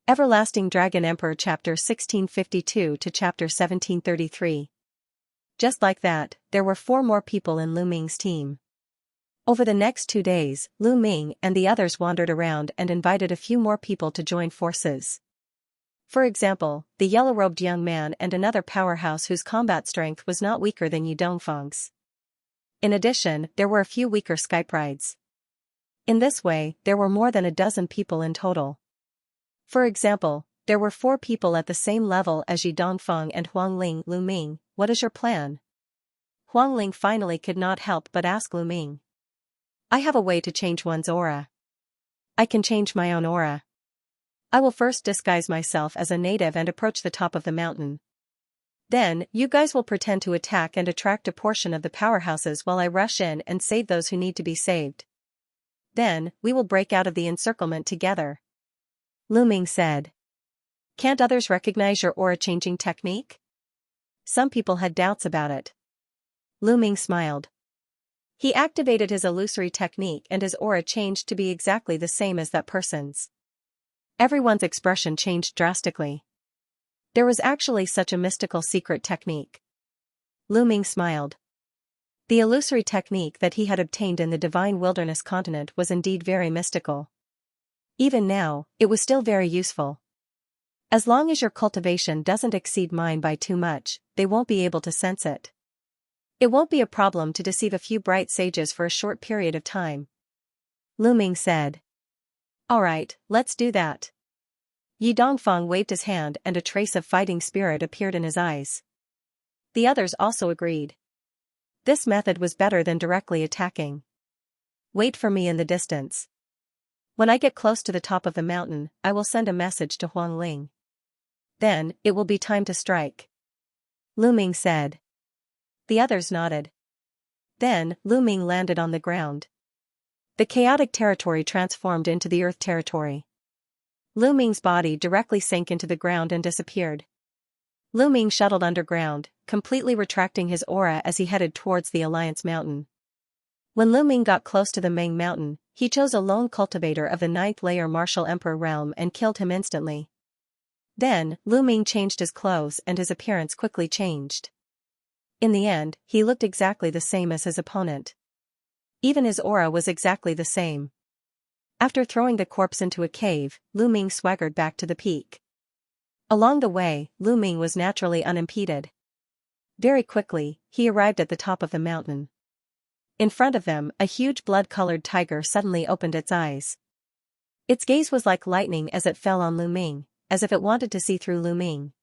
Everlasting Dragon Emperor Chapter 1652 to Chapter 1733. Just like that, there were 4 more people in Lu Ming's team. Over the next 2 days, Lu Ming and the others wandered around and invited a few more people to join forces. For example, the yellow-robed young man and another powerhouse whose combat strength was not weaker than Yu Dongfeng's. In addition, there were a few weaker Skype rides. In this way, there were more than a dozen people in total. For example, there were 4 people at the same level as Yi Dongfeng and Huang Ling. Lu Ming, what is your plan? Huang Ling finally could not help but ask Lu Ming. I have a way to change one's aura. I can change my own aura. I will first disguise myself as a native and approach the top of the mountain. Then, you guys will pretend to attack and attract a portion of the powerhouses while I rush in and save those who need to be saved. Then, we will break out of the encirclement together. Lu Ming said. Can't others recognize your aura-changing technique? Some people had doubts about it. Lu Ming smiled. He activated his illusory technique and his aura changed to be exactly the same as that person's. Everyone's expression changed drastically. There was actually such a mystical secret technique. Lu Ming smiled. The illusory technique that he had obtained in the Divine Wilderness continent was indeed very mystical. Even now, it was still very useful. As long as your cultivation doesn't exceed mine by too much, they won't be able to sense it. It won't be a problem to deceive a few bright sages for a short period of time. Lu Ming said. Alright, let's do that. Yi Dongfeng waved his hand and a trace of fighting spirit appeared in his eyes. The others also agreed. This method was better than directly attacking. Wait for me in the distance. When I get close to the top of the mountain, I will send a message to Huang Ling. Then, it will be time to strike. Lu Ming said. The others nodded. Then, Lu Ming landed on the ground. The chaotic territory transformed into the earth territory. Lu Ming's body directly sank into the ground and disappeared. Lu Ming shuttled underground, completely retracting his aura as he headed towards the Alliance Mountain. When Lu Ming got close to the Meng Mountain, he chose a lone cultivator of the 9th layer Martial Emperor realm and killed him instantly. Then, Lu Ming changed his clothes and his appearance quickly changed. In the end, he looked exactly the same as his opponent. Even his aura was exactly the same. After throwing the corpse into a cave, Lu Ming swaggered back to the peak. Along the way, Lu Ming was naturally unimpeded. Very quickly, he arrived at the top of the mountain. In front of them, a huge blood-colored tiger suddenly opened its eyes. Its gaze was like lightning as it fell on Lu Ming, as if it wanted to see through Lu Ming.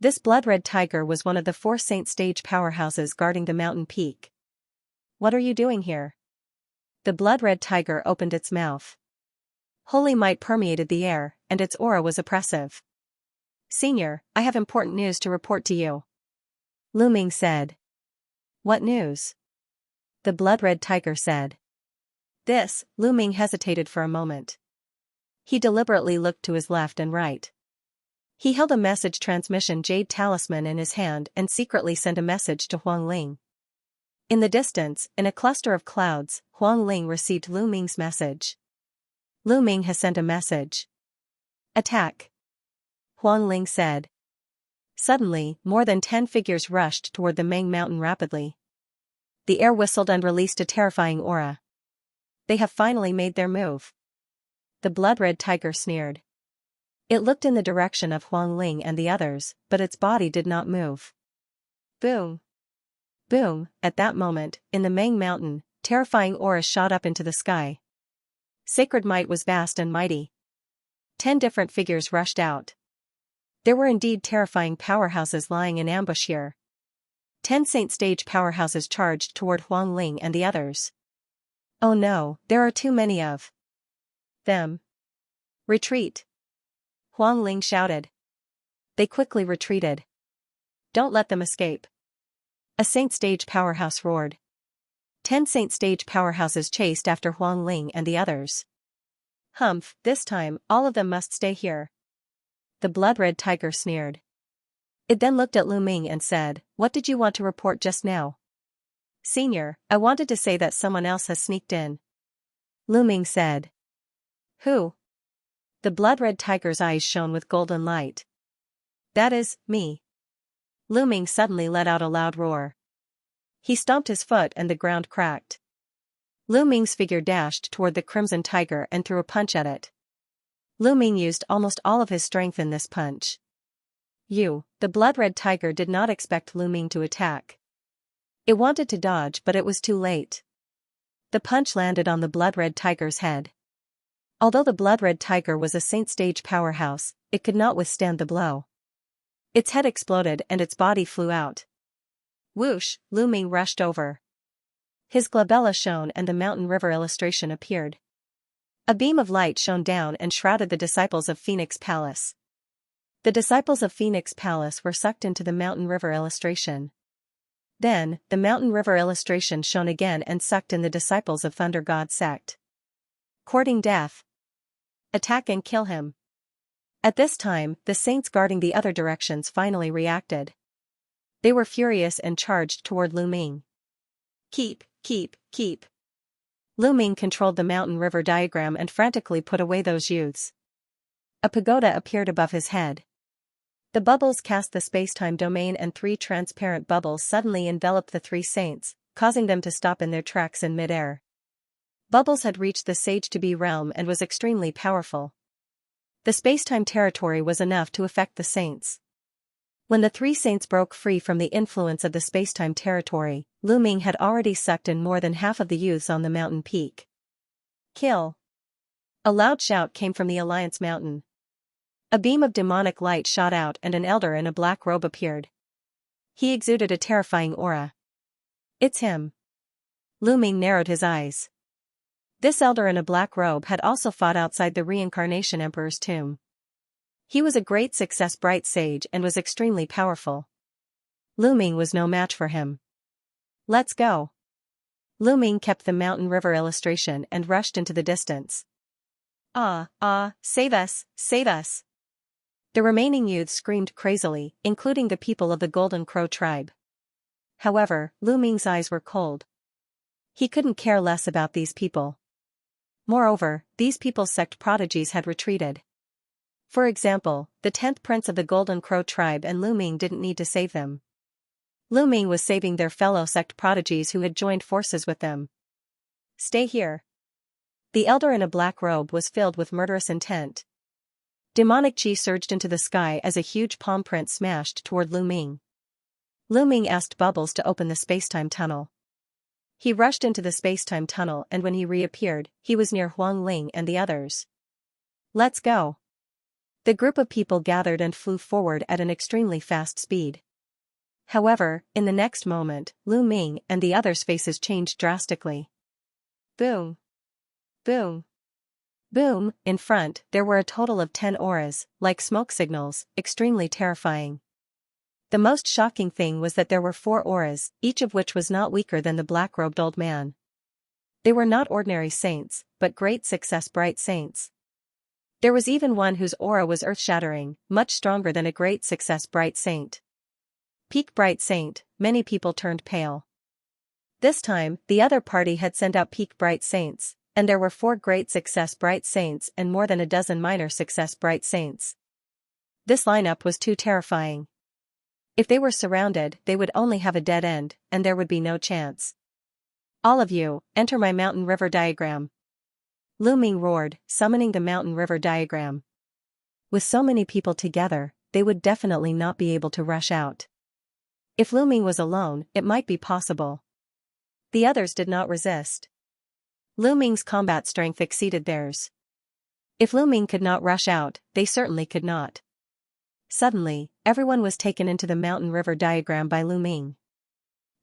This blood-red tiger was one of the 4 Saint Stage powerhouses guarding the mountain peak. What are you doing here? The blood-red tiger opened its mouth. Holy might permeated the air, and its aura was oppressive. Senior, I have important news to report to you. Lu Ming said. What news? The blood-red tiger said. This. Lu Ming hesitated for a moment. He deliberately looked to his left and right. He held a message transmission jade talisman in his hand and secretly sent a message to Huang Ling. In the distance, in a cluster of clouds, Huang Ling received Lu Ming's message. Lu Ming has sent a message. Attack. Huang Ling said. Suddenly, more than 10 figures rushed toward the Meng Mountain rapidly. The air whistled and released a terrifying aura. They have finally made their move. The blood-red tiger sneered. It looked in the direction of Huang Ling and the others, but its body did not move. Boom. Boom, at that moment, in the Meng Mountain, terrifying auras shot up into the sky. Sacred might was vast and mighty. 10 different figures rushed out. There were indeed terrifying powerhouses lying in ambush here. 10 Saint Stage powerhouses charged toward Huang Ling and the others. Oh no, there are too many of them. Retreat. Huang Ling shouted. They quickly retreated. Don't let them escape. A Saint Stage powerhouse roared. 10 Saint Stage powerhouses chased after Huang Ling and the others. Humph, this time, all of them must stay here. The blood-red tiger sneered. It then looked at Lu Ming and said, What did you want to report just now? Senior, I wanted to say that someone else has sneaked in. Lu Ming said. Who? The blood-red tiger's eyes shone with golden light. That is, me. Lu Ming suddenly let out a loud roar. He stomped his foot and the ground cracked. Lu Ming's figure dashed toward the crimson tiger and threw a punch at it. Lu Ming used almost all of his strength in this punch. The blood-red tiger did not expect Lu Ming to attack. It wanted to dodge, but it was too late. The punch landed on the blood-red tiger's head. Although the blood-red tiger was a Saint stage powerhouse, it could not withstand the blow. Its head exploded and its body flew out. Whoosh, Lu Ming rushed over. His glabella shone and the mountain river illustration appeared. A beam of light shone down and shrouded the disciples of Phoenix Palace. The disciples of Phoenix Palace were sucked into the mountain river illustration. Then, the mountain river illustration shone again and sucked in the disciples of Thunder God sect. Courting death. Attack and kill him. At this time, the saints guarding the other directions finally reacted. They were furious and charged toward Lu Ming. Keep. Lu Ming controlled the mountain river diagram and frantically put away those youths. A pagoda appeared above his head. The bubbles cast the space-time domain and 3 transparent bubbles suddenly enveloped the 3 saints, causing them to stop in their tracks in mid-air. Bubbles had reached the sage-to-be realm and was extremely powerful. The space-time territory was enough to affect the saints. When the 3 saints broke free from the influence of the space-time territory, Lu Ming had already sucked in more than half of the youths on the mountain peak. Kill! A loud shout came from the Alliance Mountain. A beam of demonic light shot out and an elder in a black robe appeared. He exuded a terrifying aura. It's him. Lu Ming narrowed his eyes. This elder in a black robe had also fought outside the Reincarnation Emperor's tomb. He was a great success bright sage and was extremely powerful. Lu Ming was no match for him. Let's go. Lu Ming kept the mountain river illustration and rushed into the distance. Save us, save us. The remaining youths screamed crazily, including the people of the Golden Crow tribe. However, Lu Ming's eyes were cold. He couldn't care less about these people. Moreover, these people's sect prodigies had retreated. For example, the 10th prince of the Golden Crow tribe and Lu Ming didn't need to save them. Lu Ming was saving their fellow sect prodigies who had joined forces with them. Stay here. The elder in a black robe was filled with murderous intent. Demonic chi surged into the sky as a huge palm print smashed toward Lu Ming. Lu Ming asked Bubbles to open the space-time tunnel. He rushed into the space-time tunnel and when he reappeared, he was near Huang Ling and the others. Let's go. The group of people gathered and flew forward at an extremely fast speed. However, in the next moment, Lu Ming and the others' faces changed drastically. Boom. Boom. Boom, in front, there were a total of 10 auras, like smoke signals, extremely terrifying. The most shocking thing was that there were 4 auras, each of which was not weaker than the black-robed old man. They were not ordinary saints, but great success bright saints. There was even one whose aura was earth-shattering, much stronger than a great success bright saint. Peak bright saint, many people turned pale. This time, the other party had sent out peak bright saints, and there were 4 great success bright saints and more than a dozen minor success bright saints. This lineup was too terrifying. If they were surrounded, they would only have a dead end, and there would be no chance. All of you, enter my mountain river diagram. Lu Ming roared, summoning the mountain river diagram. With so many people together, they would definitely not be able to rush out. If Lu Ming was alone, it might be possible. The others did not resist. Lu Ming's combat strength exceeded theirs. If Lu Ming could not rush out, they certainly could not. Suddenly, everyone was taken into the mountain river diagram by Lu Ming.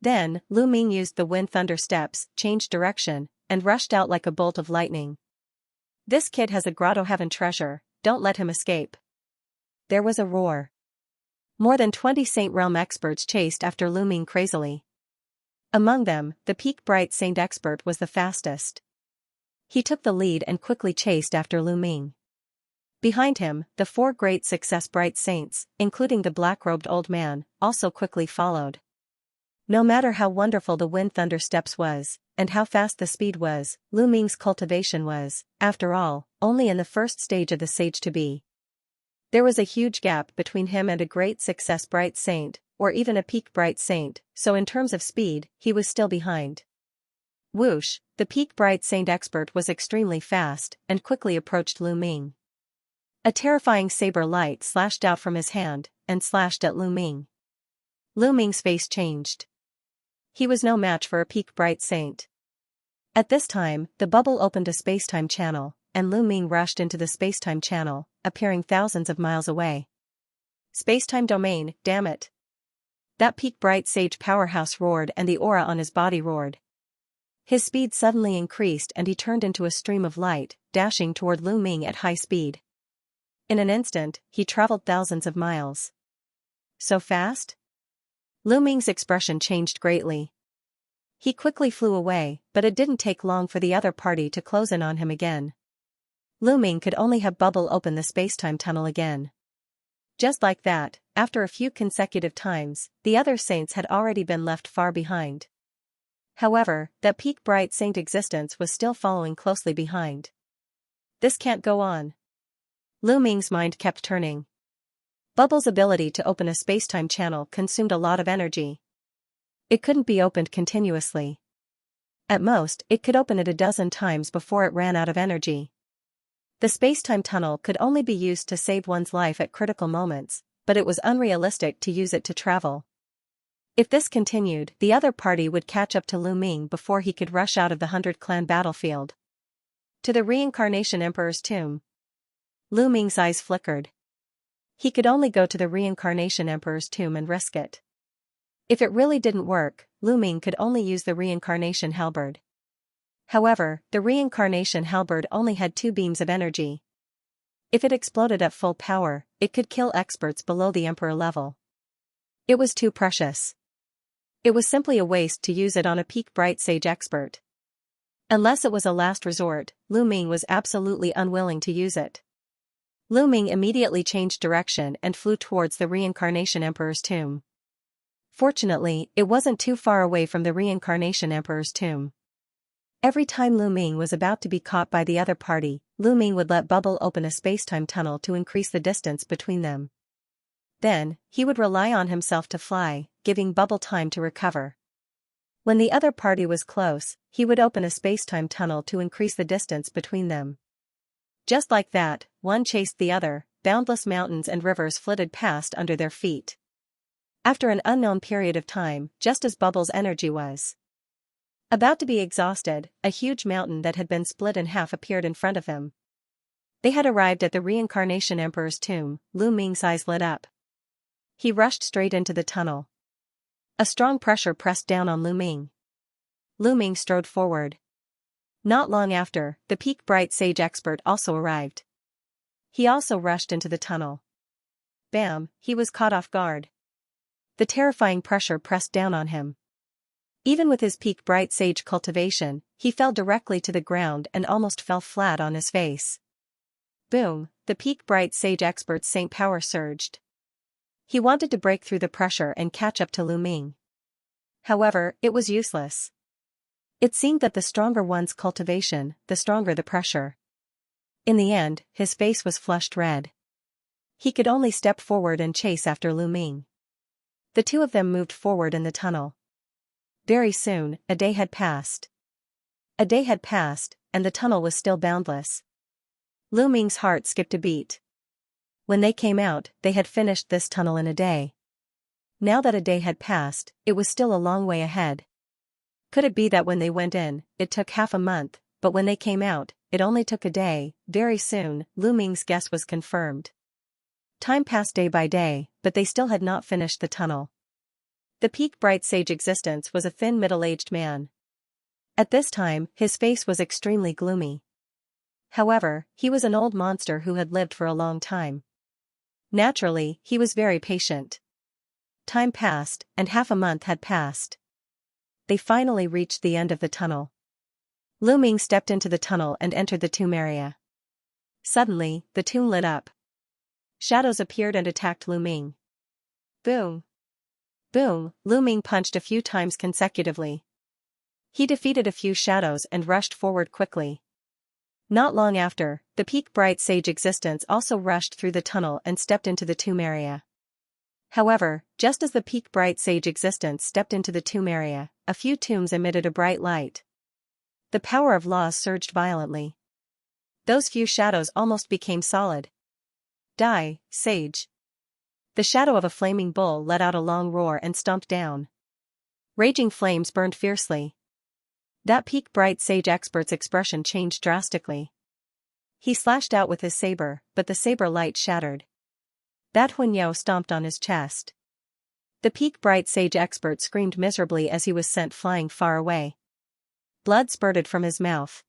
Then, Lu Ming used the wind thunder steps, changed direction, and rushed out like a bolt of lightning. This kid has a grotto heaven treasure, don't let him escape. There was a roar. More than 20 Saint Realm experts chased after Lu Ming crazily. Among them, the peak bright saint expert was the fastest. He took the lead and quickly chased after Lu Ming. Behind him, the 4 great success bright saints, including the black-robed old man, also quickly followed. No matter how wonderful the wind thunder steps was, and how fast the speed was, Lu Ming's cultivation was, after all, only in the first stage of the sage to be. There was a huge gap between him and a great success bright saint, or even a peak bright saint, so in terms of speed, he was still behind. Whoosh, the peak bright saint expert was extremely fast, and quickly approached Lu Ming. A terrifying saber light slashed out from his hand, and slashed at Lu Ming. Lu Ming's face changed. He was no match for a peak bright saint. At this time, the bubble opened a space-time channel, and Lu Ming rushed into the space-time channel, appearing thousands of miles away. Space-time domain, damn it. That peak bright sage powerhouse roared, and the aura on his body roared. His speed suddenly increased and he turned into a stream of light, dashing toward Lu Ming at high speed. In an instant, he traveled thousands of miles. So fast? Lu Ming's expression changed greatly. He quickly flew away, but it didn't take long for the other party to close in on him again. Lu Ming could only have bubble open the space-time tunnel again. Just like that, after a few consecutive times, the other saints had already been left far behind. However, that peak bright saint existence was still following closely behind. This can't go on. Lu Ming's mind kept turning. Bubble's ability to open a space-time channel consumed a lot of energy. It couldn't be opened continuously. At most, it could open it a dozen times before it ran out of energy. The space-time tunnel could only be used to save one's life at critical moments, but it was unrealistic to use it to travel. If this continued, the other party would catch up to Lu Ming before he could rush out of the 100-clan battlefield. To the Reincarnation Emperor's tomb. Lu Ming's eyes flickered. He could only go to the Reincarnation Emperor's tomb and risk it. If it really didn't work, Lu Ming could only use the Reincarnation Halberd. However, the Reincarnation Halberd only had 2 beams of energy. If it exploded at full power, it could kill experts below the Emperor level. It was too precious. It was simply a waste to use it on a peak bright sage expert. Unless it was a last resort, Lu Ming was absolutely unwilling to use it. Lu Ming immediately changed direction and flew towards the Reincarnation Emperor's tomb. Fortunately, it wasn't too far away from the Reincarnation Emperor's tomb. Every time Lu Ming was about to be caught by the other party, Lu Ming would let Bubble open a space-time tunnel to increase the distance between them. Then, he would rely on himself to fly, giving Bubble time to recover. When the other party was close, he would open a space-time tunnel to increase the distance between them. Just like that, one chased the other, boundless mountains and rivers flitted past under their feet. After an unknown period of time, just as Bubble's energy was about to be exhausted, a huge mountain that had been split in half appeared in front of him. They had arrived at the Reincarnation Emperor's tomb. Lu Ming's eyes lit up. He rushed straight into the tunnel. A strong pressure pressed down on Lu Ming. Lu Ming strode forward. Not long after, the peak bright sage expert also arrived. He also rushed into the tunnel. Bam, he was caught off guard. The terrifying pressure pressed down on him. Even with his peak bright sage cultivation, he fell directly to the ground and almost fell flat on his face. Boom, the peak bright sage expert's saint power surged. He wanted to break through the pressure and catch up to Lu Ming. However, it was useless. It seemed that the stronger one's cultivation, the stronger the pressure. In the end, his face was flushed red. He could only step forward and chase after Lu Ming. The two of them moved forward in the tunnel. Very soon, a day had passed. A day had passed, and the tunnel was still boundless. Lu Ming's heart skipped a beat. When they came out, they had finished this tunnel in a day. Now that a day had passed, it was still a long way ahead. Could it be that when they went in, it took half a month, but when they came out, it only took a day? Very soon, Lu Ming's guess was confirmed. Time passed day by day, but they still had not finished the tunnel. The peak bright sage existence was a thin middle-aged man. At this time, his face was extremely gloomy. However, he was an old monster who had lived for a long time. Naturally, he was very patient. Time passed, and half a month had passed. They finally reached the end of the tunnel. Lu Ming stepped into the tunnel and entered the tomb area. Suddenly, the tomb lit up. Shadows appeared and attacked Lu Ming. Boom! Boom, Lu Ming punched a few times consecutively. He defeated a few shadows and rushed forward quickly. Not long after, the peak bright sage existence also rushed through the tunnel and stepped into the tomb area. However, just as the peak bright sage existence stepped into the tomb area, a few tombs emitted a bright light. The power of laws surged violently. Those few shadows almost became solid. Die, sage. The shadow of a flaming bull let out a long roar and stomped down. Raging flames burned fiercely. That peak bright sage expert's expression changed drastically. He slashed out with his saber, but the saber light shattered. That Hunyao stomped on his chest. The peak bright sage expert screamed miserably as he was sent flying far away. Blood spurted from his mouth.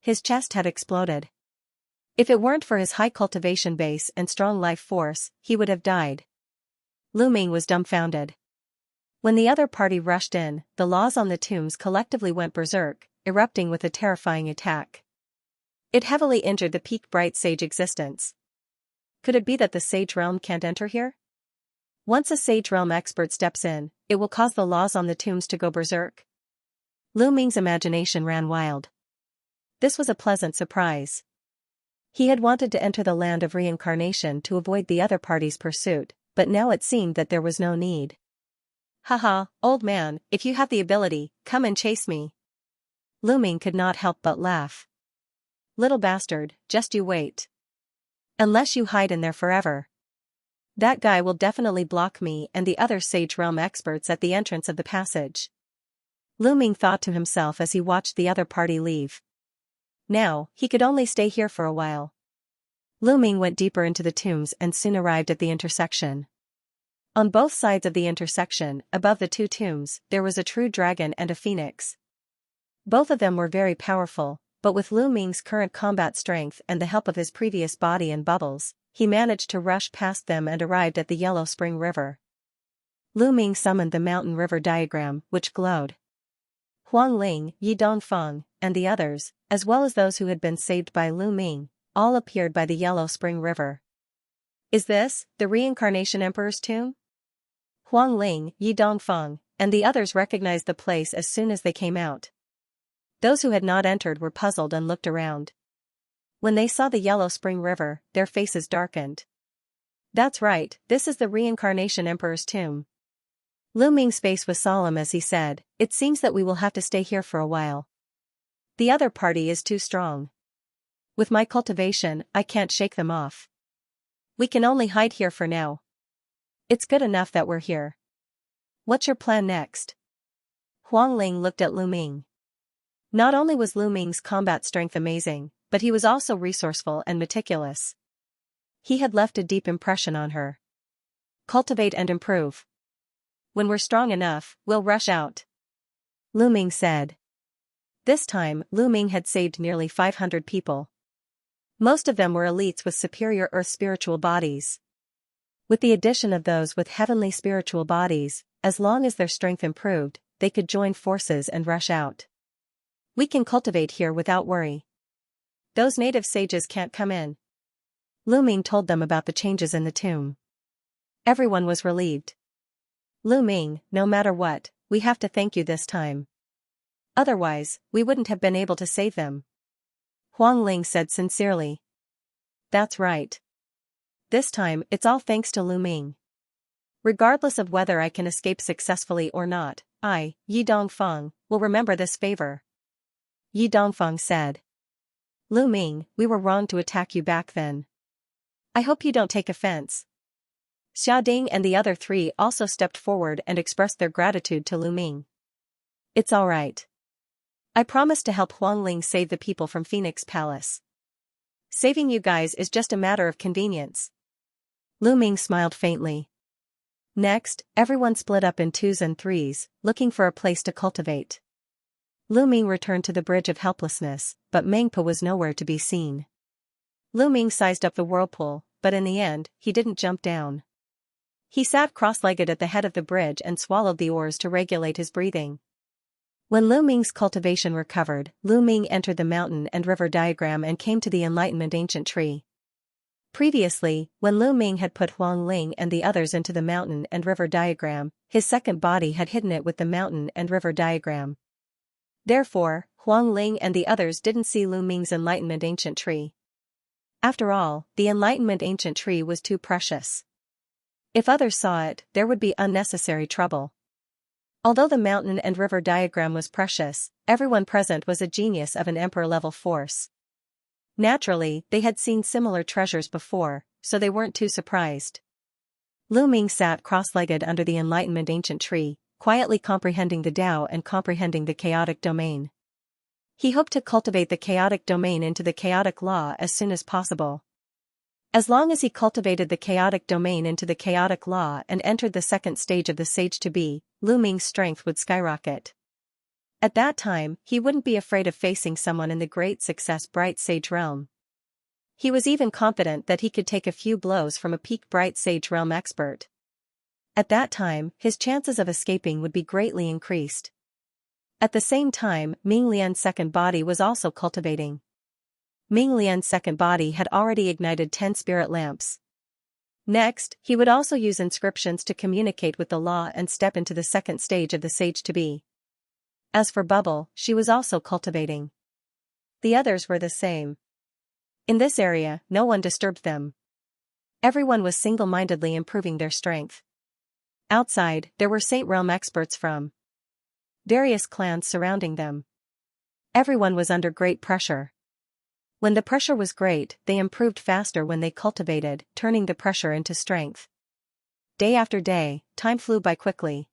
His chest had exploded. If it weren't for his high cultivation base and strong life force, he would have died. Lu Ming was dumbfounded. When the other party rushed in, the laws on the tombs collectively went berserk, erupting with a terrifying attack. It heavily injured the peak bright sage existence. Could it be that the sage realm can't enter here? Once a sage realm expert steps in, it will cause the laws on the tombs to go berserk. Lu Ming's imagination ran wild. This was a pleasant surprise. He had wanted to enter the land of reincarnation to avoid the other party's pursuit, but now it seemed that there was no need. Haha, old man, if you have the ability, come and chase me. Lu Ming could not help but laugh. Little bastard, just you wait. Unless you hide in there forever. That guy will definitely block me and the other sage realm experts at the entrance of the passage. Lu Ming thought to himself as he watched the other party leave. Now, he could only stay here for a while. Lu Ming went deeper into the tombs and soon arrived at the intersection. On both sides of the intersection, above the two tombs, there was a true dragon and a phoenix. Both of them were very powerful, but with Lu Ming's current combat strength and the help of his previous body and bubbles, he managed to rush past them and arrived at the Yellow Spring River. Lu Ming summoned the mountain river diagram, which glowed. Huang Ling, Yi Dongfeng, and the others, as well as those who had been saved by Lu Ming, all appeared by the Yellow Spring River. Is this the Reincarnation Emperor's tomb? Huang Ling, Yi Dongfeng, and the others recognized the place as soon as they came out. Those who had not entered were puzzled and looked around. When they saw the Yellow Spring River, their faces darkened. That's right, this is the Reincarnation Emperor's tomb. Lu Ming's face was solemn as he said, it seems that we will have to stay here for a while. The other party is too strong. With my cultivation, I can't shake them off. We can only hide here for now. It's good enough that we're here. What's your plan next? Huang Ling looked at Lu Ming. Not only was Lu Ming's combat strength amazing, but he was also resourceful and meticulous. He had left a deep impression on her. Cultivate and improve. When we're strong enough, we'll rush out. Lu Ming said. This time, Lu Ming had saved nearly 500 people. Most of them were elites with superior earth spiritual bodies. With the addition of those with heavenly spiritual bodies, as long as their strength improved, they could join forces and rush out. We can cultivate here without worry. Those native sages can't come in. Lu Ming told them about the changes in the tomb. Everyone was relieved. Lu Ming, no matter what, we have to thank you this time. Otherwise, we wouldn't have been able to save them. Huang Ling said sincerely. That's right. This time, it's all thanks to Lu Ming. Regardless of whether I can escape successfully or not, I, Yi Dongfeng, will remember this favor. Yi Dongfeng said. Lu Ming, we were wrong to attack you back then. I hope you don't take offense. Xiaoding and the other three also stepped forward and expressed their gratitude to Lu Ming. It's all right. I promise to help Huang Ling save the people from Phoenix Palace. Saving you guys is just a matter of convenience. Lu Ming smiled faintly. Next, everyone split up in twos and threes, looking for a place to cultivate. Lu Ming returned to the Bridge of Helplessness, but Mengpa was nowhere to be seen. Lu Ming sized up the whirlpool, but in the end, he didn't jump down. He sat cross-legged at the head of the bridge and swallowed the oars to regulate his breathing. When Lu Ming's cultivation recovered, Lu Ming entered the mountain and river diagram and came to the Enlightenment Ancient Tree. Previously, when Lu Ming had put Huang Ling and the others into the mountain and river diagram, his second body had hidden it with the mountain and river diagram. Therefore, Huang Ling and the others didn't see Lu Ming's Enlightenment Ancient Tree. After all, the Enlightenment Ancient Tree was too precious. If others saw it, there would be unnecessary trouble. Although the mountain and river diagram was precious, everyone present was a genius of an emperor-level force. Naturally, they had seen similar treasures before, so they weren't too surprised. Lu Ming sat cross-legged under the Enlightenment Ancient Tree, quietly comprehending the Tao and comprehending the chaotic domain. He hoped to cultivate the chaotic domain into the chaotic law as soon as possible. As long as he cultivated the chaotic domain into the chaotic law and entered the second stage of the sage to be, Lu Ming's strength would skyrocket. At that time, he wouldn't be afraid of facing someone in the great success bright sage realm. He was even confident that he could take a few blows from a peak bright sage realm expert. At that time, his chances of escaping would be greatly increased. At the same time, Ming Lian's second body was also cultivating. Ming Lian's second body had already ignited 10 spirit lamps. Next, he would also use inscriptions to communicate with the law and step into the second stage of the sage to be. As for Bubble, she was also cultivating. The others were the same. In this area, no one disturbed them. Everyone was single-mindedly improving their strength. Outside, there were Saint Realm experts from various clans surrounding them. Everyone was under great pressure. When the pressure was great, they improved faster when they cultivated, turning the pressure into strength. Day after day, time flew by quickly.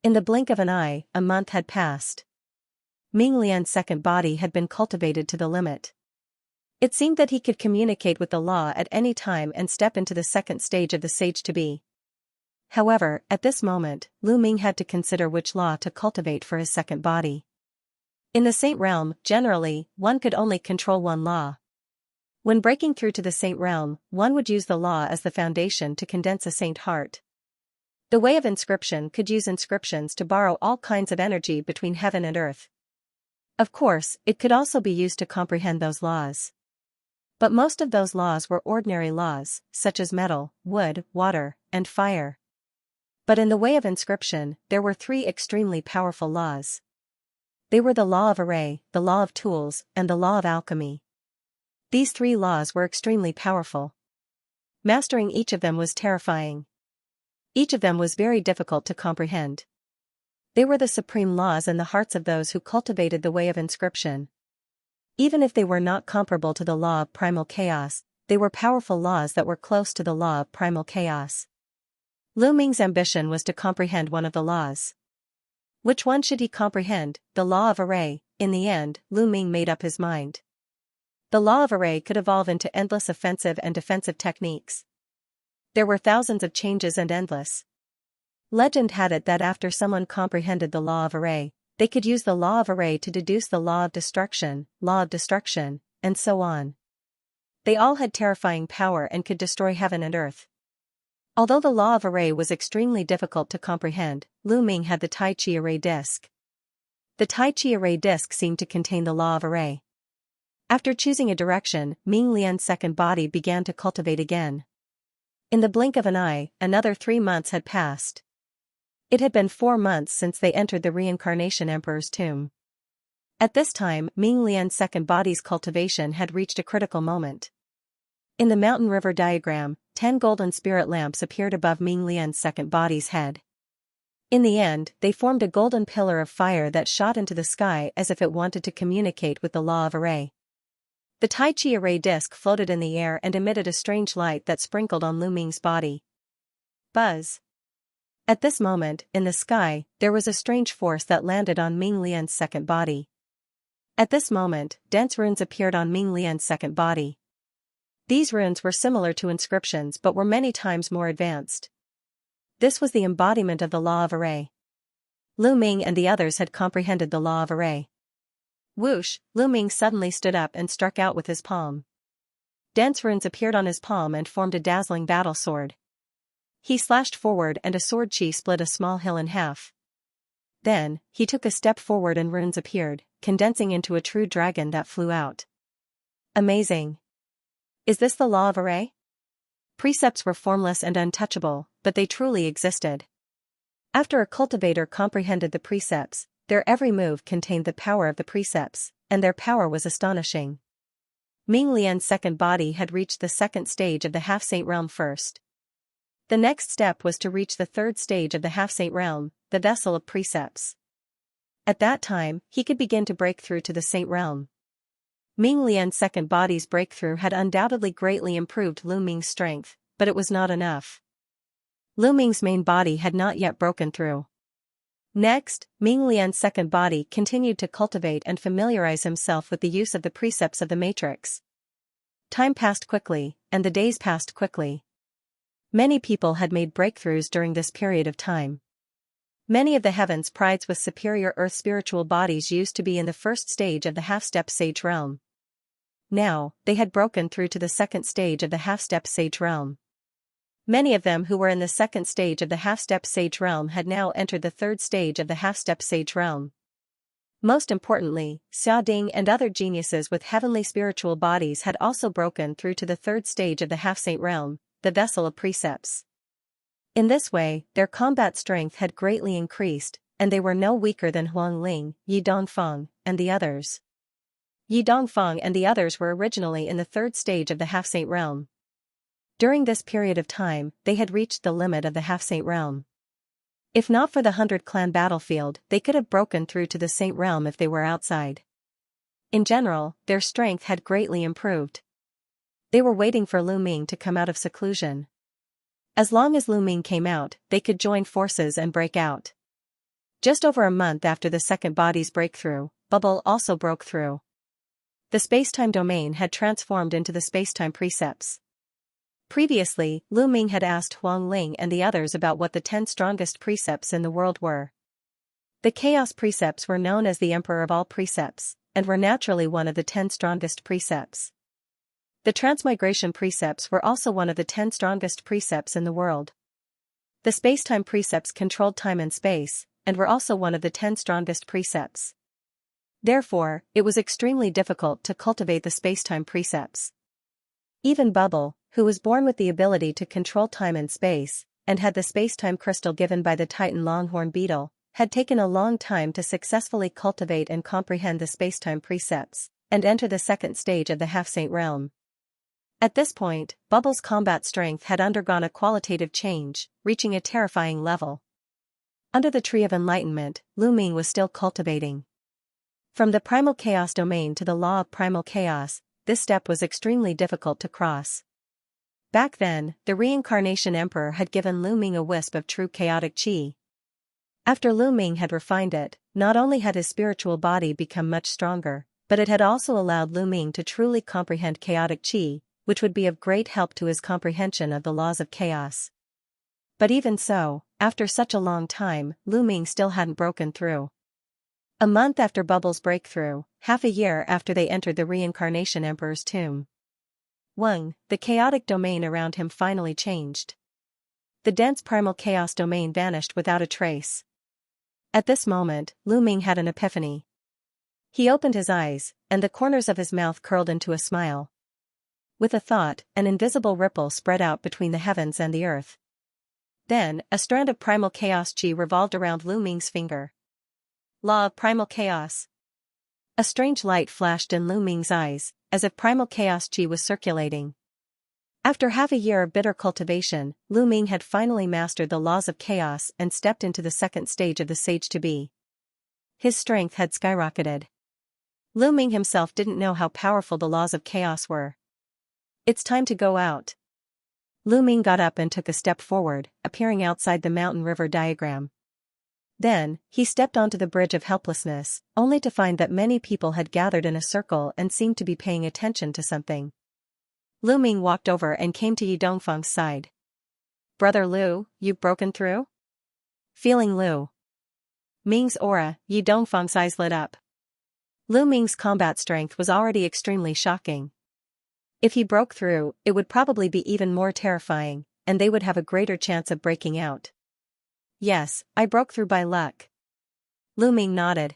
In the blink of an eye, a month had passed. Ming Lian's second body had been cultivated to the limit. It seemed that he could communicate with the law at any time and step into the second stage of the sage to be. However, at this moment, Lu Ming had to consider which law to cultivate for his second body. In the Saint Realm, generally, one could only control one law. When breaking through to the Saint Realm, one would use the law as the foundation to condense a saint heart. The way of inscription could use inscriptions to borrow all kinds of energy between heaven and earth. Of course, it could also be used to comprehend those laws. But most of those laws were ordinary laws, such as metal, wood, water, and fire. But in the way of inscription, there were 3 extremely powerful laws. They were the law of array, the law of tools, and the law of alchemy. These 3 laws were extremely powerful. Mastering each of them was terrifying. Each of them was very difficult to comprehend. They were the supreme laws in the hearts of those who cultivated the way of inscription. Even if they were not comparable to the law of primal chaos, they were powerful laws that were close to the law of primal chaos. Lu Ming's ambition was to comprehend one of the laws. Which one should he comprehend? The law of array. In the end, Lu Ming made up his mind. The law of array could evolve into endless offensive and defensive techniques. There were thousands of changes and endless. Legend had it that after someone comprehended the law of array, they could use the law of array to deduce the law of destruction, and so on. They all had terrifying power and could destroy heaven and earth. Although the law of array was extremely difficult to comprehend, Lu Ming had the Tai Chi array disc. The Tai Chi array disc seemed to contain the law of array. After choosing a direction, Ming Lian's second body began to cultivate again. In the blink of an eye, another 3 months had passed. It had been 4 months since they entered the reincarnation emperor's tomb. At this time, Ming Lian's second body's cultivation had reached a critical moment. In the mountain river diagram, 10 golden spirit lamps appeared above Ming Lian's second body's head. In the end, they formed a golden pillar of fire that shot into the sky as if it wanted to communicate with the law of array. The Tai Chi array disc floated in the air and emitted a strange light that sprinkled on Lu Ming's body. Buzz. At this moment, in the sky, there was a strange force that landed on Ming Lian's second body. At this moment, dense runes appeared on Ming Lian's second body. These runes were similar to inscriptions but were many times more advanced. This was the embodiment of the law of array. Lu Ming and the others had comprehended the law of array. Whoosh, Lu Ming suddenly stood up and struck out with his palm. Dense runes appeared on his palm and formed a dazzling battle sword. He slashed forward and a sword chi split a small hill in half. Then, he took a step forward and runes appeared, condensing into a true dragon that flew out. Amazing. Is this the law of array? Precepts were formless and untouchable, but they truly existed. After a cultivator comprehended the precepts, their every move contained the power of the precepts, and their power was astonishing. Ming Lian's second body had reached the second stage of the half-saint realm first. The next step was to reach the third stage of the half-saint realm, the vessel of precepts. At that time, he could begin to break through to the saint realm. Ming Lian's second body's breakthrough had undoubtedly greatly improved Lu Ming's strength, but it was not enough. Lu Ming's main body had not yet broken through. Next, Ming Lian's second body continued to cultivate and familiarize himself with the use of the precepts of the matrix. Time passed quickly, and the days passed quickly. Many people had made breakthroughs during this period of time. Many of the heavens' prides with superior earth spiritual bodies used to be in the first stage of the half-step sage realm. Now, they had broken through to the second stage of the half-step sage realm. Many of them who were in the second stage of the half-step sage realm had now entered the third stage of the half-step sage realm. Most importantly, Xia Ding and other geniuses with heavenly spiritual bodies had also broken through to the third stage of the half-saint realm, the vessel of precepts. In this way, their combat strength had greatly increased, and they were no weaker than Huang Ling, Yi Dongfeng, and the others. Yi Dongfeng and the others were originally in the third stage of the half-saint realm. During this period of time, they had reached the limit of the half-saint realm. If not for the 100-clan battlefield, they could have broken through to the saint realm if they were outside. In general, their strength had greatly improved. They were waiting for Lu Ming to come out of seclusion. As long as Lu Ming came out, they could join forces and break out. Just over a month after the second body's breakthrough, Bubble also broke through. The space-time domain had transformed into the space-time precepts. Previously, Lu Ming had asked Huang Ling and the others about what the 10 strongest precepts in the world were. The chaos precepts were known as the emperor of all precepts, and were naturally one of the 10 strongest precepts. The transmigration precepts were also one of the 10 strongest precepts in the world. The space-time precepts controlled time and space, and were also one of the 10 strongest precepts. Therefore, it was extremely difficult to cultivate the space-time precepts. Even Bubble, who was born with the ability to control time and space, and had the space-time crystal given by the Titan Longhorn Beetle, had taken a long time to successfully cultivate and comprehend the space-time precepts, and enter the second stage of the half-saint realm. At this point, Bubble's combat strength had undergone a qualitative change, reaching a terrifying level. Under the Tree of Enlightenment, Lu Ming was still cultivating. From the primal chaos domain to the law of primal chaos, this step was extremely difficult to cross. Back then, the Reincarnation Emperor had given Lu Ming a wisp of true chaotic qi. After Lu Ming had refined it, not only had his spiritual body become much stronger, but it had also allowed Lu Ming to truly comprehend chaotic qi, which would be of great help to his comprehension of the laws of chaos. But even so, after such a long time, Lu Ming still hadn't broken through. A month after Bubble's breakthrough, half a year after they entered the Reincarnation Emperor's tomb, the chaotic domain around him finally changed. The dense primal chaos domain vanished without a trace. At this moment, Lu Ming had an epiphany. He opened his eyes, and the corners of his mouth curled into a smile. With a thought, an invisible ripple spread out between the heavens and the earth. Then, a strand of primal chaos qi revolved around Lu Ming's finger. Law of primal chaos. A strange light flashed in Lu Ming's eyes, as if primal chaos qi was circulating. After half a year of bitter cultivation, Lu Ming had finally mastered the laws of chaos and stepped into the second stage of the sage-to-be. His strength had skyrocketed. Lu Ming himself didn't know how powerful the laws of chaos were. It's time to go out. Lu Ming got up and took a step forward, appearing outside the mountain river diagram. Then, he stepped onto the bridge of helplessness, only to find that many people had gathered in a circle and seemed to be paying attention to something. Lu Ming walked over and came to Yi Dongfeng's side. "Brother Lu, you've broken through?" Feeling Lu Ming's aura, Yi Dongfeng's eyes lit up. Lu Ming's combat strength was already extremely shocking. If he broke through, it would probably be even more terrifying, and they would have a greater chance of breaking out. "Yes, I broke through by luck." Lu Ming nodded.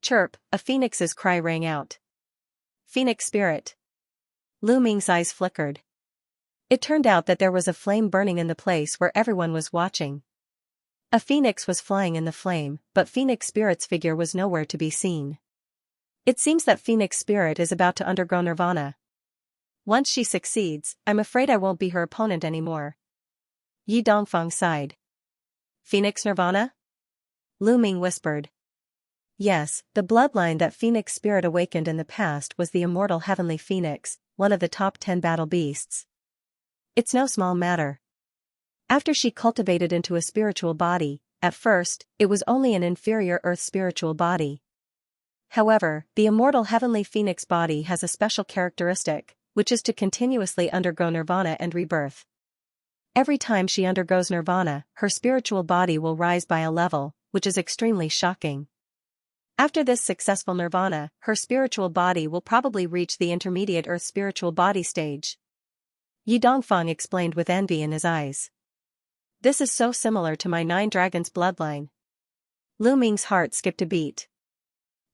Chirp, a phoenix's cry rang out. "Phoenix spirit." Lu Ming's eyes flickered. It turned out that there was a flame burning in the place where everyone was watching. A phoenix was flying in the flame, but Phoenix Spirit's figure was nowhere to be seen. It seems that Phoenix Spirit is about to undergo nirvana. Once she succeeds, I'm afraid I won't be her opponent anymore. Yi Dongfeng sighed. Phoenix Nirvana? Lu Ming whispered. Yes, the bloodline that Phoenix Spirit awakened in the past was the immortal heavenly phoenix, one of the top 10 battle beasts. It's no small matter. After she cultivated into a spiritual body, at first, it was only an inferior earth spiritual body. However, the immortal heavenly phoenix body has a special characteristic, which is to continuously undergo nirvana and rebirth. Every time she undergoes nirvana, her spiritual body will rise by a level, which is extremely shocking. After this successful nirvana, her spiritual body will probably reach the intermediate earth spiritual body stage. Yi Dongfeng explained with envy in his eyes. This is so similar to my 9 dragons bloodline. Lu Ming's heart skipped a beat.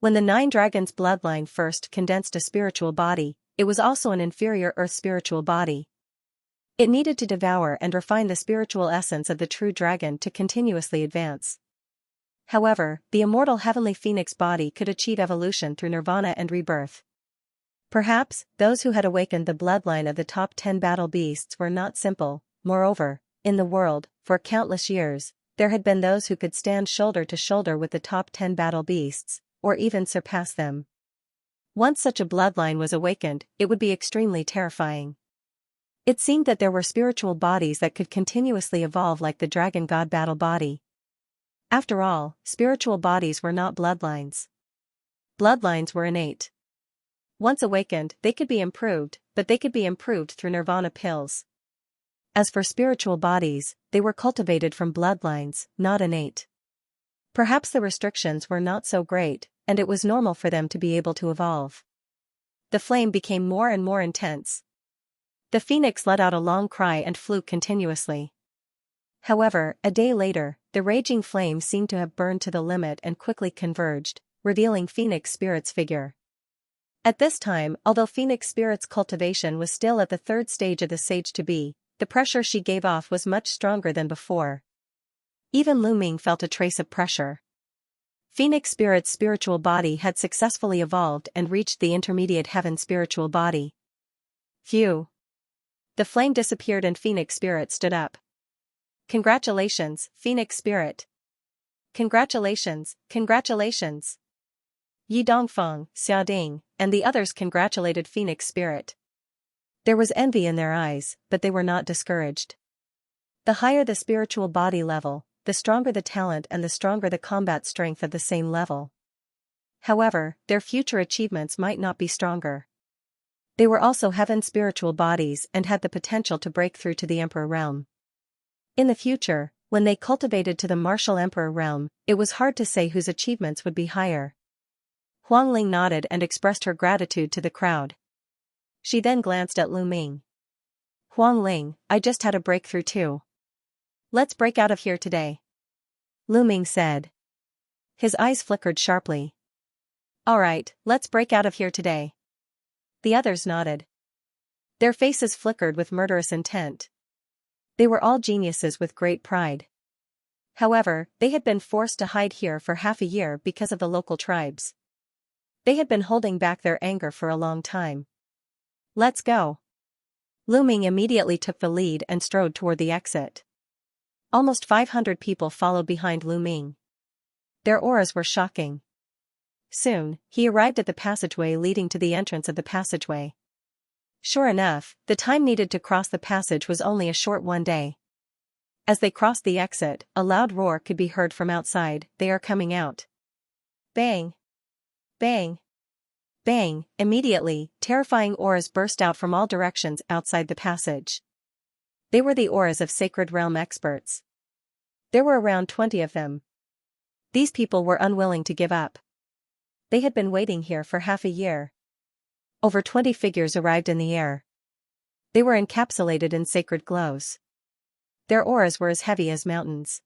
When the 9 dragons bloodline first condensed a spiritual body, it was also an inferior earth spiritual body. It needed to devour and refine the spiritual essence of the true dragon to continuously advance. However, the immortal heavenly phoenix body could achieve evolution through nirvana and rebirth. Perhaps, those who had awakened the bloodline of the top 10 battle beasts were not simple. Moreover, in the world, for countless years, there had been those who could stand shoulder to shoulder with the top 10 battle beasts, or even surpass them. Once such a bloodline was awakened, it would be extremely terrifying. It seemed that there were spiritual bodies that could continuously evolve like the dragon god battle body. After all, spiritual bodies were not bloodlines. Bloodlines were innate. Once awakened, they could be improved, but they could be improved through nirvana pills. As for spiritual bodies, they were cultivated from bloodlines, not innate. Perhaps the restrictions were not so great, and it was normal for them to be able to evolve. The flame became more and more intense. The phoenix let out a long cry and flew continuously. However, a day later, the raging flame seemed to have burned to the limit and quickly converged, revealing Phoenix Spirit's figure. At this time, although Phoenix Spirit's cultivation was still at the 3rd stage of the sage-to-be, the pressure she gave off was much stronger than before. Even Lu Ming felt a trace of pressure. Phoenix Spirit's spiritual body had successfully evolved and reached the intermediate heaven spiritual body. Phew! The flame disappeared and Phoenix Spirit stood up. Congratulations, Phoenix Spirit! Congratulations, congratulations! Yi Dongfeng, Xiaoding, and the others congratulated Phoenix Spirit. There was envy in their eyes, but they were not discouraged. The higher the spiritual body level, the stronger the talent and the stronger the combat strength of the same level. However, their future achievements might not be stronger. They were also heaven spiritual bodies and had the potential to break through to the Emperor realm. In the future, when they cultivated to the martial Emperor realm, it was hard to say whose achievements would be higher. Huang Ling nodded and expressed her gratitude to the crowd. She then glanced at Lu Ming. Huang Ling, I just had a breakthrough too. Let's break out of here today. Lu Ming said. His eyes flickered sharply. Alright, let's break out of here today. The others nodded. Their faces flickered with murderous intent. They were all geniuses with great pride. However, they had been forced to hide here for half a year because of the local tribes. They had been holding back their anger for a long time. Let's go. Lu Ming immediately took the lead and strode toward the exit. Almost 500 people followed behind Lu Ming. Their auras were shocking. Soon, he arrived at the passageway leading to the entrance of the passageway. Sure enough, the time needed to cross the passage was only a short one day. As they crossed the exit, a loud roar could be heard from outside. They are coming out. Bang! Bang! Bang! Immediately, terrifying auras burst out from all directions outside the passage. They were the auras of Sacred Realm experts. There were around 20 of them. These people were unwilling to give up. They had been waiting here for half a year. Over 20 figures arrived in the air. They were encapsulated in sacred glows. Their auras were as heavy as mountains.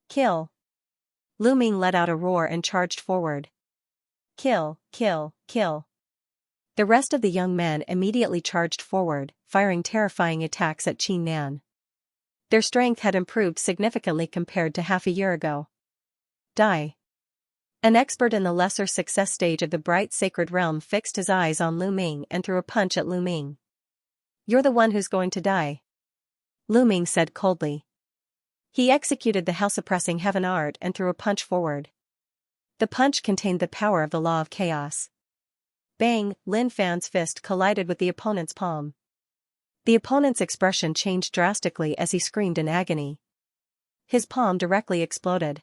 Kill! Lu Ming let out a roar and charged forward. Kill, kill, kill. The rest of the young men immediately charged forward, firing terrifying attacks at Qin Nan. Their strength had improved significantly compared to half a year ago. Die. An expert in the lesser success stage of the bright sacred realm fixed his eyes on Lu Ming and threw a punch at Lu Ming. You're the one who's going to die. Lu Ming said coldly. He executed the hell-suppressing heaven art and threw a punch forward. The punch contained the power of the law of chaos. Bang! Lin Fan's fist collided with the opponent's palm. The opponent's expression changed drastically as he screamed in agony. His palm directly exploded.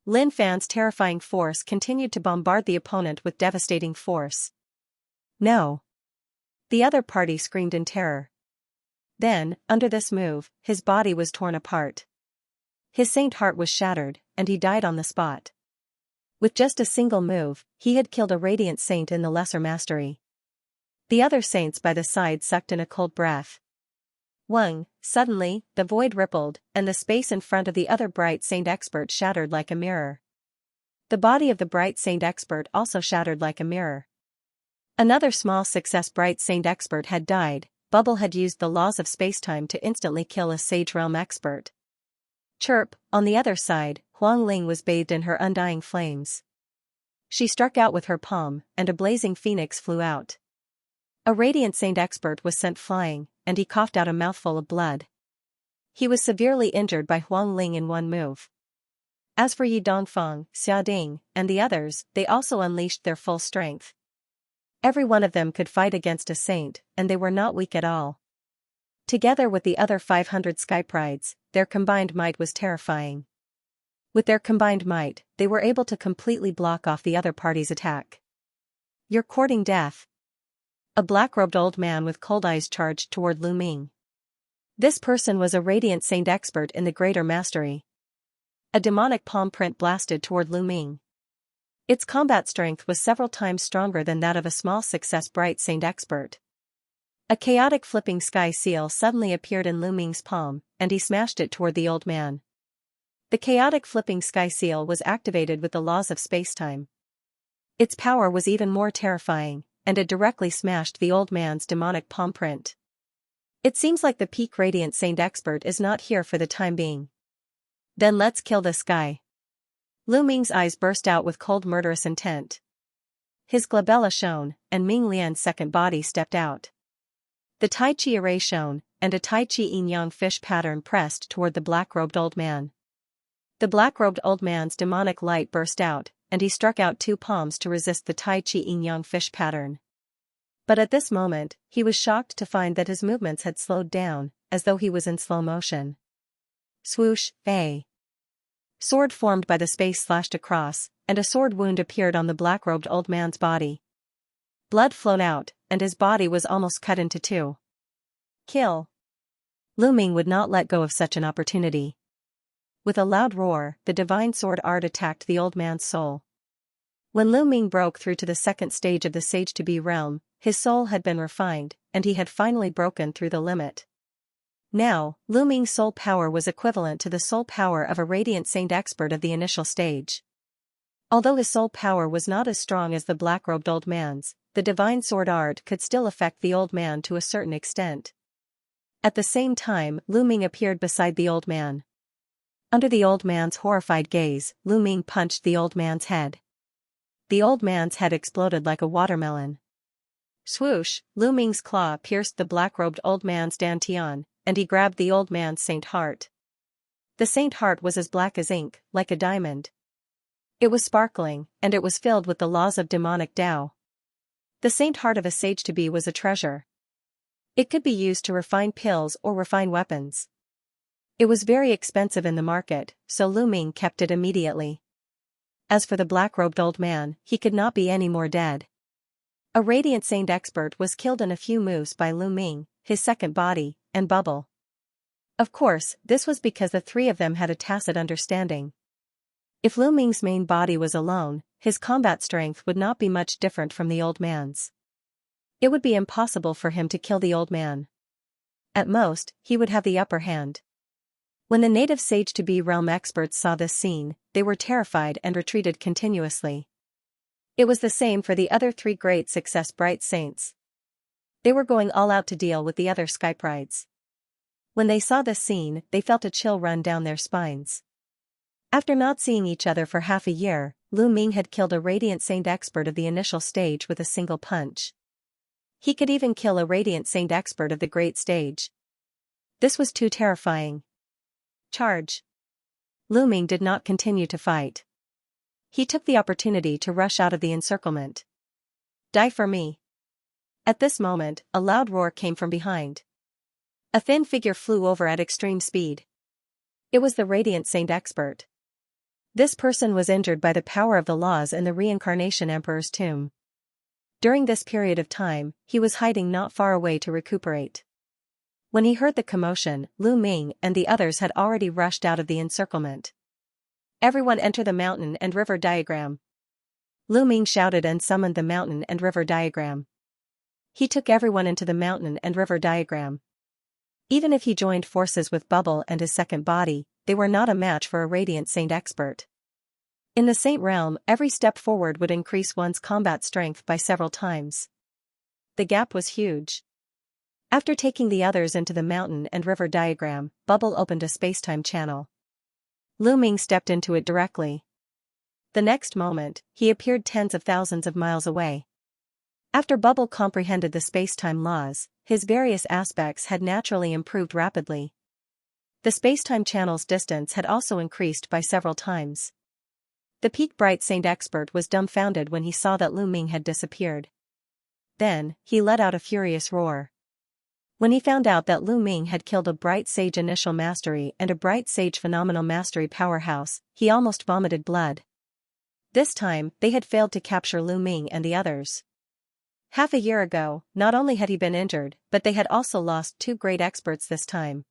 Lin Fan's terrifying force continued to bombard the opponent with devastating force. No! The other party screamed in terror. Then, under this move, his body was torn apart. His saint heart was shattered, and he died on the spot. With just a single move, he had killed a radiant saint in the lesser mastery. The other saints by the side sucked in a cold breath. Wang, suddenly, the void rippled, and the space in front of the other bright saint expert shattered like a mirror. The body of the bright saint expert also shattered like a mirror. Another small success bright saint expert had died. Bubble had used the laws of spacetime to instantly kill a sage realm expert. Chirp, on the other side, Huang Ling was bathed in her undying flames. She struck out with her palm, and a blazing phoenix flew out. A radiant saint expert was sent flying, and he coughed out a mouthful of blood. He was severely injured by Huang Ling in one move. As for Yi Dongfeng, Xia Ding, and the others, they also unleashed their full strength. Every one of them could fight against a saint, and they were not weak at all. Together with the other 500 skyprides, their combined might was terrifying. With their combined might, they were able to completely block off the other party's attack. You're courting death. A black-robed old man with cold eyes charged toward Lu Ming. This person was a radiant saint expert in the greater mastery. A demonic palm print blasted toward Lu Ming. Its combat strength was several times stronger than that of a small success bright saint expert. A chaotic flipping sky seal suddenly appeared in Lu Ming's palm, and he smashed it toward the old man. The chaotic flipping sky seal was activated with the laws of spacetime. Its power was even more terrifying, and it directly smashed the old man's demonic palm print. It seems like the peak radiant saint expert is not here for the time being. Then let's kill this guy. Lu Ming's eyes burst out with cold murderous intent. His glabella shone, and Ming Lian's second body stepped out. The Tai Chi array shone, and a Tai Chi yin-yang fish pattern pressed toward the black-robed old man. The black-robed old man's demonic light burst out, and he struck out two palms to resist the Tai Chi yin-yang fish pattern. But at this moment, he was shocked to find that his movements had slowed down, as though he was in slow motion. Swoosh, a sword formed by the space slashed across, and a sword wound appeared on the black-robed old man's body. Blood flowed out, and his body was almost cut into two. Kill. Lu Ming would not let go of such an opportunity. With a loud roar, the divine sword art attacked the old man's soul. When Lu Ming broke through to the second stage of the sage-to-be realm, his soul had been refined, and he had finally broken through the limit. Now, Lu Ming's soul power was equivalent to the soul power of a radiant saint expert of the initial stage. Although his soul power was not as strong as the black-robed old man's, the divine sword art could still affect the old man to a certain extent. At the same time, Lu Ming appeared beside the old man. Under the old man's horrified gaze, Lu Ming punched the old man's head. The old man's head exploded like a watermelon. Swoosh, Lu Ming's claw pierced the black-robed old man's dantian, and he grabbed the old man's saint heart. The saint heart was as black as ink, like a diamond. It was sparkling, and it was filled with the laws of demonic Tao. The saint heart of a sage-to-be was a treasure. It could be used to refine pills or refine weapons. It was very expensive in the market, so Lu Ming kept it immediately. As for the black-robed old man, he could not be any more dead. A radiant saint expert was killed in a few moves by Lu Ming, his second body, and Bubble. Of course, this was because the three of them had a tacit understanding. If Lu Ming's main body was alone, his combat strength would not be much different from the old man's. It would be impossible for him to kill the old man. At most, he would have the upper hand. When the native sage-to-be realm experts saw this scene, they were terrified and retreated continuously. It was the same for the other three great success bright saints. They were going all out to deal with the other skyprides. When they saw this scene, they felt a chill run down their spines. After not seeing each other for half a year, Lu Ming had killed a Radiant Saint expert of the initial stage with a single punch. He could even kill a Radiant Saint expert of the great stage. This was too terrifying. Charge! Lu Ming did not continue to fight. He took the opportunity to rush out of the encirclement. Die for me! At this moment, a loud roar came from behind. A thin figure flew over at extreme speed. It was the Radiant Saint expert. This person was injured by the power of the laws in the Reincarnation Emperor's tomb. During this period of time, he was hiding not far away to recuperate. When he heard the commotion, Lu Ming and the others had already rushed out of the encirclement. Everyone enter the mountain and river diagram. Lu Ming shouted and summoned the mountain and river diagram. He took everyone into the mountain and river diagram. Even if he joined forces with Bubble and his second body, they were not a match for a Radiant Saint expert. In the Saint realm, every step forward would increase one's combat strength by several times. The gap was huge. After taking the others into the mountain and river diagram, Bubble opened a spacetime channel. Lu Ming stepped into it directly. The next moment, he appeared tens of thousands of miles away. After Bubble comprehended the spacetime laws, his various aspects had naturally improved rapidly. The spacetime channel's distance had also increased by several times. The Peak Bright Saint expert was dumbfounded when he saw that Lu Ming had disappeared. Then, he let out a furious roar. When he found out that Lu Ming had killed a Bright Sage Initial Mastery and a Bright Sage Phenomenal Mastery powerhouse, he almost vomited blood. This time, they had failed to capture Lu Ming and the others. Half a year ago, not only had he been injured, but they had also lost two great experts this time.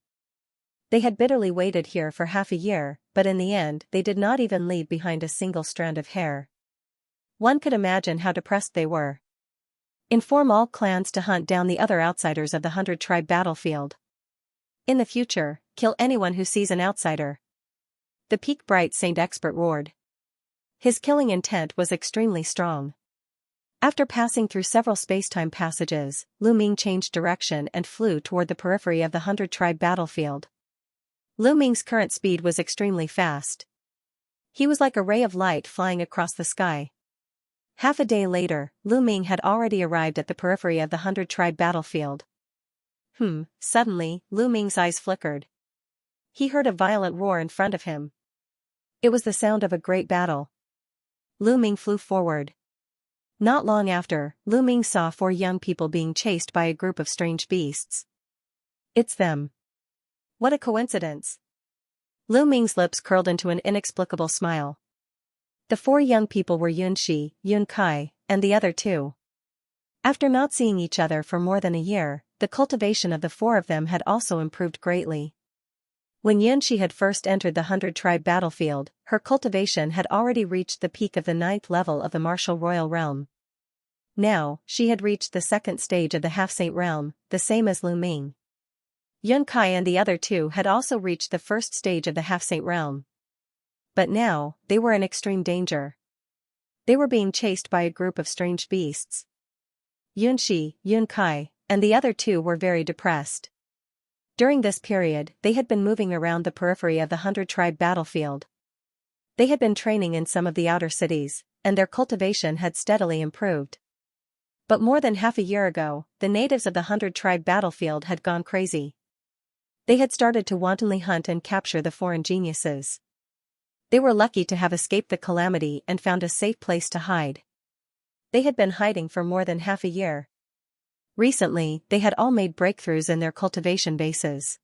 They had bitterly waited here for half a year, but in the end they did not even leave behind a single strand of hair. One could imagine how depressed they were. Inform all clans to hunt down the other outsiders of the 100-tribe battlefield. In the future, kill anyone who sees an outsider. The Peak Bright Saint expert roared. His killing intent was extremely strong. After passing through several spacetime passages, Lu Ming changed direction and flew toward the periphery of the 100-tribe battlefield. Lu Ming's current speed was extremely fast. He was like a ray of light flying across the sky. Half a day later, Lu Ming had already arrived at the periphery of the 100-tribe battlefield. Suddenly, Lu Ming's eyes flickered. He heard a violent roar in front of him. It was the sound of a great battle. Lu Ming flew forward. Not long after, Lu Ming saw four young people being chased by a group of strange beasts. It's them. What a coincidence. Lu Ming's lips curled into an inexplicable smile. The four young people were Xianxia, Yun Kai, and the other two. After not seeing each other for more than a year, the cultivation of the four of them had also improved greatly. When Xianxia had first entered the 100-tribe battlefield, her cultivation had already reached the peak of the 9th level of the martial royal realm. Now, she had reached the 2nd stage of the half-saint realm, the same as Lu Ming. Yun Kai and the other two had also reached the 1st stage of the half-saint realm. But now, they were in extreme danger. They were being chased by a group of strange beasts. Xianxia, Yun Kai, and the other two were very depressed. During this period, they had been moving around the periphery of the 100-tribe battlefield. They had been training in some of the outer cities, and their cultivation had steadily improved. But more than half a year ago, the natives of the 100-tribe battlefield had gone crazy. They had started to wantonly hunt and capture the foreign geniuses. They were lucky to have escaped the calamity and found a safe place to hide. They had been hiding for more than half a year. Recently, they had all made breakthroughs in their cultivation bases.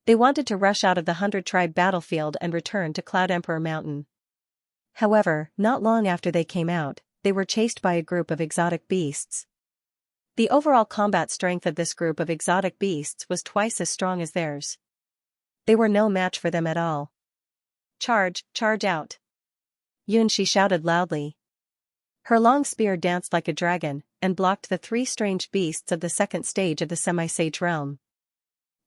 They wanted to rush out of the 100-tribe battlefield and return to Cloud Emperor Mountain. However, not long after they came out, they were chased by a group of exotic beasts. The overall combat strength of this group of exotic beasts was twice as strong as theirs. They were no match for them at all. Charge, charge out! Xianxia shouted loudly. Her long spear danced like a dragon, and blocked the three strange beasts of the 2nd stage of the semi-sage realm.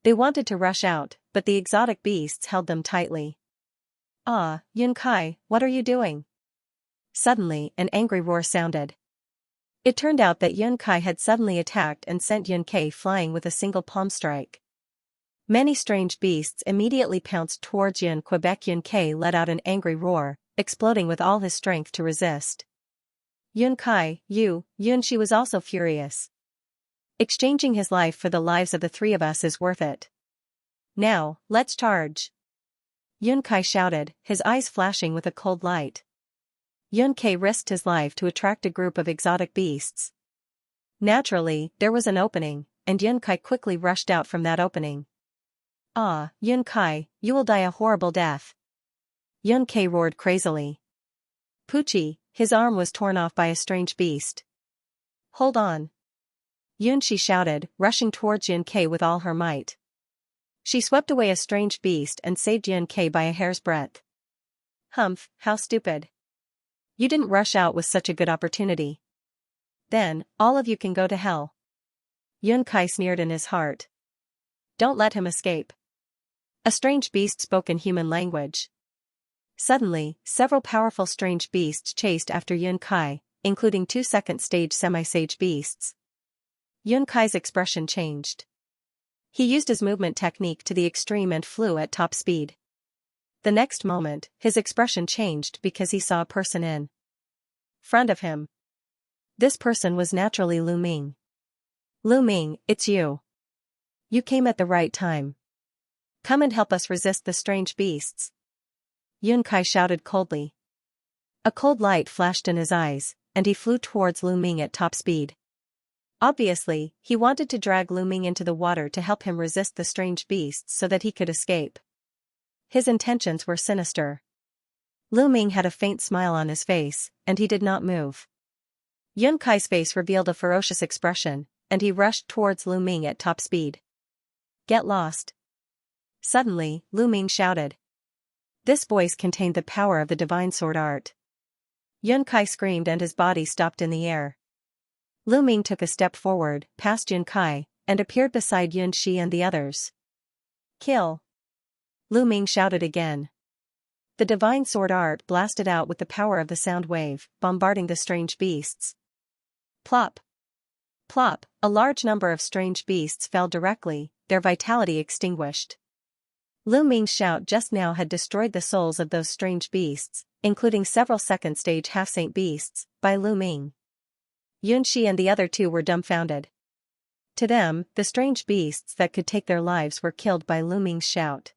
They wanted to rush out, but the exotic beasts held them tightly. Ah, Yun Kai, what are you doing? Suddenly, an angry roar sounded. It turned out that Yun Kai had suddenly attacked and sent Yun Kai flying with a single palm strike. Many strange beasts immediately pounced towards Yun Quebec. Yun Kai let out an angry roar, exploding with all his strength to resist. Yun Kai, Yun Shi was also furious. Exchanging his life for the lives of the three of us is worth it. Now, let's charge. Yun Kai shouted, his eyes flashing with a cold light. Yun Kai risked his life to attract a group of exotic beasts. Naturally, there was an opening, and Yun Kai quickly rushed out from that opening. Ah, Yun Kai, you will die a horrible death. Yun Kai roared crazily. Poochie, his arm was torn off by a strange beast. Hold on. Yun Shi shouted, rushing towards Yun Kai with all her might. She swept away a strange beast and saved Yun Kai by a hair's breadth. Humph, how stupid. You didn't rush out with such a good opportunity. Then, all of you can go to hell. Yun Kai sneered in his heart. Don't let him escape. A strange beast spoke in human language. Suddenly, several powerful strange beasts chased after Yun Kai, including two second-stage semi-sage beasts. Yun Kai's expression changed. He used his movement technique to the extreme and flew at top speed. The next moment, his expression changed because he saw a person in front of him. This person was naturally Lu Ming. Lu Ming, it's you. You came at the right time. Come and help us resist the strange beasts. Yun Kai shouted coldly. A cold light flashed in his eyes, and he flew towards Lu Ming at top speed. Obviously, he wanted to drag Lu Ming into the water to help him resist the strange beasts so that he could escape. His intentions were sinister. Lu Ming had a faint smile on his face, and he did not move. Yun Kai's face revealed a ferocious expression, and he rushed towards Lu Ming at top speed. Get lost. Suddenly, Lu Ming shouted. This voice contained the power of the divine sword art. Yun Kai screamed and his body stopped in the air. Lu Ming took a step forward, past Yun Kai, and appeared beside Yun Shi and the others. Kill. Lu Ming shouted again. The divine sword art blasted out with the power of the sound wave, bombarding the strange beasts. Plop. Plop, a large number of strange beasts fell directly, their vitality extinguished. Lu Ming's shout just now had destroyed the souls of those strange beasts, including several second-stage half-saint beasts, by Lu Ming. Yun Shi and the other two were dumbfounded. To them, the strange beasts that could take their lives were killed by Lu Ming's shout.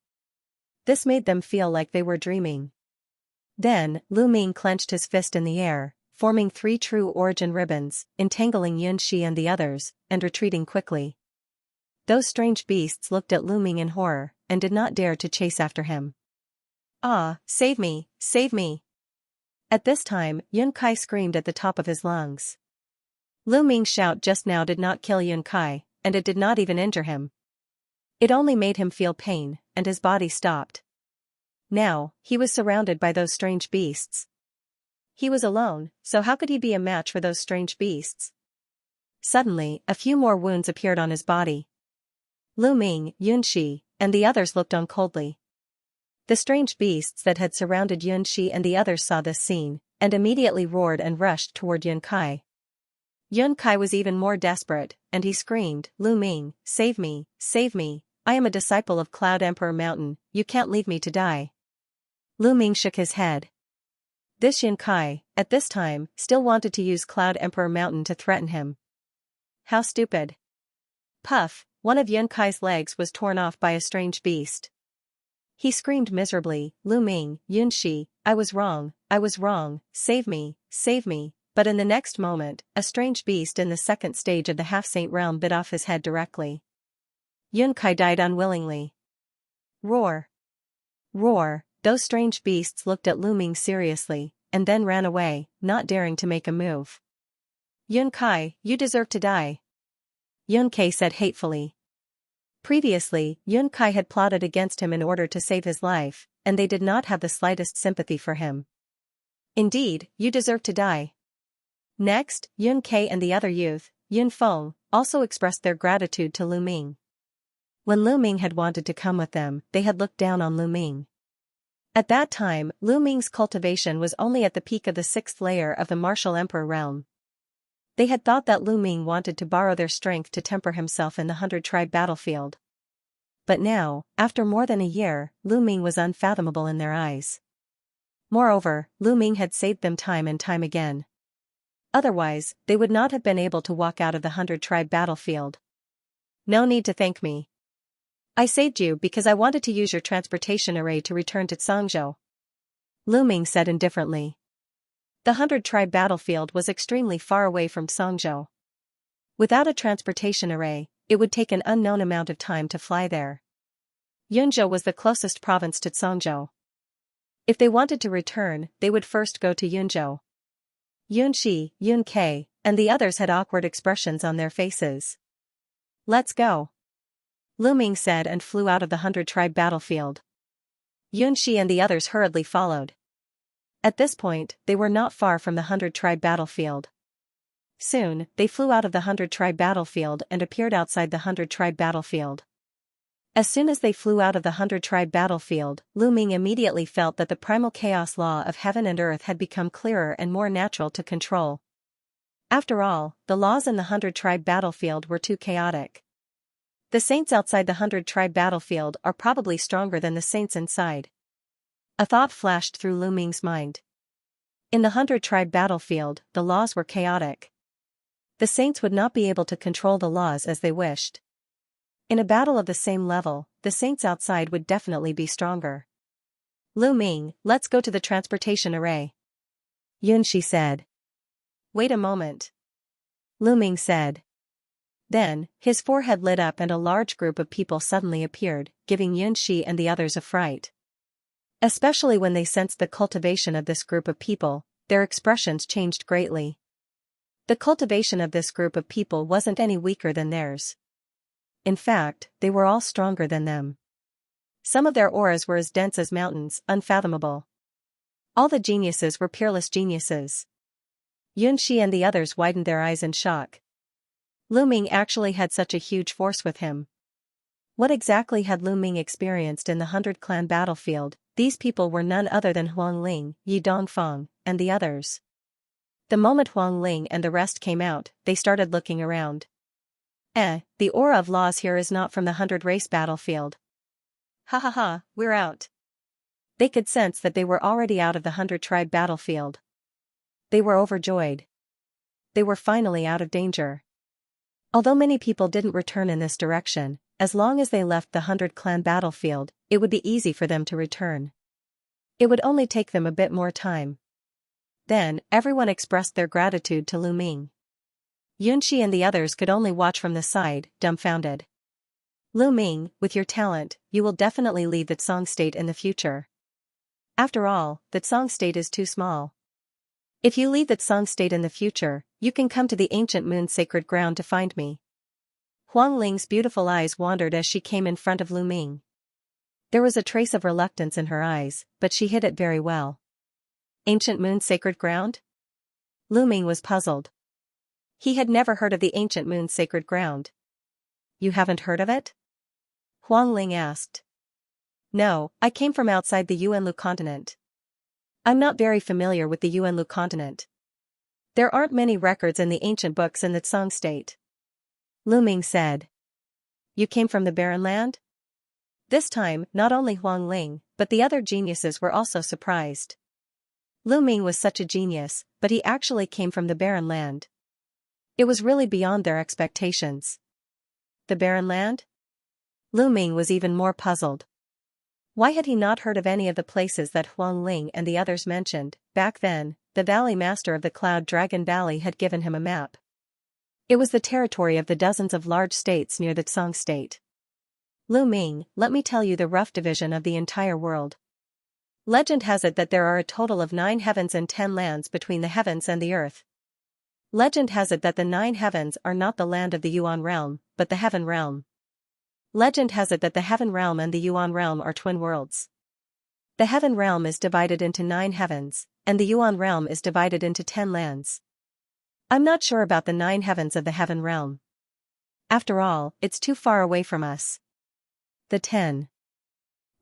This made them feel like they were dreaming. Then, Lu Ming clenched his fist in the air, forming three true origin ribbons, entangling Yun Shi and the others, and retreating quickly. Those strange beasts looked at Lu Ming in horror, and did not dare to chase after him. Ah, save me, save me. At this time, Yun Kai screamed at the top of his lungs. Lu Ming's shout just now did not kill Yun Kai, and it did not even injure him. It only made him feel pain, and his body stopped. Now, he was surrounded by those strange beasts. He was alone, so how could he be a match for those strange beasts? Suddenly, a few more wounds appeared on his body. Lu Ming, Yun Shi, and the others looked on coldly. The strange beasts that had surrounded Yun Shi and the others saw this scene, and immediately roared and rushed toward Yun Kai. Yun Kai was even more desperate, and he screamed, Lu Ming, save me, I am a disciple of Cloud Emperor Mountain, you can't leave me to die. Lu Ming shook his head. This Yun Kai, at this time, still wanted to use Cloud Emperor Mountain to threaten him. How stupid. Puff, one of Yun Kai's legs was torn off by a strange beast. He screamed miserably, Lu Ming, Yun Shi, I was wrong, save me, but in the next moment, a strange beast in the second stage of the half-saint realm bit off his head directly. Yun Kai died unwillingly. Roar. Roar, those strange beasts looked at Lu Ming seriously, and then ran away, not daring to make a move. Yun Kai, you deserve to die. Yun Kai said hatefully. Previously, Yun Kai had plotted against him in order to save his life, and they did not have the slightest sympathy for him. Indeed, you deserve to die. Next, Yun Kai and the other youth, Yun Feng, also expressed their gratitude to Lu Ming. When Lu Ming had wanted to come with them, they had looked down on Lu Ming. At that time, Lu Ming's cultivation was only at the peak of the 6th layer of the martial emperor realm. They had thought that Lu Ming wanted to borrow their strength to temper himself in the 100-tribe battlefield. But now, after more than a year, Lu Ming was unfathomable in their eyes. Moreover, Lu Ming had saved them time and time again. Otherwise, they would not have been able to walk out of the 100-tribe battlefield. No need to thank me. I saved you because I wanted to use your transportation array to return to Xianxia. Lu Ming said indifferently. The 100-tribe battlefield was extremely far away from Xianxia. Without a transportation array, it would take an unknown amount of time to fly there. Yunzhou was the closest province to Xianxia. If they wanted to return, they would first go to Yunzhou. Yunxi, Yunke, and the others had awkward expressions on their faces. Let's go. Lu Ming said and flew out of the 100-tribe battlefield. Yunxi and the others hurriedly followed. At this point, they were not far from the 100-tribe battlefield. Soon, they flew out of the 100-tribe battlefield and appeared outside the 100-tribe battlefield. As soon as they flew out of the 100-tribe battlefield, Lu Ming immediately felt that the primal chaos law of heaven and earth had become clearer and more natural to control. After all, the laws in the 100-tribe battlefield were too chaotic. The saints outside the 100-tribe battlefield are probably stronger than the saints inside. A thought flashed through Lu Ming's mind. In the 100-tribe battlefield, the laws were chaotic. The saints would not be able to control the laws as they wished. In a battle of the same level, the saints outside would definitely be stronger. Lu Ming, let's go to the transportation array. Yunxi said. Wait a moment. Lu Ming said. Then, his forehead lit up and a large group of people suddenly appeared, giving Yunxi and the others a fright. Especially when they sensed the cultivation of this group of people, their expressions changed greatly. The cultivation of this group of people wasn't any weaker than theirs. In fact, they were all stronger than them. Some of their auras were as dense as mountains, unfathomable. All the geniuses were peerless geniuses. Yunxi and the others widened their eyes in shock. Lu Ming actually had such a huge force with him. What exactly had Lu Ming experienced in the 100-clan battlefield? These people were none other than Huang Ling, Yi Dongfeng, and the others. The moment Huang Ling and the rest came out, they started looking around. The aura of laws here is not from the 100-race battlefield. Ha ha ha, we're out. They could sense that they were already out of the 100-tribe battlefield. They were overjoyed. They were finally out of danger. Although many people didn't return in this direction, as long as they left the 100-clan battlefield, it would be easy for them to return. It would only take them a bit more time. Then, everyone expressed their gratitude to Lu Ming. Yunxi and the others could only watch from the side, dumbfounded. Lu Ming, with your talent, you will definitely leave the Tsang state in the future. After all, the Tsang state is too small. If you leave the Tsang state in the future, you can come to the ancient moon's sacred ground to find me. Huang Ling's beautiful eyes wandered as she came in front of Lu Ming. There was a trace of reluctance in her eyes, but she hid it very well. Ancient moon's sacred ground? Lu Ming was puzzled. He had never heard of the ancient moon's sacred ground. You haven't heard of it? Huang Ling asked. No, I came from outside the Yuanlu continent. I'm not very familiar with the Yuanlu continent. There aren't many records in the ancient books in the Tsang state. Lu Ming said. You came from the barren land? This time, not only Huang Ling, but the other geniuses were also surprised. Lu Ming was such a genius, but he actually came from the barren land. It was really beyond their expectations. The barren land? Lu Ming was even more puzzled. Why had he not heard of any of the places that Huang Ling and the others mentioned? Back then, the Valley Master of the Cloud Dragon Valley had given him a map. It was the territory of the dozens of large states near the Tsang state. Lu Ming, let me tell you the rough division of the entire world. Legend has it that there are a total of 9 heavens and 10 lands between the heavens and the earth. Legend has it that the 9 heavens are not the land of the Yuan realm, but the heaven realm. Legend has it that the heaven realm and the Yuan realm are twin worlds. The heaven realm is divided into 9 heavens, and the Yuan realm is divided into 10 lands. I'm not sure about the 9 heavens of the heaven realm. After all, it's too far away from us. The 10.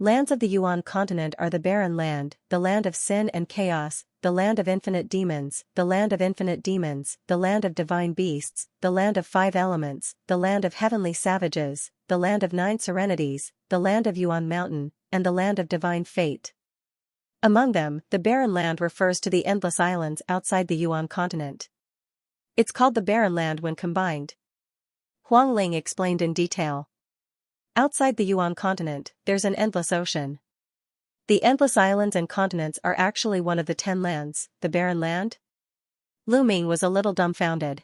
Lands of the Yuan continent are the Barren Land, the Land of Sin and Chaos, the Land of Infinite Demons, the Land of Infinite Demons, the Land of Divine Beasts, the Land of Five Elements, the Land of Heavenly Savages, the Land of Nine Serenities, the Land of Yuan Mountain, and the Land of Divine Fate. Among them, the Barren Land refers to the endless islands outside the Yuan continent. It's called the Barren Land when combined. Huang Ling explained in detail. Outside the Yuan continent, there's an endless ocean. The endless islands and continents are actually one of the 10 lands, the Barren Land? Lu Ming was a little dumbfounded.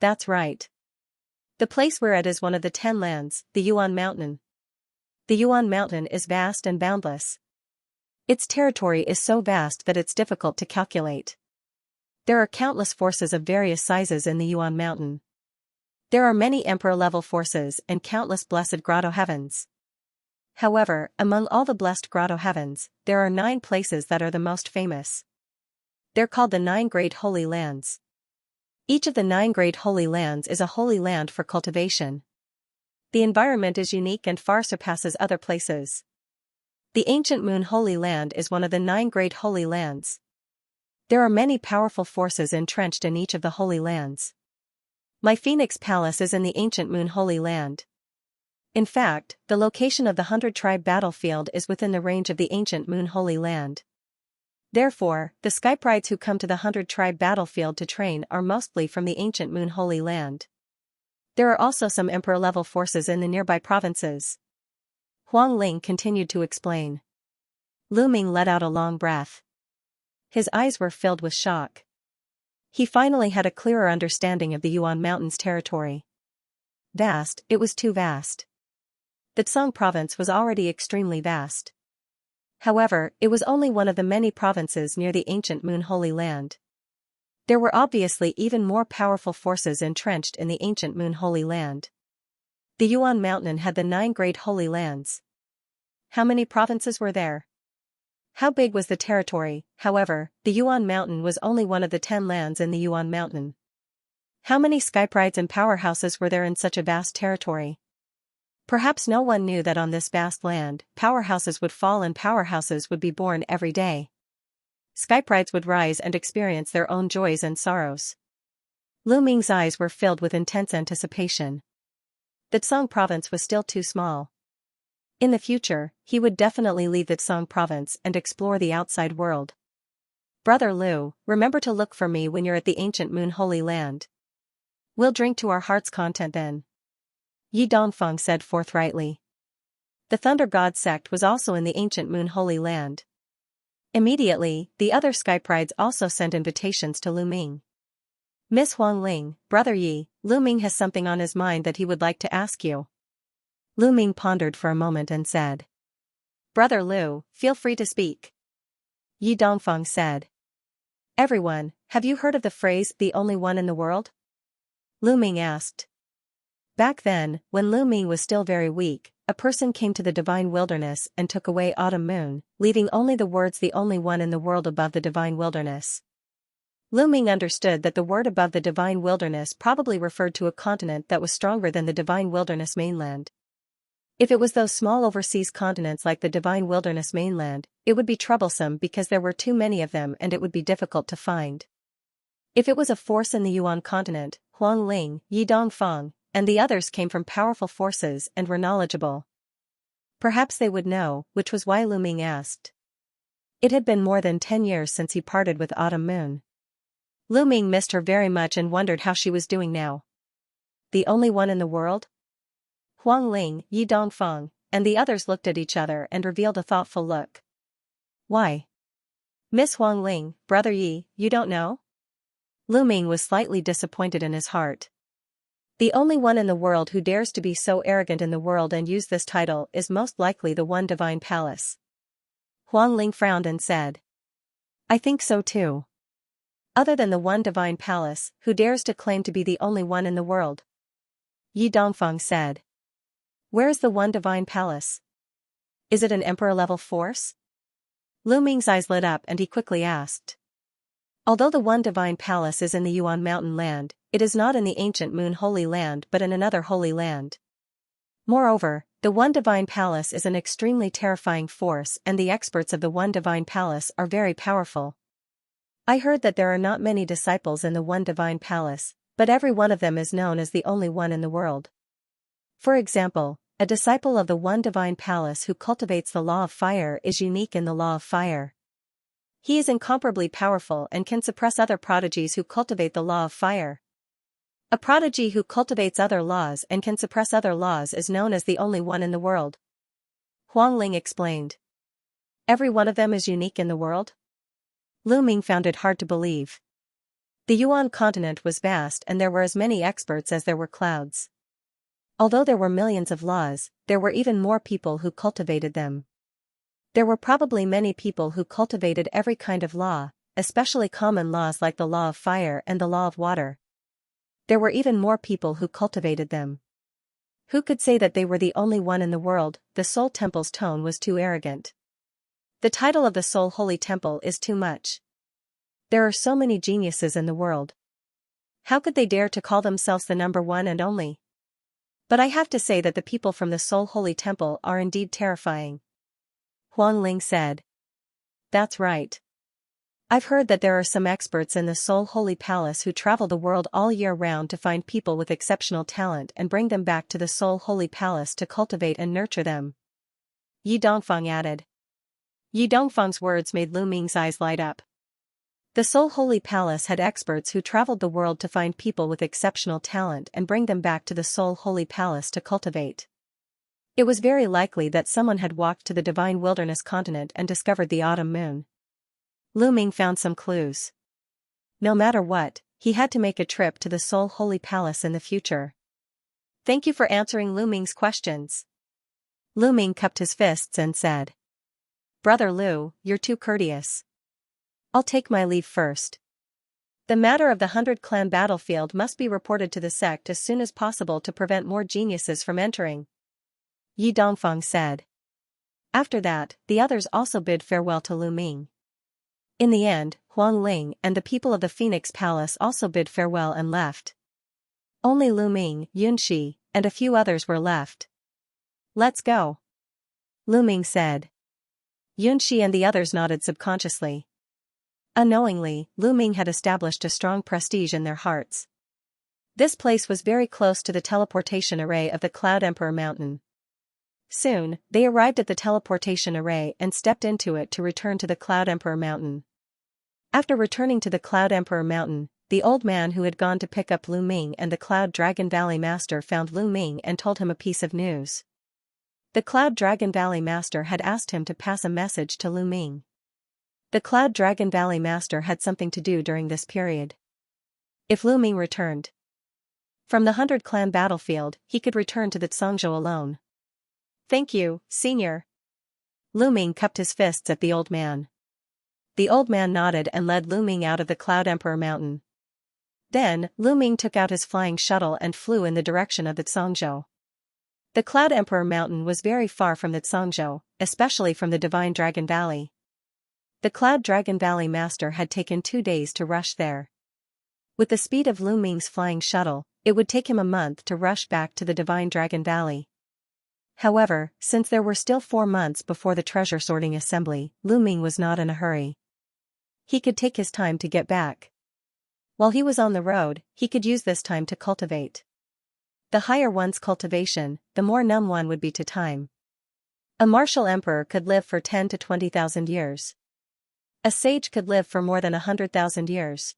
That's right. The place we're at is one of the 10 lands, the Yuan Mountain. The Yuan Mountain is vast and boundless. Its territory is so vast that it's difficult to calculate. There are countless forces of various sizes in the Yuan Mountain. There are many emperor-level forces and countless blessed grotto heavens. However, among all the blessed grotto heavens, there are 9 places that are the most famous. They're called the 9 Great Holy Lands. Each of the 9 Great Holy Lands is a holy land for cultivation. The environment is unique and far surpasses other places. The Ancient Moon Holy Land is one of the 9 Great Holy Lands. There are many powerful forces entrenched in each of the holy lands. My Phoenix Palace is in the Ancient Moon Holy Land. In fact, the location of the 100-tribe battlefield is within the range of the Ancient Moon Holy Land. Therefore, the Skyprides who come to the 100-tribe battlefield to train are mostly from the Ancient Moon Holy Land. There are also some Emperor-level forces in the nearby provinces. Huang Ling continued to explain. Lu Ming let out a long breath. His eyes were filled with shock. He finally had a clearer understanding of the Yuan Mountain's territory. Vast, it was too vast. The Tsang province was already extremely vast. However, it was only one of the many provinces near the Ancient Moon Holy Land. There were obviously even more powerful forces entrenched in the Ancient Moon Holy Land. The Yuan Mountain had the 9 Great Holy Lands. How many provinces were there? How big was the territory? However, the Yuan Mountain was only one of the 10 lands in the Yuan Mountain. How many Skyprides and powerhouses were there in such a vast territory? Perhaps no one knew that on this vast land, powerhouses would fall and powerhouses would be born every day. Skyprides would rise and experience their own joys and sorrows. Lu Ming's eyes were filled with intense anticipation. The Tsang province was still too small. In the future, he would definitely leave the Tsang province and explore the outside world. Brother Lu, remember to look for me when you're at the Ancient Moon Holy Land. We'll drink to our heart's content then. Yi Dongfeng said forthrightly. The Thunder God sect was also in the Ancient Moon Holy Land. Immediately, the other Skyprides also sent invitations to Lu Ming. Miss Huang Ling, Brother Yi, Lu Ming has something on his mind that he would like to ask you. Lu Ming pondered for a moment and said. Brother Lu, feel free to speak. Yi Dongfeng said. Everyone, have you heard of the phrase, the only one in the world? Lu Ming asked. Back then, when Lu Ming was still very weak, a person came to the divine wilderness and took away Autumn Moon, leaving only the words the only one in the world above the divine wilderness. Lu Ming understood that the word above the divine wilderness probably referred to a continent that was stronger than the divine wilderness mainland. If it was those small overseas continents like the divine wilderness mainland, it would be troublesome because there were too many of them and it would be difficult to find. If it was a force in the Yuan continent, Huang Ling, Yi Dongfeng, and the others came from powerful forces and were knowledgeable. Perhaps they would know, which was why Lu Ming asked. It had been more than 10 years since he parted with Autumn Moon. Lu Ming missed her very much and wondered how she was doing now. The only one in the world? Huang Ling, Yi Dongfeng, and the others looked at each other and revealed a thoughtful look. Why? Miss Huang Ling, Brother Yi, you don't know? Lu Ming was slightly disappointed in his heart. The only one in the world who dares to be so arrogant in the world and use this title is most likely the One Divine Palace. Huang Ling frowned and said. I think so too. Other than the One Divine Palace, who dares to claim to be the only one in the world? Yi Dongfeng said. Where is the One Divine Palace? Is it an emperor-level force? Lu Ming's eyes lit up and he quickly asked. Although the One Divine Palace is in the Yuan Mountain Land, it is not in the Ancient Moon Holy Land but in another holy land. Moreover, The One Divine Palace is an extremely terrifying force, and the experts of the One Divine Palace are very powerful. I heard that there are not many disciples in the One Divine Palace, but every one of them is known as the only one in the world. For example, a disciple of the One Divine Palace who cultivates the law of fire is unique in the law of fire. He is incomparably powerful and can suppress other prodigies who cultivate the law of fire. A prodigy who cultivates other laws and can suppress other laws is known as the only one in the world. Huang Ling explained. Every one of them is unique in the world? Lu Ming found it hard to believe. The Yuan continent was vast and there were as many experts as there were clouds. Although there were millions of laws, there were even more people who cultivated them. There were probably many people who cultivated every kind of law, especially common laws like the law of fire and the law of water. There were even more people who cultivated them. Who could say that they were the only one in the world? The Soul Temple's tone was too arrogant. The title of the Soul Holy Temple is too much. There are so many geniuses in the world. How could they dare to call themselves the number one and only? But I have to say that the people from the Soul Holy Temple are indeed terrifying. Huang Ling said. That's right. I've heard that there are some experts in the Soul Holy Palace who travel the world all year round to find people with exceptional talent and bring them back to the Soul Holy Palace to cultivate and nurture them. Yi Dongfang added. Yi Dongfang's words made Lu Ming's eyes light up. The Soul Holy Palace had experts who traveled the world to find people with exceptional talent and bring them back to the Soul Holy Palace to cultivate. It was very likely that someone had walked to the Divine Wilderness continent and discovered the autumn moon. Lu Ming found some clues. No matter what, he had to make a trip to the Soul Holy Palace in the future. Thank you for answering Lu Ming's questions. Lu Ming cupped his fists and said. Brother Lu, you're too courteous. I'll take my leave first. The matter of the 100-clan battlefield must be reported to the sect as soon as possible to prevent more geniuses from entering. Yi Dongfang said. After that, the others also bid farewell to Lu Ming. In the end, Huang Ling and the people of the Phoenix Palace also bid farewell and left. Only Lu Ming, Yunxi, and a few others were left. Let's go. Lu Ming said. Yunxi and the others nodded subconsciously. Unknowingly, Lu Ming had established a strong prestige in their hearts. This place was very close to the teleportation array of the Cloud Emperor Mountain. Soon, they arrived at the teleportation array and stepped into it to return to the Cloud Emperor Mountain. After returning to the Cloud Emperor Mountain, the old man who had gone to pick up Lu Ming and the Cloud Dragon Valley Master found Lu Ming and told him a piece of news. The Cloud Dragon Valley Master had asked him to pass a message to Lu Ming. The Cloud Dragon Valley Master had something to do during this period. If Lu Ming returned from the 100-clan battlefield, he could return to the Zhongzhou alone. Thank you, Senior. Lu Ming cupped his fists at the old man. The old man nodded and led Lu Ming out of the Cloud Emperor Mountain. Then, Lu Ming took out his flying shuttle and flew in the direction of the Zhongzhou. The Cloud Emperor Mountain was very far from the Zhongzhou, especially from the Divine Dragon Valley. The Cloud Dragon Valley Master had taken 2 days to rush there. With the speed of Lu Ming's flying shuttle, it would take him a month to rush back to the Divine Dragon Valley. However, since there were still 4 months before the treasure sorting assembly, Lu Ming was not in a hurry. He could take his time to get back. While he was on the road, he could use this time to cultivate. The higher one's cultivation, the more numb one would be to time. A martial emperor could live for 10 to 20,000 years. A sage could live for more than 100,000 years.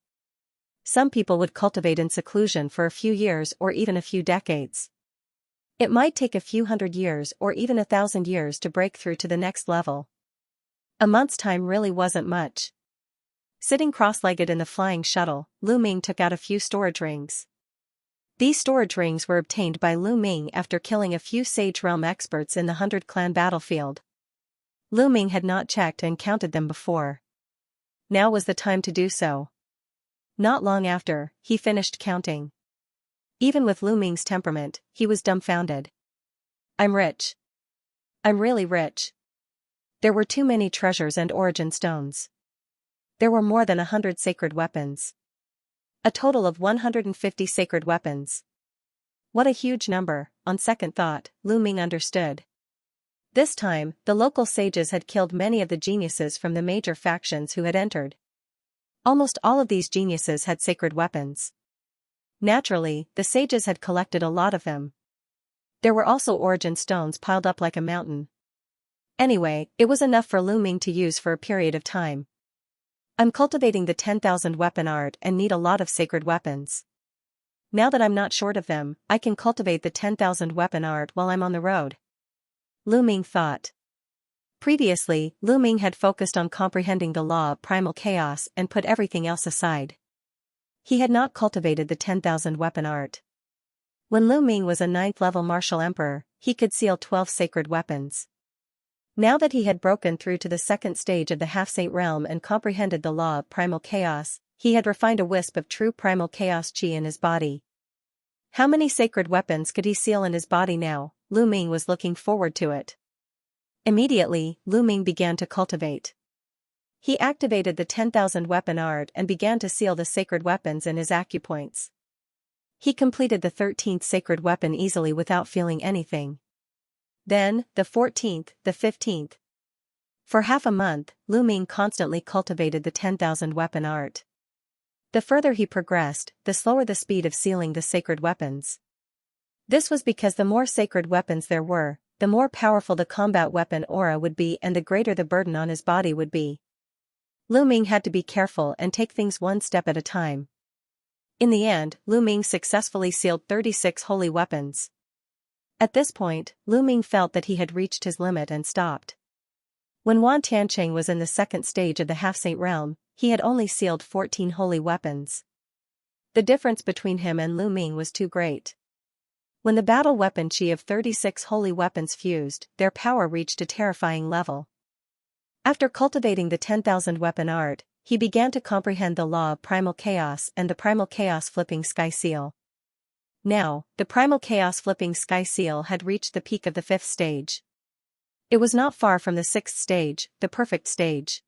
Some people would cultivate in seclusion for a few years or even a few decades. It might take a few hundred years or even 1,000 years to break through to the next level. A month's time really wasn't much. Sitting cross-legged in the flying shuttle, Lu Ming took out a few storage rings. These storage rings were obtained by Lu Ming after killing a few Sage Realm experts in the 100-clan battlefield. Lu Ming had not checked and counted them before. Now was the time to do so. Not long after, he finished counting. Even with Lu Ming's temperament, he was dumbfounded. I'm rich. I'm really rich. There were too many treasures and origin stones. There were more than 100 sacred weapons. A total of 150 sacred weapons. What a huge number, on second thought, Lu Ming understood. This time, the local sages had killed many of the geniuses from the major factions who had entered. Almost all of these geniuses had sacred weapons. Naturally, the sages had collected a lot of them. There were also origin stones piled up like a mountain. Anyway, it was enough for Lu Ming to use for a period of time. I'm cultivating the 10,000 weapon art and need a lot of sacred weapons. Now that I'm not short of them, I can cultivate the 10,000 weapon art while I'm on the road. Lu Ming thought. Previously, Lu Ming had focused on comprehending the law of primal chaos and put everything else aside. He had not cultivated the 10,000 weapon art. When Lu Ming was a 9th level martial emperor, he could seal 12 sacred weapons. Now that he had broken through to the second stage of the half-saint realm and comprehended the law of primal chaos, he had refined a wisp of true primal chaos chi in his body. How many sacred weapons could he seal in his body now? Lu Ming was looking forward to it. Immediately, Lu Ming began to cultivate. He activated the 10,000 weapon art and began to seal the sacred weapons in his acupoints. He completed the 13th sacred weapon easily without feeling anything. Then, the 14th, the 15th. For half a month, Lu Ming constantly cultivated the 10,000 weapon art. The further he progressed, the slower the speed of sealing the sacred weapons. This was because the more sacred weapons there were, the more powerful the combat weapon aura would be and the greater the burden on his body would be. Lu Ming had to be careful and take things one step at a time. In the end, Lu Ming successfully sealed 36 holy weapons. At this point, Lu Ming felt that he had reached his limit and stopped. When Wan Tiancheng was in the second stage of the half-saint realm, he had only sealed 14 holy weapons. The difference between him and Lu Ming was too great. When the battle weapon chi of 36 holy weapons fused, their power reached a terrifying level. After cultivating the 10,000 weapon art, he began to comprehend the law of primal chaos and the primal chaos flipping sky seal. Now, the primal chaos flipping sky seal had reached the peak of the 5th stage. It was not far from the 6th stage, the perfect stage.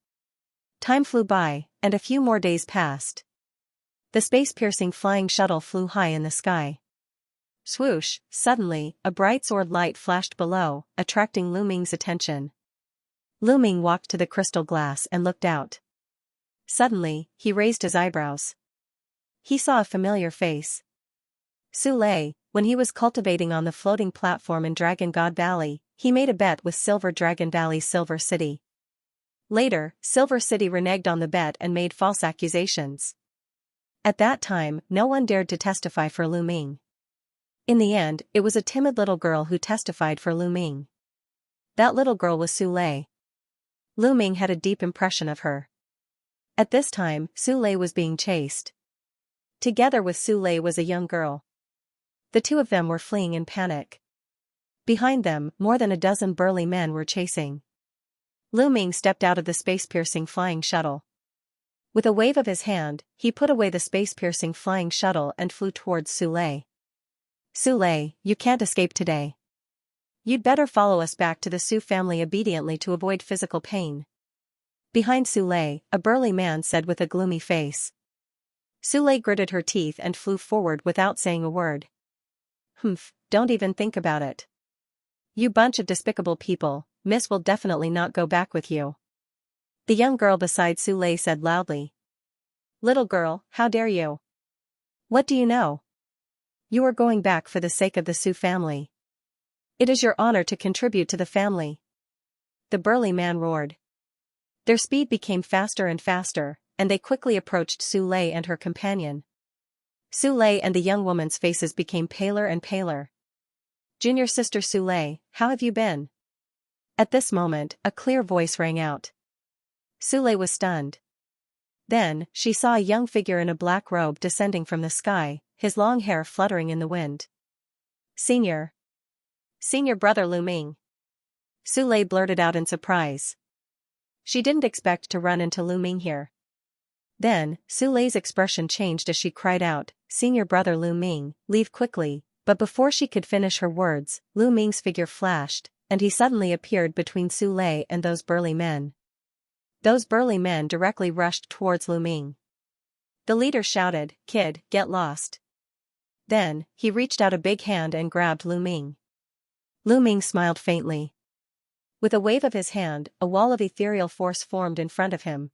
Time flew by, and a few more days passed. The space-piercing flying shuttle flew high in the sky. Swoosh, suddenly, a bright sword light flashed below, attracting Lu Ming's attention. Lu Ming walked to the crystal glass and looked out. Suddenly, he raised his eyebrows. He saw a familiar face. Su Lei. When he was cultivating on the floating platform in Dragon God Valley, he made a bet with Silver Dragon Valley's Silver City. Later, Silver City reneged on the bet and made false accusations. At that time, no one dared to testify for Lu Ming. In the end, it was a timid little girl who testified for Lu Ming. That little girl was Su Lei. Lu Ming had a deep impression of her. At this time, Su Lei was being chased. Together with Su Lei was a young girl. The two of them were fleeing in panic. Behind them, more than a dozen burly men were chasing. Lu Ming stepped out of the space-piercing flying shuttle. With a wave of his hand, he put away the space-piercing flying shuttle and flew towards Su Lei. Su Lei, you can't escape today. You'd better follow us back to the Su family obediently to avoid physical pain. Behind Su Lei, a burly man said with a gloomy face. Su Lei gritted her teeth and flew forward without saying a word. Humph, don't even think about it. You bunch of despicable people, Miss will definitely not go back with you. The young girl beside Su Lei said loudly. Little girl, how dare you? What do you know? You are going back for the sake of the Su family. It is your honor to contribute to the family. The burly man roared. Their speed became faster and faster, and they quickly approached Su Lei and her companion. Su Lei and the young woman's faces became paler and paler. Junior sister Su Lei, how have you been? At this moment, a clear voice rang out. Su Lei was stunned. Then, she saw a young figure in a black robe descending from the sky, his long hair fluttering in the wind. Senior brother Lu Ming. Su Lei blurted out in surprise. She didn't expect to run into Lu Ming here. Then, Su Lei's expression changed as she cried out, Senior brother Lu Ming, leave quickly, but before she could finish her words, Lu Ming's figure flashed, and he suddenly appeared between Su Lei and those burly men. Those burly men directly rushed towards Lu Ming. The leader shouted, Kid, get lost. Then, he reached out a big hand and grabbed Lu Ming. Lu Ming smiled faintly. With a wave of his hand, a wall of ethereal force formed in front of him.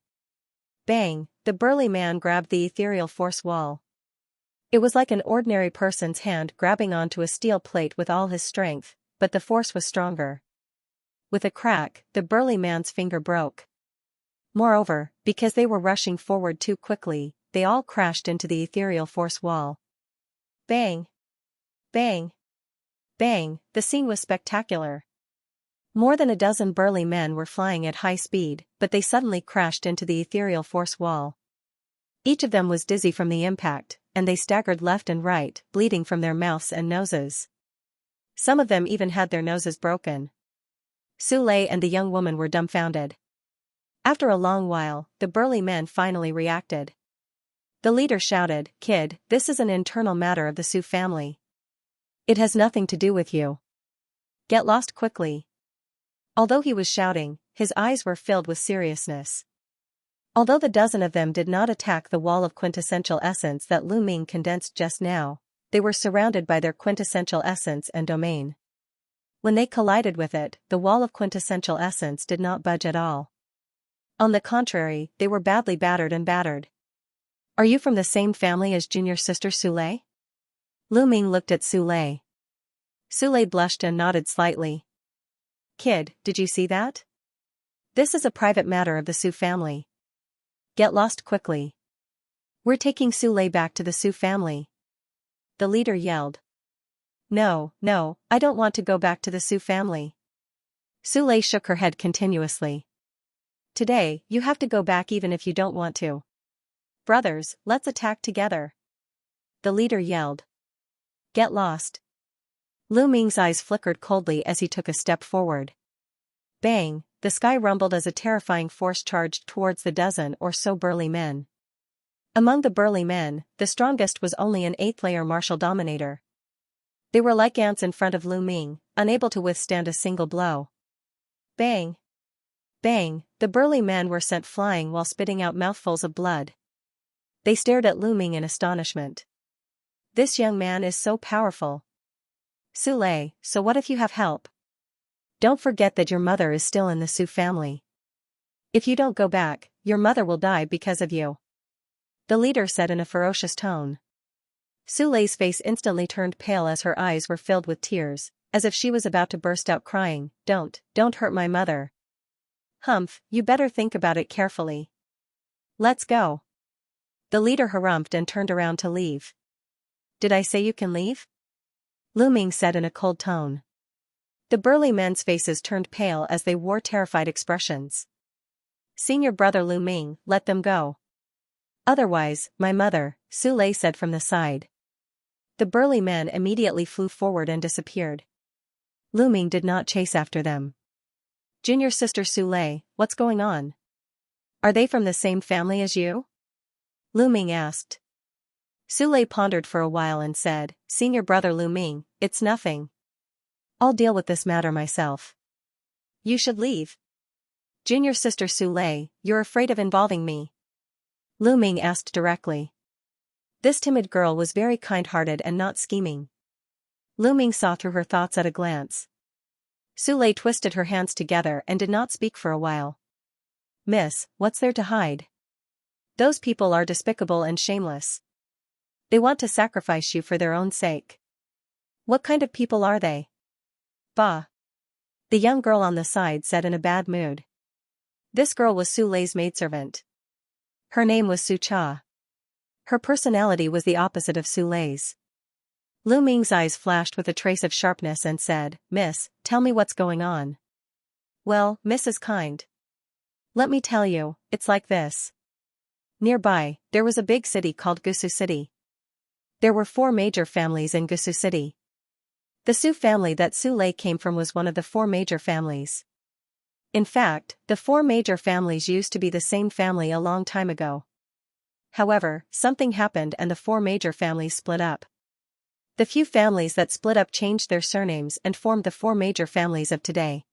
Bang! The burly man grabbed the ethereal force wall. It was like an ordinary person's hand grabbing onto a steel plate with all his strength, but the force was stronger. With a crack, the burly man's finger broke. Moreover, because they were rushing forward too quickly, they all crashed into the ethereal force wall. Bang! Bang! Bang! The scene was spectacular. More than a dozen burly men were flying at high speed, but they suddenly crashed into the ethereal force wall. Each of them was dizzy from the impact, and they staggered left and right, bleeding from their mouths and noses. Some of them even had their noses broken. Su Lei and the young woman were dumbfounded. After a long while, the burly men finally reacted. The leader shouted, "Kid, this is an internal matter of the Su family. It has nothing to do with you. Get lost quickly." Although he was shouting, his eyes were filled with seriousness. Although the dozen of them did not attack the wall of quintessential essence that Lu Ming condensed just now, they were surrounded by their quintessential essence and domain. When they collided with it, the wall of quintessential essence did not budge at all. On the contrary, they were badly battered and battered. "Are you from the same family as junior sister Su Lei?" Lu Ming looked at Su Lei. Su Lei blushed and nodded slightly. "Kid, did you see that? This is a private matter of the Su family. Get lost quickly. We're taking Su Lei back to the Su family." The leader yelled. No, I don't want to go back to the Su family." Su Lei shook her head continuously. "Today, you have to go back even if you don't want to. Brothers, let's attack together." The leader yelled. "Get lost." Lu Ming's eyes flickered coldly as he took a step forward. Bang! The sky rumbled as a terrifying force charged towards the dozen or so burly men. Among the burly men, the strongest was only an 8th-layer martial dominator. They were like ants in front of Lu Ming, unable to withstand a single blow. Bang! Bang! The burly men were sent flying while spitting out mouthfuls of blood. They stared at Lu Ming in astonishment. "This young man is so powerful." "Su Lei, so what if you have help? Don't forget that your mother is still in the Su family. If you don't go back, your mother will die because of you," the leader said in a ferocious tone. Su Lei's face instantly turned pale as her eyes were filled with tears, as if she was about to burst out crying. Don't hurt my mother." "Humph, you better think about it carefully. Let's go." The leader harumphed and turned around to leave. "Did I say you can leave?" Lu Ming said in a cold tone. The burly men's faces turned pale as they wore terrified expressions. "Senior brother Lu Ming, let them go. Otherwise, my mother," Su Lei said from the side. The burly men immediately flew forward and disappeared. Lu Ming did not chase after them. "Junior sister Su Lei, what's going on? Are they from the same family as you?" Lu Ming asked. Su Lei pondered for a while and said, "Senior brother Lu Ming, it's nothing. I'll deal with this matter myself. You should leave." "Junior sister Su Lei, you're afraid of involving me?" Lu Ming asked directly. This timid girl was very kind-hearted and not scheming. Lu Ming saw through her thoughts at a glance. Su Lei twisted her hands together and did not speak for a while. "Miss, what's there to hide? Those people are despicable and shameless. They want to sacrifice you for their own sake." "What kind of people are they?" "Bah!" the young girl on the side said in a bad mood. This girl was Su Lei's maidservant. Her name was Su Cha. Her personality was the opposite of Su Lei's. Lu Ming's eyes flashed with a trace of sharpness and said, "Miss, tell me what's going on." "Well, Miss is kind. Let me tell you, it's like this. Nearby, there was a big city called Gusu City. There were 4 major families in Gusu City. The Su family that Su Lei came from was one of the 4 major families. In fact, the 4 major families used to be the same family a long time ago. However, something happened and the 4 major families split up. The few families that split up changed their surnames and formed the 4 major families of today.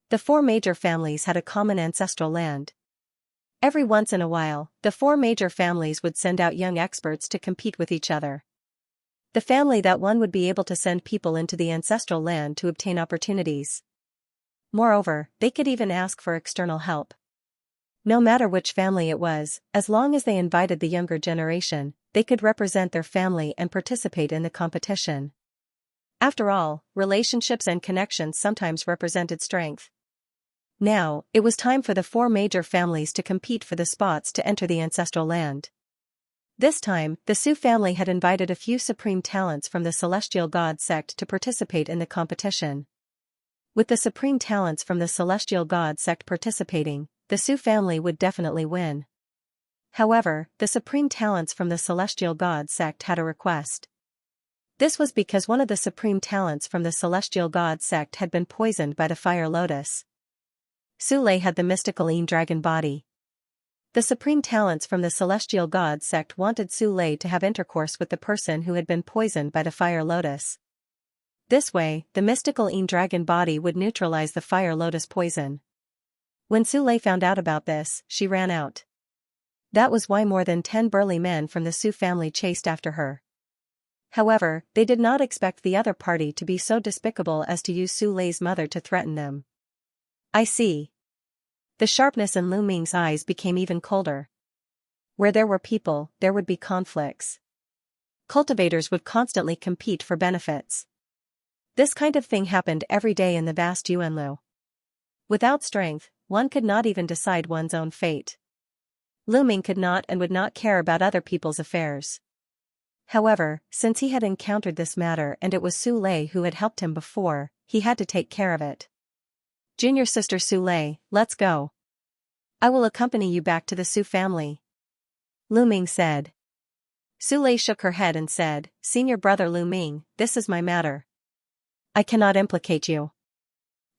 The 4 major families had a common ancestral land. Every once in a while, the 4 major families would send out young experts to compete with each other. The family that one would be able to send people into the ancestral land to obtain opportunities. Moreover, they could even ask for external help. No matter which family it was, as long as they invited the younger generation, they could represent their family and participate in the competition. After all, relationships and connections sometimes represented strength. Now, it was time for the 4 major families to compete for the spots to enter the ancestral land. This time, the Su family had invited a few supreme talents from the celestial god sect to participate in the competition. With the supreme talents from the celestial god sect participating, the Su family would definitely win. However, the supreme talents from the celestial god sect had a request. This was because one of the supreme talents from the celestial god sect had been poisoned by the fire lotus. Su Lei had the mystical dragon body. The supreme talents from the celestial god sect wanted Su Lei to have intercourse with the person who had been poisoned by the fire lotus. This way, the mystical dragon body would neutralize the fire lotus poison. When Su Lei found out about this, she ran out. That was why more than 10 burly men from the Su family chased after her. However, they did not expect the other party to be so despicable as to use Su Lei's mother to threaten them. I see. The sharpness in Lu Ming's eyes became even colder. Where there were people, there would be conflicts. Cultivators would constantly compete for benefits. This kind of thing happened every day in the vast Yuanlu. Without strength, one could not even decide one's own fate. Lu Ming could not and would not care about other people's affairs. However, since he had encountered this matter and it was Su Lei who had helped him before, he had to take care of it. Junior sister Su Lei, let's go. I will accompany you back to the Su family. Lu Ming said. Su Lei shook her head and said, Senior brother Lu Ming, this is my matter. I cannot implicate you.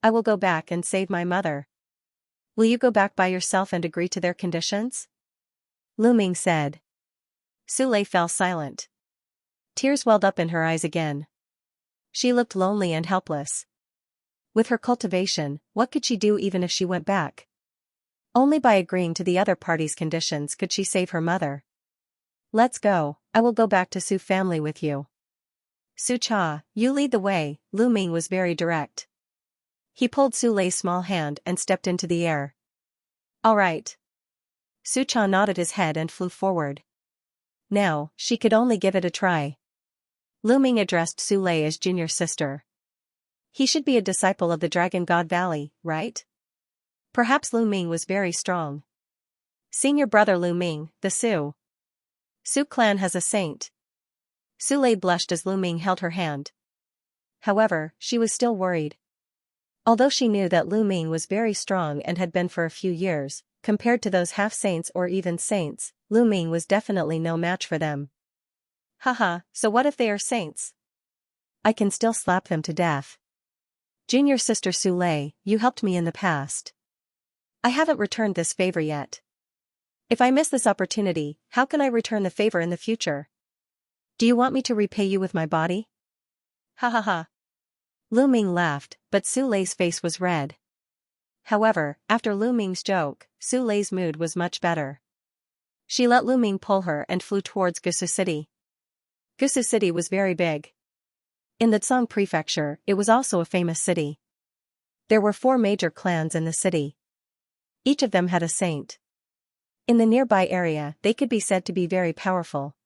I will go back and save my mother. Will you go back by yourself and agree to their conditions? Lu Ming said. Su Lei fell silent. Tears welled up in her eyes again. She looked lonely and helpless. With her cultivation, what could she do even if she went back? Only by agreeing to the other party's conditions could she save her mother. Let's go, I will go back to Su family with you. Su Cha, you lead the way, Lu Ming was very direct. He pulled Su Lei's small hand and stepped into the air. All right. Su Cha nodded his head and flew forward. Now, she could only give it a try. Lu Ming addressed Su Lei as junior sister. He should be a disciple of the Dragon God Valley, right? Perhaps Lu Ming was very strong. Senior brother Lu Ming, the Su clan has a saint. Su Lei blushed as Lu Ming held her hand. However, she was still worried. Although she knew that Lu Ming was very strong and had been for a few years, compared to those half-saints or even saints, Lu Ming was definitely no match for them. Haha, so what if they are saints? I can still slap them to death. Junior sister Su Lei, you helped me in the past. I haven't returned this favor yet. If I miss this opportunity, how can I return the favor in the future? Do you want me to repay you with my body? Ha ha ha. Lu Ming laughed, but Su Lei's face was red. However, after Lu Ming's joke, Su Lei's mood was much better. She let Lu Ming pull her and flew towards Gusu City. Gusu City was very big. In the Tsang prefecture, it was also a famous city. There were 4 major clans in the city. Each of them had a saint. In the nearby area, they could be said to be very powerful.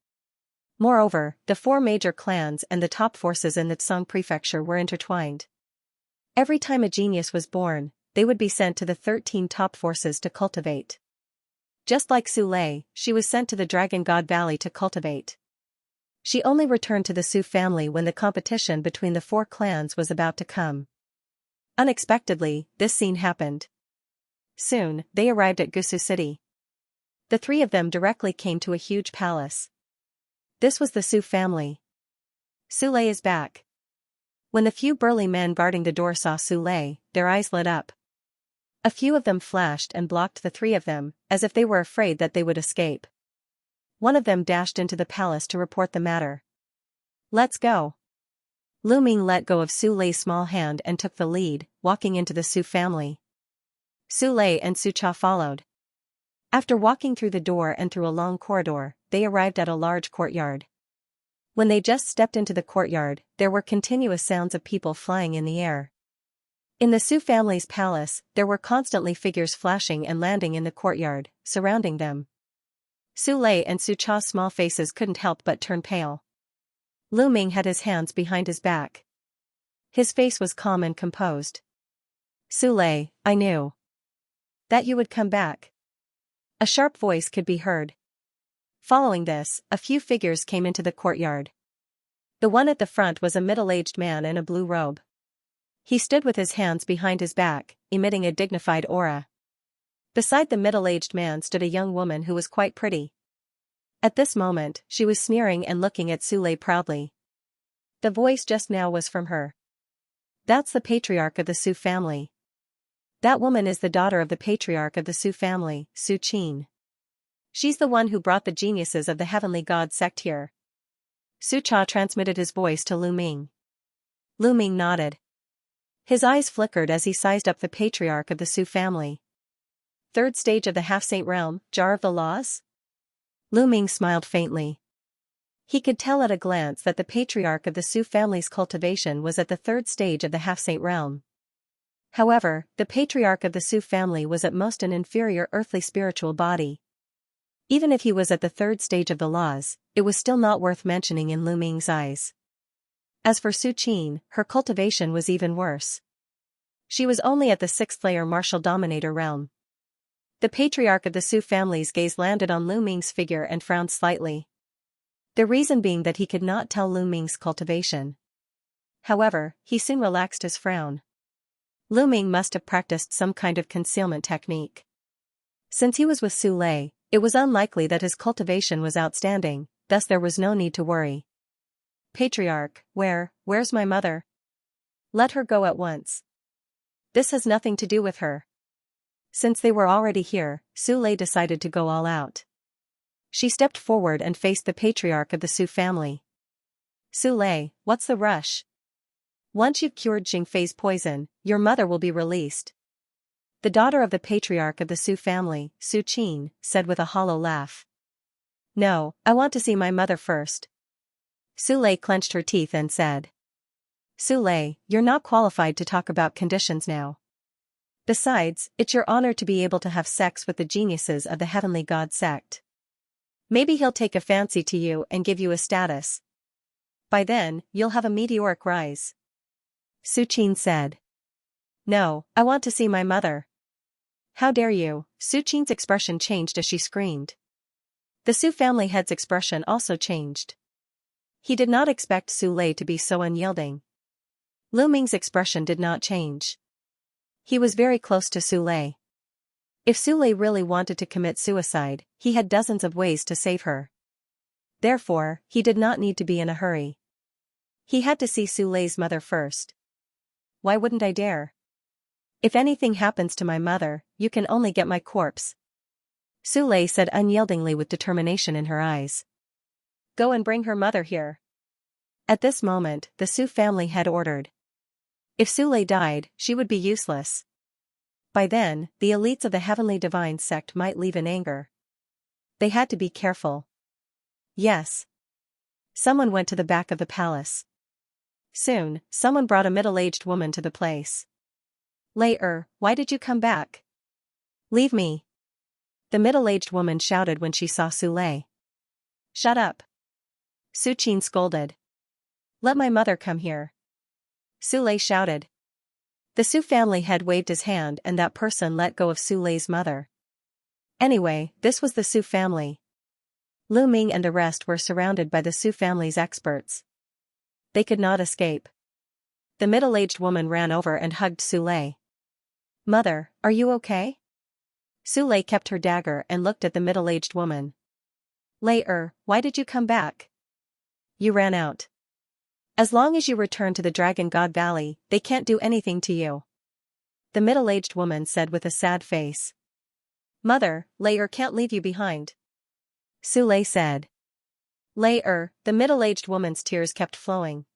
Moreover, the 4 major clans and the top forces in the Tsang prefecture were intertwined. Every time a genius was born, they would be sent to the 13 top forces to cultivate. Just like Su Lei, she was sent to the Dragon God Valley to cultivate. She only returned to the Su family when the competition between the 4 clans was about to come. Unexpectedly, this scene happened. Soon, they arrived at Gusu City. The 3 of them directly came to a huge palace. This was the Su family. Su Lei is back. When the few burly men guarding the door saw Su Lei, their eyes lit up. A few of them flashed and blocked the 3 of them, as if they were afraid that they would escape. One of them dashed into the palace to report the matter. Let's go. Lu Ming let go of Su Lei's small hand and took the lead, walking into the Su family. Su Lei and Su Cha followed. After walking through the door and through a long corridor, they arrived at a large courtyard. When they just stepped into the courtyard, there were continuous sounds of people flying in the air. In the Su family's palace, there were constantly figures flashing and landing in the courtyard, surrounding them. Su Lei and Su Cha's small faces couldn't help but turn pale. Lu Ming had his hands behind his back. His face was calm and composed. Su Lei, I knew that you would come back. A sharp voice could be heard. Following this, a few figures came into the courtyard. The one at the front was a middle-aged man in a blue robe. He stood with his hands behind his back, emitting a dignified aura. Beside the middle-aged man stood a young woman who was quite pretty. At this moment, she was sneering and looking at Su Lei proudly. The voice just now was from her. That's the patriarch of the Su family. That woman is the daughter of the patriarch of the Su family, Su Qin. She's the one who brought the geniuses of the heavenly god sect here. Su Cha transmitted his voice to Lu Ming. Lu Ming nodded. His eyes flickered as he sized up the patriarch of the Su family. Third stage of the half-saint realm, jar of the laws? Lu Ming smiled faintly. He could tell at a glance that the patriarch of the Su family's cultivation was at the third stage of the half-saint realm. However, the patriarch of the Su family was at most an inferior earthly spiritual body. Even if he was at the third stage of the laws, it was still not worth mentioning in Lu Ming's eyes. As for Su Qin, her cultivation was even worse. She was only at the sixth layer martial dominator realm. The patriarch of the Su family's gaze landed on Lu Ming's figure and frowned slightly. The reason being that he could not tell Lu Ming's cultivation. However, he soon relaxed his frown. Lu Ming must have practiced some kind of concealment technique. Since he was with Su Lei, it was unlikely that his cultivation was outstanding, thus there was no need to worry. Patriarch, where's my mother? Let her go at once. This has nothing to do with her. Since they were already here, Su Lei decided to go all out. She stepped forward and faced the patriarch of the Su family. Su Lei, what's the rush? Once you've cured Xingfei's poison, your mother will be released. The daughter of the patriarch of the Su family, Su Qin, said with a hollow laugh. No, I want to see my mother first. Su Lei clenched her teeth and said. Su Lei, you're not qualified to talk about conditions now. Besides, it's your honor to be able to have sex with the geniuses of the heavenly god sect. Maybe he'll take a fancy to you and give you a status. By then, you'll have a meteoric rise. Su Qin said. No, I want to see my mother. How dare you? Su Qin's expression changed as she screamed. The Su family head's expression also changed. He did not expect Su Lei to be so unyielding. Lu Ming's expression did not change. He was very close to Su Lei. If Su Lei really wanted to commit suicide, he had dozens of ways to save her. Therefore, he did not need to be in a hurry. He had to see Su Lei's mother first. Why wouldn't I dare? If anything happens to my mother, you can only get my corpse. Su Lei said unyieldingly with determination in her eyes. Go and bring her mother here. At this moment, the Su family had ordered. If Su Lei died, she would be useless. By then, the elites of the Heavenly Divine sect might leave in anger. They had to be careful. Yes. Someone went to the back of the palace. Soon, someone brought a middle-aged woman to the place. Lei, why did you come back? Leave me. The middle-aged woman shouted when she saw Su Lei. Shut up. Su Qin scolded. Let my mother come here. Su Lei shouted. The Su family head waved his hand and that person let go of Su Lei's mother. Anyway, this was the Su family. Lu Ming and the rest were surrounded by the Su family's experts. They could not escape. The middle-aged woman ran over and hugged Su Lei. Mother, are you okay? Su Lei kept her dagger and looked at the middle-aged woman. Lei, why did you come back? You ran out. As long as you return to the Dragon God Valley, they can't do anything to you. The middle-aged woman said with a sad face. Mother, Lei can't leave you behind. Su Lei said. Lei, the middle-aged woman's tears kept flowing.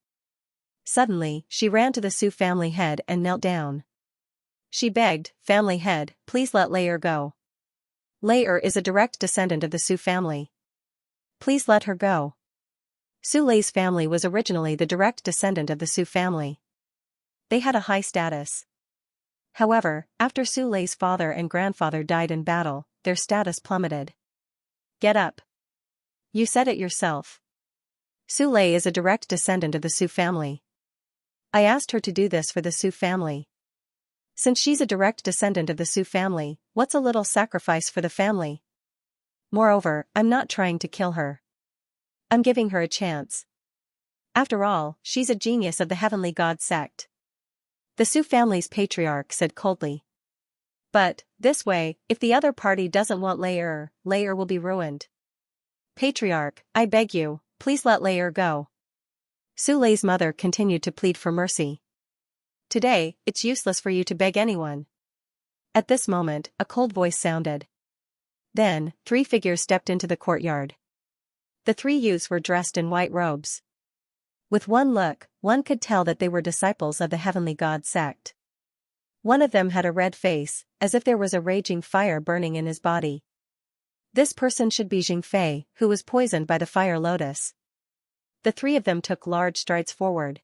Suddenly, she ran to the Su family head and knelt down. She begged, family head, please let Lei go. Lei is a direct descendant of the Su family. Please let her go. Su Lei's family was originally the direct descendant of the Su family. They had a high status. However, after Su Lei's father and grandfather died in battle, their status plummeted. Get up. You said it yourself. Su Lei is a direct descendant of the Su family. I asked her to do this for the Su family. Since she's a direct descendant of the Su family, what's a little sacrifice for the family? Moreover, I'm not trying to kill her. I'm giving her a chance. After all, she's a genius of the Heavenly God sect. The Su family's patriarch said coldly. But, this way, if the other party doesn't want Lei will be ruined. Patriarch, I beg you, please let Lei go. Su Lei's mother continued to plead for mercy. Today, it's useless for you to beg anyone. At this moment, a cold voice sounded. Then, 3 figures stepped into the courtyard. The 3 youths were dressed in white robes. With one look, one could tell that they were disciples of the Heavenly God sect. One of them had a red face, as if there was a raging fire burning in his body. This person should be Xianxia, who was poisoned by the fire lotus. The 3 of them took large strides forward.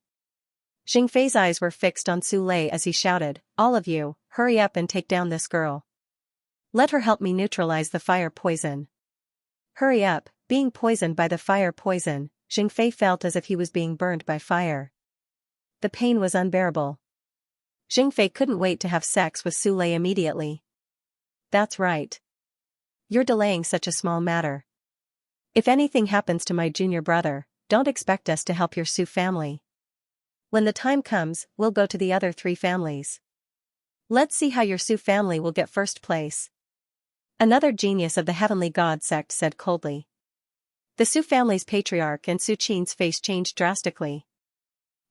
Xianxia's eyes were fixed on Su Lei as he shouted, "All of you, hurry up and take down this girl. Let her help me neutralize the fire poison." Hurry up, being poisoned by the fire poison, Xianxia felt as if he was being burned by fire. The pain was unbearable. Xianxia couldn't wait to have sex with Su Lei immediately. That's right. You're delaying such a small matter. If anything happens to my junior brother, don't expect us to help your Su family. When the time comes, we'll go to the other 3 families. Let's see how your Su family will get first place. Another genius of the Heavenly God sect said coldly. The Su family's patriarch and Su Qin's face changed drastically.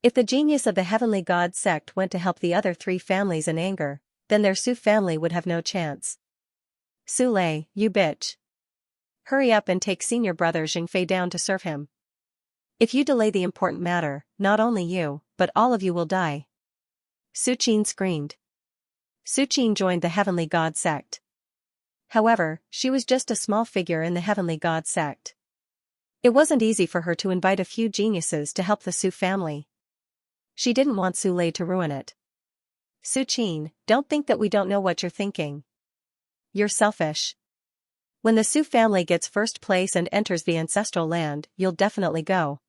If the genius of the Heavenly God sect went to help the other 3 families in anger, then their Su family would have no chance. Su Lei, you bitch. Hurry up and take senior brother Xianxia down to serve him. If you delay the important matter, not only you, but all of you will die. Su Qin screamed. Su Qin joined the Heavenly God sect. However, she was just a small figure in the Heavenly God sect. It wasn't easy for her to invite a few geniuses to help the Su family. She didn't want Su Lei to ruin it. Su Qin, don't think that we don't know what you're thinking. You're selfish. When the Su family gets first place and enters the ancestral land, you'll definitely go.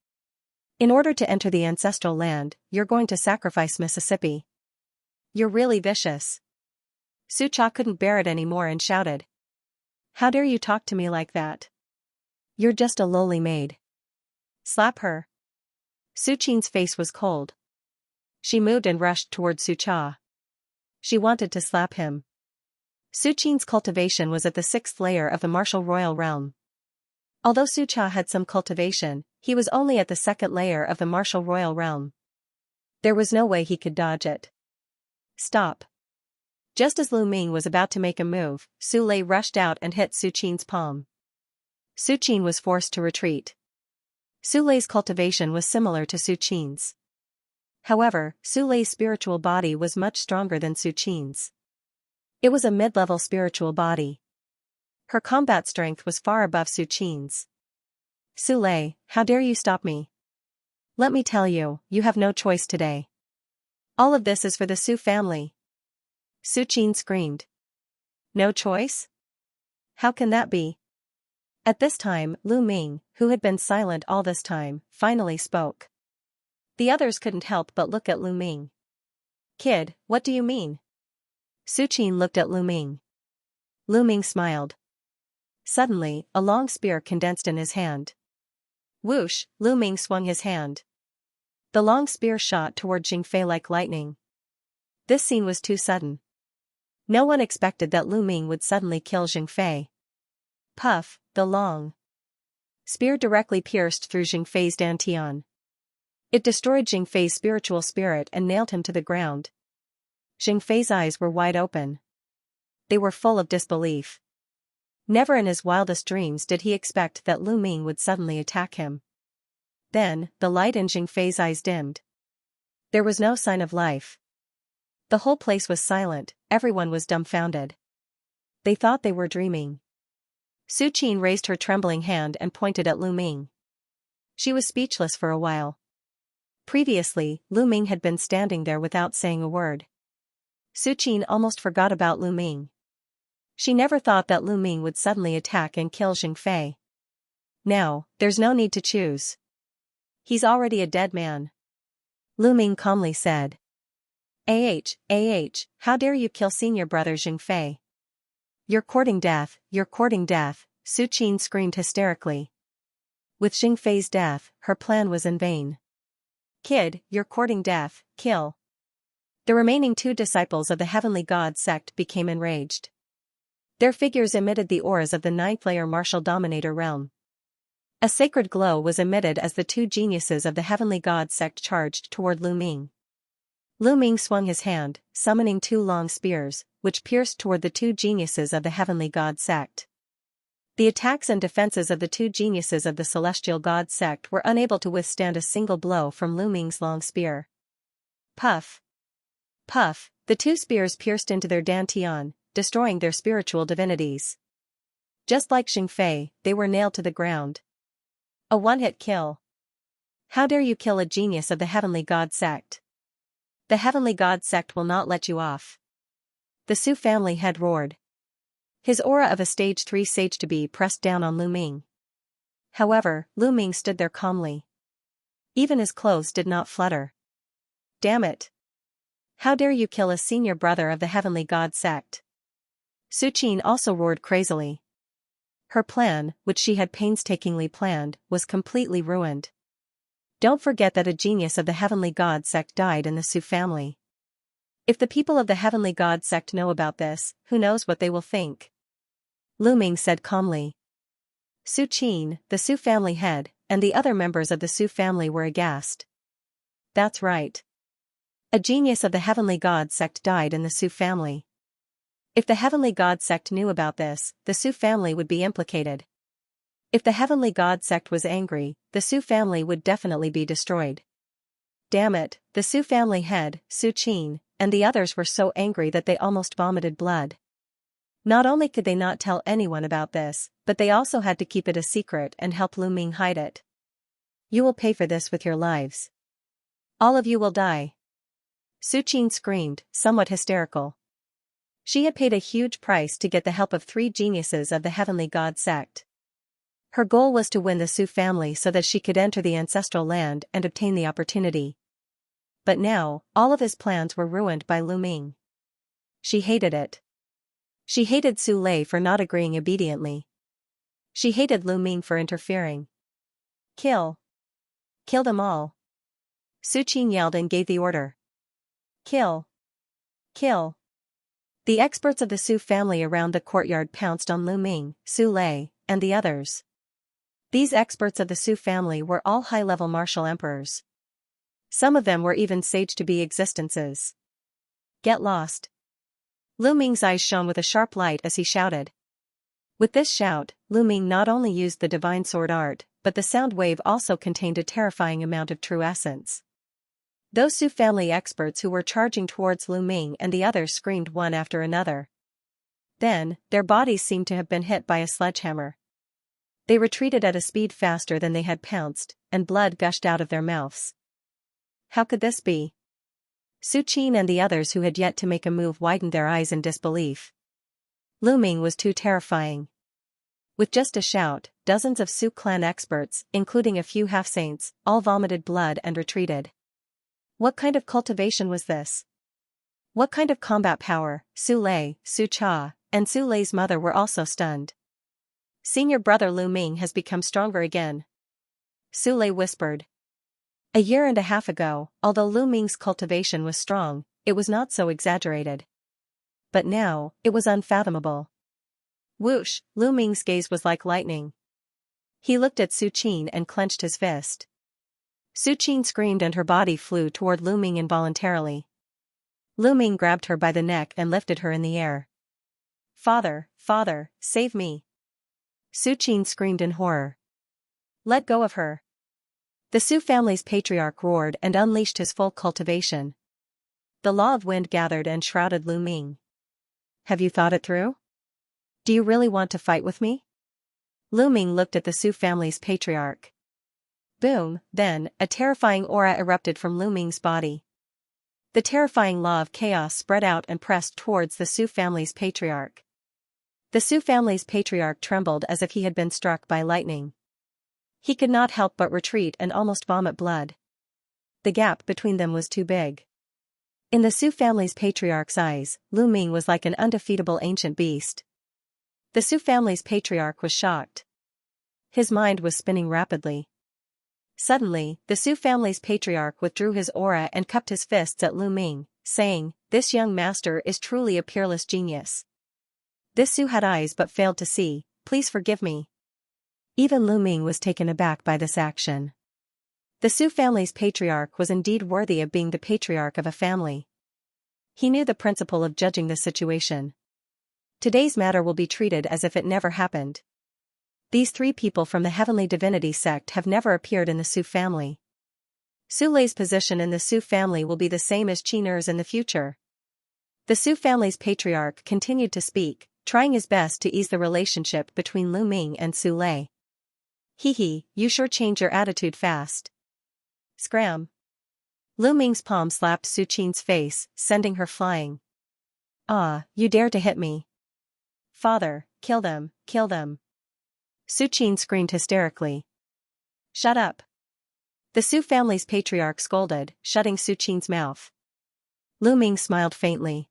In order to enter the ancestral land, you're going to sacrifice Mississippi. You're really vicious. Su Cha couldn't bear it anymore and shouted. How dare you talk to me like that? You're just a lowly maid. Slap her. Su Qin's face was cold. She moved and rushed toward Su Cha. She wanted to slap him. Su Qin's cultivation was at the 6th layer of the martial royal realm. Although Su Cha had some cultivation, he was only at the 2nd layer of the martial royal realm. There was no way he could dodge it. Stop. Just as Lu Ming was about to make a move, Su Lei rushed out and hit Su Qin's palm. Su Qin was forced to retreat. Su Lei's cultivation was similar to Su Qin's. However, Su Lei's spiritual body was much stronger than Su Qin's. It was a mid-level spiritual body. Her combat strength was far above Su Qin's. Su Lei, how dare you stop me? Let me tell you, you have no choice today. All of this is for the Su family. Su Qin screamed. No choice? How can that be? At this time, Lu Ming, who had been silent all this time, finally spoke. The others couldn't help but look at Lu Ming. Kid, what do you mean? Su Qin looked at Lu Ming. Lu Ming smiled. Suddenly, a long spear condensed in his hand. Whoosh, Lu Ming swung his hand. The long spear shot toward Xianxia like lightning. This scene was too sudden. No one expected that Lu Ming would suddenly kill Xianxia. Puff, the long spear directly pierced through Xianxia's dantian. It destroyed Xianxia's spiritual spirit and nailed him to the ground. Xianxia's eyes were wide open. They were full of disbelief. Never in his wildest dreams did he expect that Lu Ming would suddenly attack him. Then, the light in Xianxia's eyes dimmed. There was no sign of life. The whole place was silent, everyone was dumbfounded. They thought they were dreaming. Su Qin raised her trembling hand and pointed at Lu Ming. She was speechless for a while. Previously, Lu Ming had been standing there without saying a word. Su Qin almost forgot about Lu Ming. She never thought that Lu Ming would suddenly attack and kill Xing Fei. Now, there's no need to choose. He's already a dead man. Lu Ming calmly said. How dare you kill senior brother Xing Fei? You're courting death, Su Qin screamed hysterically. With Xing Fei's death, her plan was in vain. Kid, you're courting death, kill. The remaining 2 disciples of the Heavenly God sect became enraged. Their figures emitted the auras of the 9th-layer martial dominator realm. A sacred glow was emitted as the 2 geniuses of the Heavenly God sect charged toward Lu Ming. Lu Ming swung his hand, summoning 2 long spears, which pierced toward the 2 geniuses of the Heavenly God sect. The attacks and defenses of the 2 geniuses of the Celestial God sect were unable to withstand a single blow from Lu Ming's long spear. Puff! Puff! The 2 spears pierced into their dantian, destroying their spiritual divinities. Just like Xing Fei, they were nailed to the ground. A one-hit kill. How dare you kill a genius of the Heavenly God sect? The Heavenly God sect will not let you off. The Su family head roared. His aura of a stage 3 sage-to-be pressed down on Lu Ming. However, Lu Ming stood there calmly. Even his clothes did not flutter. Damn it! How dare you kill a senior brother of the Heavenly God sect? Su Qin also roared crazily. Her plan, which she had painstakingly planned, was completely ruined. Don't forget that a genius of the Heavenly God sect died in the Su family. If the people of the Heavenly God sect know about this, who knows what they will think? Lu Ming said calmly. Su Qin, the Su family head, and the other members of the Su family were aghast. That's right. A genius of the Heavenly God sect died in the Su family. If the Heavenly God sect knew about this, the Su family would be implicated. If the Heavenly God sect was angry, the Su family would definitely be destroyed. Damn it, the Su family head, Su Qin, and the others were so angry that they almost vomited blood. Not only could they not tell anyone about this, but they also had to keep it a secret and help Lu Ming hide it. You will pay for this with your lives. All of you will die. Su Qin screamed, somewhat hysterical. She had paid a huge price to get the help of 3 geniuses of the Heavenly God sect. Her goal was to win the Su family so that she could enter the ancestral land and obtain the opportunity. But now, all of his plans were ruined by Lu Ming. She hated it. She hated Su Lei for not agreeing obediently. She hated Lu Ming for interfering. Kill. Kill them all. Su Qin yelled and gave the order. Kill. Kill. The experts of the Su family around the courtyard pounced on Lu Ming, Su Lei, and the others. These experts of the Su family were all high-level martial emperors. Some of them were even sage-to-be existences. Get lost. Lu Ming's eyes shone with a sharp light as he shouted. With this shout, Lu Ming not only used the divine sword art, but the sound wave also contained a terrifying amount of true essence. Those Su family experts who were charging towards Lu Ming and the others screamed one after another. Then, their bodies seemed to have been hit by a sledgehammer. They retreated at a speed faster than they had pounced, and blood gushed out of their mouths. How could this be? Su Qin and the others who had yet to make a move widened their eyes in disbelief. Lu Ming was too terrifying. With just a shout, dozens of Su clan experts, including a few half-saints, all vomited blood and retreated. What kind of cultivation was this? What kind of combat power? Su Lei, Su Cha, and Su Lei's mother were also stunned. Senior brother Lu Ming has become stronger again. Su Lei whispered. A year and a half ago, although Lu Ming's cultivation was strong, it was not so exaggerated. But now, it was unfathomable. Whoosh, Lu Ming's gaze was like lightning. He looked at Su Qin and clenched his fist. Su Qin screamed and her body flew toward Lu Ming involuntarily. Lu Ming grabbed her by the neck and lifted her in the air. Father, father, save me. Su Qin screamed in horror. Let go of her. The Su family's patriarch roared and unleashed his full cultivation. The law of wind gathered and shrouded Lu Ming. Have you thought it through? Do you really want to fight with me? Lu Ming looked at the Su family's patriarch. Boom, then, a terrifying aura erupted from Lu Ming's body. The terrifying law of chaos spread out and pressed towards the Su family's patriarch. The Su family's patriarch trembled as if he had been struck by lightning. He could not help but retreat and almost vomit blood. The gap between them was too big. In the Su family's patriarch's eyes, Lu Ming was like an undefeatable ancient beast. The Su family's patriarch was shocked. His mind was spinning rapidly. Suddenly, the Su family's patriarch withdrew his aura and cupped his fists at Lu Ming, saying, "This young master is truly a peerless genius." This Su had eyes but failed to see. "Please forgive me." Even Lu Ming was taken aback by this action. The Su family's patriarch was indeed worthy of being the patriarch of a family. He knew the principle of judging the situation. Today's matter will be treated as if it never happened. These three people from the heavenly divinity sect have never appeared in the Su family. Su Lei's position in the Su family will be the same as Qin Er's in the future. The Su family's patriarch continued to speak, trying his best to ease the relationship between Lu Ming and Su Lei. "Hee, you sure change your attitude fast." Scram. Lu Ming's palm slapped Su Qin's face, sending her flying. "Ah, you dare to hit me. Father, kill them, kill them." Su Qin screamed hysterically. "Shut up." The Su family's patriarch scolded, shutting Su Qin's mouth. Lu Ming smiled faintly.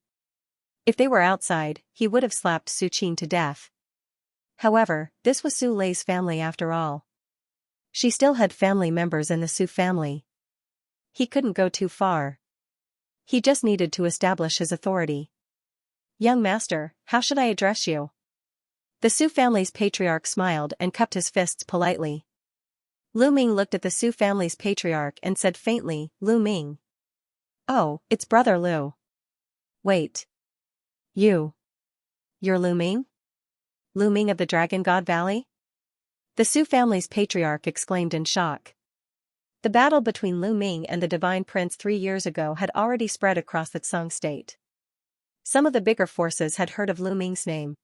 If they were outside, he would have slapped Su Qin to death. However, this was Su Lei's family after all. She still had family members in the Su family. He couldn't go too far. He just needed to establish his authority. "Young master, how should I address you?" The Su family's patriarch smiled and cupped his fists politely. Lu Ming looked at the Su family's patriarch and said faintly, "Lu Ming." "Oh, it's brother Lu." "Wait. You're Lu Ming? Lu Ming of the Dragon God Valley?" The Su family's patriarch exclaimed in shock. The battle between Lu Ming and the Divine Prince 3 years ago had already spread across the Tsang state. Some of the bigger forces had heard of Lu Ming's name.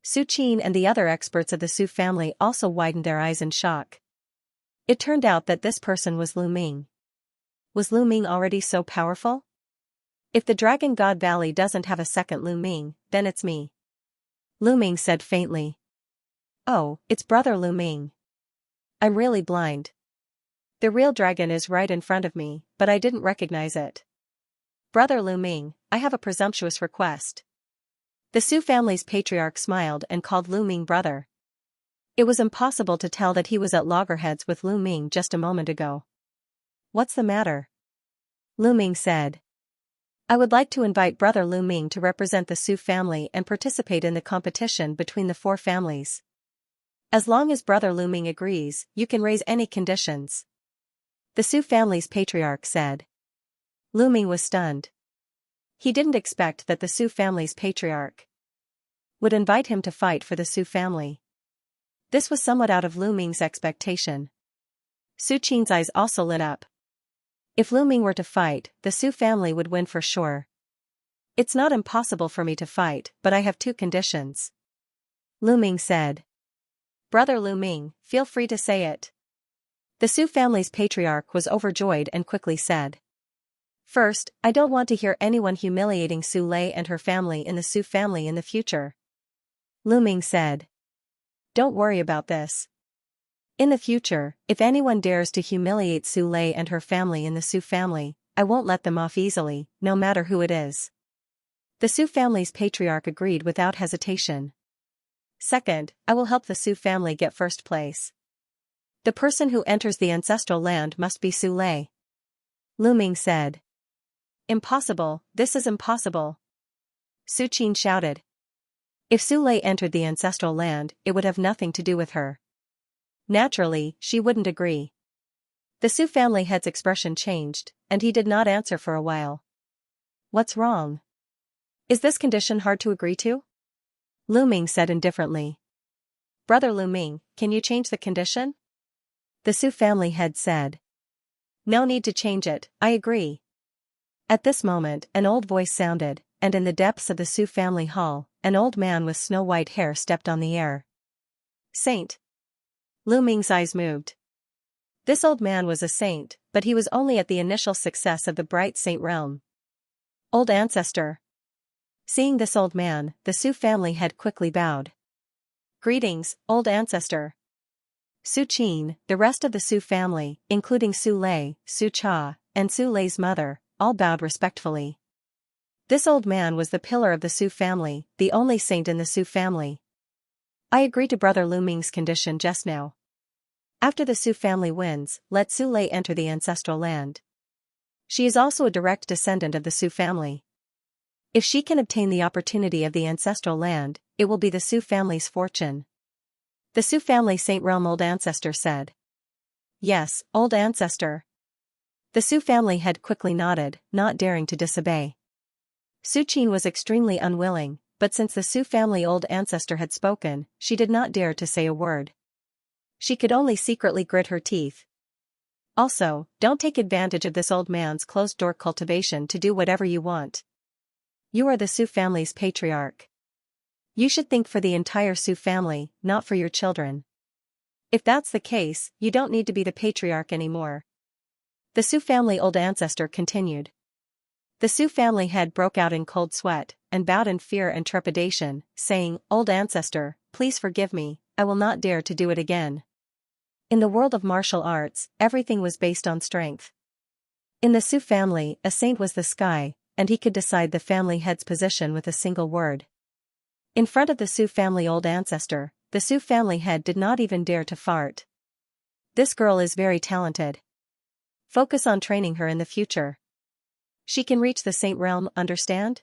Su Qin and the other experts of the Su family also widened their eyes in shock. It turned out that this person was Lu Ming. Was Lu Ming already so powerful? "If the Dragon God Valley doesn't have a second Lu Ming, then it's me," Lu Ming said faintly. "Oh, it's brother Lu Ming. I'm really blind. The real dragon is right in front of me, but I didn't recognize it. Brother Lu Ming, I have a presumptuous request." The Su family's patriarch smiled and called Lu Ming brother. It was impossible to tell that he was at loggerheads with Lu Ming just a moment ago. "What's the matter?" Lu Ming said. "I would like to invite brother Lu Ming to represent the Su family and participate in the competition between the 4 families. As long as brother Lu Ming agrees, you can raise any conditions," the Su family's patriarch said. Lu Ming was stunned. He didn't expect that the Su family's patriarch would invite him to fight for the Su family. This was somewhat out of Lu Ming's expectation. Su Qin's eyes also lit up. If Lu Ming were to fight, the Su family would win for sure. "It's not impossible for me to fight, but I have 2 conditions," Lu Ming said. "Brother Lu Ming, feel free to say it." The Su family's patriarch was overjoyed and quickly said. "First, I don't want to hear anyone humiliating Su Lei and her family in the Su family in the future," Lu Ming said. "Don't worry about this. In the future, if anyone dares to humiliate Su Lei and her family in the Su family, I won't let them off easily, no matter who it is." The Su family's patriarch agreed without hesitation. "Second, I will help the Su family get first place. The person who enters the ancestral land must be Su Lei," Lu Ming said. "Impossible, this is impossible," Su Qin shouted. If Su Lei entered the ancestral land, it would have nothing to do with her. Naturally, she wouldn't agree. The Su family head's expression changed, and he did not answer for a while. "What's wrong? Is this condition hard to agree to?" Lu Ming said indifferently. "Brother Lu Ming, can you change the condition?" the Su family head said. "No need to change it, I agree." At this moment, an old voice sounded, and in the depths of the Su family hall, an old man with snow-white hair stepped on the air. "Saint." Lu Ming's eyes moved. This old man was a saint, but he was only at the initial success of the bright saint realm. Old ancestor. Seeing this old man, the Su family head quickly bowed. Greetings, old ancestor. Su Qin, the rest of the Su family, including Su Lei, Su Cha, and Su Lei's mother, all bowed respectfully. This old man was the pillar of the Su family, the only saint in the Su family. I agree to Brother Lu Ming's condition just now. After the Su family wins, let Su Lei enter the ancestral land. She is also a direct descendant of the Su family. If she can obtain the opportunity of the ancestral land, it will be the Su family's fortune. The Su family Saint Realm old ancestor said. Yes, old ancestor. The Su family head quickly nodded, not daring to disobey. Su Qin was extremely unwilling, but since the Su family old ancestor had spoken, she did not dare to say a word. She could only secretly grit her teeth. Also, don't take advantage of this old man's closed-door cultivation to do whatever you want. You are the Su family's patriarch. You should think for the entire Su family, not for your children. If that's the case, you don't need to be the patriarch anymore. The Su family old ancestor continued. The Su family head broke out in cold sweat, and bowed in fear and trepidation, saying, Old ancestor, please forgive me, I will not dare to do it again. In the world of martial arts, everything was based on strength. In the Su family, a saint was the sky, and he could decide the family head's position with a single word. In front of the Su family old ancestor, the Su family head did not even dare to fart. This girl is very talented. Focus on training her in the future. She can reach the saint realm, understand?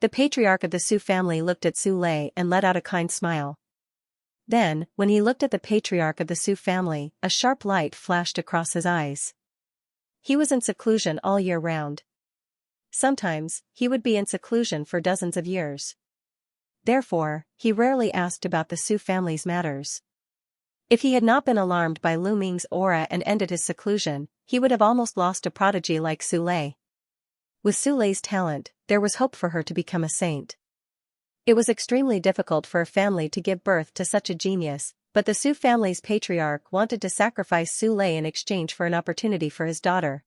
The patriarch of the Su family looked at Su Lei and let out a kind smile. Then, when he looked at the patriarch of the Su family, a sharp light flashed across his eyes. He was in seclusion all year round. Sometimes, he would be in seclusion for dozens of years. Therefore, he rarely asked about the Su family's matters. If he had not been alarmed by Lu Ming's aura and ended his seclusion, he would have almost lost a prodigy like Su Lei. With Su Lei's talent, there was hope for her to become a saint. It was extremely difficult for a family to give birth to such a genius, but the Su family's patriarch wanted to sacrifice Su Lei in exchange for an opportunity for his daughter.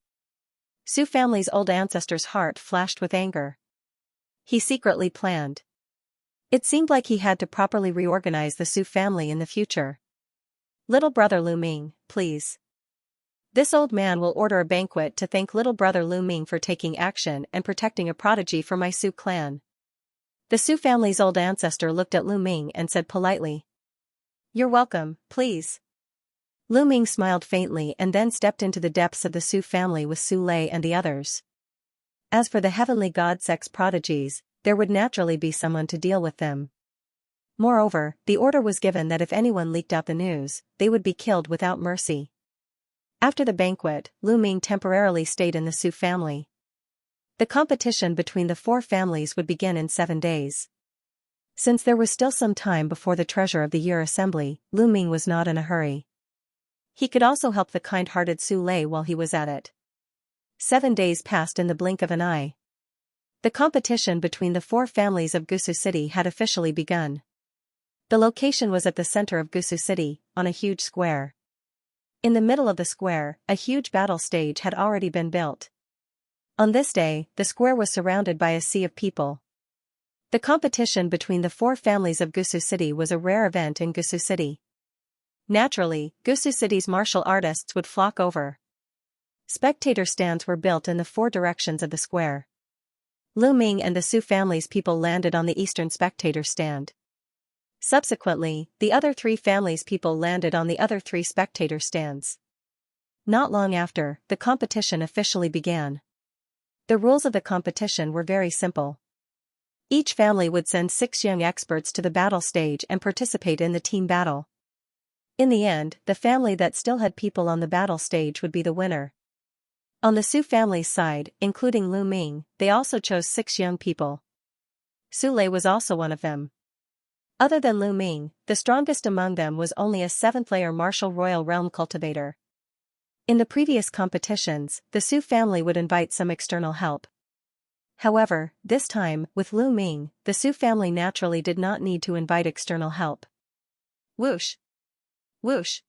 Su family's old ancestor's heart flashed with anger. He secretly planned. It seemed like he had to properly reorganize the Su family in the future. Little brother Lu Ming, please. This old man will order a banquet to thank little brother Lu Ming for taking action and protecting a prodigy for my Su clan. The Su family's old ancestor looked at Lu Ming and said politely. You're welcome, please. Lu Ming smiled faintly and then stepped into the depths of the Su family with Su Lei and the others. As for the heavenly god-sex prodigies, there would naturally be someone to deal with them. Moreover, the order was given that if anyone leaked out the news, they would be killed without mercy. After the banquet, Lu Ming temporarily stayed in the Su family. The competition between the four families would begin in 7 days. Since there was still some time before the Treasure of the Year assembly, Lu Ming was not in a hurry. He could also help the kind-hearted Su Lei while he was at it. 7 days passed in the blink of an eye. The competition between the four families of Gusu City had officially begun. The location was at the center of Gusu City, on a huge square. In the middle of the square, a huge battle stage had already been built. On this day, the square was surrounded by a sea of people. The competition between the four families of Gusu City was a rare event in Gusu City. Naturally, Gusu City's martial artists would flock over. Spectator stands were built in the 4 directions of the square. Lu Ming and the Su family's people landed on the eastern spectator stand. Subsequently, the other 3 families' people landed on the other 3 spectator stands. Not long after, the competition officially began. The rules of the competition were very simple. Each family would send 6 young experts to the battle stage and participate in the team battle. In the end, the family that still had people on the battle stage would be the winner. On the Su family's side, including Lu Ming, they also chose 6 young people. Su Lei was also one of them. Other than Lu Ming, the strongest among them was only a 7th-layer martial royal realm cultivator. In the previous competitions, the Su family would invite some external help. However, this time, with Lu Ming, the Su family naturally did not need to invite external help. Whoosh! Whoosh!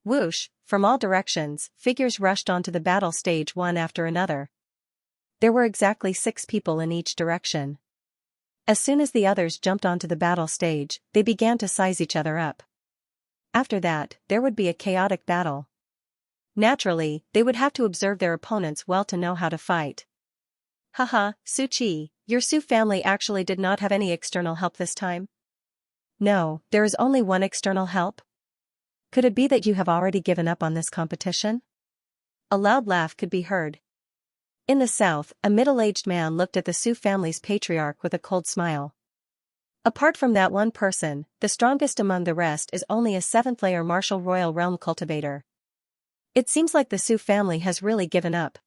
Whoosh, from all directions, figures rushed onto the battle stage one after another. There were exactly 6 people in each direction. As soon as the others jumped onto the battle stage, they began to size each other up. After that, there would be a chaotic battle. Naturally, they would have to observe their opponents well to know how to fight. Haha, Su Qi, your Su family actually did not have any external help this time? No, there is only one external help? Could it be that you have already given up on this competition? A loud laugh could be heard. In the south, a middle-aged man looked at the Su family's patriarch with a cold smile. Apart from that one person, the strongest among the rest is only a 7th-layer martial royal realm cultivator. It seems like the Su family has really given up.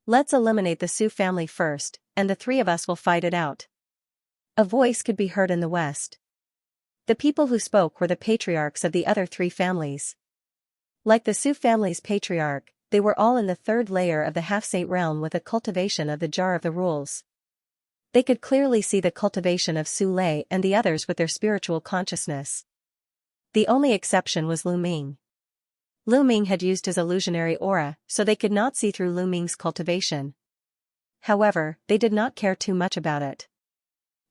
Let's eliminate the Su family first, and the 3 of us will fight it out. A voice could be heard in the west. The people who spoke were the patriarchs of the other 3 families. Like the Su family's patriarch, they were all in the 3rd layer of the half-saint realm with a cultivation of the jar of the rules. They could clearly see the cultivation of Su Lei and the others with their spiritual consciousness. The only exception was Lu Ming. Lu Ming had used his illusionary aura, so they could not see through Lu Ming's cultivation. However, they did not care too much about it.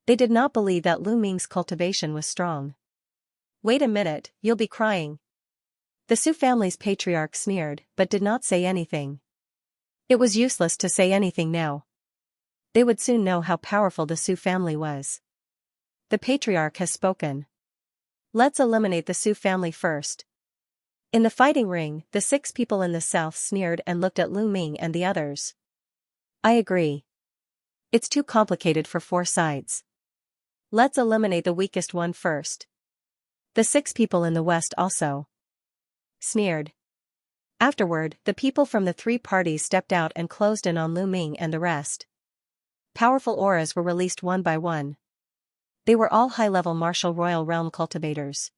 They did not believe that Lu Ming's cultivation was strong. Wait a minute, you'll be crying. The Su family's patriarch sneered, but did not say anything. It was useless to say anything now. They would soon know how powerful the Su family was. The patriarch has spoken. Let's eliminate the Su family first. In the fighting ring, the 6 people in the south sneered and looked at Lu Ming and the others. I agree. It's too complicated for 4 sides. Let's eliminate the weakest one first. The 6 people in the west also sneered. Afterward, the people from the 3 parties stepped out and closed in on Lu Ming and the rest. Powerful auras were released one by one. They were all high-level martial royal realm cultivators.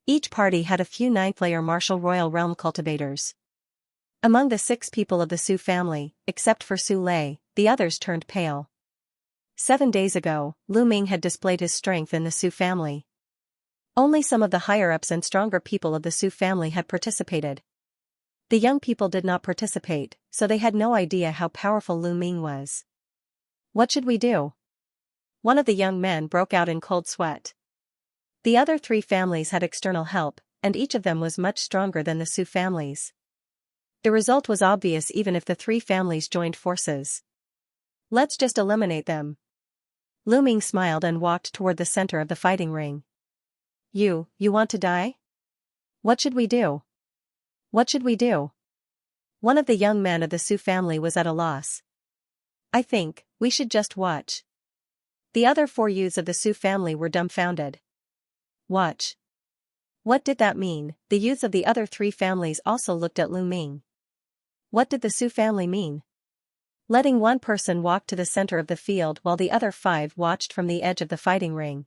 Each party had a few 9th-layer martial royal realm cultivators. Among the 6 people of the Su family, except for Su Lei, the others turned pale. 7 days ago, Lu Ming had displayed his strength in the Su family. Only some of the higher-ups and stronger people of the Su family had participated. The young people did not participate, so they had no idea how powerful Lu Ming was. What should we do? One of the young men broke out in cold sweat. The other 3 families had external help, and each of them was much stronger than the Su families. The result was obvious even if the 3 families joined forces. Let's just eliminate them. Lu Ming smiled and walked toward the center of the fighting ring. You want to die? What should we do? What should we do? One of the young men of the Su family was at a loss. I think we should just watch. The other 4 youths of the Su family were dumbfounded. Watch. What did that mean? The youths of the other 3 families also looked at Lu Ming. What did the Su family mean? Letting one person walk to the center of the field while the other 5 watched from the edge of the fighting ring.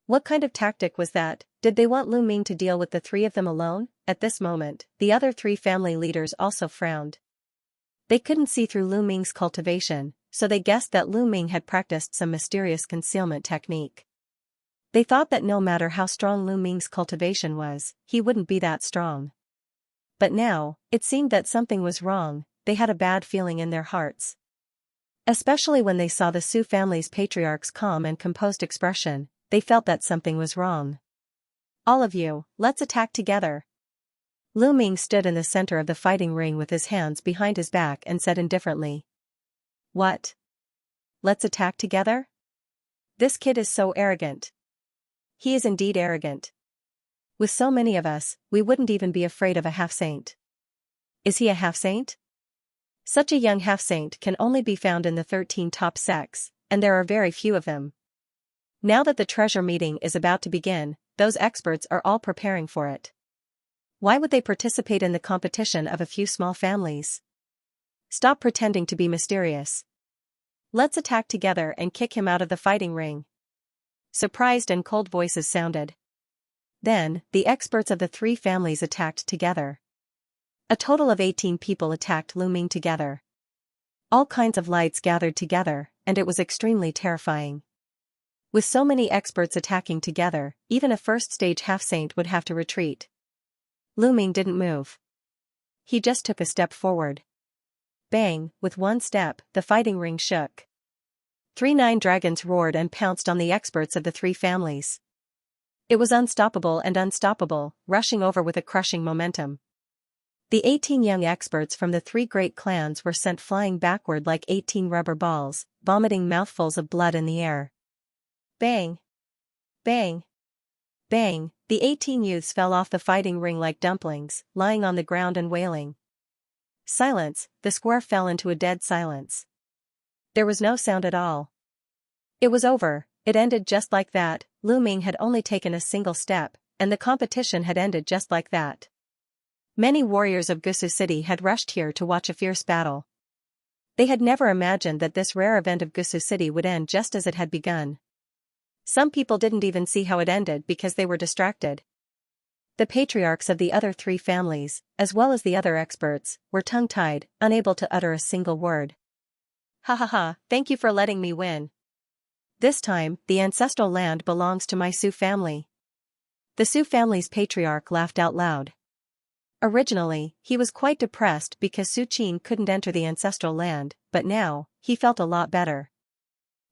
What kind of tactic was that? Did they want Lu Ming to deal with the 3 of them alone? At this moment, the other 3 family leaders also frowned. They couldn't see through Lu Ming's cultivation, so they guessed that Lu Ming had practiced some mysterious concealment technique. They thought that no matter how strong Lu Ming's cultivation was, he wouldn't be that strong. But now, it seemed that something was wrong. They had a bad feeling in their hearts. Especially when they saw the Su family's patriarch's calm and composed expression, they felt that something was wrong. All of you, let's attack together. Lu Ming stood in the center of the fighting ring with his hands behind his back and said indifferently. What? Let's attack together? This kid is so arrogant. He is indeed arrogant. With so many of us, we wouldn't even be afraid of a half-saint. Is he a half-saint? Such a young half-saint can only be found in the 13 top sects, and there are very few of them. Now that the treasure meeting is about to begin, those experts are all preparing for it. Why would they participate in the competition of a few small families? Stop pretending to be mysterious. Let's attack together and kick him out of the fighting ring. Surprised and cold voices sounded. Then, the experts of the 3 families attacked together. A total of 18 people attacked Lu Ming together. All kinds of lights gathered together, and it was extremely terrifying. With so many experts attacking together, even a first-stage half-saint would have to retreat. Lu Ming didn't move. He just took a step forward. Bang, with one step, the fighting ring shook. 3-9 dragons roared and pounced on the experts of the three families. It was unstoppable and unstoppable, rushing over with a crushing momentum. The 18 young experts from the three great clans were sent flying backward like 18 rubber balls, vomiting mouthfuls of blood in the air. Bang! Bang! Bang! The 18 youths fell off the fighting ring like dumplings, lying on the ground and wailing. Silence, the square fell into a dead silence. There was no sound at all. It was over, it ended just like that. Lu Ming had only taken a single step, and the competition had ended just like that. Many warriors of Gusu City had rushed here to watch a fierce battle. They had never imagined that this rare event of Gusu City would end just as it had begun. Some people didn't even see how it ended because they were distracted. The patriarchs of the other three families, as well as the other experts, were tongue-tied, unable to utter a single word. Ha ha ha, thank you for letting me win. This time, the ancestral land belongs to my Su family. The Su family's patriarch laughed out loud. Originally, he was quite depressed because Su Qin couldn't enter the ancestral land, but now, he felt a lot better.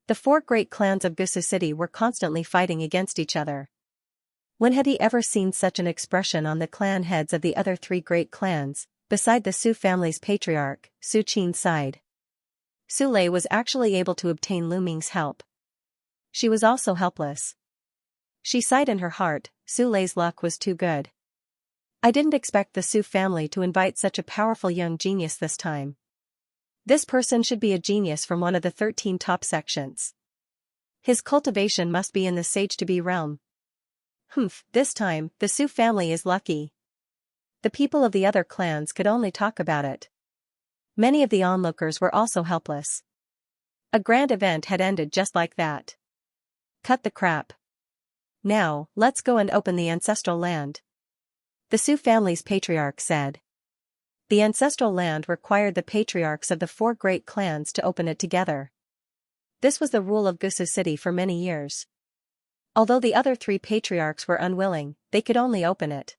The four great clans of Gusu City were constantly fighting against each other. When had he ever seen such an expression on the clan heads of the other three great clans, beside the Su family's patriarch? Su Qin sighed. Su Lei was actually able to obtain Lu Ming's help. She was also helpless. She sighed in her heart, Su Lei's luck was too good. I didn't expect the Su family to invite such a powerful young genius this time. This person should be a genius from one of the 13 top sections. His cultivation must be in the sage-to-be realm. Humph, this time, the Su family is lucky. The people of the other clans could only talk about it. Many of the onlookers were also helpless. A grand event had ended just like that. Cut the crap. Now, let's go and open the ancestral land. The Su family's patriarch said. The ancestral land required the patriarchs of the four great clans to open it together. This was the rule of Gusu City for many years. Although the other three patriarchs were unwilling, they could only open it.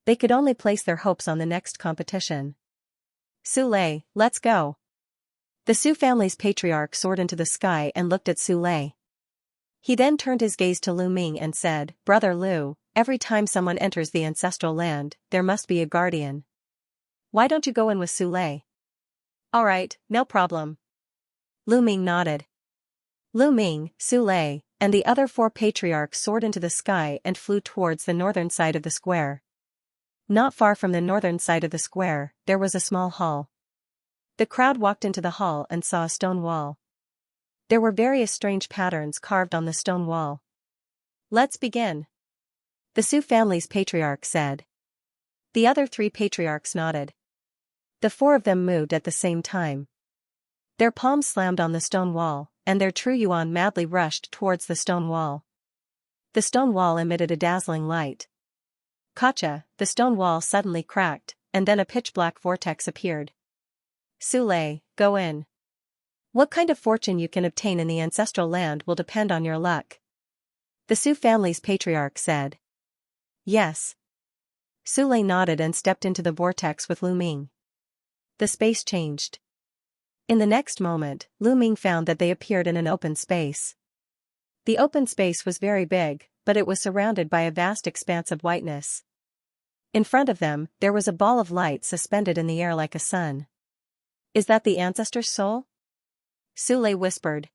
They could only place their hopes on the next competition. Su Lei, let's go. The Su family's patriarch soared into the sky and looked at Su Lei. He then turned his gaze to Lu Ming and said, Brother Lu, every time someone enters the ancestral land, there must be a guardian. Why don't you go in with Su Lei? Alright, no problem. Lu Ming nodded. Lu Ming, Su Lei, and the other four patriarchs soared into the sky and flew towards the northern side of the square. Not far from the northern side of the square, there was a small hall. The crowd walked into the hall and saw a stone wall. There were various strange patterns carved on the stone wall. Let's begin. The Su family's patriarch said. The other three patriarchs nodded. The four of them moved at the same time. Their palms slammed on the stone wall, and their true yuan madly rushed towards the stone wall. The stone wall emitted a dazzling light. Gotcha, the stone wall suddenly cracked, and then a pitch-black vortex appeared. Su Lei, go in. What kind of fortune you can obtain in the ancestral land will depend on your luck. The Su family's patriarch said. Yes. Su Lei nodded and stepped into the vortex with Lu Ming. The space changed. In the next moment, Lu Ming found that they appeared in an open space. The open space was very big, but it was surrounded by a vast expanse of whiteness. In front of them, there was a ball of light suspended in the air like a sun. Is that the ancestor's soul? Su Lei whispered.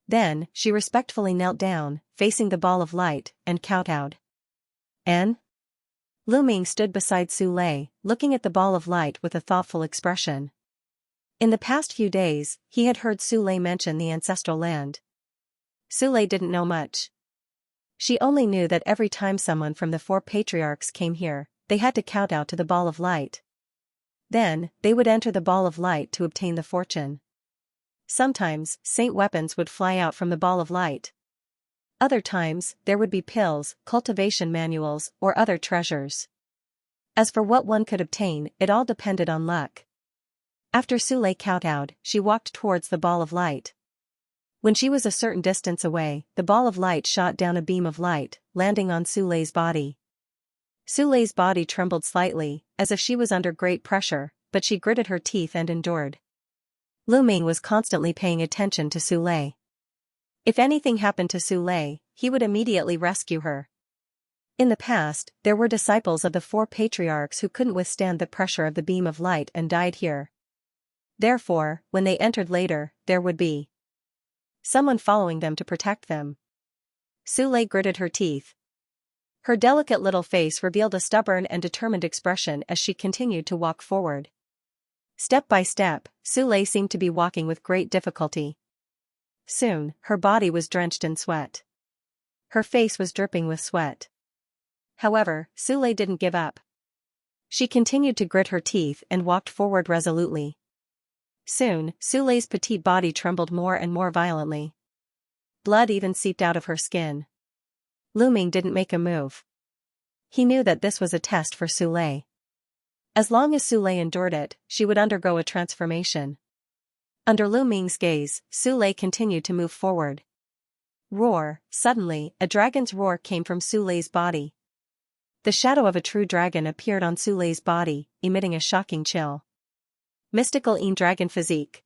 Then, she respectfully knelt down, facing the ball of light, and kowtowed. En? Lu Ming stood beside Su Lei, looking at the ball of light with a thoughtful expression. In the past few days, he had heard Su Lei mention the ancestral land. Su Lei didn't know much. She only knew that every time someone from the four patriarchs came here, they had to kowtow to the ball of light. Then, they would enter the ball of light to obtain the fortune. Sometimes, saint weapons would fly out from the ball of light. Other times, there would be pills, cultivation manuals, or other treasures. As for what one could obtain, it all depended on luck. After Su Lei kowtowed, she walked towards the ball of light. When she was a certain distance away, the ball of light shot down a beam of light, landing on Su Lei's body. Su Lei's body trembled slightly, as if she was under great pressure, but she gritted her teeth and endured. Lu Ming was constantly paying attention to Su Lei. If anything happened to Su Lei, he would immediately rescue her. In the past, there were disciples of the four patriarchs who couldn't withstand the pressure of the beam of light and died here. Therefore, when they entered later, there would be someone following them to protect them. Su Lei gritted her teeth. Her delicate little face revealed a stubborn and determined expression as she continued to walk forward. Step by step, Su Lei seemed to be walking with great difficulty. Soon, her body was drenched in sweat. Her face was dripping with sweat. However, Su Lei didn't give up. She continued to grit her teeth and walked forward resolutely. Soon, Su Lei's petite body trembled more and more violently. Blood even seeped out of her skin. Lu Ming didn't make a move. He knew that this was a test for Su Lei. As long as Su Lei endured it, she would undergo a transformation. Under Lu Ming's gaze, Su Lei continued to move forward. Roar! Suddenly, a dragon's roar came from Su Lei's body. The shadow of a true dragon appeared on Su Lei's body, emitting a shocking chill. Mystical dragon physique.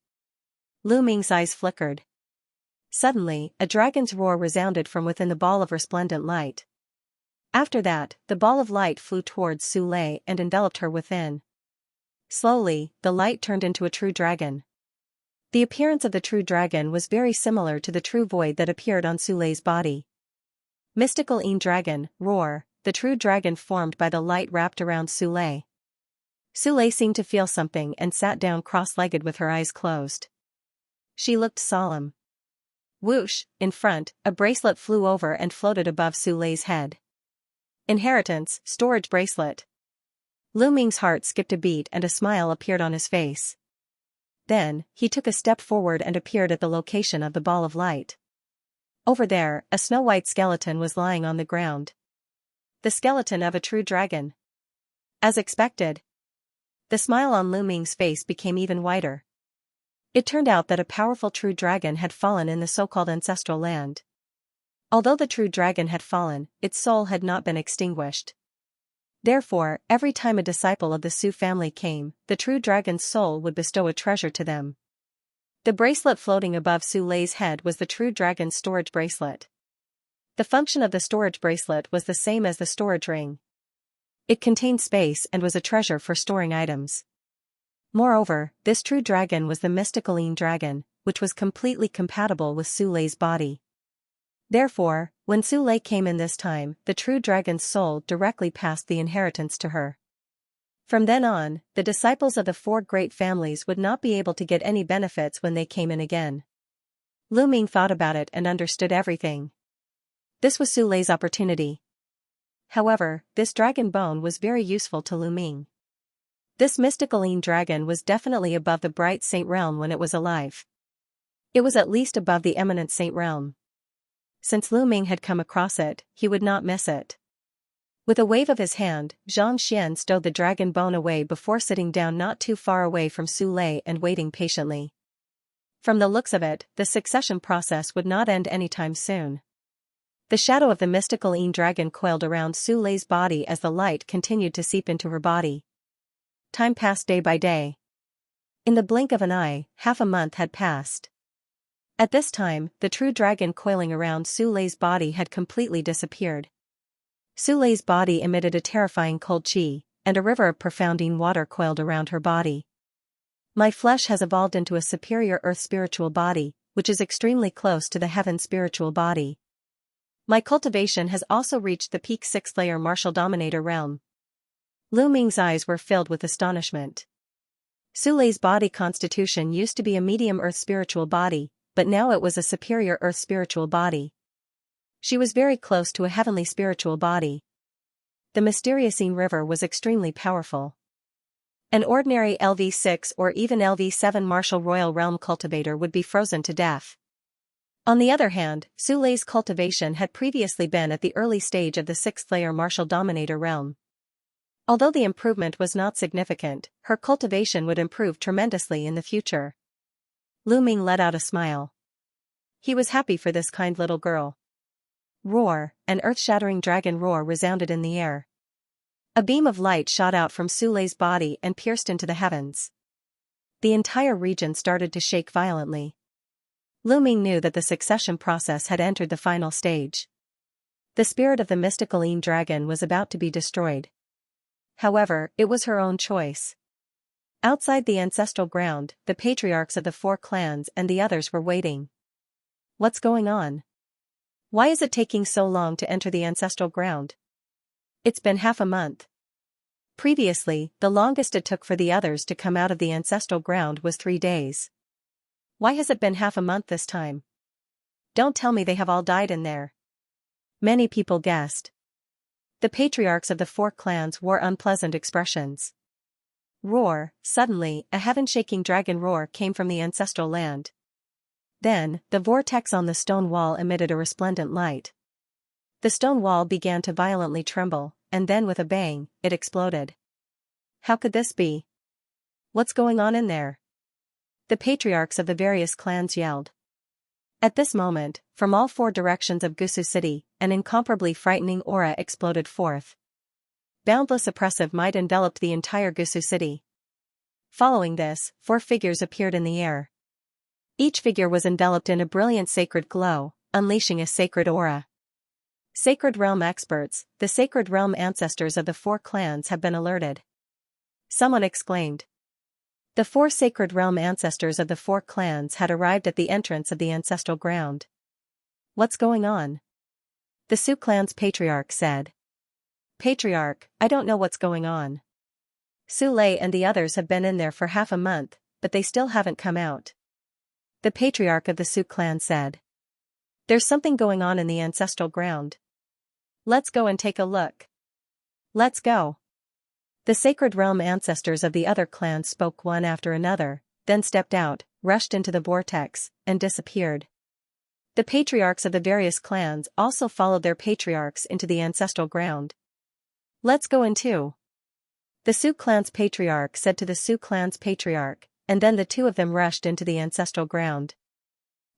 Lu Ming's eyes flickered. Suddenly, a dragon's roar resounded from within the ball of resplendent light. After that, the ball of light flew towards Su Lei and enveloped her within. Slowly, the light turned into a true dragon. The appearance of the true dragon was very similar to the true void that appeared on Su Lei's body. Mystical dragon, roar, the true dragon formed by the light wrapped around Su Lei. Su Lei seemed to feel something and sat down cross-legged with her eyes closed. She looked solemn. Whoosh! In front, a bracelet flew over and floated above Su Lei's head. Inheritance, storage bracelet. Lu Ming's heart skipped a beat and a smile appeared on his face. Then, he took a step forward and appeared at the location of the ball of light. Over there, a snow-white skeleton was lying on the ground. The skeleton of a true dragon. As expected. The smile on Lu Ming's face became even wider. It turned out that a powerful true dragon had fallen in the so-called ancestral land. Although the true dragon had fallen, its soul had not been extinguished. Therefore, every time a disciple of the Su family came, the true dragon's soul would bestow a treasure to them. The bracelet floating above Su Lei's head was the true dragon's storage bracelet. The function of the storage bracelet was the same as the storage ring. It contained space and was a treasure for storing items. Moreover, this true dragon was the mystical dragon, which was completely compatible with Su Lei's body. Therefore, when Su Lei came in this time, the true dragon's soul directly passed the inheritance to her. From then on, the disciples of the four great families would not be able to get any benefits when they came in again. Lu Ming thought about it and understood everything. This was Su Lei's opportunity. However, this dragon bone was very useful to Lu Ming. This mystical dragon was definitely above the bright saint realm when it was alive. It was at least above the eminent saint realm. Since Lu Ming had come across it, he would not miss it. With a wave of his hand, Xianxia stowed the dragon bone away before sitting down not too far away from Su Lei and waiting patiently. From the looks of it, the succession process would not end anytime soon. The shadow of the mystical dragon coiled around Su Lei's body as the light continued to seep into her body. Time passed day by day. In the blink of an eye, half a month had passed. At this time, the true dragon coiling around Su Lei's body had completely disappeared. Su Lei's body emitted a terrifying cold qi, and a river of profounding water coiled around her body. My flesh has evolved into a superior earth spiritual body, which is extremely close to the heaven spiritual body. My cultivation has also reached the peak 6th layer martial dominator realm. Lu Ming's eyes were filled with astonishment. Su Lei's body constitution used to be a medium earth spiritual body, but now it was a superior earth spiritual body. She was very close to a heavenly spiritual body. The mysterious river was extremely powerful. An ordinary LV6 or even LV7 martial royal realm cultivator would be frozen to death. On the other hand, Su Lei's cultivation had previously been at the early stage of the 6th layer martial dominator realm. Although the improvement was not significant, her cultivation would improve tremendously in the future. Lu Ming let out a smile. He was happy for this kind little girl. Roar! An earth-shattering dragon roar resounded in the air. A beam of light shot out from Su Lei's body and pierced into the heavens. The entire region started to shake violently. Lu Ming knew that the succession process had entered the final stage. The spirit of the mystical Yin dragon was about to be destroyed. However, it was her own choice. Outside the ancestral ground, the patriarchs of the 4 clans and the others were waiting. What's going on? Why is it taking so long to enter the ancestral ground? It's been half a month. Previously, the longest it took for the others to come out of the ancestral ground was 3 days. Why has it been half a month this time? Don't tell me they have all died in there. Many people guessed. The patriarchs of the 4 clans wore unpleasant expressions. Roar! Suddenly, a heaven-shaking dragon roar came from the ancestral land. Then, the vortex on the stone wall emitted a resplendent light. The stone wall began to violently tremble, and then with a bang, it exploded. How could this be? What's going on in there? The patriarchs of the various clans yelled. At this moment, from all 4 directions of Gusu City, an incomparably frightening aura exploded forth. Boundless oppressive might enveloped the entire Gusu City. Following this, 4 figures appeared in the air. Each figure was enveloped in a brilliant sacred glow, unleashing a sacred aura. Sacred Realm experts, the Sacred Realm ancestors of the 4 clans have been alerted. Someone exclaimed. The 4 Sacred Realm ancestors of the 4 clans had arrived at the entrance of the ancestral ground. What's going on? The Su clan's patriarch said. Patriarch, I don't know what's going on. Su Lei and the others have been in there for half a month, but they still haven't come out. The patriarch of the Su clan said. There's something going on in the ancestral ground. Let's go and take a look. Let's go. The Sacred Realm ancestors of the other clans spoke one after another, then stepped out, rushed into the vortex, and disappeared. The patriarchs of the various clans also followed their patriarchs into the ancestral ground. Let's go in too. The Su clan's patriarch said to the Su clan's patriarch, and then the 2 of them rushed into the ancestral ground.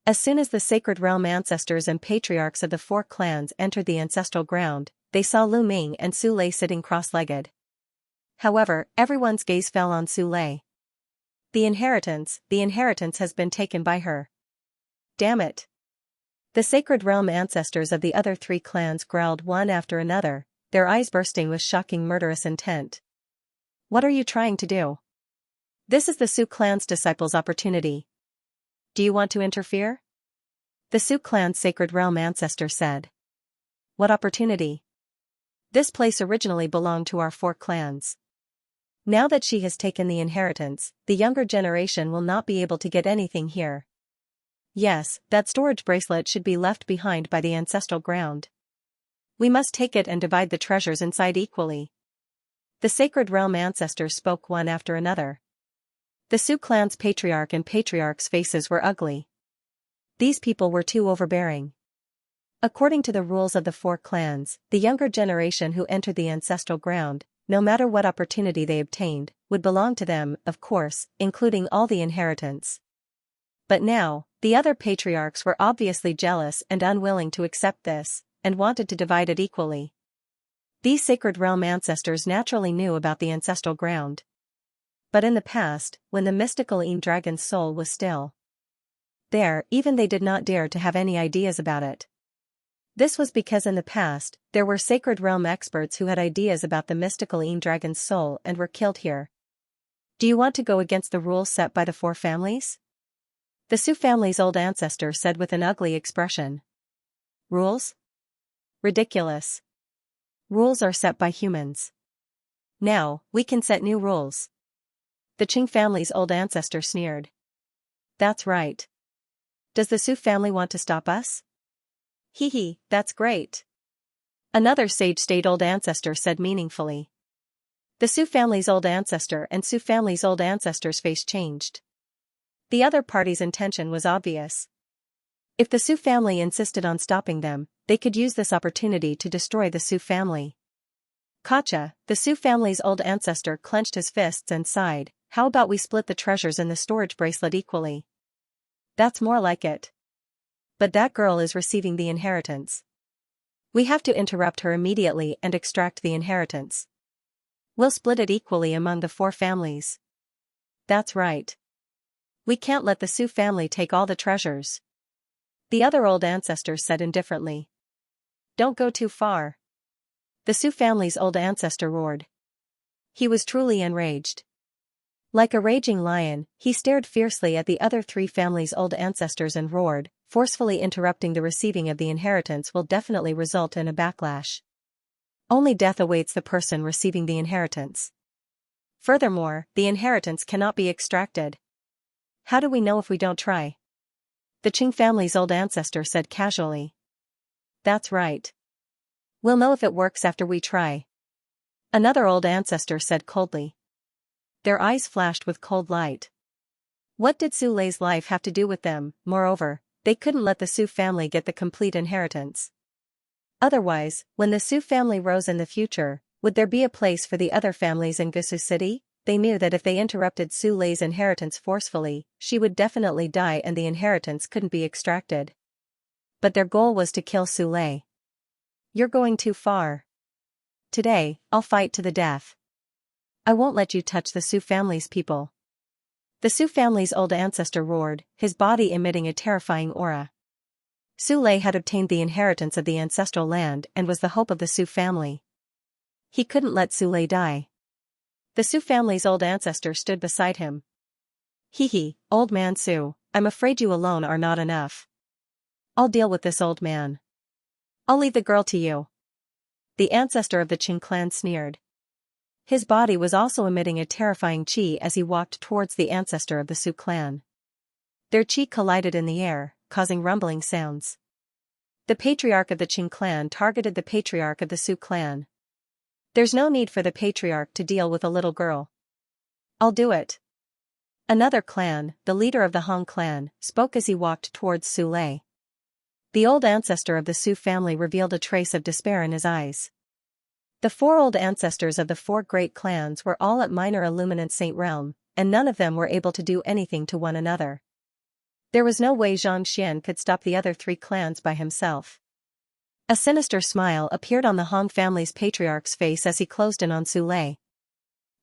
As soon as the Sacred Realm ancestors and patriarchs of the 4 clans entered the ancestral ground, they saw Lu Ming and Su Lei sitting cross-legged. However, everyone's gaze fell on Su Lei. The inheritance has been taken by her. Damn it. The Sacred Realm ancestors of the other 3 clans growled one after another, their eyes bursting with shocking murderous intent. What are you trying to do? This is the Su clan's disciples' opportunity. Do you want to interfere? The Su clan's Sacred Realm ancestor said. What opportunity? This place originally belonged to our 4 clans. Now that she has taken the inheritance, the younger generation will not be able to get anything here. Yes, that storage bracelet should be left behind by the ancestral ground. We must take it and divide the treasures inside equally. The Sacred Realm ancestors spoke one after another. The Su clan's patriarch and patriarch's faces were ugly. These people were too overbearing. According to the rules of the 4 clans, the younger generation who entered the ancestral ground, no matter what opportunity they obtained, would belong to them, of course, including all the inheritance. But now, the other patriarchs were obviously jealous and unwilling to accept this, and wanted to divide it equally. These Sacred Realm ancestors naturally knew about the ancestral ground. But in the past, when the mystical Yin dragon's soul was still there, even they did not dare to have any ideas about it. This was because in the past, there were Sacred Realm experts who had ideas about the mystical Yin dragon's soul and were killed here. Do you want to go against the rules set by the 4 families? The Su family's old ancestor said with an ugly expression. Rules? Ridiculous. Rules are set by humans. Now, we can set new rules. The Qing family's old ancestor sneered. That's right. Does the Su family want to stop us? Hee hee, that's great. Another sage-state old ancestor said meaningfully. The Su family's old ancestor and Su family's old ancestor's face changed. The other party's intention was obvious. If the Su family insisted on stopping them, they could use this opportunity to destroy the Su family. Gotcha, the Su family's old ancestor clenched his fists and sighed. How about we split the treasures in the storage bracelet equally? That's more like it. But that girl is receiving the inheritance. We have to interrupt her immediately and extract the inheritance. We'll split it equally among the 4 families. That's right. We can't let the Su family take all the treasures. The other old ancestor said indifferently. Don't go too far. The Su family's old ancestor roared. He was truly enraged. Like a raging lion, he stared fiercely at the other 3 families' old ancestors and roared, forcefully interrupting the receiving of the inheritance will definitely result in a backlash. Only death awaits the person receiving the inheritance. Furthermore, the inheritance cannot be extracted. How do we know if we don't try? The Qing family's old ancestor said casually. That's right. We'll know if it works after we try. Another old ancestor said coldly. Their eyes flashed with cold light. What did Su Lei's life have to do with them? Moreover, they couldn't let the Su family get the complete inheritance. Otherwise, when the Su family rose in the future, would there be a place for the other families in Gusu City? They knew that if they interrupted Su Lei's inheritance forcefully, she would definitely die and the inheritance couldn't be extracted. But their goal was to kill Su Lei. You're going too far. Today, I'll fight to the death. I won't let you touch the Su family's people. The Su family's old ancestor roared, his body emitting a terrifying aura. Su Lei had obtained the inheritance of the ancestral land and was the hope of the Su family. He couldn't let Su Lei die. The Su family's old ancestor stood beside him. Hee, old man Su, I'm afraid you alone are not enough. I'll deal with this old man. I'll leave the girl to you. The ancestor of the Qing clan sneered. His body was also emitting a terrifying qi as he walked towards the ancestor of the Su clan. Their qi collided in the air, causing rumbling sounds. The patriarch of the Qing clan targeted the patriarch of the Su clan. There's no need for the patriarch to deal with a little girl. I'll do it. Another clan, the leader of the Hong clan, spoke as he walked towards Su Lei. The old ancestor of the Su family revealed a trace of despair in his eyes. The 4 old ancestors of the 4 great clans were all at minor illuminant saint realm, and none of them were able to do anything to one another. There was no way Xianxia could stop the other 3 clans by himself. A sinister smile appeared on the Hong family's patriarch's face as he closed in on Su Lei.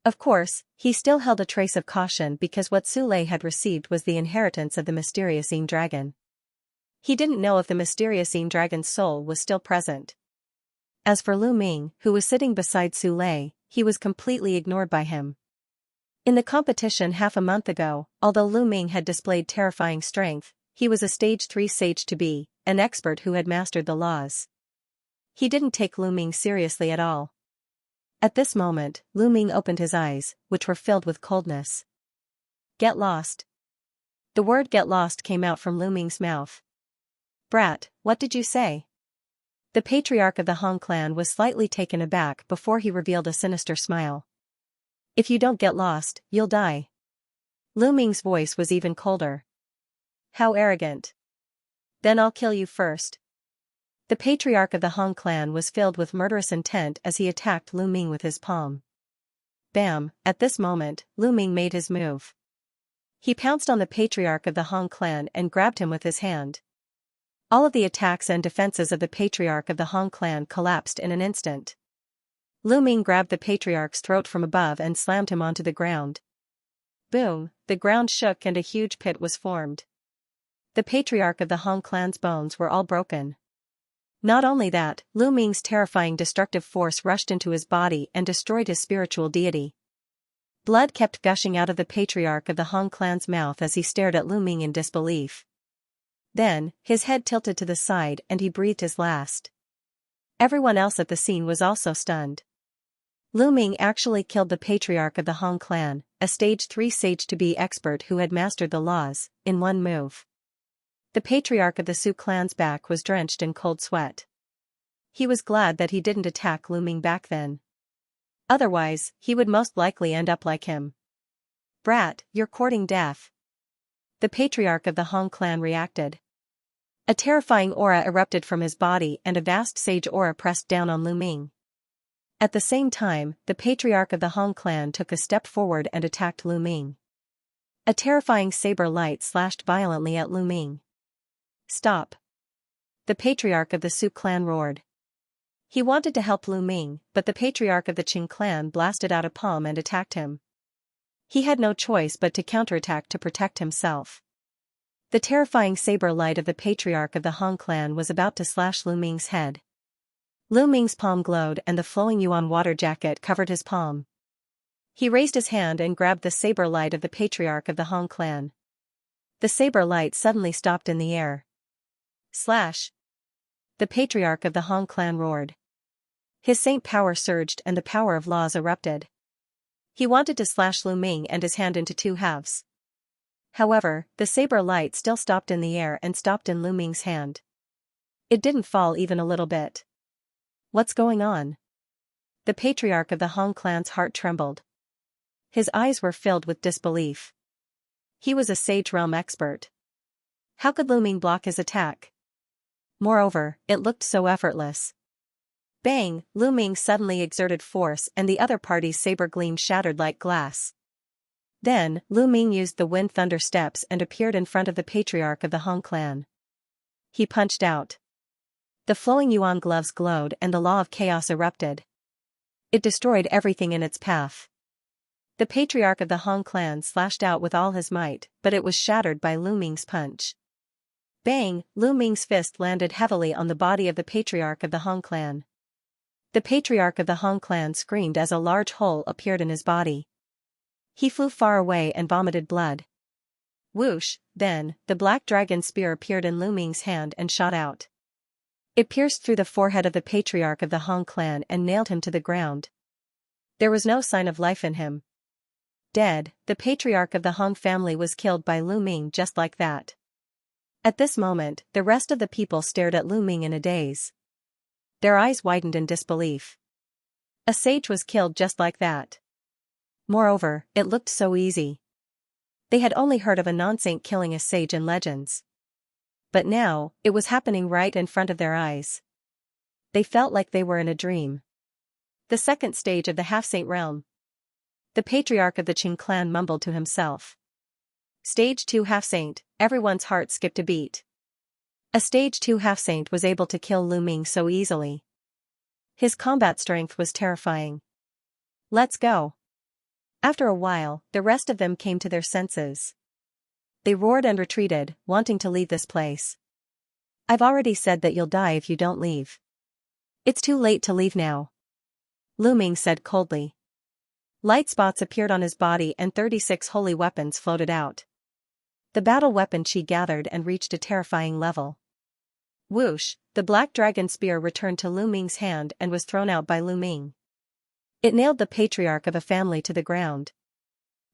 Of course, he still held a trace of caution because what Su Lei had received was the inheritance of the mysterious Yin dragon. He didn't know if the mysterious Yin dragon's soul was still present. As for Lu Ming, who was sitting beside Su Lei, he was completely ignored by him. In the competition half a month ago, although Lu Ming had displayed terrifying strength, he was a stage 3 sage to be, an expert who had mastered the laws. He didn't take Lu Ming seriously at all. At this moment, Lu Ming opened his eyes, which were filled with coldness. Get lost. The word get lost came out from Lu Ming's mouth. Brat, what did you say? The patriarch of the Hong clan was slightly taken aback before he revealed a sinister smile. If you don't get lost, you'll die. Lu Ming's voice was even colder. How arrogant. Then I'll kill you first. The patriarch of the Hong clan was filled with murderous intent as he attacked Lu Ming with his palm. Bam, at this moment, Lu Ming made his move. He pounced on the patriarch of the Hong clan and grabbed him with his hand. All of the attacks and defenses of the patriarch of the Hong clan collapsed in an instant. Lu Ming grabbed the patriarch's throat from above and slammed him onto the ground. Boom, the ground shook and a huge pit was formed. The patriarch of the Hong clan's bones were all broken. Not only that, Lu Ming's terrifying destructive force rushed into his body and destroyed his spiritual deity. Blood kept gushing out of the patriarch of the Hong clan's mouth as he stared at Lu Ming in disbelief. Then, his head tilted to the side and he breathed his last. Everyone else at the scene was also stunned. Lu Ming actually killed the patriarch of the Hong clan, a stage 3 sage to be expert who had mastered the laws, in one move. The patriarch of the Su clan's back was drenched in cold sweat. He was glad that he didn't attack Lu Ming back then. Otherwise, he would most likely end up like him. Brat, you're courting death. The patriarch of the Hong clan reacted. A terrifying aura erupted from his body and a vast sage aura pressed down on Lu Ming. At the same time, the patriarch of the Hong clan took a step forward and attacked Lu Ming. A terrifying saber light slashed violently at Lu Ming. Stop. The patriarch of the Su clan roared. He wanted to help Lu Ming, but the patriarch of the Qing clan blasted out a palm and attacked him. He had no choice but to counterattack to protect himself. The terrifying saber light of the patriarch of the Han clan was about to slash Lu Ming's head. Lu Ming's palm glowed and the flowing yuan water jacket covered his palm. He raised his hand and grabbed the saber light of the patriarch of the Han clan. The saber light suddenly stopped in the air. Slash! The patriarch of the Han clan roared. His saint power surged and the power of laws erupted. He wanted to slash Lu Ming and his hand into two halves. However, the saber light still stopped in the air and stopped in Lu Ming's hand. It didn't fall even a little bit. What's going on? The patriarch of the Han clan's heart trembled. His eyes were filled with disbelief. He was a sage realm expert. How could Lu Ming block his attack? Moreover, it looked so effortless. Bang! Lu Ming suddenly exerted force and the other party's saber gleam shattered like glass. Then, Lu Ming used the wind thunder steps and appeared in front of the patriarch of the Han clan. He punched out. The flowing yuan gloves glowed and the law of chaos erupted. It destroyed everything in its path. The patriarch of the Han clan slashed out with all his might, but it was shattered by Lu Ming's punch. Bang! Lu Ming's fist landed heavily on the body of the patriarch of the Han clan. The patriarch of the Han clan screamed as a large hole appeared in his body. He flew far away and vomited blood. Whoosh! Then, the black dragon spear appeared in Lu Ming's hand and shot out. It pierced through the forehead of the patriarch of the Han clan and nailed him to the ground. There was no sign of life in him. Dead, the patriarch of the Han family was killed by Lu Ming just like that. At this moment, the rest of the people stared at Lu Ming in a daze. Their eyes widened in disbelief. A sage was killed just like that. Moreover, it looked so easy. They had only heard of a non-saint killing a sage in legends. But now, it was happening right in front of their eyes. They felt like they were in a dream. The second stage of the half-saint realm. The patriarch of the Qing clan mumbled to himself. Stage 2 half-saint, everyone's heart skipped a beat. A stage 2 half-saint was able to kill Lu Ming so easily. His combat strength was terrifying. Let's go. After a while, the rest of them came to their senses. They roared and retreated, wanting to leave this place. I've already said that you'll die if you don't leave. It's too late to leave now. Lu Ming said coldly. Light spots appeared on his body and 36 holy weapons floated out. The battle weapon she gathered and reached a terrifying level. Whoosh! The black dragon spear returned to Lu Ming's hand and was thrown out by Lu Ming. It nailed the patriarch of a family to the ground.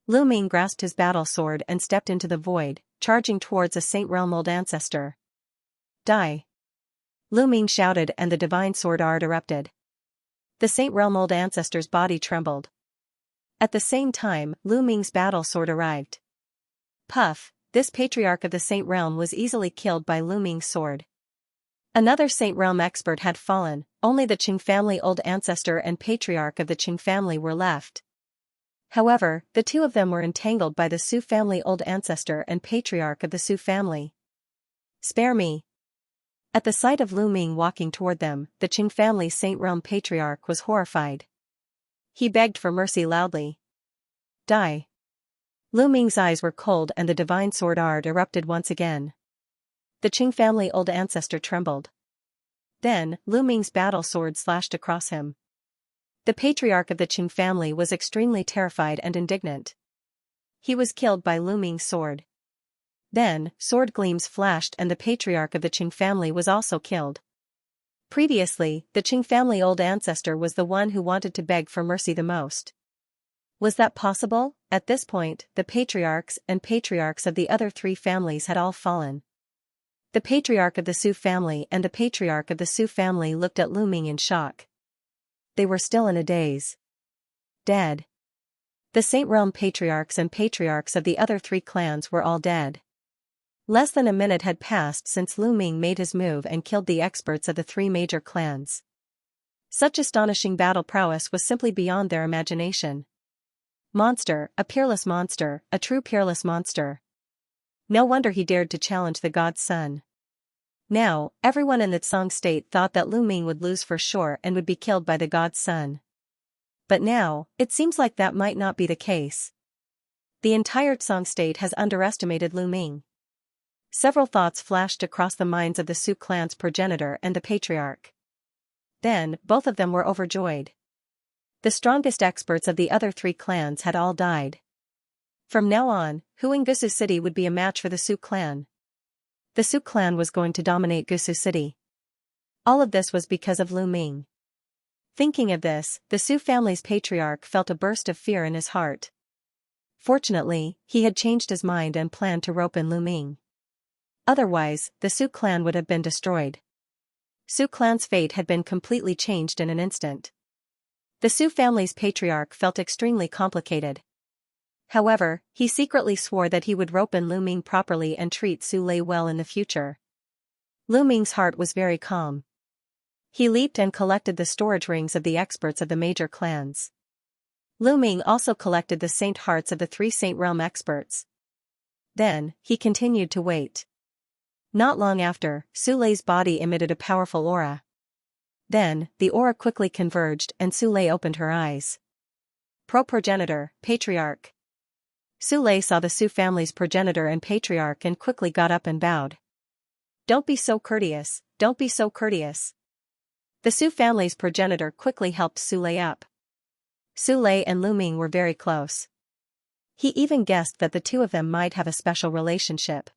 Lu Ming grasped his battle sword and stepped into the void, charging towards a Saint Realm old ancestor. Die! Lu Ming shouted and the divine sword art erupted. The Saint Realm old ancestor's body trembled. At the same time, Lu Ming's battle sword arrived. Puff! This patriarch of the Saint Realm was easily killed by Lu Ming's sword. Another Saint Realm expert had fallen, only the Qing family old ancestor and patriarch of the Qing family were left. However, the two of them were entangled by the Su family old ancestor and patriarch of the Su family. Spare me! At the sight of Lu Ming walking toward them, the Qing family's Saint Realm patriarch was horrified. He begged for mercy loudly. Die! Lu Ming's eyes were cold and the divine sword art erupted once again. The Qing family old ancestor trembled. Then, Lu Ming's battle sword slashed across him. The patriarch of the Qing family was extremely terrified and indignant. He was killed by Lu Ming's sword. Then, sword gleams flashed and the patriarch of the Qing family was also killed. Previously, the Qing family old ancestor was the one who wanted to beg for mercy the most. Was that possible? At this point, the patriarchs and patriarchs of the other three families had all fallen. The patriarch of the Su family and the patriarch of the Su family looked at Lu Ming in shock. They were still in a daze. Dead. The Saint Realm patriarchs and patriarchs of the other three clans were all dead. Less than a minute had passed since Lu Ming made his move and killed the experts of the three major clans. Such astonishing battle prowess was simply beyond their imagination. Monster, a peerless monster, a true peerless monster. No wonder he dared to challenge the god's son. Now, everyone in the Tsang state thought that Lu Ming would lose for sure and would be killed by the god's son. But now, it seems like that might not be the case. The entire Tsang state has underestimated Lu Ming. Several thoughts flashed across the minds of the Su clan's progenitor and the patriarch. Then, both of them were overjoyed. The strongest experts of the other three clans had all died. From now on, who in Gusu City would be a match for the Su clan? The Su clan was going to dominate Gusu City. All of this was because of Lu Ming. Thinking of this, the Su family's patriarch felt a burst of fear in his heart. Fortunately, he had changed his mind and planned to rope in Lu Ming. Otherwise, the Su clan would have been destroyed. Su clan's fate had been completely changed in an instant. The Su family's patriarch felt extremely complicated. However, he secretly swore that he would rope in Lu Ming properly and treat Su Lei well in the future. Lu Ming's heart was very calm. He leaped and collected the storage rings of the experts of the major clans. Lu Ming also collected the saint hearts of the three Saint Realm experts. Then, he continued to wait. Not long after, Su Lei's body emitted a powerful aura. Then, the aura quickly converged and Su Lei opened her eyes. Progenitor, Patriarch. Su Lei saw the Su family's progenitor and patriarch and quickly got up and bowed. Don't be so courteous, don't be so courteous. The Su family's progenitor quickly helped Su Lei up. Su Lei and Lu Ming were very close. He even guessed that the two of them might have a special relationship.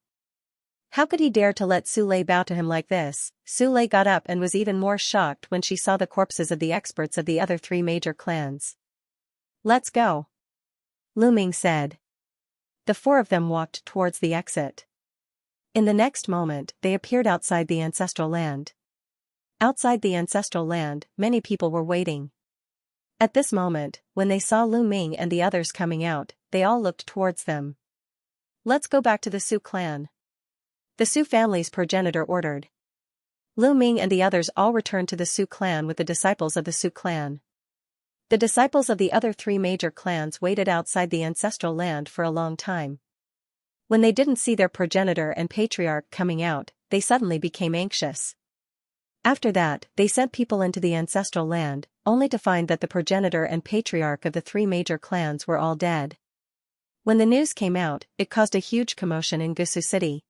How could he dare to let Su Lei bow to him like this? Su Lei got up and was even more shocked when she saw the corpses of the experts of the other three major clans. Let's go, Lu Ming said. The four of them walked towards the exit. In the next moment, they appeared outside the ancestral land. Outside the ancestral land, many people were waiting. At this moment, when they saw Lu Ming and the others coming out, they all looked towards them. Let's go back to the Su clan, the Su family's progenitor ordered. Lu Ming and the others all returned to the Su clan with the disciples of the Su clan. The disciples of the other three major clans waited outside the ancestral land for a long time. When they didn't see their progenitor and patriarch coming out, they suddenly became anxious. After that, they sent people into the ancestral land, only to find that the progenitor and patriarch of the three major clans were all dead. When the news came out, it caused a huge commotion in Gusu City.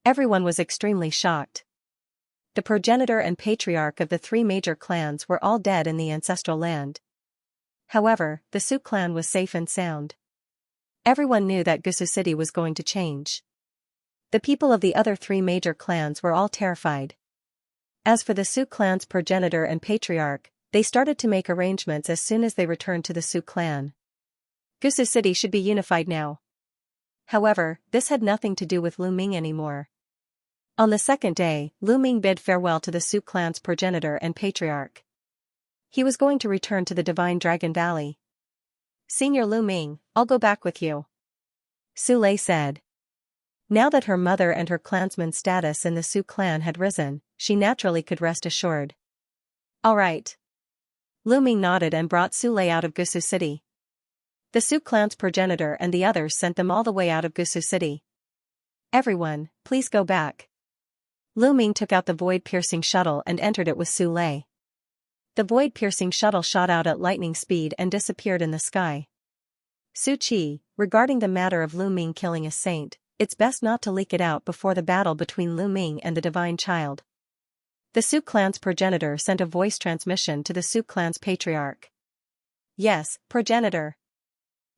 Everyone was extremely shocked. The progenitor and patriarch of the three major clans were all dead in the ancestral land. However, the Su clan was safe and sound. Everyone knew that Gusu City was going to change. The people of the other three major clans were all terrified. As for the Su clan's progenitor and patriarch, they started to make arrangements as soon as they returned to the Su clan. Gusu City should be unified now. However, this had nothing to do with Lu Ming anymore. On the second day, Lu Ming bid farewell to the Su clan's progenitor and patriarch. He was going to return to the Divine Dragon Valley. Senior Lu Ming, I'll go back with you, Su Lei said. Now that her mother and her clansman's status in the Su clan had risen, she naturally could rest assured. All right. Lu Ming nodded and brought Su Lei out of Gusu City. The Su clan's progenitor and the others sent them all the way out of Gusu City. Everyone, please go back. Lu Ming took out the void-piercing shuttle and entered it with Su Lei. The void-piercing shuttle shot out at lightning speed and disappeared in the sky. Su Qi, regarding the matter of Lu Ming killing a saint, it's best not to leak it out before the battle between Lu Ming and the Divine Child. The Su clan's progenitor sent a voice transmission to the Su clan's patriarch. Yes, progenitor.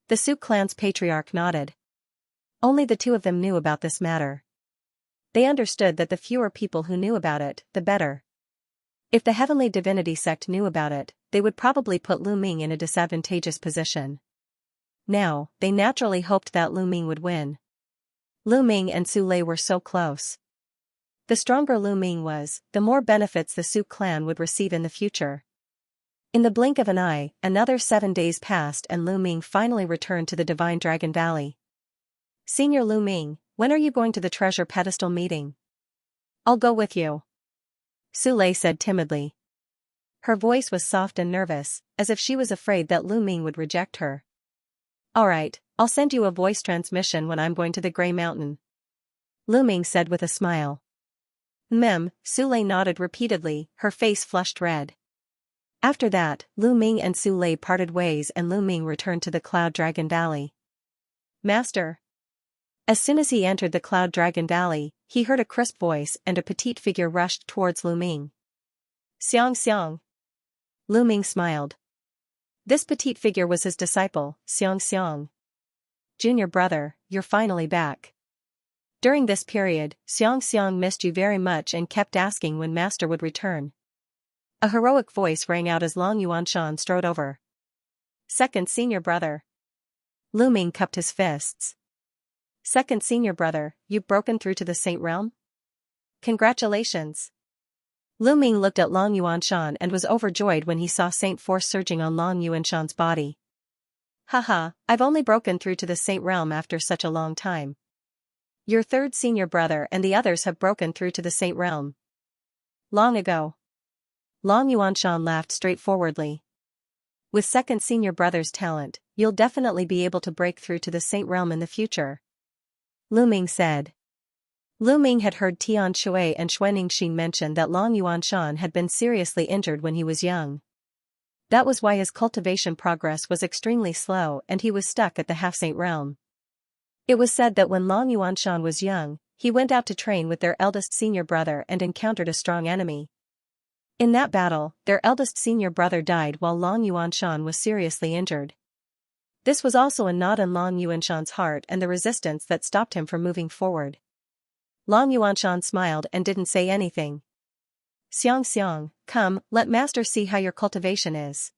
The Su clan's patriarch nodded. Only the two of them knew about this matter. They understood that the fewer people who knew about it, the better. If the Heavenly Divinity sect knew about it, they would probably put Lu Ming in a disadvantageous position. Now, they naturally hoped that Lu Ming would win. Lu Ming and Su Lei were so close. The stronger Lu Ming was, the more benefits the Su clan would receive in the future. In the blink of an eye, another 7 days passed and Lu Ming finally returned to the Divine Dragon Valley. Senior Lu Ming, when are you going to the treasure pedestal meeting? I'll go with you, Su Lei said timidly. Her voice was soft and nervous, as if she was afraid that Lu Ming would reject her. Alright, I'll send you a voice transmission when I'm going to the Grey Mountain, Lu Ming said with a smile. Sule nodded repeatedly, her face flushed red. After that, Lu Ming and Sule parted ways and Lu Ming returned to the Cloud Dragon Valley. Master. As soon as he entered the Cloud Dragon Valley, he heard a crisp voice and a petite figure rushed towards Lu Ming. Xianxia. Lu Ming smiled. This petite figure was his disciple, Xianxia. Junior brother, you're finally back. During this period, Xianxia missed you very much and kept asking when Master would return. A heroic voice rang out as Long Yuanshan strode over. Second senior brother. Lu Ming cupped his fists. Second senior brother, you've broken through to the Saint Realm? Congratulations. Lu Ming looked at Long Yuanshan and was overjoyed when he saw Saint Force surging on Long Yuanshan's body. Haha, I've only broken through to the Saint Realm after such a long time. Your third senior brother and the others have broken through to the Saint Realm. Long ago. Long Yuanshan laughed straightforwardly. With second senior brother's talent, you'll definitely be able to break through to the Saint Realm in the future. Lu Ming said. Lu Ming had heard Tian Shui and Xuanixin mention that Long Yuanshan had been seriously injured when he was young. That was why his cultivation progress was extremely slow and he was stuck at the Half-Saint Realm. It was said that when Long Yuanshan was young, he went out to train with their eldest senior brother and encountered a strong enemy. In that battle, their eldest senior brother died while Long Yuanshan was seriously injured. This was also a knot in Long Yuanshan's heart and the resistance that stopped him from moving forward. Long Yuanshan smiled and didn't say anything. Xianxia, come, let Master see how your cultivation is.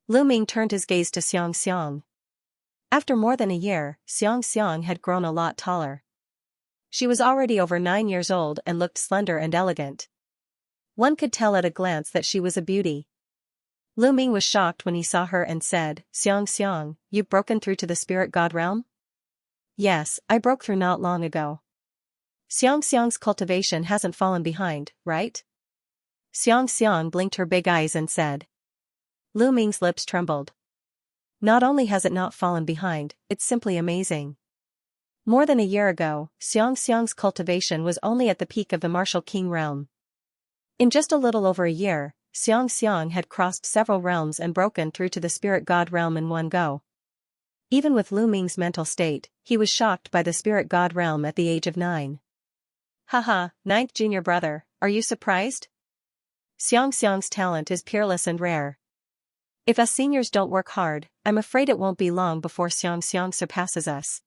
Lu Ming turned his gaze to Xianxia. After more than a year, Xianxia had grown a lot taller. She was already over 9 years old and looked slender and elegant. One could tell at a glance that she was a beauty. Lu Ming was shocked when he saw her and said, Xianxia, you've broken through to the spirit god realm? Yes, I broke through not long ago. Xianxia's cultivation hasn't fallen behind, right? Xianxia blinked her big eyes and said. Lu Ming's lips trembled. Not only has it not fallen behind, it's simply amazing. More than a year ago, Xianxia's cultivation was only at the peak of the Martial King realm. In just a little over a year, Xianxia had crossed several realms and broken through to the spirit god realm in one go. Even with Lu Ming's mental state, he was shocked by the spirit god realm at the age of 9. Haha, 9th junior brother, are you surprised? Xianxia's talent is peerless and rare. If us seniors don't work hard, I'm afraid it won't be long before Xianxia surpasses us.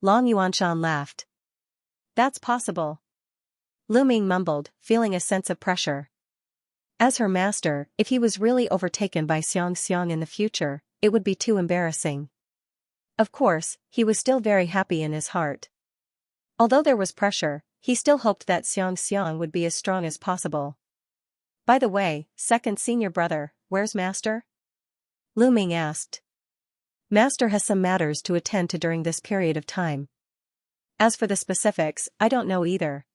Long Yuanshan laughed. That's possible. Lu Ming mumbled, feeling a sense of pressure. As her master, if he was really overtaken by Xianxia in the future, it would be too embarrassing. Of course, he was still very happy in his heart. Although there was pressure, he still hoped that Xianxia would be as strong as possible. By the way, second senior brother, where's Master? Lu Ming asked. Master has some matters to attend to during this period of time. As for the specifics, I don't know either.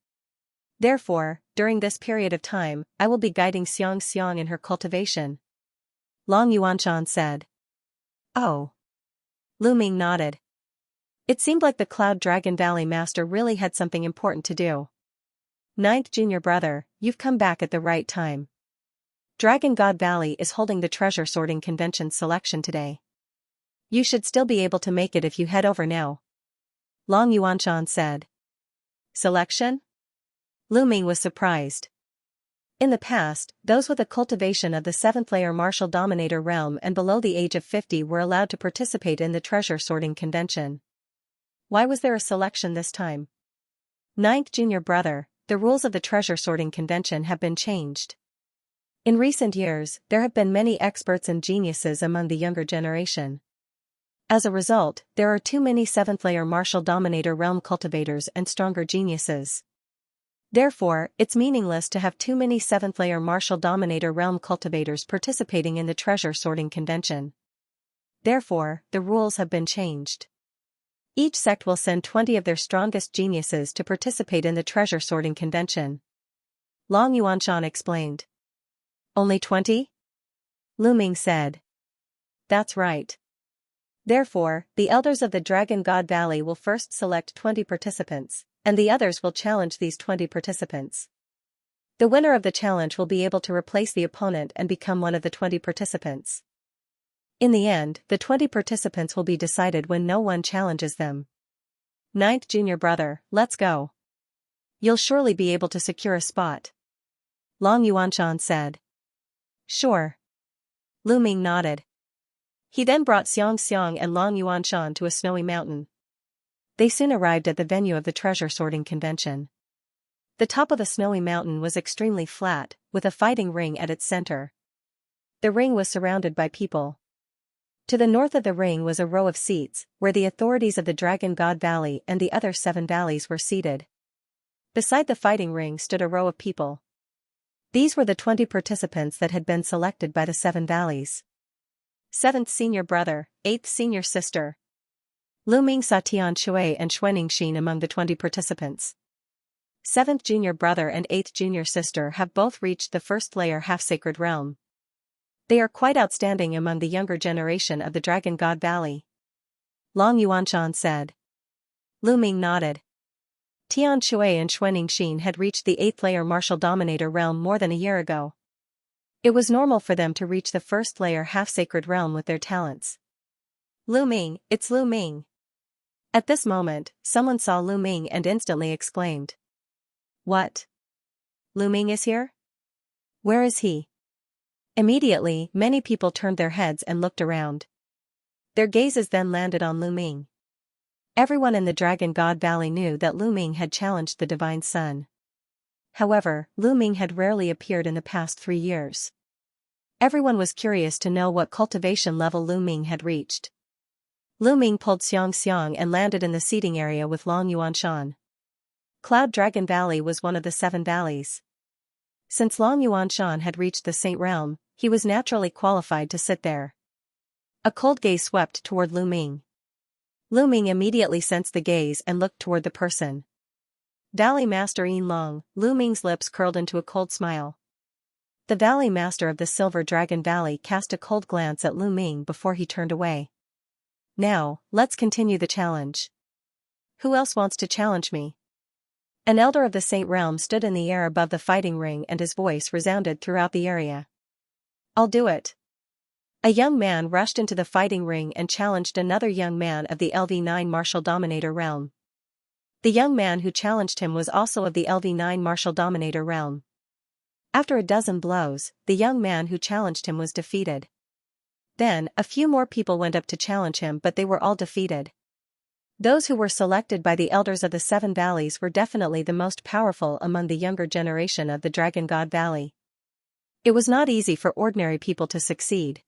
Therefore, during this period of time, I will be guiding Xianxia in her cultivation. Long Yuanshan said. Oh. Lu Ming nodded. It seemed like the Cloud Dragon Valley Master really had something important to do. 9th junior brother, you've come back at the right time. Dragon God Valley is holding the treasure sorting convention selection today. You should still be able to make it if you head over now. Long Yuanshan said. Selection? Lu Ming was surprised. In the past, those with a cultivation of the 7th layer Martial Dominator realm and below the age of 50 were allowed to participate in the treasure sorting convention. Why was there a selection this time? 9th junior brother, the rules of the treasure sorting convention have been changed. In recent years, there have been many experts and geniuses among the younger generation. As a result, there are too many 7th layer Martial Dominator realm cultivators and stronger geniuses. Therefore, it's meaningless to have too many 7th layer Martial Dominator realm cultivators participating in the treasure sorting convention. Therefore, the rules have been changed. Each sect will send 20 of their strongest geniuses to participate in the treasure sorting convention. Long Yuanshan explained. Only 20? Lu Ming said. That's right. Therefore, the elders of the Dragon God Valley will first select 20 participants, and the others will challenge these 20 participants. The winner of the challenge will be able to replace the opponent and become one of the 20 participants. In the end, the 20 participants will be decided when no one challenges them. Ninth junior brother, let's go. You'll surely be able to secure a spot. Long Yuanshan said. Sure. Lu Ming nodded. He then brought Xianxia and Long Yuanshan to a snowy mountain. They soon arrived at the venue of the treasure sorting convention. The top of the snowy mountain was extremely flat, with a fighting ring at its center. The ring was surrounded by people. To the north of the ring was a row of seats, where the authorities of the Dragon God Valley and the other 7 valleys were seated. Beside the fighting ring stood a row of people. These were the 20 participants that had been selected by the 7 valleys. 7th senior brother, 8th senior sister. Lu Ming saw Xianxia and Xianxia among the 20 participants. 7th junior brother and 8th junior sister have both reached the first layer half-sacred realm. They are quite outstanding among the younger generation of the Dragon God Valley. Long Yuanshan said. Lu Ming nodded. Xianxia and Xianxia had reached the 8th layer martial dominator realm more than a year ago. It was normal for them to reach the first layer half-sacred realm with their talents. Lu Ming, it's Lu Ming. At this moment, someone saw Lu Ming and instantly exclaimed. What? Lu Ming is here? Where is he? Immediately, many people turned their heads and looked around. Their gazes then landed on Lu Ming. Everyone in the Dragon God Valley knew that Lu Ming had challenged the Divine Sun. However, Lu Ming had rarely appeared in the past 3 years. Everyone was curious to know what cultivation level Lu Ming had reached. Lu Ming pulled Xianxia and landed in the seating area with Long Yuanshan. Cloud Dragon Valley was one of the 7 valleys. Since Long Yuanshan had reached the Saint Realm, he was naturally qualified to sit there. A cold gaze swept toward Lu Ming. Lu Ming immediately sensed the gaze and looked toward the person. Valley Master Yin Long, Lu Ming's lips curled into a cold smile. The Valley Master of the Silver Dragon Valley cast a cold glance at Lu Ming before he turned away. Now, let's continue the challenge. Who else wants to challenge me? An elder of the Saint Realm stood in the air above the fighting ring and his voice resounded throughout the area. I'll do it. A young man rushed into the fighting ring and challenged another young man of the LV9 Martial Dominator realm. The young man who challenged him was also of the LV9 Martial Dominator realm. After a dozen blows, the young man who challenged him was defeated. Then, a few more people went up to challenge him, but they were all defeated. Those who were selected by the elders of the 7 valleys were definitely the most powerful among the younger generation of the Dragon God Valley. It was not easy for ordinary people to succeed.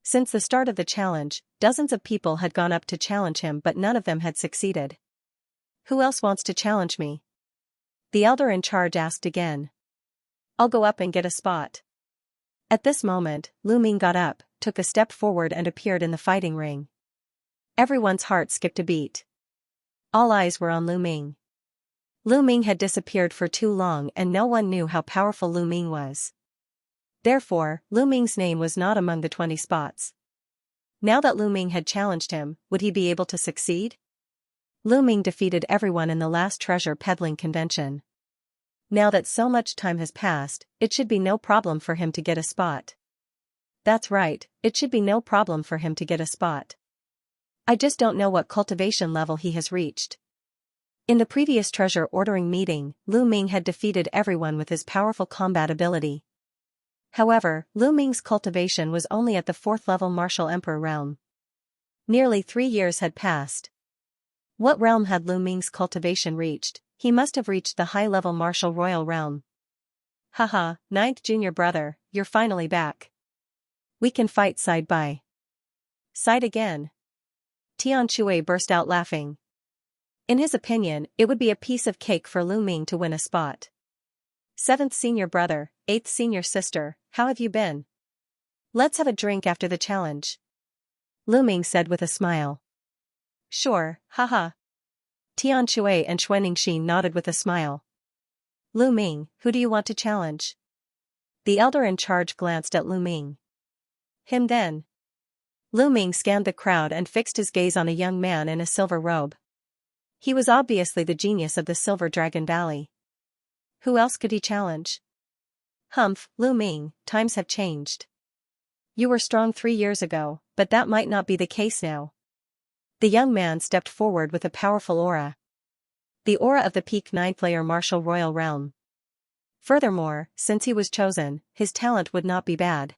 Since the start of the challenge, dozens of people had gone up to challenge him, but none of them had succeeded. Who else wants to challenge me? The elder in charge asked again. I'll go up and get a spot. At this moment, Lu Ming got up, took a step forward and appeared in the fighting ring. Everyone's heart skipped a beat. All eyes were on Lu Ming. Lu Ming had disappeared for too long and no one knew how powerful Lu Ming was. Therefore, Lu Ming's name was not among the 20 spots. Now that Lu Ming had challenged him, would he be able to succeed? Lu Ming defeated everyone in the last treasure peddling convention. Now that so much time has passed, it should be no problem for him to get a spot. That's right, it should be no problem for him to get a spot. I just don't know what cultivation level he has reached. In the previous treasure ordering meeting, Lu Ming had defeated everyone with his powerful combat ability. However, Lu Ming's cultivation was only at the 4th level Martial Emperor realm. Nearly 3 years had passed. What realm had Lu Ming's cultivation reached? He must have reached the high-level Martial Royal realm. Haha, 9th junior brother, you're finally back. We can fight side by side again. Xianxia burst out laughing. In his opinion, it would be a piece of cake for Lu Ming to win a spot. 7th senior brother, 8th senior sister, how have you been? Let's have a drink after the challenge. Lu Ming said with a smile. Sure, haha. Xianxia and Xianxia nodded with a smile. Lu Ming, who do you want to challenge? The elder in charge glanced at Lu Ming. Him then. Lu Ming scanned the crowd and fixed his gaze on a young man in a silver robe. He was obviously the genius of the Silver Dragon Valley. Who else could he challenge? Humph, Lu Ming, times have changed. You were strong 3 years ago, but that might not be the case now. The young man stepped forward with a powerful aura. The aura of the peak 9th layer martial royal realm. Furthermore, since he was chosen, his talent would not be bad.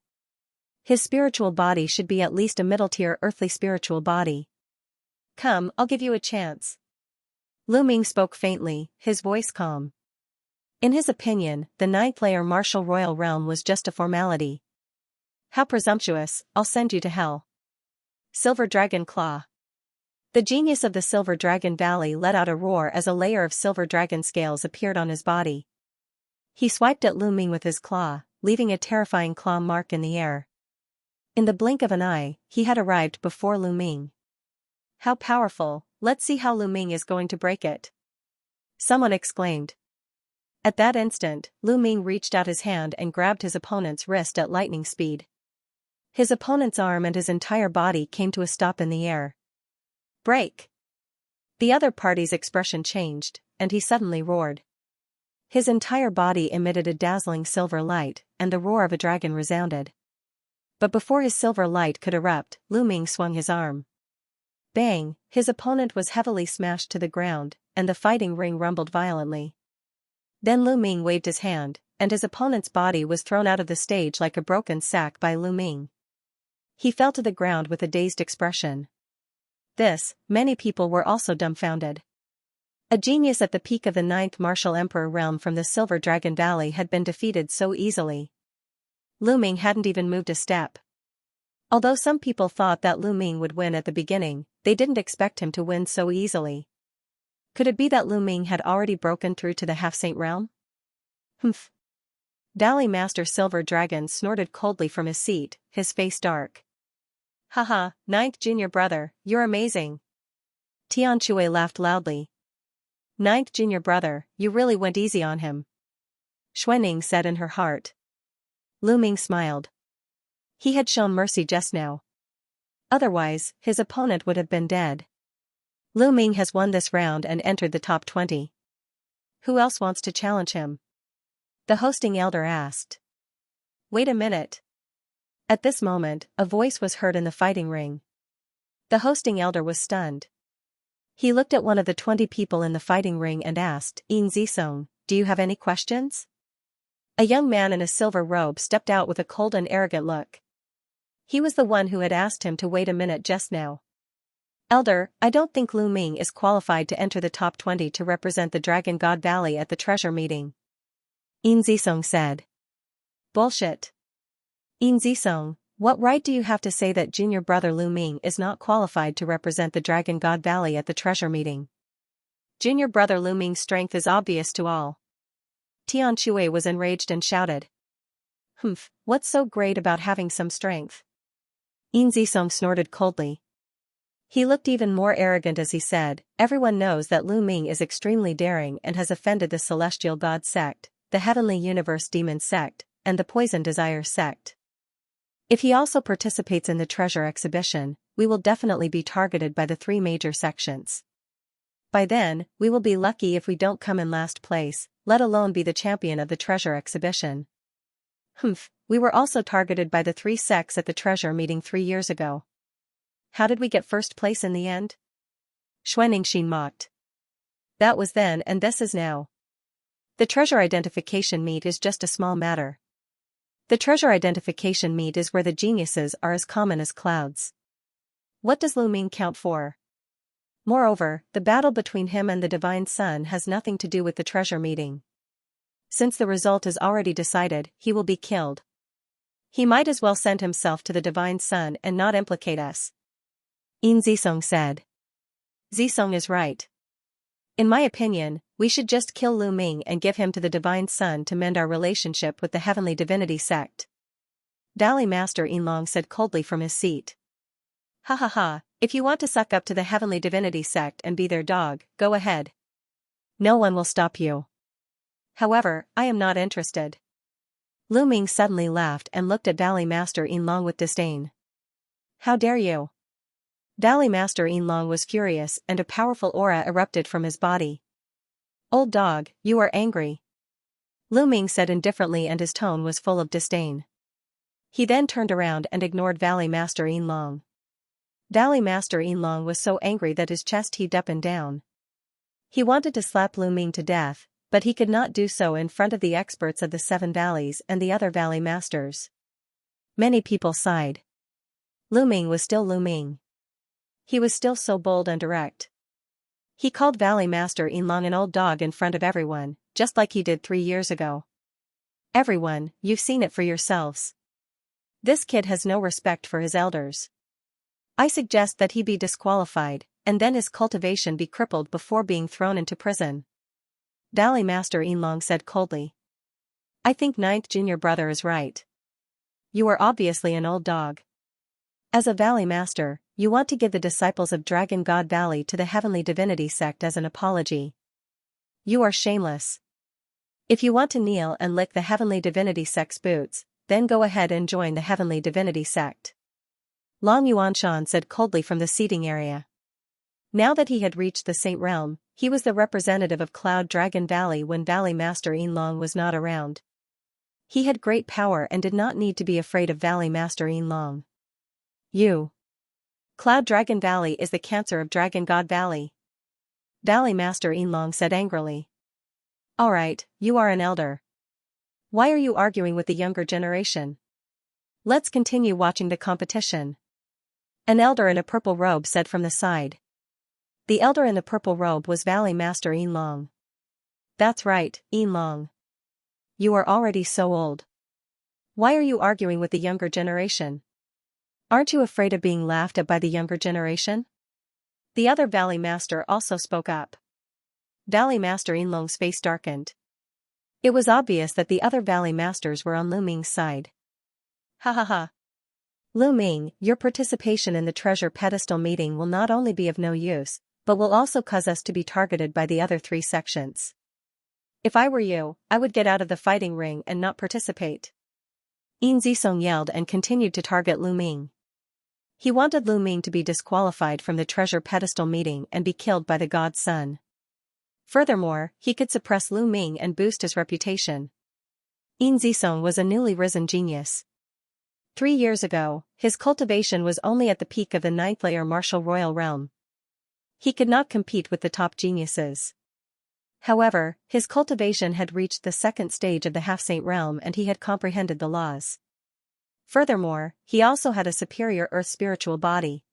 His spiritual body should be at least a middle-tier earthly spiritual body. Come, I'll give you a chance. Lu Ming spoke faintly, his voice calm. In his opinion, the 9th layer martial royal realm was just a formality. How presumptuous, I'll send you to hell. Silver Dragon Claw. The genius of the Silver Dragon Valley let out a roar as a layer of silver dragon scales appeared on his body. He swiped at Lu Ming with his claw, leaving a terrifying claw mark in the air. In the blink of an eye, he had arrived before Lu Ming. How powerful, let's see how Lu Ming is going to break it. Someone exclaimed. At that instant, Lu Ming reached out his hand and grabbed his opponent's wrist at lightning speed. His opponent's arm and his entire body came to a stop in the air. Break! The other party's expression changed, and he suddenly roared. His entire body emitted a dazzling silver light, and the roar of a dragon resounded. But before his silver light could erupt, Lu Ming swung his arm. Bang! His opponent was heavily smashed to the ground, and the fighting ring rumbled violently. Then Lu Ming waved his hand, and his opponent's body was thrown out of the stage like a broken sack by Lu Ming. He fell to the ground with a dazed expression. Many people were also dumbfounded. A genius at the peak of the 9th martial emperor realm from the Silver Dragon Valley had been defeated so easily. Lu Ming hadn't even moved a step. Although some people thought that Lu Ming would win at the beginning, they didn't expect him to win so easily. Could it be that Lu Ming had already broken through to the half-saint realm? Humph. Valley Master Silver Dragon snorted coldly from his seat, his face dark. Haha, 9th junior brother, you're amazing. Xianxia laughed loudly. 9th junior brother, you really went easy on him. Xuanning said in her heart. Lu Ming smiled. He had shown mercy just now. Otherwise, his opponent would have been dead. Lu Ming has won this round and entered the top 20. Who else wants to challenge him? The hosting elder asked. Wait a minute. At this moment, a voice was heard in the fighting ring. The hosting elder was stunned. He looked at one of the 20 people in the fighting ring and asked, Yin Zisong, do you have any questions? A young man in a silver robe stepped out with a cold and arrogant look. He was the one who had asked him to wait a minute just now. Elder, I don't think Lu Ming is qualified to enter the top 20 to represent the Dragon God Valley at the treasure meeting. Yin Zisong said. Bullshit. Yin Zisong, what right do you have to say that junior brother Lu Ming is not qualified to represent the Dragon God Valley at the treasure meeting? Junior brother Lu Ming's strength is obvious to all. Xianxia was enraged and shouted. Humph, what's so great about having some strength? Yin Zisong snorted coldly. He looked even more arrogant as he said, everyone knows that Lu Ming is extremely daring and has offended the Celestial God sect, the Heavenly Universe Demon sect, and the Poison Desire sect. If he also participates in the treasure exhibition, we will definitely be targeted by the 3 major sections. By then, we will be lucky if we don't come in last place, let alone be the champion of the treasure exhibition. Humph, we were also targeted by the 3 sects at the treasure meeting 3 years ago. How did we get first place in the end? Xuanning mocked. That was then and this is now. The treasure identification meet is just a small matter. The treasure identification meet is where the geniuses are as common as clouds. What does Lu Ming count for? Moreover, the battle between him and the Divine Sun has nothing to do with the treasure meeting. Since the result is already decided, he will be killed. He might as well send himself to the Divine Sun and not implicate us. Yin Zisong said. Zisong is right. In my opinion, we should just kill Lu Ming and give him to the Divine Sun to mend our relationship with the Heavenly Divinity sect. Valley Master Yinlong said coldly from his seat. Ha ha ha, if you want to suck up to the Heavenly Divinity sect and be their dog, go ahead. No one will stop you. However, I am not interested. Lu Ming suddenly laughed and looked at Valley Master Yinlong with disdain. How dare you? Valley Master Yinlong was furious and a powerful aura erupted from his body. "Old dog, you are angry," Lu Ming said indifferently, and his tone was full of disdain. He then turned around and ignored Valley Master Yinlong. Valley Master Yinlong was so angry that his chest heaved up and down. He wanted to slap Lu Ming to death, but he could not do so in front of the experts of the Seven Valleys and the other Valley Masters. Many people sighed. Lu Ming was still Lu Ming. He was still so bold and direct. He called Valley Master Yinlong an old dog in front of everyone, just like he did 3 years ago. "Everyone, you've seen it for yourselves. This kid has no respect for his elders. I suggest that he be disqualified, and then his cultivation be crippled before being thrown into prison," Valley Master Yinlong said coldly. "I think ninth junior brother is right. You are obviously an old dog. As a Valley Master, you want to give the disciples of Dragon God Valley to the Heavenly Divinity sect as an apology. You are shameless. If you want to kneel and lick the Heavenly Divinity sect's boots, then go ahead and join the Heavenly Divinity sect," Long Yuanshan said coldly from the seating area. Now that he had reached the Saint Realm, he was the representative of Cloud Dragon Valley when Valley Master Yinlong was not around. He had great power and did not need to be afraid of Valley Master Yinlong. "You. Cloud Dragon Valley is the cancer of Dragon God Valley," Valley Master Yinlong said angrily. "Alright, you are an elder. Why are you arguing with the younger generation? Let's continue watching the competition," an elder in a purple robe said from the side. The elder in the purple robe was Valley Master Yinlong. "That's right, Yinlong. You are already so old. Why are you arguing with the younger generation? Aren't you afraid of being laughed at by the younger generation?" The other Valley Master also spoke up. Valley Master Yinlong's face darkened. It was obvious that the other Valley Masters were on Lu Ming's side. "Ha ha ha. Lu Ming, your participation in the treasure pedestal meeting will not only be of no use, but will also cause us to be targeted by the other 3 sections. If I were you, I would get out of the fighting ring and not participate." Yin Zisong yelled and continued to target Lu Ming. He wanted Lu Ming to be disqualified from the treasure pedestal meeting and be killed by the God's Son. Furthermore, he could suppress Lu Ming and boost his reputation. Yin Zisong was a newly risen genius. 3 years ago, his cultivation was only at the peak of the 9th layer martial royal realm. He could not compete with the top geniuses. However, his cultivation had reached the 2nd stage of the half-saint realm and he had comprehended the laws. Furthermore, he also had a superior earth spiritual body.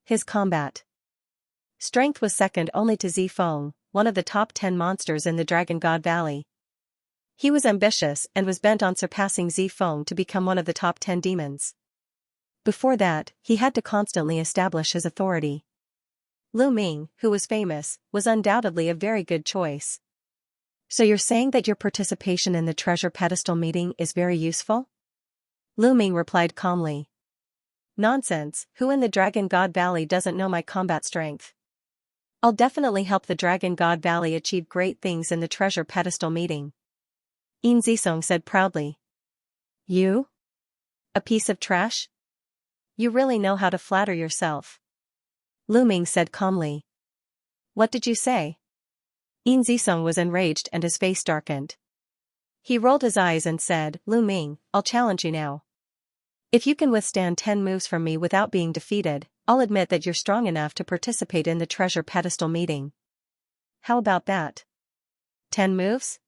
His combat strength was second only to Zifeng, one of the top 10 monsters in the Dragon God Valley. He was ambitious and was bent on surpassing Zifeng to become one of the top 10 demons. Before that, he had to constantly establish his authority. Lu Ming, who was famous, was undoubtedly a very good choice. "So you're saying that your participation in the treasure pedestal meeting is very useful?" Lu Ming replied calmly. "Nonsense, who in the Dragon God Valley doesn't know my combat strength? I'll definitely help the Dragon God Valley achieve great things in the treasure pedestal meeting," Yin Zisong said proudly. "You? A piece of trash? You really know how to flatter yourself," Lu Ming said calmly. "What did you say?" Yin Zisong was enraged and his face darkened. He rolled his eyes and said, "Lu Ming, I'll challenge you now. If you can withstand 10 moves from me without being defeated, I'll admit that you're strong enough to participate in the treasure pedestal meeting. How about that? 10 moves?"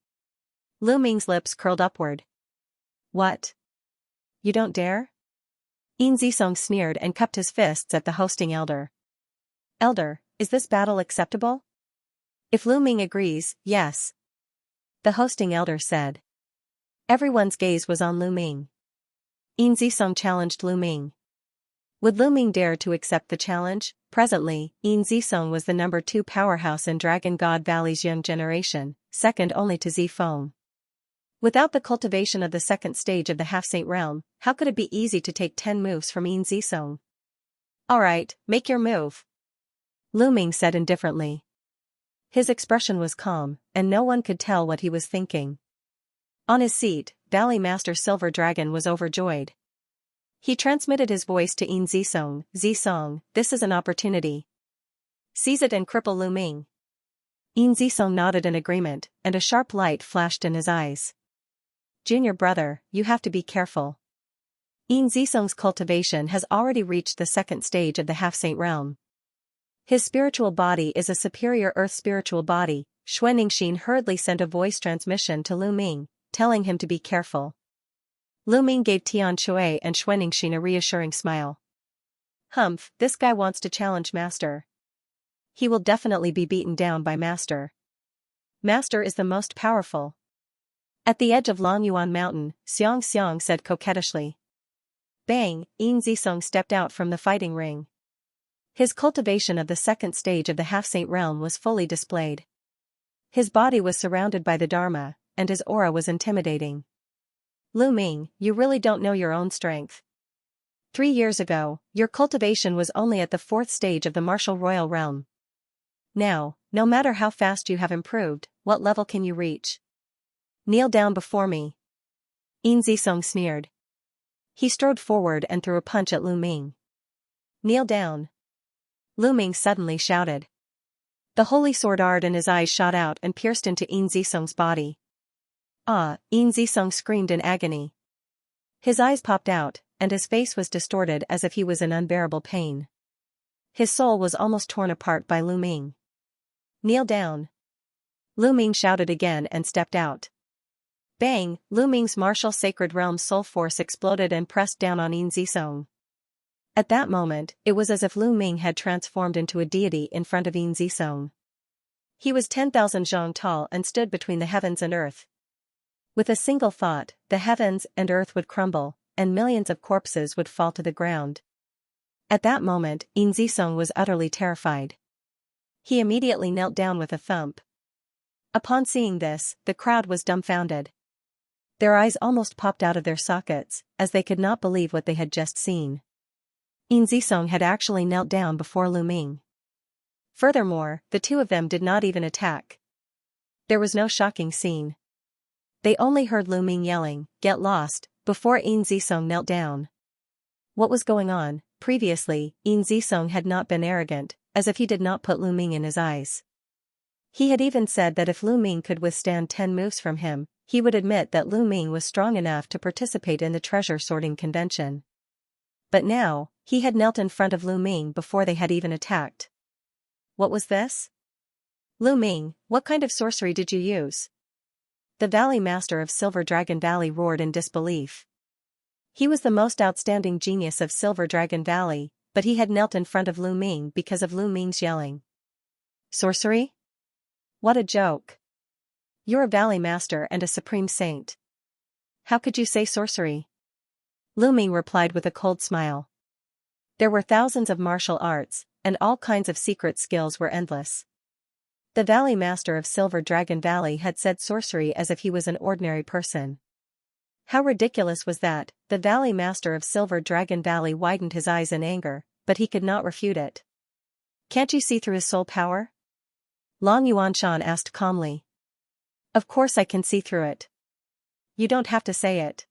Lu Ming's lips curled upward. "What? You don't dare?" Yin Zisong sneered and cupped his fists at the hosting elder. "Elder, is this battle acceptable?" "If Lu Ming agrees, yes," the hosting elder said. Everyone's gaze was on Lu Ming. Yin Zisong challenged Lu Ming. Would Lu Ming dare to accept the challenge? Presently, Yin Zisong was the number 2 powerhouse in Dragon God Valley's young generation, second only to Zifeng. Without the cultivation of the 2nd stage of the half-saint realm, how could it be easy to take 10 moves from Yin Zisong? "Alright, make your move," Lu Ming said indifferently. His expression was calm, and no one could tell what he was thinking. On his seat, Valley Master Silver Dragon was overjoyed. He transmitted his voice to Yin Zisong. Zisong, this is an opportunity. Seize it and cripple Lu Ming. Yin Zisong nodded in agreement, and a sharp light flashed in his eyes. Junior brother, you have to be careful. Yin Zisong's cultivation has already reached the second stage of the half-saint realm. His spiritual body is a superior earth spiritual body. Xuanxin hurriedly sent a voice transmission to Lu Ming, telling him to be careful. Lu Ming gave Tian Shui and Xuanxin a reassuring smile. Humph, this guy wants to challenge Master. He will definitely be beaten down by Master. Master is the most powerful. At the edge of Longyuan Mountain, Xianxia said coquettishly. Bang, Yin Zisong stepped out from the fighting ring. His cultivation of the second stage of the half-saint realm was fully displayed. His body was surrounded by the Dharma, and his aura was intimidating. Lu Ming, you really don't know your own strength. 3 years ago, your cultivation was only at the 4th stage of the martial royal realm. Now, no matter how fast you have improved, what level can you reach? Kneel down before me. Yin Zisong sneered. He strode forward and threw a punch at Lu Ming. Kneel down. Lu Ming suddenly shouted. The holy sword art in his eyes shot out and pierced into Yin Zisong's body. Ah, Yin Zisong screamed in agony. His eyes popped out, and his face was distorted as if he was in unbearable pain. His soul was almost torn apart by Lu Ming. Kneel down. Lu Ming shouted again and stepped out. Bang, Lu Ming's martial sacred realm soul force exploded and pressed down on Yin Zisong. At that moment, it was as if Lu Ming had transformed into a deity in front of Yin Zisong. He was 10,000 zhang tall and stood between the heavens and earth. With a single thought, the heavens and earth would crumble, and millions of corpses would fall to the ground. At that moment, Yin Zisong was utterly terrified. He immediately knelt down with a thump. Upon seeing this, the crowd was dumbfounded. Their eyes almost popped out of their sockets, as they could not believe what they had just seen. Yin Zisong had actually knelt down before Lu Ming. Furthermore, the two of them did not even attack. There was no shocking scene. They only heard Lu Ming yelling, "Get lost," before Yin Zisong knelt down. What was going on? Previously, Yin Zisong had not been arrogant, as if he did not put Lu Ming in his eyes. He had even said that if Lu Ming could withstand 10 moves from him, he would admit that Lu Ming was strong enough to participate in the treasure sorting convention. But now, he had knelt in front of Lu Ming before they had even attacked. What was this? Lu Ming, what kind of sorcery did you use? The Valley Master of Silver Dragon Valley roared in disbelief. He was the most outstanding genius of Silver Dragon Valley, but he had knelt in front of Lu Ming because of Lu Ming's yelling. Sorcery? What a joke. You're a Valley Master and a Supreme Saint. How could you say sorcery? Lu Ming replied with a cold smile. There were thousands of martial arts, and all kinds of secret skills were endless. The Valley Master of Silver Dragon Valley had said sorcery as if he was an ordinary person. How ridiculous was that? The Valley Master of Silver Dragon Valley widened his eyes in anger, but he could not refute it. Can't you see through his soul power? Long Yuanshan asked calmly. Of course I can see through it. You don't have to say it.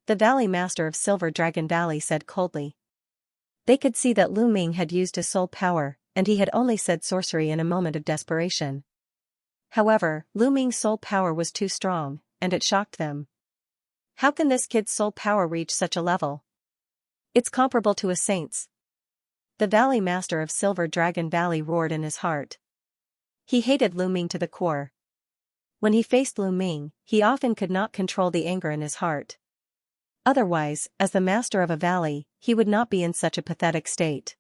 The Valley Master of Silver Dragon Valley said coldly. They could see that Lu Ming had used his soul power, and he had only said sorcery in a moment of desperation. However, Lu Ming's soul power was too strong, and it shocked them. How can this kid's soul power reach such a level? It's comparable to a saint's. The Valley Master of Silver Dragon Valley roared in his heart. He hated Lu Ming to the core. When he faced Lu Ming, he often could not control the anger in his heart. Otherwise, as the master of a valley, he would not be in such a pathetic state.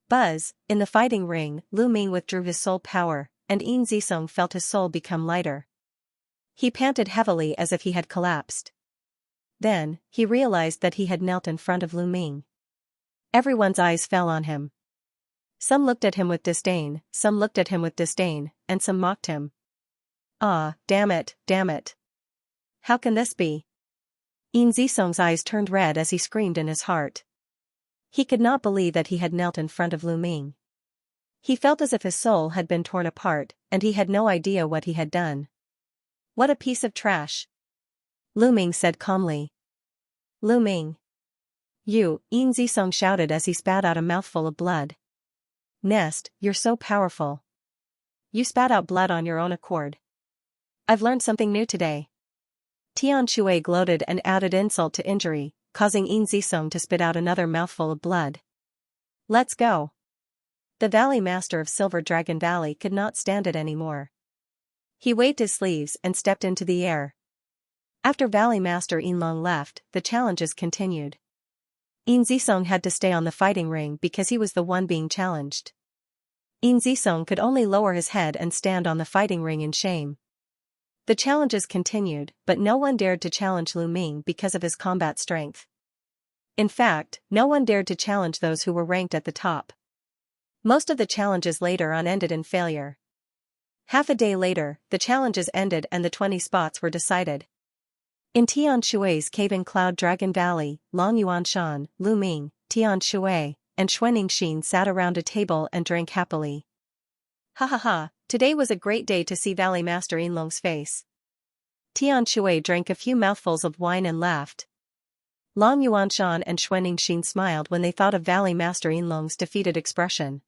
Buzz, in the fighting ring, Lu Ming withdrew his soul power, and Yin Zisong felt his soul become lighter. He panted heavily as if he had collapsed. Then, he realized that he had knelt in front of Lu Ming. Everyone's eyes fell on him. Some looked at him with disdain, some looked at him with disdain, and some mocked him. Ah, damn it, damn it. How can this be? Yin Zisong's eyes turned red as he screamed in his heart. He could not believe that he had knelt in front of Lu Ming. He felt as if his soul had been torn apart, and he had no idea what he had done. What a piece of trash. Lu Ming said calmly. Lu Ming. Xianxia shouted as he spat out a mouthful of blood. Nest, you're so powerful. You spat out blood on your own accord. I've learned something new today. Xianxia gloated and added insult to injury, causing Xianxia to spit out another mouthful of blood. Let's go. The Valley Master of Silver Dragon Valley could not stand it anymore. He waved his sleeves and stepped into the air. After Valley Master Yinlong left, the challenges continued. Xianxia had to stay on the fighting ring because he was the one being challenged. Xianxia could only lower his head and stand on the fighting ring in shame. The challenges continued, but no one dared to challenge Lu Ming because of his combat strength. In fact, no one dared to challenge those who were ranked at the top. Most of the challenges later on ended in failure. Half a day later, the challenges ended and the 20 spots were decided. In Tianshui's cave in Cloud Dragon Valley, Long Yuanshan, Lu Ming, Tianshui, and Xuanixin sat around a table and drank happily. Ha ha ha, today was a great day to see Valley Master Yinlong's face. Tianshui drank a few mouthfuls of wine and laughed. Long Yuanshan and Xuanixin smiled when they thought of Valley Master Yinlong's defeated expression.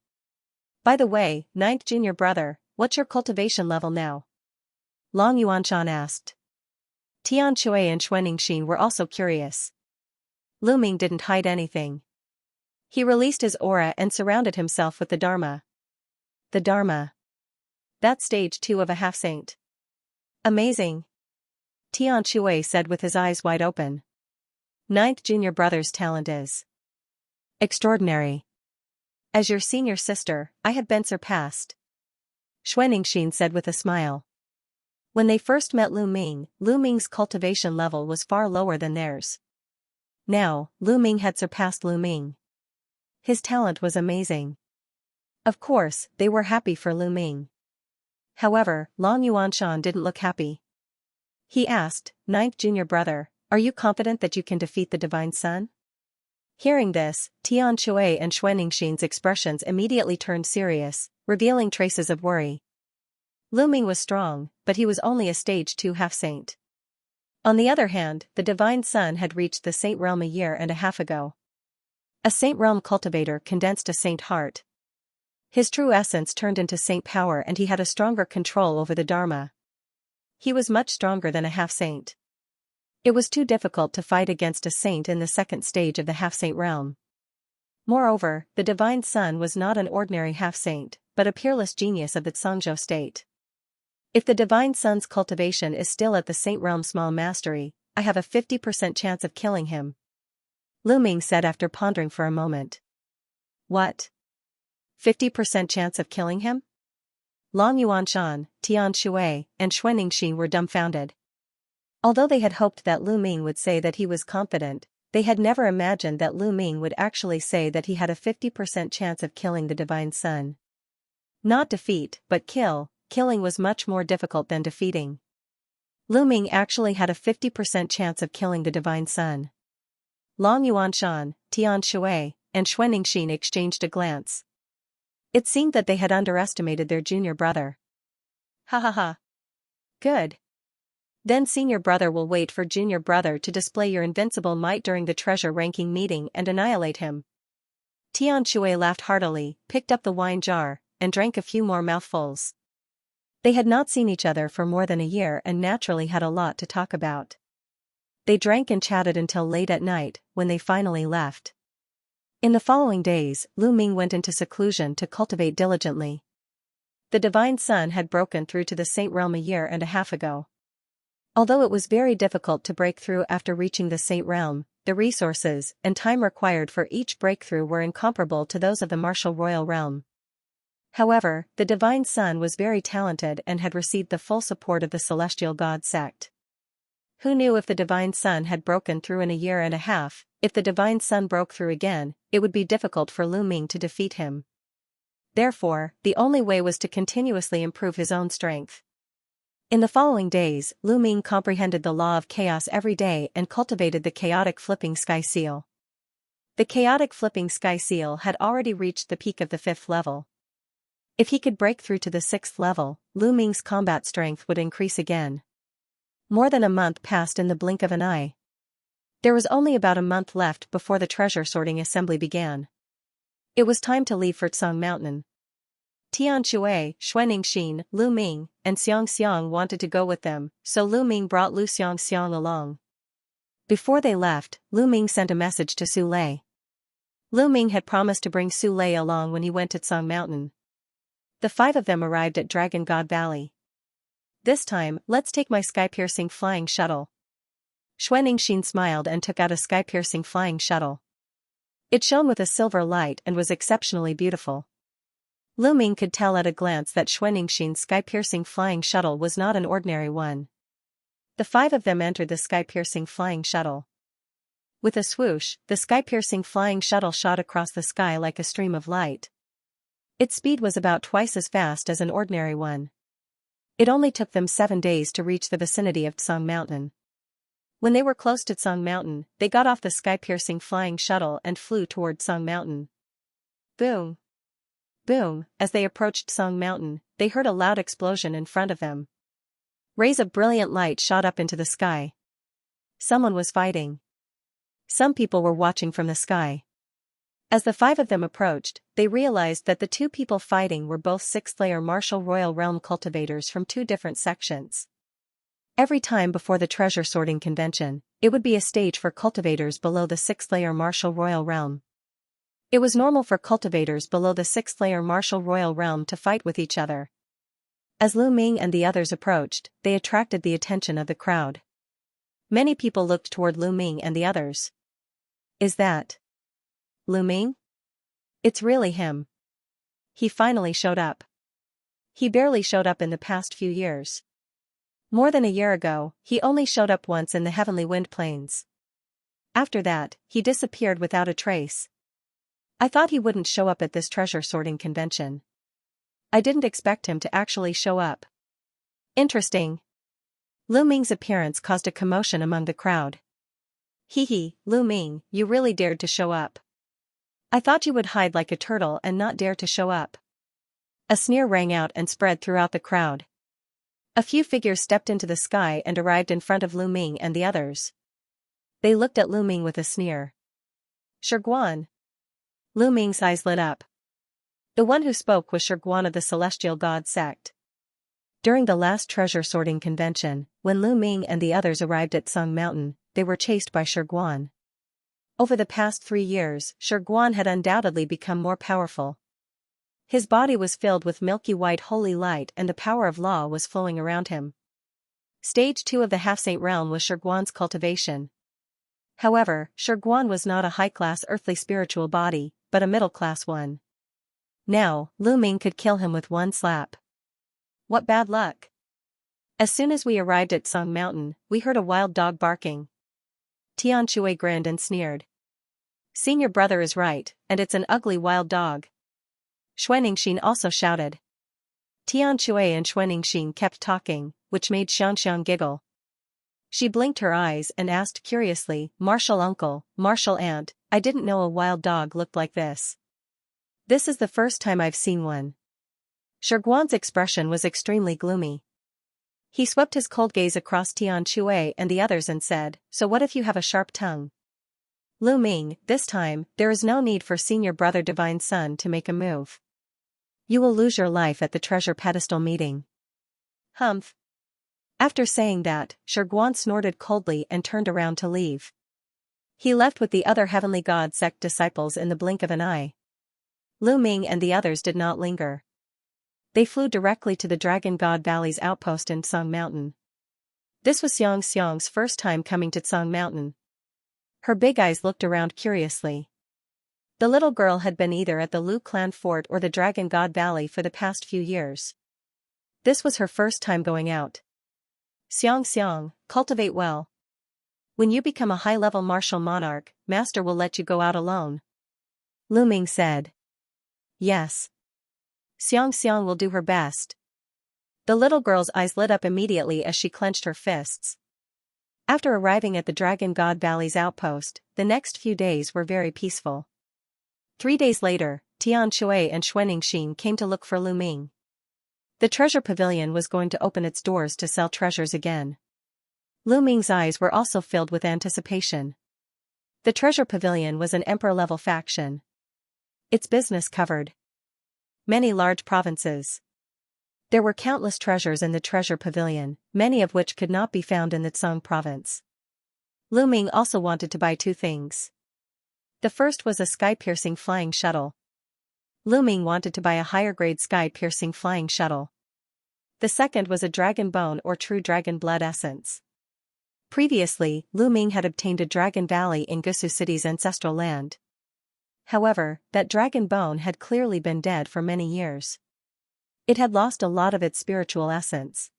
By the way, 9th junior brother, what's your cultivation level now? Long Yuanshan asked. Tianshui and Xuanixin were also curious. Lu Ming didn't hide anything. He released his aura and surrounded himself with the Dharma. The Dharma. That's stage 2 of a half-saint. Amazing. Tianshui said with his eyes wide open. 9th junior brother's talent is extraordinary. As your senior sister, I have been surpassed. Xuanixin said with a smile. When they first met Lu Ming's cultivation level was far lower than theirs. Now, Lu Ming had surpassed Lu Ming. His talent was amazing. Of course, they were happy for Lu Ming. However, Long Yuanshan didn't look happy. He asked, 9th junior brother, are you confident that you can defeat the Divine Sun? Hearing this, Tianshui and Xuanixin's expressions immediately turned serious, revealing traces of worry. Lu Ming was strong, but he was only a stage 2 half-saint. On the other hand, the Divine Sun had reached the Saint Realm a year and a half ago. A Saint Realm cultivator condensed a Saint heart. His true essence turned into Saint power and he had a stronger control over the Dharma. He was much stronger than a half-saint. It was too difficult to fight against a saint in the second stage of the half-saint realm. Moreover, the Divine Sun was not an ordinary half-saint, but a peerless genius of the Zhangzhou state. If the Divine Sun's cultivation is still at the Saint Realm small mastery, I have a 50% chance of killing him. Lu Ming said after pondering for a moment. What? 50% chance of killing him? Long Yuanshan, Tianshui, and Xuanixin were dumbfounded. Although they had hoped that Lu Ming would say that he was confident, they had never imagined that Lu Ming would actually say that he had a 50% chance of killing the Divine Sun. Not defeat, but kill. Killing was much more difficult than defeating. Lu Ming actually had a 50% chance of killing the Divine Sun. Long Yuanshan, Tianshui, and Xuanixin exchanged a glance. It seemed that they had underestimated their junior brother. Ha ha ha. Good. Then senior brother will wait for junior brother to display your invincible might during the treasure ranking meeting and annihilate him. Tianshui laughed heartily, picked up the wine jar, and drank a few more mouthfuls. They had not seen each other for more than a year and naturally had a lot to talk about. They drank and chatted until late at night, when they finally left. In the following days, Lu Ming went into seclusion to cultivate diligently. The Divine Sun had broken through to the Saint Realm a year and a half ago. Although it was very difficult to break through after reaching the Saint Realm, the resources and time required for each breakthrough were incomparable to those of the martial royal realm. However, the Divine Sun was very talented and had received the full support of the Celestial God sect. Who knew if the Divine Sun had broken through in a year and a half? If the Divine Sun broke through again, it would be difficult for Lu Ming to defeat him. Therefore, the only way was to continuously improve his own strength. In the following days, Lu Ming comprehended the law of chaos every day and cultivated the chaotic flipping sky seal. The chaotic flipping sky seal had already reached the peak of the 5th level. If he could break through to the 6th level, Lu Ming's combat strength would increase again. More than a month passed in the blink of an eye. There was only about a month left before the treasure sorting assembly began. It was time to leave for Tsang Mountain. Tian Shui, Xuaningxin, Lu Ming, and Xianxia wanted to go with them, so Lu Ming brought Lu Xianxia along. Before they left, Lu Ming sent a message to Su Lei. Lu Ming had promised to bring Su Lei along when he went to Tsang Mountain. The 5 of them arrived at Dragon God Valley. This time, let's take my sky-piercing flying shuttle. Xuaningxin smiled and took out a sky-piercing flying shuttle. It shone with a silver light and was exceptionally beautiful. Lu Ming could tell at a glance that Xuaningxin's sky-piercing flying shuttle was not an ordinary one. The 5 of them entered the sky-piercing flying shuttle. With a swoosh, the sky-piercing flying shuttle shot across the sky like a stream of light. Its speed was about twice as fast as an ordinary one. It only took them 7 days to reach the vicinity of Tsang Mountain. When they were close to Tsang Mountain, they got off the sky-piercing flying shuttle and flew toward Tsang Mountain. Boom! Boom! As they approached Tsang Mountain, they heard a loud explosion in front of them. Rays of brilliant light shot up into the sky. Someone was fighting. Some people were watching from the sky. As the 5 of them approached, they realized that the 2 people fighting were both 6th-layer martial royal realm cultivators from 2 different sections. Every time before the treasure sorting convention, it would be a stage for cultivators below the 6th-layer martial royal realm. It was normal for cultivators below the 6th-layer martial royal realm to fight with each other. As Lu Ming and the others approached, they attracted the attention of the crowd. Many people looked toward Lu Ming and the others. Is that Lu Ming? It's really him. He finally showed up. He barely showed up in the past few years. More than a year ago, he only showed up once in the Heavenly Wind Plains. After that, he disappeared without a trace. I thought he wouldn't show up at this treasure sorting convention. I didn't expect him to actually show up. Interesting. Lu Ming's appearance caused a commotion among the crowd. Hee, Lu Ming, you really dared to show up. I thought you would hide like a turtle and not dare to show up. A sneer rang out and spread throughout the crowd. A few figures stepped into the sky and arrived in front of Lu Ming and the others. They looked at Lu Ming with a sneer. Shiguan. Lu Ming's eyes lit up. The one who spoke was Shiguan of the Celestial God sect. During the last treasure sorting convention, when Lu Ming and the others arrived at Tsang Mountain, they were chased by Shiguan. Over the past 3 years, Shiguan had undoubtedly become more powerful. His body was filled with milky white holy light and the power of law was flowing around him. Stage 2 of the half-saint realm was Shiguan's cultivation. However, Shiguan was not a high-class earthly spiritual body, but a middle-class one. Now, Lu Ming could kill him with one slap. What bad luck! As soon as we arrived at Tsang Mountain, we heard a wild dog barking. Tian Shui grinned and sneered. Senior brother is right, and it's an ugly wild dog. Xuaningxin also shouted. Tian Shui and Xuaningxin kept talking, which made Xianxia giggle. She blinked her eyes and asked curiously, Martial uncle, martial aunt, I didn't know a wild dog looked like this. This is the first time I've seen one. Shiguan's expression was extremely gloomy. He swept his cold gaze across Tian Shui and the others and said, so what if you have a sharp tongue? Lu Ming, this time, there is no need for senior brother divine son to make a move. You will lose your life at the treasure pedestal meeting. Humph. After saying that, Shiguan snorted coldly and turned around to leave. He left with the other Heavenly God sect disciples in the blink of an eye. Lu Ming and the others did not linger. They flew directly to the Dragon God Valley's outpost in Tsang Mountain. This was Xianxia's first time coming to Tsang Mountain. Her big eyes looked around curiously. The little girl had been either at the Lu Clan Fort or the Dragon God Valley for the past few years. This was her first time going out. Xianxia, cultivate well. When you become a high-level martial monarch, Master will let you go out alone. Lu Ming said. Yes. Xianxia will do her best. The little girl's eyes lit up immediately as she clenched her fists. After arriving at the Dragon God Valley's outpost, the next few days were very peaceful. 3 days later, Tian Shui and Xuaningxin came to look for Lu Ming. The treasure pavilion was going to open its doors to sell treasures again. Lu Ming's eyes were also filled with anticipation. The treasure pavilion was an emperor-level faction. Its business covered many large provinces. There were countless treasures in the treasure pavilion, many of which could not be found in the Tsang province. Lu Ming also wanted to buy two things. The first was a sky-piercing flying shuttle. Lu Ming wanted to buy a higher-grade sky-piercing flying shuttle. The second was a dragon bone or true dragon blood essence. Previously, Lu Ming had obtained a dragon valley in Gusu City's ancestral land. However, that dragon bone had clearly been dead for many years. It had lost a lot of its spiritual essence.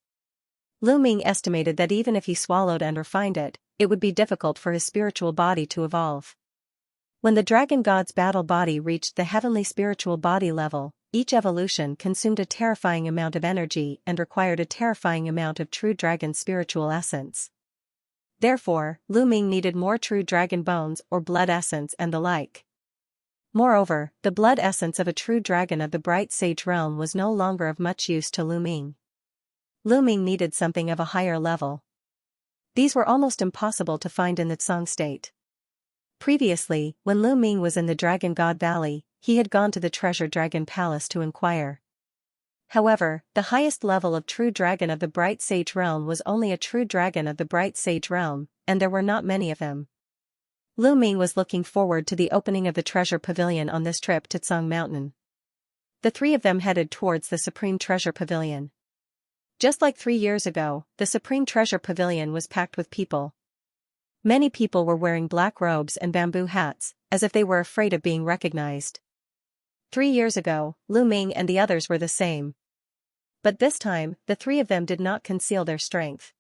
Lu Ming estimated that even if he swallowed and refined it, it would be difficult for his spiritual body to evolve. When the dragon god's battle body reached the heavenly spiritual body level, each evolution consumed a terrifying amount of energy and required a terrifying amount of true dragon spiritual essence. Therefore, Lu Ming needed more true dragon bones or blood essence and the like. Moreover, the blood essence of a true dragon of the bright sage realm was no longer of much use to Lu Ming. Lu Ming needed something of a higher level. These were almost impossible to find in the Tsang state. Previously, when Lu Ming was in the Dragon God Valley, he had gone to the Treasure Dragon Palace to inquire. However, the highest level of true dragon of the bright sage realm was only a true dragon of the bright sage realm, and there were not many of them. Lu Ming was looking forward to the opening of the treasure pavilion on this trip to Tsang Mountain. The three of them headed towards the Supreme Treasure Pavilion. Just like 3 years ago, the Supreme Treasure Pavilion was packed with people. Many people were wearing black robes and bamboo hats, as if they were afraid of being recognized. 3 years ago, Lu Ming and the others were the same. But this time, the three of them did not conceal their strength.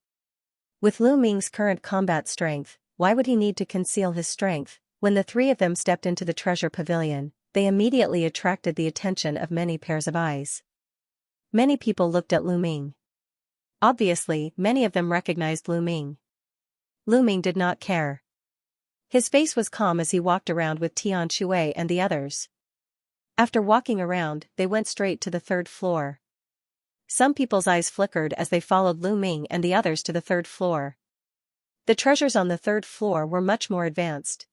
With Lu Ming's current combat strength, why would he need to conceal his strength? When the three of them stepped into the treasure pavilion, they immediately attracted the attention of many pairs of eyes. Many people looked at Lu Ming. Obviously, many of them recognized Lu Ming. Lu Ming did not care. His face was calm as he walked around with Tian Shui and the others. After walking around, they went straight to the 3rd floor. Some people's eyes flickered as they followed Lu Ming and the others to the 3rd floor. The treasures on the 3rd floor were much more advanced.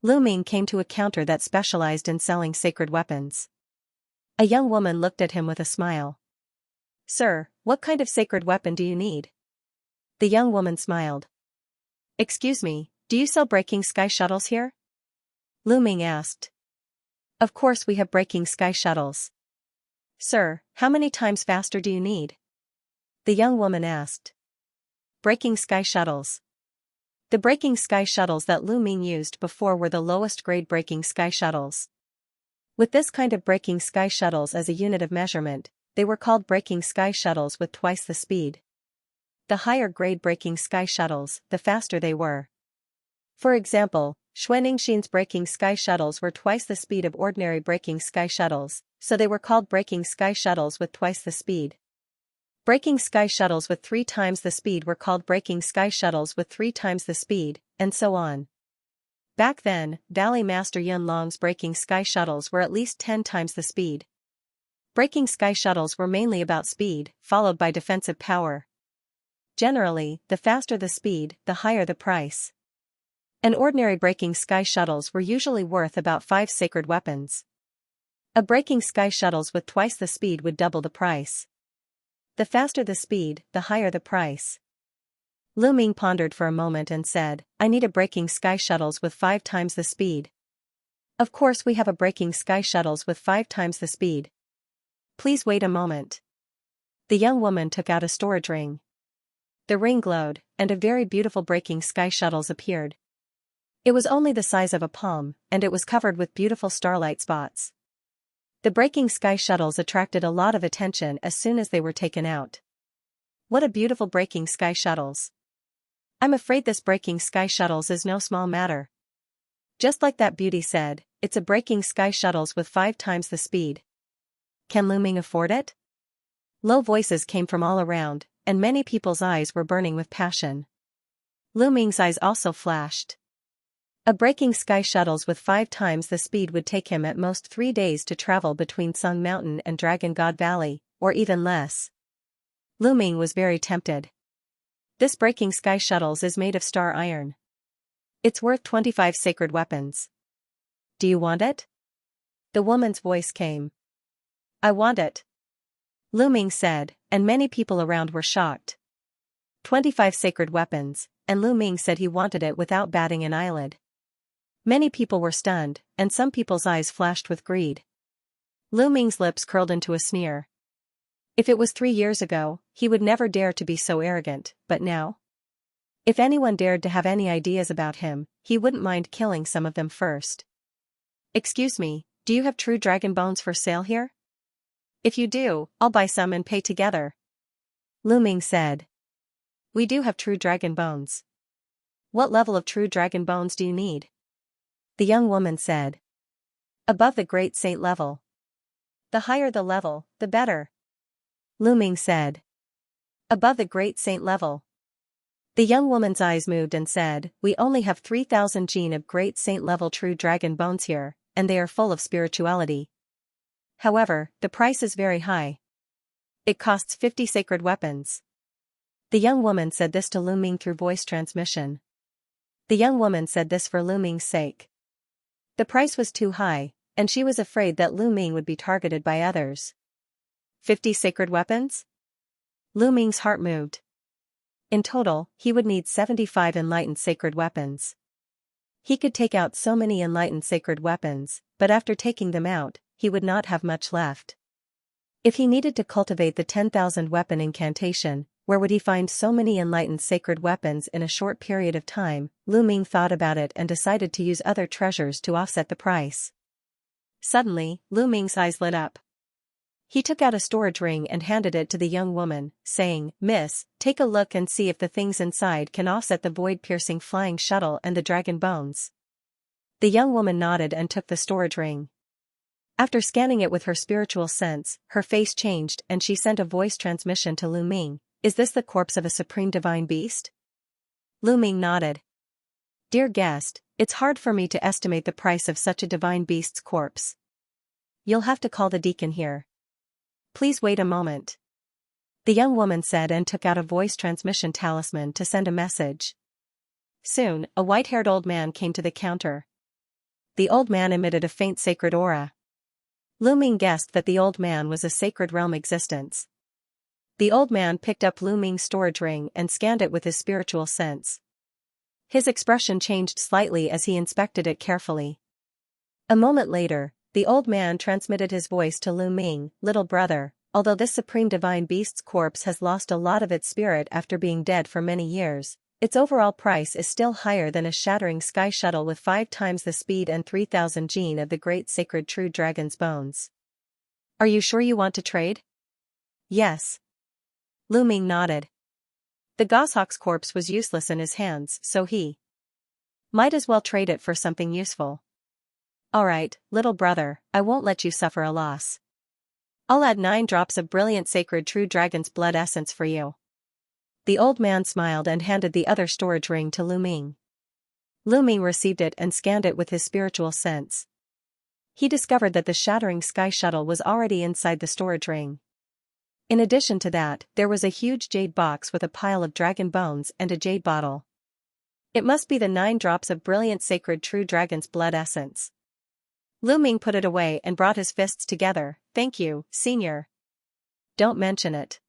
Lu Ming came to a counter that specialized in selling sacred weapons. A young woman looked at him with a smile. "Sir, what kind of sacred weapon do you need?" The young woman smiled. "Excuse me, do you sell breaking sky shuttles here?" Lu Ming asked. "Of course we have breaking sky shuttles." "Sir, how many times faster do you need?" The young woman asked. "Breaking sky shuttles." The breaking sky shuttles that Lu Ming used before were the lowest grade breaking sky shuttles. With this kind of breaking sky shuttles as a unit of measurement, they were called breaking sky shuttles with twice the speed. The higher grade breaking sky shuttles, the faster they were. For example, Xuaningxin's breaking sky shuttles were twice the speed of ordinary breaking sky shuttles, so they were called breaking sky shuttles with twice the speed. Breaking sky shuttles with 3 times the speed were called breaking sky shuttles with 3 times the speed, and so on. Back then, Valley Master Yun Long's breaking sky shuttles were at least 10 times the speed. Breaking sky shuttles were mainly about speed, followed by defensive power. Generally, the faster the speed, the higher the price. An ordinary breaking sky shuttles were usually worth about 5 sacred weapons. A breaking sky shuttles with twice the speed would double the price. The faster the speed, the higher the price. Lu Ming pondered for a moment and said, "I need a breaking sky shuttles with 5 times the speed." "Of course we have a breaking sky shuttles with 5 times the speed. Please wait a moment." The young woman took out a storage ring. The ring glowed, and a very beautiful breaking sky shuttles appeared. It was only the size of a palm, and it was covered with beautiful starlight spots. The breaking sky shuttles attracted a lot of attention as soon as they were taken out. "What a beautiful breaking sky shuttles. I'm afraid this breaking sky shuttles is no small matter." Just like that beauty said, "It's a breaking sky shuttles with 5 times the speed. Can Lu Ming afford it?" Low voices came from all around, and many people's eyes were burning with passion. Lu Ming's eyes also flashed. A breaking sky shuttles with 5 times the speed would take him at most 3 days to travel between Tsang Mountain and Dragon God Valley, or even less. Lu Ming was very tempted. This breaking sky shuttles is made of star iron. It's worth 25 sacred weapons. Do you want it? The woman's voice came. I want it. Lu Ming said, and many people around were shocked. 25 sacred weapons, and Lu Ming said he wanted it without batting an eyelid. Many people were stunned, and some people's eyes flashed with greed. Lu Ming's lips curled into a sneer. If it was 3 years ago, he would never dare to be so arrogant, but now? If anyone dared to have any ideas about him, he wouldn't mind killing some of them first. Excuse me, do you have true dragon bones for sale here? If you do, I'll buy some and pay together. Lu Ming said. We do have true dragon bones. What level of true dragon bones do you need? The young woman said. Above the great saint level. The higher the level, the better. Lu Ming said. Above the great saint level. The young woman's eyes moved and said, we only have 3,000 gene of great saint level true dragon bones here, and they are full of spirituality. However, the price is very high. It costs 50 sacred weapons. The young woman said this to Lu Ming through voice transmission. The young woman said this for Lu Ming's sake. The price was too high, and she was afraid that Lu Ming would be targeted by others. 50 sacred weapons? Lu Ming's heart moved. In total, he would need 75 enlightened sacred weapons. He could take out so many enlightened sacred weapons, but after taking them out, he would not have much left. If he needed to cultivate the 10,000 weapon incantation, where would he find so many enlightened sacred weapons in a short period of time? Lu Ming thought about it and decided to use other treasures to offset the price. Suddenly, Lu Ming's eyes lit up. He took out a storage ring and handed it to the young woman, saying, Miss, take a look and see if the things inside can offset the void-piercing flying shuttle and the dragon bones. The young woman nodded and took the storage ring. After scanning it with her spiritual sense, her face changed and she sent a voice transmission to Lu Ming. Is this the corpse of a supreme divine beast? Lu Ming nodded. Dear guest, it's hard for me to estimate the price of such a divine beast's corpse. You'll have to call the deacon here. Please wait a moment. The young woman said and took out a voice transmission talisman to send a message. Soon, a white-haired old man came to the counter. The old man emitted a faint sacred aura. Lu Ming guessed that the old man was a sacred realm existence. The old man picked up Lu Ming's storage ring and scanned it with his spiritual sense. His expression changed slightly as he inspected it carefully. A moment later, the old man transmitted his voice to Lu Ming, little brother, although this supreme divine beast's corpse has lost a lot of its spirit after being dead for many years, its overall price is still higher than a shattering sky shuttle with 5 times the speed and 3,000 gene of the great sacred true dragon's bones. Are you sure you want to trade? Yes. Lu Ming nodded. The goshawk's corpse was useless in his hands, so he might as well trade it for something useful. Alright, little brother, I won't let you suffer a loss. I'll add 9 drops of brilliant sacred true dragon's blood essence for you. The old man smiled and handed the other storage ring to Lu Ming. Lu Ming received it and scanned it with his spiritual sense. He discovered that the shattering sky shuttle was already inside the storage ring. In addition to that, there was a huge jade box with a pile of dragon bones and a jade bottle. It must be the 9 drops of brilliant sacred true dragon's blood essence. Lu Ming put it away and brought his fists together. Thank you, senior. Don't mention it.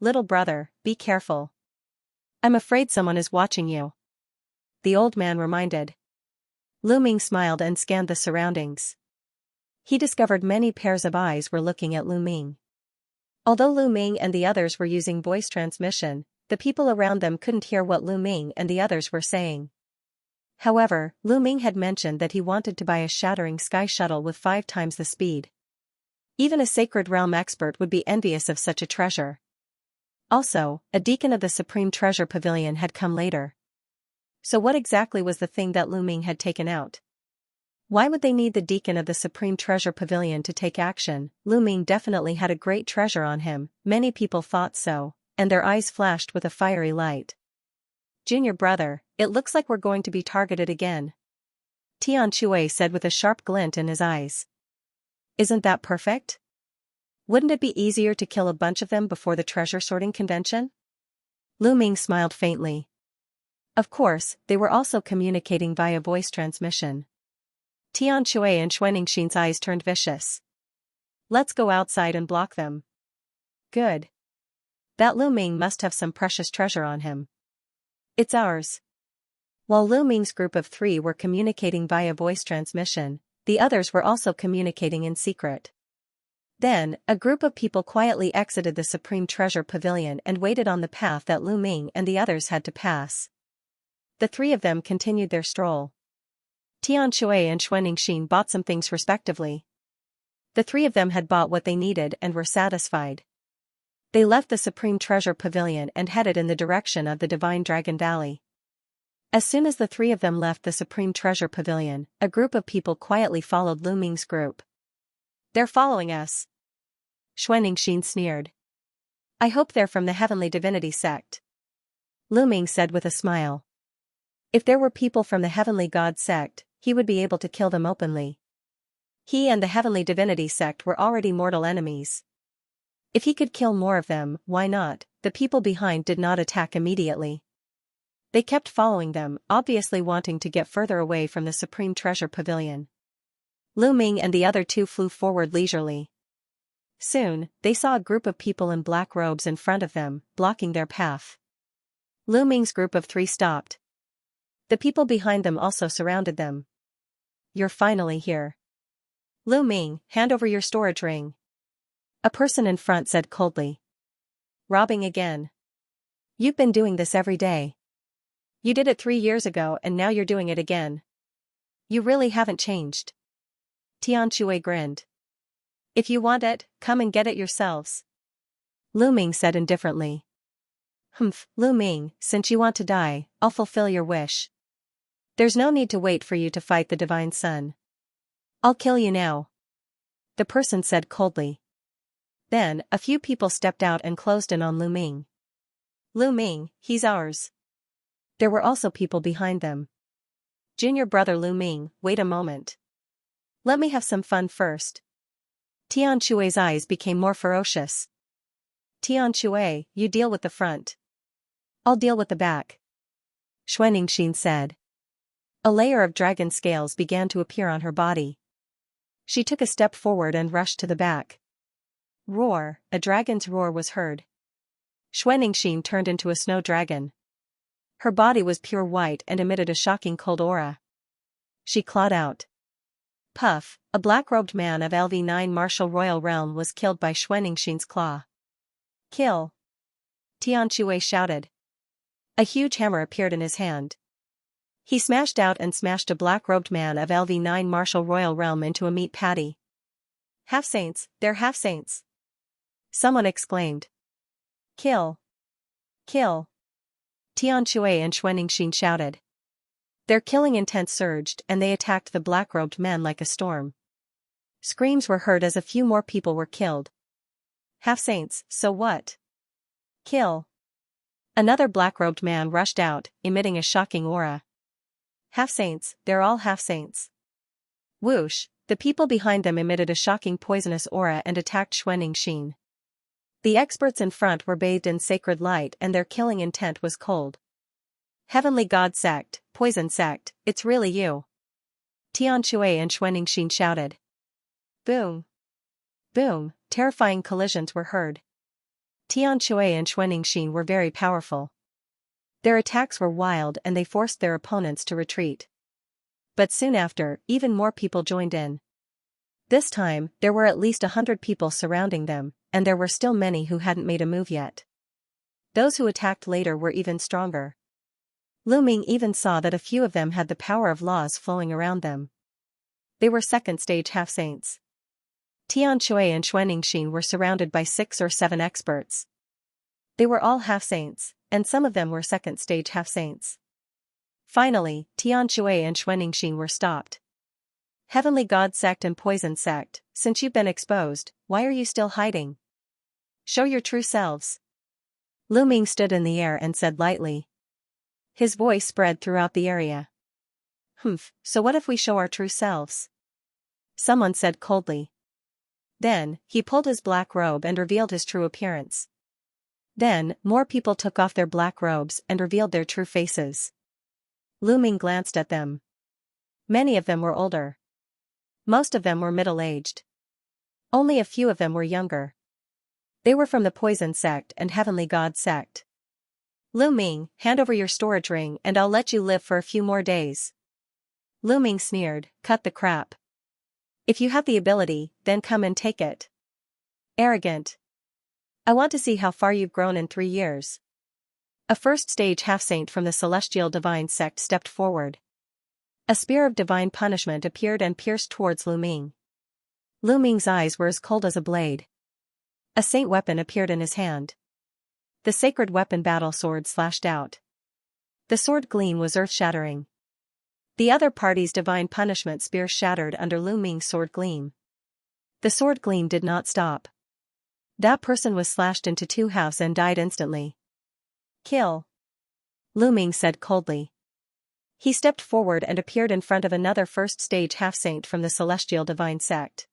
Little brother, be careful. I'm afraid someone is watching you. The old man reminded. Lu Ming smiled and scanned the surroundings. He discovered many pairs of eyes were looking at Lu Ming. Although Lu Ming and the others were using voice transmission, the people around them couldn't hear what Lu Ming and the others were saying. However, Lu Ming had mentioned that he wanted to buy a shattering sky shuttle with 5 times the speed. Even a sacred realm expert would be envious of such a treasure. Also, a deacon of the Supreme Treasure Pavilion had come later. So what exactly was the thing that Lu Ming had taken out? Why would they need the deacon of the Supreme Treasure Pavilion to take action? Lu Ming definitely had a great treasure on him, many people thought so, and their eyes flashed with a fiery light. Junior brother, it looks like we're going to be targeted again. Tian Shui said with a sharp glint in his eyes. Isn't that perfect? Wouldn't it be easier to kill a bunch of them before the treasure sorting convention? Lu Ming smiled faintly. Of course, they were also communicating via voice transmission. Tian Shui and Xuanixin's eyes turned vicious. Let's go outside and block them. Good. That Lu Ming must have some precious treasure on him. It's ours. While Lu Ming's group of 3 were communicating via voice transmission, the others were also communicating in secret. Then, a group of people quietly exited the Supreme Treasure Pavilion and waited on the path that Lu Ming and the others had to pass. The 3 of them continued their stroll. Tian Shui and Xuanixin bought some things respectively. The 3 of them had bought what they needed and were satisfied. They left the Supreme Treasure Pavilion and headed in the direction of the Divine Dragon Valley. As soon as the 3 of them left the Supreme Treasure Pavilion, a group of people quietly followed Lu Ming's group. They're following us. Xuanixin sneered. I hope they're from the Heavenly Divinity sect. Lu Ming said with a smile. If there were people from the Heavenly God sect, he would be able to kill them openly. He and the Heavenly Divinity sect were already mortal enemies. If he could kill more of them, why not? The people behind did not attack immediately. They kept following them, obviously wanting to get further away from the Supreme Treasure Pavilion. Lu Ming and the other 2 flew forward leisurely. Soon, they saw a group of people in black robes in front of them, blocking their path. Lu Ming's group of 3 stopped. The people behind them also surrounded them. You're finally here. Lu Ming, hand over your storage ring. A person in front said coldly. Robbing again. You've been doing this every day. You did it 3 years ago and now you're doing it again. You really haven't changed. Tian Shui grinned. If you want it, come and get it yourselves. Lu Ming said indifferently. Lu Ming, since you want to die, I'll fulfill your wish. There's no need to wait for you to fight the Divine Sun. I'll kill you now. The person said coldly. Then, a few people stepped out and closed in on Lu Ming. Lu Ming, he's ours. There were also people behind them. Junior brother Lu Ming, wait a moment. Let me have some fun first. Tian Shui's eyes became more ferocious. Tian Shui, you deal with the front. I'll deal with the back. Xuanixin said. A layer of dragon scales began to appear on her body. She took a step forward and rushed to the back. Roar, a dragon's roar was heard. Xuanixin turned into a snow dragon. Her body was pure white and emitted a shocking cold aura. She clawed out. Puff, a black-robed man of LV9 martial royal realm was killed by Xuanixin's claw. Kill! Tian Shui shouted. A huge hammer appeared in his hand. He smashed out and smashed a black-robed man of LV9 martial royal realm into a meat patty. Half-saints, they're half-saints! Someone exclaimed. Kill! Kill! Tian Shui and Xuanixin shouted. Their killing intent surged and they attacked the black-robed men like a storm. Screams were heard as a few more people were killed. Half-saints, so what? Kill! Another black-robed man rushed out, emitting a shocking aura. Half-saints, they're all half-saints. Whoosh, the people behind them emitted a shocking poisonous aura and attacked Xuanixin. The experts in front were bathed in sacred light and their killing intent was cold. Heavenly God sect, poison sect, it's really you. Tian Shui and Xuanixin shouted. Boom! Boom, terrifying collisions were heard. Tian Shui and Xuanixin were very powerful. Their attacks were wild and they forced their opponents to retreat. But soon after, even more people joined in. This time, there were at least 100 people surrounding them, and there were still many who hadn't made a move yet. Those who attacked later were even stronger. Lu Ming even saw that a few of them had the power of laws flowing around them. They were second-stage half-saints. Tian Shui and Xuanixin were surrounded by 6 or 7 experts. They were all half-saints, and some of them were second-stage half-saints. Finally, Tian Shui and Xuanixin were stopped. Heavenly God sect and poison sect, since you've been exposed, why are you still hiding? Show your true selves. Lu Ming stood in the air and said lightly. His voice spread throughout the area. So what if we show our true selves? Someone said coldly. Then, he pulled his black robe and revealed his true appearance. Then, more people took off their black robes and revealed their true faces. Lu Ming glanced at them. Many of them were older. Most of them were middle-aged. Only a few of them were younger. They were from the Poison Sect and Heavenly God Sect. Lu Ming, hand over your storage ring and I'll let you live for a few more days. Lu Ming sneered, cut the crap. If you have the ability, then come and take it. Arrogant. I want to see how far you've grown in 3 years. A first-stage half-saint from the Celestial Divine Sect stepped forward. A spear of divine punishment appeared and pierced towards Lu Ming. Lu Ming's eyes were as cold as a blade. A saint weapon appeared in his hand. The sacred weapon battle sword slashed out. The sword gleam was earth-shattering. The other party's divine punishment spear shattered under Lu Ming's sword gleam. The sword gleam did not stop. That person was slashed into 2 halves and died instantly. Kill. Lu Ming said coldly. He stepped forward and appeared in front of another first-stage half-saint from the Celestial Divine Sect.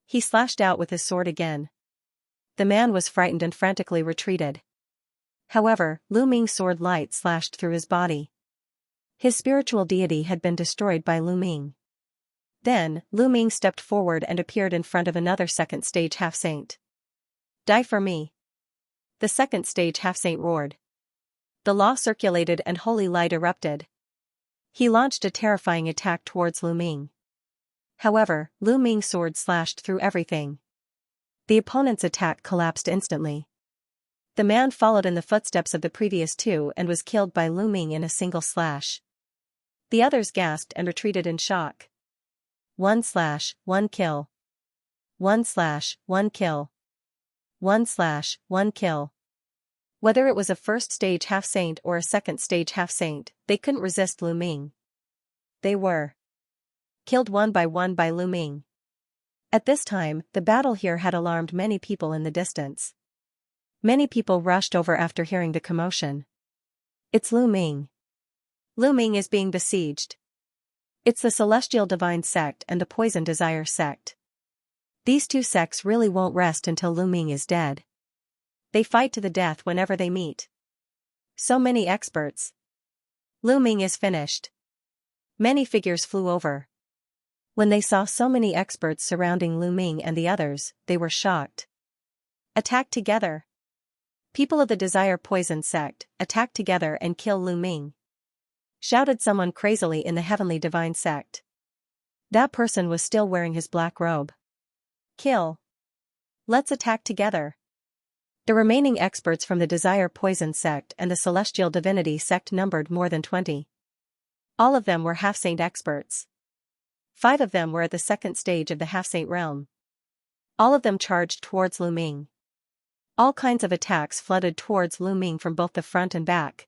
He slashed out with his sword again. The man was frightened and frantically retreated. However, Lu Ming's sword light slashed through his body. His spiritual deity had been destroyed by Lu Ming. Then, Lu Ming stepped forward and appeared in front of another second-stage half-saint. Die for me. The second-stage half-saint roared. The law circulated and holy light erupted. He launched a terrifying attack towards Lu Ming. However, Lu Ming's sword slashed through everything. The opponent's attack collapsed instantly. The man followed in the footsteps of the previous 2 and was killed by Lu Ming in a single slash. The others gasped and retreated in shock. 1 slash, 1 kill. 1 slash, 1 kill. 1 slash, 1 kill. Whether it was a first-stage half-saint or a second-stage half-saint, they couldn't resist Lu Ming. They were killed one by Lu Ming. At this time, the battle here had alarmed many people in the distance. Many people rushed over after hearing the commotion. It's Lu Ming. Lu Ming is being besieged. It's the Celestial Divine Sect and the Poison Desire Sect. These 2 sects really won't rest until Lu Ming is dead. They fight to the death whenever they meet. So many experts. Lu Ming is finished. Many figures flew over. When they saw so many experts surrounding Lu Ming and the others, they were shocked. Attack together. People of the Desire Poison Sect, attack together and kill Lu Ming. Shouted someone crazily in the Heavenly Divine Sect. That person was still wearing his black robe. Kill. Let's attack together. The remaining experts from the Desire Poison Sect and the Celestial Divinity Sect numbered more than 20. All of them were half-saint experts. 5 of them were at the second stage of the half-saint realm. All of them charged towards Lu Ming. All kinds of attacks flooded towards Lu Ming from both the front and back.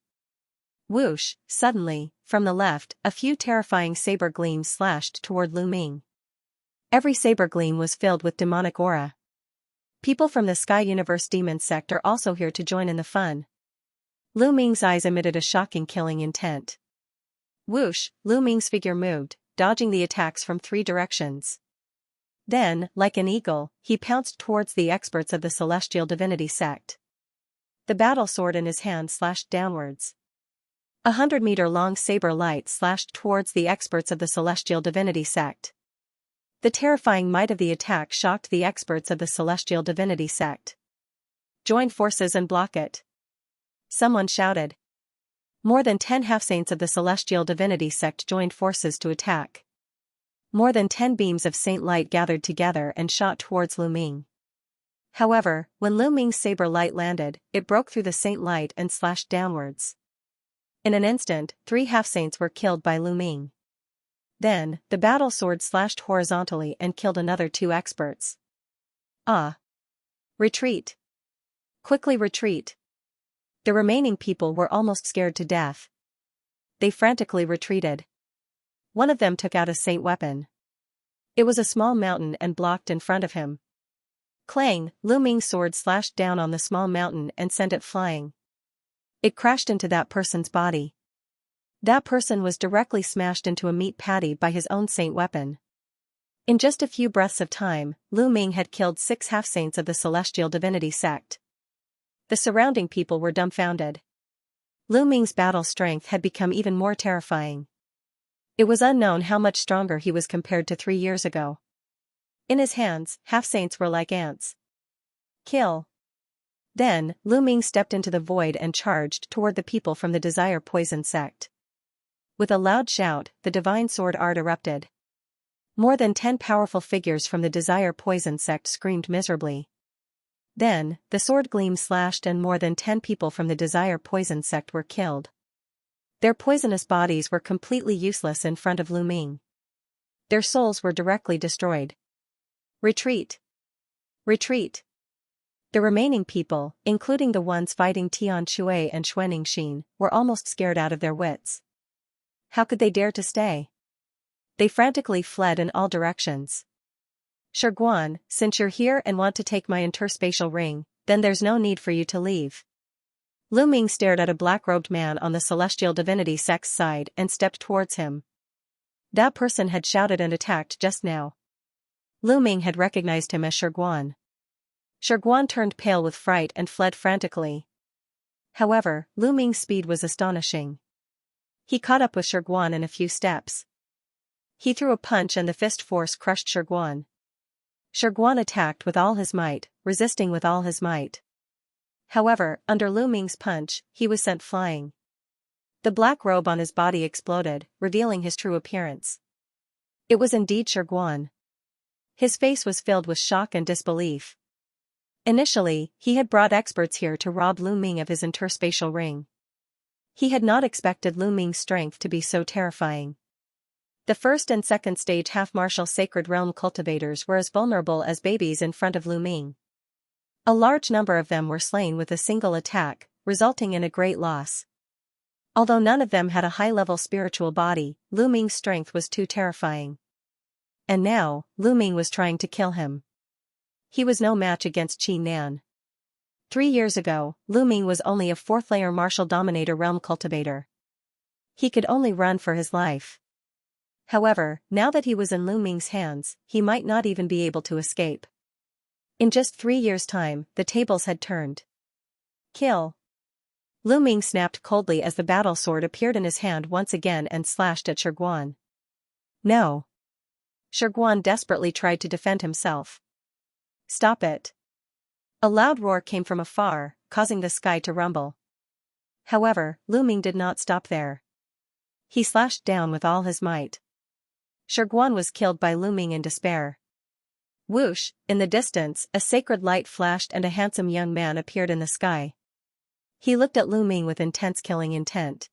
Whoosh, suddenly, from the left, a few terrifying saber gleams slashed toward Lu Ming. Every saber gleam was filled with demonic aura. People from the Sky Universe Demon Sect are also here to join in the fun. Lu Ming's eyes emitted a shocking killing intent. Whoosh, Lu Ming's figure moved, dodging the attacks from 3 directions. Then, like an eagle, he pounced towards the experts of the Celestial Divinity Sect. The battle sword in his hand slashed downwards. 100-meter-long saber light slashed towards the experts of the Celestial Divinity Sect. The terrifying might of the attack shocked the experts of the Celestial Divinity Sect. Join forces and block it. Someone shouted. More than 10 half-saints of the Celestial Divinity Sect joined forces to attack. More than 10 beams of saint light gathered together and shot towards Lu Ming. However, when Lu Ming's saber light landed, it broke through the saint light and slashed downwards. In an instant, 3 half-saints were killed by Lu Ming. Then, the battle sword slashed horizontally and killed another 2 experts. Ah! Retreat! Quickly retreat! The remaining people were almost scared to death. They frantically retreated. One of them took out a saint weapon. It was a small mountain and blocked in front of him. Clang! Lu Ming's sword slashed down on the small mountain and sent it flying. It crashed into that person's body. That person was directly smashed into a meat patty by his own saint weapon. In just a few breaths of time, Lu Ming had killed 6 half-saints of the Celestial Divinity Sect. The surrounding people were dumbfounded. Lu Ming's battle strength had become even more terrifying. It was unknown how much stronger he was compared to 3 years ago. In his hands, half-saints were like ants. Kill. Then, Lu Ming stepped into the void and charged toward the people from the Desire Poison sect. With a loud shout, the divine sword art erupted. More than 10 powerful figures from the Desire Poison sect screamed miserably. Then, the sword gleam slashed and more than 10 people from the Desire Poison sect were killed. Their poisonous bodies were completely useless in front of Lu Ming. Their souls were directly destroyed. Retreat! Retreat! The remaining people, including the ones fighting Xianxia and Xianxia, were almost scared out of their wits. How could they dare to stay? They frantically fled in all directions. Shiguan, since you're here and want to take my interspatial ring, then there's no need for you to leave. Lu Ming stared at a black-robed man on the celestial divinity sect's side and stepped towards him. That person had shouted and attacked just now. Lu Ming had recognized him as Shiguan. Shiguan turned pale with fright and fled frantically. However, Lu Ming's speed was astonishing. He caught up with Shiguan in a few steps. He threw a punch and the fist force crushed Shiguan. Shiguan attacked with all his might, resisting with all his might. However, under Lu Ming's punch, he was sent flying. The black robe on his body exploded, revealing his true appearance. It was indeed Shiguan. His face was filled with shock and disbelief. Initially, he had brought experts here to rob Lu Ming of his interspatial ring. He had not expected Lu Ming's strength to be so terrifying. The first and second stage half-martial sacred realm cultivators were as vulnerable as babies in front of Lu Ming. A large number of them were slain with a single attack, resulting in a great loss. Although none of them had a high-level spiritual body, Lu Ming's strength was too terrifying. And now, Lu Ming was trying to kill him. He was no match against Qi Nan. 3 years ago, Lu Ming was only a 4th-layer martial dominator realm cultivator. He could only run for his life. However, now that he was in Lu Ming's hands, he might not even be able to escape. In just 3 years' time, the tables had turned. Kill! Lu Ming snapped coldly as the battle sword appeared in his hand once again and slashed at Shiguan. No! Shiguan desperately tried to defend himself. Stop it! A loud roar came from afar, causing the sky to rumble. However, Lu Ming did not stop there. He slashed down with all his might. Shiguan was killed by Lu Ming in despair. Whoosh, in the distance, a sacred light flashed and a handsome young man appeared in the sky. He looked at Lu Ming with intense killing intent.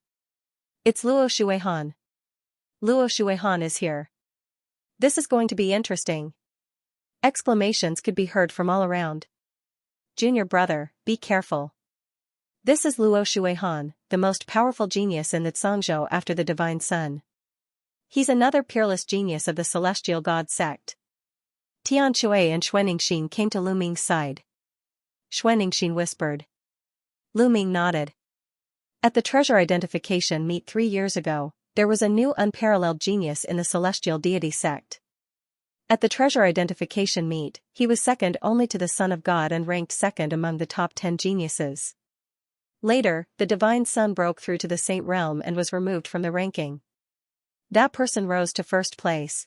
It's Luo Shuihan. Luo Shuihan is here. This is going to be interesting. Exclamations could be heard from all around. Junior brother, be careful. This is Luo Shuihan, the most powerful genius in the Zhangzhou after the Divine Sun. He's another peerless genius of the Celestial God sect. Tianxia and Xianxia came to Lu Ming's side. Xianxia whispered. Lu Ming nodded. At the treasure identification meet 3 years ago, there was a new unparalleled genius in the Celestial Deity sect. At the treasure identification meet, he was second only to the Son of God and ranked second among the top 10 geniuses. Later, the Divine Sun broke through to the Saint Realm and was removed from the ranking. That person rose to first place.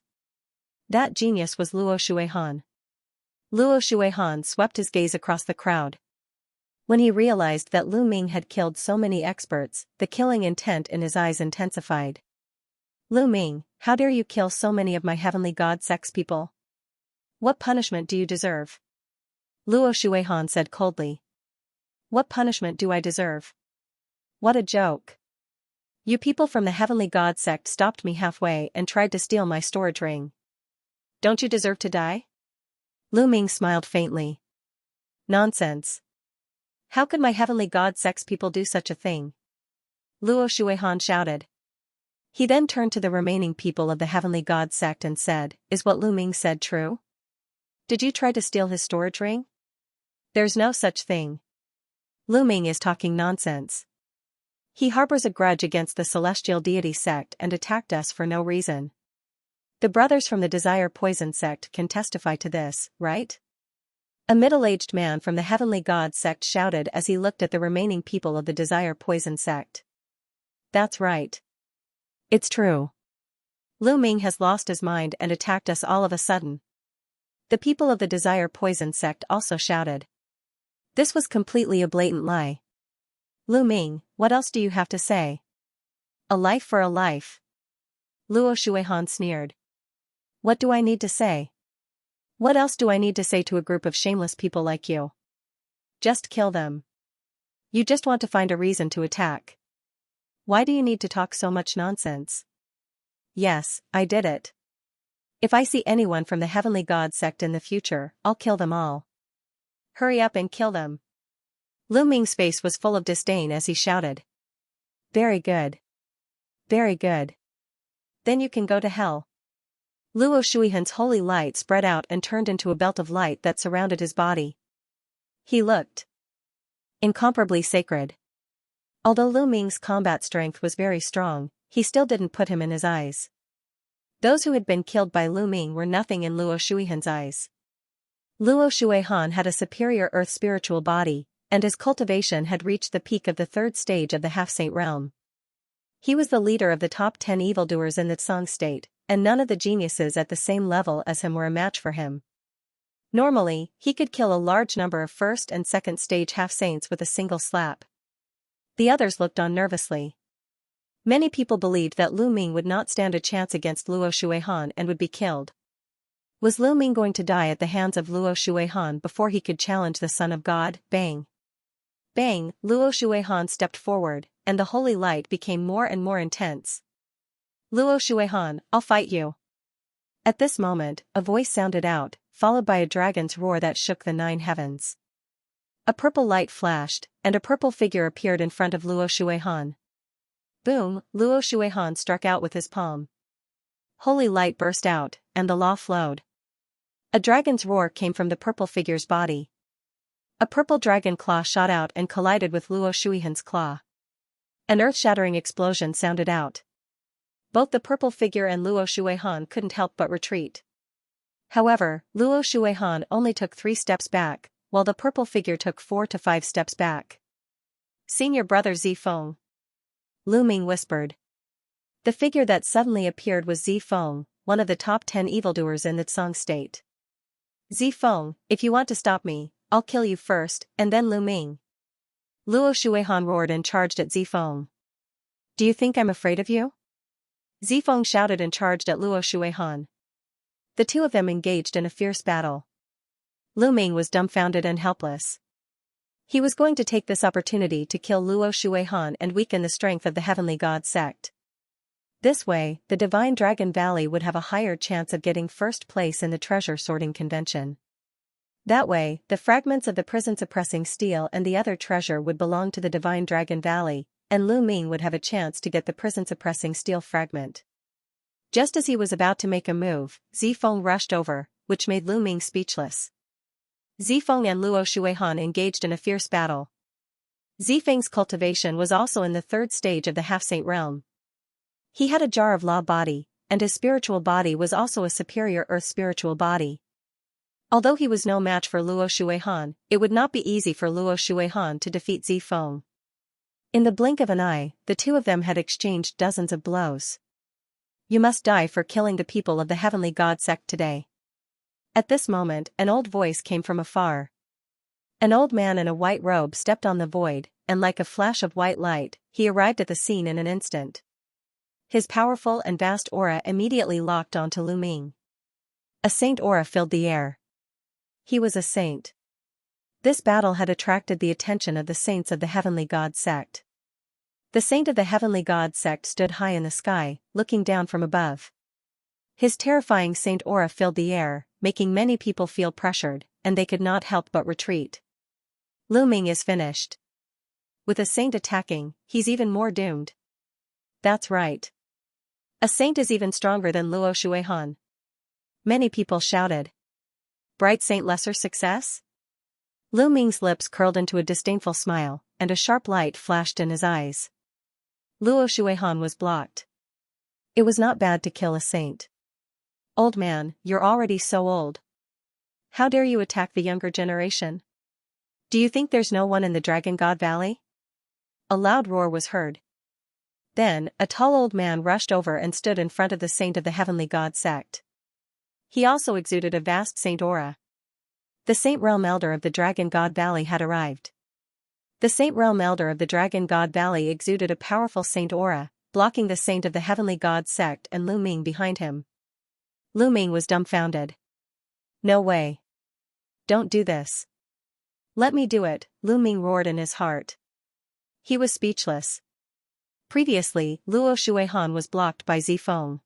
That genius was Luo Shuihan. Luo Shuihan swept his gaze across the crowd. When he realized that Lu Ming had killed so many experts, the killing intent in his eyes intensified. Lu Ming, how dare you kill so many of my heavenly god sect's people? What punishment do you deserve? Luo Shuihan said coldly. What punishment do I deserve? What a joke. You people from the heavenly god sect stopped me halfway and tried to steal my storage ring. Don't you deserve to die? Lu Ming smiled faintly. Nonsense. How could my heavenly god sect's people do such a thing? Luo Shuihan shouted. He then turned to the remaining people of the heavenly god sect and said, Is what Lu Ming said true? Did you try to steal his storage ring? There's no such thing. Lu Ming is talking nonsense. He harbors a grudge against the Celestial Deity sect and attacked us for no reason. The brothers from the Desire Poison sect can testify to this, right? A middle-aged man from the Heavenly God sect shouted as he looked at the remaining people of the Desire Poison sect. That's right. It's true. Lu Ming has lost his mind and attacked us all of a sudden. The people of the Desire Poison sect also shouted. This was completely a blatant lie. Lu Ming, what else do you have to say? A life for a life. Luo Shuihan sneered. What do I need to say? What else do I need to say to a group of shameless people like you? Just kill them. You just want to find a reason to attack. Why do you need to talk so much nonsense? Yes, I did it. If I see anyone from the Heavenly God sect in the future, I'll kill them all. Hurry up and kill them. Lu Ming's face was full of disdain as he shouted. Very good. Very good. Then you can go to hell. Luo Shuihan's holy light spread out and turned into a belt of light that surrounded his body. He looked incomparably sacred. Although Lu Ming's combat strength was very strong, he still didn't put him in his eyes. Those who had been killed by Lu Ming were nothing in Luo Shuihan's eyes. Luo Shuihan had a superior earth spiritual body, and his cultivation had reached the peak of the third stage of the half-saint realm. He was the leader of the top 10 evildoers in the Tsang state, and none of the geniuses at the same level as him were a match for him. Normally, he could kill a large number of first and second stage half-saints with a single slap. The others looked on nervously. Many people believed that Lu Ming would not stand a chance against Luo Shuihan and would be killed. Was Lu Ming going to die at the hands of Luo Shuihan before he could challenge the Son of God? Bang! Bang! Luo Shuihan stepped forward, and the holy light became more and more intense. Luo Shuihan, I'll fight you. At this moment, a voice sounded out, followed by a dragon's roar that shook the 9 heavens. A purple light flashed, and a purple figure appeared in front of Luo Shuihan. Boom! Luo Shuihan struck out with his palm. Holy light burst out, and the law flowed. A dragon's roar came from the purple figure's body. A purple dragon claw shot out and collided with Luo Shuihan's claw. An earth-shattering explosion sounded out. Both the purple figure and Luo Shuihan couldn't help but retreat. However, Luo Shuihan only took 3 steps back, while the purple figure took 4 to 5 steps back. Senior brother Zifeng. Lu Ming whispered. The figure that suddenly appeared was Zifeng, one of the top 10 evildoers in the Tsang state. Zifeng, if you want to stop me, I'll kill you first, and then Lu Ming. Luo Shuihan roared and charged at Zifeng. Do you think I'm afraid of you? Zifeng shouted and charged at Luo Shuihan. The two of them engaged in a fierce battle. Lu Ming was dumbfounded and helpless. He was going to take this opportunity to kill Luo Shuihan and weaken the strength of the Heavenly God sect. This way, the Divine Dragon Valley would have a higher chance of getting first place in the treasure sorting convention. That way, the fragments of the prison suppressing steel and the other treasure would belong to the Divine Dragon Valley, and Lu Ming would have a chance to get the prison suppressing steel fragment. Just as he was about to make a move, Zifeng rushed over, which made Lu Ming speechless. Zifeng and Luo Shuihan engaged in a fierce battle. Zifeng's cultivation was also in the third stage of the half-saint realm. He had a jar of law body, and his spiritual body was also a superior earth spiritual body. Although he was no match for Luo Shuihan, it would not be easy for Luo Shuihan to defeat Zifeng. In the blink of an eye, the two of them had exchanged dozens of blows. You must die for killing the people of the Heavenly God sect today. At this moment, an old voice came from afar. An old man in a white robe stepped on the void, and like a flash of white light, he arrived at the scene in an instant. His powerful and vast aura immediately locked onto Lu Ming. A saint aura filled the air. He was a saint. This battle had attracted the attention of the saints of the Heavenly God sect. The saint of the Heavenly God sect stood high in the sky, looking down from above. His terrifying saint aura filled the air, making many people feel pressured, and they could not help but retreat. Lu Ming is finished. With a saint attacking, he's even more doomed. That's right. A saint is even stronger than Luo Shuihan. Many people shouted. Bright saint lesser success? Lu Ming's lips curled into a disdainful smile, and a sharp light flashed in his eyes. Luo Shuihan was blocked. It was not bad to kill a saint. Old man, you're already so old. How dare you attack the younger generation? Do you think there's no one in the Dragon God Valley? A loud roar was heard. Then, a tall old man rushed over and stood in front of the saint of the Heavenly God sect. He also exuded a vast saint aura. The Saint Realm Elder of the Dragon God Valley had arrived. The Saint Realm Elder of the Dragon God Valley exuded a powerful saint aura, blocking the saint of the Heavenly God sect and Lu Ming behind him. Lu Ming was dumbfounded. No way. Don't do this. Let me do it, Lu Ming roared in his heart. He was speechless. Previously, Luo Shuihan was blocked by Zifeng.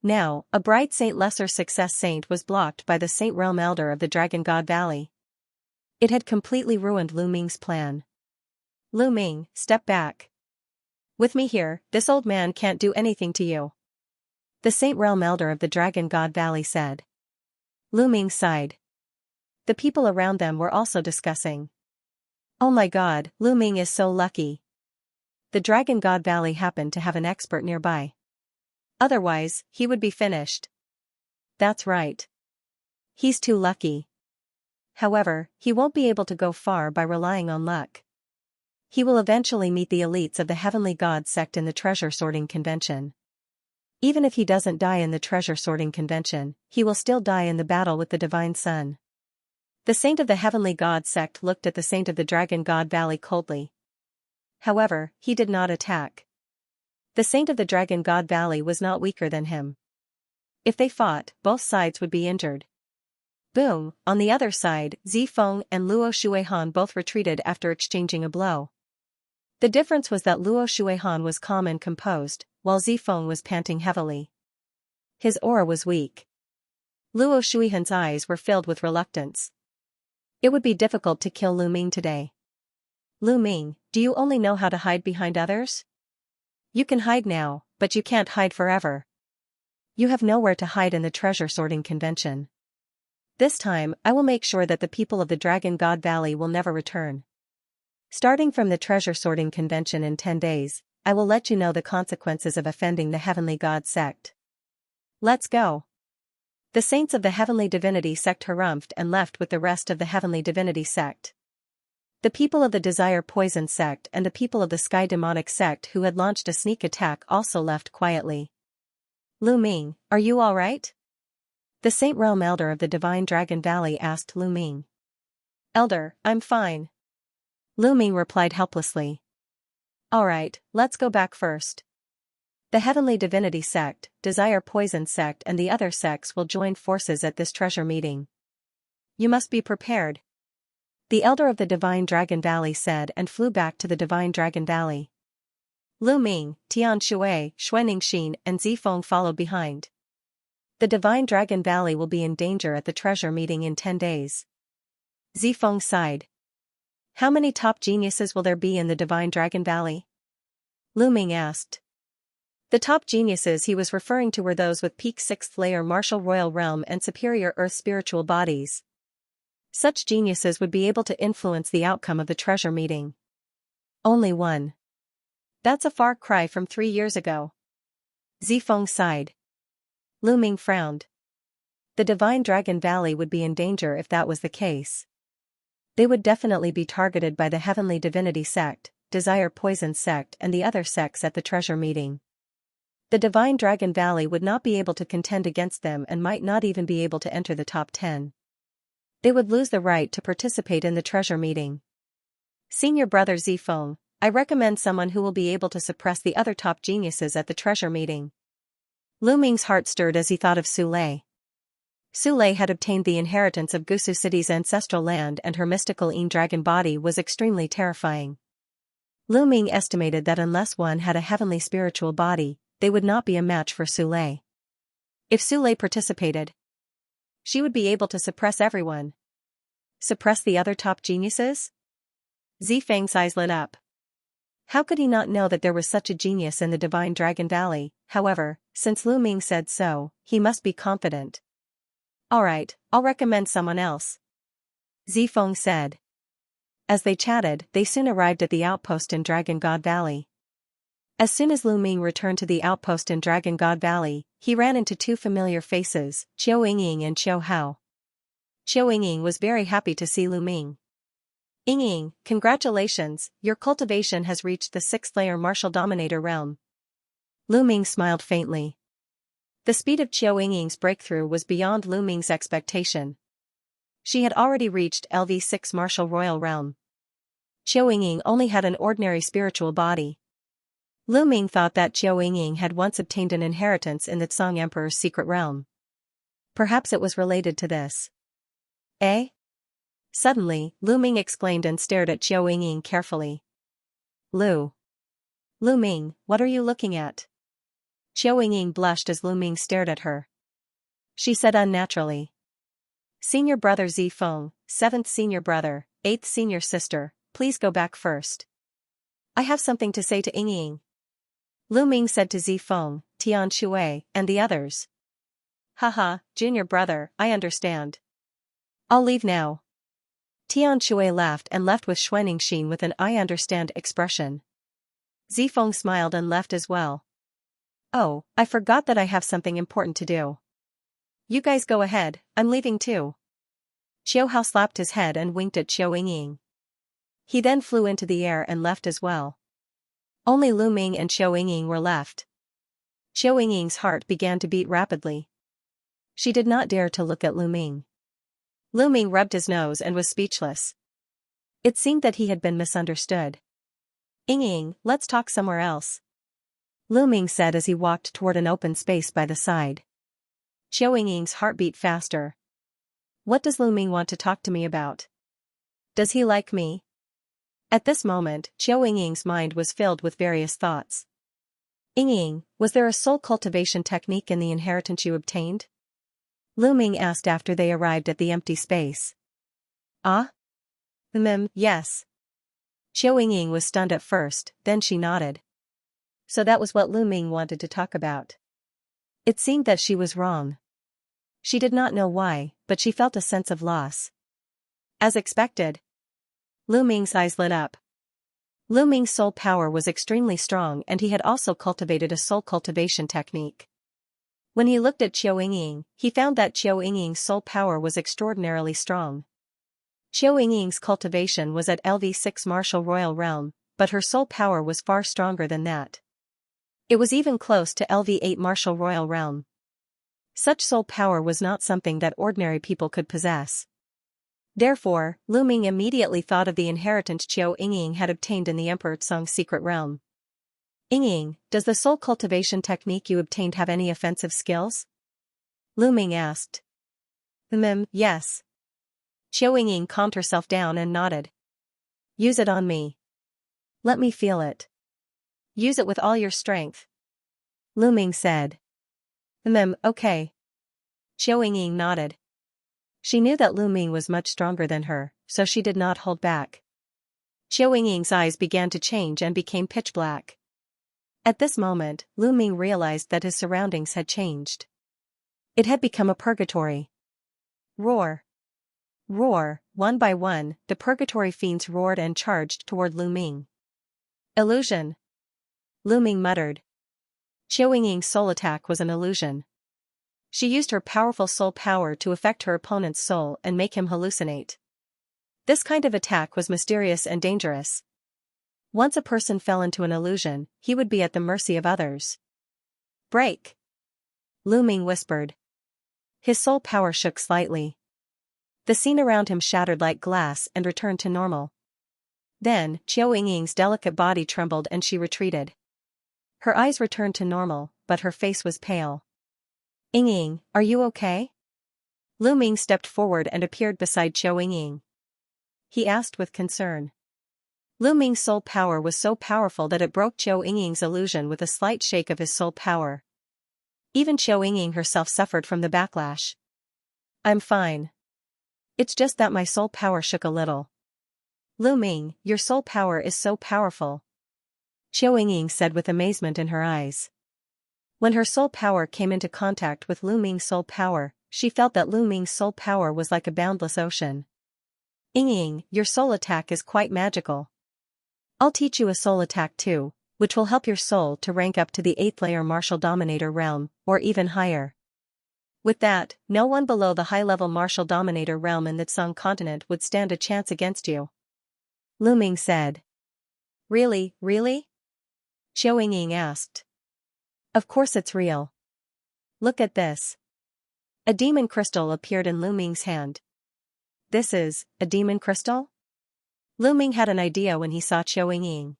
Now, a bright Saint Lesser Success Saint was blocked by the Saint Realm Elder of the Dragon God Valley. It had completely ruined Lu Ming's plan. Lu Ming, step back. With me here, this old man can't do anything to you. The Saint Realm Elder of the Dragon God Valley said. Lu Ming sighed. The people around them were also discussing. Oh my god, Lu Ming is so lucky. The Dragon God Valley happened to have an expert nearby. Otherwise, he would be finished. That's right. He's too lucky. However, he won't be able to go far by relying on luck. He will eventually meet the elites of the Heavenly God sect in the treasure sorting convention. Even if he doesn't die in the treasure sorting convention, he will still die in the battle with the Divine Sun. The Saint of the Heavenly God sect looked at the Saint of the Dragon God Valley coldly. However, he did not attack. The Saint of the Dragon God Valley was not weaker than him. If they fought, both sides would be injured. Boom, on the other side, Zifeng and Luo Shuihan both retreated after exchanging a blow. The difference was that Luo Shuihan was calm and composed, while Zifeng was panting heavily. His aura was weak. Luo Shuihan's eyes were filled with reluctance. It would be difficult to kill Lu Ming today. Lu Ming, do you only know how to hide behind others? You can hide now, but you can't hide forever. You have nowhere to hide in the treasure sorting convention. This time, I will make sure that the people of the Dragon God Valley will never return. Starting from the treasure sorting convention in 10 days, I will let you know the consequences of offending the Heavenly God sect. Let's go. The saints of the Heavenly Divinity sect harumphed and left with the rest of the Heavenly Divinity sect. The people of the Desire Poison sect and the people of the Sky Demonic sect who had launched a sneak attack also left quietly. Lu Ming, are you alright? The Saint Realm Elder of the Divine Dragon Valley asked Lu Ming. Elder, I'm fine. Lu Ming replied helplessly. Alright, let's go back first. The Heavenly Divinity sect, Desire Poison sect and the other sects will join forces at this treasure meeting. You must be prepared. The Elder of the Divine Dragon Valley said and flew back to the Divine Dragon Valley. Lu Ming, Tian Shui, Xuaningxin and Zifeng followed behind. The Divine Dragon Valley will be in danger at the treasure meeting in 10 days. Zifeng sighed. How many top geniuses will there be in the Divine Dragon Valley? Lu Ming asked. The top geniuses he was referring to were those with peak 6th layer martial royal realm and superior earth spiritual bodies. Such geniuses would be able to influence the outcome of the treasure meeting. Only one. That's a far cry from 3 years ago. Zifeng sighed. Lu Ming frowned. The Divine Dragon Valley would be in danger if that was the case. They would definitely be targeted by the Heavenly Divinity sect, Desire Poison sect and the other sects at the treasure meeting. The Divine Dragon Valley would not be able to contend against them and might not even be able to enter the top 10. They would lose the right to participate in the treasure meeting. Senior Brother Zifeng, I recommend someone who will be able to suppress the other top geniuses at the treasure meeting. Lu Ming's heart stirred as he thought of Su Lei. Su Lei had obtained the inheritance of Gusu City's ancestral land and her mystical dragon body was extremely terrifying. Lu Ming estimated that unless one had a heavenly spiritual body, they would not be a match for Su Lei. If Su Lei participated, she would be able to suppress everyone. Suppress the other top geniuses? Zifeng's eyes lit up. How could he not know that there was such a genius in the Divine Dragon Valley? However, since Lu Ming said so, he must be confident. Alright, I'll recommend someone else. Zifeng said. As they chatted, they soon arrived at the outpost in Dragon God Valley. As soon as Lu Ming returned to the outpost in Dragon God Valley, he ran into two familiar faces, Qiao Yingying and Qiao Hao. Qiu Yingying was very happy to see Lu Ming. Yingying, congratulations, your cultivation has reached the 6th-layer martial dominator realm. Lu Ming smiled faintly. The speed of Qiu Yingying's breakthrough was beyond Lu Ming's expectation. She had already reached LV6 martial royal realm. Qiu Yingying only had an ordinary spiritual body. Lu Ming thought that Qiu Yingying had once obtained an inheritance in the Song Emperor's secret realm. Perhaps it was related to this. Eh? Suddenly, Lu Ming exclaimed and stared at Qiu Yingying carefully. Lu Ming, what are you looking at? Qiu Yingying blushed as Lu Ming stared at her. She said unnaturally. Senior brother Zifeng, 7th senior brother, 8th senior sister, please go back first. I have something to say to Yingying. Lu Ming said to Zifeng, Tian Shui, and the others. Haha, junior brother, I understand. I'll leave now. Tian Shui laughed and left with Xuanxin with an I understand expression. Zifeng smiled and left as well. Oh, I forgot that I have something important to do. You guys go ahead, I'm leaving too. Qiu Hao slapped his head and winked at Qiu Yingying. He then flew into the air and left as well. Only Lu Ming and Qiu Yingying were left. Qiu Yingying's heart began to beat rapidly. She did not dare to look at Lu Ming. Lu Ming rubbed his nose and was speechless. It seemed that he had been misunderstood. Yingying, let's talk somewhere else. Lu Ming said as he walked toward an open space by the side. Qiu Yingying's heart beat faster. What does Lu Ming want to talk to me about? Does he like me? At this moment, Qiu Yingying's mind was filled with various thoughts. Yingying, was there a soul cultivation technique in the inheritance you obtained? Lu Ming asked after they arrived at the empty space. Ah? Yes. Qiu Yingying was stunned at first, then she nodded. So that was what Lu Ming wanted to talk about. It seemed that she was wrong. She did not know why, but she felt a sense of loss. As expected. Lu Ming's eyes lit up. Lu Ming's soul power was extremely strong and he had also cultivated a soul cultivation technique. When he looked at Qiu Yingying, he found that Qiu Yingying's soul power was extraordinarily strong. Qiu Yingying's cultivation was at LV6 martial royal realm, but her soul power was far stronger than that. It was even close to LV8 martial royal realm. Such soul power was not something that ordinary people could possess. Therefore, Lu Ming immediately thought of the inheritance Qiu Yingying had obtained in the Emperor Tsong's secret realm. Yingying, does the soul cultivation technique you obtained have any offensive skills? Lu Ming asked. Yes. Qiu Yingying calmed herself down and nodded. Use it on me. Let me feel it. Use it with all your strength. Lu Ming said. Okay. Qiu Yingying nodded. She knew that Lu Ming was much stronger than her, so she did not hold back. Qiu Yingying's eyes began to change and became pitch black. At this moment, Lu Ming realized that his surroundings had changed. It had become a purgatory. Roar. Roar, one by one, the purgatory fiends roared and charged toward Lu Ming. Illusion. Lu Ming muttered. Qiu Yingying's soul attack was an illusion. She used her powerful soul power to affect her opponent's soul and make him hallucinate. This kind of attack was mysterious and dangerous. Once a person fell into an illusion, he would be at the mercy of others. Break! Lu Ming whispered. His soul power shook slightly. The scene around him shattered like glass and returned to normal. Then, Qiu Yingying's delicate body trembled and she retreated. Her eyes returned to normal, but her face was pale. Yingying, are you okay? Lu Ming stepped forward and appeared beside Qiu Yingying. He asked with concern. Lu Ming's soul power was so powerful that it broke Qiu Yingying's illusion with a slight shake of his soul power. Even Qiu Yingying herself suffered from the backlash. I'm fine. It's just that my soul power shook a little. Lu Ming, your soul power is so powerful. Qiu Yingying said with amazement in her eyes. When her soul power came into contact with Lu Ming's soul power, she felt that Lu Ming's soul power was like a boundless ocean. Yingying, your soul attack is quite magical. I'll teach you a soul attack too, which will help your soul to rank up to the 8th layer martial dominator realm, or even higher. With that, no one below the high-level martial dominator realm in the Tsung continent would stand a chance against you. Lu Ming said. Really, really? Qiu Yingying asked. Of course it's real. Look at this. A demon crystal appeared in Lu Ming's hand. This is a demon crystal? Lu Ming had an idea when he saw Qiu Yingying.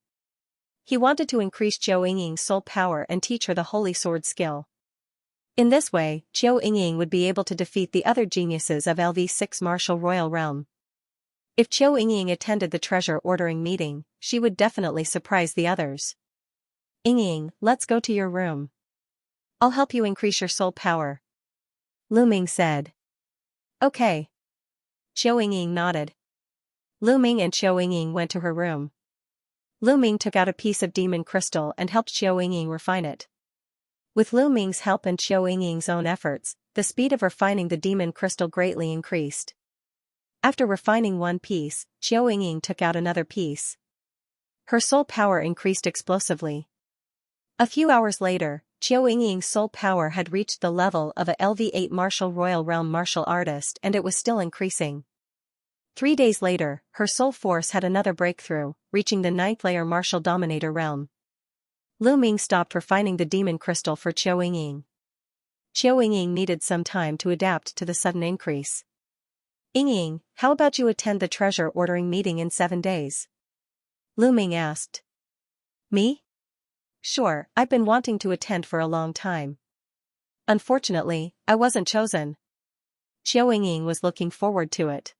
He wanted to increase Qiu Yingying's soul power and teach her the holy sword skill. In this way, Qiu Yingying would be able to defeat the other geniuses of LV6 martial royal realm. If Qiu Yingying attended the treasure ordering meeting, she would definitely surprise the others. Yingying, let's go to your room. I'll help you increase your soul power. Lu Ming said. Okay. Qiu Yingying nodded. Lu Ming and Qiu Yingying went to her room. Lu Ming took out a piece of demon crystal and helped Qiu Yingying refine it. With Lu Ming's help and Qiu Yingying's own efforts, the speed of refining the demon crystal greatly increased. After refining one piece, Qiu Yingying took out another piece. Her soul power increased explosively. A few hours later, Qiu Yingying's soul power had reached the level of a LV8 martial royal realm martial artist and it was still increasing. 3 days later, her soul force had another breakthrough, reaching the 9th layer martial dominator realm. Lu Ming stopped refining the demon crystal for Qiu Yingying. Qiu Yingying needed some time to adapt to the sudden increase. Yingying, how about you attend the treasure ordering meeting in 7 days? Lu Ming asked. Me? Sure, I've been wanting to attend for a long time. Unfortunately, I wasn't chosen. Qiu Yingying was looking forward to it.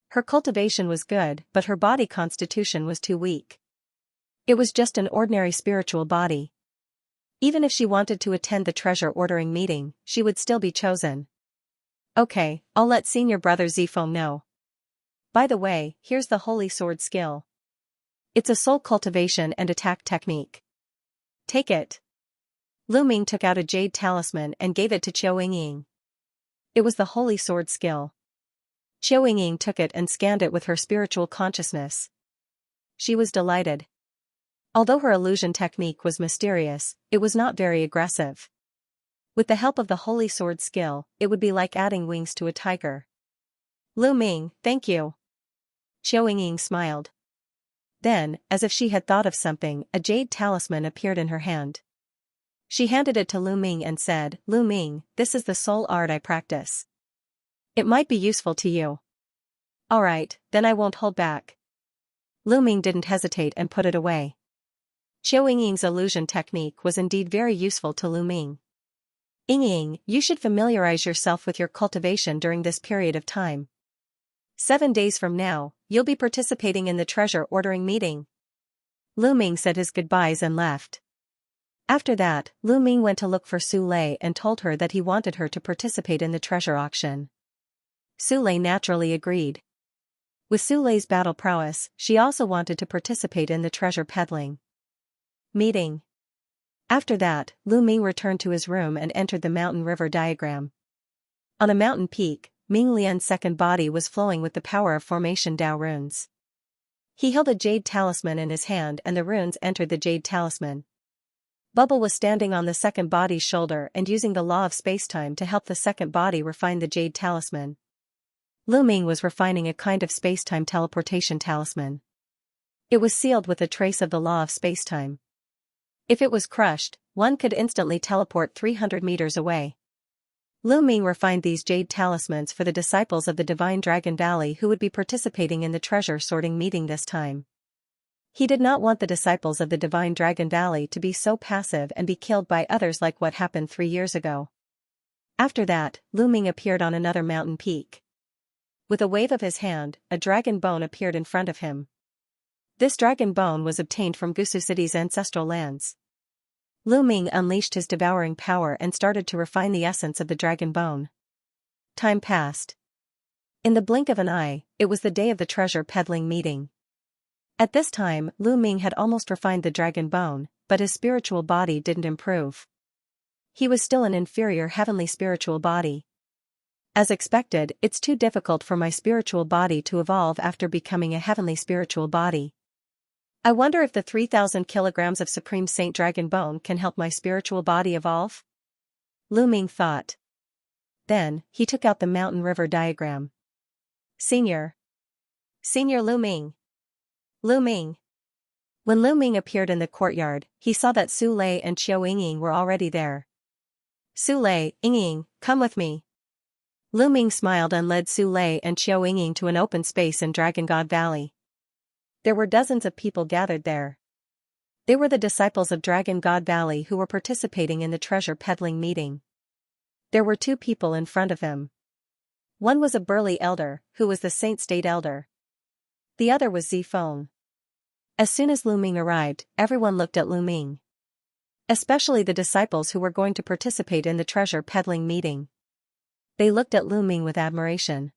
Her cultivation was good, but her body constitution was too weak. It was just an ordinary spiritual body. Even if she wanted to attend the treasure ordering meeting, she would still be chosen. Okay, I'll let senior brother Zifeng know. By the way, here's the holy sword skill. It's a soul cultivation and attack technique. Take it. Lu Ming took out a jade talisman and gave it to Qiu Yingying. It was the holy sword skill. Qiu Yingying took it and scanned it with her spiritual consciousness. She was delighted. Although her illusion technique was mysterious, it was not very aggressive. With the help of the holy sword skill, it would be like adding wings to a tiger. Lu Ming, thank you. Qiu Yingying smiled. Then, as if she had thought of something, a jade talisman appeared in her hand. She handed it to Lu Ming and said, Lu Ming, this is the soul art I practice. It might be useful to you. Alright, then I won't hold back. Lu Ming didn't hesitate and put it away. Qiu Yingying's illusion technique was indeed very useful to Lu Ming. Yingying, you should familiarize yourself with your cultivation during this period of time. 7 days from now, you'll be participating in the treasure ordering meeting. Lu Ming said his goodbyes and left. After that, Lu Ming went to look for Su Lei and told her that he wanted her to participate in the treasure auction. Su Lei naturally agreed. With Su Lei's battle prowess, she also wanted to participate in the treasure peddling meeting. After that, Lu Ming returned to his room and entered the mountain river diagram. On a mountain peak, Ming Lian's second body was flowing with the power of formation Dao runes. He held a jade talisman in his hand and the runes entered the jade talisman. Bubble was standing on the second body's shoulder and using the law of spacetime to help the second body refine the jade talisman. Lu Ming was refining a kind of spacetime teleportation talisman. It was sealed with a trace of the law of spacetime. If it was crushed, one could instantly teleport 300 meters away. Lu Ming refined these jade talismans for the disciples of the Divine Dragon Valley who would be participating in the treasure sorting meeting this time. He did not want the disciples of the Divine Dragon Valley to be so passive and be killed by others like what happened 3 years ago. After that, Lu Ming appeared on another mountain peak. With a wave of his hand, a dragon bone appeared in front of him. This dragon bone was obtained from Gusu City's ancestral lands. Lu Ming unleashed his devouring power and started to refine the essence of the dragon bone. Time passed. In the blink of an eye, it was the day of the treasure peddling meeting. At this time, Lu Ming had almost refined the dragon bone, but his spiritual body didn't improve. He was still an inferior heavenly spiritual body. As expected, it's too difficult for my spiritual body to evolve after becoming a heavenly spiritual body. I wonder if the 3,000 kilograms of Supreme Saint Dragon Bone can help my spiritual body evolve? Lu Ming thought. Then, he took out the mountain river diagram. Senior Lu Ming. Lu Ming. When Lu Ming appeared in the courtyard, he saw that Su Lei and Qiu Yingying were already there. Su Lei, Yingying, come with me. Lu Ming smiled and led Su Lei and Qiu Yingying to an open space in Dragon God Valley. There were dozens of people gathered there. They were the disciples of Dragon God Valley who were participating in the treasure peddling meeting. There were 2 people in front of him. One was a burly elder, who was the Saint State Elder. The other was Zifeng. As soon as Lu Ming arrived, everyone looked at Lu Ming. Especially the disciples who were going to participate in the treasure peddling meeting. They looked at Lu Ming with admiration.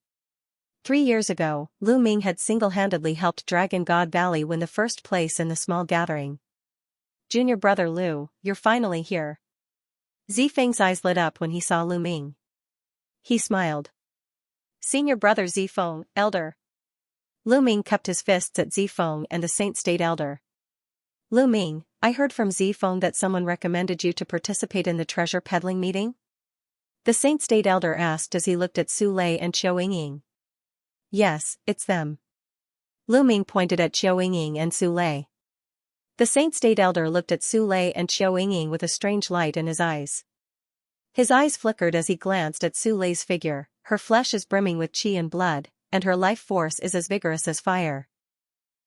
3 years ago, Lu Ming had single-handedly helped Dragon God Valley win the first place in the small gathering. Junior brother Lu, you're finally here. Zifeng's eyes lit up when he saw Lu Ming. He smiled. Senior brother Zifeng, elder. Lu Ming cupped his fists at Zifeng and the Saint State Elder. Lu Ming, I heard from Zifeng that someone recommended you to participate in the treasure peddling meeting? The Saint State Elder asked as he looked at Su Lei and Qiu Yingying. Yes, it's them. Lu Ming pointed at Qiu Yingying and Su Lei. The Saint State Elder looked at Su Lei and Qiu Yingying with a strange light in his eyes. His eyes flickered as he glanced at Su Lei's figure. Her flesh is brimming with qi and blood, and her life force is as vigorous as fire.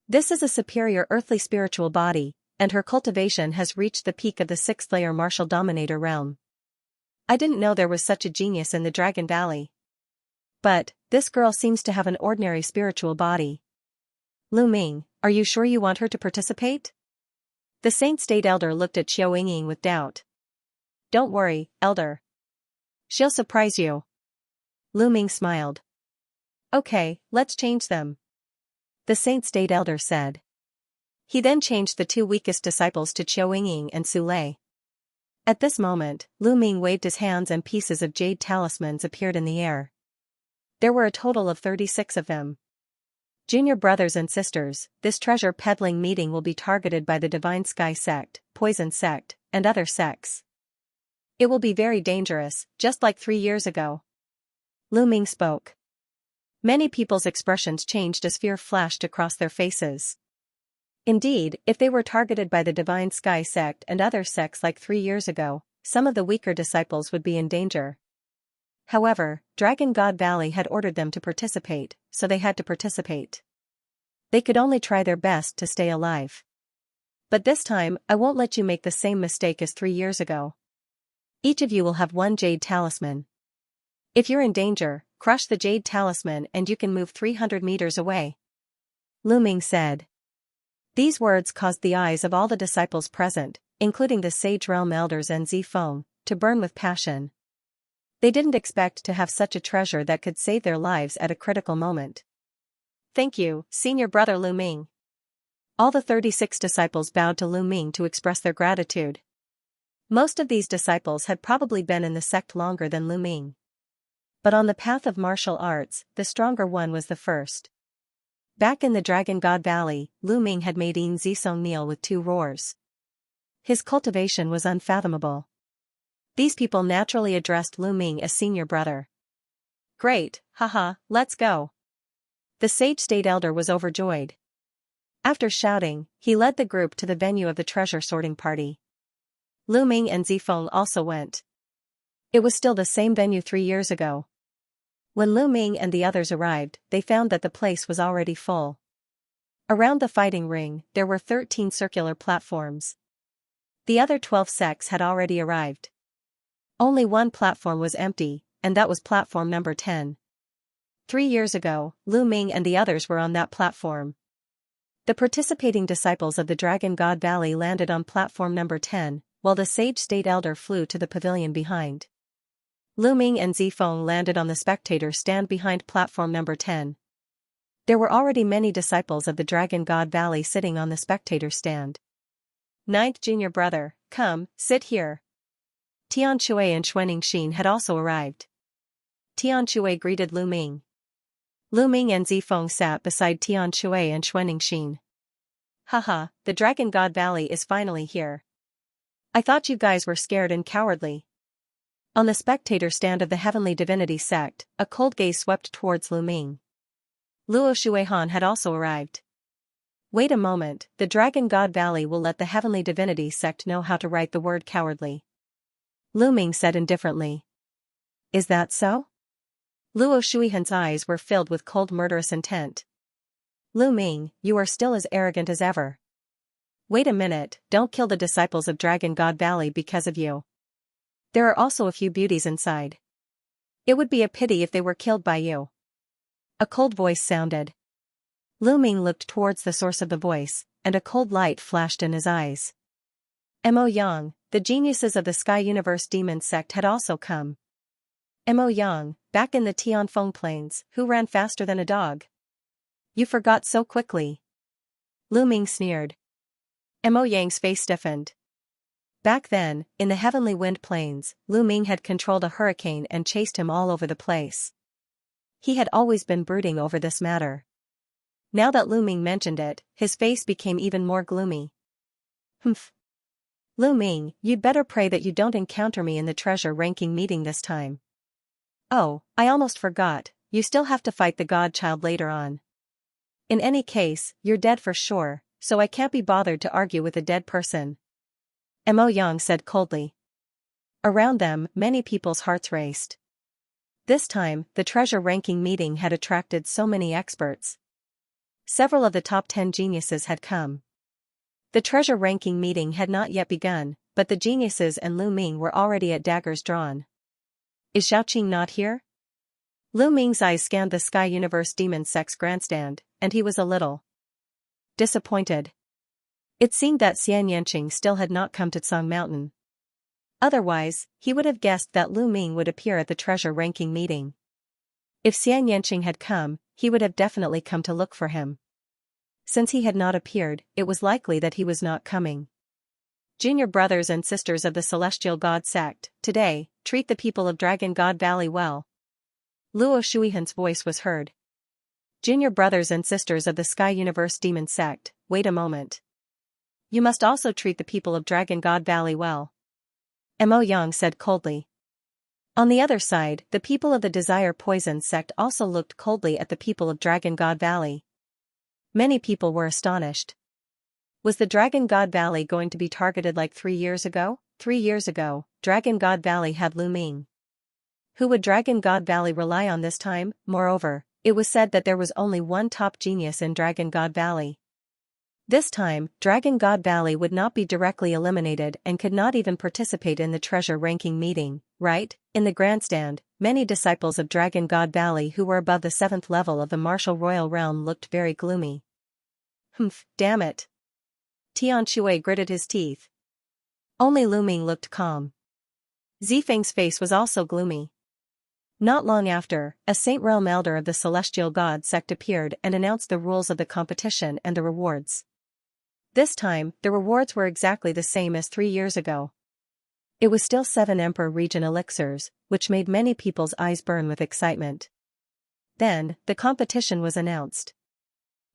This is a superior earthly spiritual body, and her cultivation has reached the peak of the 6th layer martial dominator realm. I didn't know there was such a genius in the Dragon Valley. But, this girl seems to have an ordinary spiritual body. Lu Ming, are you sure you want her to participate? The Saint State Elder looked at Qiu Yingying with doubt. Don't worry, Elder. She'll surprise you. Lu Ming smiled. Okay, let's change them. The Saint State Elder said. He then changed the 2 weakest disciples to Qiu Yingying and Su Lei. At this moment, Lu Ming waved his hands and pieces of jade talismans appeared in the air. There were a total of 36 of them. Junior brothers and sisters, this treasure peddling meeting will be targeted by the Divine Sky Sect, Poison Sect, and other sects. It will be very dangerous, just like 3 years ago. Lu Ming spoke. Many people's expressions changed as fear flashed across their faces. Indeed, if they were targeted by the Divine Sky Sect and other sects like 3 years ago, some of the weaker disciples would be in danger. However, Dragon God Valley had ordered them to participate, so they had to participate. They could only try their best to stay alive. But this time, I won't let you make the same mistake as 3 years ago. Each of you will have 1 jade talisman. If you're in danger, crush the jade talisman and you can move 300 meters away. Lu Ming said. These words caused the eyes of all the disciples present, including the Sage Realm Elders and Zifeng, to burn with passion. They didn't expect to have such a treasure that could save their lives at a critical moment. Thank you, Senior Brother Lu Ming. All the 36 disciples bowed to Lu Ming to express their gratitude. Most of these disciples had probably been in the sect longer than Lu Ming. But on the path of martial arts, the stronger one was the first. Back in the Dragon God Valley, Lu Ming had made Yin Zisong kneel with 2 roars. His cultivation was unfathomable. These people naturally addressed Lu Ming as senior brother. Great, haha, let's go. The Sage State Elder was overjoyed. After shouting, he led the group to the venue of the treasure sorting party. Lu Ming and Zifeng also went. It was still the same venue 3 years ago. When Lu Ming and the others arrived, they found that the place was already full. Around the fighting ring, there were 13 circular platforms. The other 12 sects had already arrived. Only 1 platform was empty, and that was platform number 10. 3 years ago, Lu Ming and the others were on that platform. The participating disciples of the Dragon God Valley landed on platform number 10, while the Sage State Elder flew to the pavilion behind. Lu Ming and Zifeng landed on the spectator stand behind platform number 10. There were already many disciples of the Dragon God Valley sitting on the spectator stand. 9th Junior Brother, come, sit here. Tian Shui and Xuanning Xin had also arrived. Tian Shui greeted Lu Ming. Lu Ming and Zifeng sat beside Tian Shui and Xuanning Xin. Haha, the Dragon God Valley is finally here. I thought you guys were scared and cowardly. On the spectator stand of the Heavenly Divinity sect, a cold gaze swept towards Lu Ming. Luo Shuihan had also arrived. Wait a moment, the Dragon God Valley will let the Heavenly Divinity sect know how to write the word cowardly. Lu Ming said indifferently. Is that so? Luo Shuihan's eyes were filled with cold murderous intent. Lu Ming, you are still as arrogant as ever. Wait a minute, don't kill the disciples of Dragon God Valley because of you. There are also a few beauties inside. It would be a pity if they were killed by you. A cold voice sounded. Lu Ming looked towards the source of the voice, and a cold light flashed in his eyes. Mo Yang, the geniuses of the Sky Universe Demon sect had also come. Mo Yang, back in the Tianfeng Plains, who ran faster than a dog. You forgot so quickly. Lu Ming sneered. Mo Yang's face stiffened. Back then, in the Heavenly Wind Plains, Lu Ming had controlled a hurricane and chased him all over the place. He had always been brooding over this matter. Now that Lu Ming mentioned it, his face became even more gloomy. Humph. Lu Ming, you'd better pray that you don't encounter me in the treasure ranking meeting this time. Oh, I almost forgot, you still have to fight the godchild later on. In any case, you're dead for sure, so I can't be bothered to argue with a dead person. Mo Yang said coldly. Around them, many people's hearts raced. This time, the treasure ranking meeting had attracted so many experts. Several of the top 10 geniuses had come. The treasure ranking meeting had not yet begun, but the geniuses and Lu Ming were already at daggers drawn. Is Xiaoqing not here? Lu Ming's eyes scanned the Sky Universe Demon Sect's grandstand, and he was a little disappointed. It seemed that Xianxia still had not come to Tsang Mountain. Otherwise, he would have guessed that Lu Ming would appear at the treasure ranking meeting. If Xianxia had come, he would have definitely come to look for him. Since he had not appeared, it was likely that he was not coming. Junior brothers and sisters of the Celestial God sect, today, treat the people of Dragon God Valley well. Luo Shuihan's voice was heard. Junior brothers and sisters of the Sky Universe Demon sect, wait a moment. You must also treat the people of Dragon God Valley well. Mo Yang said coldly. On the other side, the people of the Desire Poison sect also looked coldly at the people of Dragon God Valley. Many people were astonished. Was the Dragon God Valley going to be targeted like 3 years ago? 3 years ago, Dragon God Valley had Lu Ming. Who would Dragon God Valley rely on this time? Moreover, it was said that there was only one top genius in Dragon God Valley. This time, Dragon God Valley would not be directly eliminated and could not even participate in the treasure ranking meeting, right? In the grandstand, many disciples of Dragon God Valley who were above the 7th level of the martial royal realm looked very gloomy. Humph, damn it. Tian Shui gritted his teeth. Only Lu Ming looked calm. Zifeng's face was also gloomy. Not long after, a Saint Realm elder of the Celestial God sect appeared and announced the rules of the competition and the rewards. This time, the rewards were exactly the same as 3 years ago. It was still 7 Emperor Region elixirs, which made many people's eyes burn with excitement. Then, the competition was announced.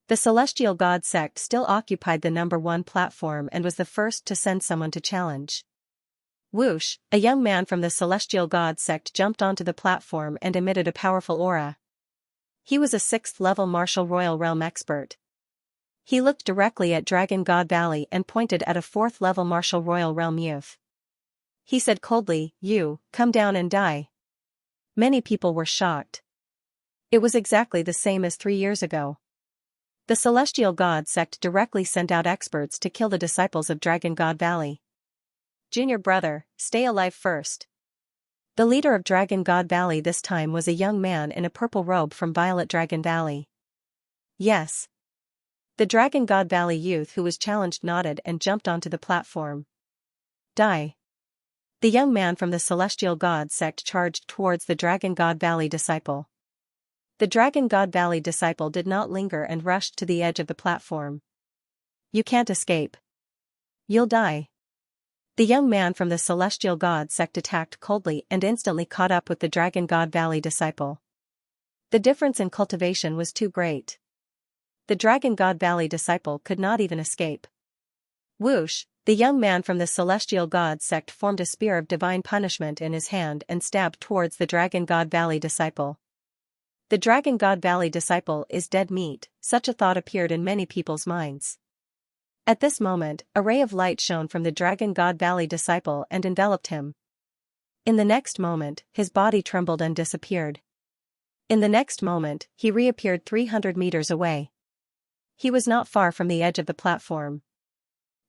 The Celestial God sect still occupied the number 1 platform and was the first to send someone to challenge. Whoosh, a young man from the Celestial God sect jumped onto the platform and emitted a powerful aura. He was a 6th level martial royal realm expert. He looked directly at Dragon God Valley and pointed at a 4th level martial royal realm youth. He said coldly, "You, come down and die." Many people were shocked. It was exactly the same as 3 years ago. The Celestial God sect directly sent out experts to kill the disciples of Dragon God Valley. Junior brother, stay alive first. The leader of Dragon God Valley this time was a young man in a purple robe from Violet Dragon Valley. Yes. The Dragon God Valley youth who was challenged nodded and jumped onto the platform. Die. The young man from the Celestial God sect charged towards the Dragon God Valley disciple. The Dragon God Valley disciple did not linger and rushed to the edge of the platform. You can't escape. You'll die. The young man from the Celestial God sect attacked coldly and instantly caught up with the Dragon God Valley disciple. The difference in cultivation was too great. The Dragon God Valley disciple could not even escape. Whoosh, The young man from the celestial god sect formed a spear of divine punishment in his hand and stabbed towards the Dragon God Valley disciple. The Dragon God Valley disciple is dead meat, such a thought appeared in many people's minds. At this moment, a ray of light shone from the Dragon God Valley disciple and enveloped him. In the next moment, his body trembled and disappeared. In the next moment, he reappeared 300 meters away. He was not far from the edge of the platform.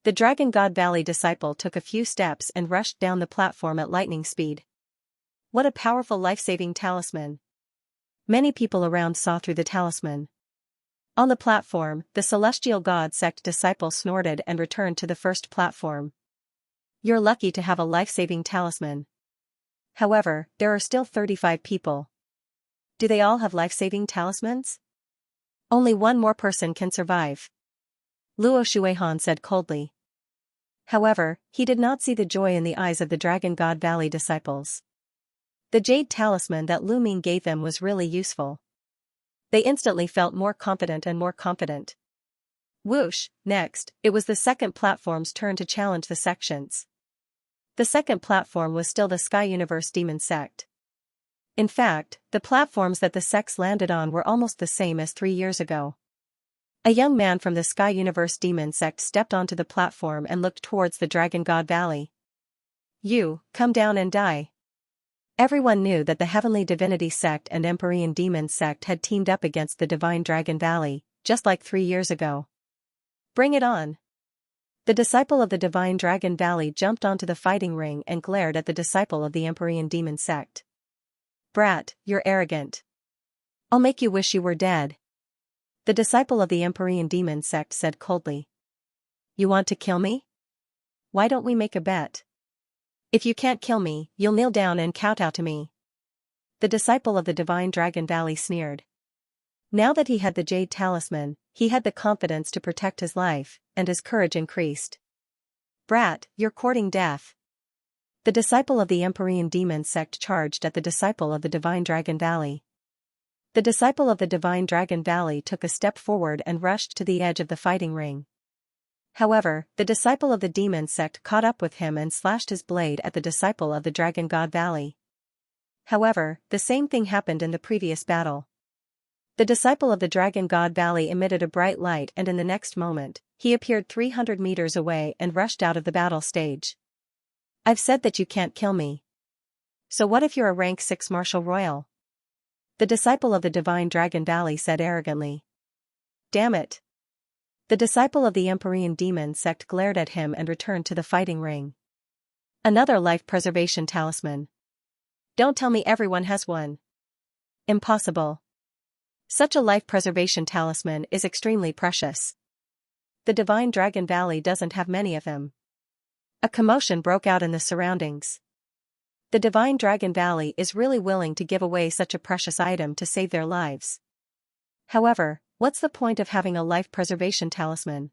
The Dragon God Valley disciple took a few steps and rushed down the platform at lightning speed. What a powerful life-saving talisman! Many people around saw through the talisman. On the platform, the celestial god sect disciple snorted and returned to the first platform. You're lucky to have a life-saving talisman. However, there are still 35 people. Do they all have life-saving talismans? Only one more person can survive. Luo Shuihan said coldly. However, he did not see the joy in the eyes of the Dragon God Valley disciples. The jade talisman that Lu Ming gave them was really useful. They instantly felt more confident and more confident. Whoosh, next, it was the second platform's turn to challenge the sections. The second platform was still the Sky Universe Demon Sect. In fact, the platforms that the sects landed on were almost the same as 3 years ago. A young man from the Sky Universe Demon Sect stepped onto the platform and looked towards the Dragon God Valley. You, come down and die. Everyone knew that the Heavenly Divinity Sect and Empyrean Demon Sect had teamed up against the Divine Dragon Valley, just like 3 years ago. Bring it on. The disciple of the Divine Dragon Valley jumped onto the fighting ring and glared at the disciple of the Empyrean Demon Sect. Brat, you're arrogant. I'll make you wish you were dead. The disciple of the Empyrean Demon Sect said coldly. You want to kill me? Why don't we make a bet? If you can't kill me, you'll kneel down and kowtow to me. The disciple of the Divine Dragon Valley sneered. Now that he had the jade talisman, he had the confidence to protect his life, and his courage increased. Brat, you're courting death. The disciple of the Empyrean Demon Sect charged at the disciple of the Divine Dragon Valley. The disciple of the Divine Dragon Valley took a step forward and rushed to the edge of the fighting ring. However, the disciple of the Demon Sect caught up with him and slashed his blade at the disciple of the Dragon God Valley. However, the same thing happened in the previous battle. The disciple of the Dragon God Valley emitted a bright light, and in the next moment, he appeared 300 meters away and rushed out of the battle stage. I've said that you can't kill me. So what if you're a rank 6 Martial Royal? The disciple of the Divine Dragon Valley said arrogantly. Damn it. The disciple of the Empyrean Demon Sect glared at him and returned to the fighting ring. Another life preservation talisman. Don't tell me everyone has one. Impossible. Such a life preservation talisman is extremely precious. The Divine Dragon Valley doesn't have many of them. A commotion broke out in the surroundings. The Divine Dragon Valley is really willing to give away such a precious item to save their lives. However, what's the point of having a life preservation talisman?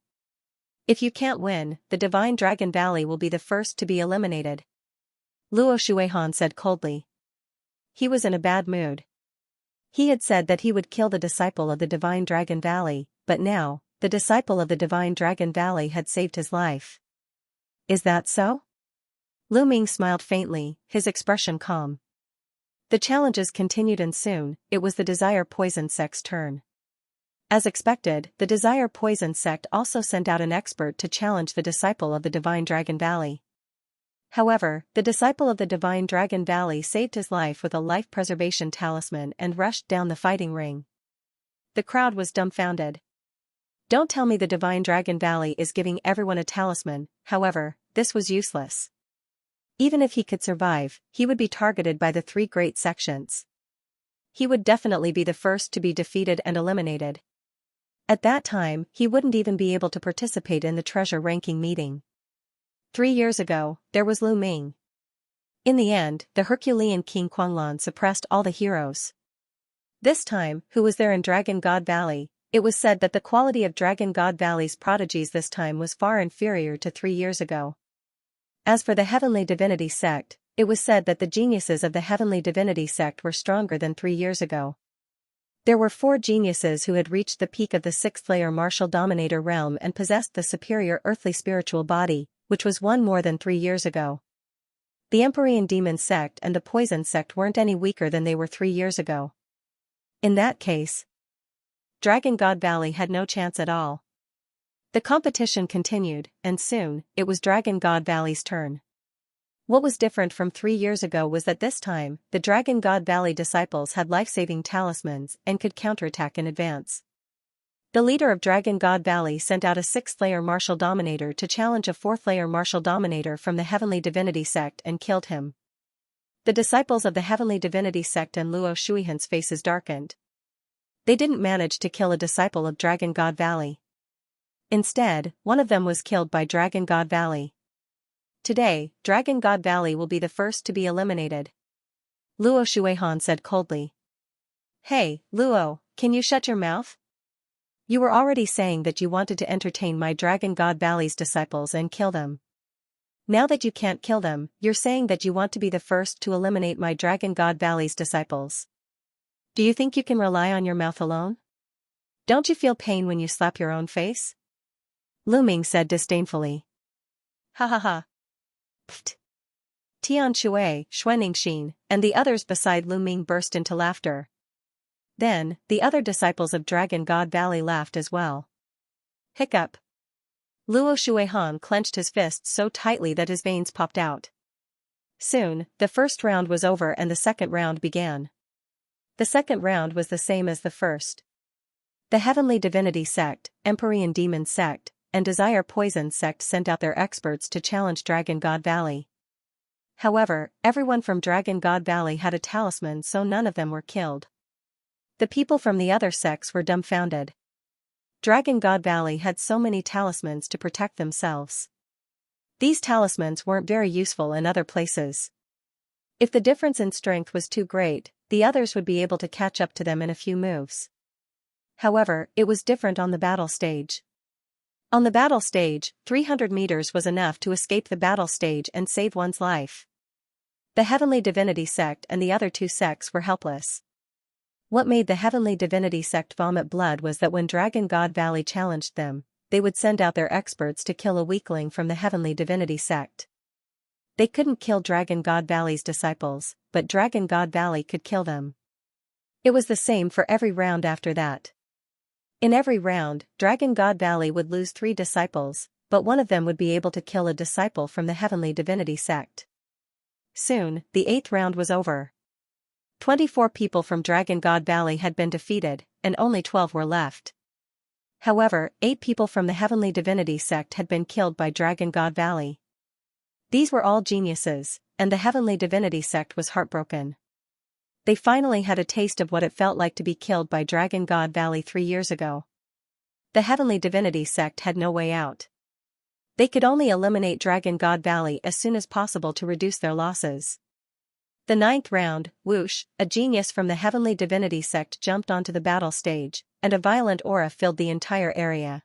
If you can't win, the Divine Dragon Valley will be the first to be eliminated. Luo Shuihan said coldly. He was in a bad mood. He had said that he would kill the disciple of the Divine Dragon Valley, but now, the disciple of the Divine Dragon Valley had saved his life. Is that so? Lu Ming smiled faintly, his expression calm. The challenges continued and soon, it was the Desire Poison Sect's turn. As expected, the Desire Poison Sect also sent out an expert to challenge the disciple of the Divine Dragon Valley. However, the disciple of the Divine Dragon Valley saved his life with a life preservation talisman and rushed down the fighting ring. The crowd was dumbfounded. Don't tell me the Divine Dragon Valley is giving everyone a talisman. However, this was useless. Even if he could survive, he would be targeted by the 3 great sections. He would definitely be the first to be defeated and eliminated. At that time, he wouldn't even be able to participate in the treasure ranking meeting. 3 years ago, there was Lu Ming. In the end, the Herculean King Kuanglan suppressed all the heroes. This time, who was there in Dragon God Valley? It was said that the quality of Dragon God Valley's prodigies this time was far inferior to 3 years ago. As for the Heavenly Divinity Sect, it was said that the geniuses of the Heavenly Divinity Sect were stronger than 3 years ago. There were 4 geniuses who had reached the peak of the 6th layer martial dominator realm and possessed the superior earthly spiritual body, which was one more than 3 years ago. The Empyrean Demon sect and the Poison sect weren't any weaker than they were 3 years ago. In that case, Dragon God Valley had no chance at all. The competition continued, and soon, it was Dragon God Valley's turn. What was different from 3 years ago was that this time, the Dragon God Valley disciples had life-saving talismans and could counterattack in advance. The leader of Dragon God Valley sent out a 6th-layer martial dominator to challenge a 4th-layer martial dominator from the Heavenly Divinity sect and killed him. The disciples of the Heavenly Divinity sect and Luo Shuihan's faces darkened. They didn't manage to kill a disciple of Dragon God Valley. Instead, one of them was killed by Dragon God Valley. Today, Dragon God Valley will be the first to be eliminated. Luo Shuihan said coldly. Hey, Luo, can you shut your mouth? You were already saying that you wanted to entertain my Dragon God Valley's disciples and kill them. Now that you can't kill them, you're saying that you want to be the first to eliminate my Dragon God Valley's disciples. Do you think you can rely on your mouth alone? Don't you feel pain when you slap your own face? Lu Ming said disdainfully. Ha ha ha. Pfft. Tian Shui, Xuanxin, and the others beside Lu Ming burst into laughter. Then, the other disciples of Dragon God Valley laughed as well. Hiccup. Luo Shuihan clenched his fists so tightly that his veins popped out. Soon, the first round was over and the second round began. The second round was the same as the first. The Heavenly Divinity sect, Empyrean Demon sect, and Desire Poison sect sent out their experts to challenge Dragon God Valley. However, everyone from Dragon God Valley had a talisman, so none of them were killed. The people from the other sects were dumbfounded. Dragon God Valley had so many talismans to protect themselves. These talismans weren't very useful in other places. If the difference in strength was too great, the others would be able to catch up to them in a few moves. However, it was different on the battle stage. On the battle stage, 300 meters was enough to escape the battle stage and save one's life. The Heavenly Divinity sect and the other 2 sects were helpless. What made the Heavenly Divinity sect vomit blood was that when Dragon God Valley challenged them, they would send out their experts to kill a weakling from the Heavenly Divinity sect. They couldn't kill Dragon God Valley's disciples, but Dragon God Valley could kill them. It was the same for every round after that. In every round, Dragon God Valley would lose 3 disciples, but one of them would be able to kill a disciple from the Heavenly Divinity sect. Soon, the 8th round was over. 24 people from Dragon God Valley had been defeated, and only 12 were left. However, 8 people from the Heavenly Divinity sect had been killed by Dragon God Valley. These were all geniuses, and the Heavenly Divinity sect was heartbroken. They finally had a taste of what it felt like to be killed by Dragon God Valley 3 years ago. The Heavenly Divinity sect had no way out. They could only eliminate Dragon God Valley as soon as possible to reduce their losses. The 9th round, whoosh, a genius from the Heavenly Divinity sect jumped onto the battle stage, and a violent aura filled the entire area.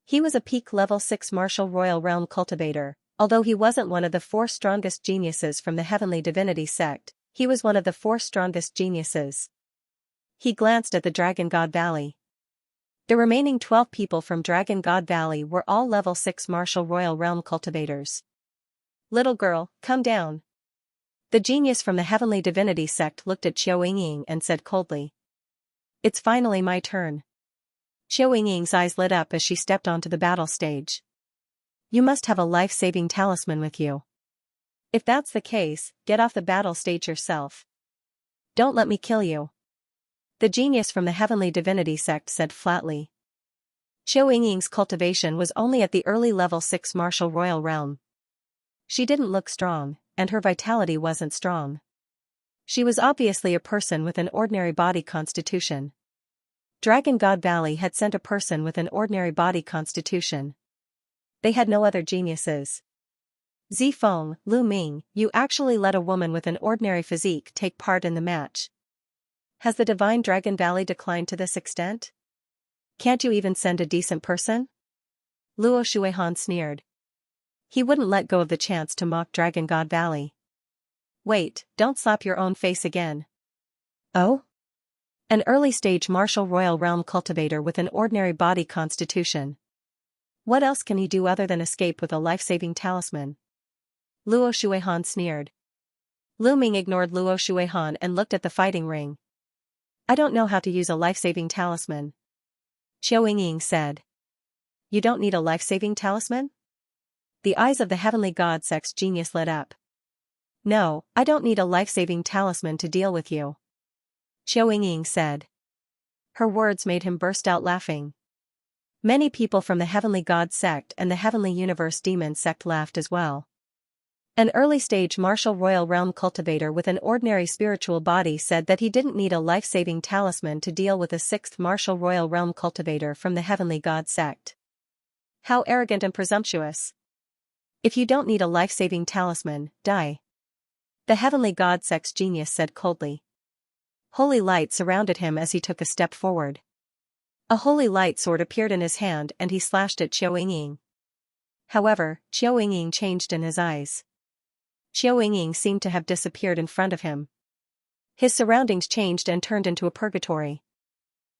He was a peak level 6 martial royal realm cultivator, although he wasn't one of the 4 strongest geniuses from the Heavenly Divinity sect. He was one of the 4 strongest geniuses. He glanced at the Dragon God Valley. The remaining 12 people from Dragon God Valley were all level 6 martial royal realm cultivators. Little girl, come down. The genius from the Heavenly Divinity sect looked at Qiao Yingying and said coldly. It's finally my turn. Qiao Yingying's eyes lit up as she stepped onto the battle stage. You must have a life-saving talisman with you. If that's the case, get off the battle stage yourself. Don't let me kill you. The genius from the Heavenly Divinity sect said flatly. Qiao Yingying's cultivation was only at the early level 6 martial royal realm. She didn't look strong, and her vitality wasn't strong. She was obviously a person with an ordinary body constitution. Dragon God Valley had sent a person with an ordinary body constitution. They had no other geniuses. Zifeng, Lu Ming, you actually let a woman with an ordinary physique take part in the match. Has the Divine Dragon Valley declined to this extent? Can't you even send a decent person? Luo Shuihan sneered. He wouldn't let go of the chance to mock Dragon God Valley. Wait, don't slap your own face again. Oh? An early-stage martial royal realm cultivator with an ordinary body constitution. What else can he do other than escape with a life-saving talisman? Luo Shuihan sneered. Lu Ming ignored Luo Shuihan and looked at the fighting ring. I don't know how to use a life-saving talisman. Qiu Yingying said. You don't need a life-saving talisman? The eyes of the heavenly god sex genius lit up. No, I don't need a life-saving talisman to deal with you. Qiu Yingying said. Her words made him burst out laughing. Many people from the Heavenly God sect and the Heavenly Universe Demon sect laughed as well. An early-stage martial royal realm cultivator with an ordinary spiritual body said that he didn't need a life-saving talisman to deal with a sixth martial royal realm cultivator from the Heavenly God sect. How arrogant and presumptuous. If you don't need a life-saving talisman, die. The Heavenly God sect's genius said coldly. Holy light surrounded him as he took a step forward. A holy light sword appeared in his hand and he slashed at Qiu Yingying. However, Qiu Yingying changed in his eyes. Qiu Yingying seemed to have disappeared in front of him. His surroundings changed and turned into a purgatory.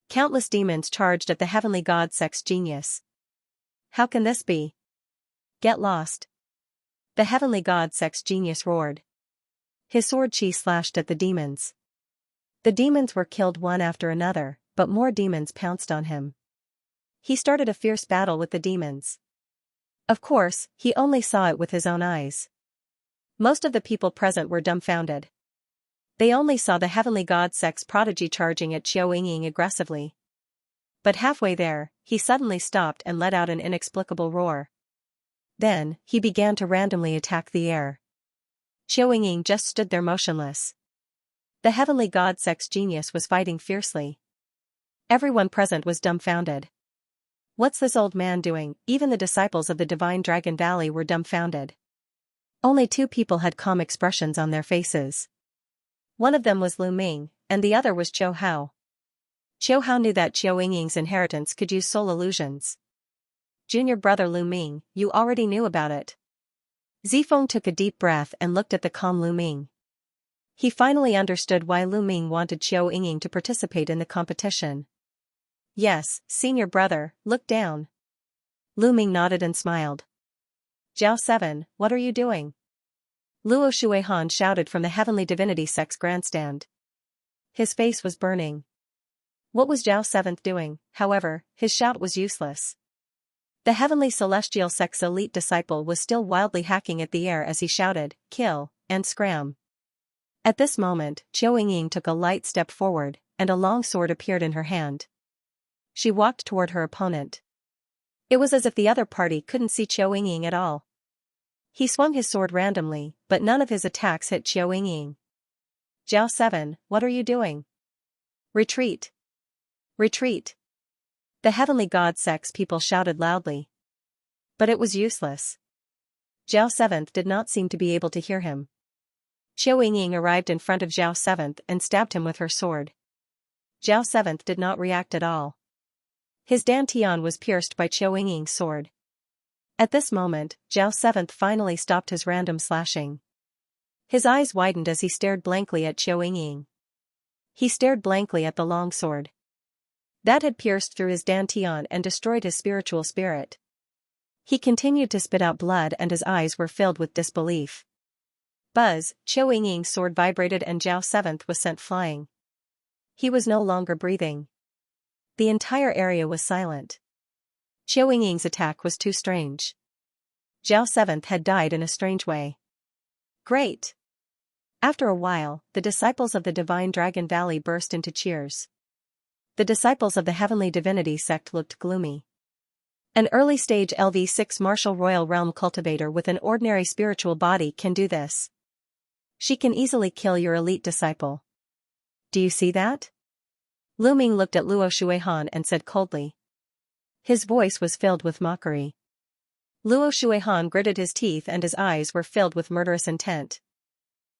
Countless demons charged at the Heavenly God sect's genius. How can this be? Get lost. The Heavenly God sect's genius roared. His sword chi slashed at the demons. The demons were killed one after another, but more demons pounced on him. He started a fierce battle with the demons. Of course, he only saw it with his own eyes. Most of the people present were dumbfounded. They only saw the Heavenly God sect's prodigy charging at Qiu Yingying aggressively. But halfway there, he suddenly stopped and let out an inexplicable roar. Then, he began to randomly attack the air. Qiu Yingying just stood there motionless. The Heavenly God sect's genius was fighting fiercely. Everyone present was dumbfounded. What's this old man doing? Even the disciples of the Divine Dragon Valley were dumbfounded. Only two people had calm expressions on their faces. One of them was Lu Ming, and the other was Qiu Hao. Qiu Hao knew that Qiu Yingying's inheritance could use soul illusions. Junior brother Lu Ming, you already knew about it. Zifeng took a deep breath and looked at the calm Lu Ming. He finally understood why Lu Ming wanted Qiu Yingying to participate in the competition. Yes, senior brother, look down. Lu Ming nodded and smiled. Zhao 7, what are you doing? Luo Shuihan shouted from the Heavenly Divinity sect's grandstand. His face was burning. What was Zhao 7 doing? However, his shout was useless. The Heavenly Celestial sect's elite disciple was still wildly hacking at the air as he shouted, kill, and scram. At this moment, Qiu Yingying took a light step forward, and a long sword appeared in her hand. She walked toward her opponent. It was as if the other party couldn't see Qiu Yingying at all. He swung his sword randomly, but none of his attacks hit Qiu Yingying. Zhao 7, what are you doing? Retreat! Retreat! The Heavenly God sect's people shouted loudly. But it was useless. Zhao 7 did not seem to be able to hear him. Qiu Yingying arrived in front of Zhao 7 and stabbed him with her sword. Zhao 7 did not react at all. His dantian was pierced by Qiu Yingying's sword. At this moment, Zhao 7 finally stopped his random slashing. His eyes widened as he stared blankly at Qiu Yingying. He stared blankly at the long sword. That had pierced through his dantian and destroyed his spiritual spirit. He continued to spit out blood and his eyes were filled with disbelief. Buzz, Qiu Yingying's sword vibrated and Zhao 7 was sent flying. He was no longer breathing. The entire area was silent. Qiu Yingying's attack was too strange. Zhao 7 had died in a strange way. Great! After a while, the disciples of the Divine Dragon Valley burst into cheers. The disciples of the Heavenly Divinity sect looked gloomy. An early-stage LV6 martial royal realm cultivator with an ordinary spiritual body can do this. She can easily kill your elite disciple. Do you see that? Lu Ming looked at Luo Shuihan and said coldly. His voice was filled with mockery. Luo Shuihan gritted his teeth and his eyes were filled with murderous intent.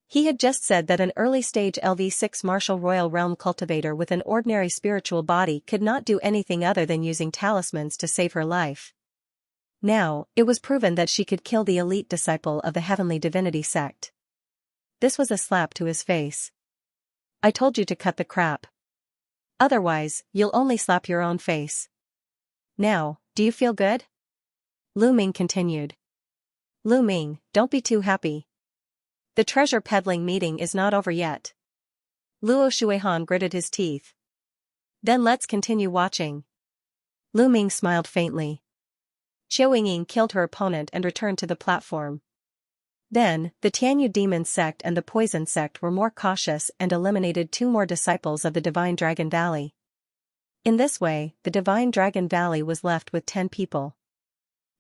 He had just said that an early-stage LV6 martial royal realm cultivator with an ordinary spiritual body could not do anything other than using talismans to save her life. Now, it was proven that she could kill the elite disciple of the Heavenly Divinity sect. This was a slap to his face. I told you to cut the crap. Otherwise, you'll only slap your own face. Now, do you feel good? Lu Ming continued. Lu Ming, don't be too happy. The treasure peddling meeting is not over yet. Luo Shuihan gritted his teeth. Then let's continue watching. Lu Ming smiled faintly. Qiu Yingying killed her opponent and returned to the platform. Then, the Tianyu demon sect and the poison sect were more cautious and eliminated 2 more disciples of the Divine Dragon Valley. In this way, the Divine Dragon Valley was left with 10 people.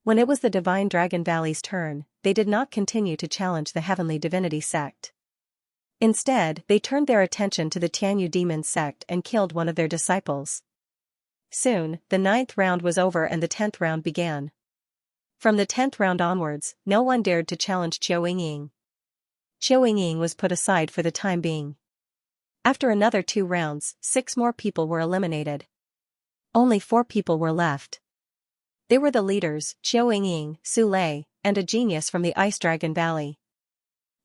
When it was the Divine Dragon Valley's turn, they did not continue to challenge the Heavenly Divinity sect. Instead, they turned their attention to the Tianyu demon sect and killed one of their disciples. Soon, the 9th round was over and the 10th round began. From the 10th round onwards, no one dared to challenge Qiu Yingying. Qiu Yingying was put aside for the time being. After another 2 rounds, 6 more people were eliminated. Only 4 people were left. They were the leaders, Qiu Yingying, Su Lei, and a genius from the Ice Dragon Valley.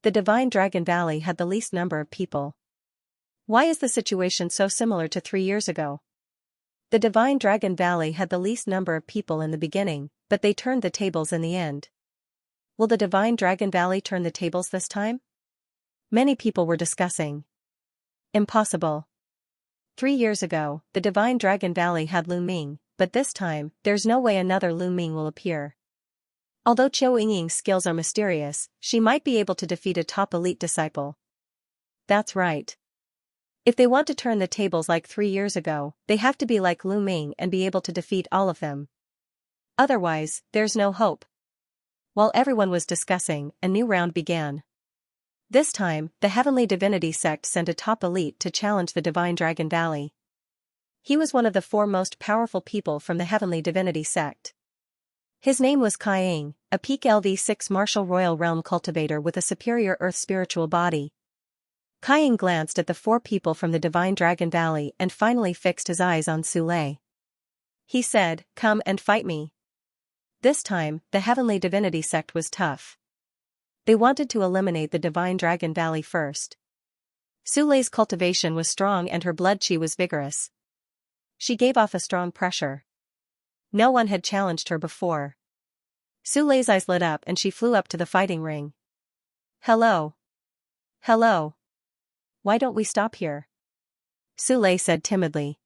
The Divine Dragon Valley had the least number of people. Why is the situation so similar to 3 years ago? The Divine Dragon Valley had the least number of people in the beginning, but they turned the tables in the end. Will the Divine Dragon Valley turn the tables this time? Many people were discussing. Impossible. 3 years ago, the Divine Dragon Valley had Lu Ming, but this time, there's no way another Lu Ming will appear. Although Qiu Yingying's skills are mysterious, she might be able to defeat a top elite disciple. That's right. If they want to turn the tables like 3 years ago, they have to be like Lu Ming and be able to defeat all of them. Otherwise, there's no hope. While everyone was discussing, a new round began. This time, the Heavenly Divinity sect sent a top elite to challenge the Divine Dragon Valley. He was one of the 4 most powerful people from the Heavenly Divinity sect. His name was Kai Ying, a peak LV6 martial royal realm cultivator with a superior earth spiritual body. Kai Ying glanced at the 4 people from the Divine Dragon Valley and finally fixed his eyes on Su Lei. He said, "Come and fight me." This time, the Heavenly Divinity sect was tough. They wanted to eliminate the Divine Dragon Valley first. Su Lei's cultivation was strong and her blood chi was vigorous. She gave off a strong pressure. No one had challenged her before. Su Lei's eyes lit up and she flew up to the fighting ring. "Hello. Hello. Why don't we stop here?" Su Lei said timidly.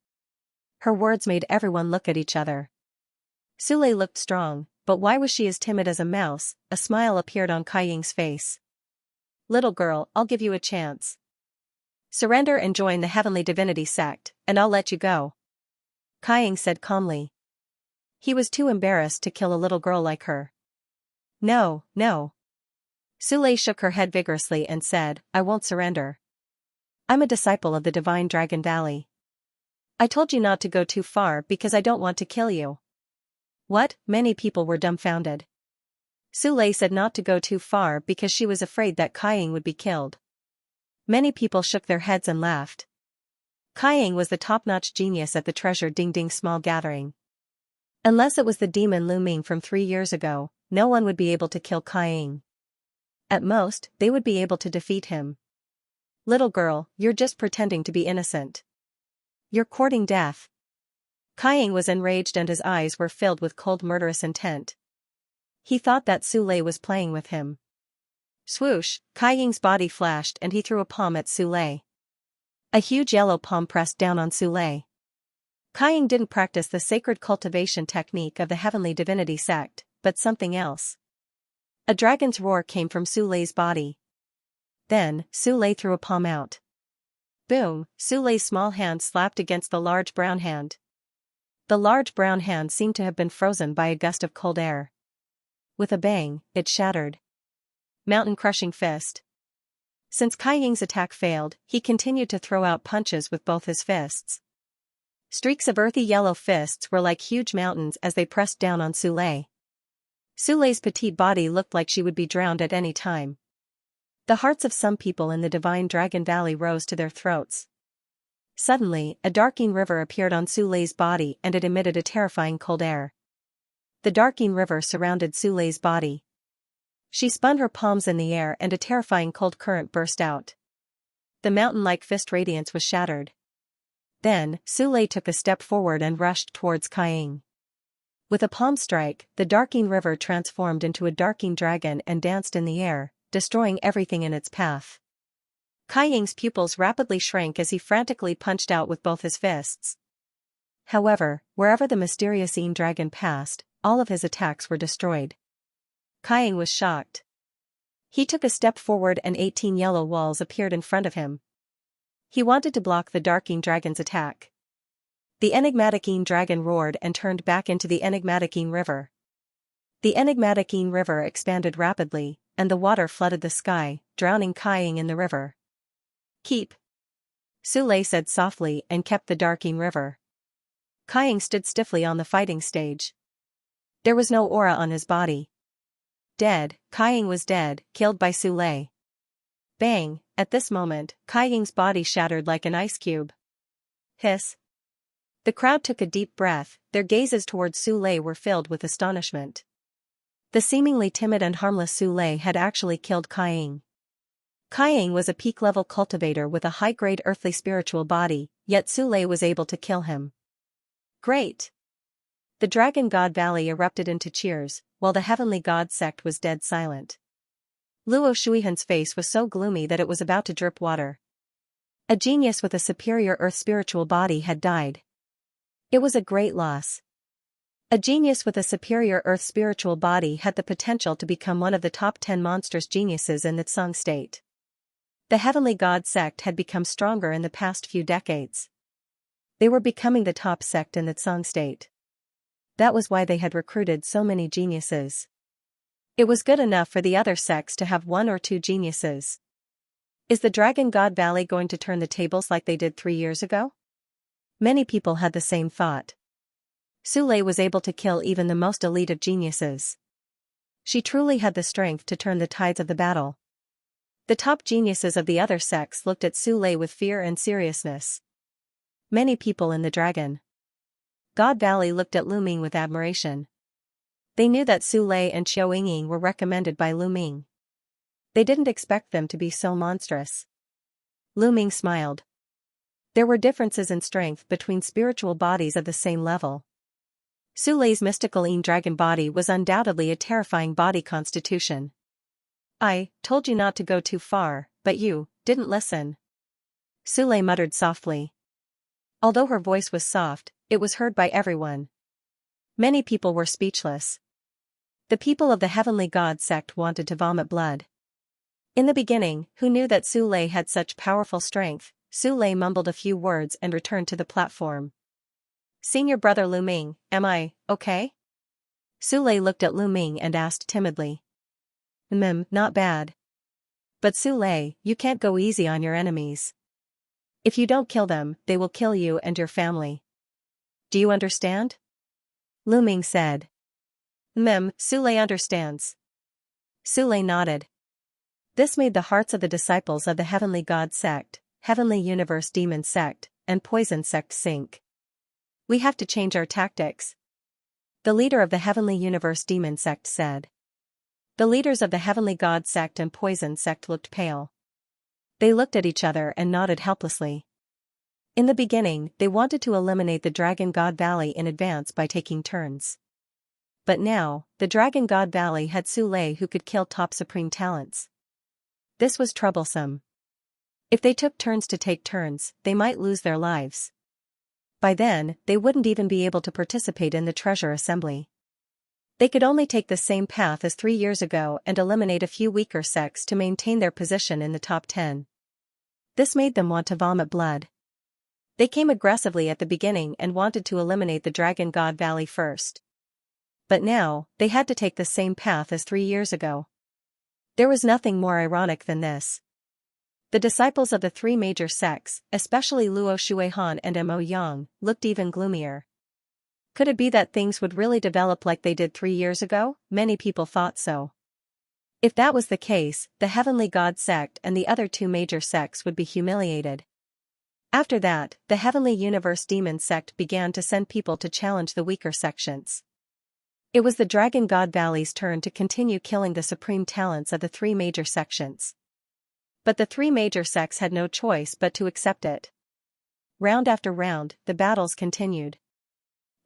Her words made everyone look at each other. Su Lei looked strong, but why was she as timid as a mouse? A smile appeared on Kai Ying's face. "Little girl, I'll give you a chance. Surrender and join the Heavenly Divinity sect, and I'll let you go," Kai Ying said calmly. He was too embarrassed to kill a little girl like her. "No, no." Su Lei shook her head vigorously and said, "I won't surrender. I'm a disciple of the Divine Dragon Valley. I told you not to go too far because I don't want to kill you." What? Many people were dumbfounded. Su Lei said not to go too far because she was afraid that Kai Ying would be killed. Many people shook their heads and laughed. Kai Ying was the top-notch genius at the Treasure Ding Ding small gathering. Unless it was the demon Lu Ming from 3 years ago, no one would be able to kill Kai Ying. At most, they would be able to defeat him. "Little girl, you're just pretending to be innocent. You're courting death." Kai Ying was enraged and his eyes were filled with cold murderous intent. He thought that Su Lei was playing with him. Swoosh, Kai Ying's body flashed and he threw a palm at Su Lei. A huge yellow palm pressed down on Su Lei. Kai Ying didn't practice the sacred cultivation technique of the Heavenly Divinity sect, but something else. A dragon's roar came from Su Lei's body. Then, Su Lei threw a palm out. Boom, Su Lei's small hand slapped against the large brown hand. The large brown hand seemed to have been frozen by a gust of cold air. With a bang, it shattered. Mountain-crushing fist. Since Kai Ying's attack failed, he continued to throw out punches with both his fists. Streaks of earthy yellow fists were like huge mountains as they pressed down on Su Lei. Su Lei's petite body looked like she would be drowned at any time. The hearts of some people in the Divine Dragon Valley rose to their throats. Suddenly, a darking river appeared on Su Lei's body and it emitted a terrifying cold air. The darking river surrounded Su Lei's body. She spun her palms in the air and a terrifying cold current burst out. The mountain-like fist radiance was shattered. Then, Su Lei took a step forward and rushed towards Kai Ying. With a palm strike, the darking river transformed into a darking dragon and danced in the air, destroying everything in its path. Kaiying's pupils rapidly shrank as he frantically punched out with both his fists. However, wherever the mysterious Yin dragon passed, all of his attacks were destroyed. Kaiying was shocked. He took a step forward and 18 yellow walls appeared in front of him. He wanted to block the darking dragon's attack. The enigmatic Yin dragon roared and turned back into the enigmatic Yin river. The enigmatic Yin river expanded rapidly, and the water flooded the sky, drowning Kaiying in the river. Keep. Su Lei said softly and kept the darking river. Kaiying stood stiffly on the fighting stage. There was no aura on his body. Dead, Kaiying was dead, killed by Su Lei. Bang, at this moment, Kaiying's body shattered like an ice cube. Hiss. The crowd took a deep breath, their gazes towards Su Lei were filled with astonishment. The seemingly timid and harmless Su Lei had actually killed Kaiying. Kaiying was a peak-level cultivator with a high-grade earthly spiritual body, yet Su Lei was able to kill him. Great! The Dragon God Valley erupted into cheers, while the Heavenly God sect was dead silent. Luo Shuihan's face was so gloomy that it was about to drip water. A genius with a superior earth spiritual body had died. It was a great loss. A genius with a superior earth spiritual body had the potential to become one of the top 10 monstrous geniuses in the Tsang state. The Heavenly God sect had become stronger in the past few decades. They were becoming the top sect in the Tsang state. That was why they had recruited so many geniuses. It was good enough for the other sects to have 1 or 2 geniuses. Is the Dragon God Valley going to turn the tables like they did 3 years ago? Many people had the same thought. Su Lei was able to kill even the most elite of geniuses. She truly had the strength to turn the tides of the battle. The top geniuses of the other sects looked at Su Lei with fear and seriousness. Many people in the Dragon God Valley looked at Lu Ming with admiration. They knew that Su Lei and Xiao Yingying were recommended by Lu Ming. They didn't expect them to be so monstrous. Lu Ming smiled. There were differences in strength between spiritual bodies of the same level. Su Lei's mystical Yin dragon body was undoubtedly a terrifying body constitution. I told you not to go too far, but you didn't listen. Su Lei muttered softly. Although her voice was soft, it was heard by everyone. Many people were speechless. The people of the Heavenly God sect wanted to vomit blood. In the beginning, who knew that Su Lei had such powerful strength? Su Lei mumbled a few words and returned to the platform. Senior brother Lu Ming, am I okay? Su Lei looked at Lu Ming and asked timidly. Not bad. But Su Lei, you can't go easy on your enemies. If you don't kill them, they will kill you and your family. Do you understand? Lu Ming said. Su Lei understands. Su Lei nodded. This made the hearts of the disciples of the Heavenly God sect, Heavenly Universe Demon sect, and Poison sect sink. We have to change our tactics. The leader of the Heavenly Universe Demon sect said. The leaders of the Heavenly God sect and Poison sect looked pale. They looked at each other and nodded helplessly. In the beginning, they wanted to eliminate the Dragon God Valley in advance by taking turns. But now, the Dragon God Valley had Su Lei who could kill top supreme talents. This was troublesome. If they took turns to take turns, they might lose their lives. By then, they wouldn't even be able to participate in the treasure assembly. They could only take the same path as 3 years ago and eliminate a few weaker sects to maintain their position in the top 10. This made them want to vomit blood. They came aggressively at the beginning and wanted to eliminate the Dragon God Valley first. But now, they had to take the same path as 3 years ago. There was nothing more ironic than this. The disciples of the 3 major sects, especially Luo Shuihan and Mo Yang, looked even gloomier. Could it be that things would really develop like they did 3 years ago? Many people thought so. If that was the case, the Heavenly God sect and the other 2 major sects would be humiliated. After that, the Heavenly Universe Demon sect began to send people to challenge the weaker sections. It was the Dragon God Valley's turn to continue killing the supreme talents of the 3 major sections. But the 3 major sects had no choice but to accept it. Round after round, the battles continued.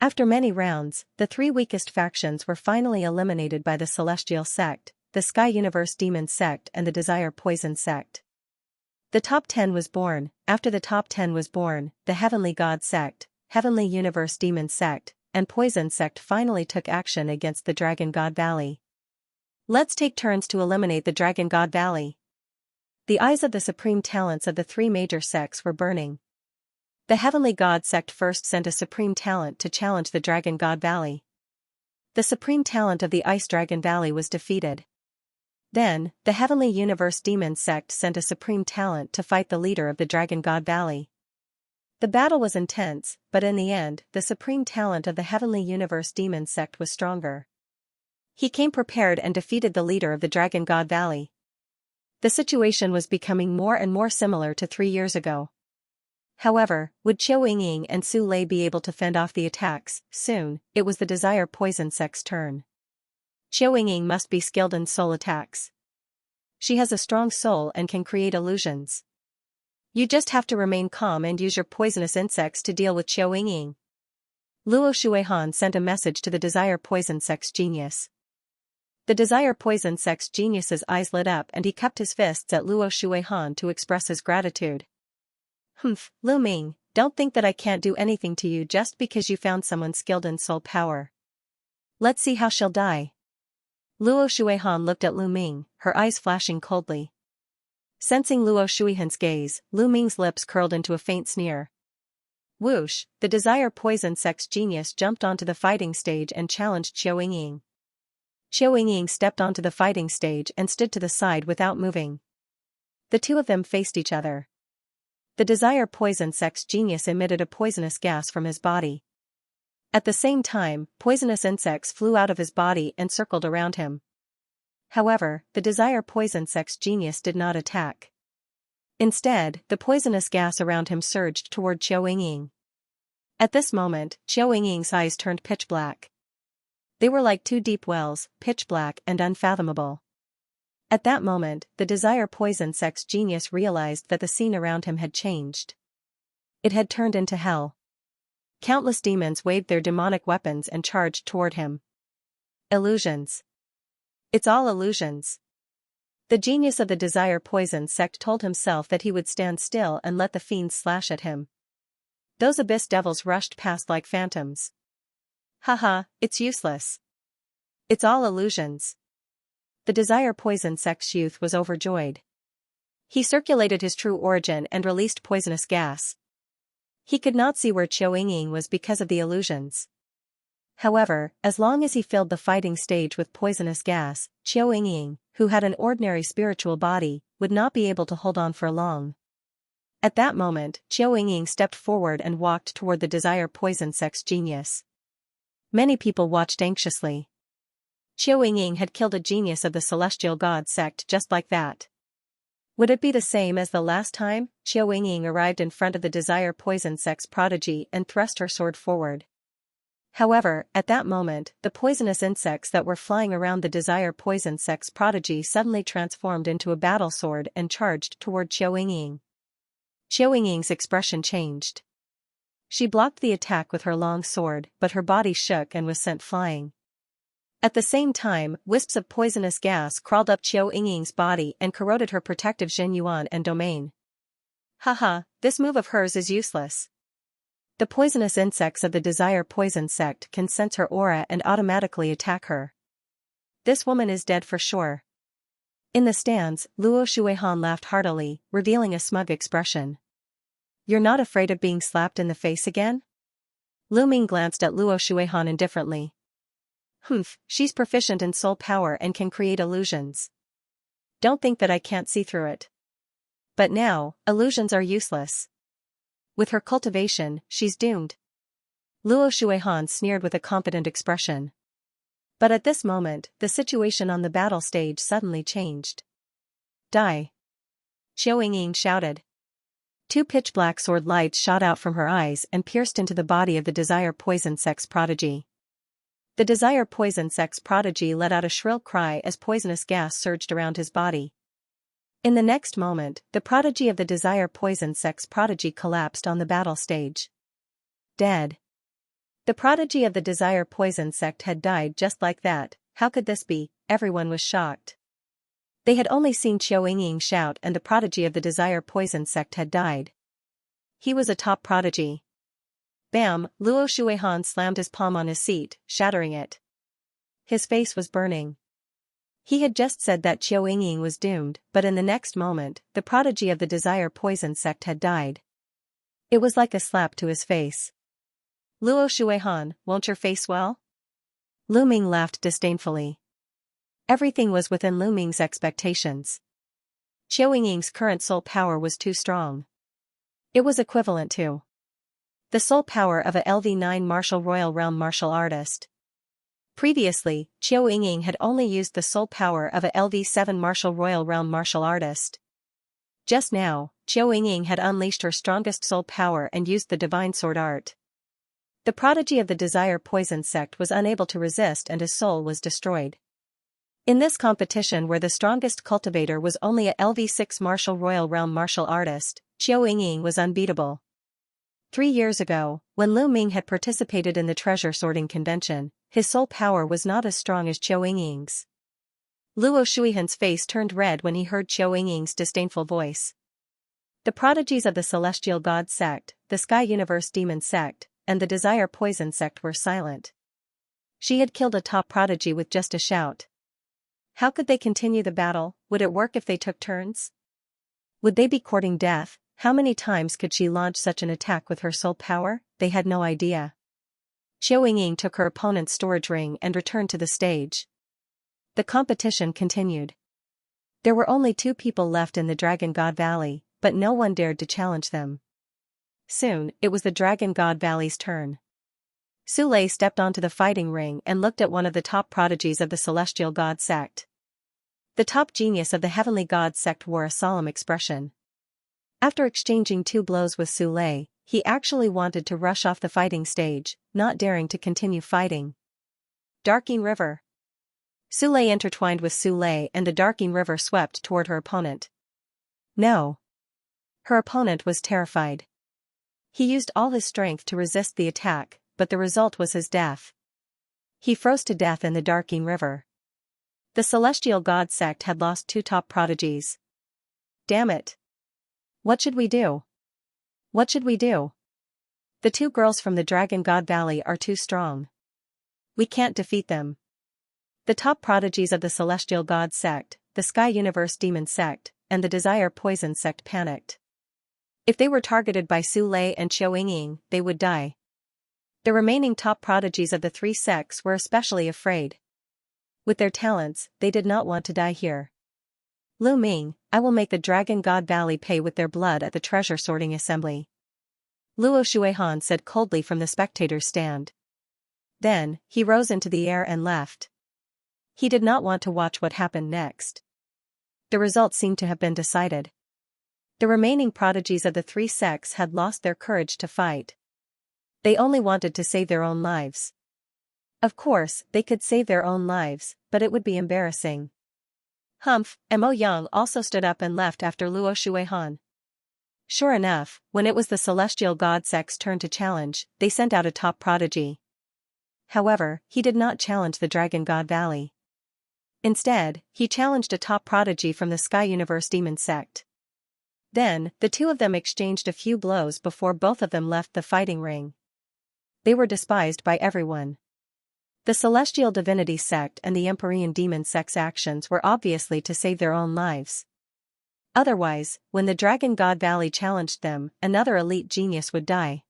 After many rounds, the three weakest factions were finally eliminated by the Celestial Sect, the Sky Universe Demon Sect and the Desire Poison Sect. The top 10 was born. After the top 10 was born, the Heavenly God Sect, Heavenly Universe Demon Sect, and Poison Sect finally took action against the Dragon God Valley. Let's take turns to eliminate the Dragon God Valley. The eyes of the supreme talents of the three major sects were burning. The Heavenly God Sect first sent a supreme talent to challenge the Dragon God Valley. The supreme talent of the Ice Dragon Valley was defeated. Then, the Heavenly Universe Demon Sect sent a supreme talent to fight the leader of the Dragon God Valley. The battle was intense, but in the end, the supreme talent of the Heavenly Universe Demon Sect was stronger. He came prepared and defeated the leader of the Dragon God Valley. The situation was becoming more and more similar to 3 years ago. However, would Qiu Yingying and Su Lei be able to fend off the attacks? Soon, it was the Desire Poison Sect's turn. Qiu Yingying must be skilled in soul attacks. She has a strong soul and can create illusions. You just have to remain calm and use your poisonous insects to deal with Qiu Yingying. Luo Shuihan sent a message to the Desire Poison Sect's genius. The Desire Poison Sect's genius's eyes lit up and he cupped his fists at Luo Shuihan to express his gratitude. Lu Ming, don't think that I can't do anything to you just because you found someone skilled in soul power. Let's see how she'll die. Luo Shuihan looked at Lu Ming, her eyes flashing coldly. Sensing Luo Shuihan's gaze, Lu Ming's lips curled into a faint sneer. Whoosh, the Desire Poison Sect's genius jumped onto the fighting stage and challenged Qiu Yingying. Qiu Yingying stepped onto the fighting stage and stood to the side without moving. The two of them faced each other. The Desire Poison Sect's genius emitted a poisonous gas from his body. At the same time, poisonous insects flew out of his body and circled around him. However, the Desire Poison Sect's genius did not attack. Instead, the poisonous gas around him surged toward Qiu Yingying. At this moment, Qiu Yingying's eyes turned pitch black. They were like two deep wells, pitch black and unfathomable. At that moment, the Desire Poison Sect's genius realized that the scene around him had changed. It had turned into hell. Countless demons waved their demonic weapons and charged toward him. Illusions. It's all illusions. The genius of the Desire Poison Sect told himself that he would stand still and let the fiends slash at him. Those abyss devils rushed past like phantoms. Haha, it's useless. It's all illusions. The Desire Poison Sect's youth was overjoyed. He circulated his true origin and released poisonous gas. He could not see where Qiu Yingying was because of the illusions. However, as long as he filled the fighting stage with poisonous gas, Qiu Yingying, who had an ordinary spiritual body, would not be able to hold on for long. At that moment, Qiu Yingying stepped forward and walked toward the Desire Poison Sect's genius. Many people watched anxiously. Qiu Yingying had killed a genius of the Celestial God Sect just like that. Would it be the same as the last time? Qiu Yingying arrived in front of the Desire Poison Sect's prodigy and thrust her sword forward. However, at that moment, the poisonous insects that were flying around the Desire Poison Sect's prodigy suddenly transformed into a battle sword and charged toward Qiu Yingying. Qiu Yingying's expression changed. She blocked the attack with her long sword, but her body shook and was sent flying. At the same time, wisps of poisonous gas crawled up Qiu Yingying's body and corroded her protective Jin Yuan and domain. Haha, this move of hers is useless. The poisonous insects of the Desire Poison Sect can sense her aura and automatically attack her. This woman is dead for sure. In the stands, Luo Shuihan laughed heartily, revealing a smug expression. You're not afraid of being slapped in the face again? Lu Ming glanced at Luo Shuihan indifferently. She's proficient in soul power and can create illusions. Don't think that I can't see through it. But now, illusions are useless. With her cultivation, she's doomed. Luo Shuihan sneered with a confident expression. But at this moment, the situation on the battle stage suddenly changed. Die! Qiu Yingying shouted. Two pitch-black sword lights shot out from her eyes and pierced into the body of the Desire Poison Sect's prodigy. The Desire Poison Sect's prodigy let out a shrill cry as poisonous gas surged around his body. In the next moment, the prodigy of the Desire Poison Sect's prodigy collapsed on the battle stage. Dead. The prodigy of the Desire Poison sect had died just like that. How could this be? Everyone was shocked. They had only seen Qiu Yingying shout and the prodigy of the Desire Poison sect had died. He was a top prodigy. Bam! Luo Shuihan slammed his palm on his seat, shattering it. His face was burning. He had just said that Qiu Yingying was doomed, but in the next moment, the prodigy of the Desire Poison sect had died. It was like a slap to his face. Luo Shuihan, won't your face swell? Lu Ming laughed disdainfully. Everything was within Lu Ming's expectations. Qiu Yingying's current soul power was too strong. It was equivalent to the soul power of a LV9 martial royal realm martial artist. Previously, Qiu Yingying had only used the soul power of a LV7 martial royal realm martial artist. Just now, Qiu Yingying had unleashed her strongest soul power and used the divine sword art. The prodigy of the Desire Poison sect was unable to resist and his soul was destroyed. In this competition where the strongest cultivator was only a LV6 martial royal realm martial artist, Qiu Yingying was unbeatable. 3 years ago, when Lu Ming had participated in the treasure sorting convention, his soul power was not as strong as Qiu Yingying's. Luo Shuihan's face turned red when he heard Qiu Yingying's disdainful voice. The prodigies of the Celestial God sect, the Sky Universe Demon sect, and the Desire Poison sect were silent. She had killed a top prodigy with just a shout. How could they continue the battle? Would it work if they took turns? Would they be courting death? How many times could she launch such an attack with her soul power? They had no idea. Qiu Yingying took her opponent's storage ring and returned to the stage. The competition continued. There were only 2 people left in the Dragon God Valley, but no one dared to challenge them. Soon, it was the Dragon God Valley's turn. Su Lei stepped onto the fighting ring and looked at one of the top prodigies of the Celestial God sect. The top genius of the Heavenly God sect wore a solemn expression. After exchanging 2 blows with Su Lei, he actually wanted to rush off the fighting stage, not daring to continue fighting. Darking River. Su Lei intertwined with Su Lei and the Darking River swept toward her opponent. No. Her opponent was terrified. He used all his strength to resist the attack, but the result was his death. He froze to death in the Darking River. The Celestial God sect had lost 2 top prodigies. Damn it. What should we do? What should we do? The 2 girls from the Dragon God Valley are too strong. We can't defeat them. The top prodigies of the Celestial God sect, the Sky Universe Demon sect, and the Desire Poison sect panicked. If they were targeted by Su Lei and Qiu Yingying, they would die. The remaining top prodigies of the 3 sects were especially afraid. With their talents, they did not want to die here. Lu Ming, I will make the Dragon God Valley pay with their blood at the treasure sorting assembly. Luo Shuihan said coldly from the spectator's stand. Then, he rose into the air and left. He did not want to watch what happened next. The result seemed to have been decided. The remaining prodigies of the 3 sects had lost their courage to fight. They only wanted to save their own lives. Of course, they could save their own lives, but it would be embarrassing. Humph, Mo Yang also stood up and left after Luo Shuihan. Sure enough, when it was the Celestial God sect's turn to challenge, they sent out a top prodigy. However, he did not challenge the Dragon God Valley. Instead, he challenged a top prodigy from the Sky Universe Demon sect. Then, the 2 of them exchanged a few blows before both of them left the fighting ring. They were despised by everyone. The Celestial Divinity sect and the Empyrean Demon sect's actions were obviously to save their own lives. Otherwise, when the Dragon God Valley challenged them, another elite genius would die.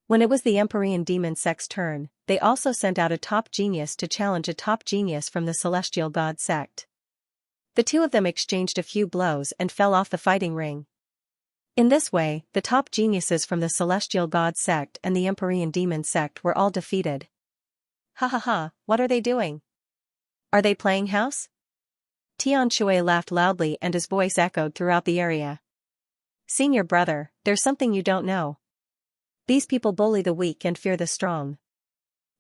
When it was the Empyrean Demon sect's turn, they also sent out a top genius to challenge a top genius from the Celestial God sect. The 2 of them exchanged a few blows and fell off the fighting ring. In this way, the top geniuses from the Celestial God sect and the Empyrean Demon sect were all defeated. Ha ha ha, what are they doing? Are they playing house? Tian Shui laughed loudly and his voice echoed throughout the area. Senior brother, there's something you don't know. These people bully the weak and fear the strong.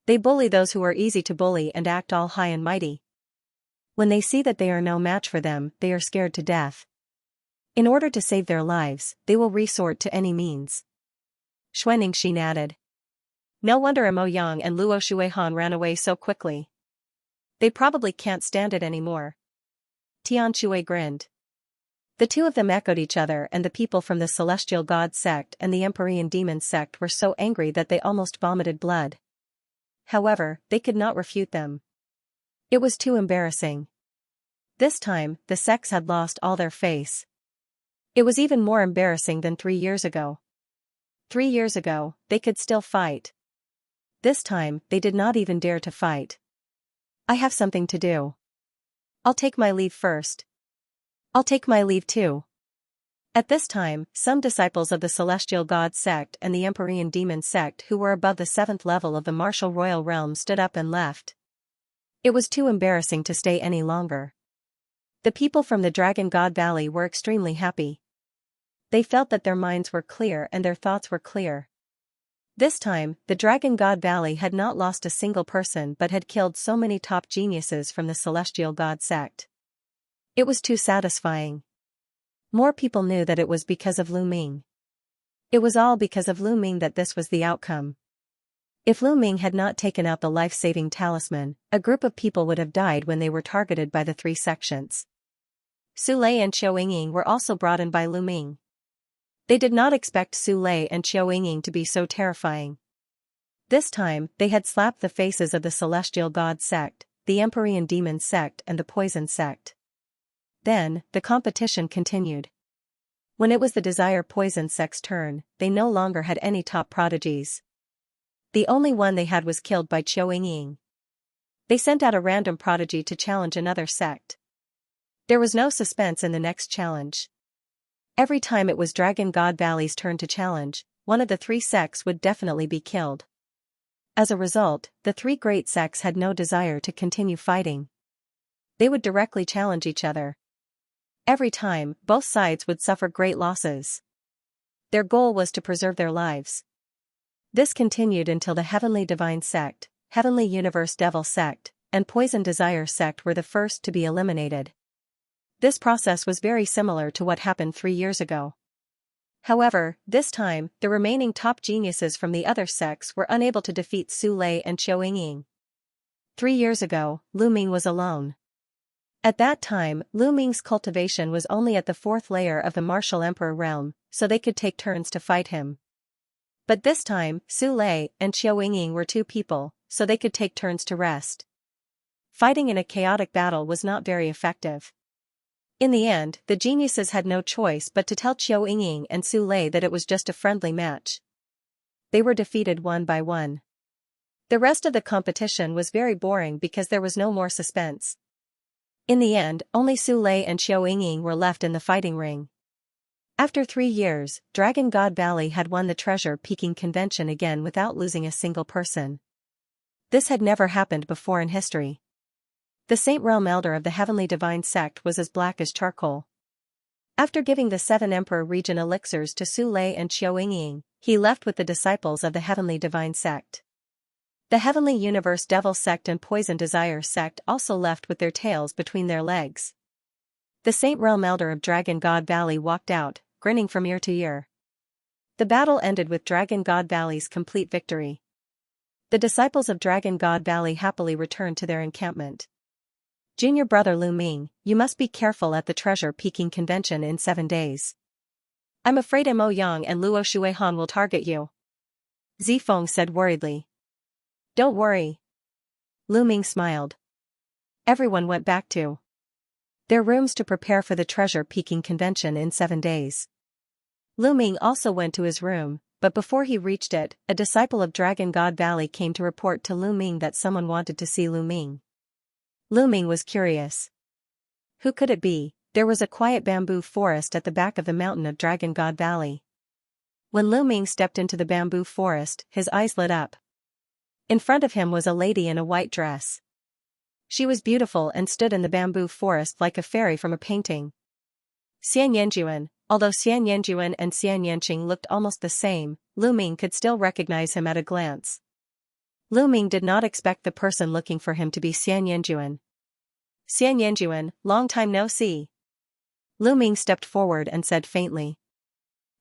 They bully those who are easy to bully and act all high and mighty. When they see that they are no match for them, they are scared to death. In order to save their lives, they will resort to any means. Xuanixin added. No wonder Mo Yang and Luo Shuihan ran away so quickly. They probably can't stand it anymore. Tian Shui grinned. The two of them echoed each other, and the people from the Celestial God sect and the Empyrean Demon sect were so angry that they almost vomited blood. However, they could not refute them. It was too embarrassing. This time, the sects had lost all their face. It was even more embarrassing than 3 years ago. 3 years ago, they could still fight. This time, they did not even dare to fight. I have something to do. I'll take my leave first. I'll take my leave too. At this time, some disciples of the Celestial God sect and the Empyrean Demon sect who were above the 7th level of the martial royal realm stood up and left. It was too embarrassing to stay any longer. The people from the Dragon God Valley were extremely happy. They felt that their minds were clear and their thoughts were clear. This time, the Dragon God Valley had not lost a single person but had killed so many top geniuses from the Celestial God sect. It was too satisfying. More people knew that it was because of Lu Ming. It was all because of Lu Ming that this was the outcome. If Lu Ming had not taken out the life-saving talisman, a group of people would have died when they were targeted by the 3 sections. Su Lei and Qiu Yingying were also brought in by Lu Ming. They did not expect Su Lei and Qiu Yingying to be so terrifying. This time, they had slapped the faces of the Celestial God sect, the Empyrean Demon sect and the Poison sect. Then, the competition continued. When it was the Desire Poison sect's turn, they no longer had any top prodigies. The only one they had was killed by Qiu Yingying. They sent out a random prodigy to challenge another sect. There was no suspense in the next challenge. Every time it was Dragon God Valley's turn to challenge, one of the 3 sects would definitely be killed. As a result, the 3 great sects had no desire to continue fighting. They would directly challenge each other. Every time, both sides would suffer great losses. Their goal was to preserve their lives. This continued until the Heavenly Divine sect, Heavenly Universe Devil sect, and Poison Desire sect were the first to be eliminated. This process was very similar to what happened 3 years ago. However, this time, the remaining top geniuses from the other sects were unable to defeat Su Lei and Qiu Yingying. 3 years ago, Lu Ming was alone. At that time, Lu Ming's cultivation was only at the 4th layer of the Martial Emperor realm, so they could take turns to fight him. But this time, Su Lei and Qiu Yingying were 2 people, so they could take turns to rest. Fighting in a chaotic battle was not very effective. In the end, the geniuses had no choice but to tell Qiu Yingying and Su Lei that it was just a friendly match. They were defeated one by one. The rest of the competition was very boring because there was no more suspense. In the end, only Su Lei and Qiu Yingying were left in the fighting ring. After 3 years, Dragon God Valley had won the Treasure Peaking Convention again without losing a single person. This had never happened before in history. The Saint Realm Elder of the Heavenly Divine sect was as black as charcoal. After giving the 7 Emperor Region elixirs to Su Lei and Qiu Yingying, he left with the disciples of the Heavenly Divine sect. The Heavenly Universe Devil sect and Poison Desire sect also left with their tails between their legs. The Saint Realm Elder of Dragon God Valley walked out, grinning from ear to ear. The battle ended with Dragon God Valley's complete victory. The disciples of Dragon God Valley happily returned to their encampment. Junior brother Lu Ming, you must be careful at the Treasure Peaking Convention in 7 days. I'm afraid Mo Yang and Luo Shuihan will target you. Zifeng said worriedly. Don't worry. Lu Ming smiled. Everyone went back to their rooms to prepare for the Treasure Peaking Convention in 7 days. Lu Ming also went to his room, but before he reached it, a disciple of Dragon God Valley came to report to Lu Ming that someone wanted to see Lu Ming. Lu Ming was curious. Who could it be? There was a quiet bamboo forest at the back of the mountain of Dragon God Valley. When Lu Ming stepped into the bamboo forest, his eyes lit up. In front of him was a lady in a white dress. She was beautiful and stood in the bamboo forest like a fairy from a painting. Xian Yanjuan. Although Xian Yanjuan and Xian Yanqing looked almost the same, Lu Ming could still recognize him at a glance. Lu Ming did not expect the person looking for him to be Xian Yanjuan. Xian Yanjuan, long time no see. Lu Ming stepped forward and said faintly.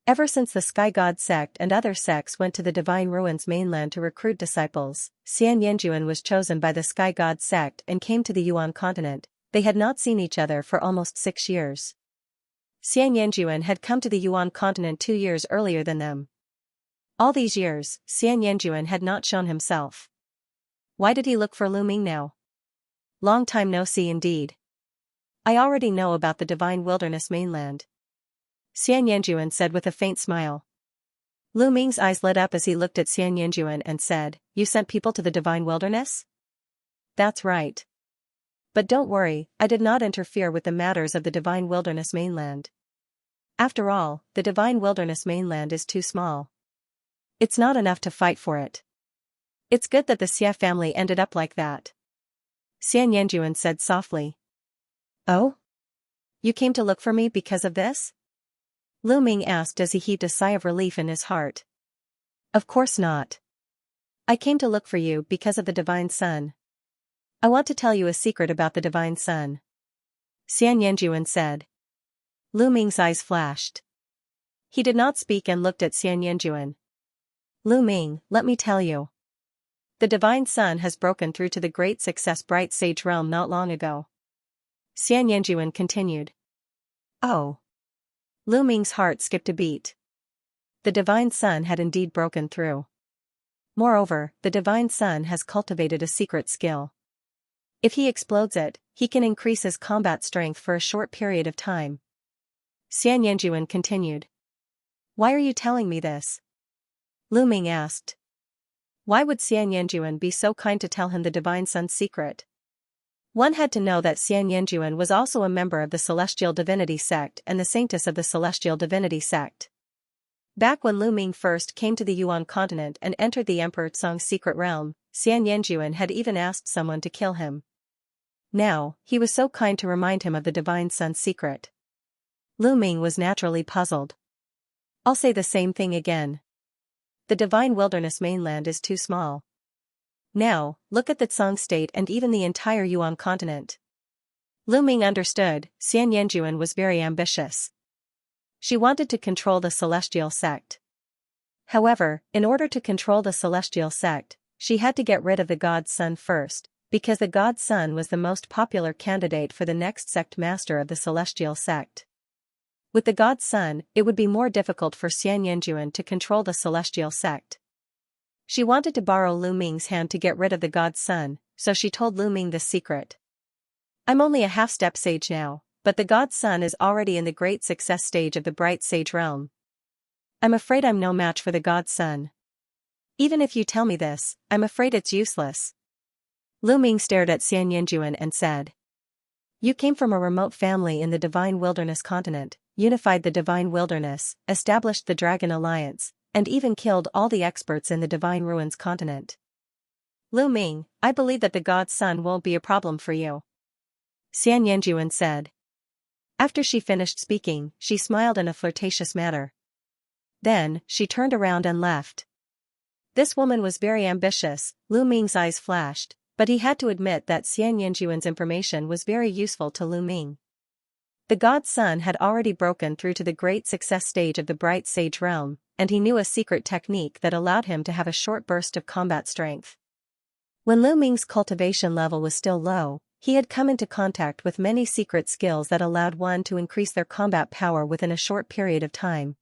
Ever since the Sky God sect and other sects went to the Divine Ruins mainland to recruit disciples, Xianxia was chosen by the Sky God sect and came to the Yuan continent. They had not seen each other for almost 6 years. Xianxia had come to the Yuan continent 2 years earlier than them. All these years, Xianxia had not shown himself. Why did he look for Lu Ming now? Long time no see indeed. I already know about the Divine Wilderness mainland, Xianxia said with a faint smile. Lu Ming's eyes lit up as he looked at Xianxia and said, "You sent people to the Divine Wilderness?" "That's right. But don't worry, I did not interfere with the matters of the Divine Wilderness mainland. After all, the Divine Wilderness mainland is too small. It's not enough to fight for it. It's good that the Xia family ended up like that," Xianxia said softly. "Oh? You came to look for me because of this?" Lu Ming asked as he heaved a sigh of relief in his heart. "Of course not. I came to look for you because of the Divine Sun. I want to tell you a secret about the Divine Sun," Xianxia said. Lu Ming's eyes flashed. He did not speak and looked at Xianxia. "Lu Ming, let me tell you. The Divine Sun has broken through to the Great Success Bright Sage realm not long ago," Xianxia continued. "Oh." Lu Ming's heart skipped a beat. The Divine Sun had indeed broken through. Moreover, the Divine Sun has cultivated a secret skill. If he explodes it, he can increase his combat strength for a short period of time. Xianxia continued. "Why are you telling me this?" Lu Ming asked. Why would Xianxia be so kind to tell him the Divine Sun's secret? One had to know that Xianxia was also a member of the Celestial Divinity sect and the Saintess of the Celestial Divinity sect. Back when Lu Ming first came to the Yuan continent and entered the Emperor Tsong's secret realm, Xianxia had even asked someone to kill him. Now, he was so kind to remind him of the Divine Sun's secret. Lu Ming was naturally puzzled. "I'll say the same thing again. The Divine Wilderness mainland is too small. Now, look at the Tsong state and even the entire Yuan continent." Lu Ming understood, Xianxia was very ambitious. She wanted to control the Celestial sect. However, in order to control the Celestial sect, she had to get rid of the God's Son first, because the God's Son was the most popular candidate for the next sect master of the Celestial sect. With the God's Son, it would be more difficult for Xianxia to control the Celestial sect. She wanted to borrow Lu Ming's hand to get rid of the God's Son, so she told Lu Ming the secret. "I'm only a half-step sage now, but the God's Son is already in the great success stage of the Bright Sage realm. I'm afraid I'm no match for the God's Son. Even if you tell me this, I'm afraid it's useless." Lu Ming stared at Xianxia and said. "You came from a remote family in the Divine Wilderness continent, unified the Divine Wilderness, established the Dragon Alliance, and even killed all the experts in the Divine Ruins continent. Lu Ming, I believe that the God's Son won't be a problem for you," Xianxia said. After she finished speaking, she smiled in a flirtatious manner. Then, she turned around and left. This woman was very ambitious, Lu Ming's eyes flashed, but he had to admit that Xianxia's information was very useful to Lu Ming. The God's Son had already broken through to the great success stage of the Bright Sage realm, and he knew a secret technique that allowed him to have a short burst of combat strength. When Lu Ming's cultivation level was still low, he had come into contact with many secret skills that allowed one to increase their combat power within a short period of time.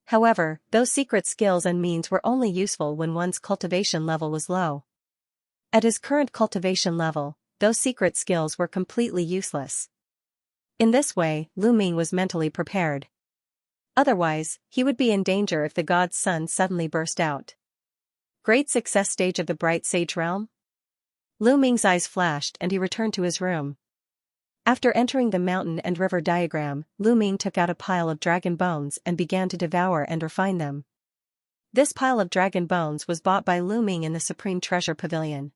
However, those secret skills and means were only useful when one's cultivation level was low. At his current cultivation level, those secret skills were completely useless. In this way, Lu Ming was mentally prepared. Otherwise, he would be in danger if the God's Son suddenly burst out. Great success stage of the Bright Sage realm? Lu Ming's eyes flashed and he returned to his room. After entering the mountain and river diagram, Lu Ming took out a pile of dragon bones and began to devour and refine them. This pile of dragon bones was bought by Lu Ming in the Supreme Treasure Pavilion.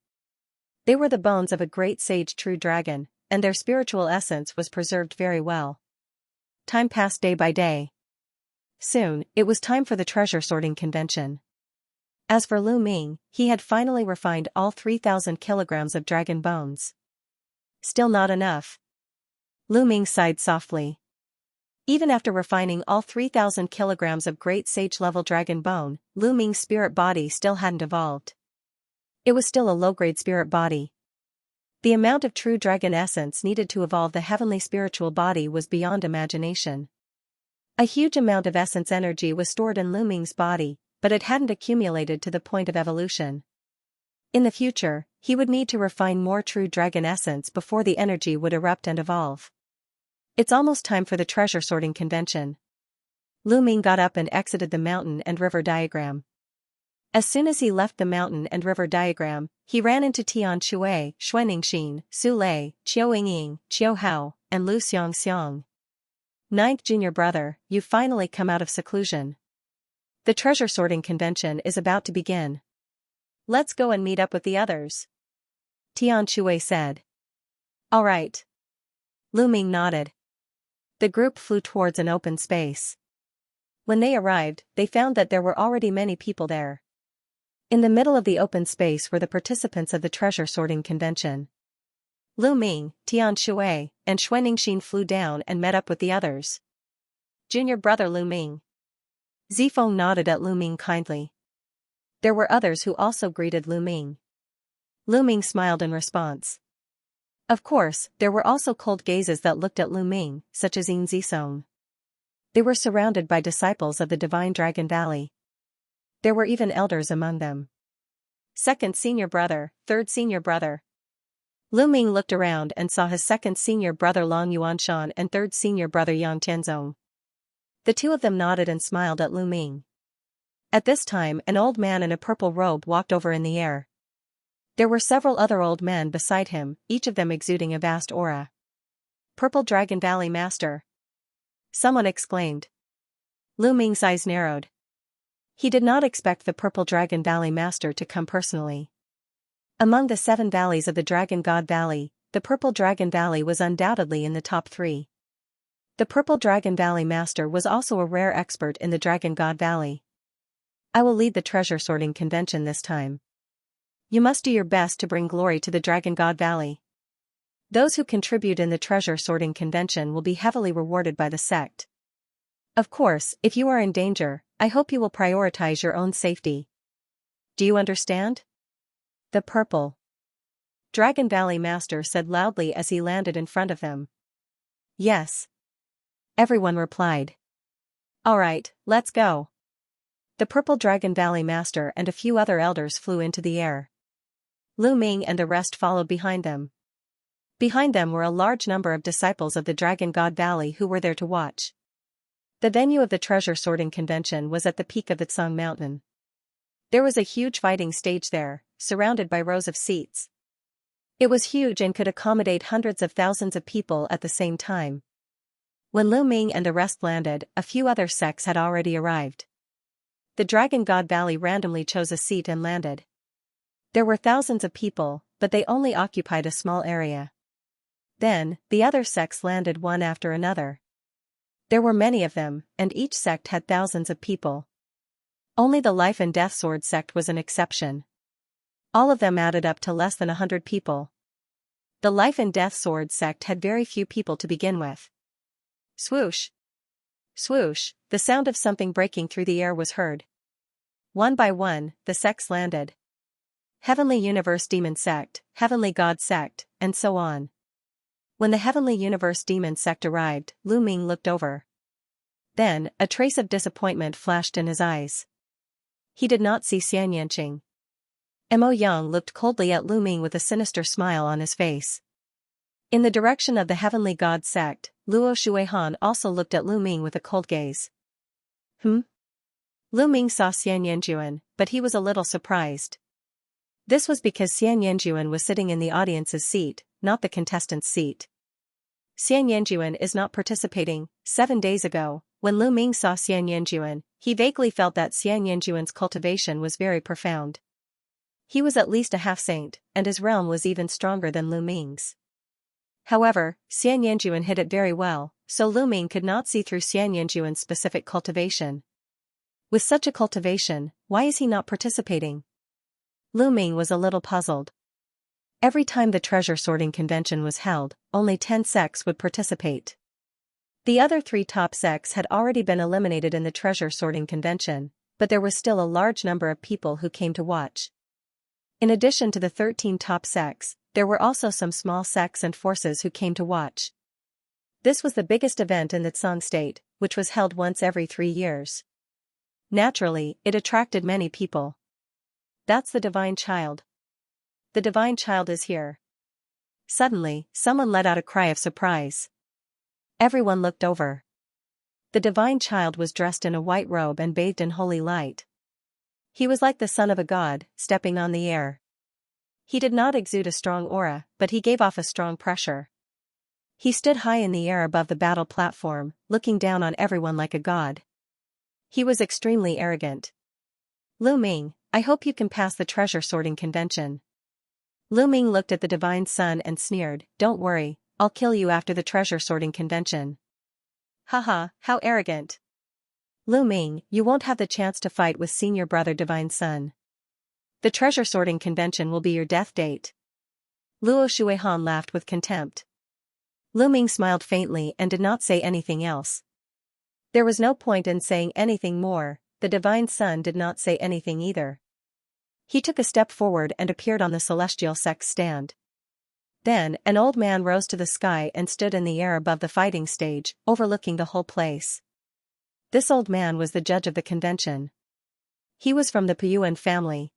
They were the bones of a great sage true dragon, and their spiritual essence was preserved very well. Time passed day by day. Soon, it was time for the treasure sorting convention. As for Lu Ming, he had finally refined all 3,000 kilograms of dragon bones. Still not enough. Lu Ming sighed softly. Even after refining all 3,000 kilograms of great sage-level dragon bone, Lu Ming's spirit body still hadn't evolved. It was still a low-grade spirit body. The amount of true dragon essence needed to evolve the heavenly spiritual body was beyond imagination. A huge amount of essence energy was stored in Lu Ming's body, but it hadn't accumulated to the point of evolution. In the future, he would need to refine more true dragon essence before the energy would erupt and evolve. It's almost time for the treasure sorting convention. Lu Ming got up and exited the mountain and river diagram. As soon as he left the mountain and river diagram, he ran into Tian Shui, Xuanxin, Su Lei, Qiu Yingying, Qiu Hao, and Lu Xianxia. Ninth junior brother, you've finally come out of seclusion. The treasure sorting convention is about to begin. Let's go and meet up with the others. Tian Shui said. All right. Lu Ming nodded. The group flew towards an open space. When they arrived, they found that there were already many people there. In the middle of the open space were the participants of the treasure sorting convention. Lu Ming, Tian Shui, and Xuanxin flew down and met up with the others. Junior brother Lu Ming. Zifeng nodded at Lu Ming kindly. There were others who also greeted Lu Ming. Lu Ming smiled in response. Of course, there were also cold gazes that looked at Lu Ming, such as Yin Zisong. They were surrounded by disciples of the Divine Dragon Valley. There were even elders among them. Second senior brother, third senior brother. Lu Ming looked around and saw his second senior brother Long Yuanshan and third senior brother Yang Tianzong. The two of them nodded and smiled at Lu Ming. At this time, an old man in a purple robe walked over in the air. There were several other old men beside him, each of them exuding a vast aura. Purple Dragon Valley Master. Someone exclaimed. Lu Ming's eyes narrowed. He did not expect the Purple Dragon Valley Master to come personally. Among the 7 valleys of the Dragon God Valley, the Purple Dragon Valley was undoubtedly in the top 3. The Purple Dragon Valley Master was also a rare expert in the Dragon God Valley. I will lead the treasure sorting convention this time. You must do your best to bring glory to the Dragon God Valley. Those who contribute in the treasure sorting convention will be heavily rewarded by the sect. Of course, if you are in danger, I hope you will prioritize your own safety. Do you understand? The Purple Dragon Valley Master said loudly as he landed in front of them. Yes. Everyone replied. All right, let's go. The Purple Dragon Valley Master and a few other elders flew into the air. Lu Ming and the rest followed behind them. Behind them were a large number of disciples of the Dragon God Valley who were there to watch. The venue of the treasure sorting convention was at the peak of the Tsang Mountain. There was a huge fighting stage there, surrounded by rows of seats. It was huge and could accommodate hundreds of thousands of people at the same time. When Lu Ming and the rest landed, a few other sects had already arrived. The Dragon God Valley randomly chose a seat and landed. There were thousands of people, but they only occupied a small area. Then, the other sects landed one after another. There were many of them, and each sect had thousands of people. Only the Life and Death Sword sect was an exception. All of them added up to less than 100 people. The Life and Death Sword sect had very few people to begin with. Swoosh! Swoosh! The sound of something breaking through the air was heard. One by one, the sects landed. Heavenly Universe Demon Sect, Heavenly God Sect, and so on. When the Heavenly Universe Demon Sect arrived, Lu Ming looked over. Then, a trace of disappointment flashed in his eyes. He did not see Xianxia. Mo Yang looked coldly at Lu Ming with a sinister smile on his face. In the direction of the Heavenly God Sect, Luo Shuihan also looked at Lu Ming with a cold gaze. Lu Ming saw Xianxia, but he was a little surprised. This was because Xianxia was sitting in the audience's seat, not the contestant's seat. Xianxia is not participating. 7 days ago, when Lu Ming saw Xianxia, he vaguely felt that Xianxia's cultivation was very profound. He was at least a half-saint, and his realm was even stronger than Lu Ming's. However, Xianxia hid it very well, so Lu Ming could not see through Xianxia's specific cultivation. With such a cultivation, why is he not participating? Lu Ming was a little puzzled. Every time the treasure sorting convention was held, only 10 sects would participate. The other three top sects had already been eliminated in the treasure sorting convention, but there was still a large number of people who came to watch. In addition to the 13 top sects, there were also some small sects and forces who came to watch. This was the biggest event in the Tsang state, which was held once every 3 years. Naturally, it attracted many people. That's the divine child. The divine child is here. Suddenly, someone let out a cry of surprise. Everyone looked over. The divine child was dressed in a white robe and bathed in holy light. He was like the son of a god, stepping on the air. He did not exude a strong aura, but he gave off a strong pressure. He stood high in the air above the battle platform, looking down on everyone like a god. He was extremely arrogant. Lu Ming, I hope you can pass the treasure sorting convention. Lu Ming looked at the divine son and sneered, don't worry, I'll kill you after the treasure sorting convention. Haha, how arrogant. Lu Ming, you won't have the chance to fight with senior brother divine son. The treasure sorting convention will be your death date. Luo Shuihan laughed with contempt. Lu Ming smiled faintly and did not say anything else. There was no point in saying anything more, the divine son did not say anything either. He took a step forward and appeared on the celestial sect's stand. Then, an old man rose to the sky and stood in the air above the fighting stage, overlooking the whole place. This old man was the judge of the convention. He was from the Puyuan family.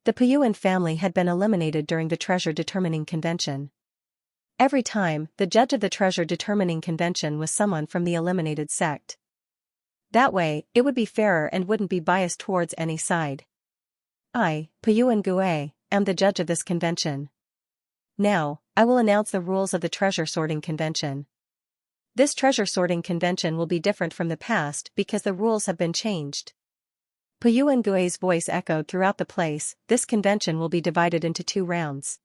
The Puyuan family had been eliminated during the treasure determining convention. Every time, the judge of the treasure determining convention was someone from the eliminated sect. That way, it would be fairer and wouldn't be biased towards any side. I, Puyuan Gue, am the judge of this convention. Now, I will announce the rules of the treasure sorting convention. This treasure sorting convention will be different from the past because the rules have been changed. Puyuan Gue's voice echoed throughout the place, this convention will be divided into 2 rounds.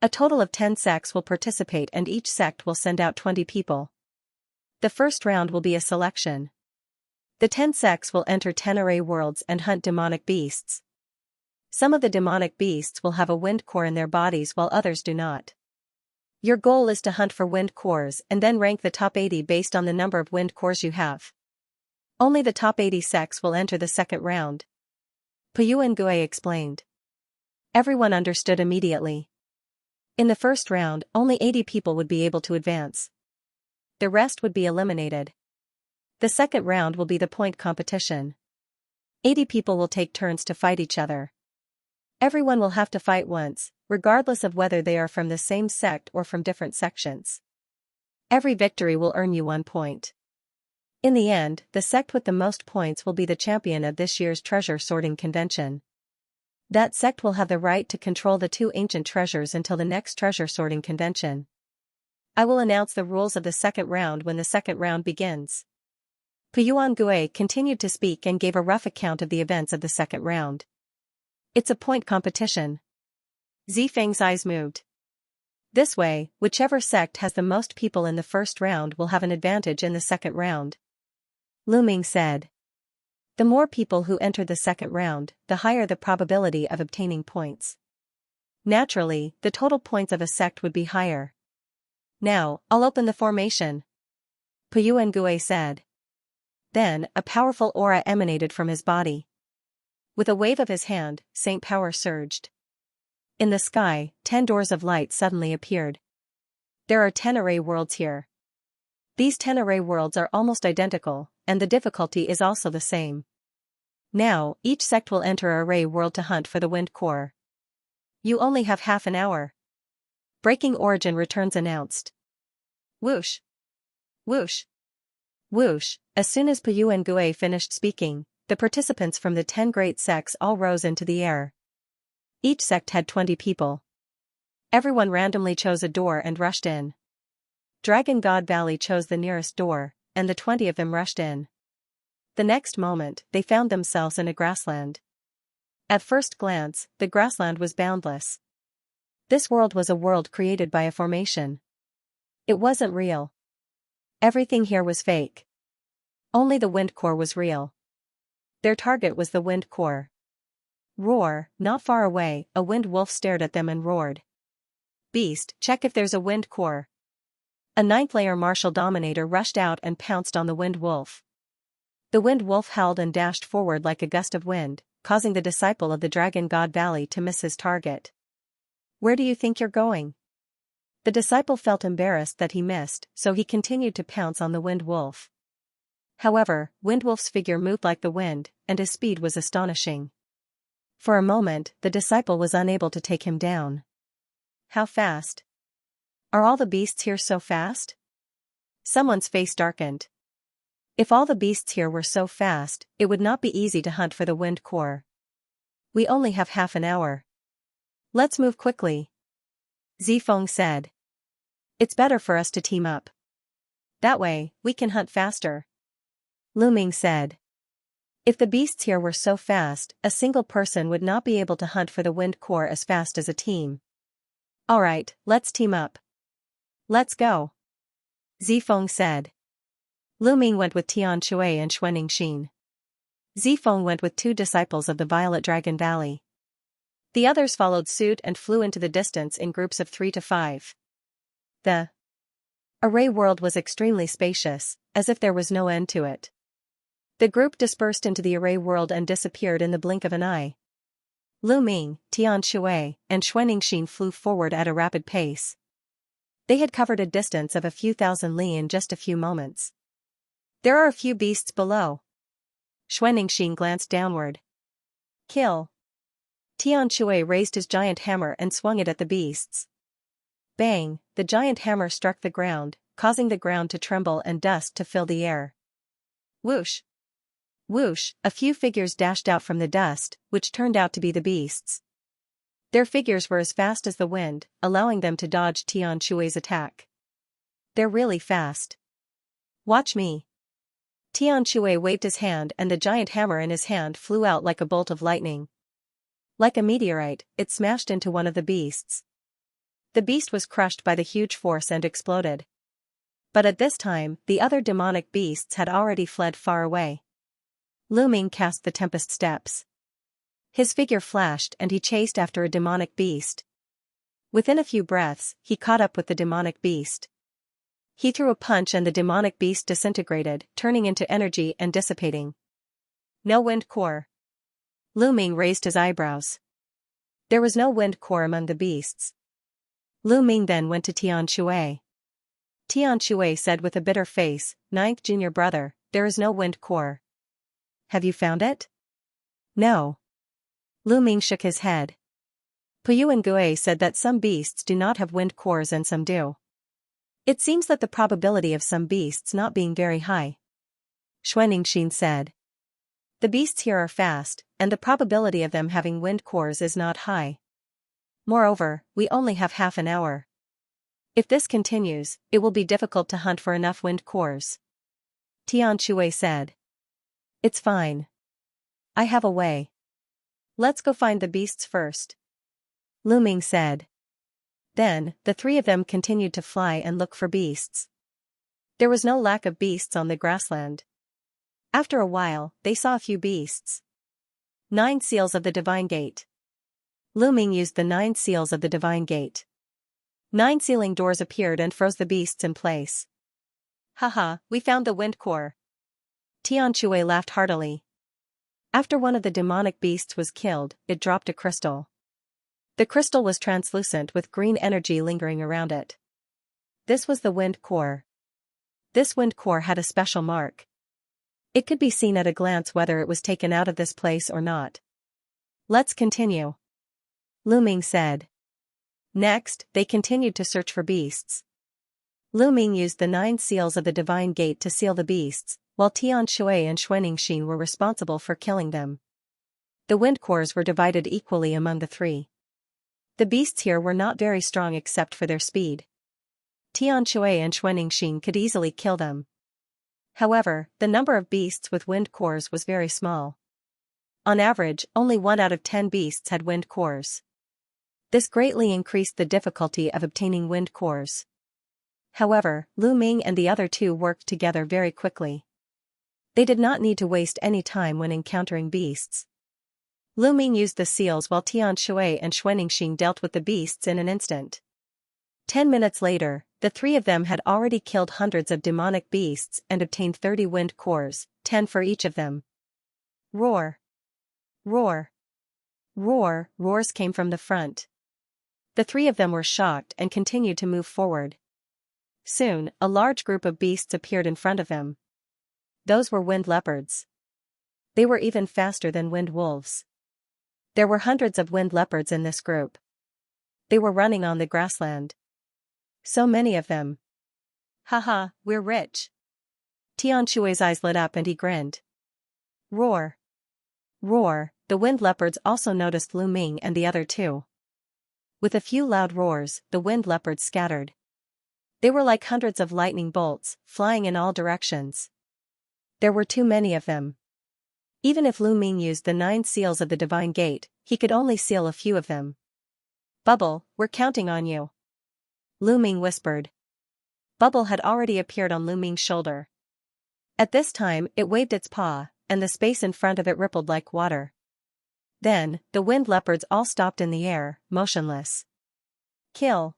A total of 10 sects will participate and each sect will send out 20 people. The first round will be a selection. The 10 sects will enter 10 array worlds and hunt demonic beasts. Some of the demonic beasts will have a wind core in their bodies while others do not. Your goal is to hunt for wind cores and then rank the top 80 based on the number of wind cores you have. Only the top 80 sects will enter the second round. Puyuan Gue explained. Everyone understood immediately. In the first round, only 80 people would be able to advance. The rest would be eliminated. The second round will be the point competition. 80 people will take turns to fight each other. Everyone will have to fight once, regardless of whether they are from the same sect or from different sections. Every victory will earn you 1 point. In the end, the sect with the most points will be the champion of this year's treasure sorting convention. That sect will have the right to control the 2 ancient treasures until the next treasure sorting convention. I will announce the rules of the second round when the second round begins. Puyuan Gue continued to speak and gave a rough account of the events of the second round. It's a point competition. Zifeng's eyes moved. This way, whichever sect has the most people in the first round will have an advantage in the second round. Lu Ming said. The more people who enter the second round, the higher the probability of obtaining points. Naturally, the total points of a sect would be higher. Now, I'll open the formation. Puyuan Gue said. Then, a powerful aura emanated from his body. With a wave of his hand, Saint Power surged. In the sky, 10 doors of light suddenly appeared. There are 10 array worlds here. These 10 array worlds are almost identical, and the difficulty is also the same. Now, each sect will enter an array world to hunt for the wind core. You only have half an hour. Breaking Origin returns announced. Whoosh! Whoosh! Whoosh! As soon as Puyuan Gue finished speaking, the participants from the 10 great sects all rose into the air. Each sect had 20 people. Everyone randomly chose a door and rushed in. Dragon God Valley chose the nearest door, and the 20 of them rushed in. The next moment, they found themselves in a grassland. At first glance, the grassland was boundless. This world was a world created by a formation. It wasn't real. Everything here was fake. Only the wind core was real. Their target was the wind core. Roar, not far away, a wind wolf stared at them and roared. Beast, check if there's a wind core. A ninth-layer martial dominator rushed out and pounced on the wind wolf. The wind wolf howled and dashed forward like a gust of wind, causing the disciple of the Dragon God Valley to miss his target. "Where do you think you're going?" The disciple felt embarrassed that he missed, so he continued to pounce on the wind wolf. However, Wind Wolf's figure moved like the wind, and his speed was astonishing. For a moment, the disciple was unable to take him down. "How fast? Are all the beasts here so fast?" Someone's face darkened. "If all the beasts here were so fast, it would not be easy to hunt for the wind core. We only have half an hour. Let's move quickly," Zifeng said. "It's better for us to team up. That way, we can hunt faster," Lu Ming said. "If the beasts here were so fast, a single person would not be able to hunt for the wind core as fast as a team. Alright, let's team up. Let's go," Zifeng said. Lu Ming went with Tian Shui and Xianxia. Zifeng went with 2 disciples of the Violet Dragon Valley. The others followed suit and flew into the distance in groups of 3 to 5. The array world was extremely spacious, as if there was no end to it. The group dispersed into the array world and disappeared in the blink of an eye. Lu Ming, Tian Shui, and Xianxia flew forward at a rapid pace. They had covered a distance of a few thousand li in just a few moments. "There are a few beasts below." Xianxia glanced downward. "Kill." Tian Shui raised his giant hammer and swung it at the beasts. Bang, the giant hammer struck the ground, causing the ground to tremble and dust to fill the air. Whoosh! Whoosh, a few figures dashed out from the dust, which turned out to be the beasts. Their figures were as fast as the wind, allowing them to dodge Tian Shui's attack. "They're really fast. Watch me." Tian Shui waved his hand and the giant hammer in his hand flew out like a bolt of lightning. Like a meteorite, it smashed into one of the beasts. The beast was crushed by the huge force and exploded. But at this time, the other demonic beasts had already fled far away. Lu Ming cast the Tempest Steps. His figure flashed and he chased after a demonic beast. Within a few breaths, he caught up with the demonic beast. He threw a punch and the demonic beast disintegrated, turning into energy and dissipating. "No wind core." Lu Ming raised his eyebrows. There was no wind core among the beasts. Lu Ming then went to Tian Shui. Tian Shui said with a bitter face, "Ninth junior brother, there is no wind core. Have you found it?" "No." Lu Ming shook his head. Puyu and Gue said that some beasts do not have wind cores and some do. It seems that the probability of some beasts not being very high. Xianxia said. The beasts here are fast, and the probability of them having wind cores is not high. Moreover, we only have half an hour. If this continues, it will be difficult to hunt for enough wind cores. Tian Shui said. It's fine. I have a way. Let's go find the beasts first. Lu Ming said. Then, the 3 of them continued to fly and look for beasts. There was no lack of beasts on the grassland. After a while, they saw a few beasts. 9 seals of the Divine Gate. Lu Ming used the 9 seals of the Divine Gate. 9 sealing doors appeared and froze the beasts in place. Haha, we found the wind core. Tian Shui laughed heartily. After one of the demonic beasts was killed, it dropped a crystal. The crystal was translucent with green energy lingering around it. This was the wind core. This wind core had a special mark. It could be seen at a glance whether it was taken out of this place or not. Let's continue. Lu Ming said. Next, they continued to search for beasts. Lu Ming used the 9 seals of the Divine Gate to seal the beasts, while Tian Shui and Xianxia were responsible for killing them. The wind cores were divided equally among the 3. The beasts here were not very strong except for their speed. Tian Shui and Xianxia could easily kill them. However, the number of beasts with wind cores was very small. On average, only 1 out of 10 beasts had wind cores. This greatly increased the difficulty of obtaining wind cores. However, Lu Ming and the other 2 worked together very quickly. They did not need to waste any time when encountering beasts. Lu Ming used the seals while Tian Shui and Xianxia dealt with the beasts in an instant. 10 minutes later, the three of them had already killed hundreds of demonic beasts and obtained 30 wind cores, 10 for each of them. Roar! Roar! Roar! Roars came from the front. The three of them were shocked and continued to move forward. Soon, a large group of beasts appeared in front of them. Those were wind leopards. They were even faster than wind wolves. There were hundreds of wind leopards in this group. They were running on the grassland. So many of them. Haha, we're rich. Xianxia's eyes lit up and he grinned. Roar! Roar! The wind leopards also noticed Lu Ming and the other two. With a few loud roars, the wind leopards scattered. They were like hundreds of lightning bolts, flying in all directions. There were too many of them. Even if Lu Ming used the 9 seals of the Divine Gate, he could only seal a few of them. Bubble, we're counting on you. Lu Ming whispered. Bubble had already appeared on Lu Ming's shoulder. At this time, it waved its paw, and the space in front of it rippled like water. Then, the wind leopards all stopped in the air, motionless. Kill!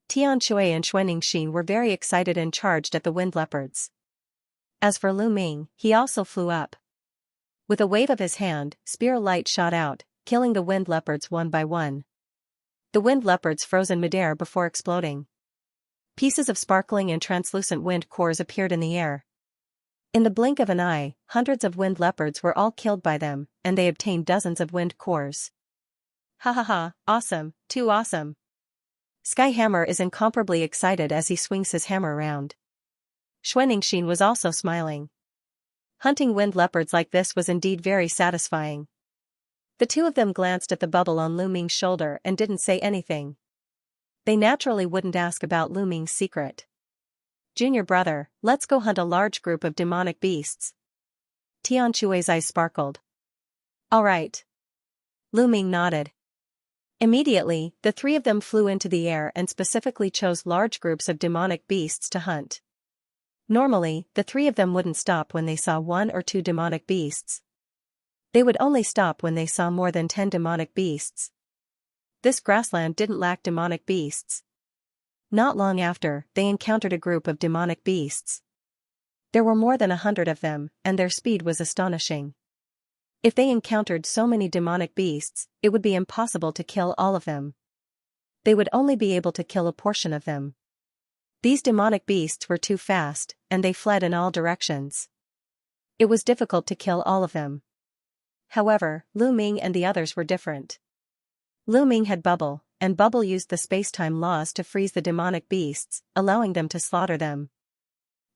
Xianxia and Xianxia were very excited and charged at the wind leopards. As for Lu Ming, he also flew up. With a wave of his hand, spear light shot out, killing the wind leopards one by one. The wind leopards froze in midair before exploding. Pieces of sparkling and translucent wind cores appeared in the air. In the blink of an eye, hundreds of wind leopards were all killed by them, and they obtained dozens of wind cores. Ha ha ha, awesome, too awesome. Skyhammer is incomparably excited as he swings his hammer around. Xianxia was also smiling. Hunting wind leopards like this was indeed very satisfying. The two of them glanced at the bubble on Lu Ming's shoulder and didn't say anything. They naturally wouldn't ask about Lu Ming's secret. Junior brother, let's go hunt a large group of demonic beasts. Xianxia's eyes sparkled. All right. Lu Ming nodded. Immediately, the three of them flew into the air and specifically chose large groups of demonic beasts to hunt. Normally, the three of them wouldn't stop when they saw 1 or 2 demonic beasts. They would only stop when they saw more than 10 demonic beasts. This grassland didn't lack demonic beasts. Not long after, they encountered a group of demonic beasts. There were more than 100 of them, and their speed was astonishing. If they encountered so many demonic beasts, it would be impossible to kill all of them. They would only be able to kill a portion of them. These demonic beasts were too fast, and they fled in all directions. It was difficult to kill all of them. However, Lu Ming and the others were different. Lu Ming had Bubble, and Bubble used the space-time laws to freeze the demonic beasts, allowing them to slaughter them.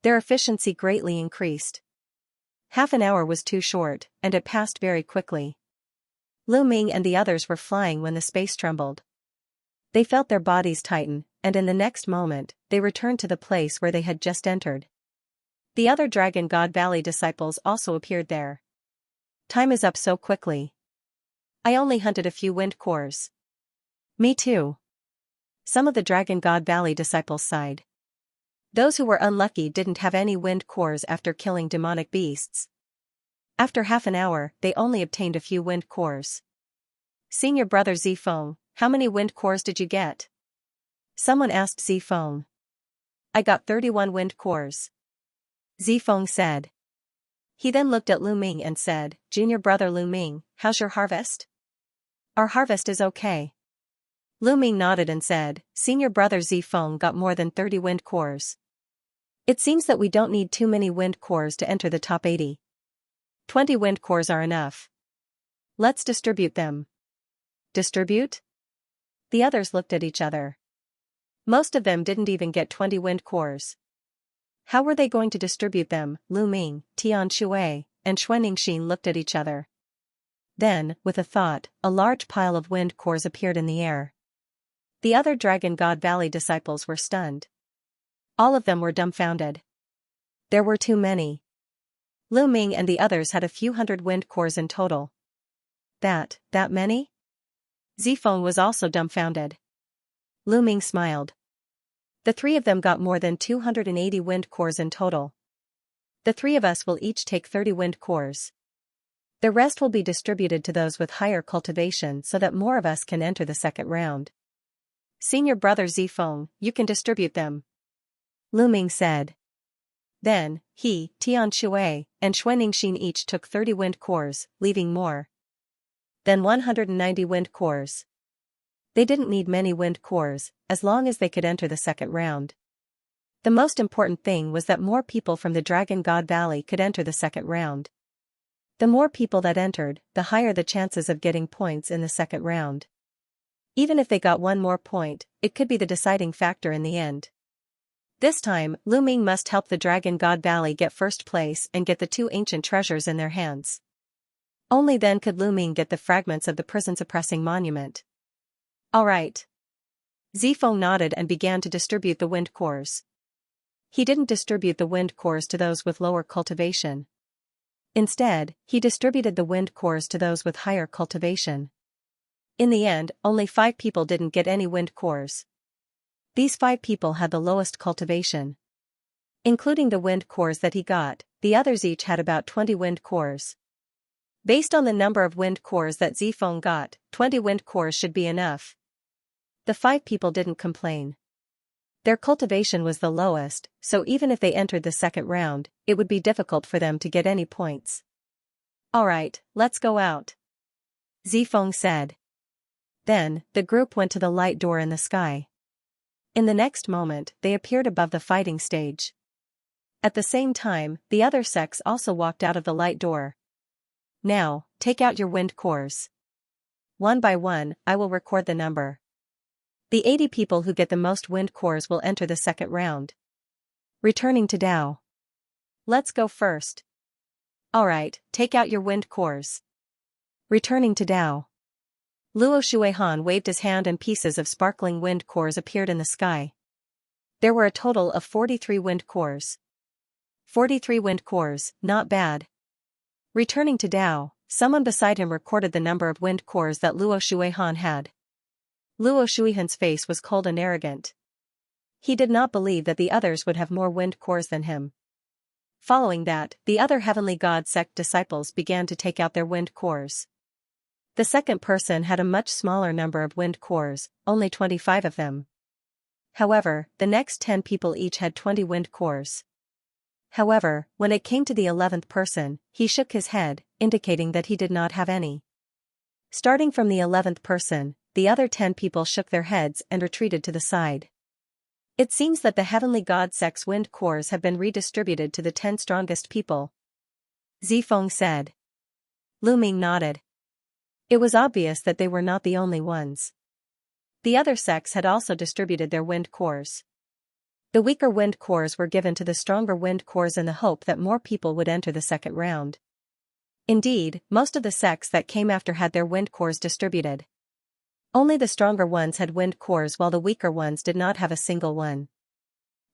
Their efficiency greatly increased. Half an hour was too short, and it passed very quickly. Lu Ming and the others were flying when the space trembled. They felt their bodies tighten, and in the next moment, they returned to the place where they had just entered. The other Dragon God Valley disciples also appeared there. Time is up so quickly. I only hunted a few wind cores. Me too. Some of the Dragon God Valley disciples sighed. Those who were unlucky didn't have any wind cores after killing demonic beasts. After half an hour, they only obtained a few wind cores. Senior brother Zifeng, how many wind cores did you get? Someone asked Zifeng. I got 31 wind cores. Zifeng said. He then looked at Lu Ming and said, Junior brother Lu Ming, how's your harvest? Our harvest is okay. Lu Ming nodded and said, Senior brother Zifeng got more than 30 wind cores. It seems that we don't need too many wind cores to enter the top 80. 20 wind cores are enough. Let's distribute them. Distribute? The others looked at each other. Most of them didn't even get 20 wind cores. How were they going to distribute them? Lu Ming, Xianxia, and Xianxia looked at each other. Then, with a thought, a large pile of wind cores appeared in the air. The other Dragon God Valley disciples were stunned. All of them were dumbfounded. There were too many. Lu Ming and the others had a few hundred wind cores in total. That many? Zifeng was also dumbfounded. Lu Ming smiled. The three of them got more than 280 wind cores in total. The three of us will each take 30 wind cores. The rest will be distributed to those with higher cultivation so that more of us can enter the second round. Senior brother Zifeng, you can distribute them. Lu Ming said. Then, he, Tian Shui, and Xuanixin each took 30 wind cores, leaving more than 190 wind cores. They didn't need many wind cores, as long as they could enter the second round. The most important thing was that more people from the Dragon God Valley could enter the second round. The more people that entered, the higher the chances of getting points in the second round. Even if they got one more point, it could be the deciding factor in the end. This time, Lu Ming must help the Dragon God Valley get first place and get the 2 ancient treasures in their hands. Only then could Lu Ming get the fragments of the prison-suppressing monument. Alright. Zifeng nodded and began to distribute the wind cores. He didn't distribute the wind cores to those with lower cultivation. Instead, he distributed the wind cores to those with higher cultivation. In the end, only 5 people didn't get any wind cores. These 5 people had the lowest cultivation. Including the wind cores that he got, the others each had about 20 wind cores. Based on the number of wind cores that Zifeng got, 20 wind cores should be enough. The 5 people didn't complain. Their cultivation was the lowest, so even if they entered the second round, it would be difficult for them to get any points. Alright, let's go out. Zifeng said. Then, the group went to the light door in the sky. In the next moment, they appeared above the fighting stage. At the same time, the other sects also walked out of the light door. Now, take out your wind cores. One by one, I will record the number. The 80 people who get the most wind cores will enter the second round. Returning to Dao. Let's go first. Alright, take out your wind cores. Returning to Dao. Luo Shuihan waved his hand and pieces of sparkling wind cores appeared in the sky. There were a total of 43 wind cores. 43 wind cores, not bad. Returning to Dao, someone beside him recorded the number of wind cores that Luo Shuihan had. Luo Shuihan's face was cold and arrogant. He did not believe that the others would have more wind cores than him. Following that, the other Heavenly God sect disciples began to take out their wind cores. The second person had a much smaller number of wind cores, only 25 of them. However, the next 10 people each had 20 wind cores. However, when it came to the 11th person, he shook his head, indicating that he did not have any. Starting from the 11th person, the other 10 people shook their heads and retreated to the side. It seems that the Heavenly God sect's wind cores have been redistributed to the 10 strongest people. Zifeng said. Lu Ming nodded. It was obvious that they were not the only ones. The other sects had also distributed their wind cores. The weaker wind cores were given to the stronger wind cores in the hope that more people would enter the second round. Indeed, most of the sects that came after had their wind cores distributed. Only the stronger ones had wind cores while the weaker ones did not have a single one.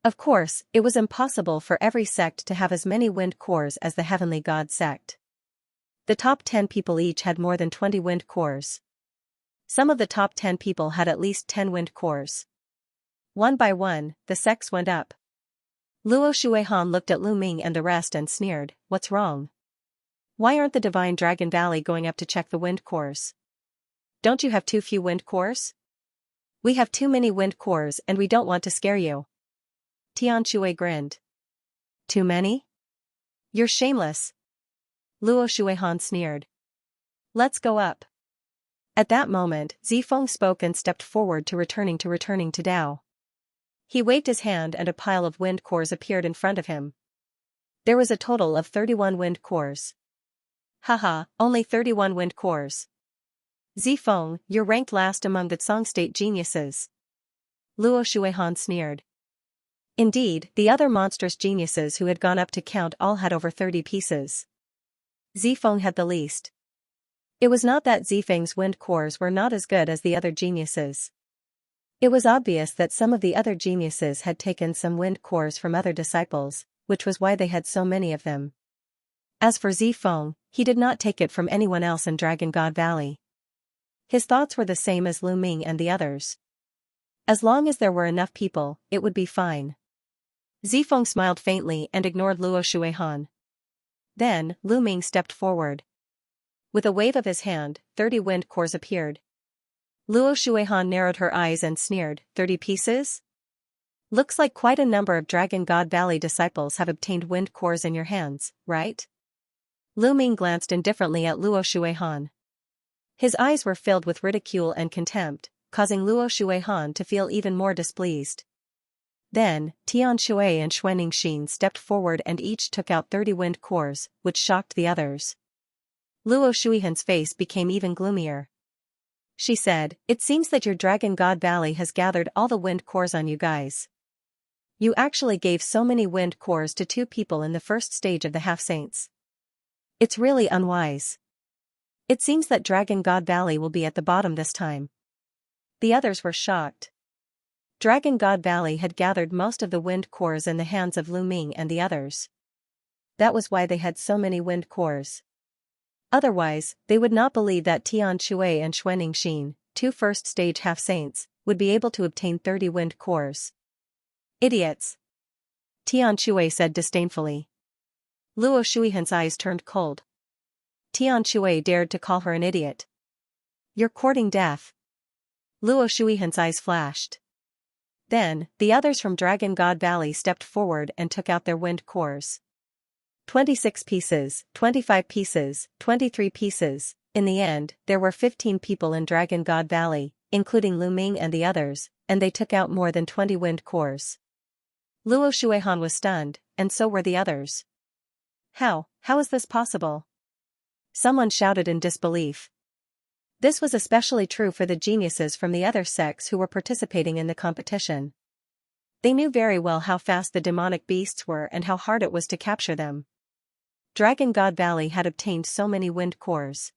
Of course, it was impossible for every sect to have as many wind cores as the Heavenly God sect. The top 10 people each had more than 20 wind cores. Some of the top 10 people had at least 10 wind cores. One by one, the sects went up. Luo Shuihan looked at Lu Ming and the rest and sneered, "What's wrong? Why aren't the Divine Dragon Valley going up to check the wind cores? Don't you have too few wind cores? We have too many wind cores and we don't want to scare you." Tian Shui grinned. Too many? You're shameless. Luo Shuihan sneered. Let's go up. At that moment, Zifeng spoke and stepped forward to returning to Dao. He waved his hand and a pile of wind cores appeared in front of him. There was a total of 31 wind cores. Haha, only 31 wind cores. Zifeng, you're ranked last among the Song State geniuses. Luo Shuihan sneered. Indeed, the other monstrous geniuses who had gone up to count all had over 30 pieces. Zifeng had the least. It was not that Zifeng's wind cores were not as good as the other geniuses. It was obvious that some of the other geniuses had taken some wind cores from other disciples, which was why they had so many of them. As for Zifeng, he did not take it from anyone else in Dragon God Valley. His thoughts were the same as Lu Ming and the others. As long as there were enough people, it would be fine. Zifeng smiled faintly and ignored Luo Shuihan. Then, Lu Ming stepped forward. With a wave of his hand, 30 wind cores appeared. Luo Shuihan narrowed her eyes and sneered, 30 pieces? Looks like quite a number of Dragon God Valley disciples have obtained wind cores in your hands, right? Lu Ming glanced indifferently at Luo Shuihan. His eyes were filled with ridicule and contempt, causing Luo Shuihan to feel even more displeased. Then, Tian Shui and Xianxia stepped forward and each took out 30 wind cores, which shocked the others. Luo Shuihan's face became even gloomier. She said, "It seems that your Dragon God Valley has gathered all the wind cores on you guys. You actually gave so many wind cores to 2 people in the first stage of the half-saints. It's really unwise. It seems that Dragon God Valley will be at the bottom this time." The others were shocked. Dragon God Valley had gathered most of the wind cores in the hands of Lu Ming and the others. That was why they had so many wind cores. Otherwise, they would not believe that Tian Shui and Xianxia, 2 first-stage half-saints, would be able to obtain 30 wind cores. Idiots! Tian Shui said disdainfully. Luo Shuihan's eyes turned cold. Tian Shui dared to call her an idiot. You're courting death. Luo Shuihan's eyes flashed. Then, the others from Dragon God Valley stepped forward and took out their wind cores. 26 pieces, 25 pieces, 23 pieces. In the end, there were 15 people in Dragon God Valley, including Lu Ming and the others, and they took out more than 20 wind cores. Luo Shuihan was stunned, and so were the others. How is this possible? Someone shouted in disbelief. This was especially true for the geniuses from the other sects who were participating in the competition. They knew very well how fast the demonic beasts were and how hard it was to capture them. Dragon God Valley had obtained so many wind cores.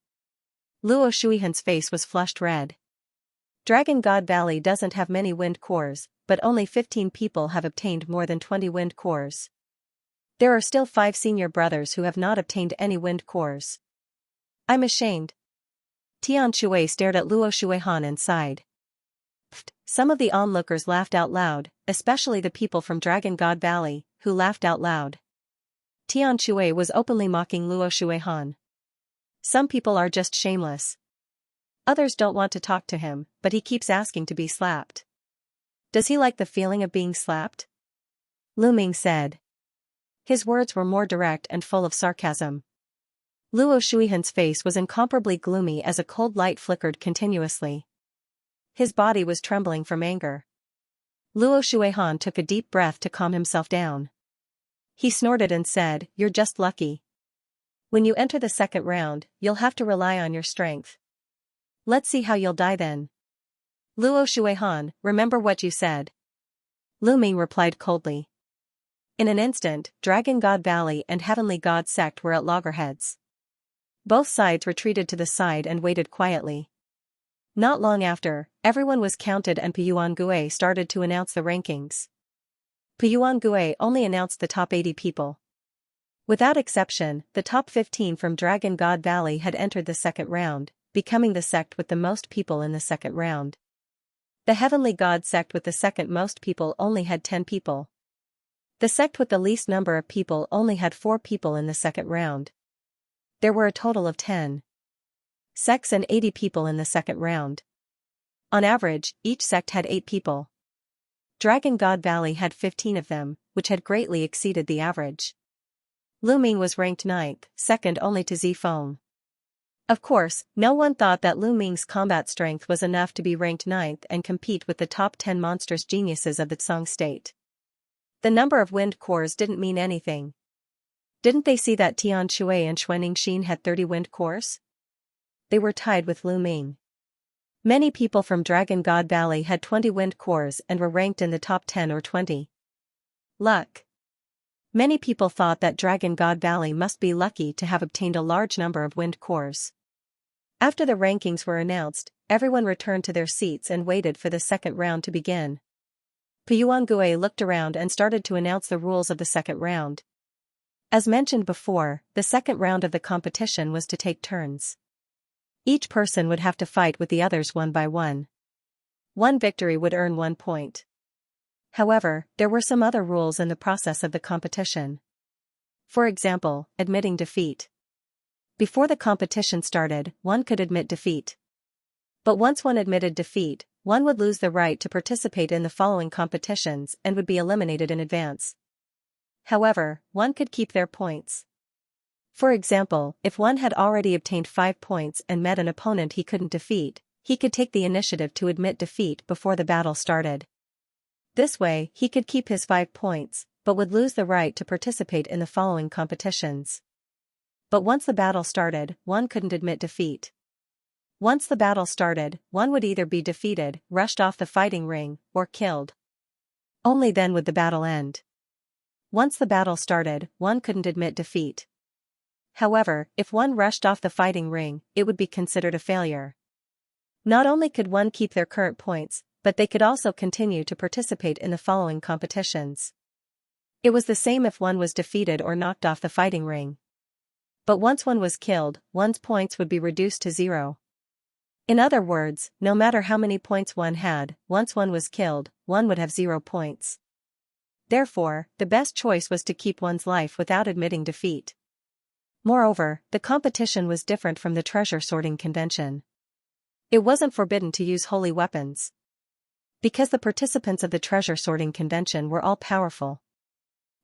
Luo Shuihan's face was flushed red. Dragon God Valley doesn't have many wind cores, but only 15 people have obtained more than 20 wind cores. There are still 5 senior brothers who have not obtained any wind cores. I'm ashamed. Tian Shui stared at Luo Shuihan and sighed. Some of the onlookers laughed out loud, especially the people from Dragon God Valley, who laughed out loud. Tian Shui was openly mocking Luo Shuihan. Some people are just shameless. Others don't want to talk to him, but he keeps asking to be slapped. Does he like the feeling of being slapped? Lu Ming said. His words were more direct and full of sarcasm. Luo Shuihan's face was incomparably gloomy as a cold light flickered continuously. His body was trembling from anger. Luo Shuihan took a deep breath to calm himself down. He snorted and said, "You're just lucky. When you enter the second round, you'll have to rely on your strength. Let's see how you'll die then." Luo Shuihan, remember what you said. Lu Ming replied coldly. In an instant, Dragon God Valley and Heavenly God Sect were at loggerheads. Both sides retreated to the side and waited quietly. Not long after, everyone was counted and Piyuan Gue started to announce the rankings. Piyuan Gue only announced the top 80 people. Without exception, the top 15 from Dragon God Valley had entered the second round, becoming the sect with the most people in the second round. The Heavenly God Sect with the second most people only had 10 people. The sect with the least number of people only had 4 people in the second round. There were a total of 10 sects and 80 people in the second round. On average, each sect had 8 people. Dragon God Valley had 15 of them, which had greatly exceeded the average. Lu Ming was ranked 9th, second only to Zifeng. Of course, no one thought that Lu Ming's combat strength was enough to be ranked 9th and compete with the top 10 monstrous geniuses of the Tsang state. The number of wind cores didn't mean anything. Didn't they see that Tian Shui and Xianxia had 30 wind cores? They were tied with Lu Ming. Many people from Dragon God Valley had 20 wind cores and were ranked in the top 10 or 20. Luck. Many people thought that Dragon God Valley must be lucky to have obtained a large number of wind cores. After the rankings were announced, everyone returned to their seats and waited for the second round to begin. Piyuan Gue looked around and started to announce the rules of the second round. As mentioned before, the second round of the competition was to take turns. Each person would have to fight with the others one by one. One victory would earn 1 point. However, there were some other rules in the process of the competition. For example, admitting defeat. Before the competition started, one could admit defeat. But once one admitted defeat, one would lose the right to participate in the following competitions and would be eliminated in advance. However, one could keep their points. For example, if one had already obtained 5 points and met an opponent he couldn't defeat, he could take the initiative to admit defeat before the battle started. This way, he could keep his 5 points, but would lose the right to participate in the following competitions. But once the battle started, one couldn't admit defeat. Once the battle started, one would either be defeated, rushed off the fighting ring, or killed. Only then would the battle end. Once the battle started, one couldn't admit defeat. However, if one rushed off the fighting ring, it would be considered a failure. Not only could one keep their current points, but they could also continue to participate in the following competitions. It was the same if one was defeated or knocked off the fighting ring. But once one was killed, one's points would be reduced to 0. In other words, no matter how many points one had, once one was killed, one would have 0 points. Therefore, the best choice was to keep one's life without admitting defeat. Moreover, the competition was different from the treasure sorting convention. It wasn't forbidden to use holy weapons. Because the participants of the treasure sorting convention were all powerful.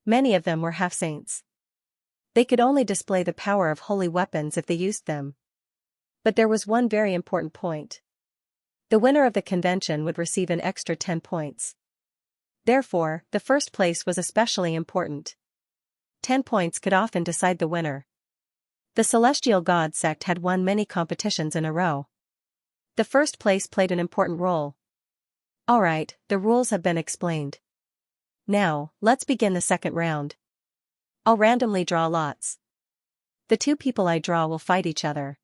Many of them were half-saints. They could only display the power of holy weapons if they used them. But there was one very important point. The winner of the convention would receive an extra 10 points. Therefore, the first place was especially important. 10 points could often decide the winner. The Celestial God sect had won many competitions in a row. The first place played an important role. Alright, the rules have been explained. Now, let's begin the second round. I'll randomly draw lots. The 2 people I draw will fight each other.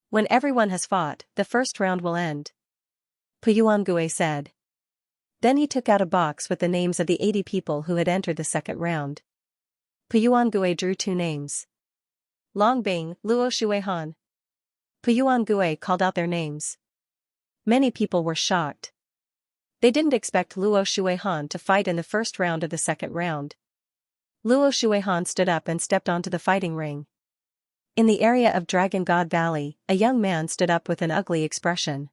When everyone has fought, the first round will end. Puyuangue said. Then he took out a box with the names of the 80 people who had entered the second round. Puyuangue drew 2 names. Longbing, Luo Shuihan. Puyuangue called out their names. Many people were shocked. They didn't expect Luo Shuihan to fight in the first round of the second round. Luo Shuihan stood up and stepped onto the fighting ring. In the area of Dragon God Valley, a young man stood up with an ugly expression.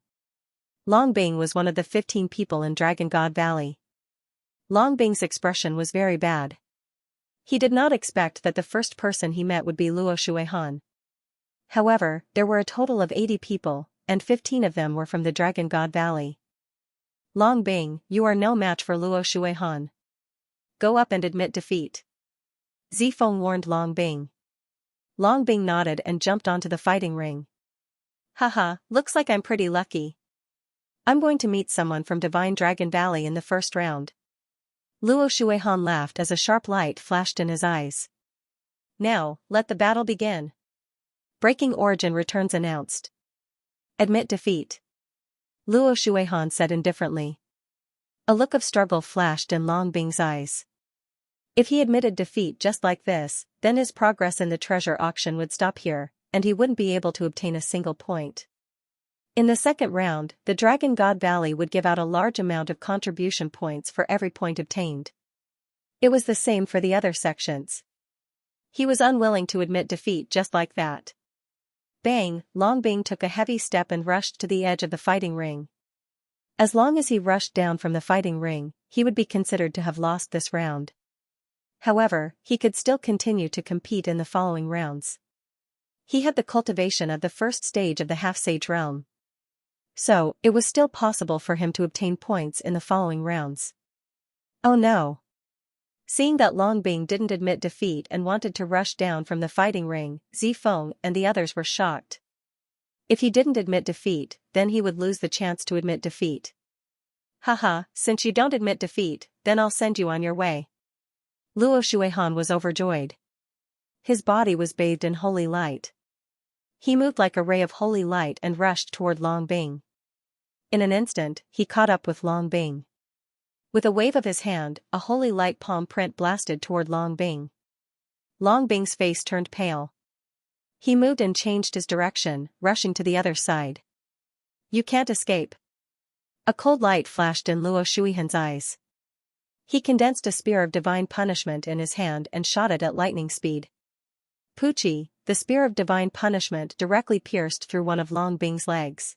Longbing was one of the 15 people in Dragon God Valley. Longbing's expression was very bad. He did not expect that the first person he met would be Luo Shuihan. However, there were a total of 80 people, and 15 of them were from the Dragon God Valley. Longbing, you are no match for Luo Shuihan. Go up and admit defeat. Zifeng warned Longbing. Longbing nodded and jumped onto the fighting ring. Haha, looks like I'm pretty lucky. I'm going to meet someone from Divine Dragon Valley in the first round. Luo Shuihan laughed as a sharp light flashed in his eyes. Now, let the battle begin. Breaking Origin returns announced. Admit defeat. Luo Shuihan said indifferently. A look of struggle flashed in Longbing's eyes. If he admitted defeat just like this, then his progress in the treasure auction would stop here, and he wouldn't be able to obtain a single point. In the second round, the Dragon God Valley would give out a large amount of contribution points for every point obtained. It was the same for the other sections. He was unwilling to admit defeat just like that. Bang, Longbing took a heavy step and rushed to the edge of the fighting ring. As long as he rushed down from the fighting ring, he would be considered to have lost this round. However, he could still continue to compete in the following rounds. He had the cultivation of the first stage of the half-sage realm. So, it was still possible for him to obtain points in the following rounds. Oh no! Seeing that Longbing didn't admit defeat and wanted to rush down from the fighting ring, Zifeng and the others were shocked. If he didn't admit defeat, then he would lose the chance to admit defeat. Haha, since you don't admit defeat, then I'll send you on your way. Luo Shuihan was overjoyed. His body was bathed in holy light. He moved like a ray of holy light and rushed toward Longbing. In an instant, he caught up with Longbing. With a wave of his hand, a holy light palm print blasted toward Longbing. Longbing's face turned pale. He moved and changed his direction, rushing to the other side. You can't escape. A cold light flashed in Luo Shuihan's eyes. He condensed a spear of divine punishment in his hand and shot it at lightning speed. Poochie, the spear of divine punishment directly pierced through one of Longbing's legs.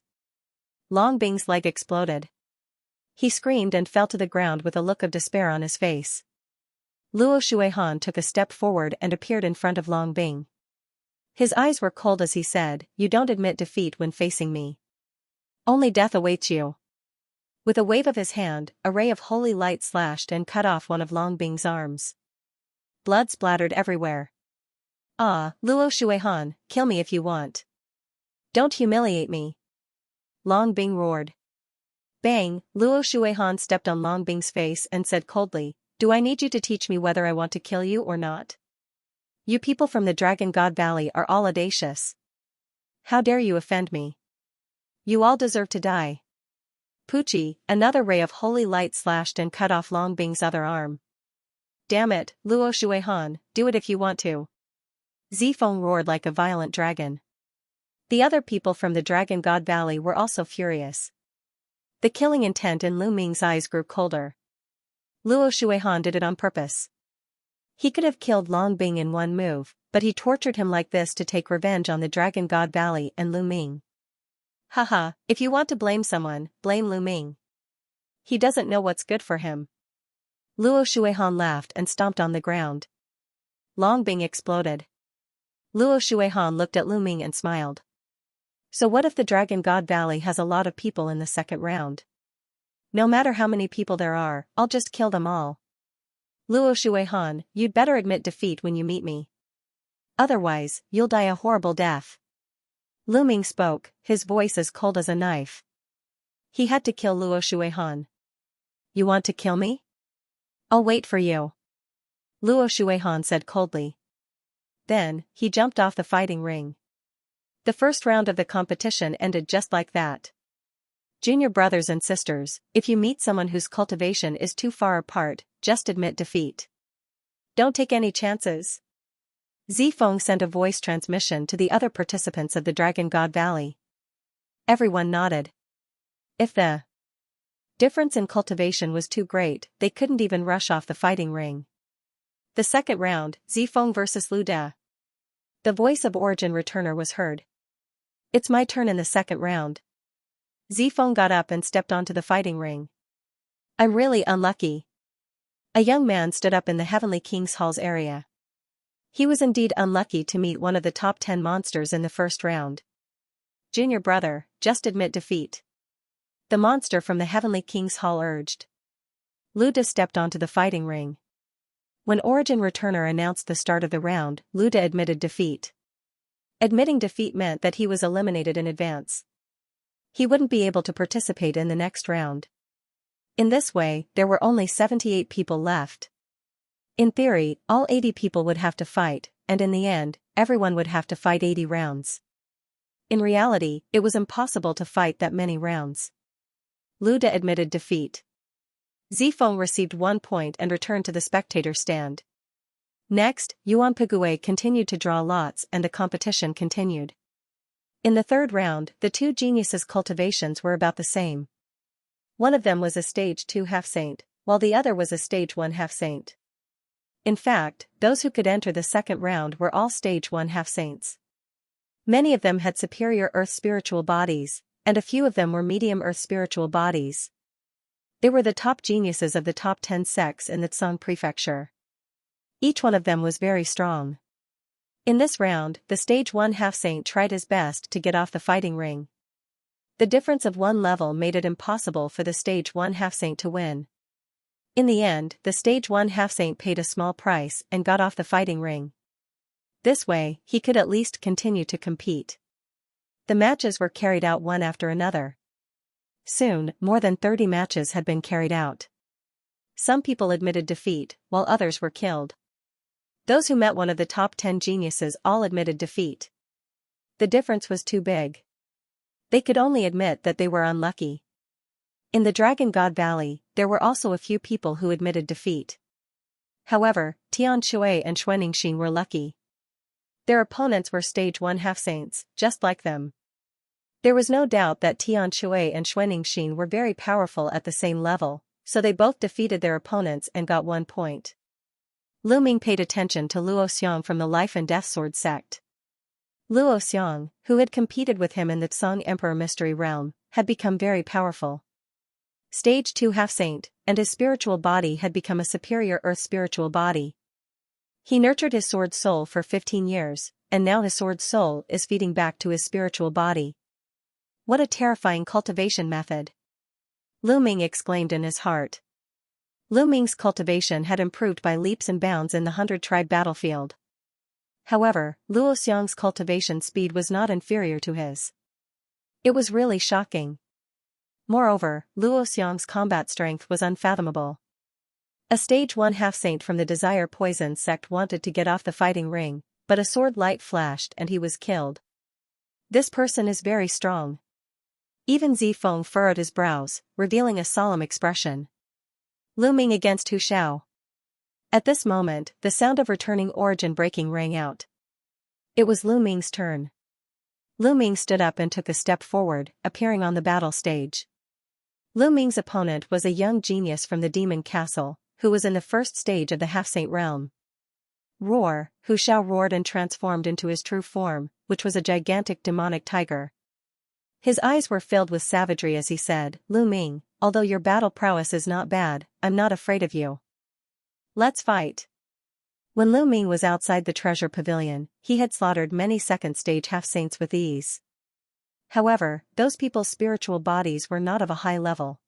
Long Bing's leg exploded. He screamed and fell to the ground with a look of despair on his face. Luo Shuihan took a step forward and appeared in front of Long Bing. His eyes were cold as he said, "You don't admit defeat when facing me. Only death awaits you." With a wave of his hand, a ray of holy light slashed and cut off one of Long Bing's arms. Blood splattered everywhere. "Ah, Luo Shuihan, kill me if you want. Don't humiliate me." Long Bing roared. Bang! Luo Shuihan stepped on Long Bing's face and said coldly, "Do I need you to teach me whether I want to kill you or not? You people from the Dragon God Valley are all audacious. How dare you offend me? You all deserve to die." Poochie, another ray of holy light slashed and cut off Long Bing's other arm. "Damn it, Luo Shuihan, do it if you want to." Zifeng roared like a violent dragon. The other people from the Dragon God Valley were also furious. The killing intent in Lu Ming's eyes grew colder. Luo Shuihan did it on purpose. He could have killed Long Bing in one move, but he tortured him like this to take revenge on the Dragon God Valley and Lu Ming. Haha, if you want to blame someone, blame Lu Ming. He doesn't know what's good for him. Luo Shuihan laughed and stomped on the ground. Long Bing exploded. Luo Shuihan looked at Lu Ming and smiled. "So what if the Dragon God Valley has a lot of people in the second round? No matter how many people there are, I'll just kill them all. Luo Shuihan, you'd better admit defeat when you meet me. Otherwise, you'll die a horrible death." Lu Ming spoke, his voice as cold as a knife. He had to kill Luo Shuihan. "You want to kill me? I'll wait for you," Luo Shuihan said coldly. Then, he jumped off the fighting ring. The first round of the competition ended just like that. Junior brothers and sisters, if you meet someone whose cultivation is too far apart, just admit defeat. Don't take any chances. Zifeng sent a voice transmission to the other participants of the Dragon God Valley. Everyone nodded. If the difference in cultivation was too great, they couldn't even rush off the fighting ring. The second round, Zifeng vs. Lu De. The voice of Origin Returner was heard. "It's my turn in the second round." Zifeng got up and stepped onto the fighting ring. "I'm really unlucky." A young man stood up in the Heavenly King's Hall's area. He was indeed unlucky to meet one of the top 10 monsters in the first round. "Junior brother, just admit defeat," the monster from the Heavenly King's Hall urged. Lu De stepped onto the fighting ring. When Origin Returner announced the start of the round, Lu De admitted defeat. Admitting defeat meant that he was eliminated in advance. He wouldn't be able to participate in the next round. In this way, there were only 78 people left. In theory, all 80 people would have to fight, and in the end, everyone would have to fight 80 rounds. In reality, it was impossible to fight that many rounds. Lu De admitted defeat. Zifeng received 1 point and returned to the spectator stand. Next, Yuan Pigui continued to draw lots and the competition continued. In the third round, the two geniuses' cultivations were about the same. One of them was a stage 2 half-saint, while the other was a stage 1 half-saint. In fact, those who could enter the second round were all stage 1 half-saints. Many of them had superior earth spiritual bodies, and a few of them were medium earth spiritual bodies. They were the top geniuses of the top 10 sects in the Tsang prefecture. Each one of them was very strong. In this round, the stage 1 half-saint tried his best to get off the fighting ring. The difference of one level made it impossible for the stage 1 half-saint to win. In the end, the stage 1 half-saint paid a small price and got off the fighting ring. This way, he could at least continue to compete. The matches were carried out one after another. Soon, more than 30 matches had been carried out. Some people admitted defeat, while others were killed. Those who met one of the top 10 geniuses all admitted defeat. The difference was too big. They could only admit that they were unlucky. In the Dragon God Valley, there were also a few people who admitted defeat. However, Tian Shui and Xuanxin were lucky. Their opponents were stage 1 half-saints, just like them. There was no doubt that Tian Shui and Xuanxin were very powerful at the same level, so they both defeated their opponents and got 1 point. Lu Ming paid attention to Luo Xiang from the Life and Death Sword sect. Luo Xiang, who had competed with him in the Tsang Emperor Mystery Realm, had become very powerful. Stage 2 half-saint, and his spiritual body had become a superior earth spiritual body. He nurtured his sword soul for 15 years, and now his sword soul is feeding back to his spiritual body. What a terrifying cultivation method! Lu Ming exclaimed in his heart. Lu Ming's cultivation had improved by leaps and bounds in the 100-tribe battlefield. However, Luo Xiang's cultivation speed was not inferior to his. It was really shocking. Moreover, Luo Xiang's combat strength was unfathomable. A stage 1 half-saint from the Desire Poison sect wanted to get off the fighting ring, but a sword light flashed and he was killed. This person is very strong. Even Zifeng furrowed his brows, revealing a solemn expression. Lu Ming against Hu Xiao. At this moment, the sound of returning origin breaking rang out. It was Lu Ming's turn. Lu Ming stood up and took a step forward, appearing on the battle stage. Lu Ming's opponent was a young genius from the Demon Castle, who was in the first stage of the half-saint realm. Roar, Hu Xiao roared and transformed into his true form, which was a gigantic demonic tiger. His eyes were filled with savagery as he said, "Lu Ming, although your battle prowess is not bad, I'm not afraid of you. Let's fight." When Lu Ming was outside the treasure pavilion, he had slaughtered many second-stage half-saints with ease. However, those people's spiritual bodies were not of a high level.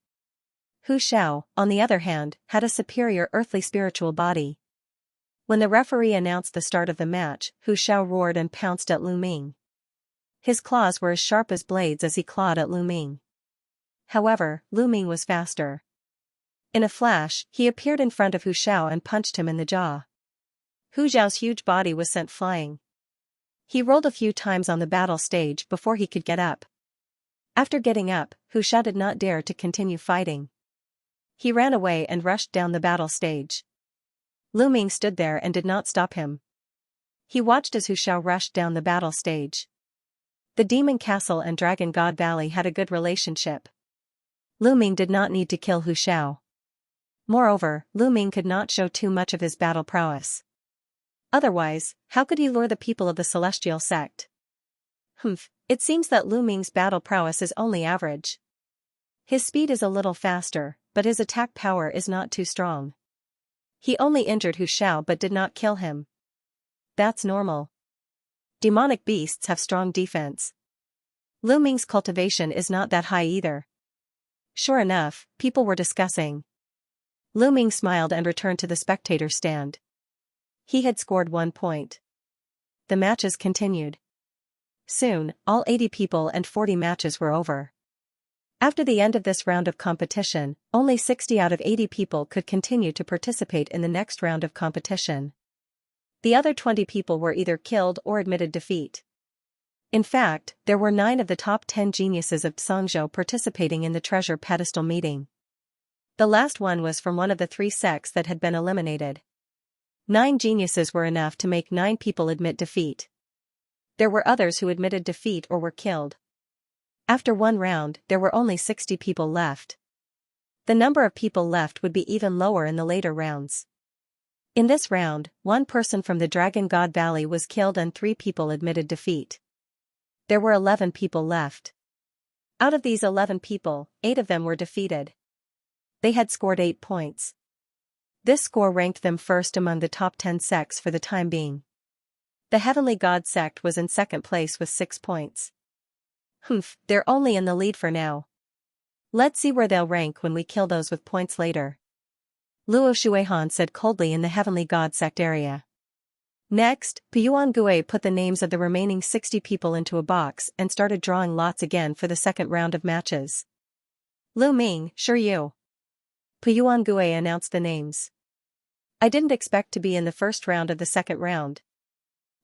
Hu Xiao, on the other hand, had a superior earthly spiritual body. When the referee announced the start of the match, Hu Xiao roared and pounced at Lu Ming. His claws were as sharp as blades as he clawed at Lu Ming. However, Lu Ming was faster. In a flash, he appeared in front of Hu Xiao and punched him in the jaw. Hu Xiao's huge body was sent flying. He rolled a few times on the battle stage before he could get up. After getting up, Hu Xiao did not dare to continue fighting. He ran away and rushed down the battle stage. Lu Ming stood there and did not stop him. He watched as Hu Xiao rushed down the battle stage. The Demon Castle and Dragon God Valley had a good relationship. Lu Ming did not need to kill Hu Xiao. Moreover, Lu Ming could not show too much of his battle prowess. Otherwise, how could he lure the people of the Celestial Sect? It seems that Lu Ming's battle prowess is only average. His speed is a little faster, but his attack power is not too strong. He only injured Hu Xiao but did not kill him. That's normal. Demonic beasts have strong defense. Lu Ming's cultivation is not that high either. Sure enough, people were discussing. Lu Ming smiled and returned to the spectator stand. He had scored 1 point. The matches continued. Soon, all 80 people and 40 matches were over. After the end of this round of competition, only 60 out of 80 people could continue to participate in the next round of competition. The other 20 people were either killed or admitted defeat. In fact, there were 9 of the top 10 geniuses of Xianxia participating in the treasure pedestal meeting. The last one was from one of the 3 sects that had been eliminated. 9 geniuses were enough to make 9 people admit defeat. There were others who admitted defeat or were killed. After 1 round, there were only 60 people left. The number of people left would be even lower in the later rounds. In this round, 1 person from the Dragon God Valley was killed and 3 people admitted defeat. There were 11 people left. Out of these 11 people, 8 of them were defeated. They had scored 8 points. This score ranked them first among the top 10 sects for the time being. The Heavenly God sect was in second place with 6 points. They're only in the lead for now. Let's see where they'll rank when we kill those with points later. Luo Shuihan said coldly in the Heavenly God sect area. Next, Piyuan Gui put the names of the remaining 60 people into a box and started drawing lots again for the second round of matches. Lu Ming, sure you. Piyuan Gui announced the names. I didn't expect to be in the first round of the second round.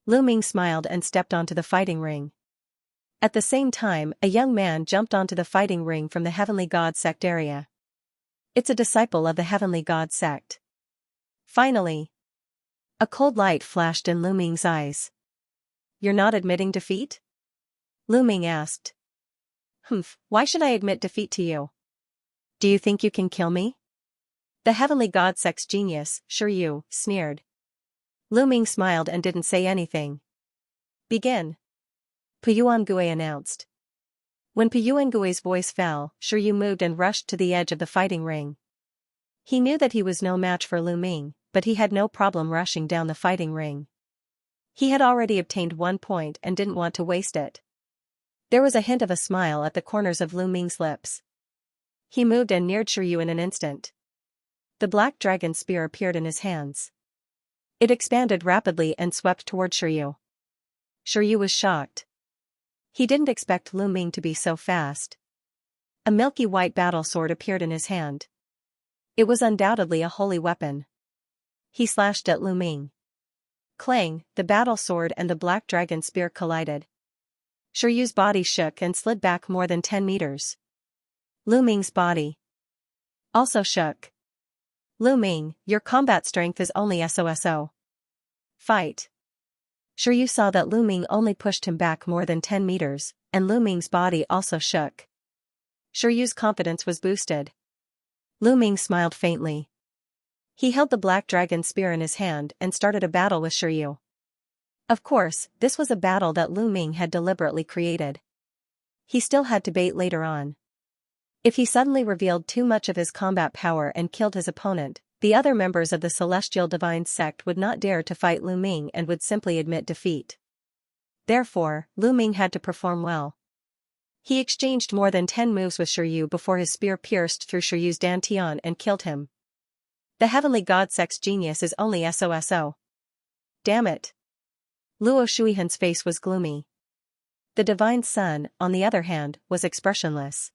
Lu Ming smiled and stepped onto the fighting ring. At the same time, a young man jumped onto the fighting ring from the Heavenly God sect area. It's a disciple of the Heavenly God sect. Finally, a cold light flashed in Lu Ming's eyes. You're not admitting defeat? Lu Ming asked. Why should I admit defeat to you? Do you think you can kill me? The Heavenly God sect's genius, sure you, sneered. Lu Ming smiled and didn't say anything. Begin. Puyuangue announced. When Puyuangue's voice fell, Shiryu moved and rushed to the edge of the fighting ring. He knew that he was no match for Lu Ming, but he had no problem rushing down the fighting ring. He had already obtained 1 point and didn't want to waste it. There was a hint of a smile at the corners of Lu Ming's lips. He moved and neared Shiryu in an instant. The black dragon spear appeared in his hands. It expanded rapidly and swept toward Shiryu. Shiryu was shocked. He didn't expect Lu Ming to be so fast. A milky white battle sword appeared in his hand. It was undoubtedly a holy weapon. He slashed at Lu Ming. Clang, the battle sword and the black dragon spear collided. Shiryu's body shook and slid back more than 10 meters. Lu Ming's body also shook. Lu Ming, your combat strength is only so. Fight. Shiryu saw that Lu Ming only pushed him back more than 10 meters, and Lu Ming's body also shook. Shiryu's confidence was boosted. Lu Ming smiled faintly. He held the black dragon spear in his hand and started a battle with Shiryu. Of course, this was a battle that Lu Ming had deliberately created. He still had to bait later on. If he suddenly revealed too much of his combat power and killed his opponent, the other members of the Celestial Divine Sect would not dare to fight Lu Ming and would simply admit defeat. Therefore, Lu Ming had to perform well. He exchanged more than 10 moves with Shiryu before his spear pierced through Shiryu's dantian and killed him. The Heavenly God Sect's genius is only so. Damn it. Luo Shuihan's face was gloomy. The Divine Sun, on the other hand, was expressionless.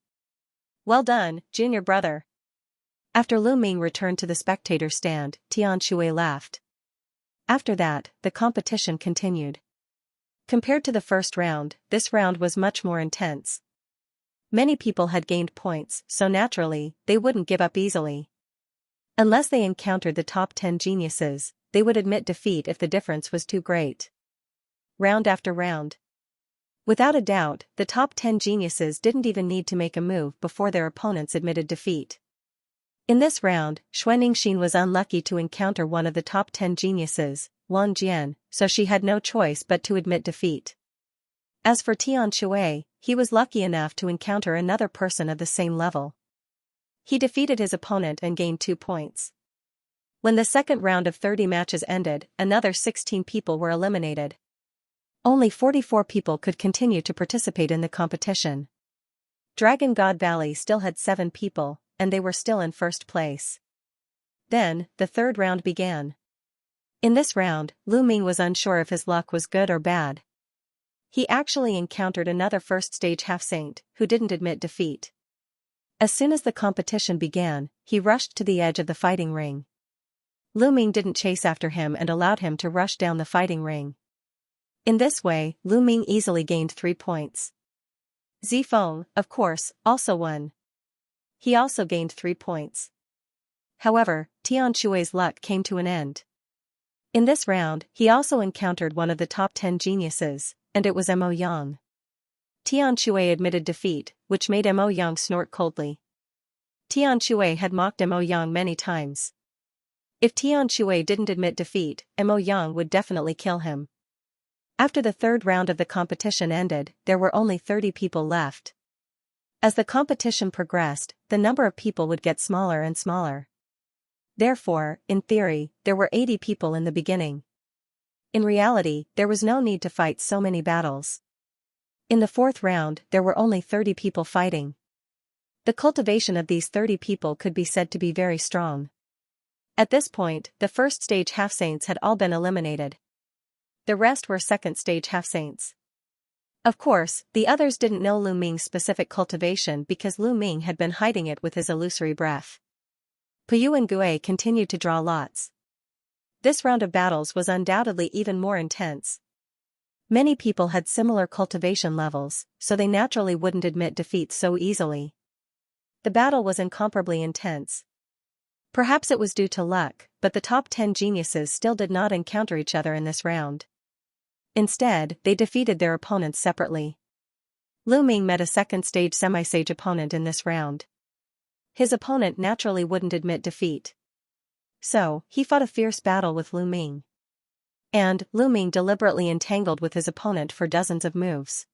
Well done, junior brother. After Lu Ming returned to the spectator stand, Tian Shui laughed. After that, the competition continued. Compared to the first round, this round was much more intense. Many people had gained points, so naturally, they wouldn't give up easily. Unless they encountered the top 10 geniuses, they would admit defeat if the difference was too great. Round after round. Without a doubt, the top 10 geniuses didn't even need to make a move before their opponents admitted defeat. In this round, Xuanixin was unlucky to encounter one of the top 10 geniuses, Wang Jian, so she had no choice but to admit defeat. As for Tian Shui, he was lucky enough to encounter another person of the same level. He defeated his opponent and gained 2 points. When the second round of 30 matches ended, another 16 people were eliminated. Only 44 people could continue to participate in the competition. Dragon God Valley still had 7 people, and they were still in first place. Then, the third round began. In this round, Lu Ming was unsure if his luck was good or bad. He actually encountered another first-stage half-saint, who didn't admit defeat. As soon as the competition began, he rushed to the edge of the fighting ring. Lu Ming didn't chase after him and allowed him to rush down the fighting ring. In this way, Lu Ming easily gained 3 points. Zifeng, of course, also won. He also gained 3 points. However, Tian Shui's luck came to an end. In this round, he also encountered one of the top 10 geniuses, and it was Mo Yang. Tian Shui admitted defeat, which made Mo Yang snort coldly. Tian Shui had mocked Mo Yang many times. If Tian Shui didn't admit defeat, Mo Yang would definitely kill him. After the third round of the competition ended, there were only 30 people left. As the competition progressed, the number of people would get smaller and smaller. Therefore, in theory, there were 80 people in the beginning. In reality, there was no need to fight so many battles. In the fourth round, there were only 30 people fighting. The cultivation of these 30 people could be said to be very strong. At this point, the first stage half-saints had all been eliminated. The rest were second stage half-saints. Of course, the others didn't know Lu Ming's specific cultivation because Lu Ming had been hiding it with his illusory breath. Puyuangue continued to draw lots. This round of battles was undoubtedly even more intense. Many people had similar cultivation levels, so they naturally wouldn't admit defeat so easily. The battle was incomparably intense. Perhaps it was due to luck, but the top 10 geniuses still did not encounter each other in this round. Instead, they defeated their opponents separately. Lu Ming met a second-stage semi-sage opponent in this round. His opponent naturally wouldn't admit defeat. So, he fought a fierce battle with Lu Ming. And, Lu Ming deliberately entangled with his opponent for dozens of moves.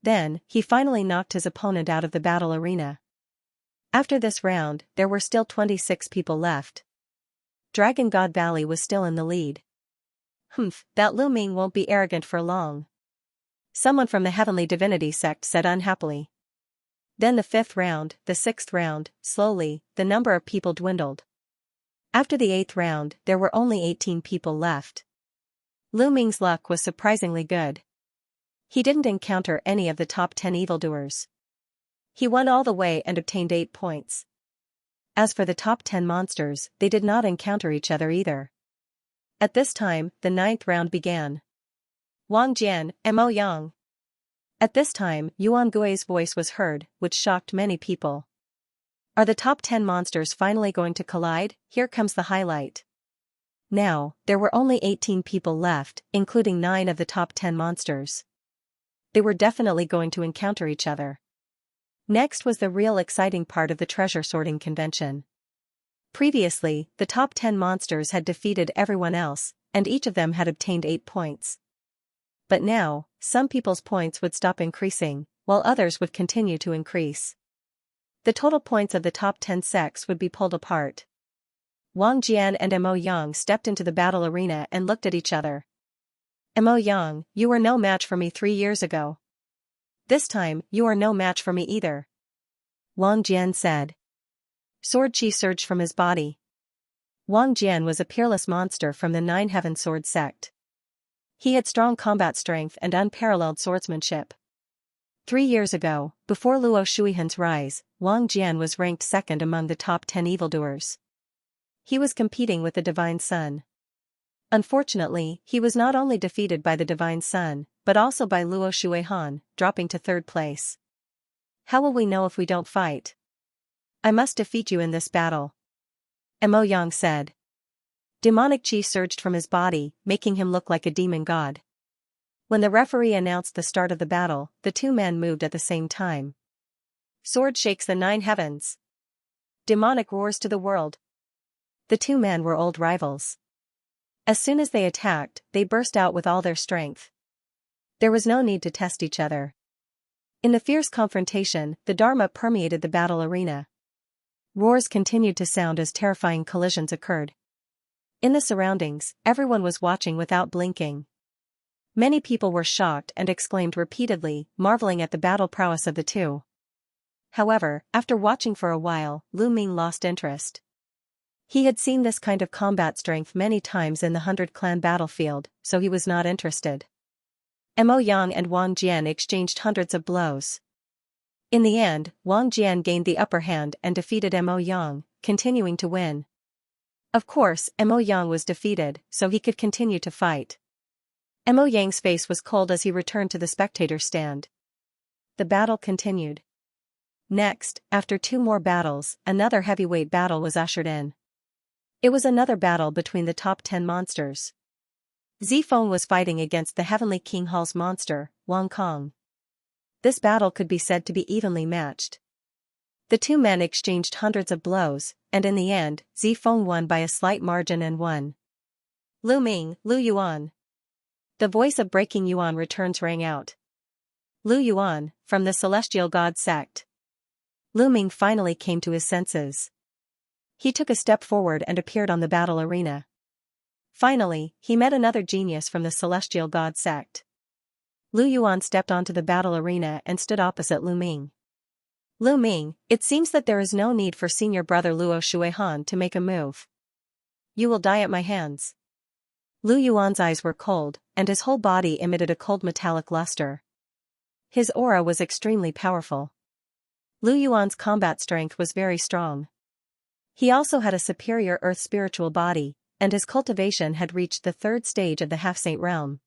Then, he finally knocked his opponent out of the battle arena. After this round, there were still 26 people left. Dragon God Valley was still in the lead. That Lu Ming won't be arrogant for long. Someone from the Heavenly Divinity sect said unhappily. Then the 5th round, the 6th round, slowly, the number of people dwindled. After the 8th round, there were only 18 people left. Lu Ming's luck was surprisingly good. He didn't encounter any of the top 10 evildoers. He won all the way and obtained 8 points. As for the top 10 monsters, they did not encounter each other either. At this time, the 9th round began. Wang Jian, Mo Yang. At this time, Yuan Gui's voice was heard, which shocked many people. Are the top 10 monsters finally going to collide? Here comes the highlight. Now, there were only 18 people left, including 9 of the top 10 monsters. They were definitely going to encounter each other. Next was the real exciting part of the treasure sorting convention. Previously, the top 10 monsters had defeated everyone else, and each of them had obtained 8 points. But now, some people's points would stop increasing, while others would continue to increase. The total points of the top 10 sects would be pulled apart. Wang Jian and Mo Yang stepped into the battle arena and looked at each other. Mo Yang, you were no match for me 3 years ago. This time, you are no match for me either. Wang Jian said. Sword chi surged from his body. Wang Jian was a peerless monster from the 9 Heaven Sword sect. He had strong combat strength and unparalleled swordsmanship. 3 years ago, before Luo Shuihan's rise, Wang Jian was ranked 2nd among the top 10 evildoers. He was competing with the Divine Sun. Unfortunately, he was not only defeated by the Divine Sun, but also by Luo Shuihan, dropping to 3rd place. How will we know if we don't fight? I must defeat you in this battle. Mo Yang said. Demonic chi surged from his body, making him look like a demon god. When the referee announced the start of the battle, the 2 men moved at the same time. Sword shakes the 9 heavens. Demonic roars to the world. The 2 men were old rivals. As soon as they attacked, they burst out with all their strength. There was no need to test each other. In the fierce confrontation, the Dharma permeated the battle arena. Roars continued to sound as terrifying collisions occurred. In the surroundings, everyone was watching without blinking. Many people were shocked and exclaimed repeatedly, marveling at the battle prowess of the 2. However, after watching for a while, Lu Ming lost interest. He had seen this kind of combat strength many times in the 100 Clan battlefield, so he was not interested. Mo Yang and Wang Jian exchanged hundreds of blows. In the end, Wang Jian gained the upper hand and defeated Mo Yang, continuing to win. Of course, Mo Yang was defeated, so he could continue to fight. Mo Yang's face was cold as he returned to the spectator stand. The battle continued. Next, after 2 more battles, another heavyweight battle was ushered in. It was another battle between the top 10 monsters. Zifeng was fighting against the Heavenly King Hall's monster, Wang Kong. This battle could be said to be evenly matched. The 2 men exchanged hundreds of blows, and in the end, Zifeng won by a slight margin and won. Lu Ming, Lu Yuan. The voice of Breaking Yuan returns rang out. Lu Yuan, from the Celestial God sect. Lu Ming finally came to his senses. He took a step forward and appeared on the battle arena. Finally, he met another genius from the Celestial God sect. Lu Yuan stepped onto the battle arena and stood opposite Lu Ming. Lu Ming, it seems that there is no need for senior brother Luo Shuihan to make a move. You will die at my hands. Lu Yuan's eyes were cold, and his whole body emitted a cold metallic luster. His aura was extremely powerful. Lu Yuan's combat strength was very strong. He also had a superior earth spiritual body, and his cultivation had reached the 3rd stage of the half-saint realm.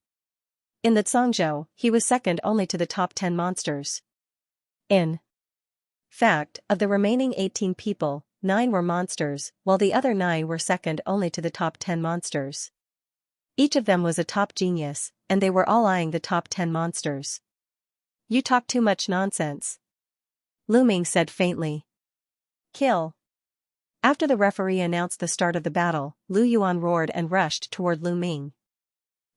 In the Zhangzhou, he was second only to the top 10 monsters. In fact, of the remaining 18 people, 9 were monsters, while the other 9 were second only to the top 10 monsters. Each of them was a top genius, and they were all eyeing the top 10 monsters. You talk too much nonsense. Lu Ming said faintly. Kill. After the referee announced the start of the battle, Lu Yuan roared and rushed toward Lu Ming.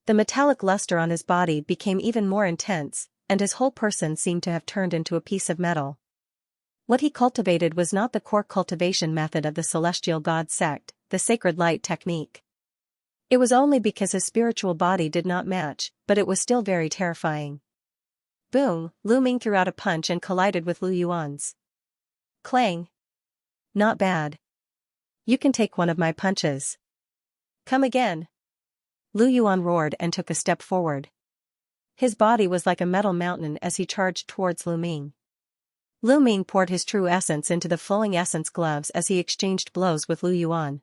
The metallic luster on his body became even more intense, and his whole person seemed to have turned into a piece of metal. What he cultivated was not the core cultivation method of the celestial god sect, the sacred light technique. It was only because his spiritual body did not match, but it was still very terrifying. Boom, Lu Ming threw out a punch and collided with Lu Yuan's. Clang. Not bad. You can take one of my punches. Come again. Lu Yuan roared and took a step forward. His body was like a metal mountain as he charged towards Lu Ming. Lu Ming poured his true essence into the flowing essence gloves as he exchanged blows with Lu Yuan.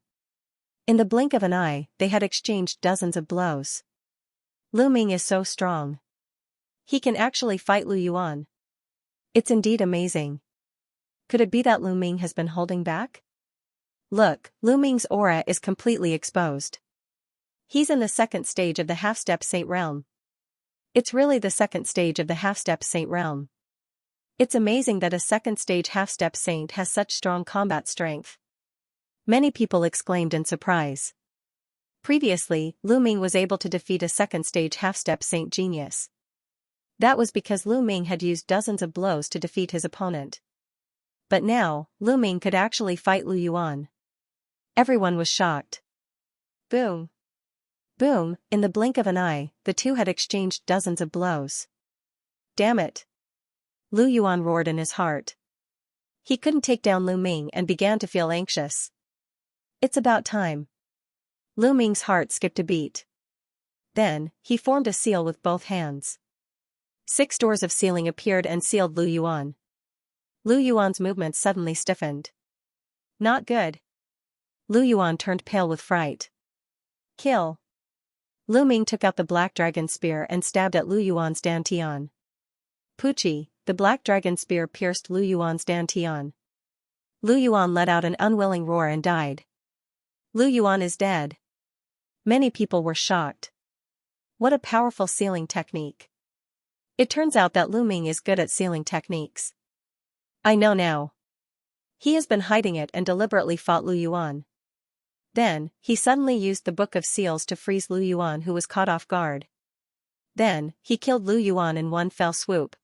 In the blink of an eye, they had exchanged dozens of blows. Lu Ming is so strong. He can actually fight Lu Yuan. It's indeed amazing. Could it be that Lu Ming has been holding back? Look, Lu Ming's aura is completely exposed. He's in the second stage of the half-step saint realm. It's really the second stage of the half-step saint realm. It's amazing that a second-stage half-step saint has such strong combat strength. Many people exclaimed in surprise. Previously, Lu Ming was able to defeat a second-stage half-step saint genius. That was because Lu Ming had used dozens of blows to defeat his opponent. But now, Lu Ming could actually fight Lu Yuan. Everyone was shocked. Boom. Boom, in the blink of an eye, the two had exchanged dozens of blows. Damn it. Lu Yuan roared in his heart. He couldn't take down Lu Ming and began to feel anxious. It's about time. Lu Ming's heart skipped a beat. Then, he formed a seal with both hands. 6 doors of sealing appeared and sealed Lu Yuan. Lu Yuan's movements suddenly stiffened. Not good. Lu Yuan turned pale with fright. Kill. Lu Ming took out the black dragon spear and stabbed at Lu Yuan's dantian. Poochie, the black dragon spear pierced Lu Yuan's dantian. Lu Yuan let out an unwilling roar and died. Lu Yuan is dead. Many people were shocked. What a powerful sealing technique. It turns out that Lu Ming is good at sealing techniques. I know now. He has been hiding it and deliberately fought Lu Yuan. Then, he suddenly used the Book of Seals to freeze Lu Yuan, who was caught off guard. Then, he killed Lu Yuan in one fell swoop.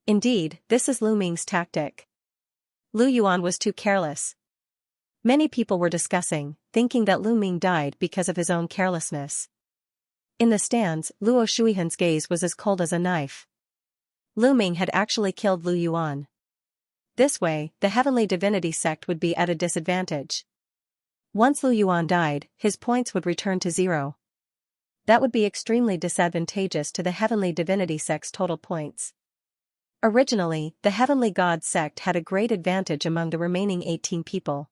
Indeed, this is Lu Ming's tactic. Lu Yuan was too careless. Many people were discussing, thinking that Lu Ming died because of his own carelessness. In the stands, Luo Shuihan's gaze was as cold as a knife. Lu Ming had actually killed Lu Yuan. This way, the Heavenly Divinity sect would be at a disadvantage. Once Lu Yuan died, his points would return to 0. That would be extremely disadvantageous to the Heavenly Divinity sect's total points. Originally, the Heavenly God sect had a great advantage among the remaining 18 people.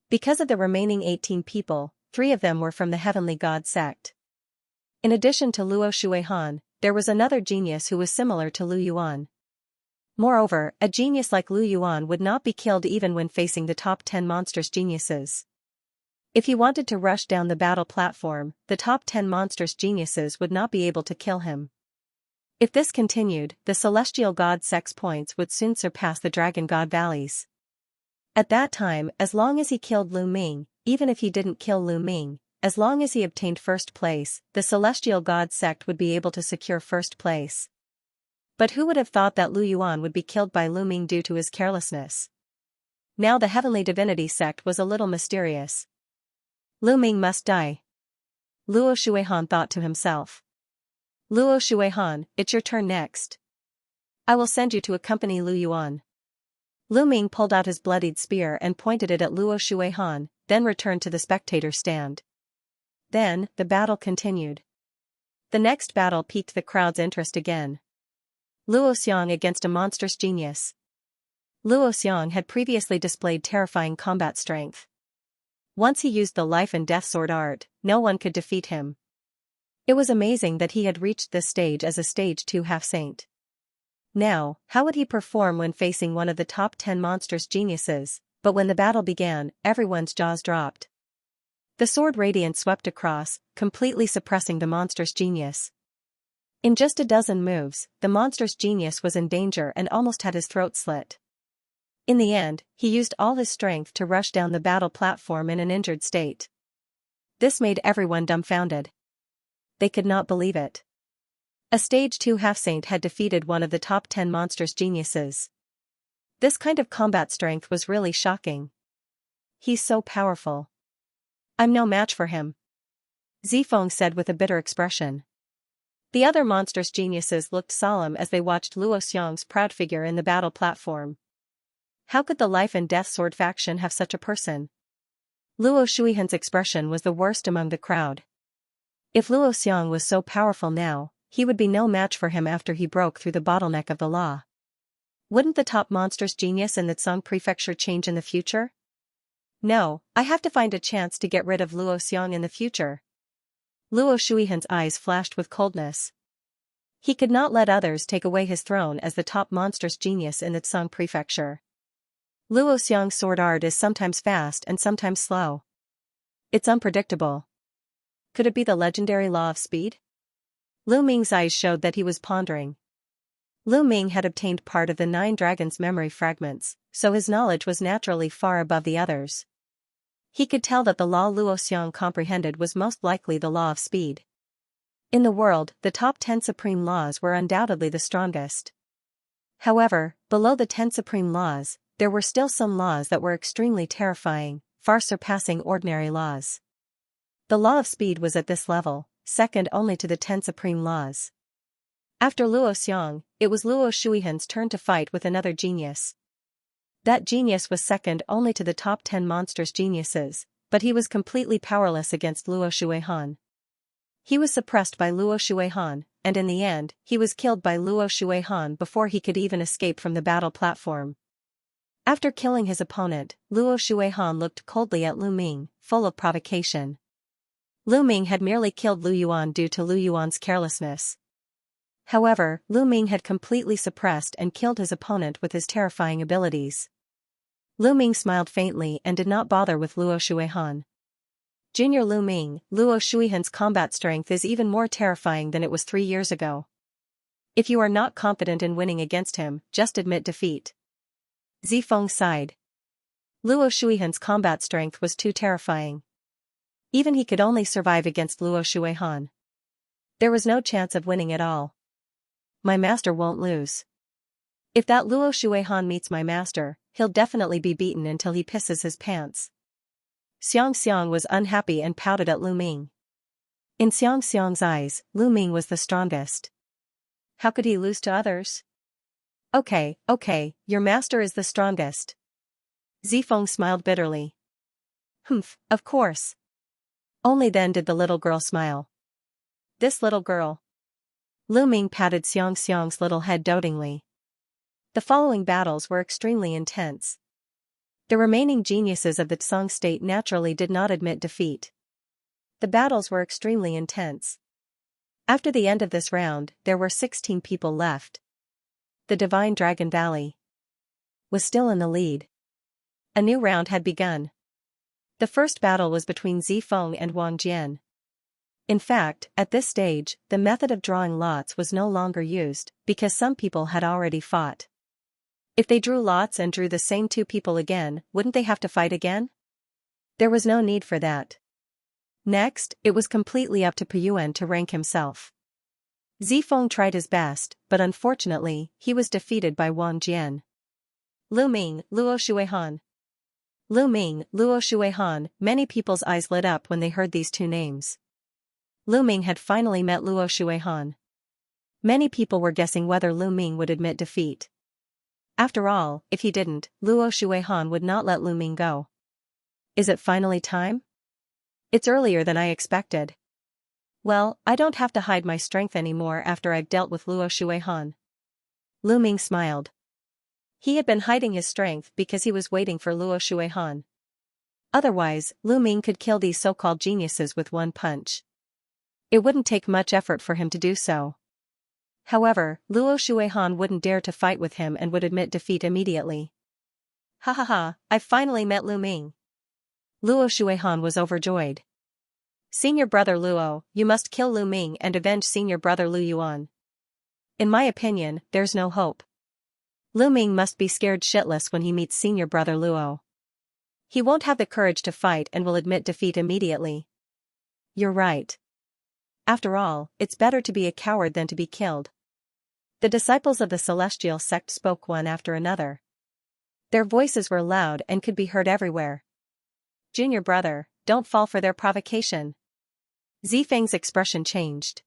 Because of the remaining 18 people, 3 of them were from the Heavenly God sect. In addition to Luo Shuihan, there was another genius who was similar to Lu Yuan. Moreover, a genius like Lu Yuan would not be killed even when facing the top 10 monstrous geniuses. If he wanted to rush down the battle platform, the top 10 monstrous geniuses would not be able to kill him. If this continued, the Celestial God sect's points would soon surpass the Dragon God Valley's. At that time, as long as he killed Lu Ming, even if he didn't kill Lu Ming, as long as he obtained first place, the Celestial God sect would be able to secure first place. But who would have thought that Lu Yuan would be killed by Lu Ming due to his carelessness? Now the Heavenly Divinity sect was a little mysterious. Lu Ming must die. Luo Shuihan thought to himself. Luo Shuihan, it's your turn next. I will send you to accompany Lu Yuan. Lu Ming pulled out his bloodied spear and pointed it at Luo Shuihan, then returned to the spectator stand. Then, the battle continued. The next battle piqued the crowd's interest again. Luo Xiang against a monstrous genius. Luo Xiang had previously displayed terrifying combat strength. Once he used the life and death sword art, no one could defeat him. It was amazing that he had reached this stage as a stage 2 half-saint. Now, how would he perform when facing one of the top 10 monstrous geniuses? But when the battle began, everyone's jaws dropped. The sword radiance swept across, completely suppressing the monstrous genius. In just a dozen moves, the monstrous genius was in danger and almost had his throat slit. In the end, he used all his strength to rush down the battle platform in an injured state. This made everyone dumbfounded. They could not believe it. A Stage 2 half-saint had defeated one of the top 10 monstrous geniuses. This kind of combat strength was really shocking. He's so powerful. I'm no match for him, Zifeng said with a bitter expression. The other monstrous geniuses looked solemn as they watched Luo Xiang's proud figure in the battle platform. How could the life and death sword faction have such a person? Luo Shuihan's expression was the worst among the crowd. If Luo Xiang was so powerful now, he would be no match for him after he broke through the bottleneck of the law. Wouldn't the top monstrous genius in the Tsang prefecture change in the future? No, I have to find a chance to get rid of Luo Xiang in the future. Luo Shuihan's eyes flashed with coldness. He could not let others take away his throne as the top monstrous genius in the Tsang prefecture. Luo Xiang's sword art is sometimes fast and sometimes slow. It's unpredictable. Could it be the legendary law of speed? Lu Ming's eyes showed that he was pondering. Lu Ming had obtained part of the 9 dragons' memory fragments, so his knowledge was naturally far above the others. He could tell that the law Luo Xiang comprehended was most likely the law of speed. In the world, the top 10 supreme laws were undoubtedly the strongest. However, below the 10 supreme laws, there were still some laws that were extremely terrifying, far surpassing ordinary laws. The law of speed was at this level, second only to the 10 supreme laws. After Luo Xiang, it was Luo Shuihan's turn to fight with another genius. That genius was second only to the top 10 monstrous geniuses, but he was completely powerless against Luo Shuihan. He was suppressed by Luo Shuihan, and in the end, he was killed by Luo Shuihan before he could even escape from the battle platform. After killing his opponent, Luo Shuihan looked coldly at Lu Ming, full of provocation. Lu Ming had merely killed Lu Yuan due to Lu Yuan's carelessness. However, Lu Ming had completely suppressed and killed his opponent with his terrifying abilities. Lu Ming smiled faintly and did not bother with Luo Shuihan. Junior Lu Ming, Luo Shuihan's combat strength is even more terrifying than it was 3 years ago. If you are not confident in winning against him, just admit defeat. Zifeng sighed. Luo Shuihan's combat strength was too terrifying. Even he could only survive against Luo Shuihan. There was no chance of winning at all. My master won't lose. If that Luo Shuihan meets my master, he'll definitely be beaten until he pisses his pants. Xianxia was unhappy and pouted at Lu Ming. In Xianxia's eyes, Lu Ming was the strongest. How could he lose to others? Okay, your master is the strongest. Zifeng smiled bitterly. Humph, of course. Only then did the little girl smile. This little girl. Lu Ming patted Xianxia's little head dotingly. The following battles were extremely intense. The remaining geniuses of the Tsang state naturally did not admit defeat. The battles were extremely intense. After the end of this round, there were 16 people left. The Divine Dragon Valley was still in the lead. A new round had begun. The first battle was between Zifeng and Wang Jian. In fact, at this stage, the method of drawing lots was no longer used, because some people had already fought. If they drew lots and drew the same 2 people again, wouldn't they have to fight again? There was no need for that. Next, it was completely up to Peyuan to rank himself. Zifeng tried his best, but unfortunately, he was defeated by Wang Jian. Lu Ming, Luo Shuihan. Lu Ming, Luo Shuihan, many people's eyes lit up when they heard these 2 names. Lu Ming had finally met Luo Shuihan. Many people were guessing whether Lu Ming would admit defeat. After all, if he didn't, Luo Shuihan would not let Lu Ming go. Is it finally time? It's earlier than I expected. Well, I don't have to hide my strength anymore after I've dealt with Luo Shuihan. Lu Ming smiled. He had been hiding his strength because he was waiting for Luo Shuihan. Otherwise, Lu Ming could kill these so-called geniuses with one punch. It wouldn't take much effort for him to do so. However, Luo Shuihan wouldn't dare to fight with him and would admit defeat immediately. Ha ha ha, I've finally met Lu Ming. Luo Shuihan was overjoyed. Senior brother Luo, you must kill Lu Ming and avenge senior brother Lu Yuan. In my opinion, there's no hope. Lu Ming must be scared shitless when he meets senior brother Luo. He won't have the courage to fight and will admit defeat immediately. You're right. After all, it's better to be a coward than to be killed. The disciples of the celestial sect spoke one after another. Their voices were loud and could be heard everywhere. Junior brother, don't fall for their provocation. Zifeng's expression changed.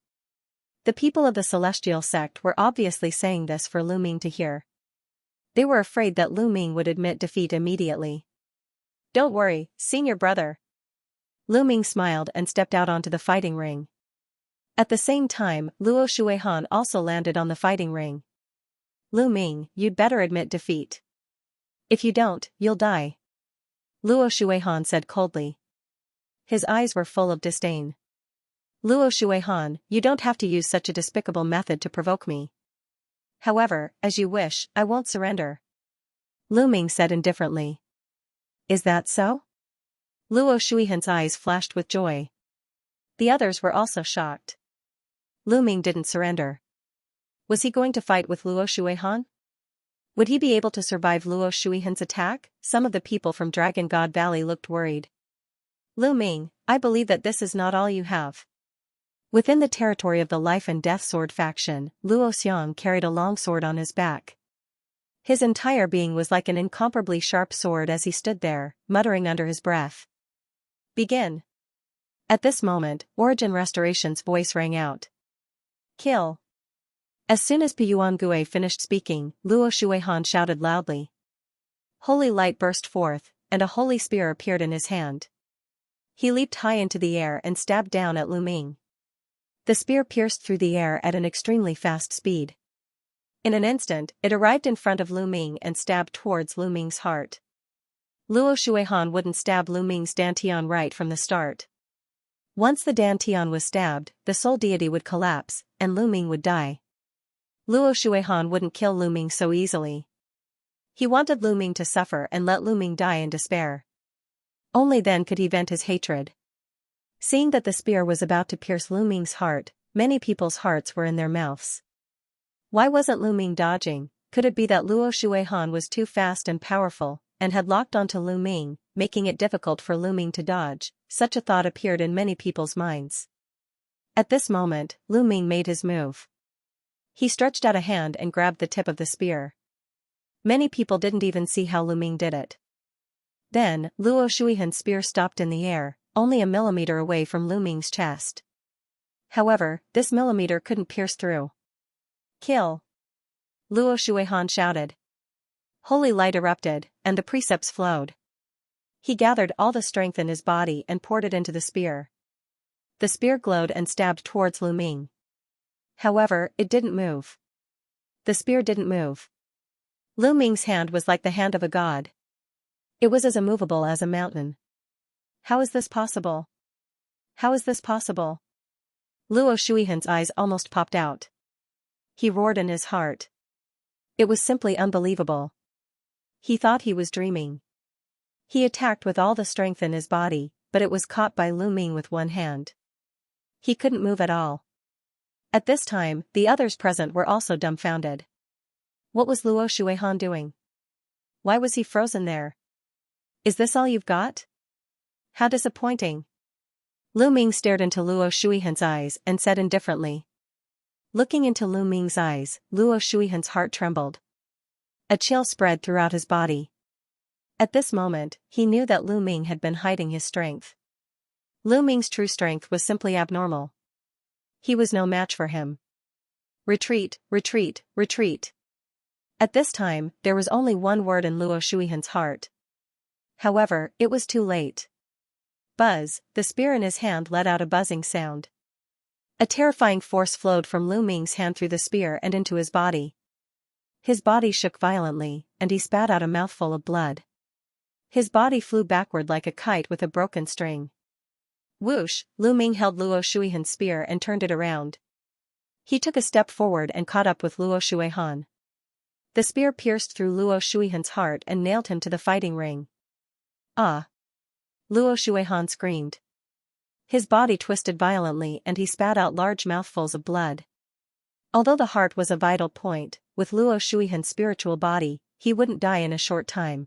The people of the celestial sect were obviously saying this for Lu Ming to hear. They were afraid that Lu Ming would admit defeat immediately. Don't worry, senior brother. Lu Ming smiled and stepped out onto the fighting ring. At the same time, Luo Shuihan also landed on the fighting ring. Lu Ming, you'd better admit defeat. If you don't, you'll die. Luo Shuihan said coldly. His eyes were full of disdain. Luo Shuihan, you don't have to use such a despicable method to provoke me. However, as you wish, I won't surrender. Lu Ming said indifferently. Is that so? Luo Shuihan's eyes flashed with joy. The others were also shocked. Lu Ming didn't surrender. Was he going to fight with Luo Shuihan? Would he be able to survive Luo Shuihan's attack? Some of the people from Dragon God Valley looked worried. Lu Ming, I believe that this is not all you have. Within the territory of the Life and Death Sword faction, Luo Xiang carried a long sword on his back. His entire being was like an incomparably sharp sword as he stood there, muttering under his breath. Begin. At this moment, Origin Restoration's voice rang out. Kill. As soon as Piyuan Gue finished speaking, Luo Shuihan shouted loudly. Holy light burst forth, and a holy spear appeared in his hand. He leaped high into the air and stabbed down at Lu Ming. The spear pierced through the air at an extremely fast speed. In an instant, it arrived in front of Lu Ming and stabbed towards Lu Ming's heart. Luo Shuihan wouldn't stab Lu Ming's Dantian right from the start. Once the Dantian was stabbed, the soul deity would collapse, and Lu Ming would die. Luo Shuihan wouldn't kill Lu Ming so easily. He wanted Lu Ming to suffer and let Lu Ming die in despair. Only then could he vent his hatred. Seeing that the spear was about to pierce Lu Ming's heart, many people's hearts were in their mouths. Why wasn't Lu Ming dodging? Could it be that Luo Shuihan was too fast and powerful, and had locked onto Lu Ming, making it difficult for Lu Ming to dodge? Such a thought appeared in many people's minds. At this moment, Lu Ming made his move. He stretched out a hand and grabbed the tip of the spear. Many people didn't even see how Lu Ming did it. Then, Luo Shuihan's spear stopped in the air, only a millimeter away from Lu Ming's chest. However, this millimeter couldn't pierce through. Kill! Luo Shuihan shouted. Holy light erupted, and the precepts flowed. He gathered all the strength in his body and poured it into the spear. The spear glowed and stabbed towards Lu Ming. However, it didn't move. The spear didn't move. Lu Ming's hand was like the hand of a god. It was as immovable as a mountain. How is this possible? How is this possible? Luo Shuihan's eyes almost popped out. He roared in his heart. It was simply unbelievable. He thought he was dreaming. He attacked with all the strength in his body, but it was caught by Lu Ming with one hand. He couldn't move at all. At this time, the others present were also dumbfounded. What was Luo Shuihan doing? Why was he frozen there? Is this all you've got? How disappointing. Lu Ming stared into Luo Shuihan's eyes and said indifferently. Looking into Lu Ming's eyes, Luo Shuihan's heart trembled. A chill spread throughout his body. At this moment, he knew that Lu Ming had been hiding his strength. Lu Ming's true strength was simply abnormal. He was no match for him. Retreat, retreat, retreat. At this time, there was only one word in Luo Shuihan's heart. However, it was too late. Buzz, the spear in his hand let out a buzzing sound. A terrifying force flowed from Lu Ming's hand through the spear and into his body. His body shook violently, and he spat out a mouthful of blood. His body flew backward like a kite with a broken string. Whoosh, Lu Ming held Luo Shuihan's spear and turned it around. He took a step forward and caught up with Luo Shuihan. The spear pierced through Luo Shuihan's heart and nailed him to the fighting ring. Ah! Luo Shuihan screamed. His body twisted violently and he spat out large mouthfuls of blood. Although the heart was a vital point, with Luo Shuihan's spiritual body, he wouldn't die in a short time.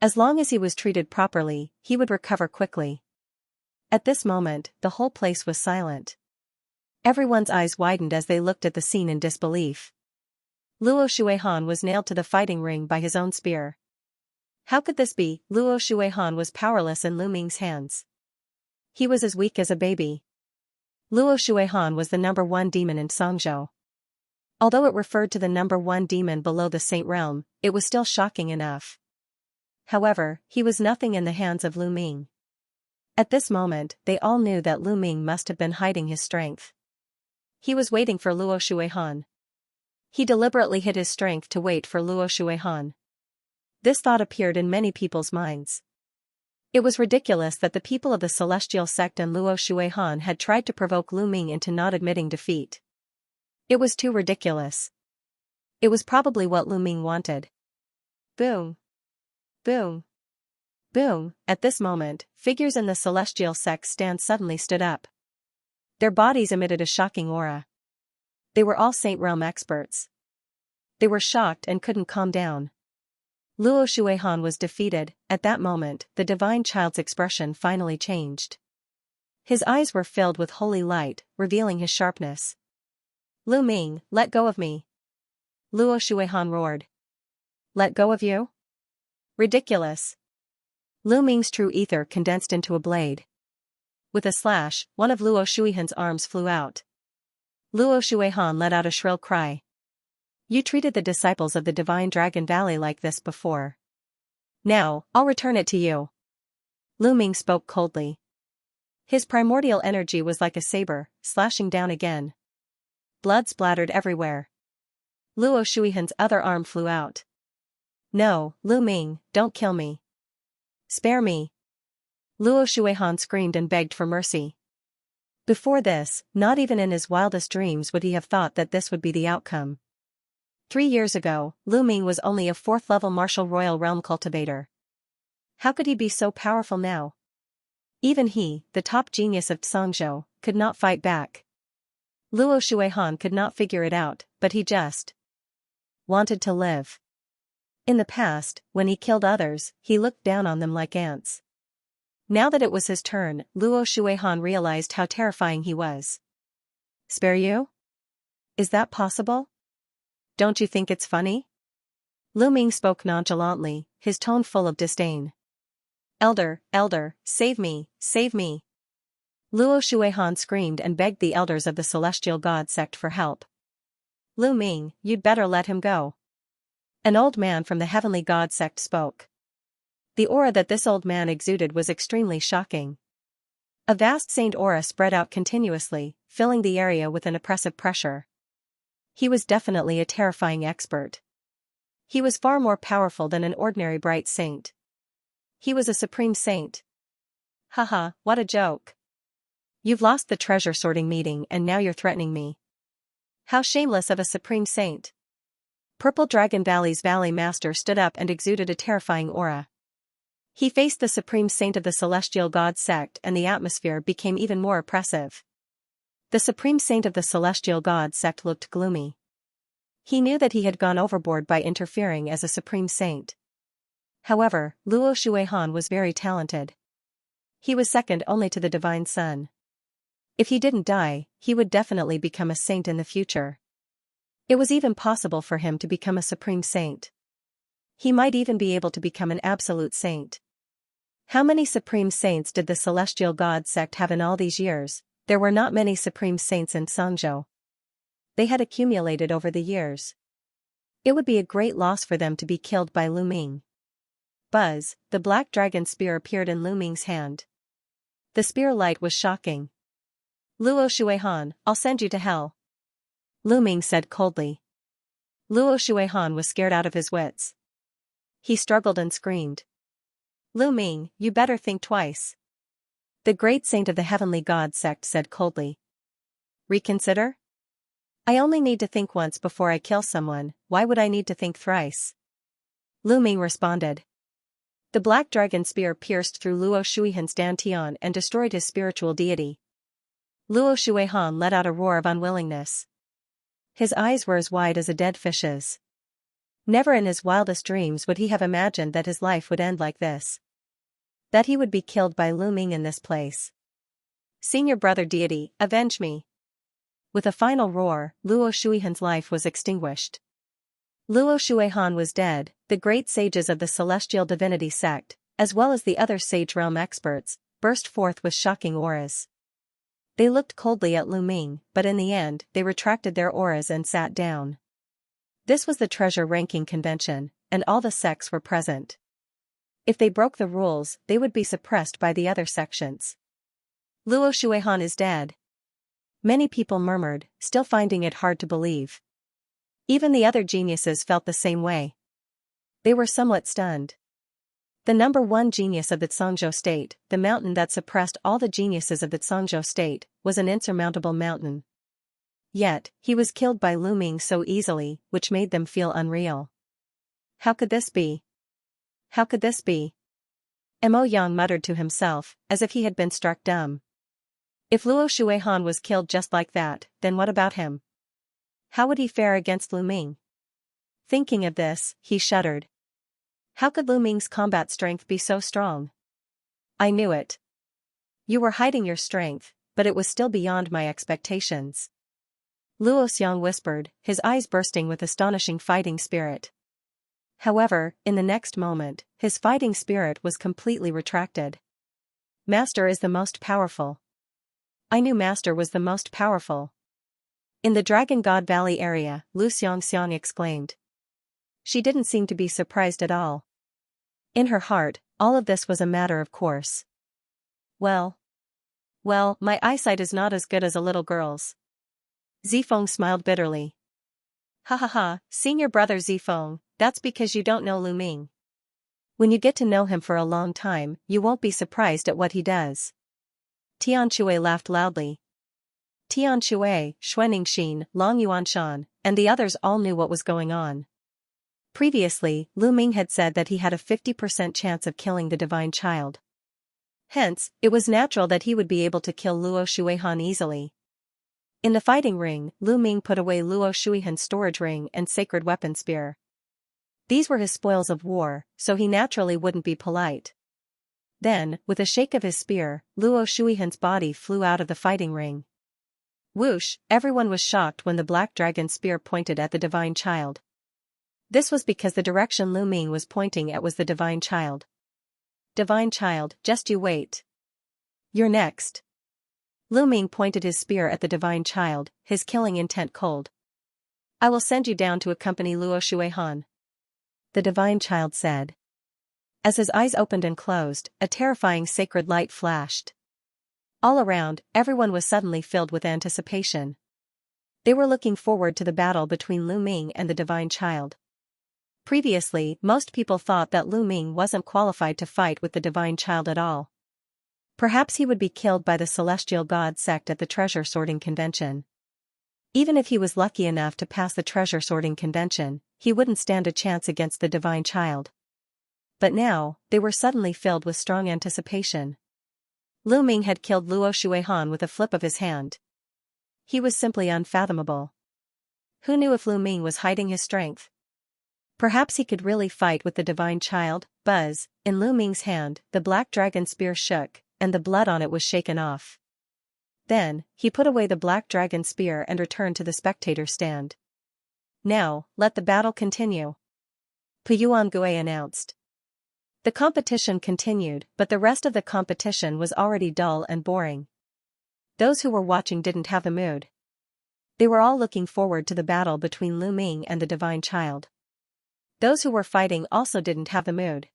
As long as he was treated properly, he would recover quickly. At this moment, the whole place was silent. Everyone's eyes widened as they looked at the scene in disbelief. Luo Shuihan was nailed to the fighting ring by his own spear. How could this be? Luo Shuihan was powerless in Lu Ming's hands. He was as weak as a baby. Luo Shuihan was the number 1 demon in Songzhou. Although it referred to the number 1 demon below the Saint Realm, it was still shocking enough. However, he was nothing in the hands of Lu Ming. At this moment, they all knew that Lu Ming must have been hiding his strength. He was waiting for Luo Shuihan. He deliberately hid his strength to wait for Luo Shuihan. This thought appeared in many people's minds. It was ridiculous that the people of the Celestial Sect and Luo Shuihan had tried to provoke Lu Ming into not admitting defeat. It was too ridiculous. It was probably what Lu Ming wanted. Boom. Boom. Boom. At this moment, figures in the Celestial Sect stand suddenly stood up. Their bodies emitted a shocking aura. They were all Saint Realm experts. They were shocked and couldn't calm down. Luo Shuihan was defeated. At that moment, the divine child's expression finally changed. His eyes were filled with holy light, revealing his sharpness. Lu Ming, let go of me. Luo Shuihan roared. Let go of you? Ridiculous. Lu Ming's true ether condensed into a blade. With a slash, one of Luo Shuihan's arms flew out. Luo Shuihan let out a shrill cry. You treated the disciples of the Divine Dragon Valley like this before. Now, I'll return it to you. Lu Ming spoke coldly. His primordial energy was like a saber, slashing down again. Blood splattered everywhere. Luo Shuihan's other arm flew out. No, Lu Ming, don't kill me. Spare me. Luo Shuihan screamed and begged for mercy. Before this, not even in his wildest dreams would he have thought that this would be the outcome. 3 years ago, Lu Ming was only a 4th-level martial royal realm cultivator. How could he be so powerful now? Even he, the top genius of Songzhou, could not fight back. Luo Shuihan could not figure it out, but he just wanted to live. In the past, when he killed others, he looked down on them like ants. Now that it was his turn, Luo Shuihan realized how terrifying he was. Spare you? Is that possible? Don't you think it's funny? Lu Ming spoke nonchalantly, his tone full of disdain. Elder, save me, save me. Luo Shuihan screamed and begged the elders of the Celestial God sect for help. Lu Ming, you'd better let him go. An old man from the Heavenly God sect spoke. The aura that this old man exuded was extremely shocking. A vast saint aura spread out continuously, filling the area with an oppressive pressure. He was definitely a terrifying expert. He was far more powerful than an ordinary bright saint. He was a supreme saint. Haha, what a joke. You've lost the treasure sorting meeting and now you're threatening me. How shameless of a supreme saint. Purple Dragon Valley's Valley Master stood up and exuded a terrifying aura. He faced the supreme saint of the Celestial God sect and the atmosphere became even more oppressive. The supreme saint of the Celestial God sect looked gloomy. He knew that he had gone overboard by interfering as a supreme saint. However, Luo Shuihan was very talented. He was second only to the Divine Sun. If he didn't die, he would definitely become a saint in the future. It was even possible for him to become a supreme saint. He might even be able to become an absolute saint. How many supreme saints did the Celestial God sect have in all these years? There were not many supreme saints in Songzhou. They had accumulated over the years. It would be a great loss for them to be killed by Lu Ming. Buzz, the black dragon spear appeared in Lu Ming's hand. The spear light was shocking. Luo Shuihan, I'll send you to hell. Lu Ming said coldly. Luo Shuihan was scared out of his wits. He struggled and screamed. Lu Ming, you better think twice. The great saint of the Heavenly God sect said coldly. Reconsider? I only need to think once before I kill someone, why would I need to think thrice? Lu Ming responded. The black dragon spear pierced through Luo Shuihan's dantian and destroyed his spiritual deity. Luo Shuihan let out a roar of unwillingness. His eyes were as wide as a dead fish's. Never in his wildest dreams would he have imagined that his life would end like this. That he would be killed by Lu Ming in this place. Senior brother deity, avenge me. with a final roar, Luo Shuihan's life was extinguished. Luo Shuihan was dead. The great sages of the Celestial Divinity sect, as well as the other Sage Realm experts, burst forth with shocking auras. They looked coldly at Lu Ming, but in the end, they retracted their auras and sat down. This was the treasure ranking convention, and all the sects were present. If they broke the rules, they would be suppressed by the other sections. Luo Shuihan is dead. Many people murmured, still finding it hard to believe. Even the other geniuses felt the same way. They were somewhat stunned. The number one genius of the Zhongzhou state, the mountain that suppressed all the geniuses of the Zhongzhou state, was an insurmountable mountain. Yet, he was killed by Lu Ming so easily, which made them feel unreal. How could this be? How could this be? Mo Yang muttered to himself, as if he had been struck dumb. If Luo Shuihan was killed just like that, then what about him? How would he fare against Lu Ming? Thinking of this, he shuddered. How could Lu Ming's combat strength be so strong? I knew it. You were hiding your strength, but it was still beyond my expectations. Luo Xiang whispered, his eyes bursting with astonishing fighting spirit. However, in the next moment, his fighting spirit was completely retracted. Master is the most powerful. I knew Master was the most powerful. In the Dragon God Valley area, Lu Xianxia exclaimed. She didn't seem to be surprised at all. In her heart, all of this was a matter of course. Well, my eyesight is not as good as a little girl's. Zifeng smiled bitterly. Ha ha ha, senior brother Zifeng, that's because you don't know Lu Ming. When you get to know him for a long time, you won't be surprised at what he does. Tian Shui laughed loudly. Tian Shui, Xuanning Xin, Long Yuanshan, and the others all knew what was going on. Previously, Lu Ming had said that he had a 50% chance of killing the divine child. Hence, it was natural that he would be able to kill Luo Shuihan easily. In the fighting ring, Lu Ming put away Luo Shuihan's storage ring and sacred weapon spear. These were his spoils of war, so he naturally wouldn't be polite. Then, with a shake of his spear, Luo Shuihan's body flew out of the fighting ring. Whoosh, everyone was shocked when the black dragon spear pointed at the divine child. This was because the direction Lu Ming was pointing at was the divine child. Divine child, just you wait. You're next. Lu Ming pointed his spear at the divine child, his killing intent cold. I will send you down to accompany Luo Shuihan. The divine child said. As his eyes opened and closed, a terrifying sacred light flashed. All around, everyone was suddenly filled with anticipation. They were looking forward to the battle between Lu Ming and the divine child. Previously, most people thought that Lu Ming wasn't qualified to fight with the divine child at all. Perhaps he would be killed by the celestial god sect at the treasure sorting convention. Even if he was lucky enough to pass the treasure sorting convention, he wouldn't stand a chance against the divine child. But now, they were suddenly filled with strong anticipation. Lu Ming had killed Luo Shuihan with a flip of his hand. He was simply unfathomable. Who knew if Lu Ming was hiding his strength? Perhaps he could really fight with the divine child. Buzz, in Lu Ming's hand, the black dragon spear shook, and the blood on it was shaken off. Then, he put away the black dragon spear and returned to the spectator stand. Now, let the battle continue. Puyuan Gui announced. The competition continued, but the rest of the competition was already dull and boring. Those who were watching didn't have the mood. They were all looking forward to the battle between Lu Ming and the divine child. Those who were fighting also didn't have the mood.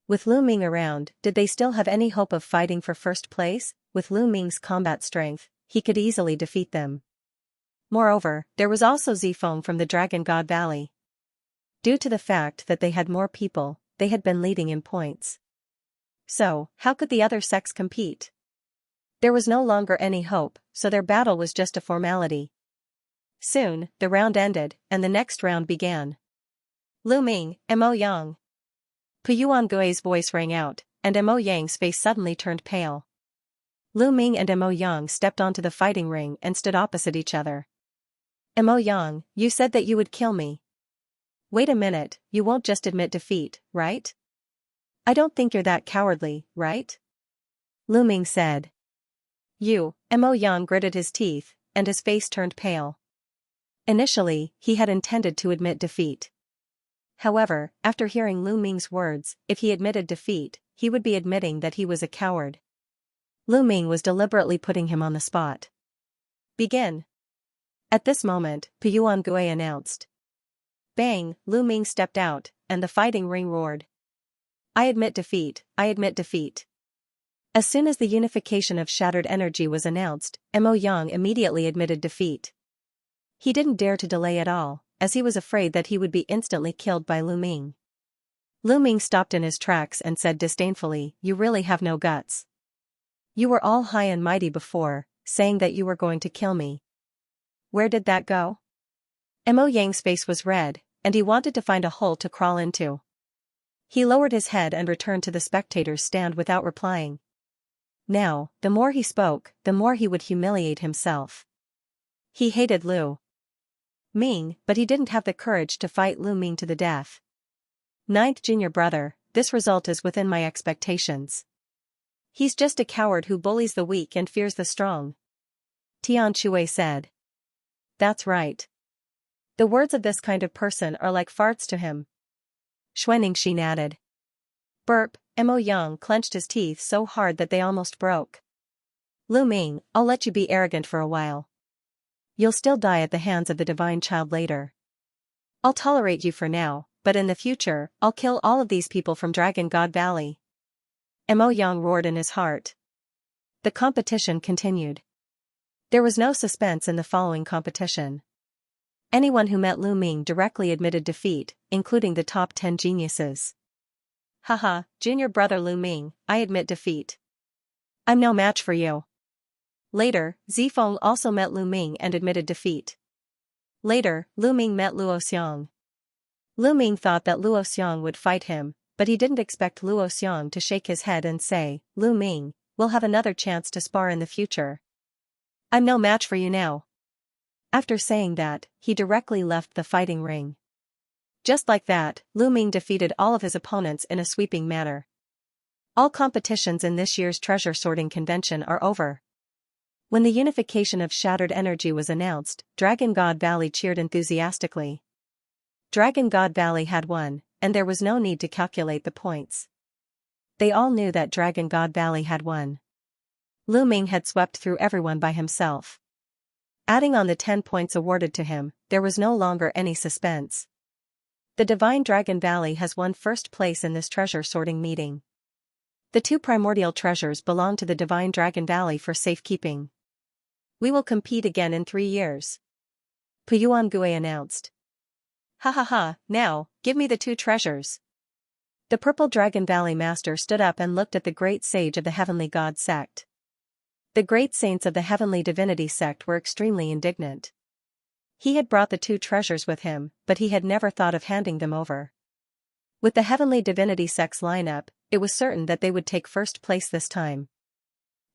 With Lu Ming around, did they still have any hope of fighting for first place? With Lu Ming's combat strength, he could easily defeat them. Moreover, there was also Zifeng from the Dragon God Valley. Due to the fact that they had more people, they had been leading in points. So, how could the other sects compete? There was no longer any hope, so their battle was just a formality. Soon, the round ended, and the next round began. Lu Ming, Mo Yang. Puyuan Gui's voice rang out, and Mo Yang's face suddenly turned pale. Lu Ming and Mo Yang stepped onto the fighting ring and stood opposite each other. Mo Yang, you said that you would kill me. Wait a minute, you won't just admit defeat, right? I don't think you're that cowardly, right? Lu Ming said. You, Mo Yang gritted his teeth, and his face turned pale. Initially, he had intended to admit defeat. However, after hearing Lu Ming's words, if he admitted defeat, he would be admitting that he was a coward. Lu Ming was deliberately putting him on the spot. Begin. At this moment, Piyuan Gui announced. Bang, Lu Ming stepped out, and the fighting ring roared. I admit defeat, I admit defeat. As soon as the unification of shattered energy was announced, Mo Yang immediately admitted defeat. He didn't dare to delay at all, as he was afraid that he would be instantly killed by Lu Ming. Lu Ming stopped in his tracks and said disdainfully, "You really have no guts. You were all high and mighty before, saying that you were going to kill me. Where did that go?" Mo Yang's face was red, and he wanted to find a hole to crawl into. He lowered his head and returned to the spectators' stand without replying. Now, the more he spoke, the more he would humiliate himself. He hated Lu Ming, but he didn't have the courage to fight Lu Ming to the death. Ninth junior brother, this result is within my expectations. He's just a coward who bullies the weak and fears the strong. Tian Shui said. That's right. The words of this kind of person are like farts to him. Xuanxia added. Burp, Mo Yang clenched his teeth so hard that they almost broke. Lu Ming, I'll let you be arrogant for a while. You'll still die at the hands of the divine child later. I'll tolerate you for now, but in the future, I'll kill all of these people from Dragon God Valley. Mo Yang roared in his heart. The competition continued. There was no suspense in the following competition. Anyone who met Lu Ming directly admitted defeat, including the top 10 geniuses. Haha, junior brother Lu Ming, I admit defeat. I'm no match for you. Later, Zifeng also met Lu Ming and admitted defeat. Later, Lu Ming met Luo Xiang. Lu Ming thought that Luo Xiang would fight him, but he didn't expect Luo Xiang to shake his head and say, Lu Ming, we'll have another chance to spar in the future. I'm no match for you now. After saying that, he directly left the fighting ring. Just like that, Lu Ming defeated all of his opponents in a sweeping manner. All competitions in this year's treasure sorting convention are over. When the unification of shattered energy was announced, Dragon God Valley cheered enthusiastically. Dragon God Valley had won, and there was no need to calculate the points. They all knew that Dragon God Valley had won. Lu Ming had swept through everyone by himself. Adding on the 10 points awarded to him, there was no longer any suspense. The Divine Dragon Valley has won first place in this treasure sorting meeting. The 2 primordial treasures belong to the Divine Dragon Valley for safekeeping. We will compete again in 3 years. Piyuan Gui announced. Ha ha ha, now, give me the 2 treasures. The Purple Dragon Valley Master stood up and looked at the great sage of the Heavenly God sect. The great saints of the Heavenly Divinity sect were extremely indignant. He had brought the 2 treasures with him, but he had never thought of handing them over. With the Heavenly Divinity sect's lineup, it was certain that they would take first place this time.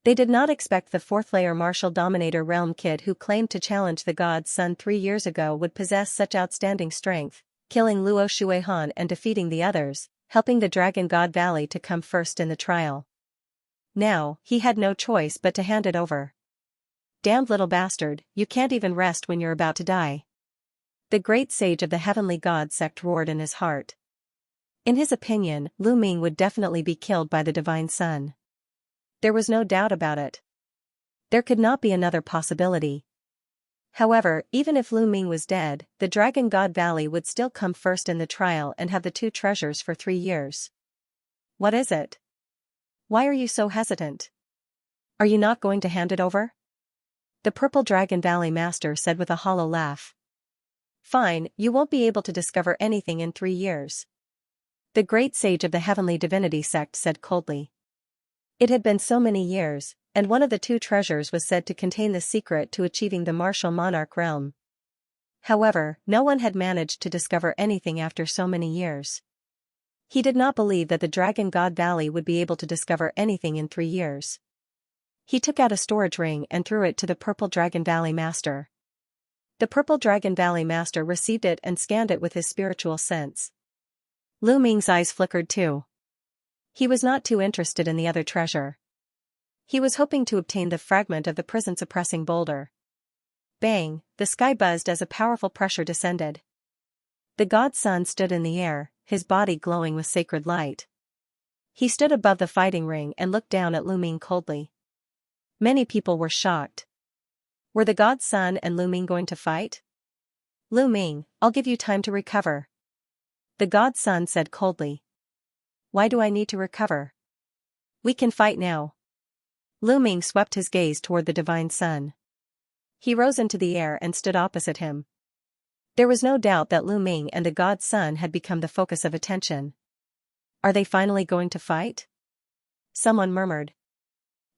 They did not expect the 4th-layer Martial Dominator Realm Kid who claimed to challenge the God's Son 3 years ago would possess such outstanding strength, killing Luo Shuihan and defeating the others, helping the Dragon God Valley to come first in the trial. Now, he had no choice but to hand it over. Damned little bastard, you can't even rest when you're about to die. The great sage of the Heavenly God sect roared in his heart. In his opinion, Lu Ming would definitely be killed by the Divine Son. There was no doubt about it. There could not be another possibility. However, even if Lu Ming was dead, the Dragon God Valley would still come first in the trial and have the 2 treasures for 3 years. What is it? Why are you so hesitant? Are you not going to hand it over? The Purple Dragon Valley Master said with a hollow laugh. Fine, you won't be able to discover anything in 3 years. The great sage of the Heavenly Divinity sect said coldly. It had been so many years, and one of the 2 treasures was said to contain the secret to achieving the martial monarch realm. However, no one had managed to discover anything after so many years. He did not believe that the Dragon God Valley would be able to discover anything in 3 years. He took out a storage ring and threw it to the Purple Dragon Valley Master. The Purple Dragon Valley Master received it and scanned it with his spiritual sense. Lu Ming's eyes flickered too. He was not too interested in the other treasure. He was hoping to obtain the fragment of the prison-suppressing boulder. Bang, the sky buzzed as a powerful pressure descended. The god sun stood in the air, his body glowing with sacred light. He stood above the fighting ring and looked down at Lu Ming coldly. Many people were shocked. Were the god sun and Lu Ming going to fight? Lu Ming, I'll give you time to recover. The god sun said coldly. Why do I need to recover? We can fight now. Lu Ming swept his gaze toward the divine sun. He rose into the air and stood opposite him. There was no doubt that Lu Ming and the god sun had become the focus of attention. Are they finally going to fight? Someone murmured.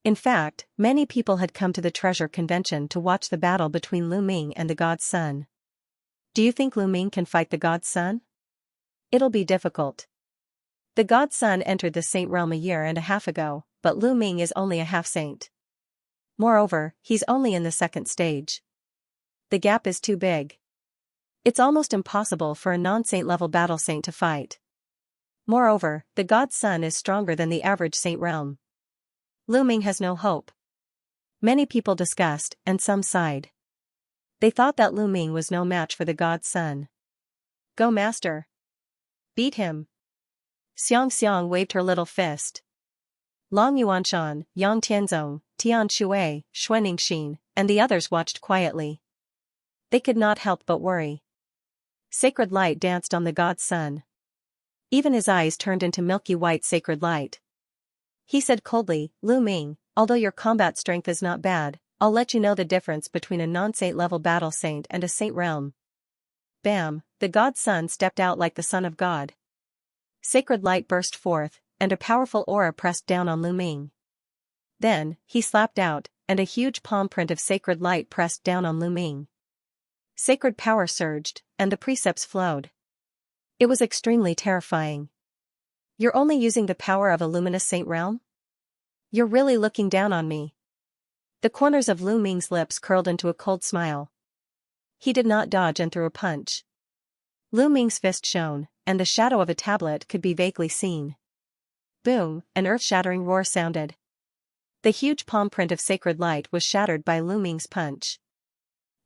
In fact, many people had come to the treasure convention to watch the battle between Lu Ming and the god sun. Do you think Lu Ming can fight the god sun? It'll be difficult. The god sun entered the saint realm a year and a half ago, but Lu Ming is only a half-saint. Moreover, he's only in the second stage. The gap is too big. It's almost impossible for a non-saint level battle saint to fight. Moreover, the god sun is stronger than the average saint realm. Lu Ming has no hope. Many people discussed, and some sighed. They thought that Lu Ming was no match for the god sun. Go master. Beat him. Xianxia waved her little fist. Long Yuanshan, Yang Tianzong, Tian Shui, Xuanixin, and the others watched quietly. They could not help but worry. Sacred light danced on the god sun. Even his eyes turned into milky white sacred light. He said coldly, Lu Ming, although your combat strength is not bad, I'll let you know the difference between a non-saint level battle saint and a saint realm. Bam, the god sun stepped out like the son of God. Sacred light burst forth, and a powerful aura pressed down on Lu Ming. Then, he slapped out, and a huge palm print of sacred light pressed down on Lu Ming. Sacred power surged, and the precepts flowed. It was extremely terrifying. You're only using the power of a luminous saint realm? You're really looking down on me. The corners of Lu Ming's lips curled into a cold smile. He did not dodge and threw a punch. Lu Ming's fist shone, and the shadow of a tablet could be vaguely seen. Boom, an earth-shattering roar sounded. The huge palm print of sacred light was shattered by Lu Ming's punch.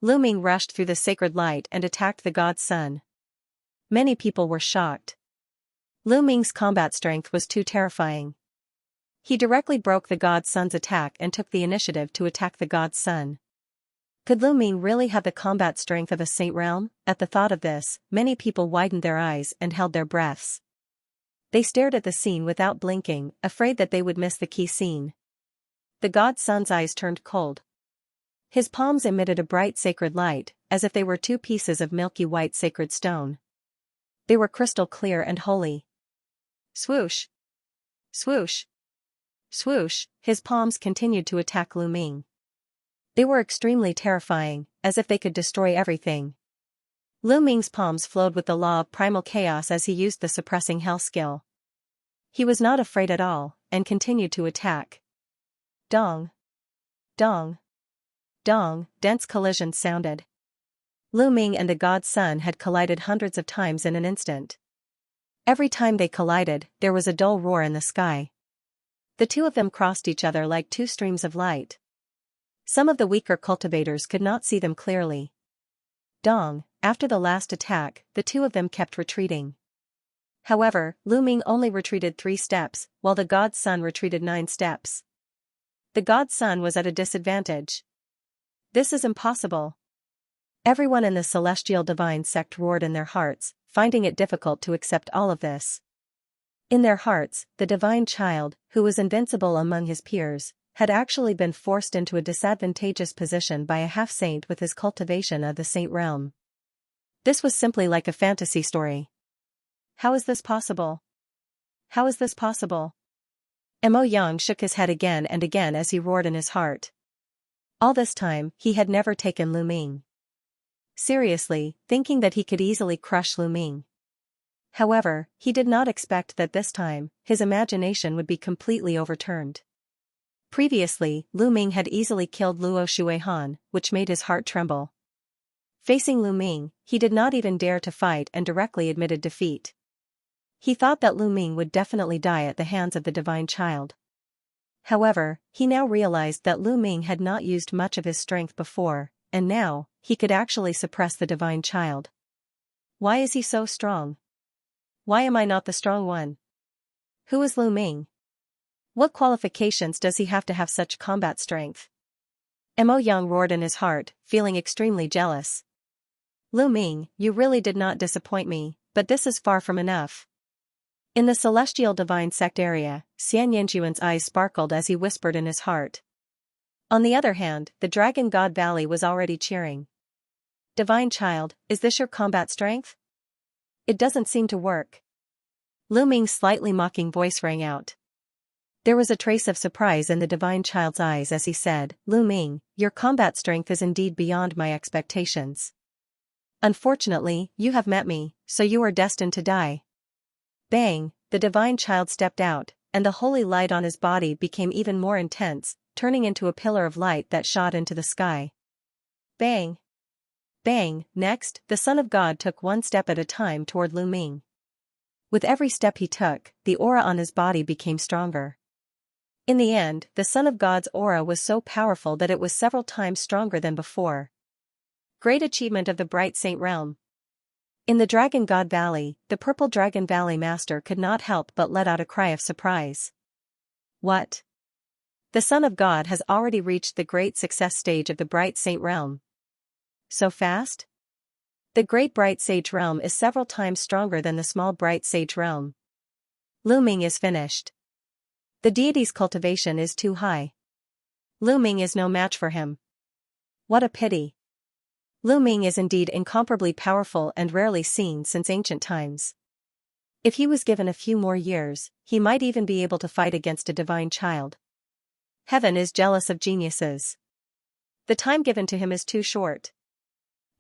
Lu Ming rushed through the sacred light and attacked the god sun. Many people were shocked. Lu Ming's combat strength was too terrifying. He directly broke the god sun's attack and took the initiative to attack the god sun. Could Lu Ming really have the combat strength of a saint realm? At the thought of this, many people widened their eyes and held their breaths. They stared at the scene without blinking, afraid that they would miss the key scene. The god sun's eyes turned cold. His palms emitted a bright sacred light, as if they were two pieces of milky white sacred stone. They were crystal clear and holy. Swoosh! Swoosh! Swoosh! His palms continued to attack Lu Ming. They were extremely terrifying, as if they could destroy everything. Lu Ming's palms flowed with the law of primal chaos as he used the suppressing hell skill. He was not afraid at all, and continued to attack. Dong! Dong! Dong! Dense collisions sounded. Lu Ming and the god sun had collided hundreds of times in an instant. Every time they collided, there was a dull roar in the sky. The two of them crossed each other like two streams of light. Some of the weaker cultivators could not see them clearly. Dong! After the last attack, the two of them kept retreating. However, Lu Ming only retreated 3 steps, while the god sun retreated 9 steps. The god sun was at a disadvantage. This is impossible. Everyone in the celestial divine sect roared in their hearts, finding it difficult to accept all of this. In their hearts, the divine child, who was invincible among his peers, had actually been forced into a disadvantageous position by a half-saint with his cultivation of the saint realm. This was simply like a fantasy story. How is this possible? How is this possible? Mo Yang shook his head again and again as he roared in his heart. All this time, he had never taken Lu Ming seriously, thinking that he could easily crush Lu Ming. However, he did not expect that this time, his imagination would be completely overturned. Previously, Lu Ming had easily killed Luo Shuihan, which made his heart tremble. Facing Lu Ming, he did not even dare to fight and directly admitted defeat. He thought that Lu Ming would definitely die at the hands of the divine child. However, he now realized that Lu Ming had not used much of his strength before, and now, he could actually suppress the divine child. Why is he so strong? Why am I not the strong one? Who is Lu Ming? What qualifications does he have to have such combat strength? Mo Yang roared in his heart, feeling extremely jealous. Lu Ming, you really did not disappoint me, but this is far from enough. In the celestial divine sect area, Xianxia's eyes sparkled as he whispered in his heart. On the other hand, the Dragon God Valley was already cheering. Divine child, is this your combat strength? It doesn't seem to work. Lu Ming's slightly mocking voice rang out. There was a trace of surprise in the divine child's eyes as he said, Lu Ming, your combat strength is indeed beyond my expectations. Unfortunately, you have met me, so you are destined to die. Bang, the divine child stepped out, and the holy light on his body became even more intense, turning into a pillar of light that shot into the sky. Bang! Bang! Next, the Son of God took one step at a time toward Lu Ming. With every step he took, the aura on his body became stronger. In the end, the Son of God's aura was so powerful that it was several times stronger than before. Great achievement of the Bright Saint Realm. In the Dragon God Valley, the Purple Dragon Valley Master could not help but let out a cry of surprise. What? The Son of God has already reached the great success stage of the Bright Saint Realm. So fast? The Great Bright Sage Realm is several times stronger than the Small Bright Sage Realm. Lu Ming is finished. The deity's cultivation is too high. Lu Ming is no match for him. What a pity. Lu Ming is indeed incomparably powerful and rarely seen since ancient times. If he was given a few more years, he might even be able to fight against a divine child. Heaven is jealous of geniuses. The time given to him is too short.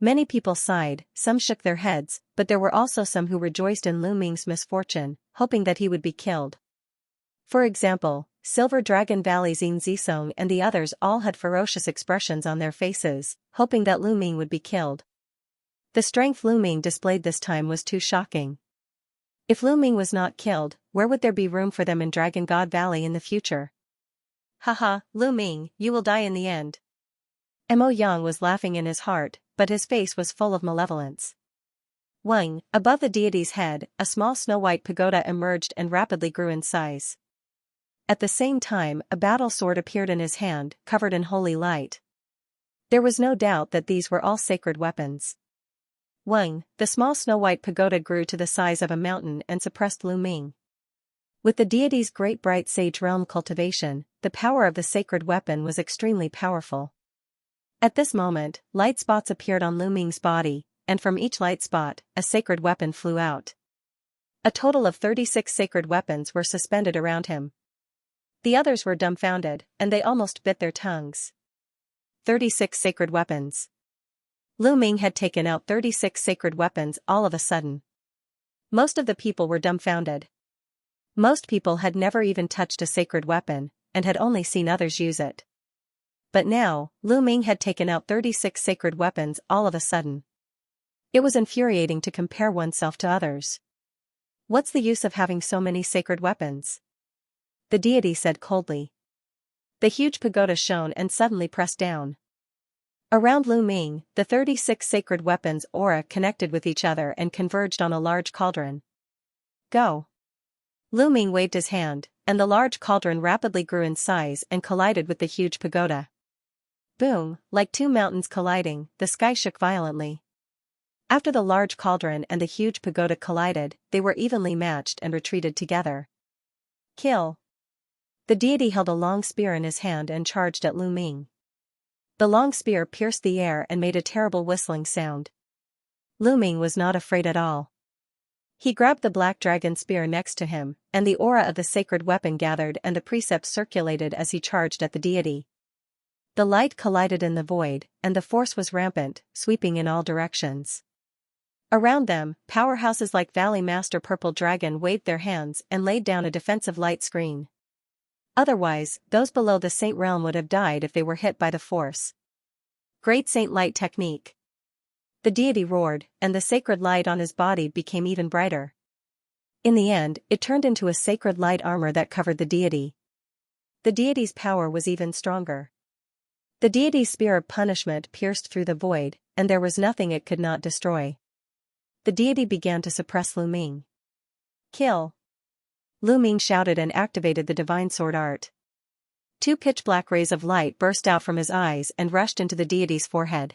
Many people sighed, some shook their heads, but there were also some who rejoiced in Lu Ming's misfortune, hoping that he would be killed. For example, Silver Dragon Valley's Yin Zisong and the others all had ferocious expressions on their faces, hoping that Lu Ming would be killed. The strength Lu Ming displayed this time was too shocking. If Lu Ming was not killed, where would there be room for them in Dragon God Valley in the future? Haha, Lu Ming, you will die in the end. Mo Yang was laughing in his heart, but his face was full of malevolence. Wang, above the deity's head, a small snow-white pagoda emerged and rapidly grew in size. At the same time, a battle sword appeared in his hand, covered in holy light. There was no doubt that these were all sacred weapons. Wang, the small snow-white pagoda grew to the size of a mountain and suppressed Lu Ming. With the deity's great bright sage realm cultivation, the power of the sacred weapon was extremely powerful. At this moment, light spots appeared on Lu Ming's body, and from each light spot, a sacred weapon flew out. A total of 36 sacred weapons were suspended around him. The others were dumbfounded, and they almost bit their tongues. 36 sacred weapons. Lu Ming had taken out 36 sacred weapons all of a sudden. Most of the people were dumbfounded. Most people had never even touched a sacred weapon, and had only seen others use it. But now, Lu Ming had taken out 36 sacred weapons all of a sudden. It was infuriating to compare oneself to others. What's the use of having so many sacred weapons? The deity said coldly. The huge pagoda shone and suddenly pressed down. Around Lu Ming, the 36 sacred weapons aura connected with each other and converged on a large cauldron. Go! Lu Ming waved his hand, and the large cauldron rapidly grew in size and collided with the huge pagoda. Boom, like two mountains colliding, the sky shook violently. After the large cauldron and the huge pagoda collided, they were evenly matched and retreated together. Kill! The deity held a long spear in his hand and charged at Lu Ming. The long spear pierced the air and made a terrible whistling sound. Lu Ming was not afraid at all. He grabbed the black dragon spear next to him, and the aura of the sacred weapon gathered and the precepts circulated as he charged at the deity. The light collided in the void, and the force was rampant, sweeping in all directions. Around them, powerhouses like Valley Master Purple Dragon waved their hands and laid down a defensive light screen. Otherwise, those below the Saint Realm would have died if they were hit by the force. Great Saint Light Technique. The deity roared, and the sacred light on his body became even brighter. In the end, it turned into a sacred light armor that covered the deity. The deity's power was even stronger. The deity's spear of punishment pierced through the void, and there was nothing it could not destroy. The deity began to suppress Lu Ming. Kill! Lu Ming shouted and activated the divine sword art. Two pitch-black rays of light burst out from his eyes and rushed into the deity's forehead.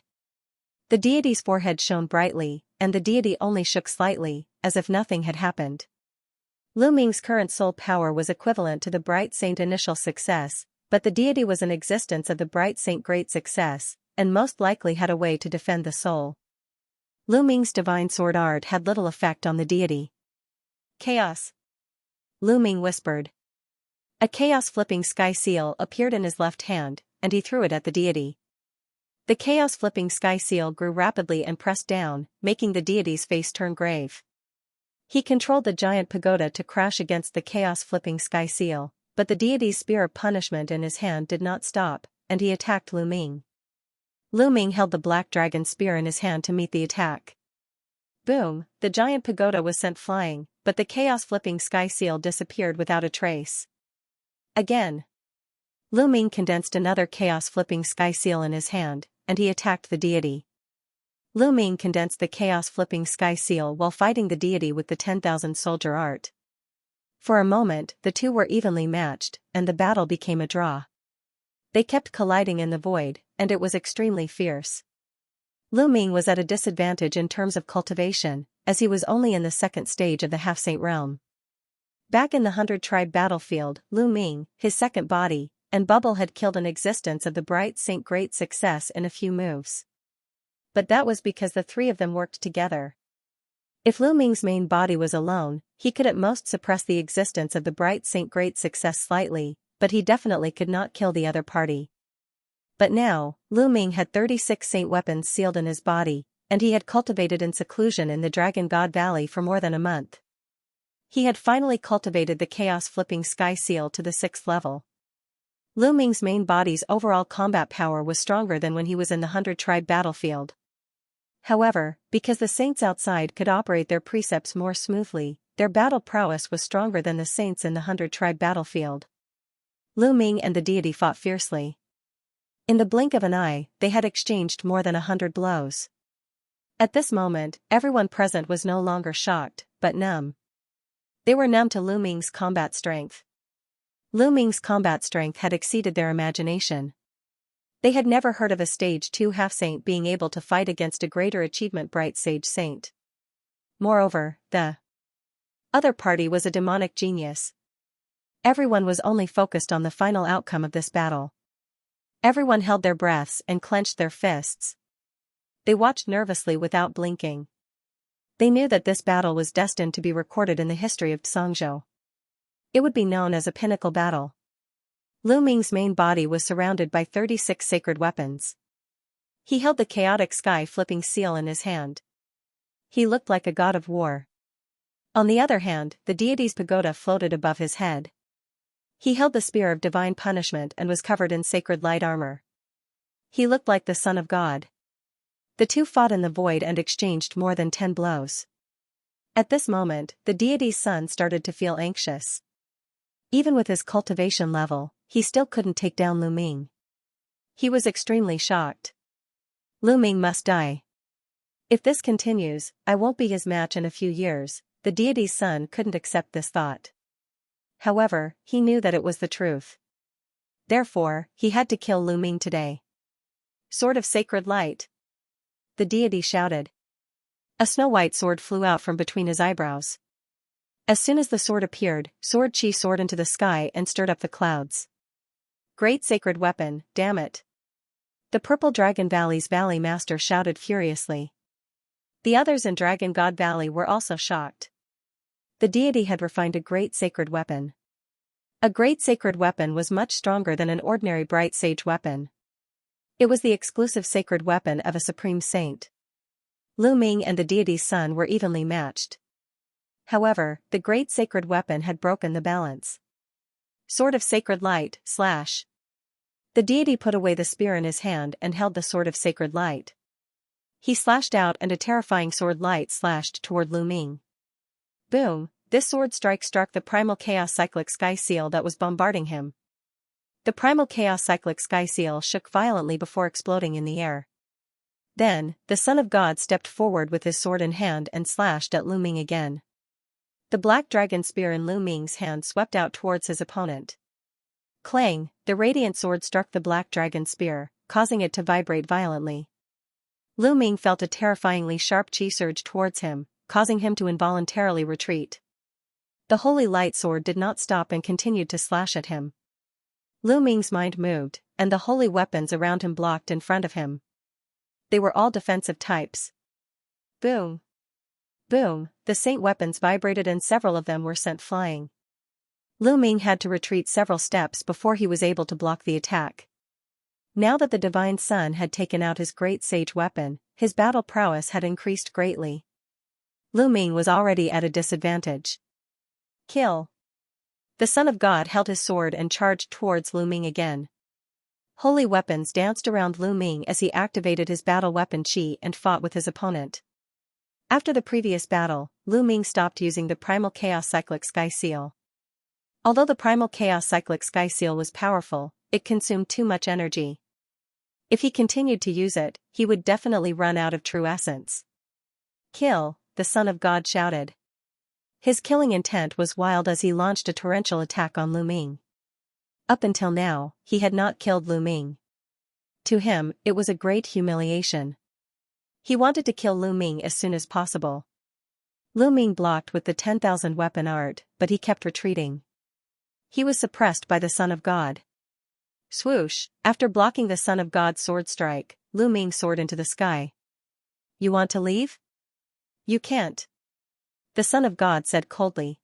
The deity's forehead shone brightly, and the deity only shook slightly, as if nothing had happened. Lu Ming's current soul power was equivalent to the Bright Saint initial success, but the deity was an existence of the Bright Saint great success, and most likely had a way to defend the soul. Lu Ming's divine sword art had little effect on the deity. Chaos! Lu Ming whispered. A chaos-flipping sky seal appeared in his left hand, and he threw it at the deity. The chaos-flipping sky seal grew rapidly and pressed down, making the deity's face turn grave. He controlled the giant pagoda to crash against the chaos-flipping sky seal, but the deity's spear of punishment in his hand did not stop, and he attacked Lu Ming. Lu Ming held the black dragon spear in his hand to meet the attack. Boom! The giant pagoda was sent flying, but the chaos-flipping sky seal disappeared without a trace. Again. Lu Ming condensed another chaos-flipping sky seal in his hand, and he attacked the deity. Lu Ming condensed the chaos-flipping sky seal while fighting the deity with the 10,000 soldier art. For a moment, the two were evenly matched, and the battle became a draw. They kept colliding in the void, and it was extremely fierce. Lu Ming was at a disadvantage in terms of cultivation, as he was only in the second stage of the half-saint realm. Back in the 100-tribe battlefield, Lu Ming, his second body, and Bubble had killed an existence of the Bright Saint great success in a few moves. But that was because the three of them worked together. If Lu Ming's main body was alone, he could at most suppress the existence of the Bright Saint great success slightly, but he definitely could not kill the other party. But now, Lu Ming had 36 saint weapons sealed in his body, and he had cultivated in seclusion in the Dragon God Valley for more than a month. He had finally cultivated the chaos-flipping sky seal to the 6th level. Lu Ming's main body's overall combat power was stronger than when he was in the 100-tribe battlefield. However, because the saints outside could operate their precepts more smoothly, their battle prowess was stronger than the saints in the 100-tribe battlefield. Lu Ming and the deity fought fiercely. In the blink of an eye, they had exchanged more than 100 blows. At this moment, everyone present was no longer shocked, but numb. They were numb to Lu Ming's combat strength. Lu Ming's combat strength had exceeded their imagination. They had never heard of a Stage 2 half-saint being able to fight against a greater achievement Bright Sage Saint. Moreover, the other party was a demonic genius. Everyone was only focused on the final outcome of this battle. Everyone held their breaths and clenched their fists. They watched nervously without blinking. They knew that this battle was destined to be recorded in the history of Xianxia. It would be known as a pinnacle battle. Lu Ming's main body was surrounded by 36 sacred weapons. He held the chaotic sky-flipping seal in his hand. He looked like a god of war. On the other hand, the deity's pagoda floated above his head. He held the spear of divine punishment and was covered in sacred light armor. He looked like the Son of God. The two fought in the void and exchanged more than 10 blows. At this moment, the deity's son started to feel anxious. Even with his cultivation level, he still couldn't take down Lu Ming. He was extremely shocked. Lu Ming must die. If this continues, I won't be his match in a few years. The deity's son couldn't accept this thought. However, he knew that it was the truth. Therefore, he had to kill Lu Ming today. Sword of Sacred Light! The deity shouted. A snow-white sword flew out from between his eyebrows. As soon as the sword appeared, Sword Chi soared into the sky and stirred up the clouds. Great sacred weapon, damn it! The Purple Dragon Valley's Valley Master shouted furiously. The others in Dragon God Valley were also shocked. The deity had refined a great sacred weapon. A great sacred weapon was much stronger than an ordinary bright sage weapon. It was the exclusive sacred weapon of a supreme saint. Lu Ming and the deity's son were evenly matched. However, the great sacred weapon had broken the balance. Sword of Sacred Light, slash. The deity put away the spear in his hand and held the Sword of Sacred Light. He slashed out and a terrifying sword light slashed toward Lu Ming. Boom! This sword strike struck the primal chaos cyclic sky seal that was bombarding him. The primal chaos cyclic sky seal shook violently before exploding in the air. Then, the Son of God stepped forward with his sword in hand and slashed at Lu Ming again. The black dragon spear in Lu Ming's hand swept out towards his opponent. Clang, the radiant sword struck the black dragon spear, causing it to vibrate violently. Lu Ming felt a terrifyingly sharp chi surge towards him, causing him to involuntarily retreat. The holy light sword did not stop and continued to slash at him. Lu Ming's mind moved, and the holy weapons around him blocked in front of him. They were all defensive types. Boom! Boom! The saint weapons vibrated and several of them were sent flying. Lu Ming had to retreat several steps before he was able to block the attack. Now that the divine sun had taken out his great sage weapon, his battle prowess had increased greatly. Lu Ming was already at a disadvantage. Kill! The Son of God held his sword and charged towards Lu Ming again. Holy weapons danced around Lu Ming as he activated his battle weapon Qi and fought with his opponent. After the previous battle, Lu Ming stopped using the primal chaos cyclic sky seal. Although the primal chaos cyclic sky seal was powerful, it consumed too much energy. If he continued to use it, he would definitely run out of true essence. Kill, the Son of God shouted. His killing intent was wild as he launched a torrential attack on Lu Ming. Up until now, he had not killed Lu Ming. To him, it was a great humiliation. He wanted to kill Lu Ming as soon as possible. Lu Ming blocked with the 10,000 weapon art, but he kept retreating. He was suppressed by the Son of God. Swoosh, after blocking the Son of God's sword strike, Lu Ming soared into the sky. You want to leave? You can't. The Son of God said coldly.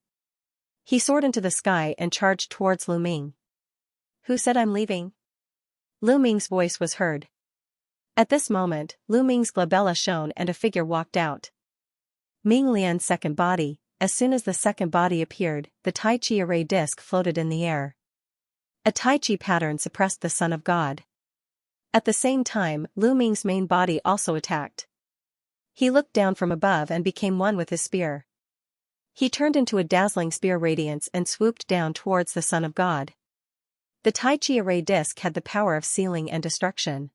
He soared into the sky and charged towards Lu Ming. Who said I'm leaving? Lu Ming's voice was heard. At this moment, Lu Ming's glabella shone and a figure walked out. Ming Lian's second body. As soon as the second body appeared, the Tai Chi array disc floated in the air. A Tai Chi pattern suppressed the Son of God. At the same time, Lu Ming's main body also attacked. He looked down from above and became one with his spear. He turned into a dazzling spear radiance and swooped down towards the Son of God. The Tai Chi array disc had the power of sealing and destruction.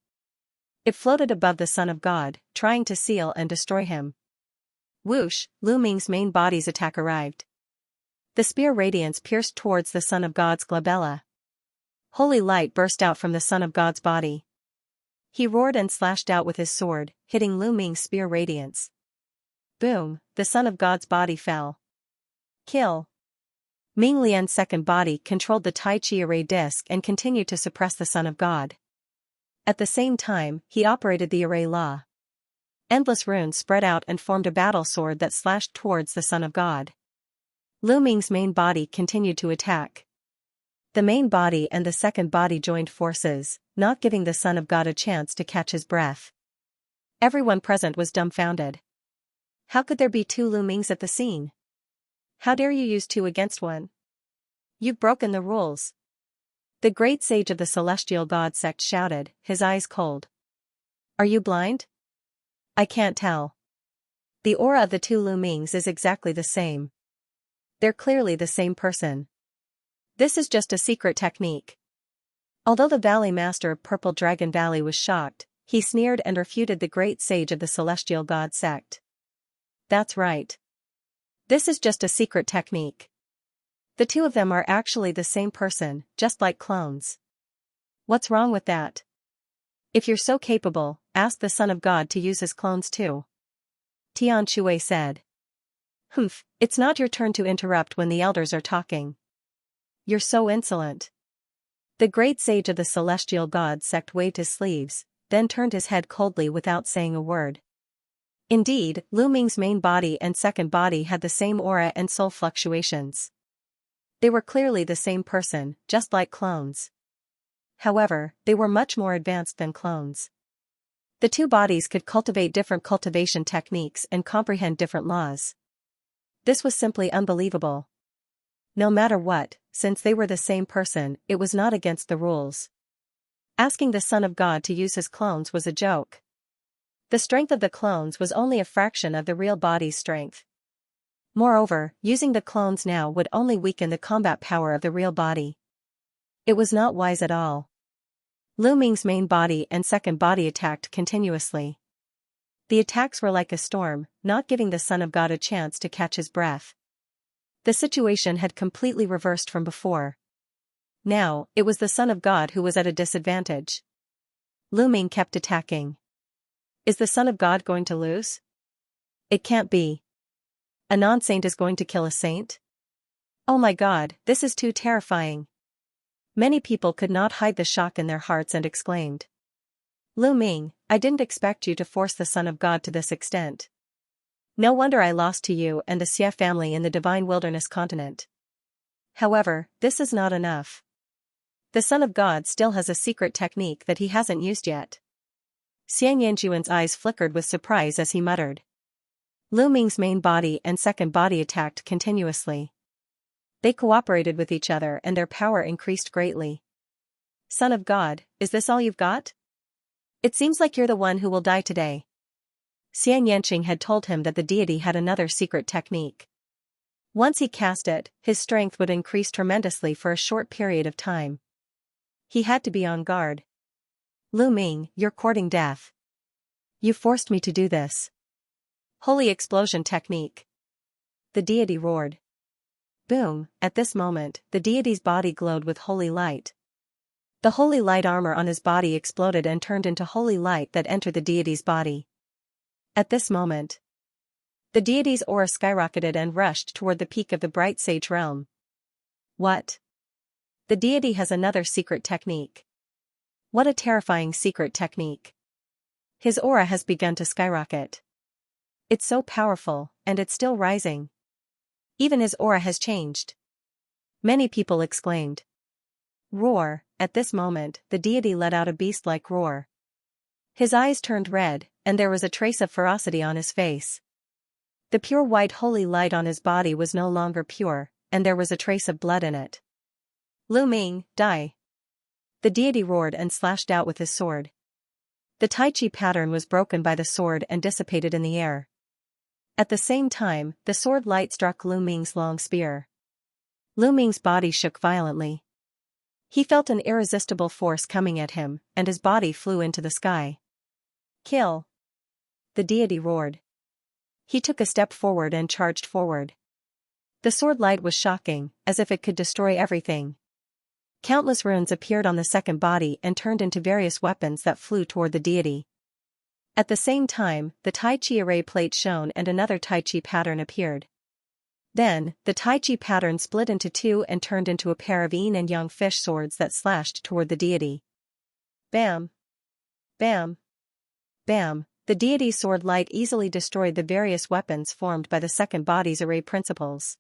It floated above the Son of God, trying to seal and destroy him. Whoosh, Lu Ming's main body's attack arrived. The spear radiance pierced towards the Son of God's glabella. Holy light burst out from the Son of God's body. He roared and slashed out with his sword, hitting Lu Ming's spear radiance. Boom, the Son of God's body fell. Kill. Ming Lian's second body controlled the Tai Chi array disc and continued to suppress the Son of God. At the same time, he operated the array law. Endless runes spread out and formed a battle sword that slashed towards the Son of God. Lu Ming's main body continued to attack. The main body and the second body joined forces, not giving the Son of God a chance to catch his breath. Everyone present was dumbfounded. How could there be two Lu Mings at the scene? How dare you use two against one? You've broken the rules. The great sage of the celestial god sect shouted, his eyes cold. Are you blind? I can't tell. The aura of the two Lu Mings is exactly the same. They're clearly the same person. This is just a secret technique. Although the Valley Master of Purple Dragon Valley was shocked, he sneered and refuted the great sage of the celestial god sect. That's right. This is just a secret technique. The two of them are actually the same person, just like clones. What's wrong with that? If you're so capable, ask the Son of God to use his clones too. Tian Shui said. Humph, it's not your turn to interrupt when the elders are talking. You're so insolent. The great sage of the celestial god sect waved his sleeves, then turned his head coldly without saying a word. Indeed, Lu Ming's main body and second body had the same aura and soul fluctuations. They were clearly the same person, just like clones. However, they were much more advanced than clones. The two bodies could cultivate different cultivation techniques and comprehend different laws. This was simply unbelievable. No matter what, since they were the same person, it was not against the rules. Asking the Son of God to use his clones was a joke. The strength of the clones was only a fraction of the real body's strength. Moreover, using the clones now would only weaken the combat power of the real body. It was not wise at all. Lu Ming's main body and second body attacked continuously. The attacks were like a storm, not giving the Son of God a chance to catch his breath. The situation had completely reversed from before. Now, it was the Son of God who was at a disadvantage. Lu Ming kept attacking. Is the Son of God going to lose? It can't be. A non-saint is going to kill a saint? Oh my God, this is too terrifying. Many people could not hide the shock in their hearts and exclaimed. Lu Ming, I didn't expect you to force the Son of God to this extent. No wonder I lost to you and the Xie family in the divine wilderness continent. However, this is not enough. The Son of God still has a secret technique that he hasn't used yet. Xianxuan's eyes flickered with surprise as he muttered. Lu Ming's main body and second body attacked continuously. They cooperated with each other and their power increased greatly. Son of God, is this all you've got? It seems like you're the one who will die today. Xianxia had told him that the deity had another secret technique. Once he cast it, his strength would increase tremendously for a short period of time. He had to be on guard. Lu Ming, you're courting death. You forced me to do this. Holy explosion technique. The deity roared. Boom, at this moment, the deity's body glowed with holy light. The holy light armor on his body exploded and turned into holy light that entered the deity's body. At this moment, the deity's aura skyrocketed and rushed toward the peak of the bright sage realm. What? The deity has another secret technique. What a terrifying secret technique. His aura has begun to skyrocket. It's so powerful, and it's still rising. Even his aura has changed. Many people exclaimed. Roar, at this moment, the deity let out a beast-like roar. His eyes turned red, and there was a trace of ferocity on his face. The pure white holy light on his body was no longer pure, and there was a trace of blood in it. Lu Ming, die. The deity roared and slashed out with his sword. The Tai Chi pattern was broken by the sword and dissipated in the air. At the same time, the sword light struck Lu Ming's long spear. Lu Ming's body shook violently. He felt an irresistible force coming at him, and his body flew into the sky. Kill! The deity roared. He took a step forward and charged forward. The sword light was shocking, as if it could destroy everything. Countless runes appeared on the second body and turned into various weapons that flew toward the deity. At the same time, the Tai Chi array plate shone and another Tai Chi pattern appeared. Then, the Tai Chi pattern split into two and turned into a pair of yin and yang fish swords that slashed toward the deity. Bam! Bam! Bam! The deity's sword light easily destroyed the various weapons formed by the second body's array principles.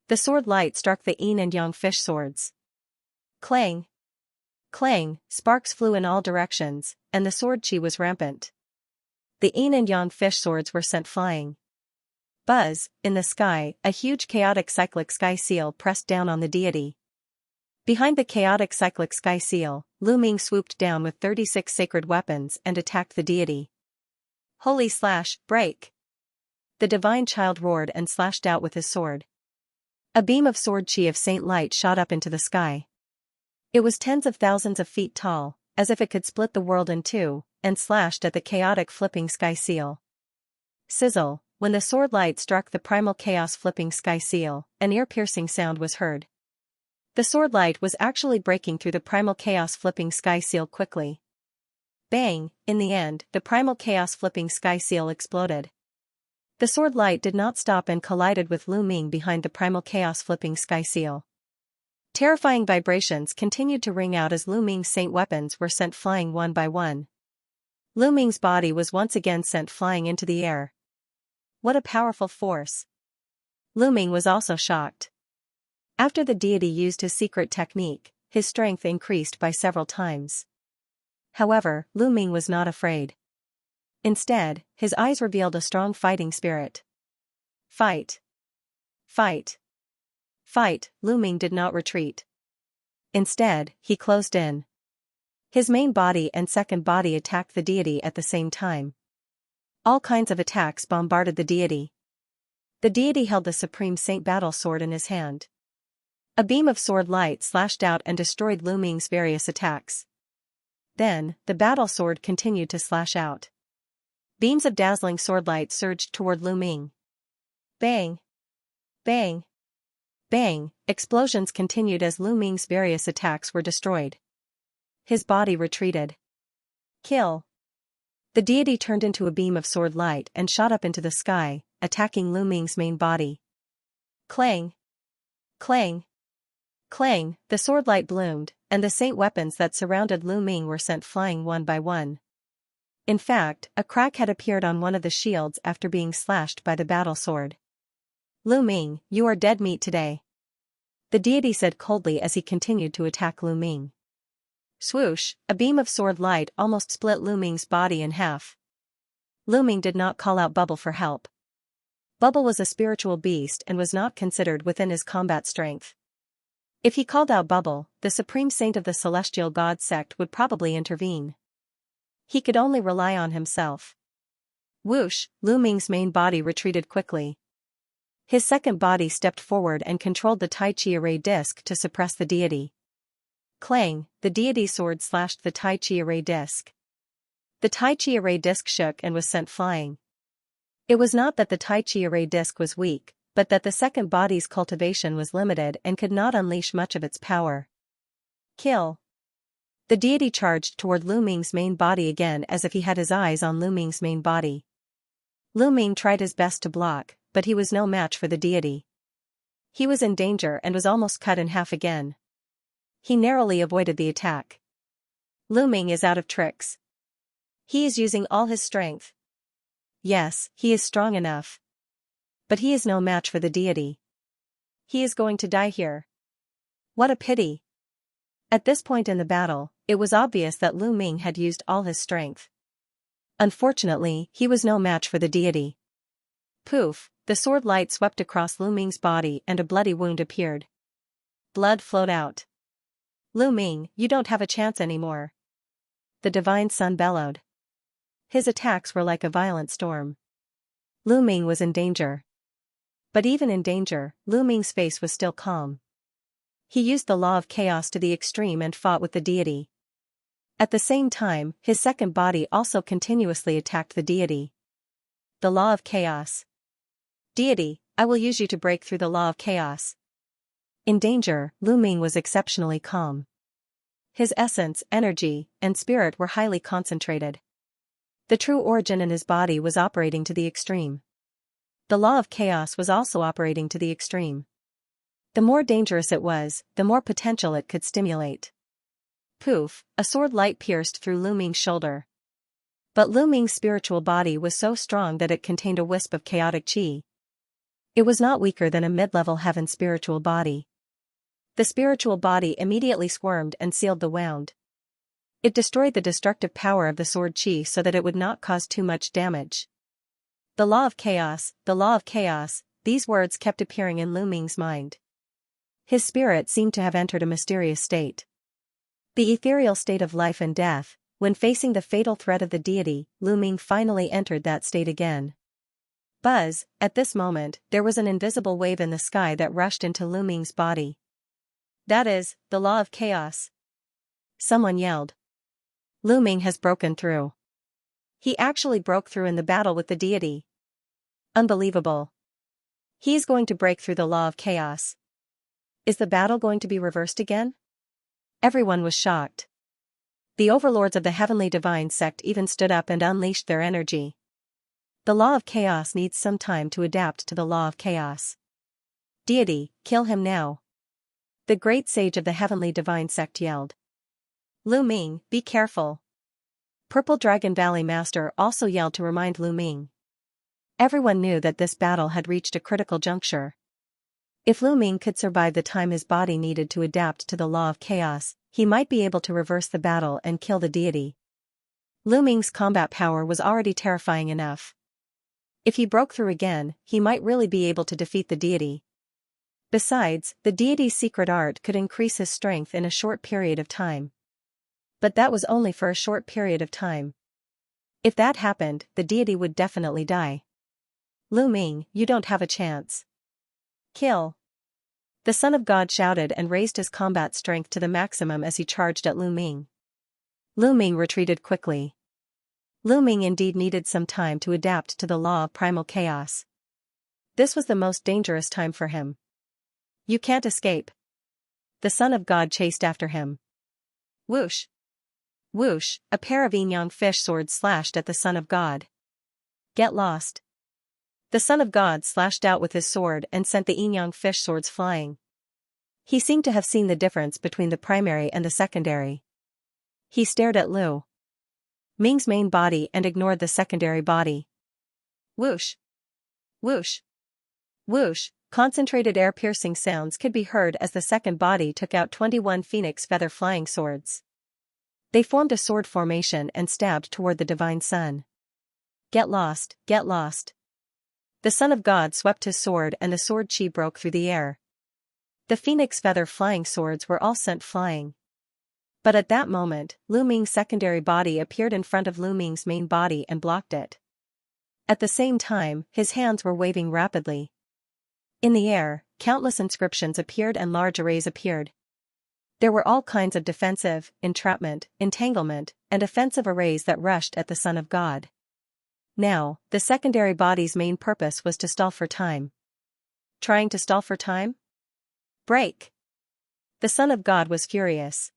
The sword light struck the yin and yang fish swords. Clang! Clang! Sparks flew in all directions, and the sword chi was rampant. The yin and yang fish swords were sent flying. Buzz, in the sky, a huge chaotic cyclic sky seal pressed down on the deity. Behind the chaotic cyclic sky seal, Lu Ming swooped down with 36 sacred weapons and attacked the deity. Holy slash, break! The divine child roared and slashed out with his sword. A beam of sword chi of saint light shot up into the sky. It was tens of thousands of feet tall, as if it could split the world in two, and slashed at the chaotic flipping sky seal. Sizzle! When the sword light struck the primal chaos flipping sky seal, an ear-piercing sound was heard. The sword light was actually breaking through the primal chaos flipping sky seal quickly. Bang! In the end, the primal chaos flipping sky seal exploded. The sword light did not stop and collided with Lu Ming behind the primal chaos flipping sky seal. Terrifying vibrations continued to ring out as Lu Ming's saint weapons were sent flying one by one. Lu Ming's body was once again sent flying into the air. What a powerful force! Lu Ming was also shocked. After the deity used his secret technique, his strength increased by several times. However, Lu Ming was not afraid. Instead, his eyes revealed a strong fighting spirit. Fight! Fight! Fight! Lu Ming did not retreat. Instead, he closed in. His main body and second body attacked the deity at the same time. All kinds of attacks bombarded the deity. The deity held the Supreme Saint battle sword in his hand. A beam of sword light slashed out and destroyed Lu Ming's various attacks. Then, the battle sword continued to slash out. Beams of dazzling sword light surged toward Lu Ming. Bang! Bang! Bang! Explosions continued as Lu Ming's various attacks were destroyed. His body retreated. Kill! The deity turned into a beam of sword light and shot up into the sky, attacking Lu Ming's main body. Clang! Clang! Clang! The sword light bloomed, and the saint weapons that surrounded Lu Ming were sent flying one by one. In fact, a crack had appeared on one of the shields after being slashed by the battle sword. Lu Ming, you are dead meat today. The deity said coldly as he continued to attack Lu Ming. Swoosh, a beam of sword light almost split Lu Ming's body in half. Lu Ming did not call out Bubble for help. Bubble was a spiritual beast and was not considered within his combat strength. If he called out Bubble, the supreme saint of the celestial god sect would probably intervene. He could only rely on himself. Whoosh, Lu Ming's main body retreated quickly. His second body stepped forward and controlled the Tai Chi array disc to suppress the deity. Clang, the deity's sword slashed the Tai Chi array disc. The Tai Chi array disc shook and was sent flying. It was not that the Tai Chi array disc was weak, but that the second body's cultivation was limited and could not unleash much of its power. Kill! The deity charged toward Lu Ming's main body again as if he had his eyes on Lu Ming's main body. Lu Ming tried his best to block, but he was no match for the deity. He was in danger and was almost cut in half again. He narrowly avoided the attack. Lu Ming is out of tricks. He is using all his strength. Yes, he is strong enough. But he is no match for the deity. He is going to die here. What a pity. At this point in the battle, it was obvious that Lu Ming had used all his strength. Unfortunately, he was no match for the deity. Poof, the sword light swept across Lu Ming's body and a bloody wound appeared. Blood flowed out. Lu Ming, you don't have a chance anymore. The divine sun bellowed. His attacks were like a violent storm. Lu Ming was in danger. But even in danger, Lu Ming's face was still calm. He used the law of chaos to the extreme and fought with the deity. At the same time, his second body also continuously attacked the deity. The law of chaos. Deity, I will use you to break through the law of chaos. In danger, Lu Ming was exceptionally calm. His essence, energy, and spirit were highly concentrated. The true origin in his body was operating to the extreme. The law of chaos was also operating to the extreme. The more dangerous it was, the more potential it could stimulate. Poof, a sword light pierced through Lu Ming's shoulder. But Lu Ming's spiritual body was so strong that it contained a wisp of chaotic chi. It was not weaker than a mid-level heaven spiritual body. The spiritual body immediately squirmed and sealed the wound. It destroyed the destructive power of the sword chi so that it would not cause too much damage. The law of chaos, these words kept appearing in Lu Ming's mind. His spirit seemed to have entered a mysterious state. The ethereal state of life and death. When facing the fatal threat of the deity, Lu Ming finally entered that state again. Buzz, at this moment, there was an invisible wave in the sky that rushed into Lu Ming's body. That is, the law of chaos. Someone yelled. Lu Ming has broken through. He actually broke through in the battle with the deity. Unbelievable. He is going to break through the law of chaos. Is the battle going to be reversed again? Everyone was shocked. The overlords of the heavenly divine sect even stood up and unleashed their energy. The law of chaos needs some time to adapt to the law of chaos. Deity, kill him now. The great sage of the heavenly divine sect yelled. Lu Ming, be careful. Purple Dragon Valley Master also yelled to remind Lu Ming. Everyone knew that this battle had reached a critical juncture. If Lu Ming could survive the time his body needed to adapt to the law of chaos, he might be able to reverse the battle and kill the deity. Lu Ming's combat power was already terrifying enough. If he broke through again, he might really be able to defeat the deity. Besides, the deity's secret art could increase his strength in a short period of time. But that was only for a short period of time. If that happened, the deity would definitely die. Lu Ming, you don't have a chance. Kill. The Son of God shouted and raised his combat strength to the maximum as he charged at Lu Ming. Lu Ming retreated quickly. Lu Ming indeed needed some time to adapt to the law of primal chaos. This was the most dangerous time for him. You can't escape. The Son of God chased after him. Whoosh! Whoosh! A pair of yin-yang fish swords slashed at the Son of God. Get lost! The Son of God slashed out with his sword and sent the yin-yang fish swords flying. He seemed to have seen the difference between the primary and the secondary. He stared at Lu Ming's main body and ignored the secondary body. Whoosh! Whoosh! Whoosh! Concentrated air-piercing sounds could be heard as the second body took out 21 phoenix feather flying swords. They formed a sword formation and stabbed toward the divine sun. Get lost, get lost. The Son of God swept his sword and the sword chi broke through the air. The phoenix feather flying swords were all sent flying. But at that moment, Lu Ming's secondary body appeared in front of Lu Ming's main body and blocked it. At the same time, his hands were waving rapidly. In the air, countless inscriptions appeared and large arrays appeared. There were all kinds of defensive, entrapment, entanglement, and offensive arrays that rushed at the Son of God. Now, the secondary body's main purpose was to stall for time. Trying to stall for time? Break! The Son of God was furious.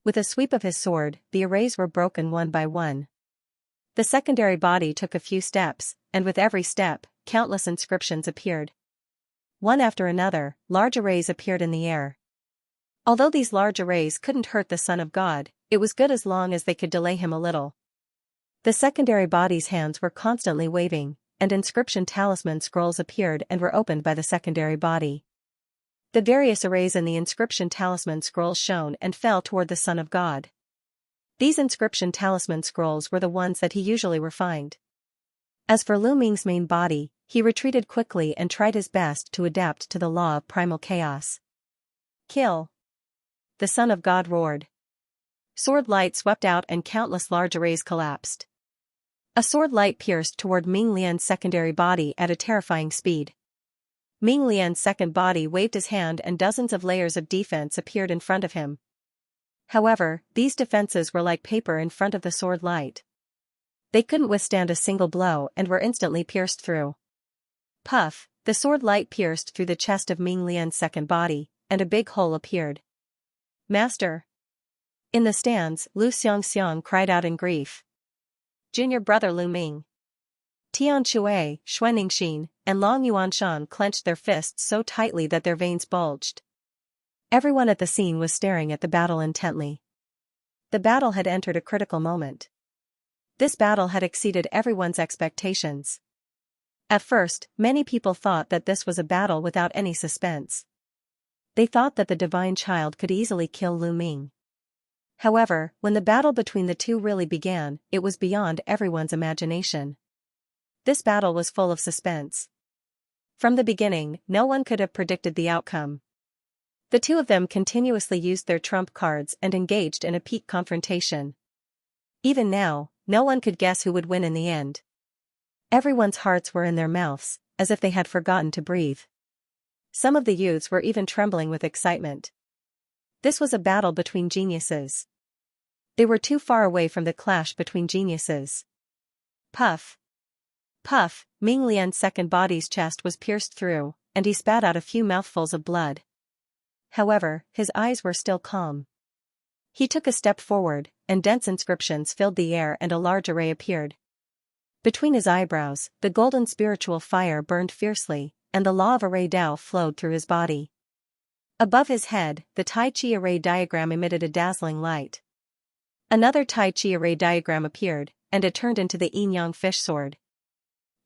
With a sweep of his sword, the arrays were broken one by one. The secondary body took a few steps, and with every step, countless inscriptions appeared. One after another, large arrays appeared in the air. Although these large arrays couldn't hurt the Son of God, it was good as long as they could delay him a little. The secondary body's hands were constantly waving, and inscription talisman scrolls appeared and were opened by the secondary body. The various arrays in the inscription talisman scrolls shone and fell toward the Son of God. These inscription talisman scrolls were the ones that he usually refined. As for Lu Ming's main body, he retreated quickly and tried his best to adapt to the law of primal chaos. Kill! The Son of God roared. Sword light swept out and countless large arrays collapsed. A sword light pierced toward Ming Lian's secondary body at a terrifying speed. Ming Lian's second body waved his hand and dozens of layers of defense appeared in front of him. However, these defenses were like paper in front of the sword light. They couldn't withstand a single blow and were instantly pierced through. Puff! The sword light pierced through the chest of Ming Lian's second body, and a big hole appeared. Master! In the stands, Lu Xianxia cried out in grief. Junior brother Lu Ming. Tian Shui, Xuanixin, and Long Yuanshan clenched their fists so tightly that their veins bulged. Everyone at the scene was staring at the battle intently. The battle had entered a critical moment. This battle had exceeded everyone's expectations. At first, many people thought that this was a battle without any suspense. They thought that the divine child could easily kill Lu Ming. However, when the battle between the two really began, it was beyond everyone's imagination. This battle was full of suspense. From the beginning, no one could have predicted the outcome. The two of them continuously used their trump cards and engaged in a peak confrontation. Even now, no one could guess who would win in the end. Everyone's hearts were in their mouths, as if they had forgotten to breathe. Some of the youths were even trembling with excitement. This was a battle between geniuses. They were too far away from the clash between geniuses. Puff! Puff! Ming Lian's second body's chest was pierced through, and he spat out a few mouthfuls of blood. However, his eyes were still calm. He took a step forward, and dense inscriptions filled the air and a large array appeared. Between his eyebrows, the golden spiritual fire burned fiercely, and the law of array Tao flowed through his body. Above his head, the Tai Chi array diagram emitted a dazzling light. Another Tai Chi array diagram appeared, and it turned into the yin-yang fish sword.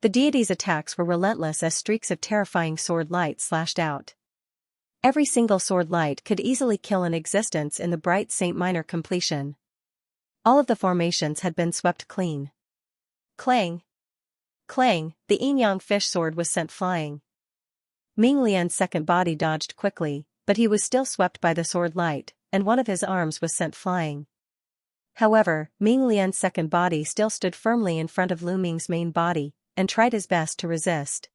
The deity's attacks were relentless as streaks of terrifying sword light slashed out. Every single sword light could easily kill an existence in the bright Saint Minor completion. All of the formations had been swept clean. Clang! Clang! The yin-yang fish sword was sent flying. Ming Lian's second body dodged quickly, but he was still swept by the sword light, and one of his arms was sent flying. However, Ming Lian's second body still stood firmly in front of Lu Ming's main body, and tried his best to resist.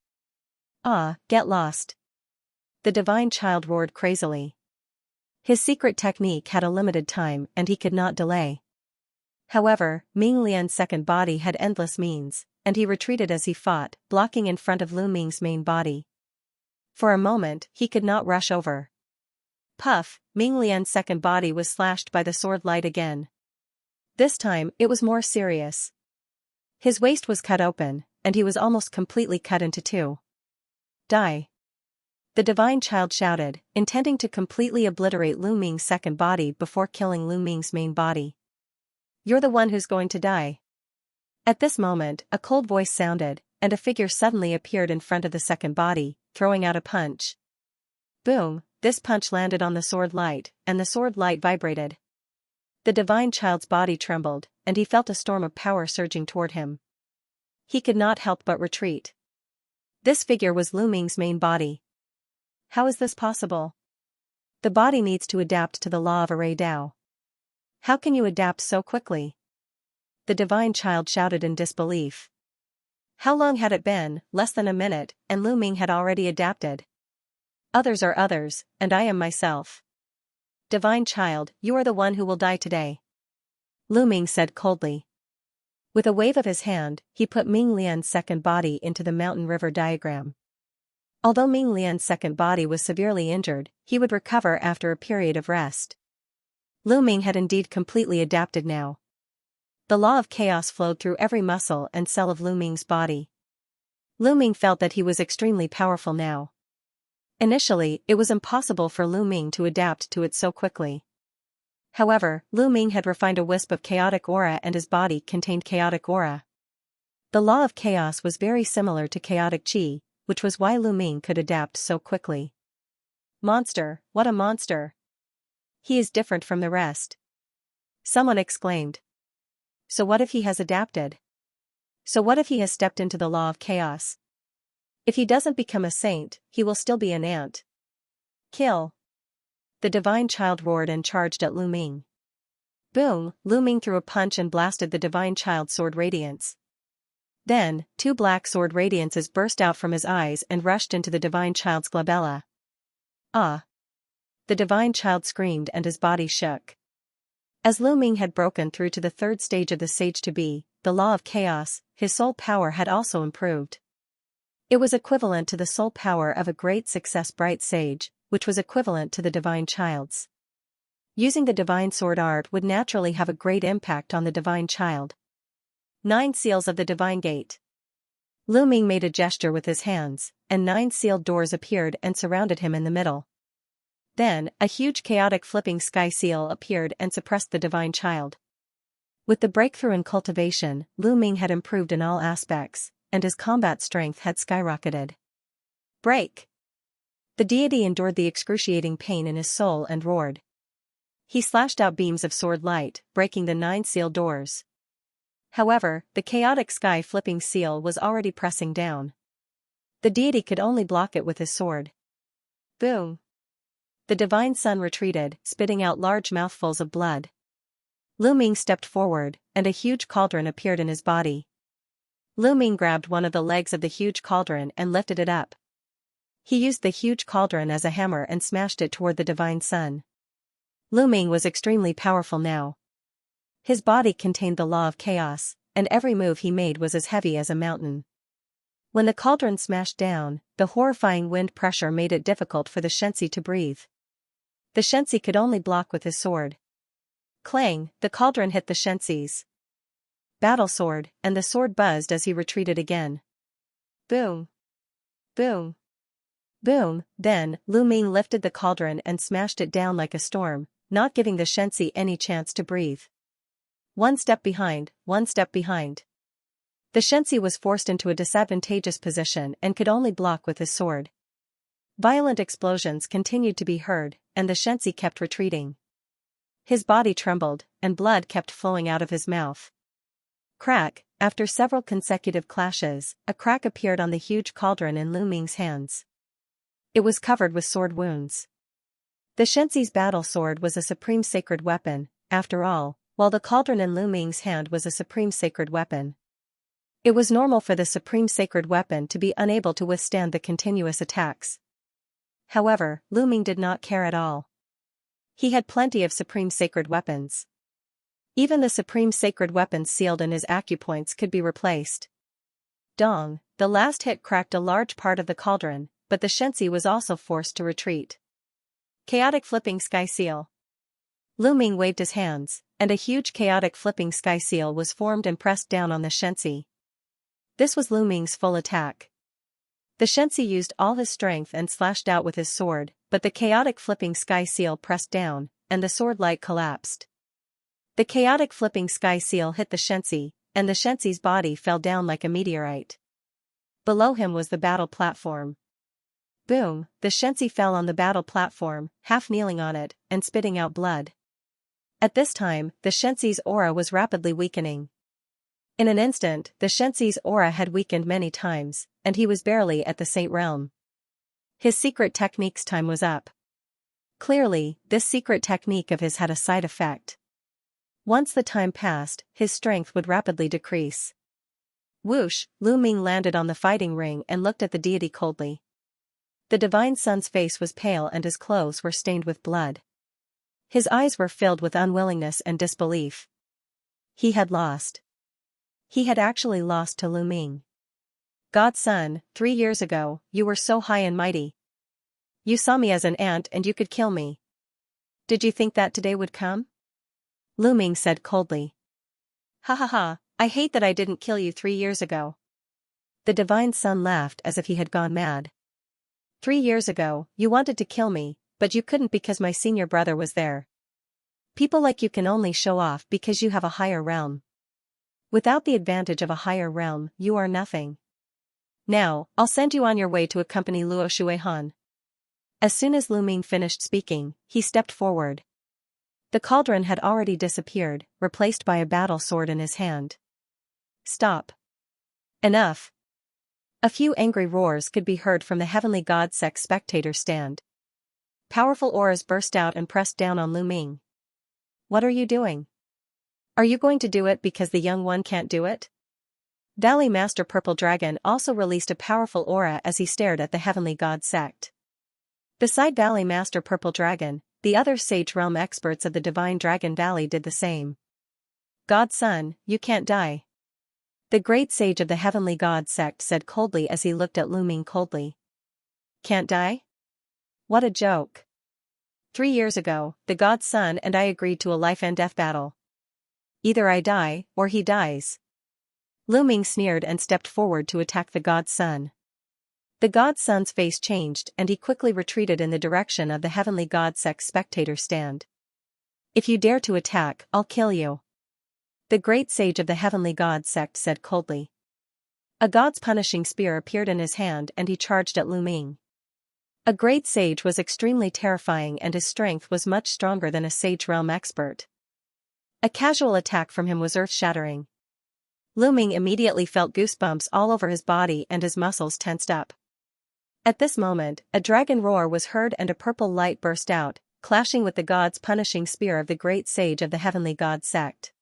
Ah, get lost! The divine child roared crazily. His secret technique had a limited time and he could not delay. However, Ming Lian's second body had endless means, and he retreated as he fought, blocking in front of Lu Ming's main body. For a moment, he could not rush over. Puff, Ming Lian's second body was slashed by the sword light again. This time, it was more serious. His waist was cut open, and he was almost completely cut into two. Die! The divine child shouted, intending to completely obliterate Lu Ming's second body before killing Lu Ming's main body. You're the one who's going to die. At this moment, a cold voice sounded, and a figure suddenly appeared in front of the second body, throwing out a punch. Boom! This punch landed on the sword light, and the sword light vibrated. The divine child's body trembled, and he felt a storm of power surging toward him. He could not help but retreat. This figure was Lu Ming's main body. How is this possible? The body needs to adapt to the law of array Dao. How can you adapt so quickly? The divine child shouted in disbelief. How long had it been? Less than a minute, and Lu Ming had already adapted. Others are others, and I am myself. Divine child, you are the one who will die today. Lu Ming said coldly. With a wave of his hand, he put Ming Lian's second body into the mountain river diagram. Although Ming Lian's second body was severely injured, he would recover after a period of rest. Lu Ming had indeed completely adapted now. The law of chaos flowed through every muscle and cell of Lu Ming's body. Lu Ming felt that he was extremely powerful now. Initially, it was impossible for Lu Ming to adapt to it so quickly. However, Lu Ming had refined a wisp of chaotic aura and his body contained chaotic aura. The law of chaos was very similar to chaotic qi, which was why Lu Ming could adapt so quickly. Monster, what a monster! He is different from the rest. Someone exclaimed. So what if he has adapted? So what if he has stepped into the law of chaos? If he doesn't become a saint, he will still be an ant. Kill! The divine child roared and charged at Lu Ming. Boom! Lu Ming threw a punch and blasted the divine child's sword radiance. Then, two black sword radiances burst out from his eyes and rushed into the divine child's glabella. Ah! The divine child screamed and his body shook. As Lu Ming had broken through to the third stage of the sage-to-be, the law of chaos, his soul power had also improved. It was equivalent to the soul power of a great success bright sage, which was equivalent to the divine child's. Using the divine sword art would naturally have a great impact on the divine child. 9 seals of the divine gate. Lu Ming made a gesture with his hands, and 9 sealed doors appeared and surrounded him in the middle. Then, a huge chaotic flipping sky seal appeared and suppressed the divine child. With the breakthrough in cultivation, Lu Ming had improved in all aspects, and his combat strength had skyrocketed. Break! The deity endured the excruciating pain in his soul and roared. He slashed out beams of sword light, breaking the 9 sealed doors. However, the chaotic sky flipping seal was already pressing down. The deity could only block it with his sword. Boom! The divine sun retreated, spitting out large mouthfuls of blood. Lu Ming stepped forward, and a huge cauldron appeared in his body. Lu Ming grabbed one of the legs of the huge cauldron and lifted it up. He used the huge cauldron as a hammer and smashed it toward the divine sun. Lu Ming was extremely powerful now. His body contained the law of chaos, and every move he made was as heavy as a mountain. When the cauldron smashed down, the horrifying wind pressure made it difficult for the Xianxia to breathe. The Xianxia could only block with his sword. Clang! The cauldron hit the Xianxia's battle sword, and the sword buzzed as he retreated again. Boom! Boom! Boom! Then, Lu Ming lifted the cauldron and smashed it down like a storm, not giving the Xianxia any chance to breathe. One step behind, one step behind. The Xianxia was forced into a disadvantageous position and could only block with his sword. Violent explosions continued to be heard, and the Xianxia kept retreating. His body trembled, and blood kept flowing out of his mouth. Crack! After several consecutive clashes, a crack appeared on the huge cauldron in Lu Ming's hands. It was covered with sword wounds. The Xianxia's battle sword was a supreme sacred weapon, after all, while the cauldron in Lu Ming's hand was a supreme sacred weapon. It was normal for the supreme sacred weapon to be unable to withstand the continuous attacks. However, Lu Ming did not care at all. He had plenty of supreme sacred weapons. Even the supreme sacred weapons sealed in his acupoints could be replaced. Dong, the last hit cracked a large part of the cauldron, but the Xianxia was also forced to retreat. Chaotic flipping sky seal. Lu Ming waved his hands, and a huge chaotic flipping sky seal was formed and pressed down on the Xianxia. This was Lu Ming's full attack. The Xianxia used all his strength and slashed out with his sword, but the chaotic flipping sky seal pressed down, and the sword light collapsed. The chaotic flipping sky seal hit the Xianxia, and the Xianxia's body fell down like a meteorite. Below him was the battle platform. Boom, the Xianxia fell on the battle platform, half kneeling on it, and spitting out blood. At this time, the Xianxia's aura was rapidly weakening. In an instant, the Xianxia's aura had weakened many times, and he was barely at the Saint realm. His secret technique's time was up. Clearly, this secret technique of his had a side effect. Once the time passed, his strength would rapidly decrease. Whoosh, Lu Ming landed on the fighting ring and looked at the deity coldly. The divine son's face was pale and his clothes were stained with blood. His eyes were filled with unwillingness and disbelief. He had lost. He had actually lost to Lu Ming. God's son, 3 years ago, you were so high and mighty. You saw me as an ant and you could kill me. Did you think that today would come? Lu Ming said coldly. Ha ha ha, I hate that I didn't kill you 3 years ago. The divine son laughed as if he had gone mad. 3 years ago, you wanted to kill me, but you couldn't because my senior brother was there. People like you can only show off because you have a higher realm. Without the advantage of a higher realm, you are nothing. Now, I'll send you on your way to accompany Luo Shuihan. As soon as Lu Ming finished speaking, he stepped forward. The cauldron had already disappeared, replaced by a battle sword in his hand. Stop. Enough. A few angry roars could be heard from the heavenly god sect spectator stand. Powerful auras burst out and pressed down on Lu Ming. What are you doing? Are you going to do it because the young one can't do it? Valley Master Purple Dragon also released a powerful aura as he stared at the heavenly god sect. Beside Valley Master Purple Dragon, the other Sage Realm experts of the Divine Dragon Valley did the same. God's son, you can't die. The great sage of the heavenly god sect said coldly as he looked at Lu Ming coldly. Can't die? What a joke. 3 years ago, the god's son and I agreed to a life and death battle. Either I die, or he dies. Lu Ming sneered and stepped forward to attack the god's son. The god's son's face changed and he quickly retreated in the direction of the heavenly god sect spectator stand. If you dare to attack, I'll kill you. The great sage of the heavenly god sect said coldly. A god's punishing spear appeared in his hand and he charged at Lu Ming. A great sage was extremely terrifying and his strength was much stronger than a sage realm expert. A casual attack from him was earth-shattering. Lu Ming immediately felt goosebumps all over his body and his muscles tensed up. At this moment, a dragon roar was heard and a purple light burst out, clashing with the god's punishing spear of the great sage of the heavenly god sect.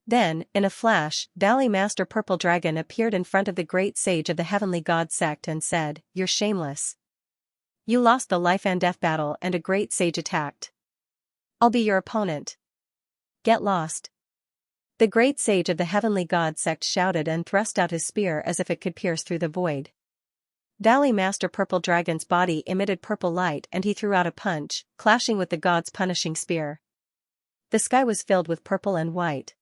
Then, in a flash, Valley Master Purple Dragon appeared in front of the great sage of the heavenly god sect and said, "You're shameless. You lost the life and death battle and a great sage attacked. I'll be your opponent. Get lost." The great sage of the heavenly god sect shouted and thrust out his spear as if it could pierce through the void. Valley Master Purple Dragon's body emitted purple light and he threw out a punch, clashing with the god's punishing spear. The sky was filled with purple and white.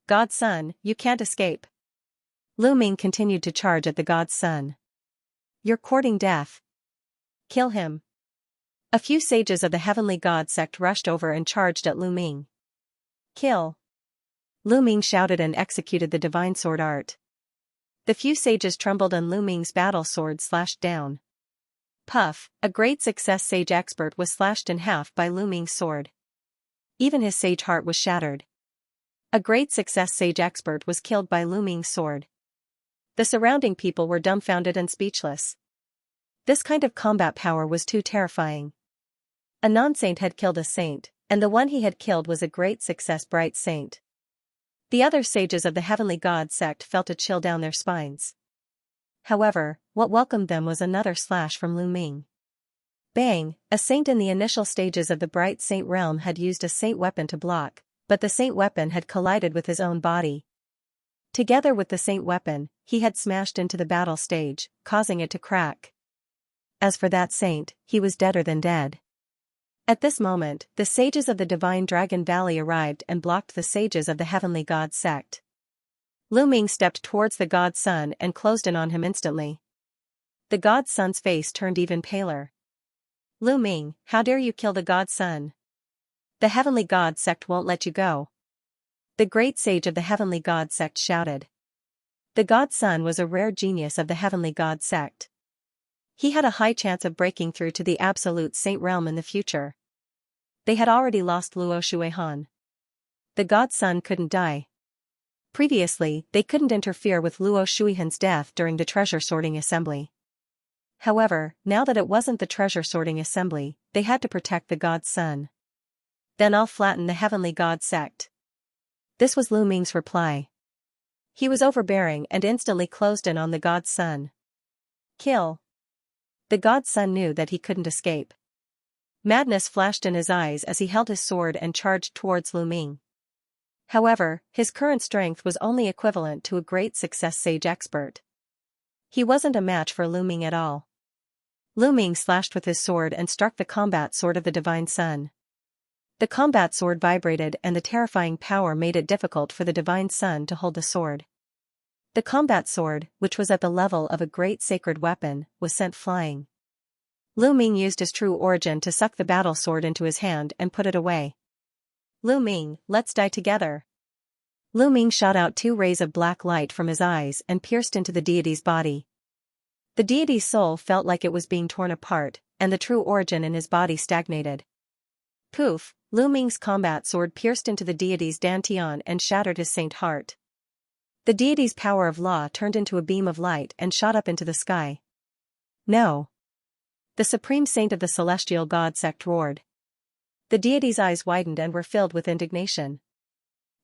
God's son, you can't escape. Lu Ming continued to charge at the god's son. You're courting death. Kill him. A few sages of the heavenly god sect rushed over and charged at Lu Ming. Kill. Lu Ming shouted and executed the divine sword art. The few sages trembled and Lu Ming's battle sword slashed down. Puff, a great success sage expert was slashed in half by Lu Ming's sword. Even his sage heart was shattered. A great success sage expert was killed by Lu Ming's sword. The surrounding people were dumbfounded and speechless. This kind of combat power was too terrifying. A non-saint had killed a saint, and the one he had killed was a great success bright saint. The other sages of the heavenly god sect felt a chill down their spines. However, what welcomed them was another slash from Lu Ming. Bang! A saint in the initial stages of the bright saint realm had used a saint weapon to block, but the saint weapon had collided with his own body. Together with the saint weapon, he had smashed into the battle stage, causing it to crack. As for that saint, he was deader than dead. At this moment, the sages of the divine Dragon Valley arrived and blocked the sages of the heavenly god sect. Lu Ming stepped towards the god son and closed in on him instantly. The god son's face turned even paler. Lu Ming, how dare you kill the god son? The heavenly god sect won't let you go. The great sage of the heavenly god sect shouted. The god son was a rare genius of the heavenly god sect. He had a high chance of breaking through to the absolute saint realm in the future. They had already lost Luo Shuihan. The god son couldn't die. Previously, they couldn't interfere with Luo Shuihan's death during the treasure sorting assembly. However, now that it wasn't the treasure sorting assembly, they had to protect the god's son. Then I'll flatten the heavenly god sect. This was Lu Ming's reply. He was overbearing and instantly closed in on the god's son. Kill. The god's son knew that he couldn't escape. Madness flashed in his eyes as he held his sword and charged towards Lu Ming. However, his current strength was only equivalent to a great success sage expert. He wasn't a match for Lu Ming at all. Lu Ming slashed with his sword and struck the combat sword of the divine sun. The combat sword vibrated and the terrifying power made it difficult for the divine sun to hold the sword. The combat sword, which was at the level of a great sacred weapon, was sent flying. Lu Ming used his true origin to suck the battle sword into his hand and put it away. Lu Ming, let's die together. Lu Ming shot out 2 rays of black light from his eyes and pierced into the deity's body. The deity's soul felt like it was being torn apart, and the true origin in his body stagnated. Poof! Lu Ming's combat sword pierced into the deity's dantian and shattered his saint heart. The deity's power of law turned into a beam of light and shot up into the sky. No! The supreme saint of the celestial god sect roared. The deity's eyes widened and were filled with indignation.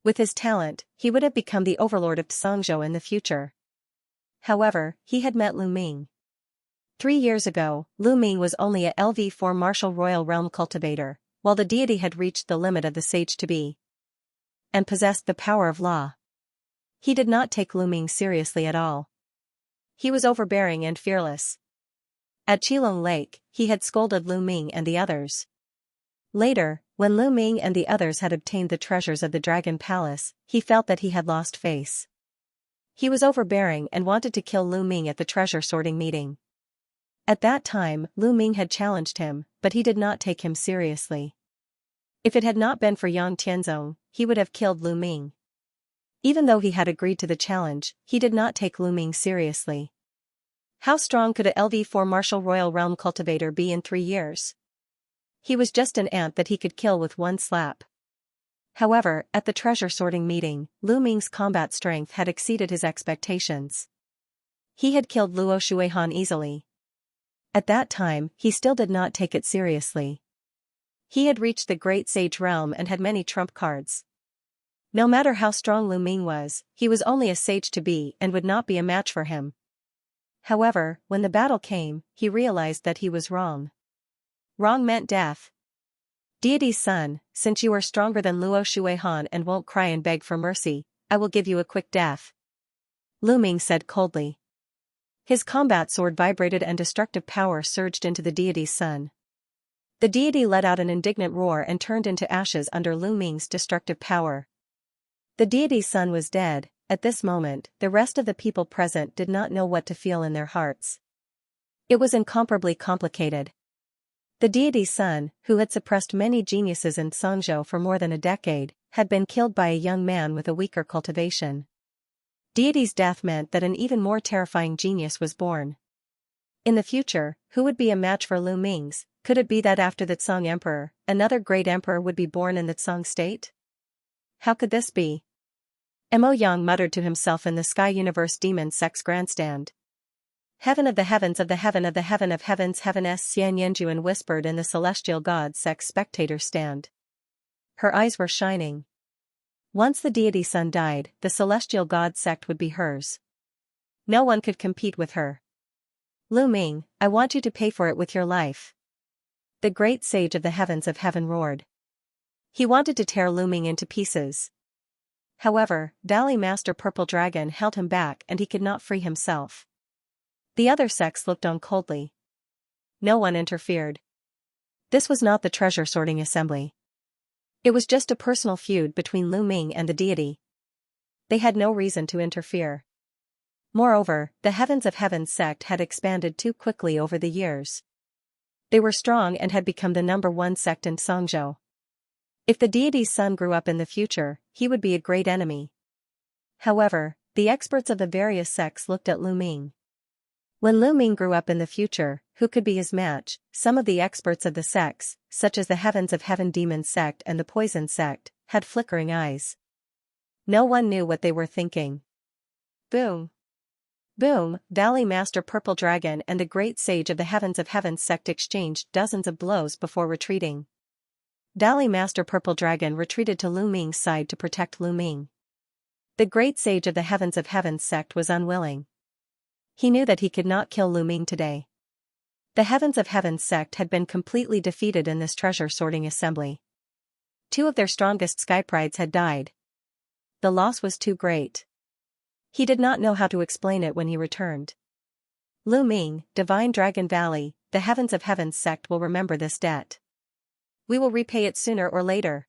With his talent, he would have become the overlord of Xianxia in the future. However, he had met Lu Ming. 3 years ago, Lu Ming was only a LV4 martial royal realm cultivator, while the deity had reached the limit of the sage to be and possessed the power of law. He did not take Lu Ming seriously at all. He was overbearing and fearless. At Qilong Lake, he had scolded Lu Ming and the others. Later, when Lu Ming and the others had obtained the treasures of the Dragon Palace, he felt that he had lost face. He was overbearing and wanted to kill Lu Ming at the treasure sorting meeting. At that time, Lu Ming had challenged him, but he did not take him seriously. If it had not been for Yang Tianzong, he would have killed Lu Ming. Even though he had agreed to the challenge, he did not take Lu Ming seriously. How strong could a LV4 martial royal realm cultivator be in 3 years? He was just an ant that he could kill with one slap. However, at the treasure sorting meeting, Lu Ming's combat strength had exceeded his expectations. He had killed Luo Shuihan easily. At that time, he still did not take it seriously. He had reached the great sage realm and had many trump cards. No matter how strong Lu Ming was, he was only a sage to be and would not be a match for him. However, when the battle came, he realized that he was wrong. Wrong meant death. Deity's son, since you are stronger than Luo Shuihan and won't cry and beg for mercy, I will give you a quick death. Lu Ming said coldly. His combat sword vibrated and destructive power surged into the deity's son. The deity let out an indignant roar and turned into ashes under Lu Ming's destructive power. The deity's son was dead. At this moment, the rest of the people present did not know what to feel in their hearts. It was incomparably complicated. The deity's son, who had suppressed many geniuses in Xianxia for more than a decade, had been killed by a young man with a weaker cultivation. Deity's death meant that an even more terrifying genius was born. In the future, who would be a match for Lu Ming's? Could it be that after the Tsang Emperor, another great emperor would be born in the Tsang state? How could this be? Mo Yang muttered to himself in the Sky Universe Demon Sex Grandstand. Heaven of the heavens of the heaven of the heaven of heavens heaven S. Xian Yanjuan whispered in the celestial god sex spectator stand. Her eyes were shining. Once the deity son died, the celestial god sect would be hers. No one could compete with her. Lu Ming, I want you to pay for it with your life. The great sage of the heavens of heaven roared. He wanted to tear Lu Ming into pieces. However, Valley Master Purple Dragon held him back and he could not free himself. The other sects looked on coldly. No one interfered. This was not the treasure sorting assembly. It was just a personal feud between Lu Ming and the deity. They had no reason to interfere. Moreover, the Heavens of Heaven sect had expanded too quickly over the years. They were strong and had become the #1 sect in Xianxia. If the deity's son grew up in the future, he would be a great enemy. However, the experts of the various sects looked at Lu Ming. When Lu Ming grew up in the future, who could be his match? Some of the experts of the sects, such as the Heavens of Heaven Demon sect and the Poison sect, had flickering eyes. No one knew what they were thinking. Boom! Boom! Valley Master Purple Dragon and the Great Sage of the Heavens of Heaven sect exchanged dozens of blows before retreating. Valley Master Purple Dragon retreated to Lu Ming's side to protect Lu Ming. The Great Sage of the Heavens of Heaven sect was unwilling. He knew that he could not kill Lu Ming today. The Heavens of Heaven sect had been completely defeated in this treasure sorting assembly. 2 of their strongest skyprides had died. The loss was too great. He did not know how to explain it when he returned. Lu Ming, Divine Dragon Valley, the Heavens of Heaven sect will remember this debt. We will repay it sooner or later.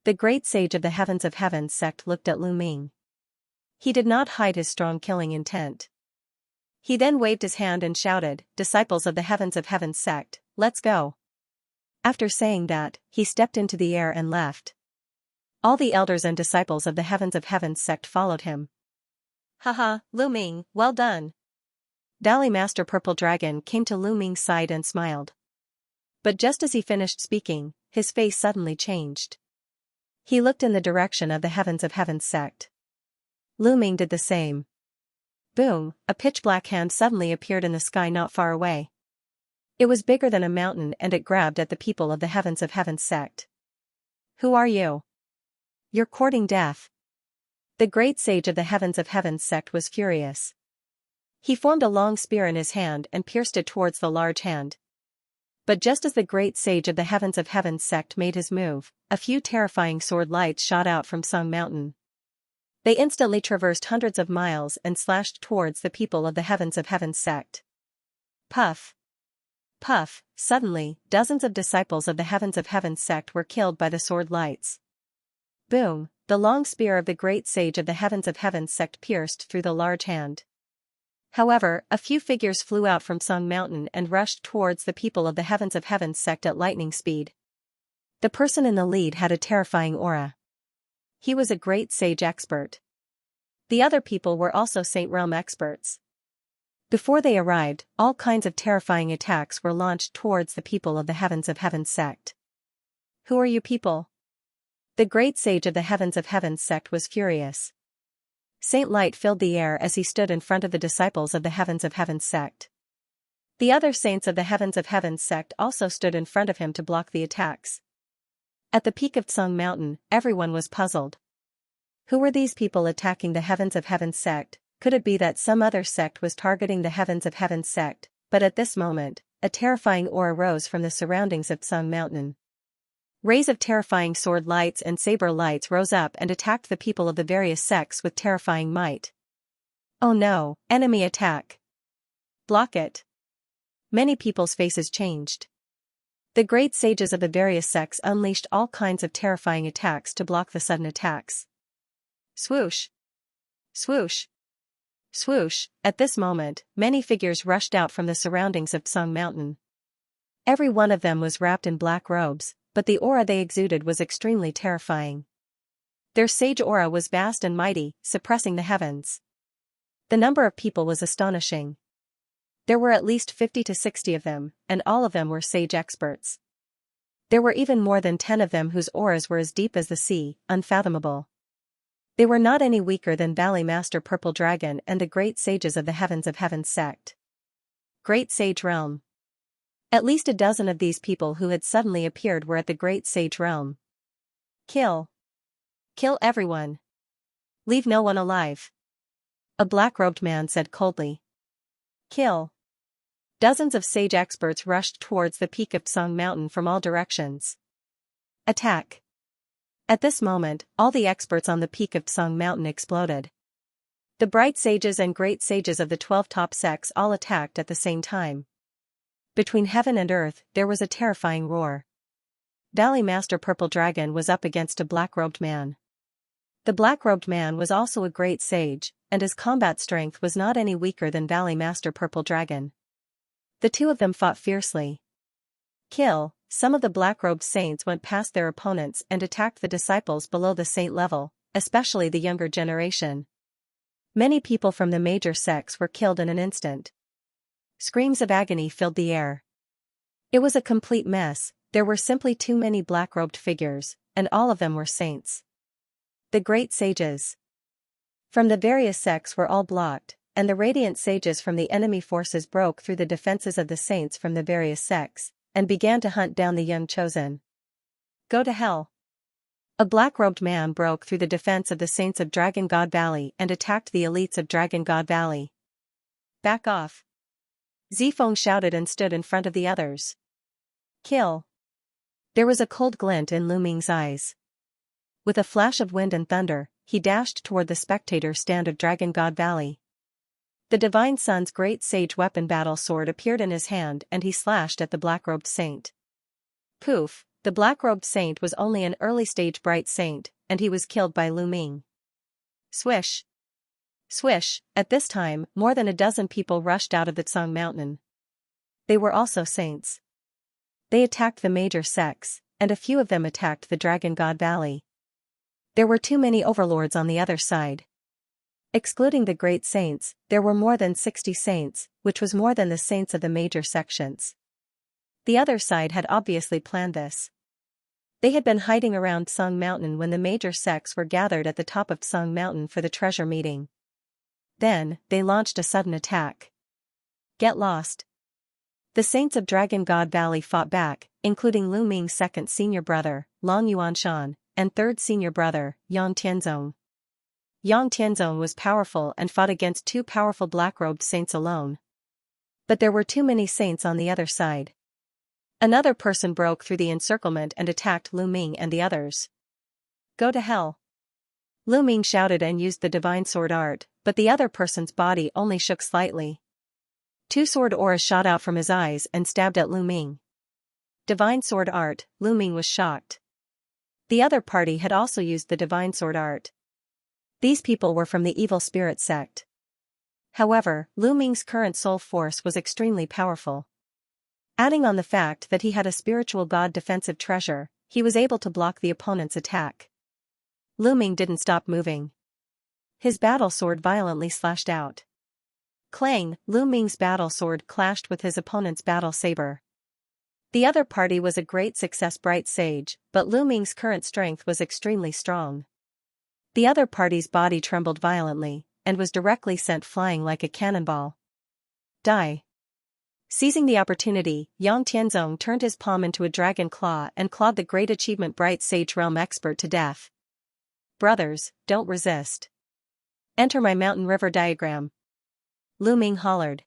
The Great Sage of the Heavens of Heaven sect looked at Lu Ming. He did not hide his strong killing intent. He then waved his hand and shouted, "Disciples of the Heavens of Heaven sect, let's go." After saying that, he stepped into the air and left. All the elders and disciples of the Heavens of Heaven sect followed him. Haha, Lu Ming, well done. Valley Master Purple Dragon came to Lu Ming's side and smiled. But just as he finished speaking, his face suddenly changed. He looked in the direction of the Heavens of Heaven sect. Lu Ming did the same. Boom, a pitch-black hand suddenly appeared in the sky not far away. It was bigger than a mountain and it grabbed at the people of the Heavens of Heaven sect. Who are you? You're courting death. The Great Sage of the Heavens of Heaven sect was furious. He formed a long spear in his hand and pierced it towards the large hand. But just as the Great Sage of the Heavens of Heaven sect made his move, a few terrifying sword lights shot out from Sung Mountain. They instantly traversed hundreds of miles and slashed towards the people of the Heavens of Heaven sect. Puff! Puff! Suddenly, dozens of disciples of the Heavens of Heaven sect were killed by the sword lights. Boom! The long spear of the Great Sage of the Heavens of Heaven sect pierced through the large hand. However, a few figures flew out from Sung Mountain and rushed towards the people of the Heavens of Heaven sect at lightning speed. The person in the lead had a terrifying aura. He was a great sage expert. The other people were also Saint Realm experts. Before they arrived, all kinds of terrifying attacks were launched towards the people of the Heavens of Heaven sect. Who are you people? The Great Sage of the Heavens of Heaven sect was furious. Saint Light filled the air as he stood in front of the disciples of the Heavens of Heaven sect. The other saints of the Heavens of Heaven sect also stood in front of him to block the attacks. At the peak of Tsung Mountain, everyone was puzzled. Who were these people attacking the Heavens of Heaven sect? Could it be that some other sect was targeting the Heavens of Heaven sect? But at this moment, a terrifying aura rose from the surroundings of Tsung Mountain. Rays of terrifying sword lights and saber lights rose up and attacked the people of the various sects with terrifying might. Oh no, enemy attack! Block it! Many people's faces changed. The great sages of the various sects unleashed all kinds of terrifying attacks to block the sudden attacks. Swoosh! Swoosh! Swoosh! At this moment, many figures rushed out from the surroundings of Tsung Mountain. Every one of them was wrapped in black robes, but the aura they exuded was extremely terrifying. Their sage aura was vast and mighty, suppressing the heavens. The number of people was astonishing. There were at least 50 to 60 of them, and all of them were sage experts. There were even more than 10 of them whose auras were as deep as the sea, unfathomable. They were not any weaker than Valley Master Purple Dragon and the great sages of the Heavens of Heaven sect. Great Sage Realm. At least a dozen of these people who had suddenly appeared were at the Great Sage Realm. Kill. Kill everyone. Leave no one alive. A black-robed man said coldly. Kill. Dozens of sage experts rushed towards the peak of Tsang Mountain from all directions. Attack! At this moment, all the experts on the peak of Tsang Mountain exploded. The bright sages and great sages of the 12 top sects all attacked at the same time. Between heaven and earth, there was a terrifying roar. Valley Master Purple Dragon was up against a black-robed man. The black-robed man was also a great sage, and his combat strength was not any weaker than Valley Master Purple Dragon. The two of them fought fiercely. Kill! Some of the black-robed saints went past their opponents and attacked the disciples below the saint level, especially the younger generation. Many people from the major sects were killed in an instant. Screams of agony filled the air. It was a complete mess. There were simply too many black-robed figures, and all of them were saints. The great sages from the various sects were all blocked, and the radiant sages from the enemy forces broke through the defenses of the saints from the various sects, and began to hunt down the young chosen. Go to hell! A black-robed man broke through the defense of the saints of Dragon God Valley and attacked the elites of Dragon God Valley. Back off! Zifeng shouted and stood in front of the others. Kill! There was a cold glint in Lu Ming's eyes. With a flash of wind and thunder, he dashed toward the spectator stand of Dragon God Valley. The Divine Sun's great sage weapon battle sword appeared in his hand and he slashed at the black-robed saint. Poof! The black-robed saint was only an early-stage bright saint, and he was killed by Lu Ming. Swish! Swish! At this time, more than a dozen people rushed out of the Tsang Mountain. They were also saints. They attacked the major sects, and a few of them attacked the Dragon God Valley. There were too many overlords on the other side. Excluding the great saints, there were more than 60 saints, which was more than the saints of the major sections. The other side had obviously planned this. They had been hiding around Tsang Mountain when the major sects were gathered at the top of Tsang Mountain for the treasure meeting. Then, they launched a sudden attack. Get lost! The saints of Dragon God Valley fought back, including Lu Ming's second senior brother, Long Yuanshan, and third senior brother, Yang Tianzong. Yang Tianzong was powerful and fought against two powerful black-robed saints alone. But there were too many saints on the other side. Another person broke through the encirclement and attacked Lu Ming and the others. Go to hell! Lu Ming shouted and used the divine sword art, but the other person's body only shook slightly. Two sword auras shot out from his eyes and stabbed at Lu Ming. Divine sword art, Lu Ming was shocked. The other party had also used the divine sword art. These people were from the evil spirit sect. However, Lu Ming's current soul force was extremely powerful. Adding on the fact that he had a spiritual god defensive treasure, he was able to block the opponent's attack. Lu Ming didn't stop moving. His battle sword violently slashed out. Clang! Lu Ming's battle sword clashed with his opponent's battle saber. The other party was a great success bright sage, but Lu Ming's current strength was extremely strong. The other party's body trembled violently, and was directly sent flying like a cannonball. Die! Seizing the opportunity, Yang Tianzong turned his palm into a dragon claw and clawed the great achievement bright sage realm expert to death. Brothers, don't resist. Enter my mountain river diagram. Lu Ming hollered.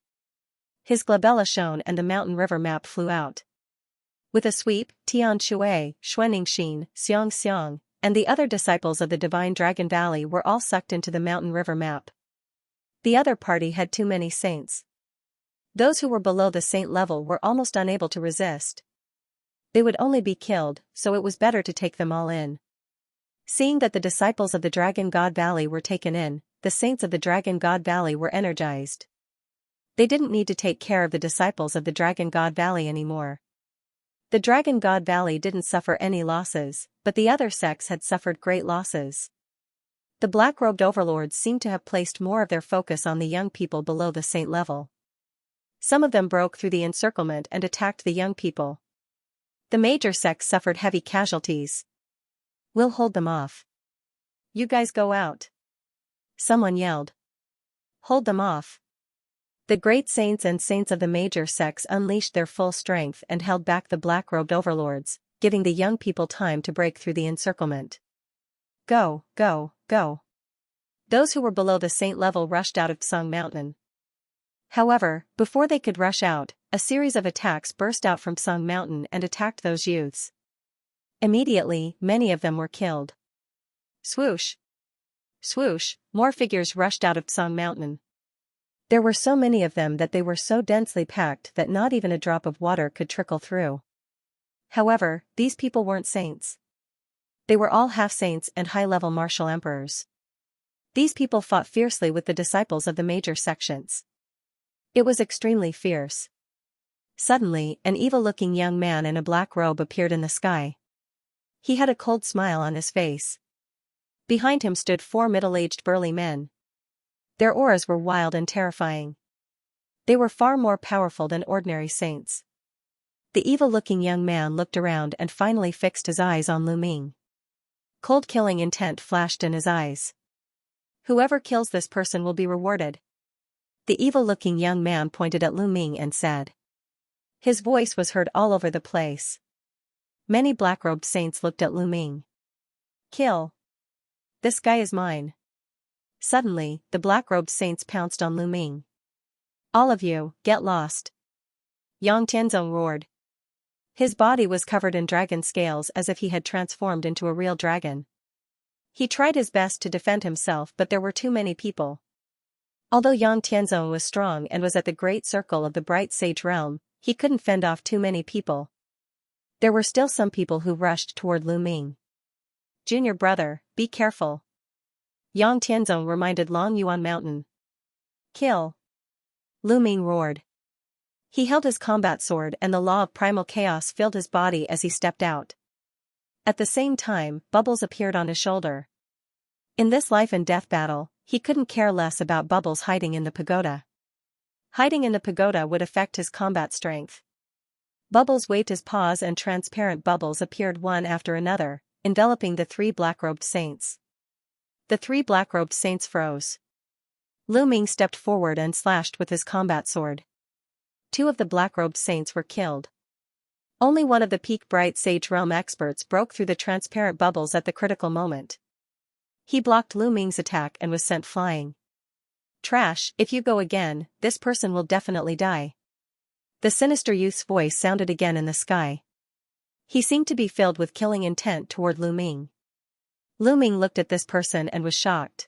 His glabella shone and the mountain river map flew out. With a sweep, Tian Shui, Xuanixin, Xianxia, and the other disciples of the Divine Dragon Valley were all sucked into the mountain river map. The other party had too many saints. Those who were below the saint level were almost unable to resist. They would only be killed, so it was better to take them all in. Seeing that the disciples of the Dragon God Valley were taken in, the saints of the Dragon God Valley were energized. They didn't need to take care of the disciples of the Dragon God Valley anymore. The Dragon God Valley didn't suffer any losses, but the other sects had suffered great losses. The black-robed overlords seemed to have placed more of their focus on the young people below the saint level. Some of them broke through the encirclement and attacked the young people. The major sects suffered heavy casualties. We'll hold them off. You guys go out. Someone yelled. Hold them off. The great saints and saints of the major sects unleashed their full strength and held back the black-robed overlords, giving the young people time to break through the encirclement. Go, go, go. Those who were below the saint level rushed out of Tsang Mountain. However, before they could rush out, a series of attacks burst out from Sung Mountain and attacked those youths. Immediately, many of them were killed. Swoosh! Swoosh! More figures rushed out of Sung Mountain. There were so many of them that they were so densely packed that not even a drop of water could trickle through. However, these people weren't saints. They were all half-saints and high-level martial emperors. These people fought fiercely with the disciples of the major sections. It was extremely fierce. Suddenly, an evil-looking young man in a black robe appeared in the sky. He had a cold smile on his face. Behind him stood 4 middle-aged burly men. Their auras were wild and terrifying. They were far more powerful than ordinary saints. The evil-looking young man looked around and finally fixed his eyes on Lu Ming. Cold killing intent flashed in his eyes. Whoever kills this person will be rewarded. The evil-looking young man pointed at Lu Ming and said. His voice was heard all over the place. Many black-robed saints looked at Lu Ming. Kill. This guy is mine. Suddenly, the black-robed saints pounced on Lu Ming. All of you, get lost. Yang Tianzong roared. His body was covered in dragon scales as if he had transformed into a real dragon. He tried his best to defend himself, but there were too many people. Although Yang Tianzong was strong and was at the great circle of the bright sage realm, he couldn't fend off too many people. There were still some people who rushed toward Lu Ming. Junior brother, be careful. Yang Tianzong reminded Long Yuan Mountain. Kill. Lu Ming roared. He held his combat sword and the law of primal chaos filled his body as he stepped out. At the same time, bubbles appeared on his shoulder. In this life and death battle, he couldn't care less about bubbles hiding in the pagoda. Hiding in the pagoda would affect his combat strength. Bubbles waved his paws and transparent bubbles appeared one after another, enveloping the 3 black-robed saints. The 3 black-robed saints froze. Lu Ming stepped forward and slashed with his combat sword. 2 of the black-robed saints were killed. Only one of the peak bright sage realm experts broke through the transparent bubbles at the critical moment. He blocked Lu Ming's attack and was sent flying. Trash, if you go again, this person will definitely die. The sinister youth's voice sounded again in the sky. He seemed to be filled with killing intent toward Lu Ming. Lu Ming looked at this person and was shocked.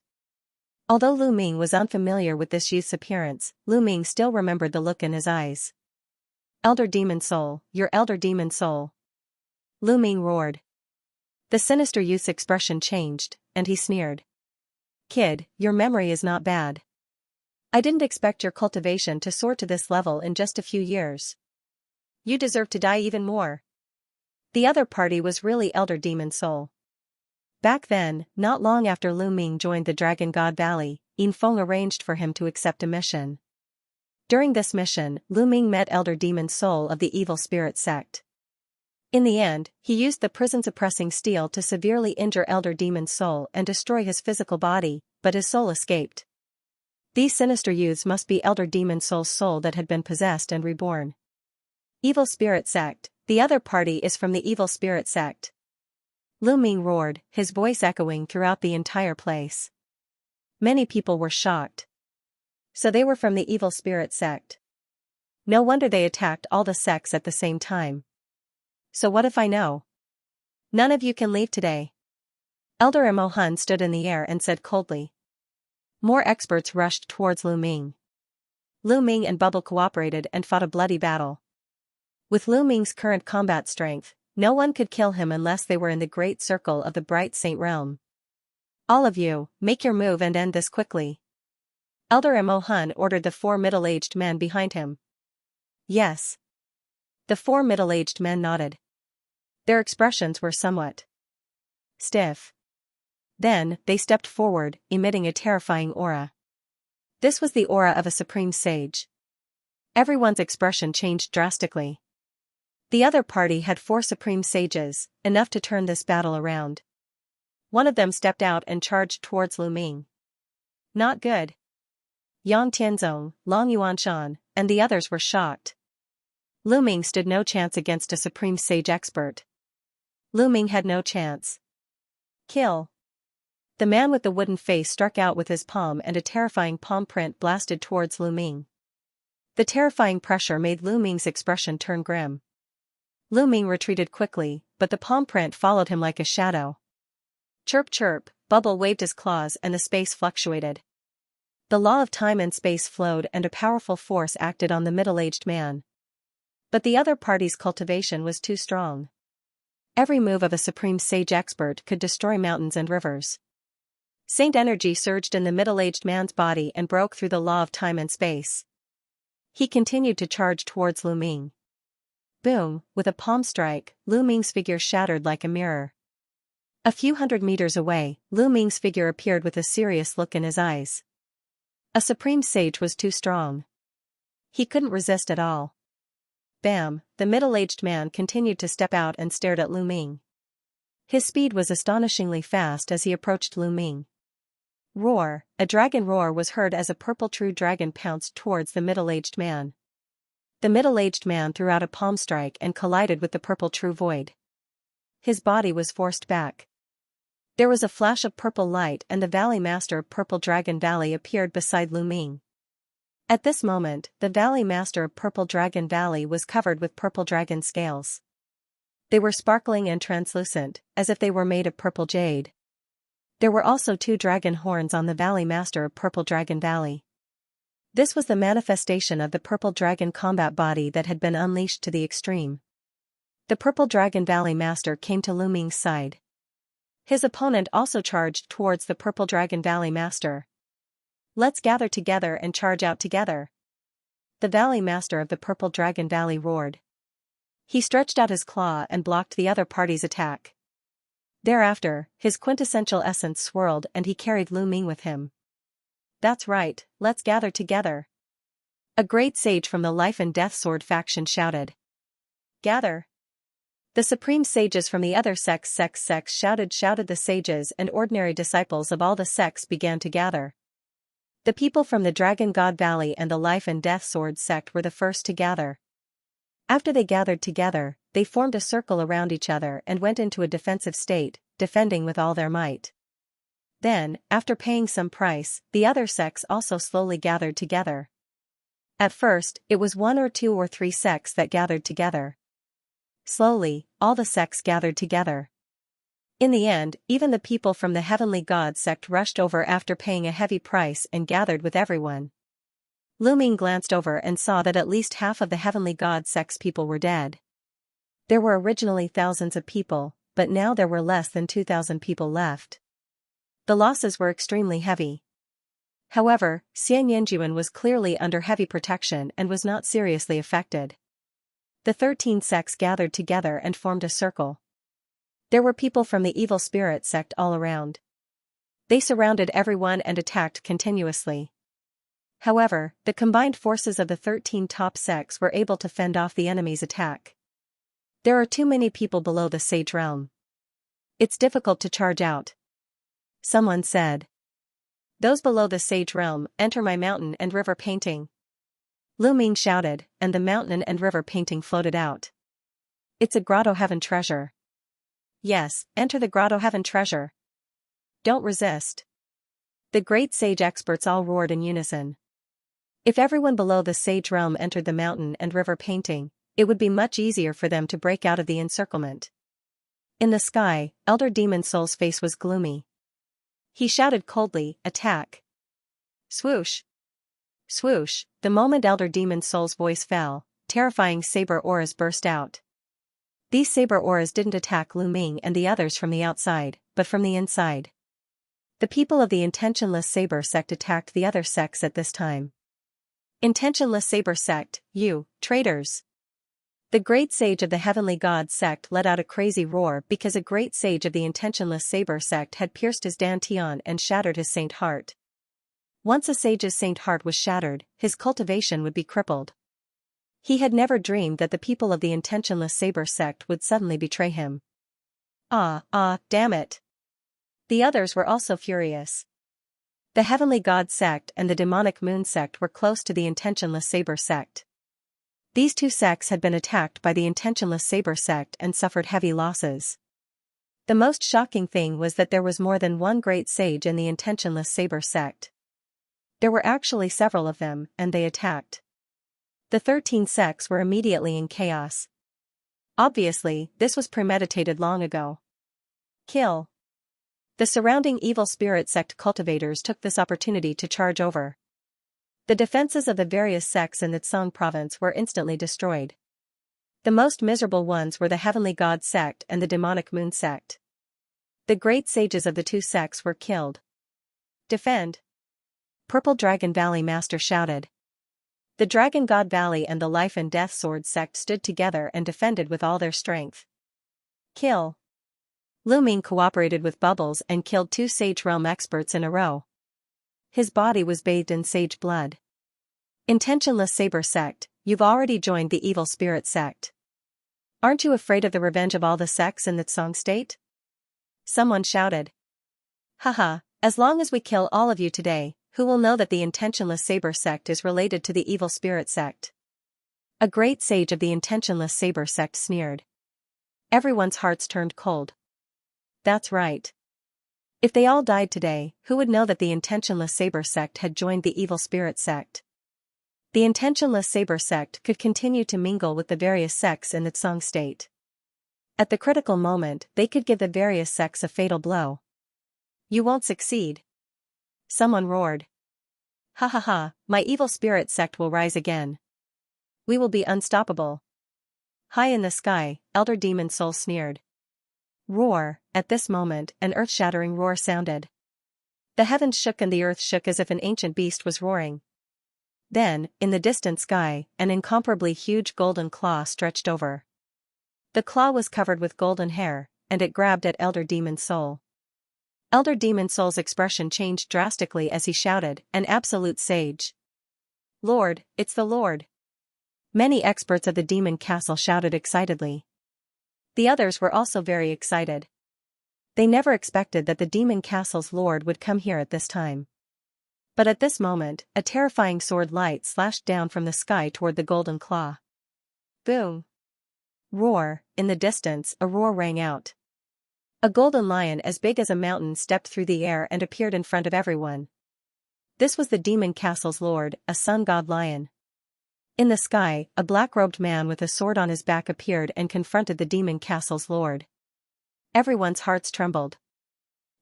Although Lu Ming was unfamiliar with this youth's appearance, Lu Ming still remembered the look in his eyes. Elder demon soul, your elder demon soul. Lu Ming roared. The sinister youth's expression changed, and he sneered. Kid, your memory is not bad. I didn't expect your cultivation to soar to this level in just a few years. You deserve to die even more. The other party was really Elder Demon Soul. Back then, not long after Lu Ming joined the Dragon God Valley, Yin Feng arranged for him to accept a mission. During this mission, Lu Ming met Elder Demon Soul of the Evil Spirit Sect. In the end, he used the prison-suppressing steel to severely injure Elder Demon Soul and destroy his physical body, but his soul escaped. These sinister youths must be Elder Demon Soul's soul that had been possessed and reborn. Evil Spirit Sect, the other party is from the Evil Spirit Sect. Lu Ming roared, his voice echoing throughout the entire place. Many people were shocked. So they were from the Evil Spirit Sect. No wonder they attacked all the sects at the same time. So what if I know? None of you can leave today. Elder Mo Hun stood in the air and said coldly. More experts rushed towards Lu Ming. Lu Ming and Bubble cooperated and fought a bloody battle. With Lu Ming's current combat strength, no one could kill him unless they were in the great circle of the Bright Saint Realm. All of you, make your move and end this quickly. Elder Mo Hun ordered the 4 middle-aged men behind him. Yes. The 4 middle-aged men nodded. Their expressions were somewhat stiff. Then, they stepped forward, emitting a terrifying aura. This was the aura of a supreme sage. Everyone's expression changed drastically. The other party had 4 supreme sages, enough to turn this battle around. One of them stepped out and charged towards Lu Ming. Not good. Yang Tianzong, Long Yuanshan, and the others were shocked. Lu Ming stood no chance against a supreme sage expert. Lu Ming had no chance. Kill. The man with the wooden face struck out with his palm and a terrifying palm print blasted towards Lu Ming. The terrifying pressure made Lu Ming's expression turn grim. Lu Ming retreated quickly, but the palm print followed him like a shadow. Chirp chirp, Bubble waved his claws and the space fluctuated. The law of time and space flowed and a powerful force acted on the middle-aged man. But the other party's cultivation was too strong. Every move of a supreme sage expert could destroy mountains and rivers. Saint energy surged in the middle-aged man's body and broke through the law of time and space. He continued to charge towards Lu Ming. Boom, with a palm strike, Lu Ming's figure shattered like a mirror. A few hundred meters away, Lu Ming's figure appeared with a serious look in his eyes. A supreme sage was too strong. He couldn't resist at all. Bam, the middle-aged man continued to step out and stared at Lu Ming. His speed was astonishingly fast as he approached Lu Ming. Roar, a dragon roar was heard as a purple true dragon pounced towards the middle-aged man. The middle-aged man threw out a palm strike and collided with the purple true void. His body was forced back. There was a flash of purple light and the Valley Master of Purple Dragon Valley appeared beside Lu Ming. At this moment, the Valley Master of Purple Dragon Valley was covered with purple dragon scales. They were sparkling and translucent, as if they were made of purple jade. There were also 2 dragon horns on the Valley Master of Purple Dragon Valley. This was the manifestation of the Purple Dragon combat body that had been unleashed to the extreme. The Purple Dragon Valley Master came to Lu Ming's side. His opponent also charged towards the Purple Dragon Valley Master. Let's gather together and charge out together. The Valley Master of the Purple Dragon Valley roared. He stretched out his claw and blocked the other party's attack. Thereafter, his quintessential essence swirled and he carried Lu Ming with him. That's right, let's gather together. A great sage from the Life and Death Sword faction shouted. Gather. The supreme sages from the other sects shouted. The sages and ordinary disciples of all the sects began to gather. The people from the Dragon God Valley and the Life and Death Sword sect were the first to gather. After they gathered together, they formed a circle around each other and went into a defensive state, defending with all their might. Then, after paying some price, the other sects also slowly gathered together. At first, it was 1 or 2 or 3 sects that gathered together. Slowly, all the sects gathered together. In the end, even the people from the Heavenly God sect rushed over after paying a heavy price and gathered with everyone. Lu Ming glanced over and saw that at least half of the Heavenly God sect's people were dead. There were originally thousands of people, but now there were less than 2,000 people left. The losses were extremely heavy. However, Xianxia was clearly under heavy protection and was not seriously affected. The 13 sects gathered together and formed a circle. There were people from the Evil Spirit sect all around. They surrounded everyone and attacked continuously. However, the combined forces of the 13 top sects were able to fend off the enemy's attack. There are too many people below the Sage Realm. It's difficult to charge out. Someone said. Those below the Sage Realm, enter my mountain and river painting. Lu Ming shouted, and the mountain and river painting floated out. It's a Grotto Heaven treasure. Yes, enter the Grotto Heaven treasure. Don't resist. The great sage experts all roared in unison. If everyone below the Sage Realm entered the mountain and river painting, it would be much easier for them to break out of the encirclement. In the sky, Elder Demon Soul's face was gloomy. He shouted coldly, attack. Swoosh. Swoosh, the moment Elder Demon Soul's voice fell, terrifying saber auras burst out. These saber auras didn't attack Lu Ming and the others from the outside, but from the inside. The people of the Intentionless Saber sect attacked the other sects at this time. Intentionless Saber sect, you, traitors! The great sage of the Heavenly God sect let out a crazy roar because a great sage of the Intentionless Saber sect had pierced his dantian and shattered his saint heart. Once a sage's saint heart was shattered, his cultivation would be crippled. He had never dreamed that the people of the Intentionless Saber sect would suddenly betray him. Damn it! The others were also furious. The Heavenly God sect and the Demonic Moon sect were close to the Intentionless Saber sect. These 2 sects had been attacked by the Intentionless Saber sect and suffered heavy losses. The most shocking thing was that there was more than one great sage in the Intentionless Saber sect. There were actually several of them, and they attacked. The 13 sects were immediately in chaos. Obviously, this was premeditated long ago. Kill. The surrounding evil spirit sect cultivators took this opportunity to charge over. The defenses of the various sects in the Tsang province were instantly destroyed. The most miserable ones were the Heavenly God sect and the Demonic Moon sect. The great sages of the two sects were killed. Defend! Purple Dragon Valley Master shouted. The Dragon God Valley and the Life and Death Sword sect stood together and defended with all their strength. Kill! Lu Ming cooperated with Bubbles and killed 2 Sage Realm experts in a row. His body was bathed in sage blood. Intentionless Saber sect, you've already joined the evil spirit sect. Aren't you afraid of the revenge of all the sects in the Tsang state? Someone shouted. Haha, as long as we kill all of you today, who will know that the Intentionless Saber sect is related to the evil spirit sect? A great sage of the Intentionless Saber sect sneered. Everyone's hearts turned cold. That's right. If they all died today, who would know that the Intentionless Saber sect had joined the evil spirit sect? The Intentionless Saber sect could continue to mingle with the various sects in the Tsang state. At the critical moment, they could give the various sects a fatal blow. You won't succeed. Someone roared. Ha ha ha, my evil spirit sect will rise again. We will be unstoppable. High in the sky, Elder Demon Soul sneered. Roar! At this moment, an earth-shattering roar sounded. The heavens shook and the earth shook as if an ancient beast was roaring. Then, in the distant sky, an incomparably huge golden claw stretched over. The claw was covered with golden hair, and it grabbed at Elder Demon Soul. Elder Demon Soul's expression changed drastically as he shouted, "An absolute sage! Lord, it's the Lord!" Many experts of the Demon Castle shouted excitedly. The others were also very excited. They never expected that the Demon Castle's Lord would come here at this time. But at this moment, a terrifying sword light slashed down from the sky toward the golden claw. Boom! Roar! In the distance, a roar rang out. A golden lion as big as a mountain stepped through the air and appeared in front of everyone. This was the Demon Castle's Lord, a sun god lion. In the sky, a black-robed man with a sword on his back appeared and confronted the Demon Castle's Lord. Everyone's hearts trembled.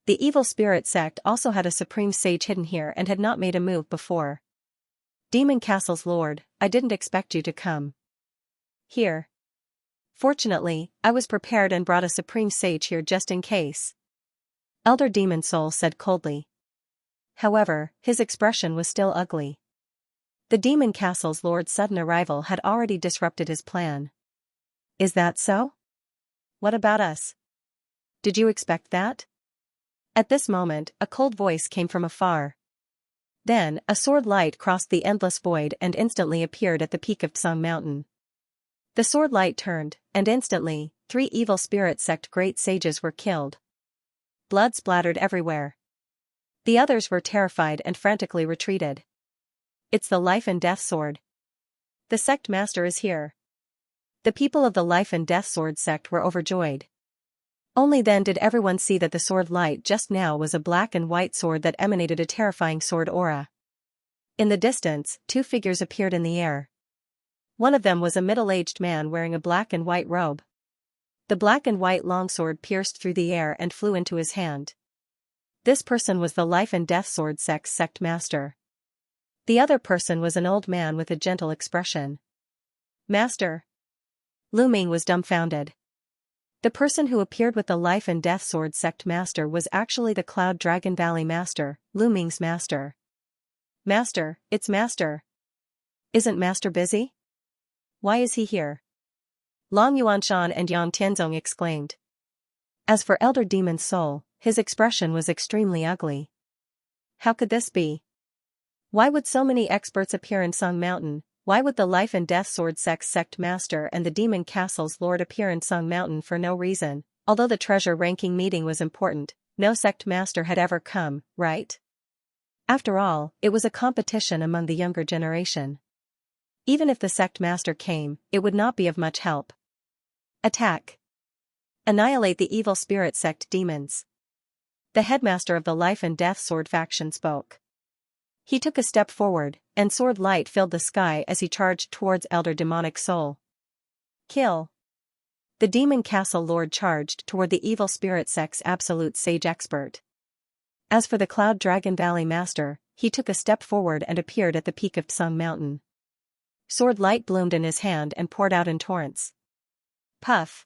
The evil spirit sect also had a supreme sage hidden here and had not made a move before. Demon Castle's Lord, I didn't expect you to come here. Fortunately, I was prepared and brought a supreme sage here just in case. Elder Demon Soul said coldly. However, his expression was still ugly. The Demon Castle's Lord's sudden arrival had already disrupted his plan. Is that so? What about us? Did you expect that? At this moment, a cold voice came from afar. Then, a sword light crossed the endless void and instantly appeared at the peak of Tsang Mountain. The sword light turned, and instantly, 3 evil spirit sect great sages were killed. Blood splattered everywhere. The others were terrified and frantically retreated. It's the Life and Death Sword. The sect master is here. The people of the Life and Death Sword sect were overjoyed. Only then did everyone see that the sword light just now was a black and white sword that emanated a terrifying sword aura. In the distance, 2 figures appeared in the air. One of them was a middle-aged man wearing a black and white robe. The black and white longsword pierced through the air and flew into his hand. This person was the Life and Death Sword sect's sect master. The other person was an old man with a gentle expression. Master. Lu Ming was dumbfounded. The person who appeared with the Life and Death Sword sect master was actually the Cloud Dragon Valley master, Lu Ming's master. Master, it's Master. Isn't Master busy? Why is he here? Long Yuanshan and Yang Tianzong exclaimed. As for Elder Demon Soul, his expression was extremely ugly. How could this be? Why would so many experts appear in Tsang Mountain? Why would the Life and Death Sword sect master and the Demon Castle's Lord appear in Tsang Mountain for no reason? Although the treasure ranking meeting was important, no sect master had ever come, right? After all, it was a competition among the younger generation. Even if the sect master came, it would not be of much help. Attack! Annihilate the evil spirit sect demons. The headmaster of the Life and Death Sword faction spoke. He took a step forward, and sword light filled the sky as he charged towards Elder Demonic Soul. Kill! The Demon Castle Lord charged toward the evil spirit sect's absolute sage expert. As for the Cloud Dragon Valley Master, he took a step forward and appeared at the peak of Tsung Mountain. Sword light bloomed in his hand and poured out in torrents. Puff!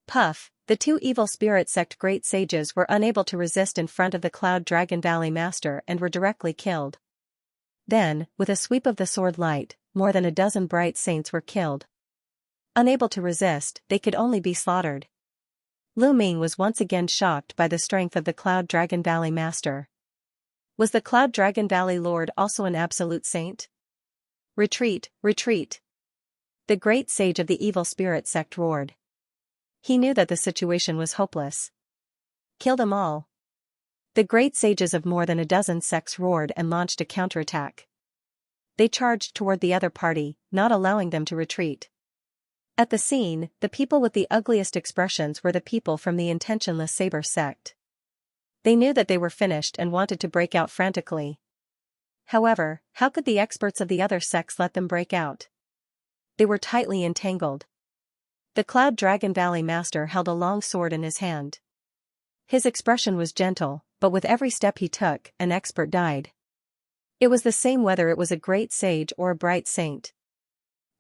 Puff! The two evil spirit sect great sages were unable to resist in front of the Cloud Dragon Valley Master and were directly killed. Then, with a sweep of the sword light, more than a dozen bright saints were killed. Unable to resist, they could only be slaughtered. Lu Ming was once again shocked by the strength of the Cloud Dragon Valley Master. Was the Cloud Dragon Valley Lord also an absolute saint? Retreat, retreat! The great sage of the evil spirit sect roared. He knew that the situation was hopeless. Kill them all! The great sages of more than a dozen sects roared and launched a counterattack. They charged toward the other party, not allowing them to retreat. At the scene, the people with the ugliest expressions were the people from the intentionless saber sect. They knew that they were finished and wanted to break out frantically. However, how could the experts of the other sects let them break out? They were tightly entangled. The Cloud Dragon Valley Master held a long sword in his hand. His expression was gentle, but with every step he took, an expert died. It was the same whether it was a great sage or a bright saint.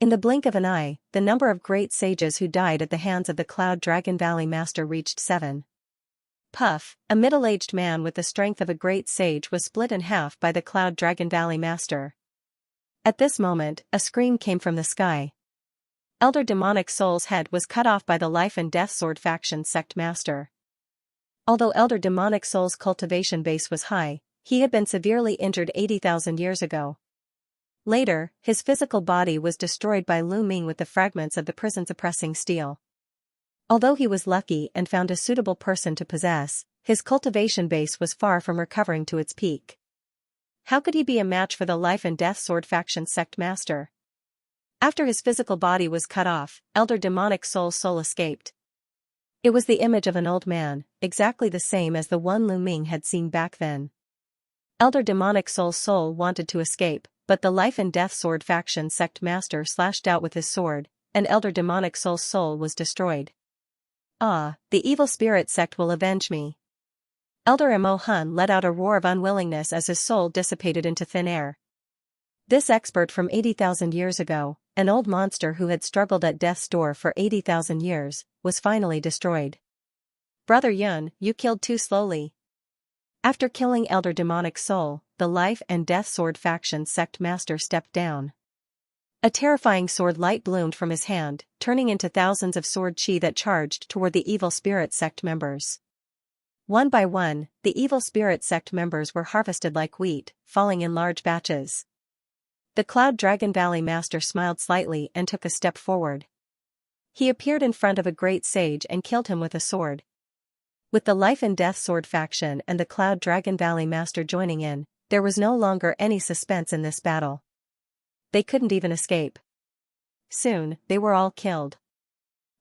In the blink of an eye, the number of great sages who died at the hands of the Cloud Dragon Valley Master reached 7. Puff, a middle-aged man with the strength of a great sage was split in half by the Cloud Dragon Valley Master. At this moment, a scream came from the sky. Elder Demonic Soul's head was cut off by the Life and Death Sword faction sect master. Although Elder Demonic Soul's cultivation base was high, he had been severely injured 80,000 years ago. Later, his physical body was destroyed by Lu Ming with the fragments of the prison-suppressing steel. Although he was lucky and found a suitable person to possess, his cultivation base was far from recovering to its peak. How could he be a match for the Life and Death Sword faction sect master? After his physical body was cut off, Elder Demonic Soul's soul escaped. It was the image of an old man, exactly the same as the one Lu Ming had seen back then. Elder Demonic Soul's soul wanted to escape, but the Life and Death Sword faction sect master slashed out with his sword, and Elder Demonic Soul's soul was destroyed. Ah, the evil spirit sect will avenge me. Elder Mo Hun let out a roar of unwillingness as his soul dissipated into thin air. This expert from 80,000 years ago, an old monster who had struggled at death's door for 80,000 years, was finally destroyed. Brother Yun, you killed too slowly. After killing Elder Demonic Soul, the Life and Death Sword faction sect master stepped down. A terrifying sword light bloomed from his hand, turning into thousands of sword chi that charged toward the evil spirit sect members. One by one, the evil spirit sect members were harvested like wheat, falling in large batches. The Cloud Dragon Valley Master smiled slightly and took a step forward. He appeared in front of a great sage and killed him with a sword. With the Life and Death Sword faction and the Cloud Dragon Valley Master joining in, there was no longer any suspense in this battle. They couldn't even escape. Soon, they were all killed.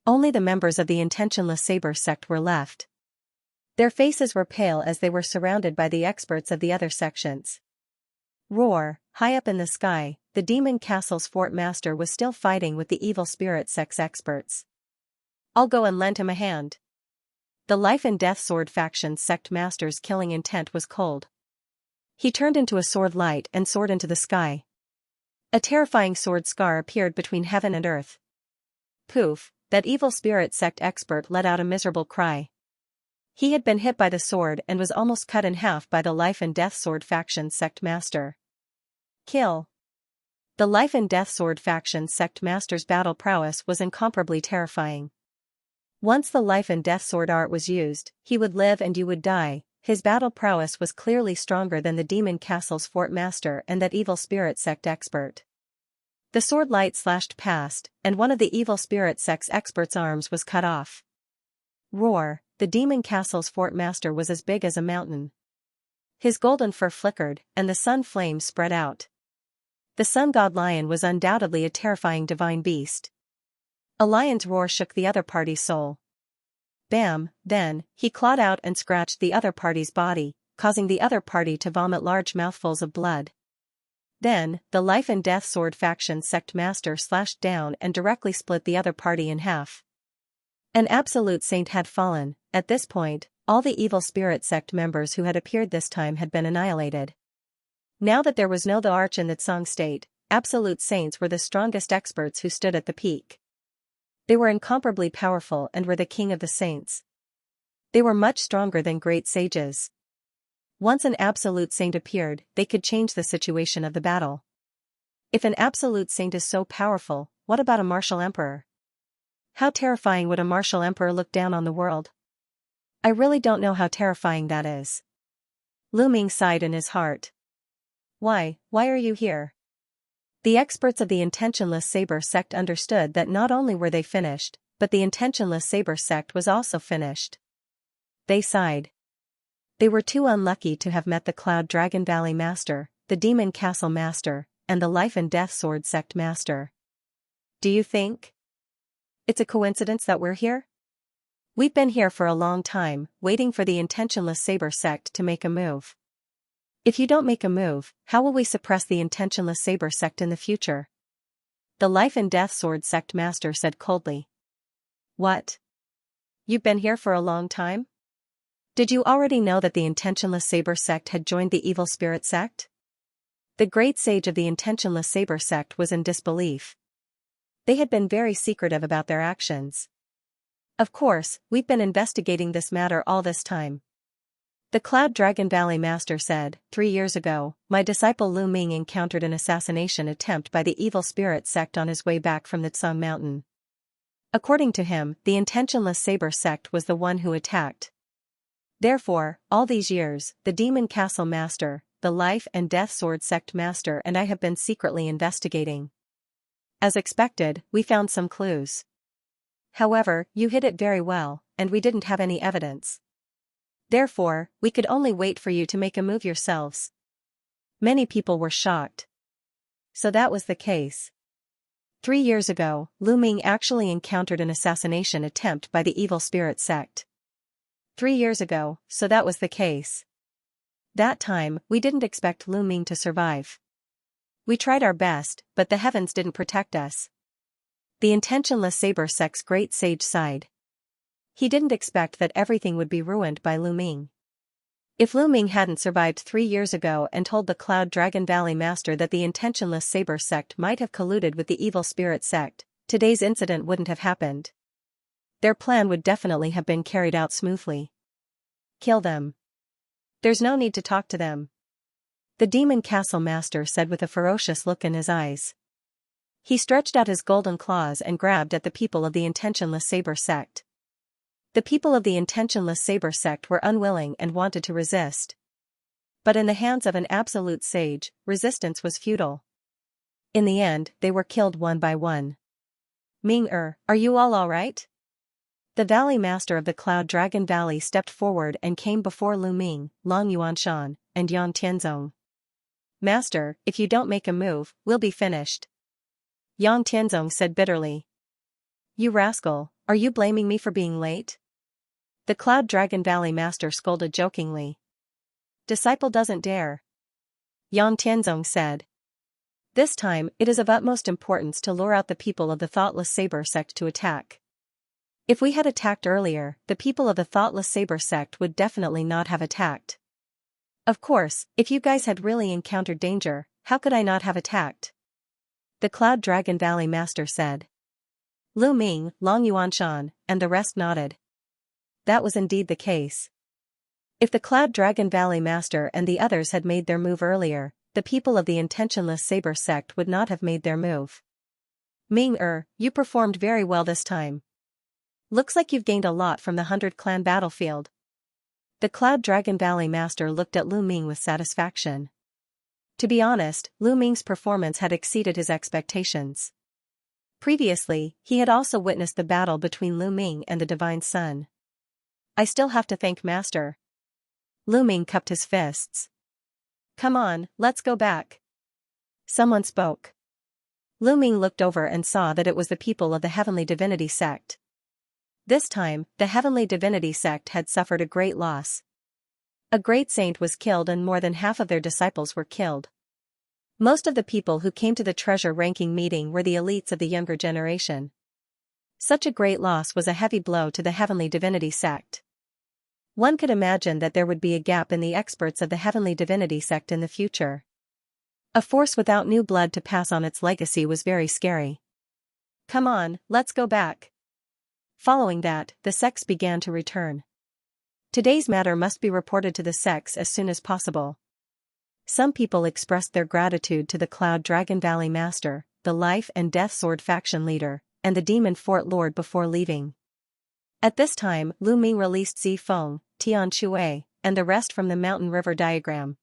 Only the members of the intentionless saber sect were left. Their faces were pale as they were surrounded by the experts of the other sections. Roar, high up in the sky, the Demon Castle's fort master was still fighting with the evil spirit sect's experts. I'll go and lend him a hand. The Life and Death Sword faction sect master's killing intent was cold. He turned into a sword light and soared into the sky. A terrifying sword scar appeared between heaven and earth. Poof, that evil spirit sect expert let out a miserable cry. He had been hit by the sword and was almost cut in half by the Life and Death Sword faction sect master. Kill. The Life and Death Sword faction sect master's battle prowess was incomparably terrifying. Once the Life and Death Sword art was used, he would live and you would die. His battle prowess was clearly stronger than the Demon Castle's fort master and that evil spirit sect expert. The sword light slashed past, and one of the evil spirit sect's expert's arms was cut off. Roar, the Demon Castle's fort master was as big as a mountain. His golden fur flickered, and the sun flames spread out. The sun god lion was undoubtedly a terrifying divine beast. A lion's roar shook the other party's soul. Bam, then, he clawed out and scratched the other party's body, causing the other party to vomit large mouthfuls of blood. Then, the Life and Death Sword faction sect master slashed down and directly split the other party in half. An absolute saint had fallen. At this point, all the evil spirit sect members who had appeared this time had been annihilated. Now that there was no the arch in the Tsang state, absolute saints were the strongest experts who stood at the peak. They were incomparably powerful and were the king of the saints. They were much stronger than great sages. Once an absolute saint appeared, they could change the situation of the battle. If an absolute saint is so powerful, what about a martial emperor? How terrifying would a martial emperor look down on the world? I really don't know how terrifying that is. Lu Ming sighed in his heart. Why are you here? The experts of the intentionless saber sect understood that not only were they finished, but the intentionless saber sect was also finished. They sighed. They were too unlucky to have met the Cloud Dragon Valley Master, the Demon Castle Master, and the Life and Death Sword Sect Master. Do you think it's a coincidence that we're here? We've been here for a long time, waiting for the intentionless saber sect to make a move. If you don't make a move, how will we suppress the intentionless saber sect in the future? The Life and Death Sword Sect Master said coldly. What? You've been here for a long time? Did you already know that the intentionless saber sect had joined the evil spirit sect? The great sage of the intentionless saber sect was in disbelief. They had been very secretive about their actions. Of course, we've been investigating this matter all this time. The Cloud Dragon Valley Master said, 3 years ago, my disciple Lu Ming encountered an assassination attempt by the evil spirit sect on his way back from the Tsang Mountain. According to him, the intentionless saber sect was the one who attacked. Therefore, all these years, the Demon Castle Master, the Life and Death Sword Sect Master and I have been secretly investigating. As expected, we found some clues. However, you hid it very well, and we didn't have any evidence. Therefore, we could only wait for you to make a move yourselves. Many people were shocked. So that was the case. 3 years ago, Lu Ming actually encountered an assassination attempt by the evil spirit sect. 3 years ago, so that was the case. That time, we didn't expect Lu Ming to survive. We tried our best, but the heavens didn't protect us. The intentionless saber sect's great sage sighed. He didn't expect that everything would be ruined by Lu Ming. If Lu Ming hadn't survived 3 years ago and told the Cloud Dragon Valley Master that the intentionless saber sect might have colluded with the evil spirit sect, today's incident wouldn't have happened. Their plan would definitely have been carried out smoothly. Kill them. There's no need to talk to them. The Demon Castle Master said with a ferocious look in his eyes. He stretched out his golden claws and grabbed at the people of the intentionless saber sect. The people of the intentionless saber sect were unwilling and wanted to resist. But in the hands of an absolute sage, resistance was futile. In the end, they were killed one by one. Ming-er, are you all right? The Valley Master of the Cloud Dragon Valley stepped forward and came before Lu Ming, Long Yuanshan, and Yang Tianzong. Master, if you don't make a move, we'll be finished. Yang Tianzong said bitterly. You rascal, are you blaming me for being late? The Cloud Dragon Valley Master scolded jokingly. Disciple doesn't dare. Yang Tianzong said. This time, it is of utmost importance to lure out the people of the Thoughtless Saber sect to attack. If we had attacked earlier, the people of the Thoughtless Saber sect would definitely not have attacked. Of course, if you guys had really encountered danger, how could I not have attacked? The Cloud Dragon Valley Master said. Lu Ming, Long Yuanshan, and the rest nodded. That was indeed the case. If the Cloud Dragon Valley Master and the others had made their move earlier, the people of the intentionless Saber sect would not have made their move. Ming-er, you performed very well this time. Looks like you've gained a lot from the 100 Clan battlefield. The Cloud Dragon Valley Master looked at Lu Ming with satisfaction. To be honest, Lu Ming's performance had exceeded his expectations. Previously, he had also witnessed the battle between Lu Ming and the Divine Sun. I still have to thank Master. Lu Ming cupped his fists. Come on, let's go back. Someone spoke. Lu Ming looked over and saw that it was the people of the Heavenly Divinity sect. This time, the Heavenly Divinity sect had suffered a great loss. A great saint was killed and more than half of their disciples were killed. Most of the people who came to the treasure-ranking meeting were the elites of the younger generation. Such a great loss was a heavy blow to the Heavenly Divinity sect. One could imagine that there would be a gap in the experts of the Heavenly Divinity sect in the future. A force without new blood to pass on its legacy was very scary. Come on, let's go back. Following that, the sects began to return. Today's matter must be reported to the sects as soon as possible. Some people expressed their gratitude to the Cloud Dragon Valley Master, the Life and Death Sword faction leader, and the Demon Fort Lord before leaving. At this time, Lu Ming released Zifeng, Tian Shui, and the rest from the Mountain River diagram.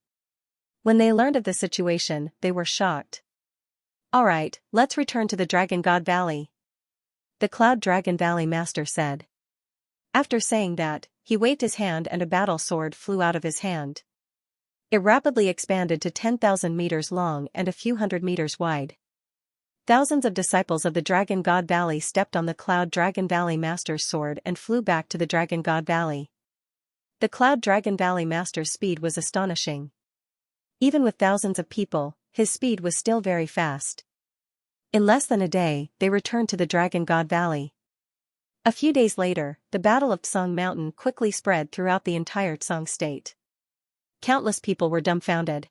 When they learned of the situation, they were shocked. Alright, let's return to the Dragon God Valley, the Cloud Dragon Valley Master said. After saying that, he waved his hand and a battle sword flew out of his hand. It rapidly expanded to 10,000 meters long and a few hundred meters wide. Thousands of disciples of the Dragon God Valley stepped on the Cloud Dragon Valley Master's sword and flew back to the Dragon God Valley. The Cloud Dragon Valley Master's speed was astonishing. Even with thousands of people, his speed was still very fast. In less than a day, they returned to the Dragon God Valley. A few days later, the Battle of Tsang Mountain quickly spread throughout the entire Tsang state. Countless people were dumbfounded.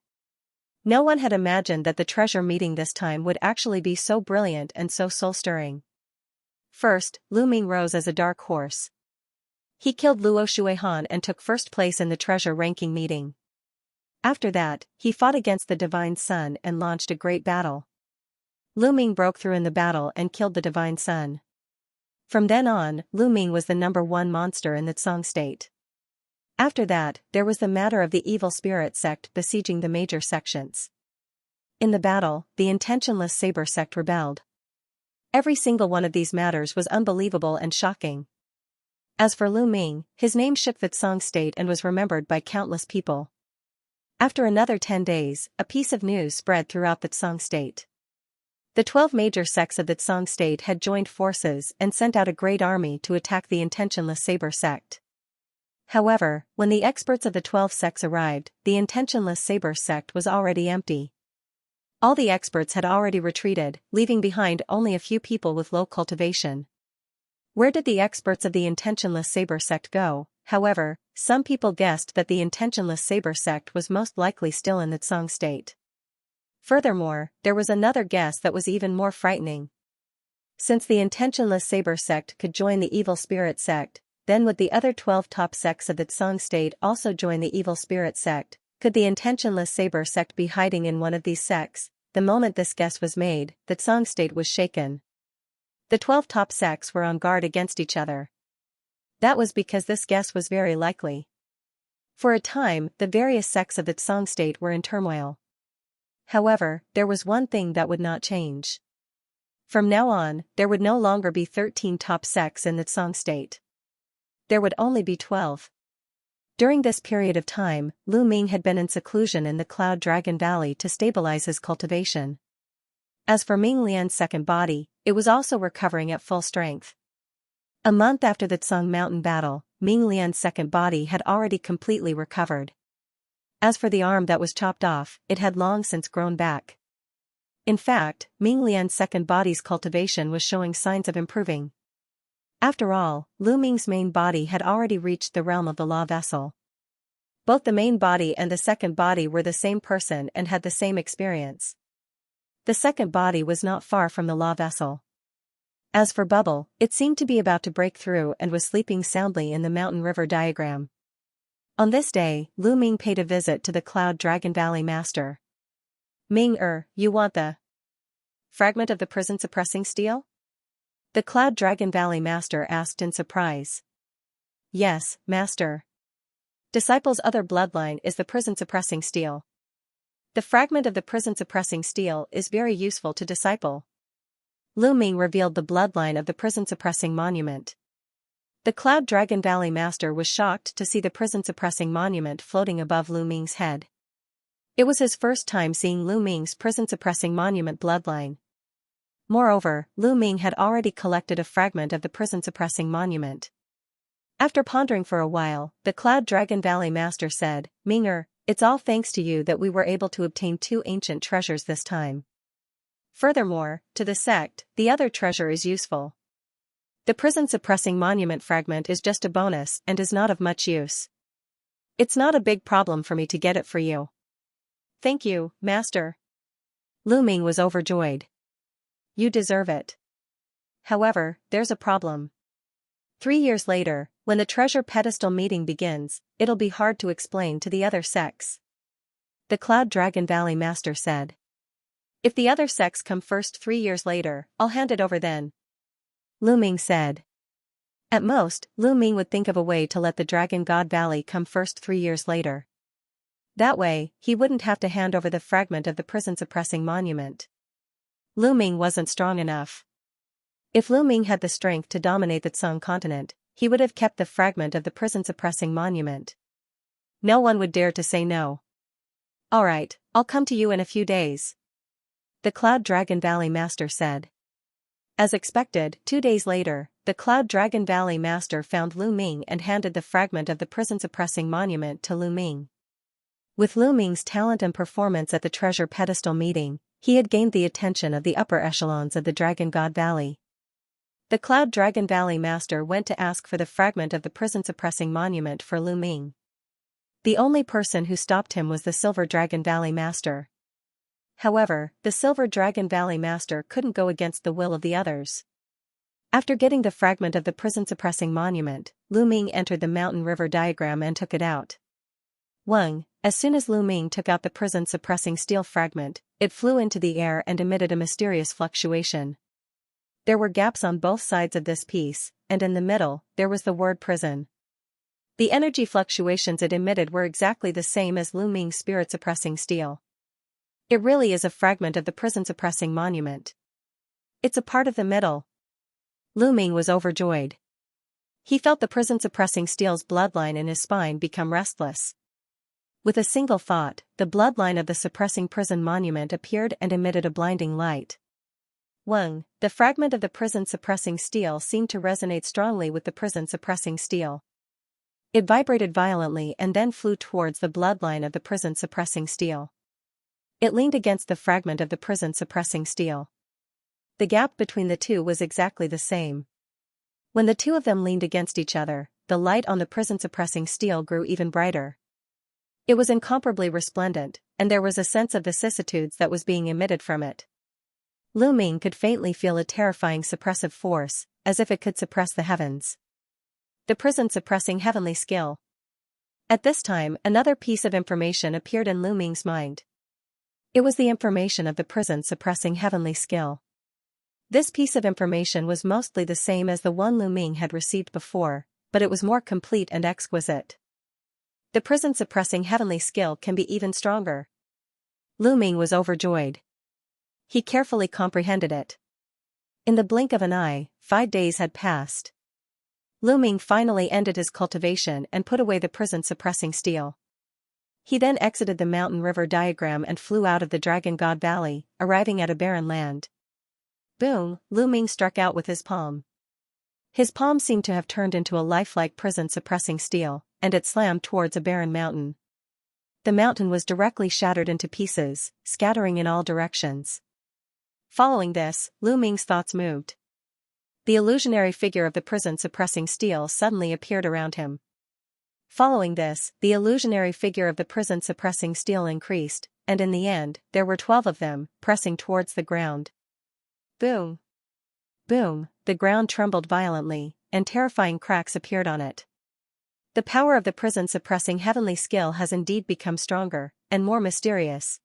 No one had imagined that the treasure meeting this time would actually be so brilliant and so soul-stirring. First, Lu Ming rose as a dark horse. He killed Luo Shuihan and took first place in the treasure ranking meeting. After that, he fought against the Divine Sun and launched a great battle. Lu Ming broke through in the battle and killed the Divine Sun. From then on, Lu Ming was the #1 monster in the Tsang state. After that, there was the matter of the evil spirit sect besieging the major sections. In the battle, the intentionless saber sect rebelled. Every single one of these matters was unbelievable and shocking. As for Lu Ming, his name shook the Tsang state and was remembered by countless people. After another 10 days, a piece of news spread throughout the Tsang state. The 12 major sects of the Tsang state had joined forces and sent out a great army to attack the intentionless saber sect. However, when the experts of the 12 sects arrived, the intentionless saber sect was already empty. All the experts had already retreated, leaving behind only a few people with low cultivation. Where did the experts of the intentionless saber sect go? However, some people guessed that the intentionless saber sect was most likely still in the Tsang state. Furthermore, there was another guess that was even more frightening. Since the intentionless saber sect could join the evil spirit sect, then would the other 12 top sects of the Tsang state also join the evil spirit sect? Could the intentionless saber sect be hiding in one of these sects? The moment this guess was made, the Tsang state was shaken. The 12 top sects were on guard against each other. That was because this guess was very likely. For a time, the various sects of the Tsang state were in turmoil. However, there was one thing that would not change. From now on, there would no longer be 13 top sects in the Tsang state. There would only be 12. During this period of time, Lu Ming had been in seclusion in the Cloud Dragon Valley to stabilize his cultivation. As for Ming Lian's second body, it was also recovering at full strength. A month after the Tsang Mountain battle, Ming Lian's second body had already completely recovered. As for the arm that was chopped off, it had long since grown back. In fact, Ming Lian's second body's cultivation was showing signs of improving. After all, Lu Ming's main body had already reached the realm of the law vessel. Both the main body and the second body were the same person and had the same experience. The second body was not far from the law vessel. As for Bubble, it seemed to be about to break through and was sleeping soundly in the Mountain River diagram. On this day, Lu Ming paid a visit to the Cloud Dragon Valley Master. Ming, you want the fragment of the prison suppressing steel? The Cloud Dragon Valley Master asked in surprise. Yes, Master. Disciple's other bloodline is the prison suppressing steel. The fragment of the prison suppressing steel is very useful to Disciple. Lu Ming revealed the bloodline of the prison suppressing monument. The Cloud Dragon Valley Master was shocked to see the prison-suppressing monument floating above Lu Ming's head. It was his first time seeing Lu Ming's prison-suppressing monument bloodline. Moreover, Lu Ming had already collected a fragment of the prison-suppressing monument. After pondering for a while, the Cloud Dragon Valley Master said, Ming'er, it's all thanks to you that we were able to obtain 2 ancient treasures this time. Furthermore, to the sect, the other treasure is useful. The prison-suppressing monument fragment is just a bonus and is not of much use. It's not a big problem for me to get it for you. Thank you, Master. Lu Ming was overjoyed. You deserve it. However, there's a problem. 3 years later, when the treasure pedestal meeting begins, it'll be hard to explain to the other sects. The Cloud Dragon Valley Master said. If the other sects come first 3 years later, I'll hand it over then. Lu Ming said. At most, Lu Ming would think of a way to let the Dragon God Valley come first 3 years later. That way, he wouldn't have to hand over the fragment of the prison-suppressing monument. Lu Ming wasn't strong enough. If Lu Ming had the strength to dominate the Tsung continent, he would have kept the fragment of the prison-suppressing monument. No one would dare to say no. Alright, I'll come to you in a few days. The Cloud Dragon Valley Master said. As expected, 2 days later, the Cloud Dragon Valley Master found Lu Ming and handed the fragment of the prison-suppressing monument to Lu Ming. With Lu Ming's talent and performance at the treasure pedestal meeting, he had gained the attention of the upper echelons of the Dragon God Valley. The Cloud Dragon Valley Master went to ask for the fragment of the prison-suppressing monument for Lu Ming. The only person who stopped him was the Silver Dragon Valley Master. However, the Silver Dragon Valley Master couldn't go against the will of the others. After getting the fragment of the prison-suppressing monument, Lu Ming entered the mountain river diagram and took it out. As soon as Lu Ming took out the prison-suppressing steel fragment, it flew into the air and emitted a mysterious fluctuation. There were gaps on both sides of this piece, and in the middle, there was the word prison. The energy fluctuations it emitted were exactly the same as Lu Ming's spirit-suppressing steel. It really is a fragment of the prison-suppressing monument. It's a part of the middle. Lu Ming was overjoyed. He felt the prison-suppressing steel's bloodline in his spine become restless. With a single thought, the bloodline of the suppressing prison monument appeared and emitted a blinding light. The fragment of the prison-suppressing steel seemed to resonate strongly with the prison-suppressing steel. It vibrated violently and then flew towards the bloodline of the prison-suppressing steel. It leaned against the fragment of the prison-suppressing steel. The gap between the two was exactly the same. When the two of them leaned against each other, the light on the prison-suppressing steel grew even brighter. It was incomparably resplendent, and there was a sense of vicissitudes that was being emitted from it. Lu Ming could faintly feel a terrifying suppressive force, as if it could suppress the heavens. The prison-suppressing heavenly skill. At this time, another piece of information appeared in Lu Ming's mind. It was the information of the prison-suppressing heavenly skill. This piece of information was mostly the same as the one Lu Ming had received before, but it was more complete and exquisite. The prison-suppressing heavenly skill can be even stronger. Lu Ming was overjoyed. He carefully comprehended it. In the blink of an eye, 5 days had passed. Lu Ming finally ended his cultivation and put away the prison-suppressing steel. He then exited the mountain river diagram and flew out of the Dragon God Valley, arriving at a barren land. Boom! Lu Ming struck out with his palm. His palm seemed to have turned into a lifelike prison-suppressing steel, and it slammed towards a barren mountain. The mountain was directly shattered into pieces, scattering in all directions. Following this, Lu Ming's thoughts moved. The illusionary figure of the prison-suppressing steel suddenly appeared around him. Following this, the illusionary figure of the prison-suppressing steel increased, and in the end, there were 12 of them, pressing towards the ground. Boom! Boom! The ground trembled violently, and terrifying cracks appeared on it. The power of the prison-suppressing heavenly skill has indeed become stronger, and more mysterious.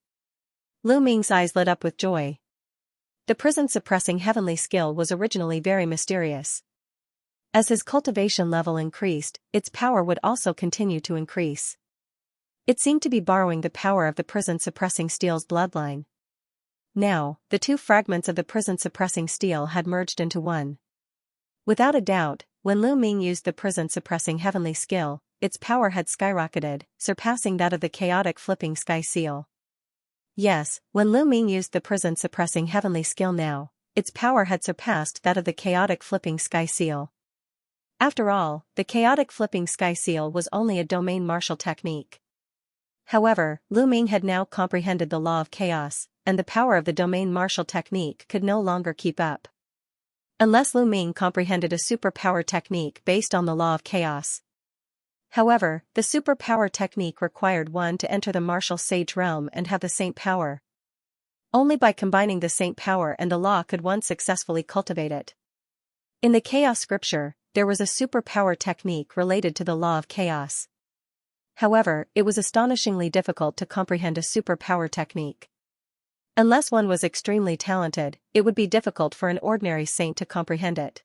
Lu Ming's eyes lit up with joy. The prison-suppressing heavenly skill was originally very mysterious. As his cultivation level increased, its power would also continue to increase. It seemed to be borrowing the power of the prison-suppressing steel's bloodline. Now, the 2 fragments of the prison-suppressing steel had merged into one. Without a doubt, when Lu Ming used the prison-suppressing heavenly skill, its power had skyrocketed, surpassing that of the chaotic flipping sky seal. Yes, when Lu Ming used the prison-suppressing heavenly skill now, its power had surpassed that of the chaotic flipping sky seal. After all, the chaotic flipping sky seal was only a domain martial technique. However, Lu Ming had now comprehended the law of chaos, and the power of the domain martial technique could no longer keep up. Unless Lu Ming comprehended a superpower technique based on the law of chaos. However, the superpower technique required one to enter the martial sage realm and have the saint power. Only by combining the saint power and the law could one successfully cultivate it. In the chaos scripture, there was a superpower technique related to the law of chaos. However, it was astonishingly difficult to comprehend a superpower technique. Unless one was extremely talented, it would be difficult for an ordinary saint to comprehend it.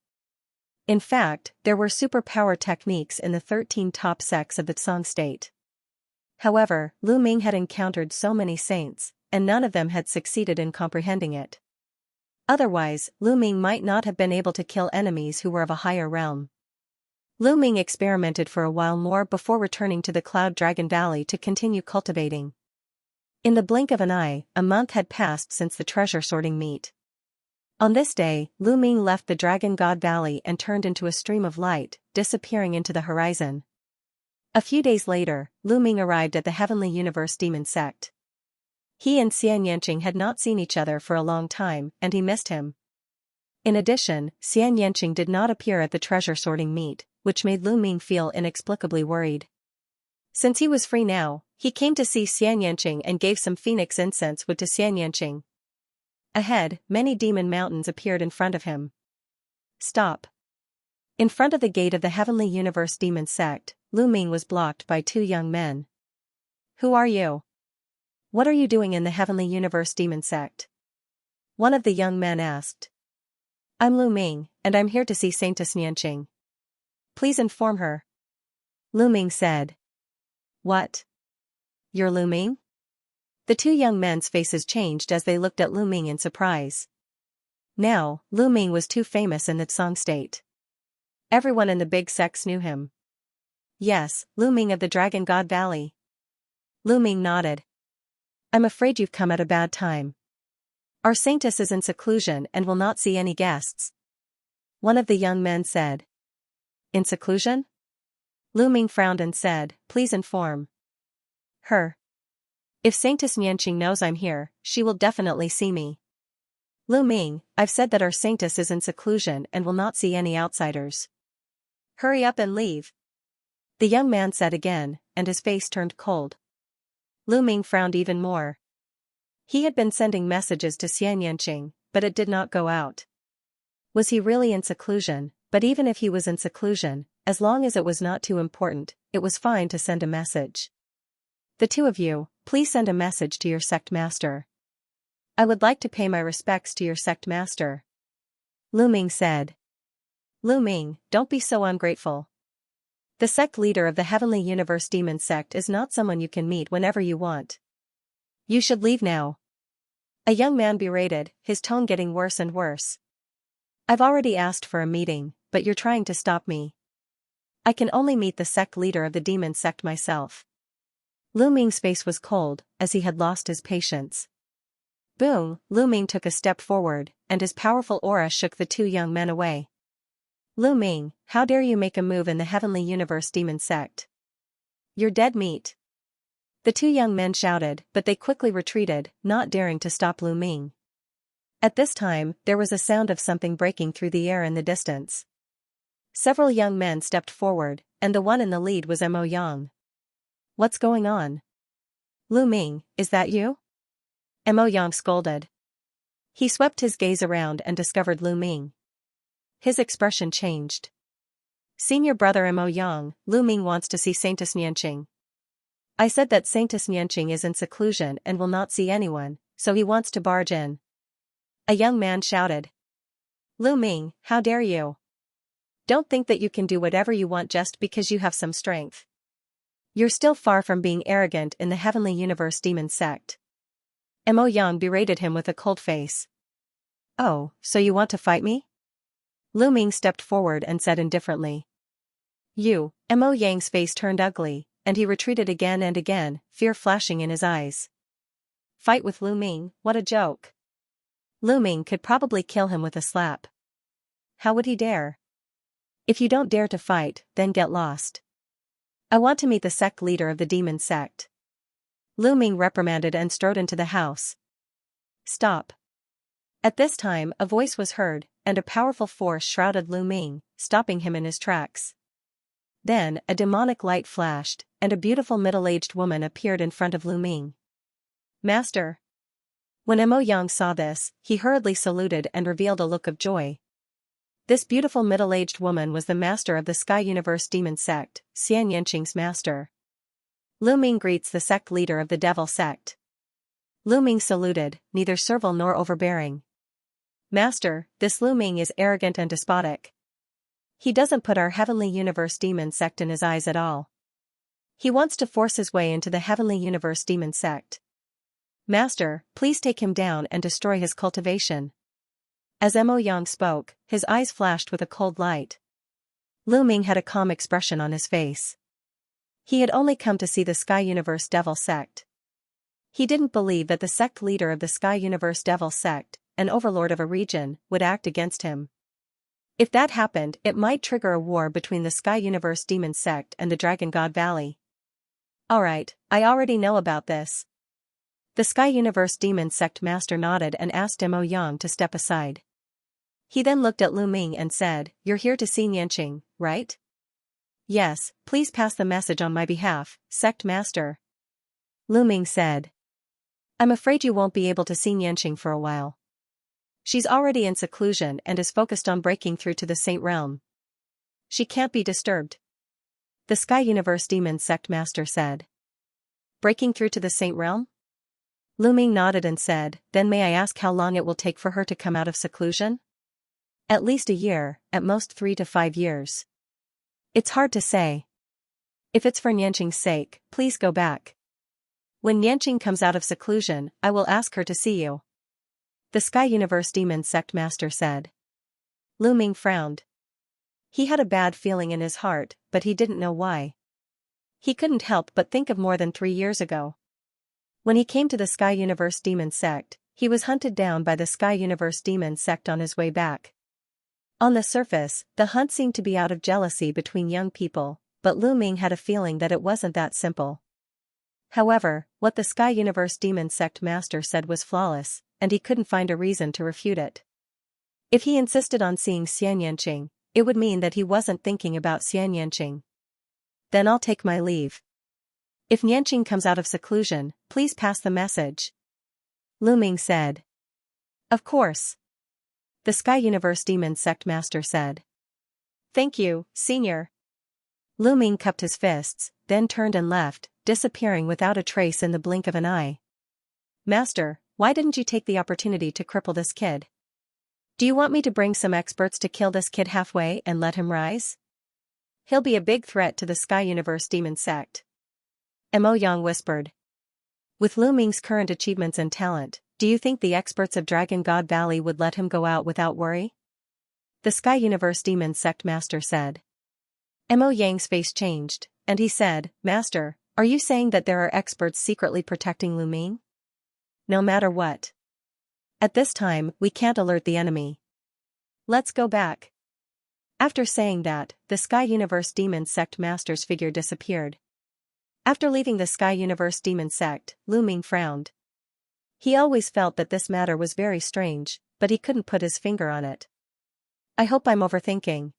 In fact, there were superpower techniques in the 13 top sects of the Tsang state. However, Lu Ming had encountered so many saints, and none of them had succeeded in comprehending it. Otherwise, Lu Ming might not have been able to kill enemies who were of a higher realm. Lu Ming experimented for a while more before returning to the Cloud Dragon Valley to continue cultivating. In the blink of an eye, a month had passed since the treasure sorting meet. On this day, Lu Ming left the Dragon God Valley and turned into a stream of light, disappearing into the horizon. A few days later, Lu Ming arrived at the Heavenly Universe Demon Sect. He and Xianxia had not seen each other for a long time, and he missed him. In addition, Xianxia did not appear at the treasure sorting meet, which made Lu Ming feel inexplicably worried. Since he was free now, he came to see Xianxia and gave some phoenix incense wood to Xianxia. Ahead, many demon mountains appeared in front of him. Stop. In front of the gate of the Heavenly Universe Demon Sect, Lu Ming was blocked by two young men. Who are you? What are you doing in the Heavenly Universe Demon Sect? One of the young men asked. I'm Lu Ming, and I'm here to see Saintess Xianxia. Please inform her. Lu Ming said. What? You're Lu Ming? The two young men's faces changed as they looked at Lu Ming in surprise. Now, Lu Ming was too famous in the Tsang state. Everyone in the big sects knew him. Yes, Lu Ming of the Dragon God Valley. Lu Ming nodded. I'm afraid you've come at a bad time. Our saintess is in seclusion and will not see any guests. One of the young men said. In seclusion? Lu Ming frowned and said, please inform her. If Saintess Xianxia knows I'm here, she will definitely see me. Lu Ming, I've said that our saintess is in seclusion and will not see any outsiders. Hurry up and leave. The young man said again, and his face turned cold. Lu Ming frowned even more. He had been sending messages to Xianxia, but it did not go out. Was he really in seclusion? But even if he was in seclusion, as long as it was not too important, it was fine to send a message. The two of you, please send a message to your sect master. I would like to pay my respects to your sect master. Lu Ming said. Lu Ming, don't be so ungrateful. The sect leader of the Heavenly Universe Demon Sect is not someone you can meet whenever you want. You should leave now. A young man berated, his tone getting worse and worse. I've already asked for a meeting, but you're trying to stop me. I can only meet the sect leader of the demon sect myself. Lu Ming's face was cold, as he had lost his patience. Boom, Lu Ming took a step forward, and his powerful aura shook the two young men away. Lu Ming, how dare you make a move in the Heavenly Universe Demon Sect? You're dead meat. The two young men shouted, but they quickly retreated, not daring to stop Lu Ming. At this time, there was a sound of something breaking through the air in the distance. Several young men stepped forward, and the one in the lead was Mo Yang. What's going on? Lu Ming, is that you? Mo Yang scolded. He swept his gaze around and discovered Lu Ming. His expression changed. Senior brother Mo Yang, Lu Ming wants to see Saintess Xianxia. I said that Saintess Xianxia is in seclusion and will not see anyone, so he wants to barge in. A young man shouted. Lu Ming, how dare you? Don't think that you can do whatever you want just because you have some strength. You're still far from being arrogant in the Heavenly Universe Demon Sect. Mo Yang berated him with a cold face. Oh, so you want to fight me? Lu Ming stepped forward and said indifferently. You, Mo Yang's face turned ugly, and he retreated again and again, fear flashing in his eyes. Fight with Lu Ming, what a joke. Lu Ming could probably kill him with a slap. How would he dare? If you don't dare to fight, then get lost. I want to meet the sect leader of the demon sect. Lu Ming reprimanded and strode into the house. Stop. At this time, a voice was heard, and a powerful force shrouded Lu Ming, stopping him in his tracks. Then, a demonic light flashed, and a beautiful middle-aged woman appeared in front of Lu Ming. Master. When Mo Yang saw this, he hurriedly saluted and revealed a look of joy. This beautiful middle-aged woman was the master of the Sky Universe Demon Sect, Xianxia's master. Lu Ming greets the sect leader of the Devil Sect. Lu Ming saluted, neither servile nor overbearing. Master, this Lu Ming is arrogant and despotic. He doesn't put our Heavenly Universe Demon Sect in his eyes at all. He wants to force his way into the Heavenly Universe Demon Sect. Master, please take him down and destroy his cultivation. As Mo Yang spoke, his eyes flashed with a cold light. Lu Ming had a calm expression on his face. He had only come to see the Sky Universe Devil Sect. He didn't believe that the sect leader of the Sky Universe Devil Sect, an overlord of a region, would act against him. If that happened, it might trigger a war between the Sky Universe Demon Sect and the Dragon God Valley. Alright, I already know about this. The Sky Universe Demon Sect master nodded and asked Mo Yang to step aside. He then looked at Lu Ming and said, "You're here to see Xianxia, right?" "Yes, please pass the message on my behalf, Sect Master." Lu Ming said. "I'm afraid you won't be able to see Xianxia for a while. She's already in seclusion and is focused on breaking through to the Saint Realm. She can't be disturbed." The Sky Universe Demon Sect Master said. "Breaking through to the Saint Realm?" Lu Ming nodded and said, "Then may I ask how long it will take for her to come out of seclusion?" "At least a year, at most 3 to 5 years. It's hard to say. If it's for Xianxia's sake, please go back. When Xianxia comes out of seclusion, I will ask her to see you." The Sky Universe Demon Sect Master said. Lu Ming frowned. He had a bad feeling in his heart, but he didn't know why. He couldn't help but think of more than 3 years ago. When he came to the Sky Universe Demon Sect, he was hunted down by the Sky Universe Demon Sect on his way back. On the surface, the hunt seemed to be out of jealousy between young people, but Lu Ming had a feeling that it wasn't that simple. However, what the Sky Universe Demon Sect Master said was flawless, and he couldn't find a reason to refute it. If he insisted on seeing Xianxia, it would mean that he wasn't thinking about Xianxia. "Then I'll take my leave. If Xianxia comes out of seclusion, please pass the message," Lu Ming said. "Of course," the Sky Universe Demon Sect Master said. "Thank you, Senior." Lu Ming cupped his fists, then turned and left, disappearing without a trace in the blink of an eye. "Master, why didn't you take the opportunity to cripple this kid? Do you want me to bring some experts to kill this kid halfway and let him rise? He'll be a big threat to the Sky Universe Demon Sect," Mo Yang whispered. "With Lu Ming's current achievements and talent, do you think the experts of Dragon God Valley would let him go out without worry?" the Sky Universe Demon Sect Master said. Mo Yang's face changed, and he said, "Master, are you saying that there are experts secretly protecting Lu Ming? No matter what. At this time, we can't alert the enemy. Let's go back." After saying that, the Sky Universe Demon Sect Master's figure disappeared. After leaving the Sky Universe Demon Sect, Lu Ming frowned. He always felt that this matter was very strange, but he couldn't put his finger on it. "I hope I'm overthinking.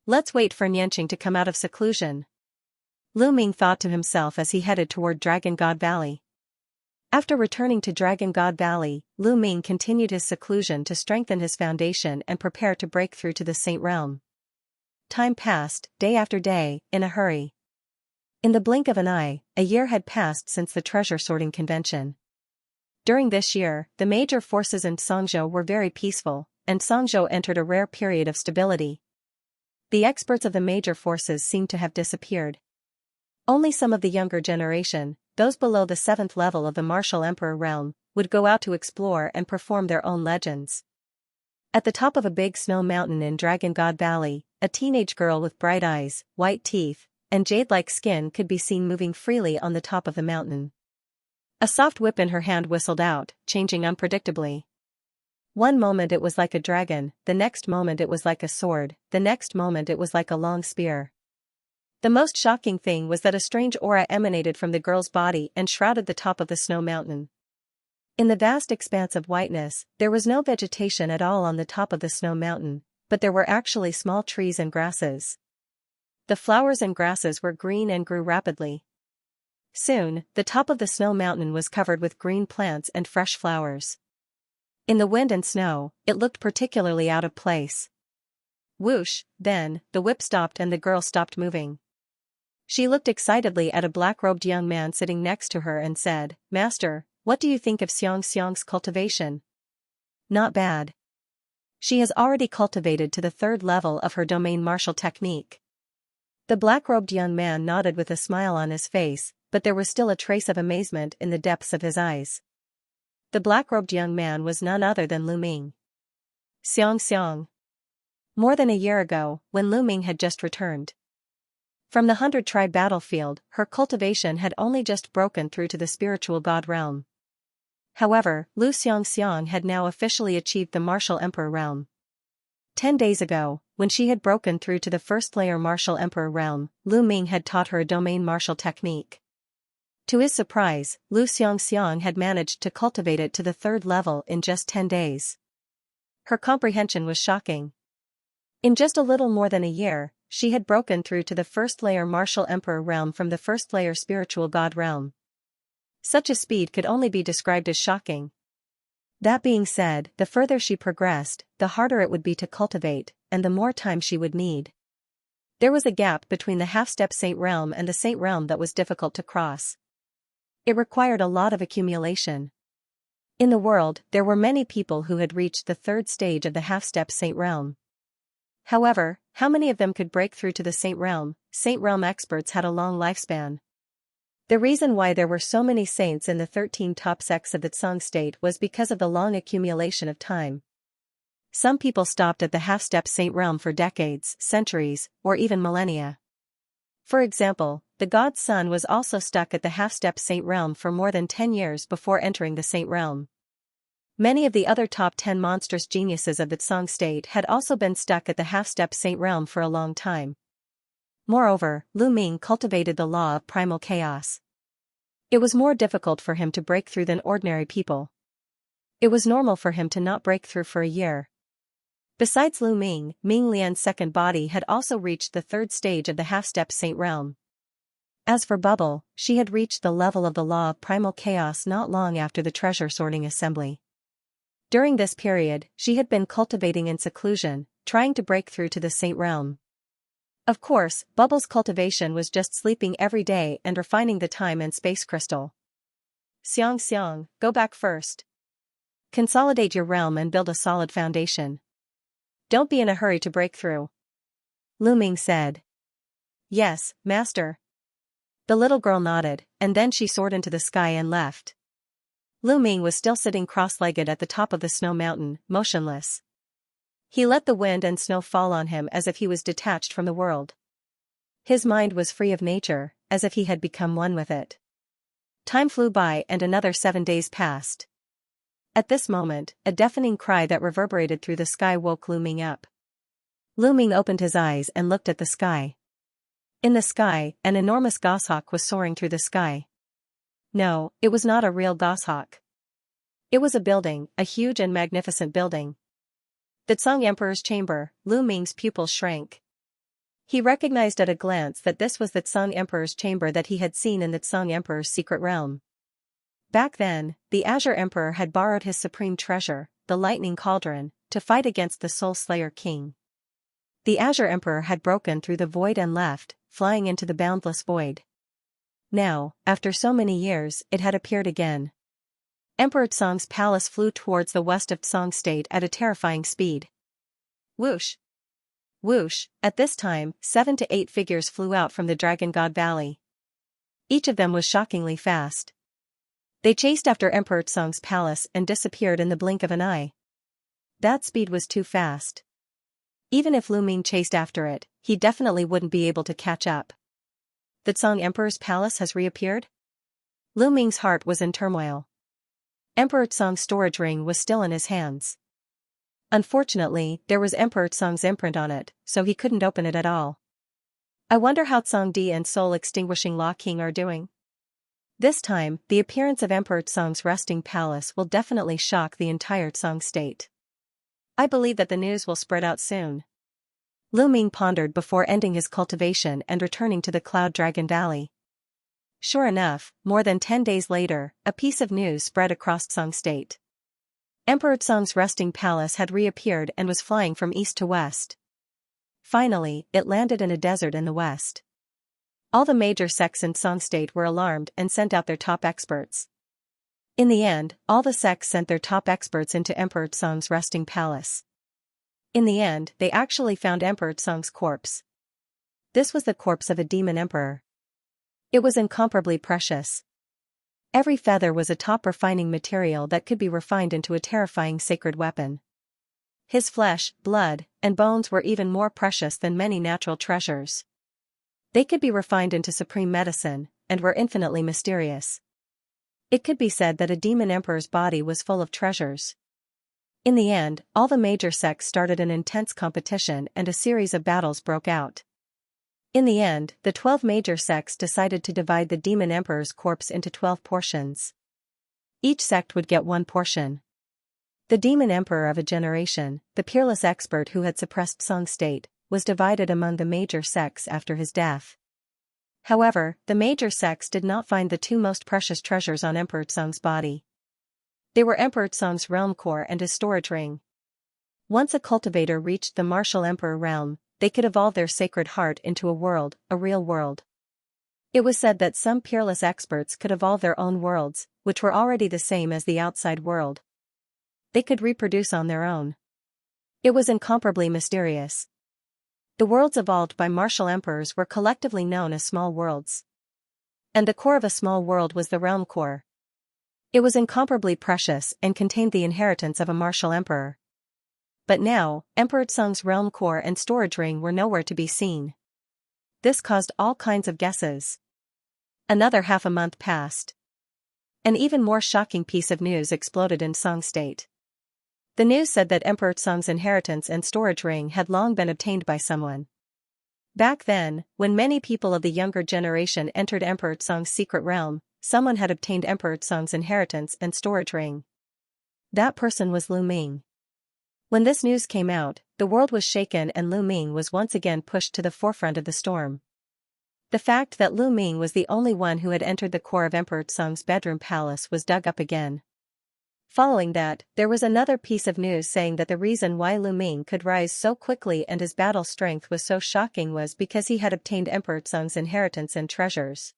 Let's wait for Xianxia to come out of seclusion," Lu Ming thought to himself as he headed toward Dragon God Valley. After returning to Dragon God Valley, Lu Ming continued his seclusion to strengthen his foundation and prepare to break through to the Saint Realm. Time passed, day after day, in a hurry. In the blink of an eye, a year had passed since the treasure sorting convention. During this year, the major forces in Xianxia were very peaceful, and Xianxia entered a rare period of stability. The experts of the major forces seemed to have disappeared. Only some of the younger generation, those below the 7th level of the Martial Emperor realm, would go out to explore and perform their own legends. At the top of a big snow mountain in Dragon God Valley, a teenage girl with bright eyes, white teeth, and jade-like skin could be seen moving freely on the top of the mountain. A soft whip in her hand whistled out, changing unpredictably. One moment it was like a dragon, the next moment it was like a sword, the next moment it was like a long spear. The most shocking thing was that a strange aura emanated from the girl's body and shrouded the top of the snow mountain. In the vast expanse of whiteness, there was no vegetation at all on the top of the snow mountain, but there were actually small trees and grasses. The flowers and grasses were green and grew rapidly. Soon, the top of the snow mountain was covered with green plants and fresh flowers. In the wind and snow, it looked particularly out of place. Whoosh, then, the whip stopped and the girl stopped moving. She looked excitedly at a black-robed young man sitting next to her and said, "Master, what do you think of Xianxia's cultivation?" "Not bad. She has already cultivated to the 3rd level of her domain martial technique." The black-robed young man nodded with a smile on his face, but there was still a trace of amazement in the depths of his eyes. The black-robed young man was none other than Lu Ming. Xianxia. More than a year ago, when Lu Ming had just returned from the 100-tribe battlefield, her cultivation had only just broken through to the spiritual god realm. However, Lu Xianxiang had now officially achieved the martial emperor realm. 10 days ago, when she had broken through to the 1st layer martial emperor realm, Lu Ming had taught her a domain martial technique. To his surprise, Lu Xianxiang had managed to cultivate it to the 3rd level in just 10 days. Her comprehension was shocking. In just a little more than a year, she had broken through to the 1st layer martial emperor realm from the 1st layer spiritual god realm. Such a speed could only be described as shocking. That being said, the further she progressed, the harder it would be to cultivate, and the more time she would need. There was a gap between the half-step saint realm and the saint realm that was difficult to cross. It required a lot of accumulation. In the world, there were many people who had reached the 3rd stage of the half-step saint realm. However, how many of them could break through to the saint realm? Saint realm experts had a long lifespan. The reason why there were so many saints in the 13 top sects of the Tsang state was because of the long accumulation of time. Some people stopped at the half-step saint realm for decades, centuries, or even millennia. For example, the god's son was also stuck at the half-step saint realm for more than 10 years before entering the saint realm. Many of the other top 10 monstrous geniuses of the Tsang state had also been stuck at the half-step saint realm for a long time. Moreover, Lu Ming cultivated the law of primal chaos. It was more difficult for him to break through than ordinary people. It was normal for him to not break through for a year. Besides Lu Ming, Ming Lian's second body had also reached the 3rd stage of the half-step saint realm. As for Bubble, she had reached the level of the law of primal chaos not long after the treasure sorting assembly. During this period, she had been cultivating in seclusion, trying to break through to the saint realm. Of course, Bubble's cultivation was just sleeping every day and refining the time and space crystal. Xianxiang, go back first. Consolidate your realm and build a solid foundation. Don't be in a hurry to break through. Lu Ming said. Yes, master. The little girl nodded, and then she soared into the sky and left. Lu Ming was still sitting cross-legged at the top of the snow mountain, motionless. He let the wind and snow fall on him as if he was detached from the world. His mind was free of nature, as if he had become one with it. Time flew by and another 7 days passed. At this moment, a deafening cry that reverberated through the sky woke Lu Ming up. Lu Ming opened his eyes and looked at the sky. In the sky, an enormous goshawk was soaring through the sky. No, it was not a real goshawk. It was a building, a huge and magnificent building. The Tsang Emperor's chamber. Lu Ming's pupils shrank. He recognized at a glance that this was the Tsang Emperor's chamber that he had seen in the Tsang Emperor's secret realm. Back then, the Azure Emperor had borrowed his supreme treasure, the Lightning Cauldron, to fight against the Soul Slayer King. The Azure Emperor had broken through the void and left, flying into the boundless void. Now, after so many years, it had appeared again. Emperor Tsang's palace flew towards the west of Tsang state at a terrifying speed. Whoosh! Whoosh! At this time, 7 to 8 figures flew out from the Dragon God Valley. Each of them was shockingly fast. They chased after Emperor Tsang's palace and disappeared in the blink of an eye. That speed was too fast. Even if Lu Ming chased after it, he definitely wouldn't be able to catch up. The Tsang Emperor's palace has reappeared? Lu Ming's heart was in turmoil. Emperor Tsang's storage ring was still in his hands. Unfortunately, there was Emperor Tsung's imprint on it, so he couldn't open it at all. I wonder how Tsungdi and Soul Extinguishing Law King are doing. This time, the appearance of Emperor Tsung's resting palace will definitely shock the entire Tsung state. I believe that the news will spread out soon. Lu Ming pondered before ending his cultivation and returning to the Cloud Dragon Valley. Sure enough, more than 10 days later, a piece of news spread across Tsung state. Emperor Tsung's resting palace had reappeared and was flying from east to west. Finally, it landed in a desert in the west. All the major sects in Tsung state were alarmed and sent out their top experts. In the end, all the sects sent their top experts into Emperor Tsung's resting palace. In the end, they actually found Emperor Tsung's corpse. This was the corpse of a demon emperor. It was incomparably precious. Every feather was a top refining material that could be refined into a terrifying sacred weapon. His flesh, blood, and bones were even more precious than many natural treasures. They could be refined into supreme medicine, and were infinitely mysterious. It could be said that a demon emperor's body was full of treasures. In the end, all the major sects started an intense competition and a series of battles broke out. In the end, the 12 major sects decided to divide the demon emperor's corpse into 12 portions. Each sect would get one portion. The demon emperor of a generation, the peerless expert who had suppressed Tsung state, was divided among the major sects after his death. However, the major sects did not find the two most precious treasures on Emperor Tsung's body. They were Emperor Tsung's realm core and his storage ring. Once a cultivator reached the martial emperor realm, they could evolve their sacred heart into a real world. It was said that some peerless experts could evolve their own worlds, which were already the same as the outside world. They could reproduce on their own. It was incomparably mysterious. The worlds evolved by martial emperors were collectively known as small worlds. And the core of a small world was the realm core. It was incomparably precious and contained the inheritance of a martial emperor. But now, Emperor Tsung's realm core and storage ring were nowhere to be seen. This caused all kinds of guesses. Another half a month passed. An even more shocking piece of news exploded in Tsung state. The news said that Emperor Tsung's inheritance and storage ring had long been obtained by someone. Back then, when many people of the younger generation entered Emperor Tsung's secret realm, someone had obtained Emperor Tsung's inheritance and storage ring. That person was Lu Ming. When this news came out, the world was shaken and Lu Ming was once again pushed to the forefront of the storm. The fact that Lu Ming was the only one who had entered the core of Emperor Tsung's bedroom palace was dug up again. Following that, there was another piece of news saying that the reason why Lu Ming could rise so quickly and his battle strength was so shocking was because he had obtained Emperor Tsung's inheritance and treasures.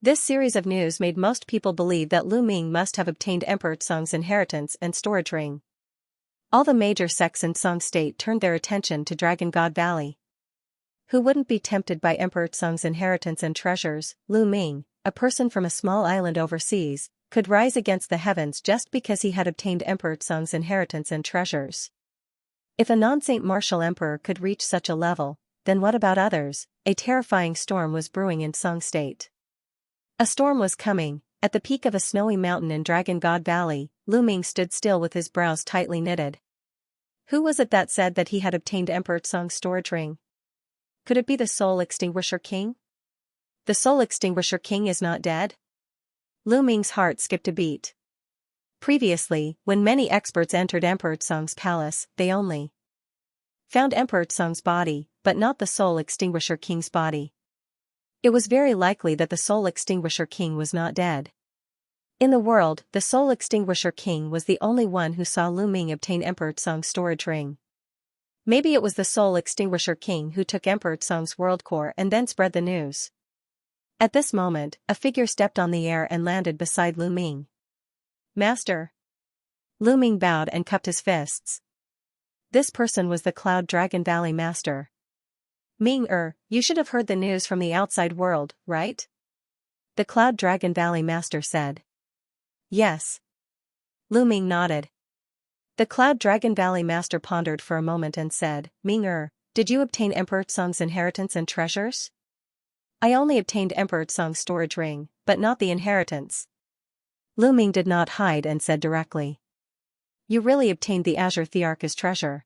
This series of news made most people believe that Lu Ming must have obtained Emperor Tsung's inheritance and storage ring. All the major sects in Tsung state turned their attention to Dragon God Valley. Who wouldn't be tempted by Emperor Tsung's inheritance and treasures? Lu Ming, a person from a small island overseas, could rise against the heavens just because he had obtained Emperor Tsung's inheritance and treasures. If a non-Saint martial emperor could reach such a level, then what about others? A terrifying storm was brewing in Tsung state. A storm was coming. At the peak of a snowy mountain in Dragon God Valley, Lu Ming stood still with his brows tightly knitted. Who was it that said that he had obtained Emperor Tsung's storage ring? Could it be the Soul Extinguisher King? The Soul Extinguisher King is not dead? Lu Ming's heart skipped a beat. Previously, when many experts entered Emperor Tsung's palace, they only found Emperor Tsung's body, but not the Soul Extinguisher King's body. It was very likely that the Soul Extinguisher King was not dead. In the world, the Soul Extinguisher King was the only one who saw Lu Ming obtain Emperor Tsung's storage ring. Maybe it was the Soul Extinguisher King who took Emperor Tsung's world core and then spread the news. At this moment, a figure stepped on the air and landed beside Lu Ming. Master. Lu Ming bowed and cupped his fists. This person was the Cloud Dragon Valley Master. Ming-er, you should have heard the news from the outside world, right? The Cloud Dragon Valley Master said. Yes. Lu Ming nodded. The Cloud Dragon Valley Master pondered for a moment and said, Ming-er, did you obtain Emperor Tsung's inheritance and treasures? I only obtained Emperor Tsung's storage ring, but not the inheritance. Lu Ming did not hide and said directly. You really obtained the Azure Thearch's treasure.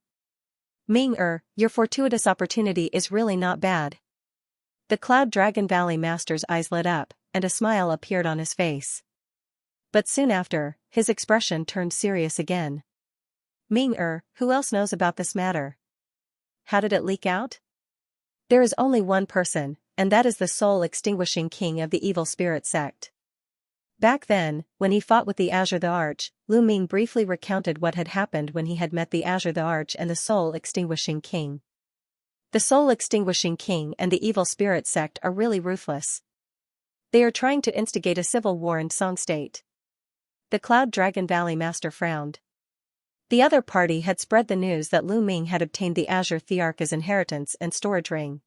Ming-er, your fortuitous opportunity is really not bad. The Cloud Dragon Valley Master's eyes lit up, and a smile appeared on his face. But soon after, his expression turned serious again. Ming-er, who else knows about this matter? How did it leak out? There is only one person, and that is the soul-extinguishing king of the evil spirit sect. Back then, when he fought with the Azure the Arch, Lu Ming briefly recounted what had happened when he had met the Azure the Arch and the soul-extinguishing king. The soul-extinguishing king and the evil spirit sect are really ruthless. They are trying to instigate a civil war in Song State. The Cloud Dragon Valley Master frowned. The other party had spread the news that Lu Ming had obtained the Azure Thearch's inheritance and storage ring.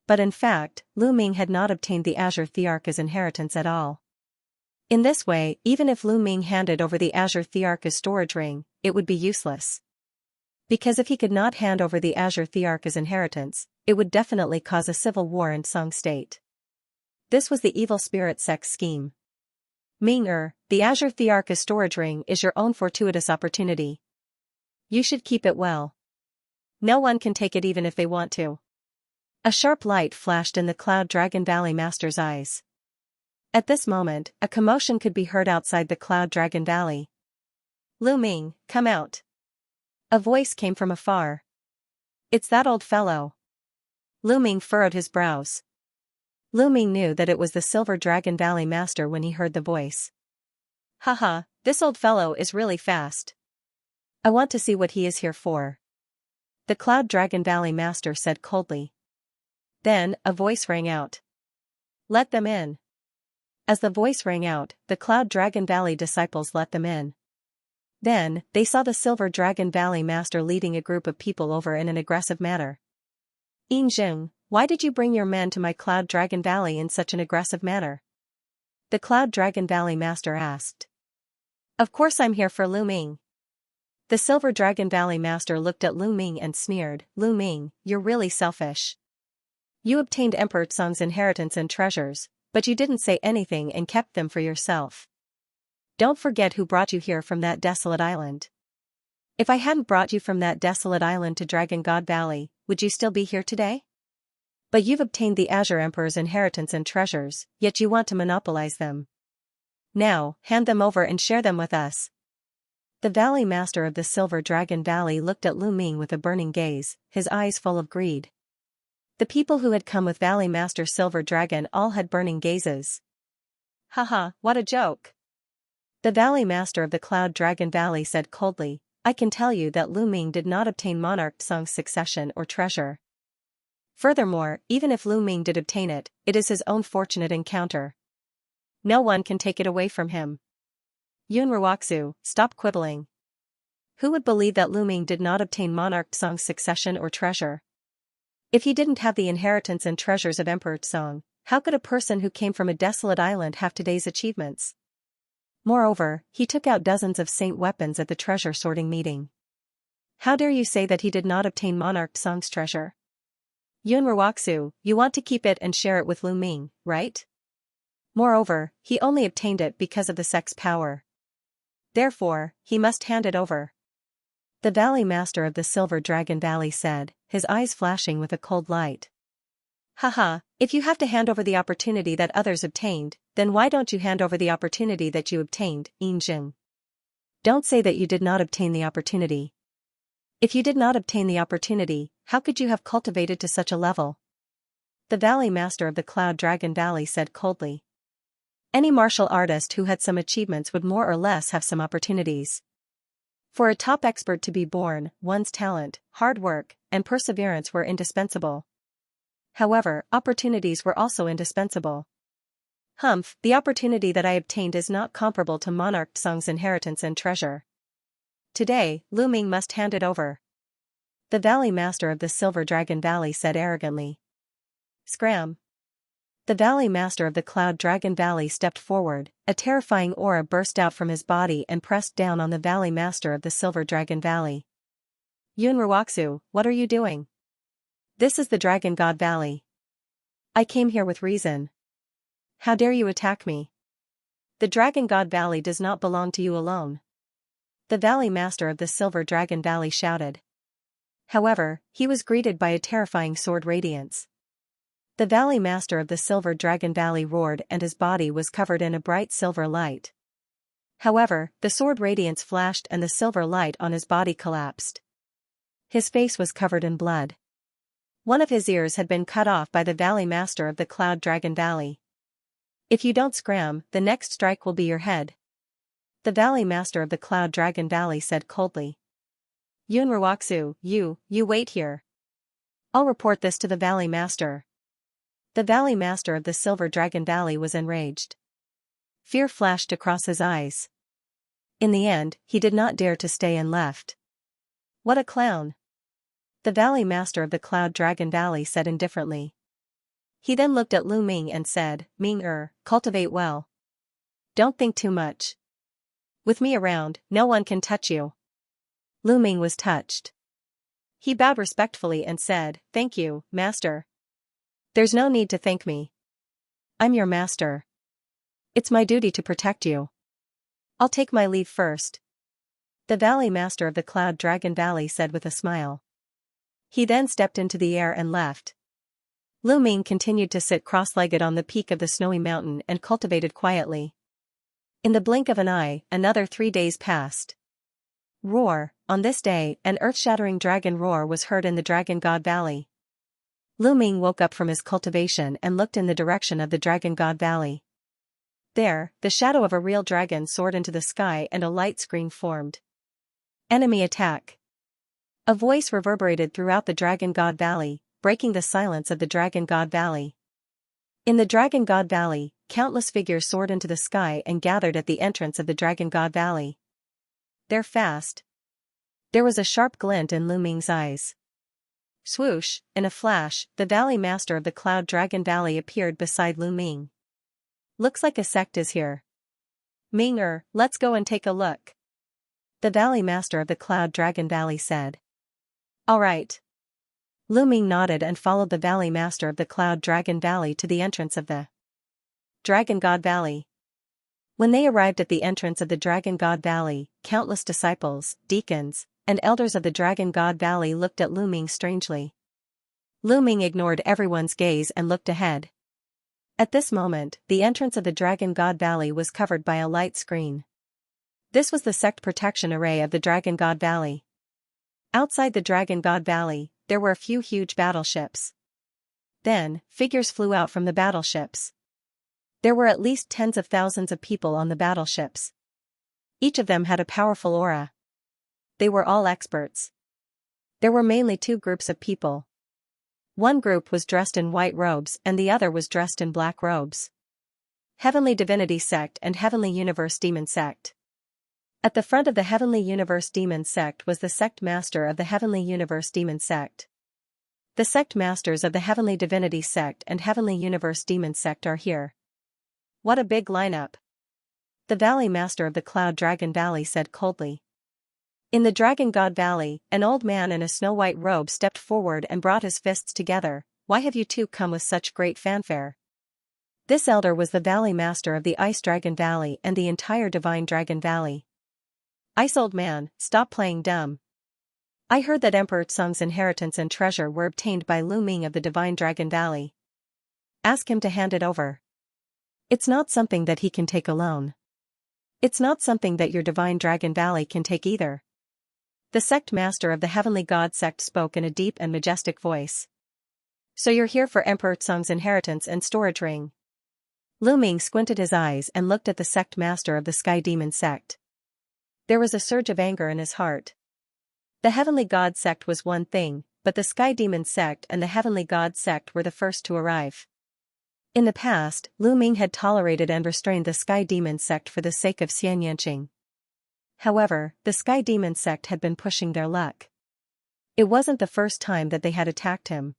But in fact, Lu Ming had not obtained the Azure Thearch's inheritance at all. In this way, even if Lu Ming handed over the Azure Thearch's storage ring, it would be useless. Because if he could not hand over the Azure Thearch's inheritance, it would definitely cause a civil war in Song State. This was the evil spirit sect's scheme. Ming-er, the Azure Thearch's storage ring is your own fortuitous opportunity. You should keep it well. No one can take it even if they want to. A sharp light flashed in the Cloud Dragon Valley Master's eyes. At this moment, a commotion could be heard outside the Cloud Dragon Valley. Lu Ming, come out. A voice came from afar. It's that old fellow. Lu Ming furrowed his brows. Lu Ming knew that it was the Silver Dragon Valley Master when he heard the voice. Haha, this old fellow is really fast. I want to see what he is here for. The Cloud Dragon Valley Master said coldly. Then, a voice rang out. Let them in. As the voice rang out, the Cloud Dragon Valley disciples let them in. Then, they saw the Silver Dragon Valley Master leading a group of people over in an aggressive manner. Yinjing, why did you bring your men to my Cloud Dragon Valley in such an aggressive manner? The Cloud Dragon Valley Master asked. Of course I'm here for Lu Ming. The Silver Dragon Valley Master looked at Lu Ming and sneered, Lu Ming, you're really selfish. You obtained Emperor Tsung's inheritance and treasures, but you didn't say anything and kept them for yourself. Don't forget who brought you here from that desolate island. If I hadn't brought you from that desolate island to Dragon God Valley, would you still be here today? But you've obtained the Azure Emperor's inheritance and treasures, yet you want to monopolize them. Now, hand them over and share them with us. The Valley Master of the Silver Dragon Valley looked at Lu Ming with a burning gaze, his eyes full of greed. The people who had come with Valley Master Silver Dragon all had burning gazes. Haha, what a joke. The Valley Master of the Cloud Dragon Valley said coldly, I can tell you that Lu Ming did not obtain Monarch Tsung's succession or treasure. Furthermore, even if Lu Ming did obtain it, it is his own fortunate encounter. No one can take it away from him. Yun Ruoxu, stop quibbling. Who would believe that Lu Ming did not obtain Monarch Tsung's succession or treasure? If he didn't have the inheritance and treasures of Emperor Tsung, how could a person who came from a desolate island have today's achievements? Moreover, he took out dozens of saint weapons at the treasure sorting meeting. How dare you say that he did not obtain Monarch Tsung's treasure? Yun Ruoxu, you want to keep it and share it with Lu Ming, right? Moreover, he only obtained it because of the sect's power. Therefore, he must hand it over. The Valley Master of the Silver Dragon Valley said, his eyes flashing with a cold light. Haha, if you have to hand over the opportunity that others obtained, then why don't you hand over the opportunity that you obtained, Yinjing? Don't say that you did not obtain the opportunity. If you did not obtain the opportunity, how could you have cultivated to such a level? The Valley Master of the Cloud Dragon Valley said coldly. Any martial artist who had some achievements would more or less have some opportunities. For a top expert to be born, one's talent, hard work, and perseverance were indispensable. However, opportunities were also indispensable. Humph, the opportunity that I obtained is not comparable to Monarch Tsung's inheritance and treasure. Today, Lu Ming must hand it over. The Valley Master of the Silver Dragon Valley said arrogantly. Scram. The Valley Master of the Cloud Dragon Valley stepped forward, a terrifying aura burst out from his body and pressed down on the Valley Master of the Silver Dragon Valley. Yun Ruoxu, what are you doing? This is the Dragon God Valley. I came here with reason. How dare you attack me? The Dragon God Valley does not belong to you alone. the Valley Master of the Silver Dragon Valley shouted. However, he was greeted by a terrifying sword radiance. The Valley Master of the Silver Dragon Valley roared and his body was covered in a bright silver light. However, the sword radiance flashed and the silver light on his body collapsed. His face was covered in blood. One of his ears had been cut off by the Valley Master of the Cloud Dragon Valley. If you don't scram, the next strike will be your head. The Valley Master of the Cloud Dragon Valley said coldly. Yunruwaksu, you wait here. I'll report this to the Valley Master. The Valley Master of the Silver Dragon Valley was enraged. Fear flashed across his eyes. In the end, he did not dare to stay and left. What a clown! The Valley Master of the Cloud Dragon Valley said indifferently. He then looked at Lu Ming and said, Cultivate well. Don't think too much. With me around, no one can touch you. Lu Ming was touched. He bowed respectfully and said, Thank you, Master. There's no need to thank me. I'm your master. It's my duty to protect you. I'll take my leave first. The Valley Master of the Cloud Dragon Valley said with a smile. He then stepped into the air and left. Lu Ming continued to sit cross-legged on the peak of the snowy mountain and cultivated quietly. In the blink of an eye, another 3 days passed. Roar! On this day, an earth-shattering dragon roar was heard in the Dragon God Valley. Lu Ming woke up from his cultivation and looked in the direction of the Dragon God Valley. There, the shadow of a real dragon soared into the sky and a light screen formed. Enemy attack! A voice reverberated throughout the Dragon God Valley, breaking the silence of the Dragon God Valley. In the Dragon God Valley, countless figures soared into the sky and gathered at the entrance of the Dragon God Valley. They're fast. There was a sharp glint in Lu Ming's eyes. Swoosh, in a flash, the Valley Master of the Cloud Dragon Valley appeared beside Lu Ming. Looks like a sect is here. Ming, let's go and take a look. The Valley Master of the Cloud Dragon Valley said. All right. Lu Ming nodded and followed the Valley Master of the Cloud Dragon Valley to the entrance of the Dragon God Valley. When they arrived at the entrance of the Dragon God Valley, countless disciples, deacons, and elders of the Dragon God Valley looked at Lu Ming strangely. Lu Ming ignored everyone's gaze and looked ahead. At this moment, the entrance of the Dragon God Valley was covered by a light screen. This was the sect protection array of the Dragon God Valley. Outside the Dragon God Valley, there were a few huge battleships. Then, figures flew out from the battleships. There were at least tens of thousands of people on the battleships. Each of them had a powerful aura. They were all experts. There were mainly 2 groups of people. One group was dressed in white robes and the other was dressed in black robes. Heavenly Divinity Sect and Heavenly Universe Demon Sect. At the front of the Heavenly Universe Demon Sect was the Sect Master of the Heavenly Universe Demon Sect. The Sect Masters of the Heavenly Divinity Sect and Heavenly Universe Demon Sect are here. What a big lineup. The Valley Master of the Cloud Dragon Valley said coldly. In the Dragon God Valley, an old man in a snow-white robe stepped forward and brought his fists together. Why have you 2 come with such great fanfare? This elder was the Valley Master of the Ice Dragon Valley and the entire Divine Dragon Valley. Ice old man, stop playing dumb. I heard that Emperor Tsung's inheritance and treasure were obtained by Lu Ming of the Divine Dragon Valley. Ask him to hand it over. It's not something that he can take alone. It's not something that your Divine Dragon Valley can take either. The Sect Master of the Heavenly God Sect spoke in a deep and majestic voice. So you're here for Emperor Tsung's inheritance and storage ring. Lu Ming squinted his eyes and looked at the Sect Master of the Sky Demon Sect. There was a surge of anger in his heart. The Heavenly God Sect was one thing, but the Sky Demon Sect and the Heavenly God Sect were the first to arrive. In the past, Lu Ming had tolerated and restrained the Sky Demon Sect for the sake of Xianxia. However, the Sky Demon Sect had been pushing their luck. It wasn't the first time that they had attacked him.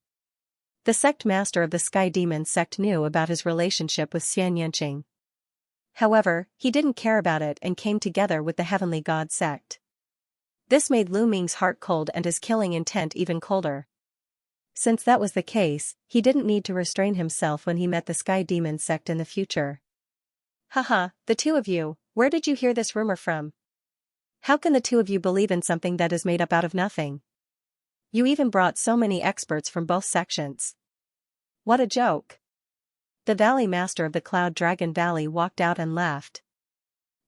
The Sect Master of the Sky Demon Sect knew about his relationship with Xianxia. However, he didn't care about it and came together with the Heavenly God Sect. This made Lu Ming's heart cold and his killing intent even colder. Since that was the case, he didn't need to restrain himself when he met the Sky Demon Sect in the future. Haha, the 2 of you, where did you hear this rumor from? How can the two of you believe in something that is made up out of nothing? You even brought so many experts from both sections. What a joke. The Valley Master of the Cloud Dragon Valley walked out and laughed.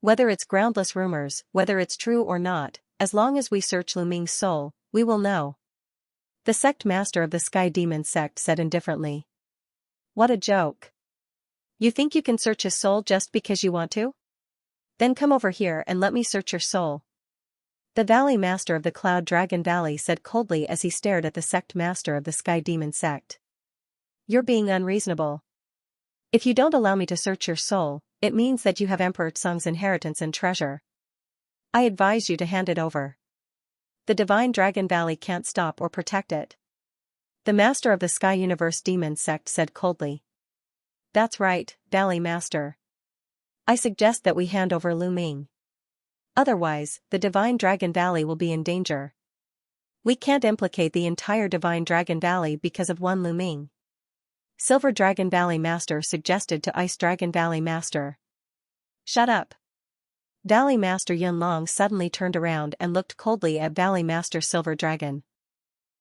Whether it's groundless rumors, whether it's true or not, as long as we search Lu Ming's soul, we will know. The sect master of the Sky Demon sect said indifferently. What a joke. You think you can search his soul just because you want to? Then come over here and let me search your soul. The Valley Master of the Cloud Dragon Valley said coldly as he stared at the sect master of the Sky Demon sect. You're being unreasonable. If you don't allow me to search your soul, it means that you have Emperor Tsung's inheritance and treasure. I advise you to hand it over. The Divine Dragon Valley can't stop or protect it. The Master of the Sky Universe Demon sect said coldly. That's right, Valley Master. I suggest that we hand over Lu Ming. Otherwise, the Divine Dragon Valley will be in danger. We can't implicate the entire Divine Dragon Valley because of one Lu Ming. Silver Dragon Valley Master suggested to Ice Dragon Valley Master. Shut up. Valley Master Yunlong suddenly turned around and looked coldly at Valley Master Silver Dragon.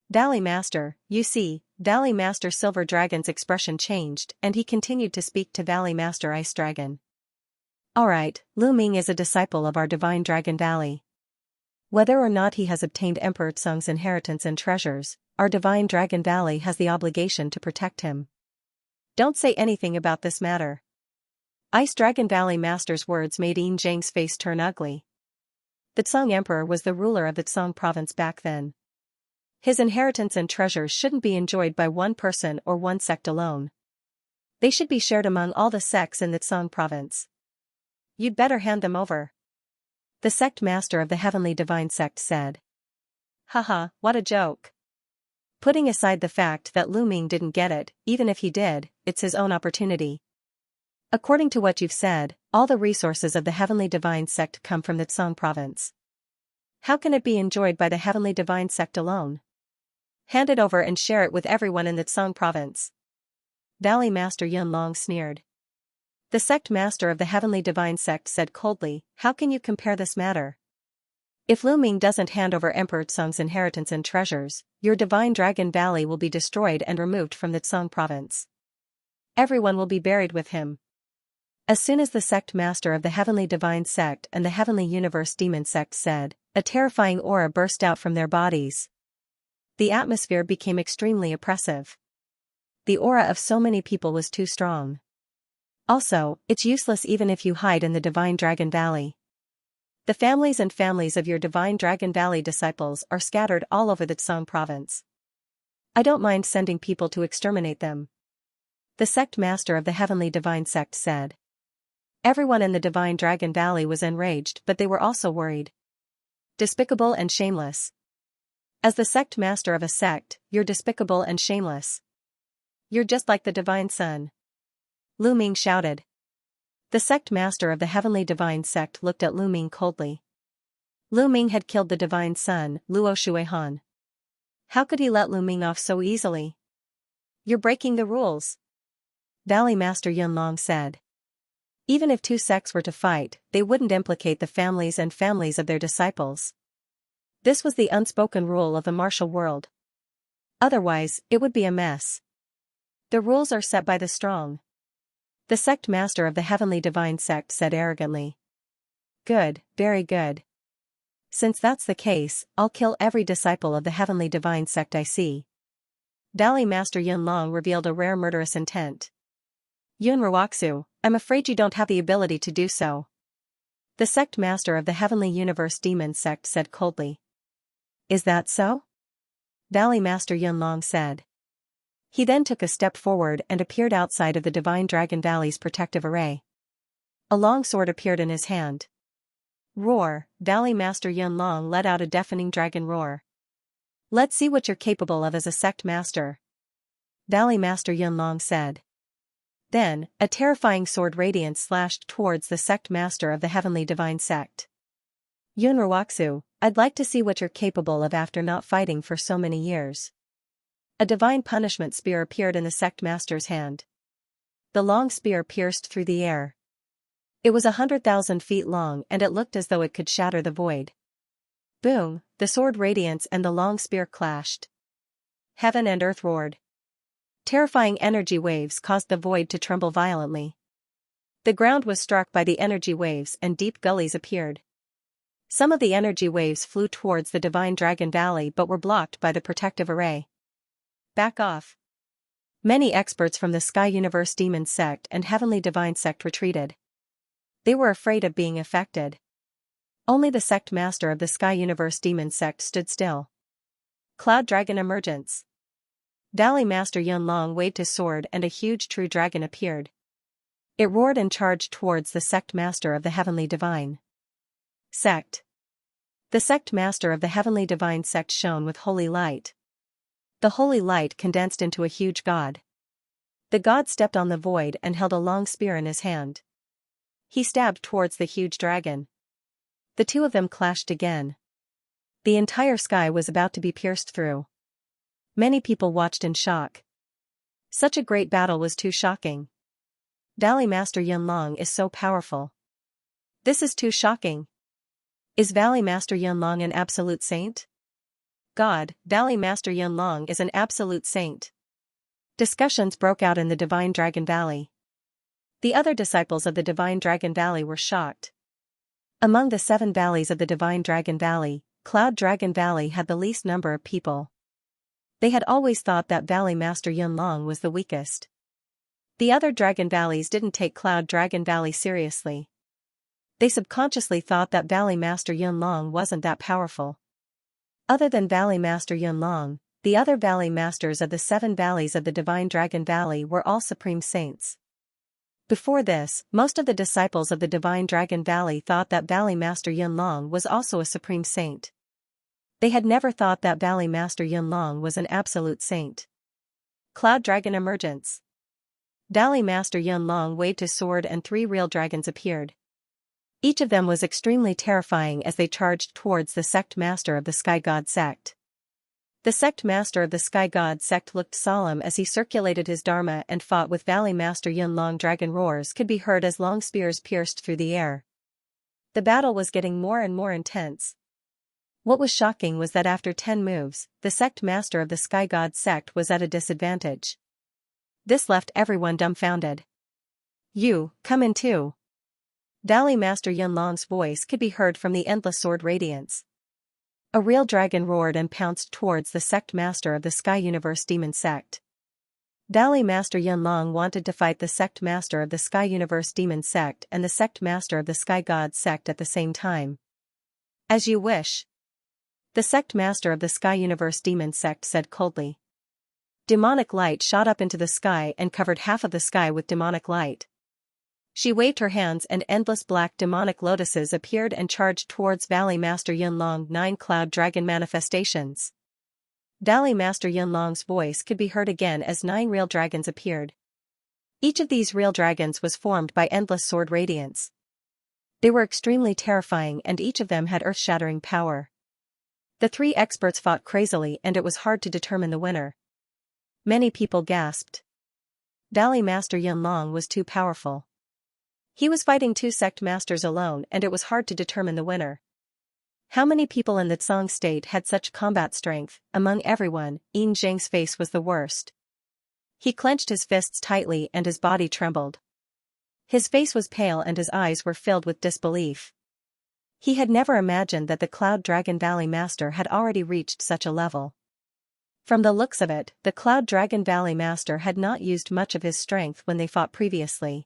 Valley Master, you see, Valley Master Silver Dragon's expression changed and he continued to speak to Valley Master Ice Dragon. Alright, Lu Ming is a disciple of our Divine Dragon Valley. Whether or not he has obtained Emperor Tsung's inheritance and treasures, our Divine Dragon Valley has the obligation to protect him. Don't say anything about this matter. Ice Dragon Valley Master's words made Yin Zhang's face turn ugly. The Tsung Emperor was the ruler of the Tsung province back then. His inheritance and treasures shouldn't be enjoyed by one person or one sect alone. They should be shared among all the sects in the Tsung province. You'd better hand them over. The sect master of the Heavenly Divine sect said. Haha, what a joke. Putting aside the fact that Lu Ming didn't get it, even if he did, it's his own opportunity. According to what you've said, all the resources of the Heavenly Divine sect come from the Tsung province. How can it be enjoyed by the Heavenly Divine sect alone? Hand it over and share it with everyone in the Tsung province. Valley Master Yunlong sneered. The sect master of the Heavenly Divine sect said coldly, how can you compare this matter? If Lu Ming doesn't hand over Emperor Tsung's inheritance and treasures, your Divine Dragon Valley will be destroyed and removed from the Tsung province. Everyone will be buried with him. As soon as the sect master of the Heavenly Divine sect and the Heavenly Universe Demon sect said, a terrifying aura burst out from their bodies. The atmosphere became extremely oppressive. The aura of so many people was too strong. Also, it's useless even if you hide in the Divine Dragon Valley. The families and families of your Divine Dragon Valley disciples are scattered all over the Tsung province. I don't mind sending people to exterminate them. The sect master of the Heavenly Divine sect said. Everyone in the Divine Dragon Valley was enraged, but they were also worried. Despicable and shameless. As the sect master of a sect, you're despicable and shameless. You're just like the Divine Sun. Lu Ming shouted. The sect master of the Heavenly Divine sect looked at Lu Ming coldly. Lu Ming had killed the Divine Sun, Luo Shuihan. How could he let Lu Ming off so easily? You're breaking the rules. Valley Master Yunlong said. Even if two sects were to fight, they wouldn't implicate the families and families of their disciples. This was the unspoken rule of the martial world. Otherwise, it would be a mess. The rules are set by the strong. The sect master of the Heavenly Divine sect said arrogantly. Good, very good. Since that's the case, I'll kill every disciple of the Heavenly Divine sect I see. Valley Master Yunlong revealed a rare murderous intent. Yun Ruoxu, I'm afraid you don't have the ability to do so. The sect master of the Heavenly Universe Demon sect said coldly. Is that so? Valley Master Yunlong said. He then took a step forward and appeared outside of the Divine Dragon Valley's protective array. A long sword appeared in his hand. Roar, Valley Master Yunlong let out a deafening dragon roar. Let's see what you're capable of as a sect master. Valley Master Yunlong said. Then, a terrifying sword radiance slashed towards the sect master of the Heavenly Divine sect. Yun Ruoxu, I'd like to see what you're capable of after not fighting for so many years. A divine punishment spear appeared in the sect master's hand. The long spear pierced through the air. It was 100,000 feet long and it looked as though it could shatter the void. Boom, the sword radiance and the long spear clashed. Heaven and earth roared. Terrifying energy waves caused the void to tremble violently. The ground was struck by the energy waves and deep gullies appeared. Some of the energy waves flew towards the Divine Dragon Valley but were blocked by the protective array. Back off. Many experts from the Sky Universe Demon Sect and Heavenly Divine Sect retreated. They were afraid of being affected. Only the sect master of the Sky Universe Demon Sect stood still. Cloud Dragon Emergence. Dali Master Yunlong waved his sword and a huge true dragon appeared. It roared and charged towards the sect master of the Heavenly Divine Sect. The sect master of the Heavenly Divine Sect shone with holy light. The holy light condensed into a huge god. The god stepped on the void and held a long spear in his hand. He stabbed towards the huge dragon. The two of them clashed again. The entire sky was about to be pierced through. Many people watched in shock. Such a great battle was too shocking. Dali Master Yunlong is so powerful. This is too shocking. Is Valley Master Yunlong an absolute saint? God, Valley Master Yunlong is an absolute saint. Discussions broke out in the Divine Dragon Valley. The other disciples of the Divine Dragon Valley were shocked. Among the 7 valleys of the Divine Dragon Valley, Cloud Dragon Valley had the least number of people. They had always thought that Valley Master Yunlong was the weakest. The other Dragon Valleys didn't take Cloud Dragon Valley seriously. They subconsciously thought that Valley Master Yunlong wasn't that powerful. Other than Valley Master Yunlong, the other Valley Masters of the 7 valleys of the Divine Dragon Valley were all supreme saints. Before this, most of the disciples of the Divine Dragon Valley thought that Valley Master Yunlong was also a supreme saint. They had never thought that Valley Master Yunlong was an absolute saint. Cloud Dragon Emergence. Valley Master Yunlong waved his sword and 3 real dragons appeared. Each of them was extremely terrifying as they charged towards the sect master of the Sky God Sect. The sect master of the Sky God Sect looked solemn as he circulated his dharma and fought with Valley Master Yunlong. Dragon roars could be heard as long spears pierced through the air. The battle was getting more and more intense. What was shocking was that after 10 moves, the sect master of the Sky God Sect was at a disadvantage. This left everyone dumbfounded. You, come in too. Valley Master Yunlong's voice could be heard from the endless sword radiance. A real dragon roared and pounced towards the sect master of the Sky Universe Demon Sect. Valley Master Yunlong wanted to fight the sect master of the Sky Universe Demon Sect and the sect master of the Sky God Sect at the same time. As you wish. The sect master of the Sky Universe Demon Sect said coldly. Demonic light shot up into the sky and covered half of the sky with demonic light. She waved her hands and endless black demonic lotuses appeared and charged towards Valley Master Yunlong. 9 Cloud Dragon Manifestations. Valley Master Yunlong's voice could be heard again as 9 real dragons appeared. Each of these real dragons was formed by endless sword radiance. They were extremely terrifying and each of them had earth-shattering power. The 3 experts fought crazily and it was hard to determine the winner. Many people gasped. Valley Master Yunlong was too powerful. He was fighting 2 sect masters alone and it was hard to determine the winner. How many people in the Tsang state had such combat strength? Among everyone, Yin Zhang's face was the worst. He clenched his fists tightly and his body trembled. His face was pale and his eyes were filled with disbelief. He had never imagined that the Cloud Dragon Valley Master had already reached such a level. From the looks of it, the Cloud Dragon Valley Master had not used much of his strength when they fought previously.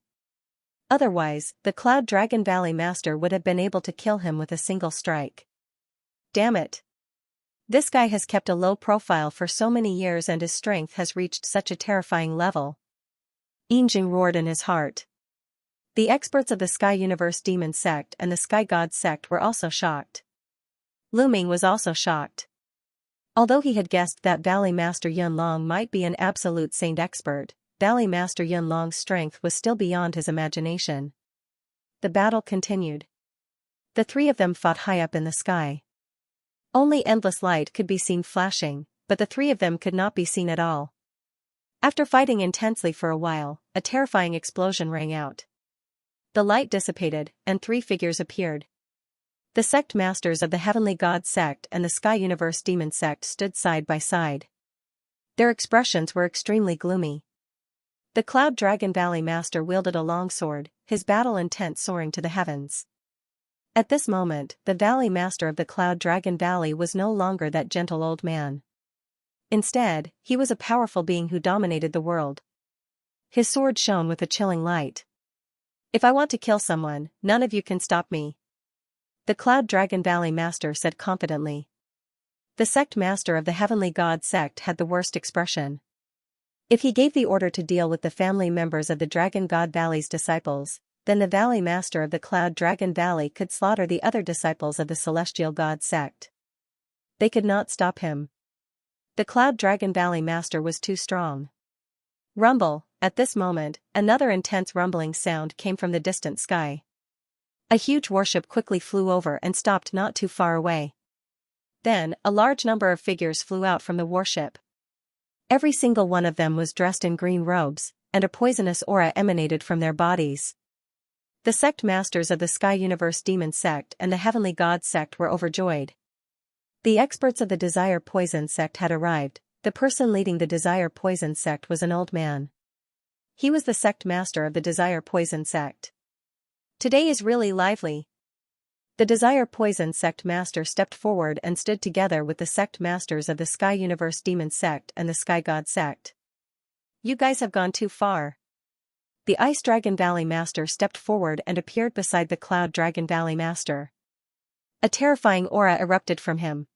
Otherwise, the Cloud Dragon Valley Master would have been able to kill him with a single strike. Damn it. This guy has kept a low profile for so many years and his strength has reached such a terrifying level. Yinjing roared in his heart. The experts of the Sky Universe Demon Sect and the Sky God Sect were also shocked. Luming was also shocked. Although he had guessed that Valley Master Yunlong might be an absolute saint expert, Valley Master Yunlong's strength was still beyond his imagination. The battle continued. The 3 of them fought high up in the sky. Only endless light could be seen flashing, but the 3 of them could not be seen at all. After fighting intensely for a while, a terrifying explosion rang out. The light dissipated, and 3 figures appeared. The sect masters of the Heavenly God sect and the Sky Universe Demon sect stood side by side. Their expressions were extremely gloomy. The Cloud Dragon Valley master wielded a long sword, his battle intent soaring to the heavens. At this moment, the Valley Master of the Cloud Dragon Valley was no longer that gentle old man. Instead, he was a powerful being who dominated the world. His sword shone with a chilling light. "If I want to kill someone, none of you can stop me," the Cloud Dragon Valley Master said confidently. The sect master of the Heavenly God sect had the worst expression. If he gave the order to deal with the family members of the Dragon God Valley's disciples, then the Valley Master of the Cloud Dragon Valley could slaughter the other disciples of the Celestial God sect. They could not stop him. The Cloud Dragon Valley Master was too strong. Rumble! At this moment, another intense rumbling sound came from the distant sky. A huge warship quickly flew over and stopped not too far away. Then, a large number of figures flew out from the warship. Every single one of them was dressed in green robes, and a poisonous aura emanated from their bodies. The sect masters of the Sky Universe Demon sect and the Heavenly God sect were overjoyed. The experts of the Desire Poison sect had arrived. The person leading the Desire Poison sect was an old man. He was the sect master of the Desire Poison sect. "Today is really lively." The Desire Poison sect master stepped forward and stood together with the sect masters of the Sky Universe Demon sect and the Sky God sect. "You guys have gone too far." The Ice Dragon Valley master stepped forward and appeared beside the Cloud Dragon Valley master. A terrifying aura erupted from him.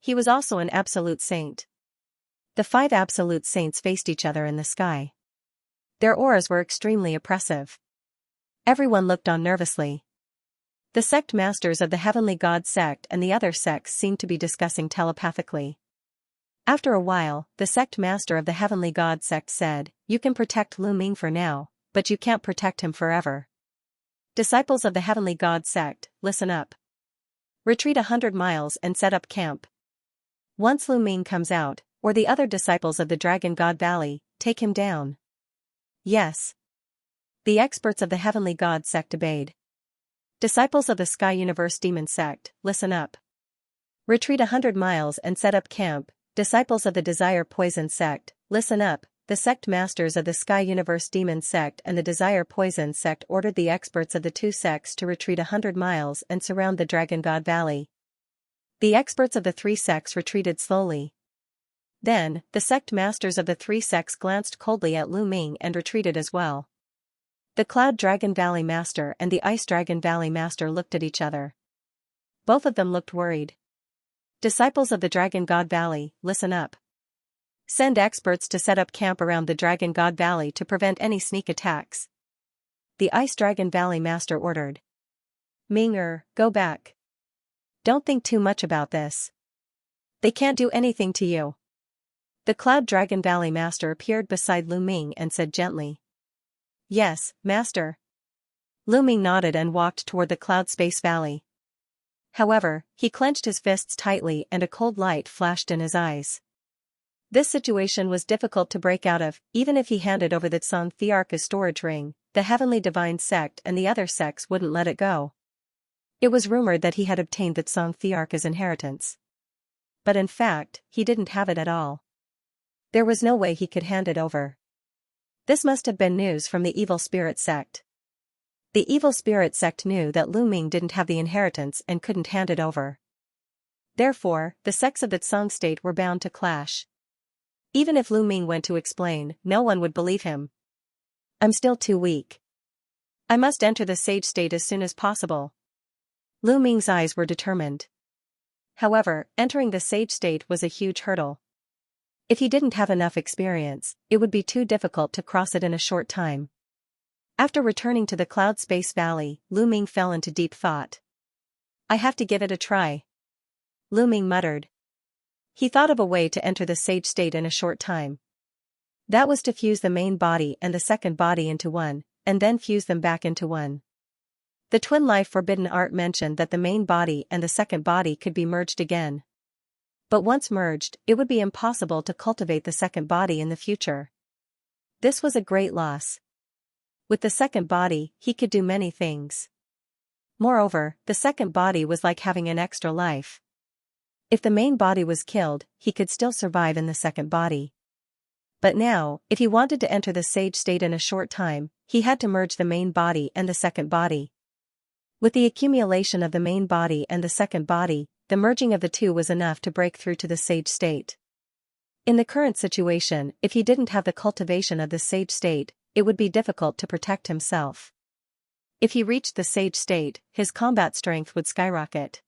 He was also an absolute saint. The 5 absolute saints faced each other in the sky. Their auras were extremely oppressive. Everyone looked on nervously. The sect masters of the Heavenly God sect and the other sects seemed to be discussing telepathically. After a while, the sect master of the Heavenly God sect said, "You can protect Lu Ming for now, but you can't protect him forever. Disciples of the Heavenly God sect, listen up. Retreat 100 miles and set up camp. Once Lu Ming comes out, or the other disciples of the Dragon God Valley, take him down." "Yes." The experts of the Heavenly God sect obeyed. Disciples of the Sky Universe Demon sect, listen up. Retreat 100 miles and set up camp. Disciples of the Desire Poison sect, listen up. The sect masters of the Sky Universe Demon sect and the Desire Poison sect ordered the experts of the 2 sects to retreat 100 miles and surround the Dragon God Valley. The experts of the 3 sects retreated slowly. Then, the sect masters of the 3 sects glanced coldly at Lu Ming and retreated as well. The Cloud Dragon Valley master and the Ice Dragon Valley master looked at each other. Both of them looked worried. Disciples of the Dragon God Valley, listen up. Send experts to set up camp around the Dragon God Valley to prevent any sneak attacks. The Ice Dragon Valley master ordered. "Ming, go back. Don't think too much about this. They can't do anything to you." The Cloud Dragon Valley master appeared beside Lu Ming and said gently. "Yes, master." Lu Ming nodded and walked toward the Cloud Space Valley. However, he clenched his fists tightly and a cold light flashed in his eyes. This situation was difficult to break out of, even if he handed over the Tsang Thearka's storage ring. The Heavenly Divine sect and the other sects wouldn't let it go. It was rumored that he had obtained the Tsang Thearka's inheritance. But in fact, he didn't have it at all. There was no way he could hand it over. This must have been news from the Evil Spirit sect. The Evil Spirit sect knew that Lu Ming didn't have the inheritance and couldn't hand it over. Therefore, the sects of the Tsang state were bound to clash. Even if Lu Ming went to explain, no one would believe him. "I'm still too weak. I must enter the sage state as soon as possible." Lu Ming's eyes were determined. However, entering the sage state was a huge hurdle. If he didn't have enough experience, it would be too difficult to cross it in a short time. After returning to the Cloud Space Valley, Lu Ming fell into deep thought. "I have to give it a try," Lu Ming muttered. He thought of a way to enter the sage state in a short time. That was to fuse the main body and the second body into one, and then fuse them back into one. The Twin Life Forbidden Art mentioned that the main body and the second body could be merged again. But once merged, it would be impossible to cultivate the second body in the future. This was a great loss. With the second body, he could do many things. Moreover, the second body was like having an extra life. If the main body was killed, he could still survive in the second body. But now, if he wanted to enter the sage state in a short time, he had to merge the main body and the second body. With the accumulation of the main body and the second body, the merging of the two was enough to break through to the sage state. In the current situation, if he didn't have the cultivation of the sage state, it would be difficult to protect himself. If he reached the sage state, his combat strength would skyrocket.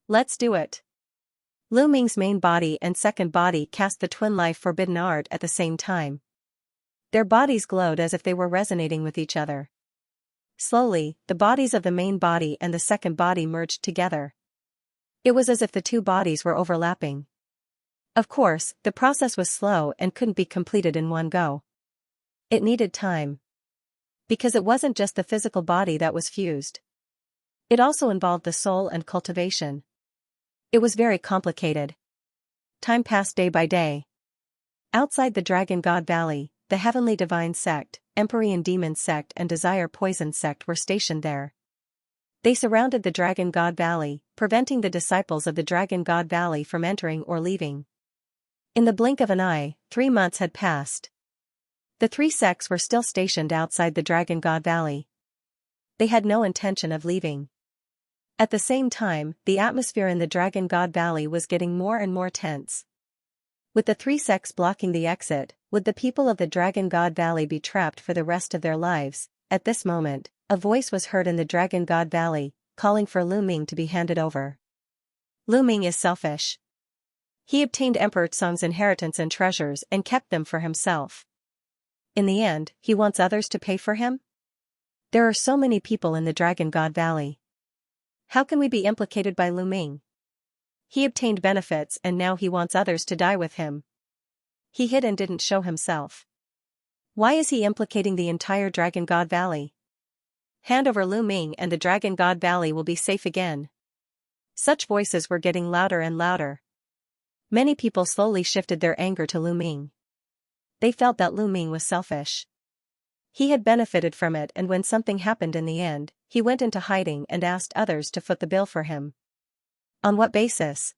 Let's do it. Lu Ming's main body and second body cast the twin life forbidden art at the same time. Their bodies glowed as if they were resonating with each other. Slowly, the bodies of the main body and the second body merged together. It was as if the two bodies were overlapping. Of course, the process was slow and couldn't be completed in one go. It needed time. Because it wasn't just the physical body that was fused. It also involved the soul and cultivation. It was very complicated. Time passed day by day. Outside the Dragon God Valley, the Heavenly Divine Sect, Empyrean Demon Sect and Desire Poison Sect were stationed there. They surrounded the Dragon God Valley, preventing the disciples of the Dragon God Valley from entering or leaving. In the blink of an eye, 3 months had passed. The 3 sects were still stationed outside the Dragon God Valley. They had no intention of leaving. At the same time, the atmosphere in the Dragon God Valley was getting more and more tense. With the 3 sects blocking the exit, would the people of the Dragon God Valley be trapped for the rest of their lives? At this moment, a voice was heard in the Dragon God Valley, calling for Lu Ming to be handed over. Lu Ming is selfish. He obtained Emperor Tsong's inheritance and treasures and kept them for himself. In the end, he wants others to pay for him? There are so many people in the Dragon God Valley. How can we be implicated by Lu Ming? He obtained benefits and now he wants others to die with him. He hid and didn't show himself. Why is he implicating the entire Dragon God Valley? Hand over Lu Ming and the Dragon God Valley will be safe again. Such voices were getting louder and louder. Many people slowly shifted their anger to Lu Ming. They felt that Lu Ming was selfish. He had benefited from it, and when something happened in the end, he went into hiding and asked others to foot the bill for him. On what basis?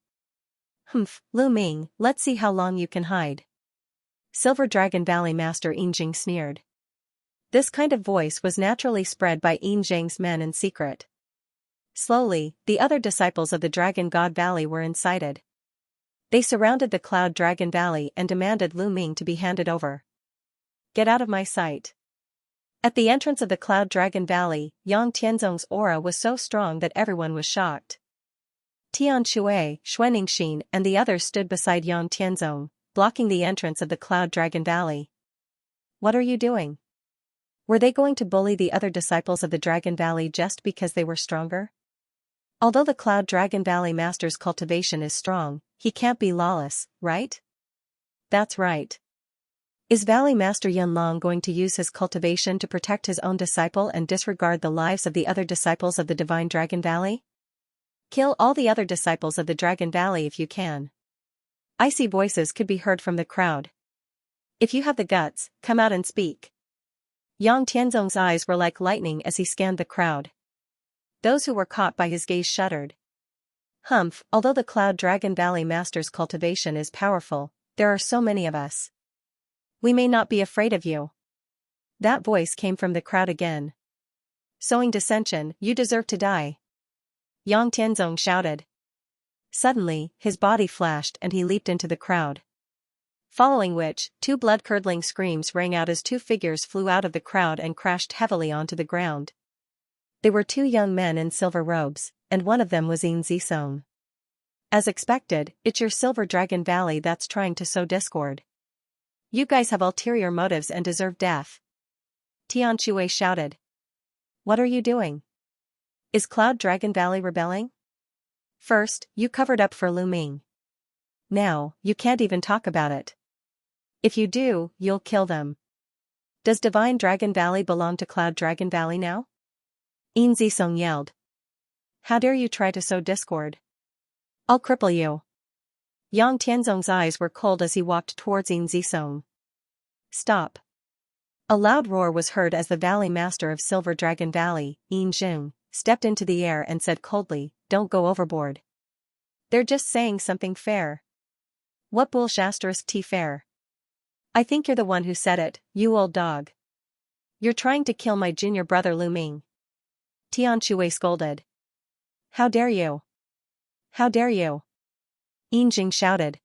Lu Ming, let's see how long you can hide. Silver Dragon Valley Master Yin Jing sneered. This kind of voice was naturally spread by Yin Jing's men in secret. Slowly, the other disciples of the Dragon God Valley were incited. They surrounded the Cloud Dragon Valley and demanded Lu Ming to be handed over. Get out of my sight. At the entrance of the Cloud Dragon Valley, Yang Tianzong's aura was so strong that everyone was shocked. Tian Shui, Xuanixin and the others stood beside Yang Tianzong, blocking the entrance of the Cloud Dragon Valley. What are you doing? Were they going to bully the other disciples of the Dragon Valley just because they were stronger? Although the Cloud Dragon Valley Master's cultivation is strong, he can't be lawless, right? That's right. Is Valley Master Yunlong going to use his cultivation to protect his own disciple and disregard the lives of the other disciples of the Divine Dragon Valley? Kill all the other disciples of the Dragon Valley if you can. Icy voices could be heard from the crowd. If you have the guts, come out and speak. Yang Tianzong's eyes were like lightning as he scanned the crowd. Those who were caught by his gaze shuddered. Although the Cloud Dragon Valley Master's cultivation is powerful, there are so many of us. We may not be afraid of you. That voice came from the crowd again. Sowing dissension, you deserve to die. Yang Tianzong shouted. Suddenly, his body flashed and he leaped into the crowd. Following which, 2 blood-curdling screams rang out as 2 figures flew out of the crowd and crashed heavily onto the ground. They were 2 young men in silver robes, and one of them was Yin Zisong. As expected, it's your Silver Dragon Valley that's trying to sow discord. You guys have ulterior motives and deserve death. Tian Shui shouted. What are you doing? Is Cloud Dragon Valley rebelling? First, you covered up for Lu Ming. Now, you can't even talk about it. If you do, you'll kill them. Does Divine Dragon Valley belong to Cloud Dragon Valley now? Yin Zisong yelled. How dare you try to sow discord? I'll cripple you. Yang Tianzong's eyes were cold as he walked towards Yin Zisong. Stop. A loud roar was heard as the Valley Master of Silver Dragon Valley, Yin Jing, stepped into the air and said coldly, "Don't go overboard. They're just saying something fair." "What bullshit T fair? I think you're the one who said it, you old dog. You're trying to kill my junior brother Lu Ming." Tian Shui scolded. "How dare you? How dare you?" Yin Jing shouted.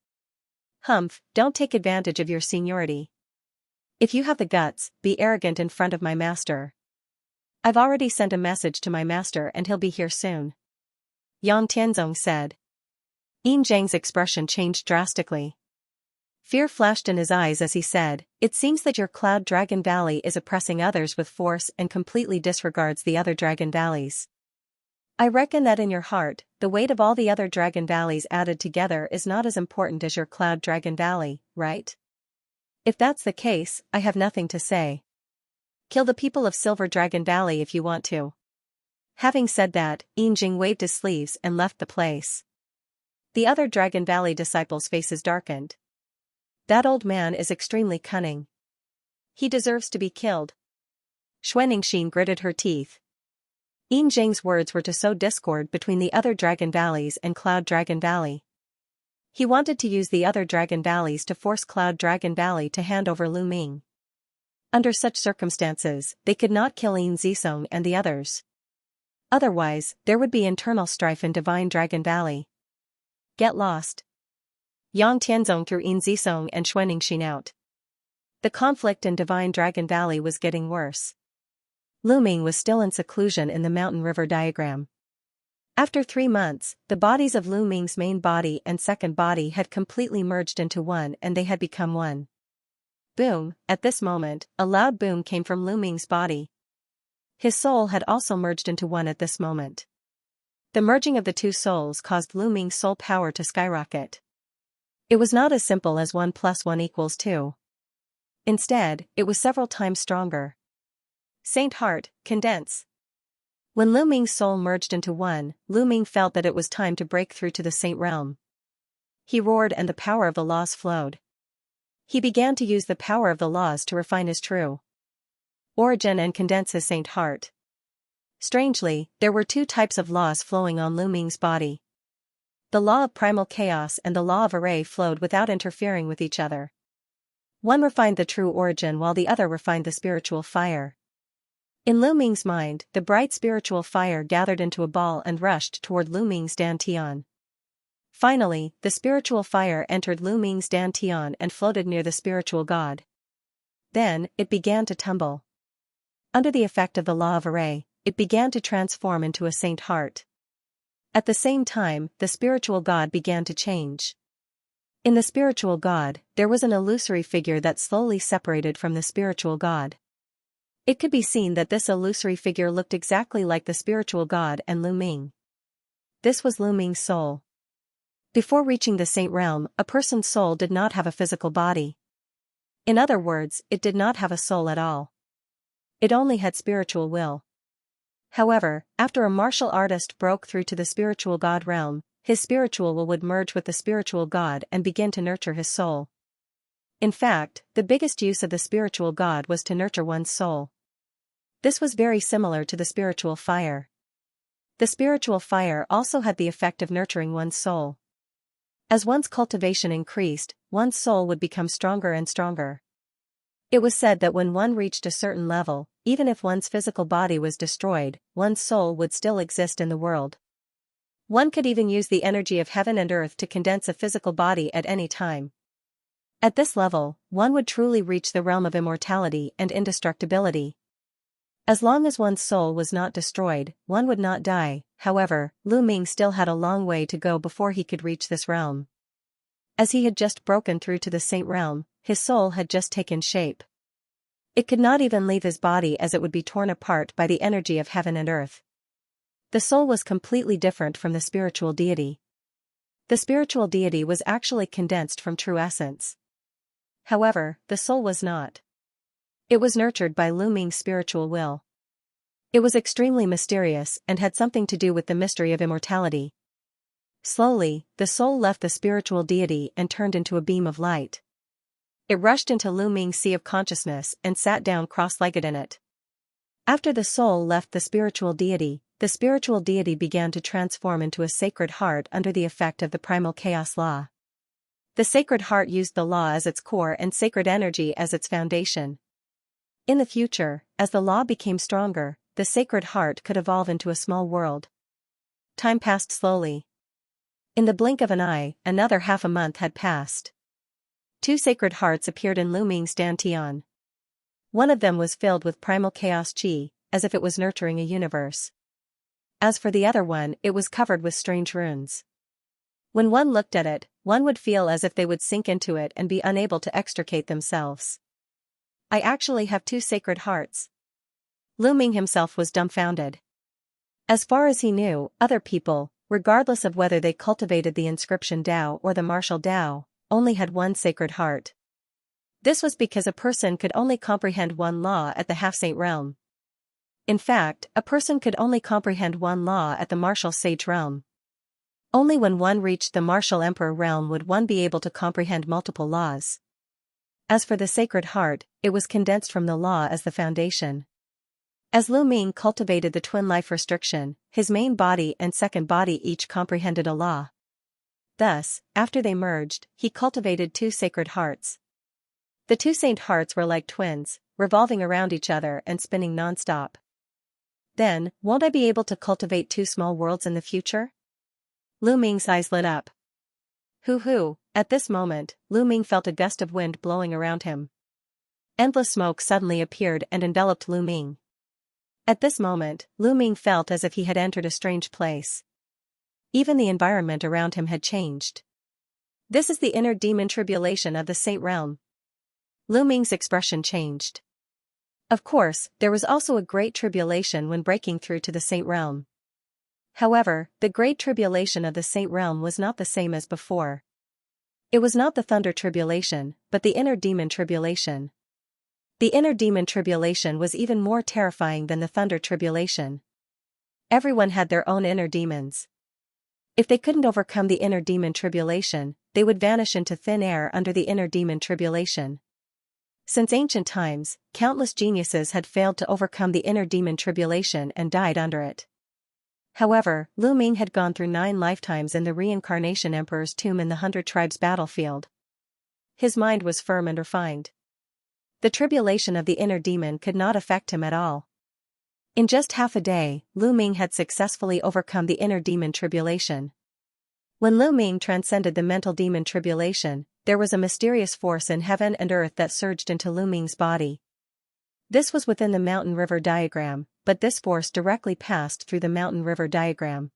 "Humph, don't take advantage of your seniority. If you have the guts, be arrogant in front of my master. I've already sent a message to my master and he'll be here soon," Yang Tianzong said. Yin Zhang's expression changed drastically. Fear flashed in his eyes as he said, "It seems that your Cloud Dragon Valley is oppressing others with force and completely disregards the other dragon valleys. I reckon that in your heart, the weight of all the other dragon valleys added together is not as important as your Cloud Dragon Valley, right? If that's the case, I have nothing to say. Kill the people of Silver Dragon Valley if you want to." Having said that, Yin Jing waved his sleeves and left the place. The other Dragon Valley disciples' faces darkened. "That old man is extremely cunning. He deserves to be killed." Xuanxia gritted her teeth. Yin Jing's words were to sow discord between the other Dragon Valleys and Cloud Dragon Valley. He wanted to use the other Dragon Valleys to force Cloud Dragon Valley to hand over Lu Ming. Under such circumstances, they could not kill Yin Zisong and the others. Otherwise, there would be internal strife in Divine Dragon Valley. "Get lost." Yang Tianzong threw Yin Zisong and Xuanxia out. The conflict in Divine Dragon Valley was getting worse. Lu Ming was still in seclusion in the mountain river diagram. After 3 months, the bodies of Lu Ming's main body and second body had completely merged into one and they had become one. Boom! At this moment, a loud boom came from Lu Ming's body. His soul had also merged into one at this moment. The merging of the two souls caused Lu Ming's soul power to skyrocket. It was not as simple as 1 + 1 = 2. Instead, it was several times stronger. Saint Heart, condense. When Lu Ming's soul merged into one, Lu Ming felt that it was time to break through to the Saint realm. He roared and the power of the laws flowed. He began to use the power of the laws to refine his true origin and condense his Saint Heart. Strangely, there were 2 types of laws flowing on Lu Ming's body. The law of primal chaos and the law of array flowed without interfering with each other. One refined the true origin while the other refined the spiritual fire. In Lu Ming's mind, the bright spiritual fire gathered into a ball and rushed toward Lu Ming's dantian. Finally, the spiritual fire entered Lu Ming's dantian and floated near the spiritual god. Then, it began to tumble. Under the effect of the law of array, it began to transform into a Saint Heart. At the same time, the spiritual god began to change. In the spiritual god, there was an illusory figure that slowly separated from the spiritual god. It could be seen that this illusory figure looked exactly like the spiritual god and Lu Ming. This was Lu Ming's soul. Before reaching the Saint realm, a person's soul did not have a physical body. In other words, it did not have a soul at all. It only had spiritual will. However, after a martial artist broke through to the spiritual god realm, his spiritual will would merge with the spiritual god and begin to nurture his soul. In fact, the biggest use of the spiritual god was to nurture one's soul. This was very similar to the spiritual fire. The spiritual fire also had the effect of nurturing one's soul. As one's cultivation increased, one's soul would become stronger and stronger. It was said that when one reached a certain level, even if one's physical body was destroyed, one's soul would still exist in the world. One could even use the energy of heaven and earth to condense a physical body at any time. At this level, one would truly reach the realm of immortality and indestructibility. As long as one's soul was not destroyed, one would not die. However, Lu Ming still had a long way to go before he could reach this realm. As he had just broken through to the Saint realm, his soul had just taken shape. It could not even leave his body as it would be torn apart by the energy of heaven and earth. The soul was completely different from the spiritual deity. The spiritual deity was actually condensed from true essence. However, the soul was not. It was nurtured by Lu Ming's spiritual will. It was extremely mysterious and had something to do with the mystery of immortality. Slowly, the soul left the spiritual deity and turned into a beam of light. It rushed into Lu Ming's sea of consciousness and sat down cross-legged in it. After the soul left the spiritual deity, the spiritual deity began to transform into a sacred heart under the effect of the primal chaos law. The sacred heart used the law as its core and sacred energy as its foundation. In the future, as the law became stronger, the sacred heart could evolve into a small world. Time passed slowly. In the blink of an eye, another half a month had passed. 2 sacred hearts appeared in Lu Ming's dantian. One of them was filled with primal chaos chi, as if it was nurturing a universe. As for the other one, it was covered with strange runes. When one looked at it, one would feel as if they would sink into it and be unable to extricate themselves. I actually have 2 sacred hearts. Lu Ming himself was dumbfounded. As far as he knew, other people, regardless of whether they cultivated the inscription Tao or the martial Tao, only had 1 sacred heart. This was because a person could only comprehend 1 law at the half-saint realm. In fact, a person could only comprehend 1 law at the martial sage realm. Only when one reached the martial emperor realm would one be able to comprehend multiple laws. As for the sacred heart, it was condensed from the law as the foundation. As Lu Ming cultivated the twin life restriction, his main body and second body each comprehended a law. Thus, after they merged, he cultivated 2 sacred hearts. The 2 saint hearts were like twins, revolving around each other and spinning non-stop. Then, won't I be able to cultivate 2 small worlds in the future? Lu Ming's eyes lit up. Hoo-hoo, at this moment, Lu Ming felt a gust of wind blowing around him. Endless smoke suddenly appeared and enveloped Lu Ming. At this moment, Lu Ming felt as if he had entered a strange place. Even the environment around him had changed. This is the inner demon tribulation of the saint realm. Lu Ming's expression changed. Of course, there was also a great tribulation when breaking through to the saint realm. However, the great tribulation of the saint realm was not the same as before. It was not the thunder tribulation, but the inner demon tribulation. The inner demon tribulation was even more terrifying than the thunder tribulation. Everyone had their own inner demons. If they couldn't overcome the inner demon tribulation, they would vanish into thin air under the inner demon tribulation. Since ancient times, countless geniuses had failed to overcome the inner demon tribulation and died under it. However, Lu Ming had gone through 9 lifetimes in the reincarnation emperor's tomb in the 100 tribes battlefield. His mind was firm and refined. The tribulation of the inner demon could not affect him at all. In just half a day, Lu Ming had successfully overcome the inner demon tribulation. When Lu Ming transcended the mental demon tribulation, there was a mysterious force in heaven and earth that surged into Lu Ming's body. This was within the mountain-river diagram, but this force directly passed through the mountain-river diagram.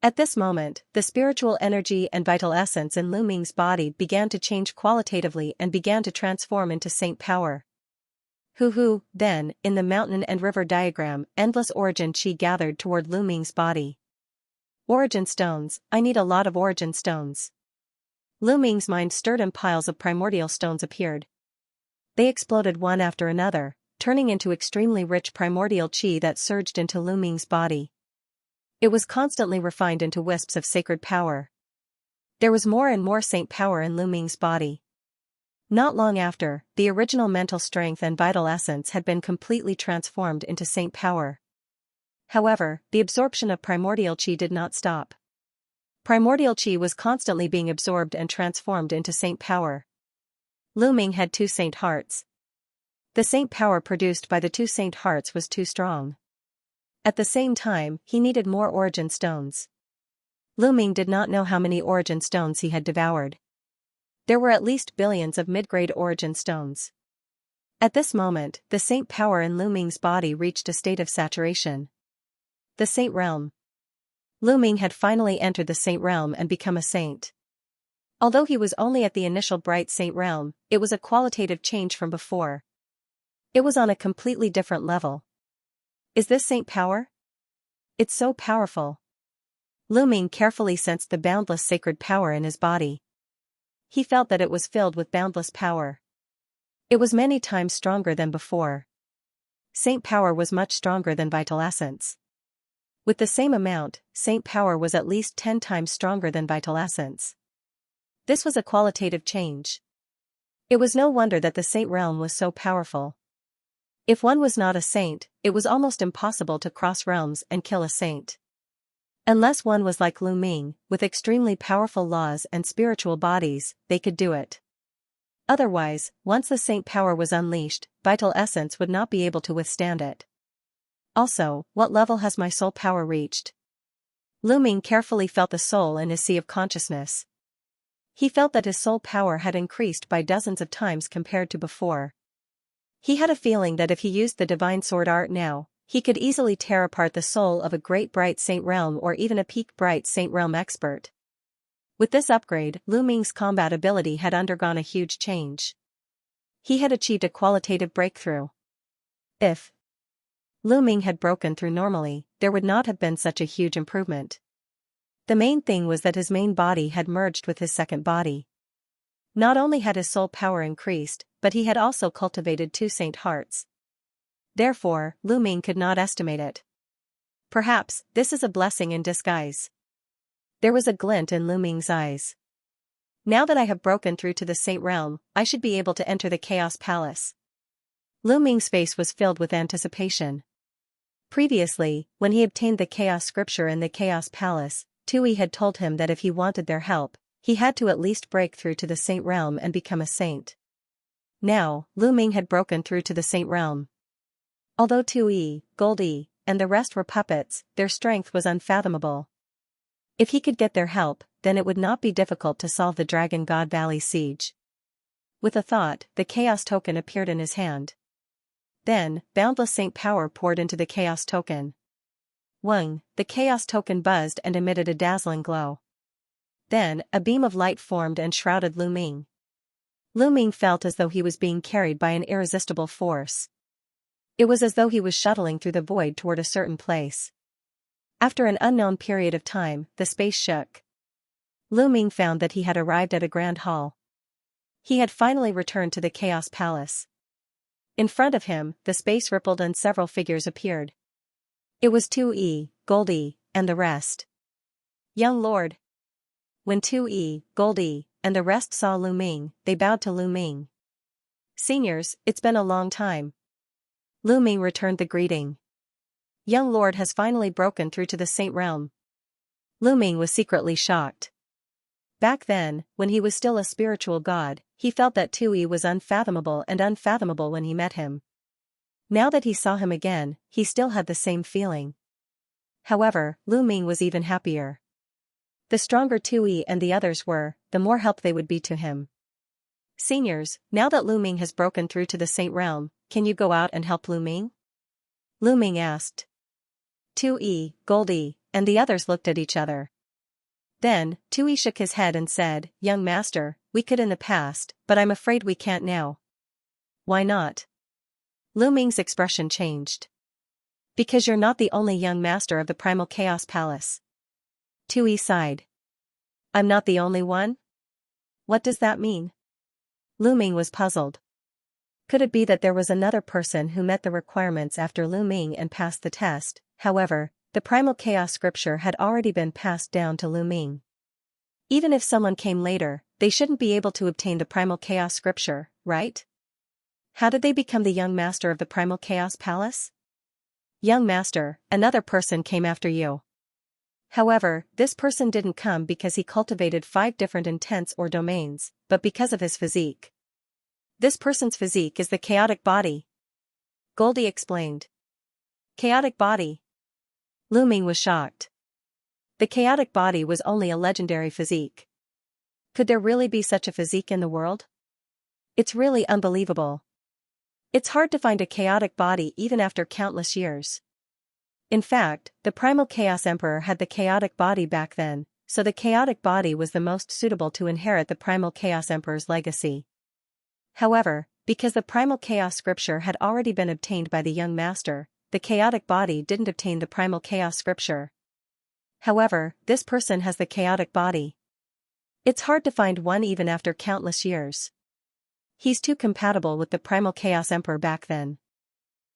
At this moment, the spiritual energy and vital essence in Lu Ming's body began to change qualitatively and began to transform into saint power. Hoo-hoo, then, in the mountain and river diagram, endless origin chi gathered toward Lu Ming's body. Origin stones, I need a lot of origin stones. Lu Ming's mind stirred and piles of primordial stones appeared. They exploded one after another, turning into extremely rich primordial chi that surged into Lu Ming's body. It was constantly refined into wisps of sacred power. There was more and more saint power in Lu Ming's body. Not long after, the original mental strength and vital essence had been completely transformed into saint power. However, the absorption of primordial chi did not stop. Primordial chi was constantly being absorbed and transformed into saint power. Lu Ming had 2 saint hearts. The saint power produced by the 2 saint hearts was too strong. At the same time, he needed more origin stones. Lu Ming did not know how many origin stones he had devoured. There were at least billions of mid-grade origin stones. At this moment, the saint power in Lu Ming's body reached a state of saturation. The saint realm. Lu Ming had finally entered the saint realm and become a saint. Although he was only at the initial bright saint realm, it was a qualitative change from before. It was on a completely different level. Is this saint power? It's so powerful. Lu Ming carefully sensed the boundless sacred power in his body. He felt that it was filled with boundless power. It was many times stronger than before. Saint power was much stronger than vital essence. With the same amount, saint power was at least 10 times stronger than vital essence. This was a qualitative change. It was no wonder that the saint realm was so powerful. If one was not a saint, it was almost impossible to cross realms and kill a saint. Unless one was like Lu Ming, with extremely powerful laws and spiritual bodies, they could do it. Otherwise, once the saint power was unleashed, vital essence would not be able to withstand it. Also, what level has my soul power reached? Lu Ming carefully felt the soul in his sea of consciousness. He felt that his soul power had increased by dozens of times compared to before. He had a feeling that if he used the divine sword art now, he could easily tear apart the soul of a great bright saint realm or even a peak bright saint realm expert. With this upgrade, Lu Ming's combat ability had undergone a huge change. He had achieved a qualitative breakthrough. If Lu Ming had broken through normally, there would not have been such a huge improvement. The main thing was that his main body had merged with his second body. Not only had his soul power increased, but he had also cultivated 2 saint hearts. Therefore, Lu Ming could not estimate it. Perhaps, this is a blessing in disguise. There was a glint in Lu Ming's eyes. Now that I have broken through to the saint realm, I should be able to enter the Chaos Palace. Lu Ming's face was filled with anticipation. Previously, when he obtained the Chaos Scripture in the Chaos Palace, Tui had told him that if he wanted their help, he had to at least break through to the saint realm and become a saint. Now, Lu Ming had broken through to the saint realm. Although Tui, Goldie, and the rest were puppets, their strength was unfathomable. If he could get their help, then it would not be difficult to solve the Dragon God Valley siege. With a thought, the Chaos Token appeared in his hand. Then, boundless saint power poured into the Chaos Token. Wung, the Chaos Token buzzed and emitted a dazzling glow. Then, a beam of light formed and shrouded Lu Ming. Lu Ming felt as though he was being carried by an irresistible force. It was as though he was shuttling through the void toward a certain place. After an unknown period of time, the space shook. Lu Ming found that he had arrived at a grand hall. He had finally returned to the Chaos Palace. In front of him, the space rippled and several figures appeared. It was Tui, Goldie, and the rest. Young Lord. When Tui, Goldie, and the rest saw Lu Ming, they bowed to Lu Ming. Seniors, it's been a long time. Lu Ming returned the greeting. Young Lord has finally broken through to the saint realm. Lu Ming was secretly shocked. Back then, when he was still a spiritual god, he felt that Tui was unfathomable when he met him. Now that he saw him again, he still had the same feeling. However, Lu Ming was even happier. The stronger Tui and the others were, the more help they would be to him. Seniors, now that Lu Ming has broken through to the saint realm, can you go out and help Lu Ming? Lu Ming asked. Tui, Goldie, and the others looked at each other. Then, Tui shook his head and said, Young Master, we could in the past, but I'm afraid we can't now. Why not? Lu Ming's expression changed. Because you're not the only young master of the Primal Chaos Palace. Tui sighed. I'm not the only one? What does that mean? Lu Ming was puzzled. Could it be that there was another person who met the requirements after Lu Ming and passed the test? However, the Primal Chaos Scripture had already been passed down to Lu Ming. Even if someone came later, they shouldn't be able to obtain the Primal Chaos Scripture, right? How did they become the young master of the Primal Chaos Palace? Young master, another person came after you. However, this person didn't come because he cultivated 5 different intents or domains, but because of his physique. This person's physique is the chaotic body. Goldie explained. Chaotic body. Lu Ming was shocked. The chaotic body was only a legendary physique. Could there really be such a physique in the world? It's really unbelievable. It's hard to find a chaotic body even after countless years. In fact, the Primal Chaos Emperor had the chaotic body back then, so the chaotic body was the most suitable to inherit the Primal Chaos Emperor's legacy. However, because the Primal Chaos Scripture had already been obtained by the young master, the chaotic body didn't obtain the Primal Chaos Scripture. However, this person has the chaotic body. It's hard to find one even after countless years. He's too compatible with the Primal Chaos Emperor back then.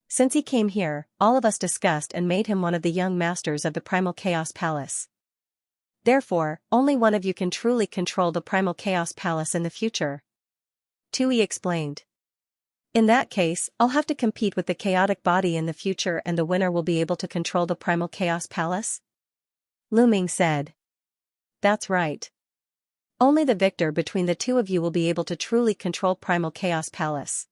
Since he came here, all of us discussed and made him one of the young masters of the Primal Chaos Palace. Therefore, only one of you can truly control the Primal Chaos Palace in the future. Tui explained. In that case, I'll have to compete with the chaotic body in the future and the winner will be able to control the primal chaos palace? Lu Ming said. That's right. Only the victor between the two of you will be able to truly control primal chaos palace.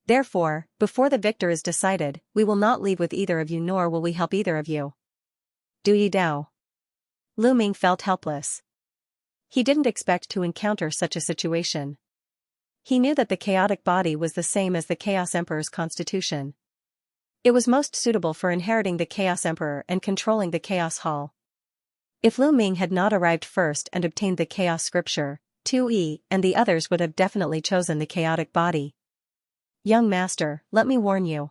Therefore, before the victor is decided, we will not leave with either of you nor will we help either of you. Du Yi Dao. Lu Ming felt helpless. He didn't expect to encounter such a situation. He knew that the chaotic body was the same as the Chaos Emperor's constitution. It was most suitable for inheriting the Chaos Emperor and controlling the Chaos Hall. If Lu Ming had not arrived first and obtained the Chaos Scripture, Tu Yi and the others would have definitely chosen the chaotic body. Young master, let me warn you.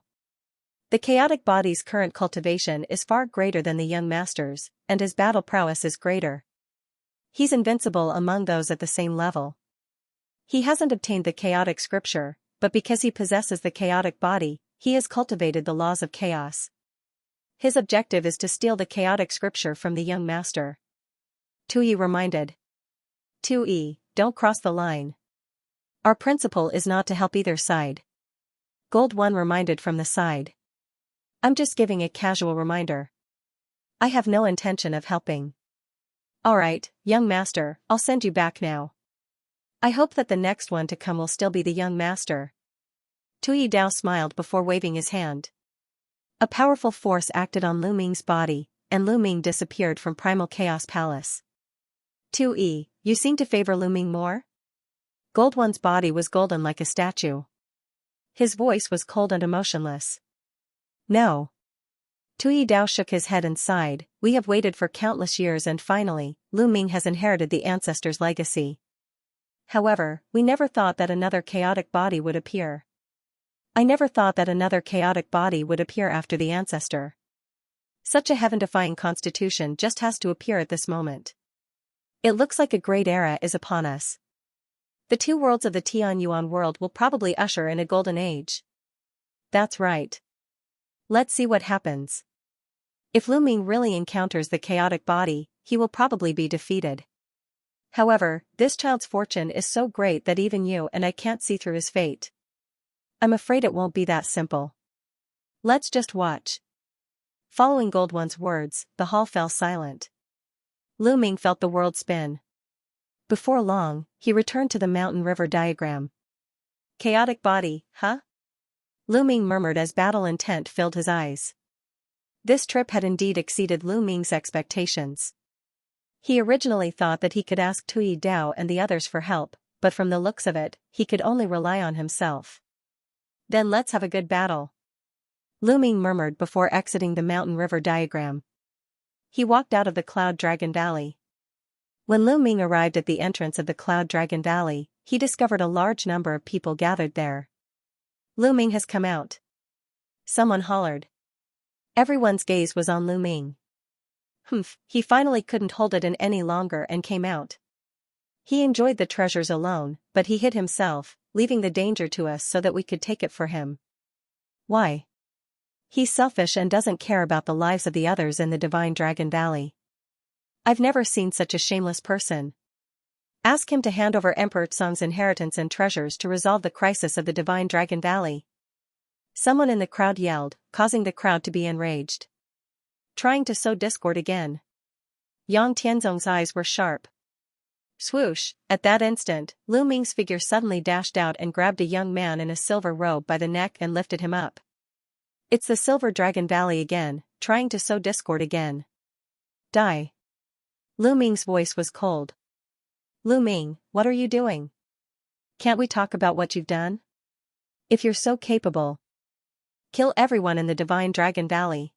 The chaotic body's current cultivation is far greater than the young master's, and his battle prowess is greater. He's invincible among those at the same level. He hasn't obtained the chaotic scripture, but because he possesses the chaotic body, he has cultivated the laws of chaos. His objective is to steal the chaotic scripture from the young master. Tu Yi reminded. Tu Yi, don't cross the line. Our principle is not to help either side. Gold One reminded from the side. I'm just giving a casual reminder. I have no intention of helping. Alright, young master, I'll send you back now. I hope that the next one to come will still be the young master. Tu Yi Dao smiled before waving his hand. A powerful force acted on Lu Ming's body, and Lu Ming disappeared from Primal Chaos Palace. Tu Yi, you seem to favor Lu Ming more? Gold One's body was golden like a statue. His voice was cold and emotionless. No. Tu Yi Dao shook his head and sighed. We have waited for countless years and finally, Lu Ming has inherited the ancestors' legacy. However, we never thought that another chaotic body would appear. I never thought that another chaotic body would appear after the ancestor. Such a heaven-defying constitution just has to appear at this moment. It looks like a great era is upon us. The two worlds of the Tianyuan world will probably usher in a golden age. That's right. Let's see what happens. If Lu Ming really encounters the chaotic body, he will probably be defeated. However, this child's fortune is so great that even you and I can't see through his fate. I'm afraid it won't be that simple. Let's just watch. Following Gold One's words, the hall fell silent. Lu Ming felt the world spin. Before long, he returned to the mountain river diagram. Chaotic body, huh? Lu Ming murmured as battle intent filled his eyes. This trip had indeed exceeded Lu Ming's expectations. He originally thought that he could ask Tu Yi Dao and the others for help, but from the looks of it, he could only rely on himself. Then let's have a good battle. Lu Ming murmured before exiting the mountain river diagram. He walked out of the Cloud Dragon Valley. When Lu Ming arrived at the entrance of the Cloud Dragon Valley, he discovered a large number of people gathered there. Lu Ming has come out. Someone hollered. Everyone's gaze was on Lu Ming. He finally couldn't hold it in any longer and came out. He enjoyed the treasures alone, but he hid himself, leaving the danger to us so that we could take it for him. Why? He's selfish and doesn't care about the lives of the others in the Divine Dragon Valley. I've never seen such a shameless person. Ask him to hand over Emperor Tsung's inheritance and treasures to resolve the crisis of the Divine Dragon Valley. Someone in the crowd yelled, causing the crowd to be enraged. Trying to sow discord again. Yang Tianzong's eyes were sharp. Swoosh, at that instant, Lu Ming's figure suddenly dashed out and grabbed a young man in a silver robe by the neck and lifted him up. It's the Silver Dragon Valley again, trying to sow discord again. Die. Lu Ming's voice was cold. Lu Ming, what are you doing? Can't we talk about what you've done? If you're so capable, kill everyone in the Divine Dragon Valley.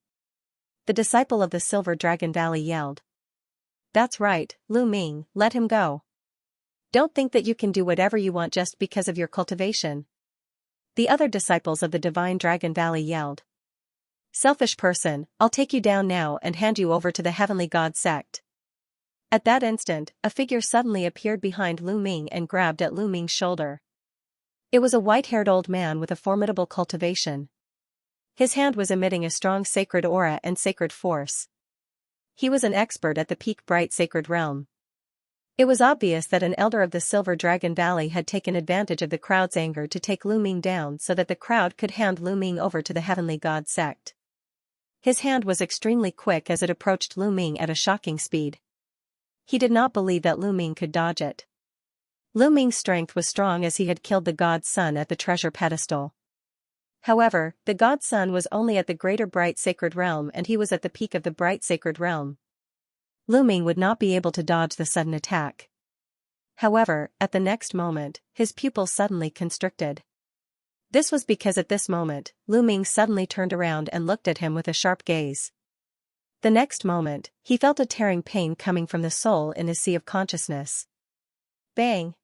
The disciple of the Silver Dragon Valley yelled. That's right, Lu Ming, let him go. Don't think that you can do whatever you want just because of your cultivation. The other disciples of the Divine Dragon Valley yelled. Selfish person, I'll take you down now and hand you over to the Heavenly God sect. At that instant, a figure suddenly appeared behind Lu Ming and grabbed at Lu Ming's shoulder. It was a white-haired old man with a formidable cultivation. His hand was emitting a strong sacred aura and sacred force. He was an expert at the peak bright sacred realm. It was obvious that an elder of the Silver Dragon Valley had taken advantage of the crowd's anger to take Lu Ming down so that the crowd could hand Lu Ming over to the Heavenly God sect. His hand was extremely quick as it approached Lu Ming at a shocking speed. He did not believe that Lu Ming could dodge it. Lu Ming's strength was strong as he had killed the god's son at the treasure pedestal. However, the god's son was only at the greater bright sacred realm and he was at the peak of the bright sacred realm. Lu Ming would not be able to dodge the sudden attack. However, at the next moment, his pupils suddenly constricted. This was because at this moment, Lu Ming suddenly turned around and looked at him with a sharp gaze. The next moment, he felt a tearing pain coming from the soul in his sea of consciousness. Bang!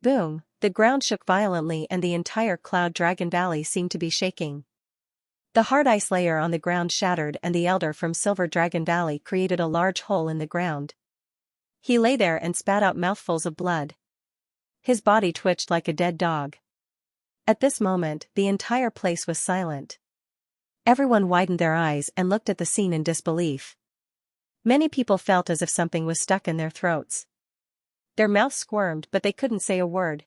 Boom! The ground shook violently and the entire Cloud Dragon Valley seemed to be shaking. The hard ice layer on the ground shattered and the elder from Silver Dragon Valley created a large hole in the ground. He lay there and spat out mouthfuls of blood. His body twitched like a dead dog. At this moment, the entire place was silent. Everyone widened their eyes and looked at the scene in disbelief. Many people felt as if something was stuck in their throats. Their mouths squirmed but they couldn't say a word.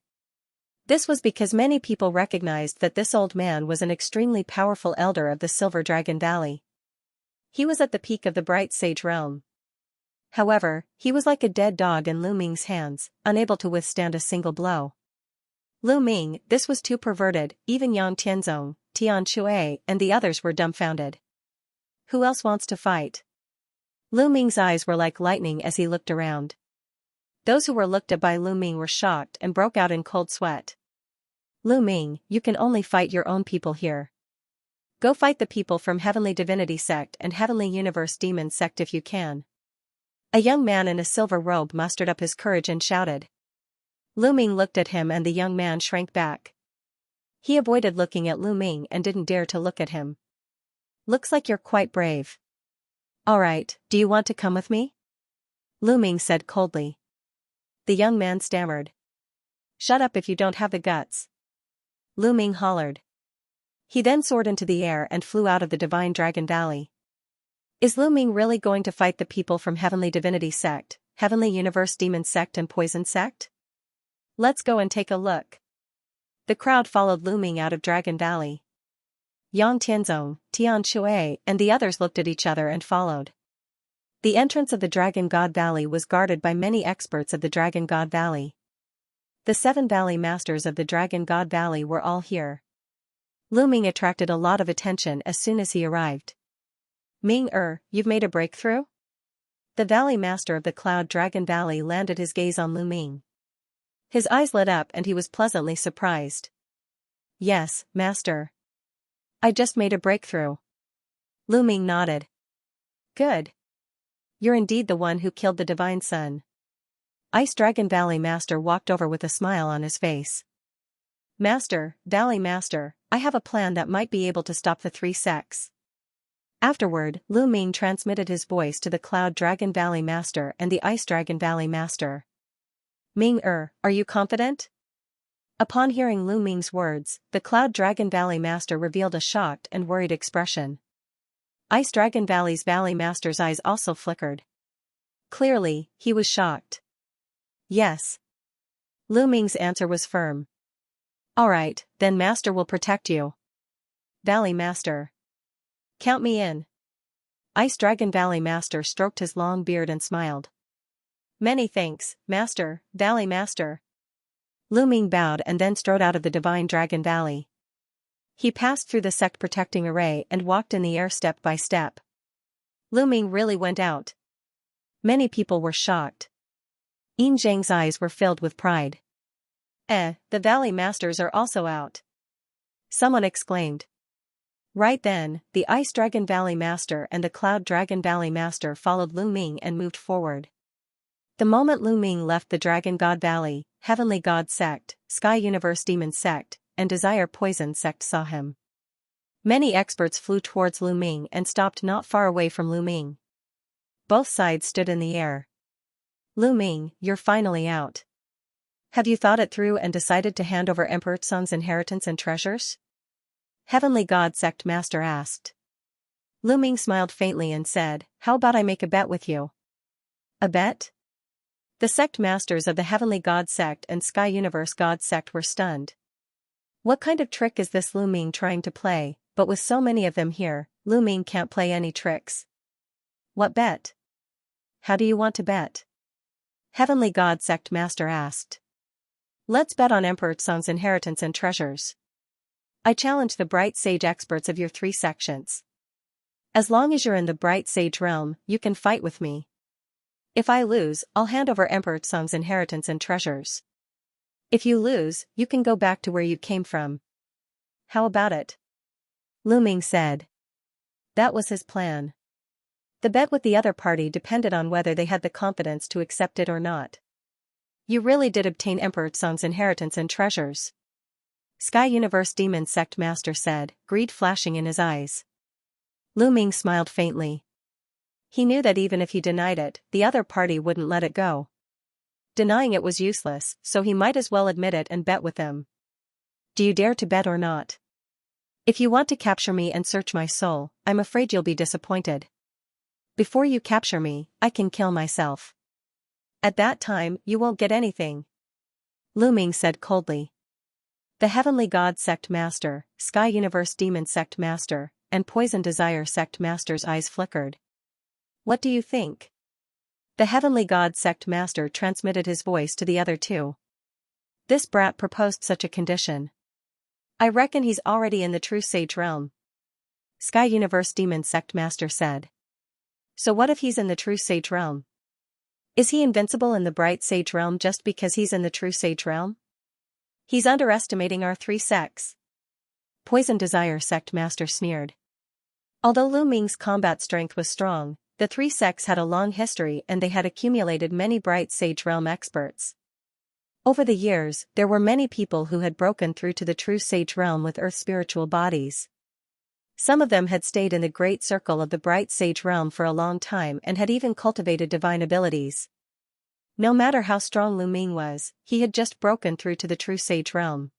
This was because many people recognized that this old man was an extremely powerful elder of the Silver Dragon Valley. He was at the peak of the bright sage realm. However, he was like a dead dog in Lu Ming's hands, unable to withstand a single blow. Lu Ming, this was too perverted, even Yang Tianzong, Tian Shui, and the others were dumbfounded. Who else wants to fight? Lu Ming's eyes were like lightning as he looked around. Those who were looked at by Lu Ming were shocked and broke out in cold sweat. Lu Ming, you can only fight your own people here. Go fight the people from Heavenly Divinity Sect and Heavenly Universe Demon Sect if you can. A young man in a silver robe mustered up his courage and shouted. Lu Ming looked at him and the young man shrank back. He avoided looking at Lu Ming and didn't dare to look at him. Looks like you're quite brave. Alright, do you want to come with me? Lu Ming said coldly. The young man stammered. Shut up if you don't have the guts. Lu Ming hollered. He then soared into the air and flew out of the Divine Dragon Valley. Is Lu Ming really going to fight the people from Heavenly Divinity Sect, Heavenly Universe Demon Sect and Poison Sect? Let's go and take a look. The crowd followed Lu Ming out of Dragon Valley. Yang Tianzong, Tian Shui, and the others looked at each other and followed. The entrance of the Dragon God Valley was guarded by many experts of the Dragon God Valley. The 7 Valley Masters of the Dragon God Valley were all here. Lu Ming attracted a lot of attention as soon as he arrived. Ming, you've made a breakthrough? The Valley Master of the Cloud Dragon Valley landed his gaze on Lu Ming. His eyes lit up and he was pleasantly surprised. Yes, Master. I just made a breakthrough. Lu Ming nodded. Good. You're indeed the one who killed the Divine Son. Ice Dragon Valley Master walked over with a smile on his face. Master, Valley Master, I have a plan that might be able to stop the 3 sects. Afterward, Lu Ming transmitted his voice to the Cloud Dragon Valley Master and the Ice Dragon Valley Master. Ming, are you confident? Upon hearing Lu Ming's words, the Cloud Dragon Valley Master revealed a shocked and worried expression. Ice Dragon Valley's Valley Master's eyes also flickered. Clearly, he was shocked. Yes. Lu Ming's answer was firm. Alright, then Master will protect you. Valley Master. Count me in. Ice Dragon Valley Master stroked his long beard and smiled. Many thanks, Master, Valley Master. Lu Ming bowed and then strode out of the Divine Dragon Valley. He passed through the sect protecting array and walked in the air step by step. Lu Ming really went out. Many people were shocked. Yin Zhang's eyes were filled with pride. The Valley Masters are also out. Someone exclaimed. Right then, the Ice Dragon Valley Master and the Cloud Dragon Valley Master followed Lu Ming and moved forward. The moment Lu Ming left the Dragon God Valley, Heavenly God Sect, Sky Universe Demon Sect, and Desire Poison Sect saw him. Many experts flew towards Lu Ming and stopped not far away from Lu Ming. Both sides stood in the air. Lu Ming, you're finally out. Have you thought it through and decided to hand over Emperor Tsung's inheritance and treasures? Heavenly God Sect Master asked. Lu Ming smiled faintly and said, How about I make a bet with you? A bet? The sect masters of the Heavenly God sect and Sky Universe God sect were stunned. What kind of trick is this Lu Ming trying to play? But with so many of them here, Lu Ming can't play any tricks. What bet? How do you want to bet? Heavenly God sect master asked. Let's bet on Emperor Tsung's inheritance and treasures. I challenge the bright sage experts of your 3 sections. As long as you're in the bright sage realm, you can fight with me. If I lose, I'll hand over Emperor Tsung's inheritance and treasures. If you lose, you can go back to where you came from. How about it? Lu Ming said. That was his plan. The bet with the other party depended on whether they had the confidence to accept it or not. You really did obtain Emperor Tsung's inheritance and treasures. Sky Universe Demon Sect Master said, greed flashing in his eyes. Lu Ming smiled faintly. He knew that even if he denied it, the other party wouldn't let it go. Denying it was useless, so he might as well admit it and bet with them. Do you dare to bet or not? If you want to capture me and search my soul, I'm afraid you'll be disappointed. Before you capture me, I can kill myself. At that time, you won't get anything. Lu Ming said coldly. The Heavenly God Sect Master, Sky Universe Demon Sect Master, and Poison Desire Sect Master's eyes flickered. What do you think? The Heavenly God Sect Master transmitted his voice to the other 2. This brat proposed such a condition. I reckon he's already in the true sage realm. Sky Universe Demon Sect Master said. So what if he's in the true sage realm? Is he invincible in the bright sage realm just because he's in the true sage realm? He's underestimating our 3 sects. Poison Desire Sect Master sneered. Although Lu Ming's combat strength was strong, the 3 sects had a long history and they had accumulated many bright sage realm experts. Over the years, there were many people who had broken through to the true sage realm with earth spiritual bodies. Some of them had stayed in the great circle of the bright sage realm for a long time and had even cultivated divine abilities. No matter how strong Lu Ming was, he had just broken through to the true sage realm.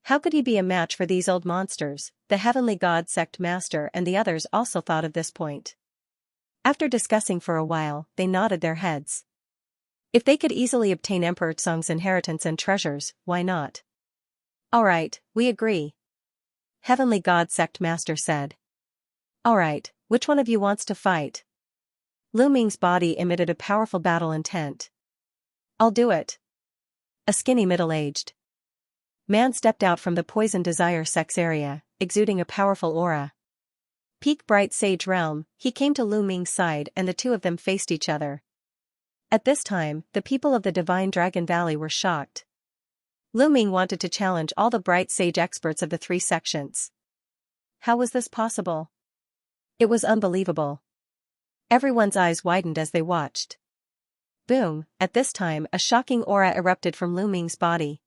How could he be a match for these old monsters? The Heavenly God Sect Master and the others also thought of this point. After discussing for a while, they nodded their heads. If they could easily obtain Emperor Tsung's inheritance and treasures, why not? All right, we agree. Heavenly God Sect Master said. All right, which one of you wants to fight? Lu Ming's body emitted a powerful battle intent. I'll do it. A skinny middle-aged man stepped out from the Poison Desire Sect's area, exuding a powerful aura. Peak Bright Sage Realm, he came to Lu Ming's side and the 2 of them faced each other. At this time, the people of the Divine Dragon Valley were shocked. Lu Ming wanted to challenge all the bright sage experts of the 3 sections. How was this possible? It was unbelievable. Everyone's eyes widened as they watched. Boom, at this time a shocking aura erupted from Lu Ming's body.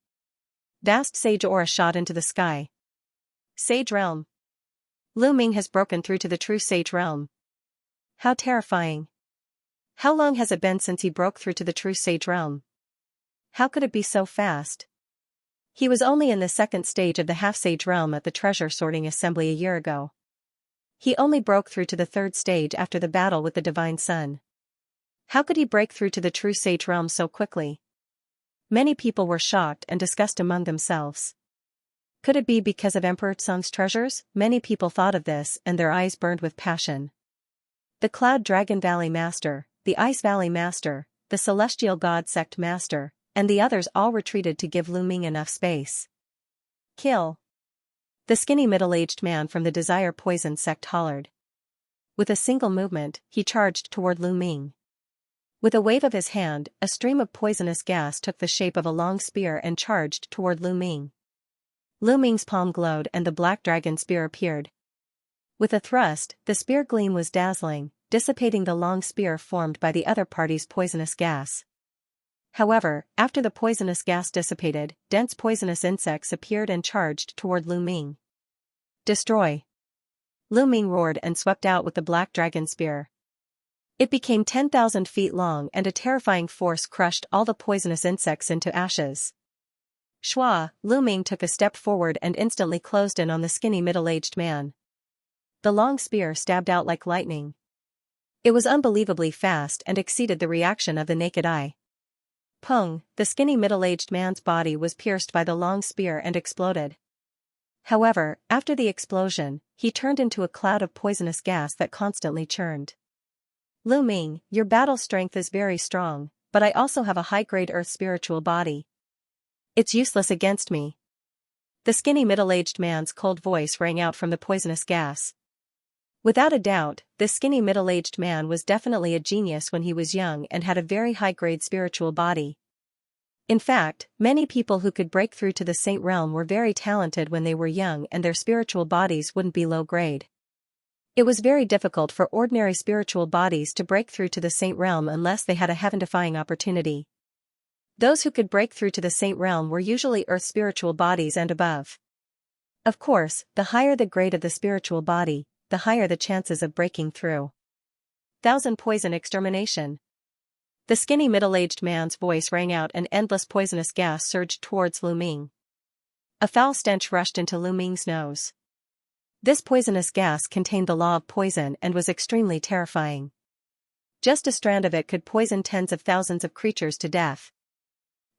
Vast sage aura shot into the sky. Sage realm. Lu Ming has broken through to the true sage realm. How terrifying. How long has it been since he broke through to the true sage realm? How could it be so fast? He was only in the 2nd stage of the half-sage realm at the treasure sorting assembly a year ago. He only broke through to the 3rd stage after the battle with the Divine Sun. How could he break through to the true sage realm so quickly? Many people were shocked and discussed among themselves. Could it be because of Emperor Tsung's treasures? Many people thought of this and their eyes burned with passion. The Cloud Dragon Valley Master, the Ice Valley Master, the Celestial God Sect Master, and the others all retreated to give Lu Ming enough space. Kill! The skinny middle-aged man from the Desire Poison Sect hollered. With a single movement, he charged toward Lu Ming. With a wave of his hand, a stream of poisonous gas took the shape of a long spear and charged toward Lu Ming. Lu Ming's palm glowed and the black dragon spear appeared. With a thrust, the spear gleam was dazzling, dissipating the long spear formed by the other party's poisonous gas. However, after the poisonous gas dissipated, dense poisonous insects appeared and charged toward Lu Ming. Destroy! Lu Ming roared and swept out with the black dragon spear. It became 10,000 feet long and a terrifying force crushed all the poisonous insects into ashes. Shwa, Lu Ming took a step forward and instantly closed in on the skinny middle-aged man. The long spear stabbed out like lightning. It was unbelievably fast and exceeded the reaction of the naked eye. Pung, the skinny middle-aged man's body was pierced by the long spear and exploded. However, after the explosion, he turned into a cloud of poisonous gas that constantly churned. Lu Ming, your battle strength is very strong, but I also have a high-grade earth spiritual body. It's useless against me. The skinny middle-aged man's cold voice rang out from the poisonous gas. Without a doubt, this skinny middle-aged man was definitely a genius when he was young and had a very high-grade spiritual body. In fact, many people who could break through to the saint realm were very talented when they were young and their spiritual bodies wouldn't be low-grade. It was very difficult for ordinary spiritual bodies to break through to the saint realm unless they had a heaven-defying opportunity. Those who could break through to the saint realm were usually earth spiritual bodies and above. Of course, the higher the grade of the spiritual body, the higher the chances of breaking through. Thousand poison extermination. The skinny middle-aged man's voice rang out and endless poisonous gas surged towards Lu Ming. A foul stench rushed into Lu Ming's nose. This poisonous gas contained the law of poison and was extremely terrifying. Just a strand of it could poison tens of thousands of creatures to death.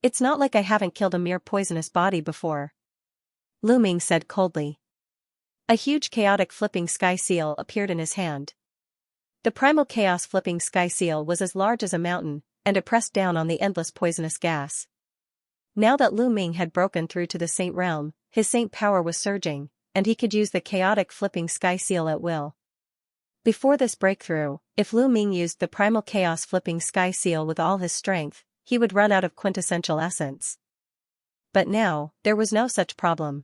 It's not like I haven't killed a mere poisonous body before. Lu Ming said coldly. A huge chaotic flipping sky seal appeared in his hand. The primal chaos flipping sky seal was as large as a mountain, and it pressed down on the endless poisonous gas. Now that Lu Ming had broken through to the saint realm, his saint power was surging, and he could use the chaotic flipping sky seal at will. Before this breakthrough, if Lu Ming used the primal chaos flipping sky seal with all his strength, he would run out of quintessential essence. But now, there was no such problem.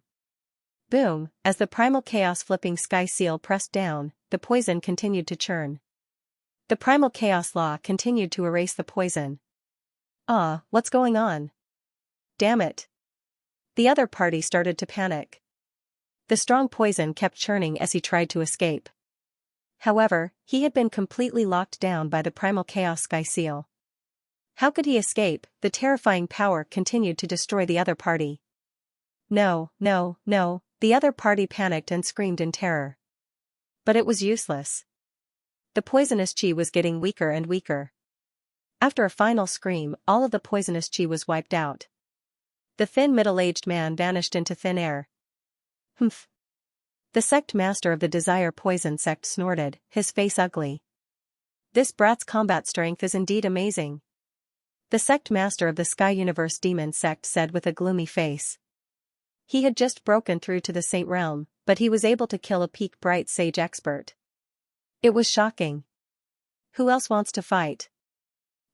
Boom, as the primal chaos flipping sky seal pressed down, the poison continued to churn. The primal chaos law continued to erase the poison. What's going on? Damn it. The other party started to panic. The strong poison kept churning as he tried to escape. However, he had been completely locked down by the primal chaos sky seal. How could he escape? The terrifying power continued to destroy the other party. No, no, no, the other party panicked and screamed in terror. But it was useless. The poisonous chi was getting weaker and weaker. After a final scream, all of the poisonous chi was wiped out. The thin middle-aged man vanished into thin air. Humph. The sect master of the Desire Poison sect snorted, his face ugly. This brat's combat strength is indeed amazing. The sect master of the Sky Universe Demon sect said with a gloomy face. He had just broken through to the Saint Realm, but he was able to kill a peak bright sage expert. It was shocking. Who else wants to fight?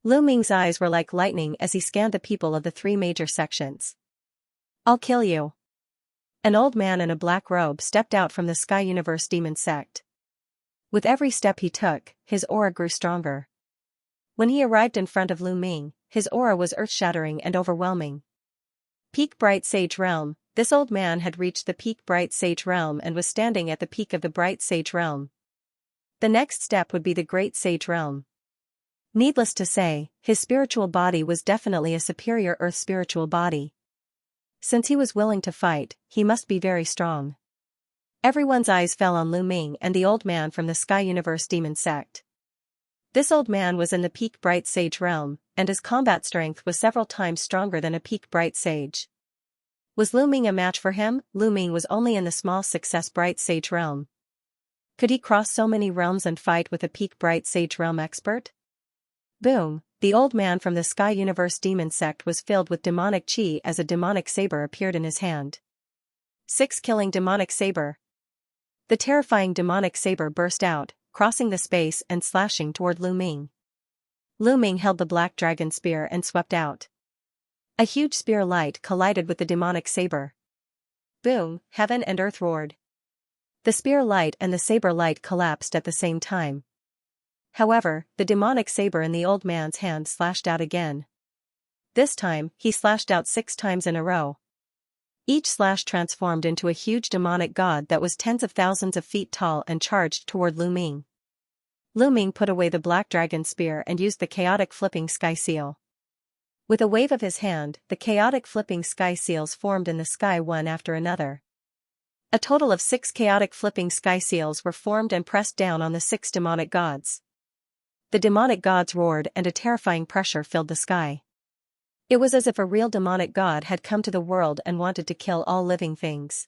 Lu Ming's eyes were like lightning as he scanned the people of the three major sections. I'll kill you. An old man in a black robe stepped out from the Sky Universe Demon sect. With every step he took, his aura grew stronger. When he arrived in front of Lu Ming, his aura was earth-shattering and overwhelming. Peak Bright Sage Realm. This old man had reached the Peak Bright Sage Realm and was standing at the peak of the Bright Sage Realm. The next step would be the Great Sage Realm. Needless to say, his spiritual body was definitely a superior earth spiritual body. Since he was willing to fight, he must be very strong. Everyone's eyes fell on Lu Ming and the old man from the Sky Universe Demon sect. This old man was in the Peak Bright Sage Realm, and his combat strength was several times stronger than a Peak Bright Sage. Was Lu Ming a match for him? Lu Ming was only in the small Success Bright Sage Realm. Could he cross so many realms and fight with a Peak Bright Sage Realm expert? Boom, the old man from the Sky Universe Demon sect was filled with demonic chi as a demonic saber appeared in his hand. 6 Killing Demonic Saber. The terrifying demonic saber burst out, crossing the space and slashing toward Lu Ming. Lu Ming held the black dragon spear and swept out. A huge spear light collided with the demonic saber. Boom, heaven and earth roared. The spear light and the saber light collapsed at the same time. However, the demonic saber in the old man's hand slashed out again. This time, he slashed out 6 times in a row. Each slash transformed into a huge demonic god that was tens of thousands of feet tall and charged toward Lu Ming. Lu Ming put away the black dragon spear and used the chaotic flipping sky seal. With a wave of his hand, the chaotic flipping sky seals formed in the sky one after another. A total of 6 chaotic flipping sky seals were formed and pressed down on the 6 demonic gods. The demonic gods roared and a terrifying pressure filled the sky. It was as if a real demonic god had come to the world and wanted to kill all living things.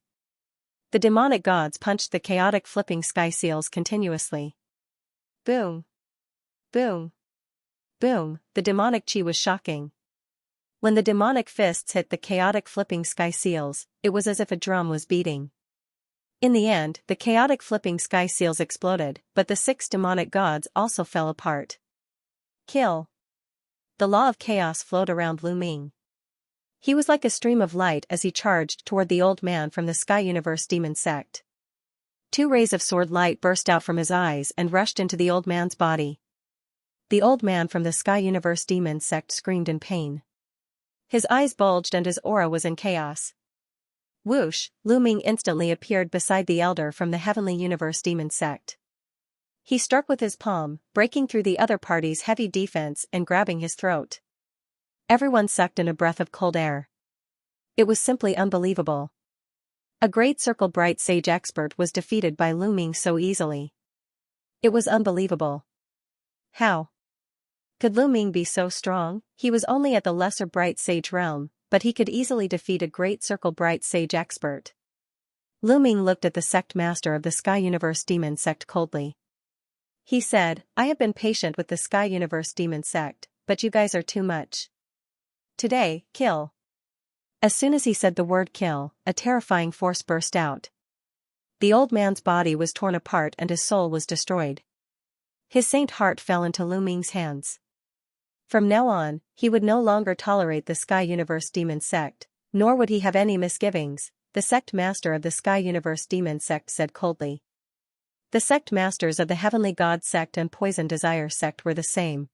The demonic gods punched the chaotic flipping sky seals continuously. Boom. Boom. Boom, the demonic chi was shocking. When the demonic fists hit the chaotic flipping sky seals, it was as if a drum was beating. In the end, the chaotic flipping sky seals exploded, but the 6 demonic gods also fell apart. Kill. The law of chaos flowed around Lu Ming. He was like a stream of light as he charged toward the old man from the Sky Universe demon sect. 2 rays of sword light burst out from his eyes and rushed into the old man's body. The old man from the Sky Universe demon sect screamed in pain. His eyes bulged and his aura was in chaos. Whoosh, Lu Ming instantly appeared beside the elder from the Heavenly Universe demon sect. He struck with his palm, breaking through the other party's heavy defense and grabbing his throat. Everyone sucked in a breath of cold air. It was simply unbelievable. A great circle bright sage expert was defeated by Lu Ming so easily. It was unbelievable. How could Lu Ming be so strong? He was only at the lesser bright sage realm, but he could easily defeat a great circle bright sage expert. Lu Ming looked at the sect master of the Sky Universe demon sect coldly. He said, I have been patient with the Sky Universe demon sect, but you guys are too much. Today, kill. As soon as he said the word kill, a terrifying force burst out. The old man's body was torn apart and his soul was destroyed. His saint heart fell into Lu Ming's hands. From now on, he would no longer tolerate the Sky Universe demon sect, nor would he have any misgivings, the sect master of the Sky Universe demon sect said coldly. The sect masters of the Heavenly God sect and Poison Desire sect were the same.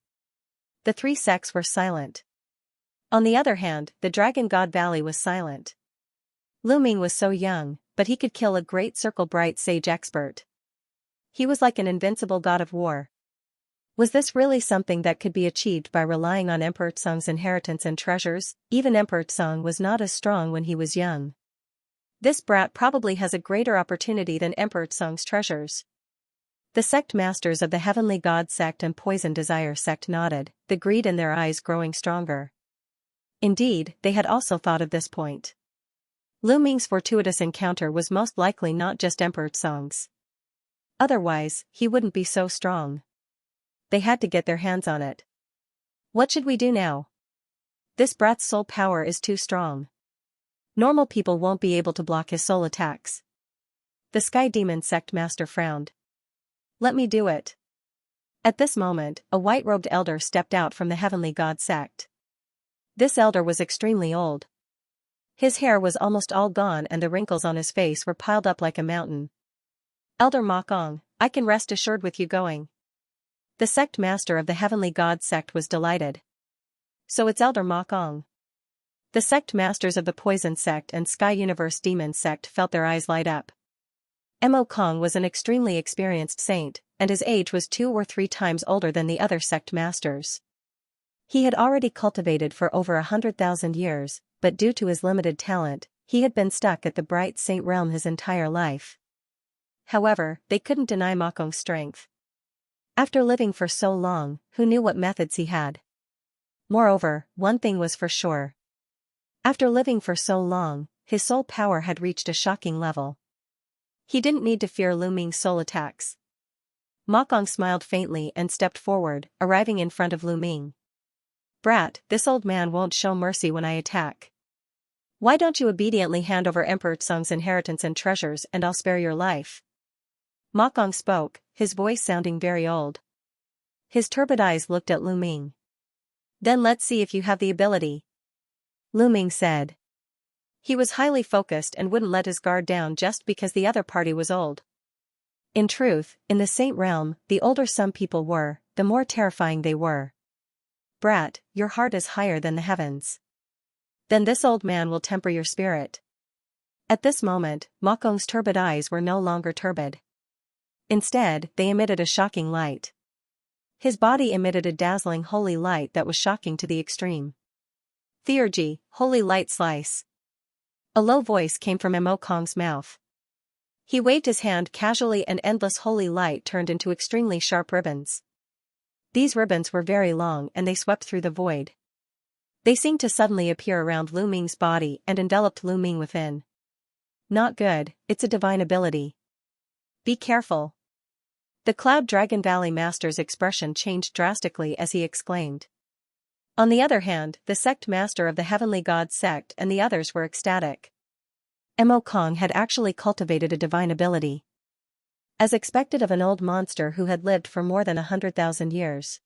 The 3 sects were silent. On the other hand, the Dragon God Valley was silent. Lu Ming was so young, but he could kill a great circle bright sage expert. He was like an invincible god of war. Was this really something that could be achieved by relying on Emperor Tsung's inheritance and treasures? Even Emperor Tsung was not as strong when he was young. This brat probably has a greater opportunity than Emperor Tsung's treasures. The sect masters of the Heavenly God sect and Poison Desire sect nodded, the greed in their eyes growing stronger. Indeed, they had also thought of this point. Lu Ming's fortuitous encounter was most likely not just Emperor Tsung's. Otherwise, he wouldn't be so strong. They had to get their hands on it. What should we do now? This brat's soul power is too strong. Normal people won't be able to block his soul attacks. The Sky Demon sect master frowned. Let me do it. At this moment, a white-robed elder stepped out from the Heavenly God sect. This elder was extremely old. His hair was almost all gone and the wrinkles on his face were piled up like a mountain. Elder Mokong, I can rest assured with you going. The sect master of the Heavenly God sect was delighted. So it's Elder Mokong. The sect masters of the Poison sect and Sky Universe Demon sect felt their eyes light up. Mo Kong was an extremely experienced saint, and his age was 2 or 3 times older than the other sect masters. He had already cultivated for over 100,000 years, but due to his limited talent, he had been stuck at the Bright Saint realm his entire life. However, they couldn't deny Mokong's strength. After living for so long, who knew what methods he had? Moreover, one thing was for sure. After living for so long, his soul power had reached a shocking level. He didn't need to fear Lu Ming's soul attacks. Mokong smiled faintly and stepped forward, arriving in front of Lu Ming. Brat, this old man won't show mercy when I attack. Why don't you obediently hand over Emperor Tsung's inheritance and treasures and I'll spare your life? Mokong spoke, his voice sounding very old. His turbid eyes looked at Lu Ming. Then let's see if you have the ability. Lu Ming said. He was highly focused and wouldn't let his guard down just because the other party was old. In truth, in the Saint realm, the older some people were, the more terrifying they were. Brat, your heart is higher than the heavens. Then this old man will temper your spirit. At this moment, Mokong's turbid eyes were no longer turbid. Instead, they emitted a shocking light. His body emitted a dazzling holy light that was shocking to the extreme. Theurgy, holy light slice. A low voice came from Mo Kong's mouth. He waved his hand casually and endless holy light turned into extremely sharp ribbons. These ribbons were very long and they swept through the void. They seemed to suddenly appear around Lu Ming's body and enveloped Lu Ming within. Not good, it's a divine ability. Be careful. The Cloud Dragon Valley Master's expression changed drastically as he exclaimed. On the other hand, the sect master of the Heavenly God sect and the others were ecstatic. Mo Kong had actually cultivated a divine ability. As expected of an old monster who had lived for more than 100,000 years.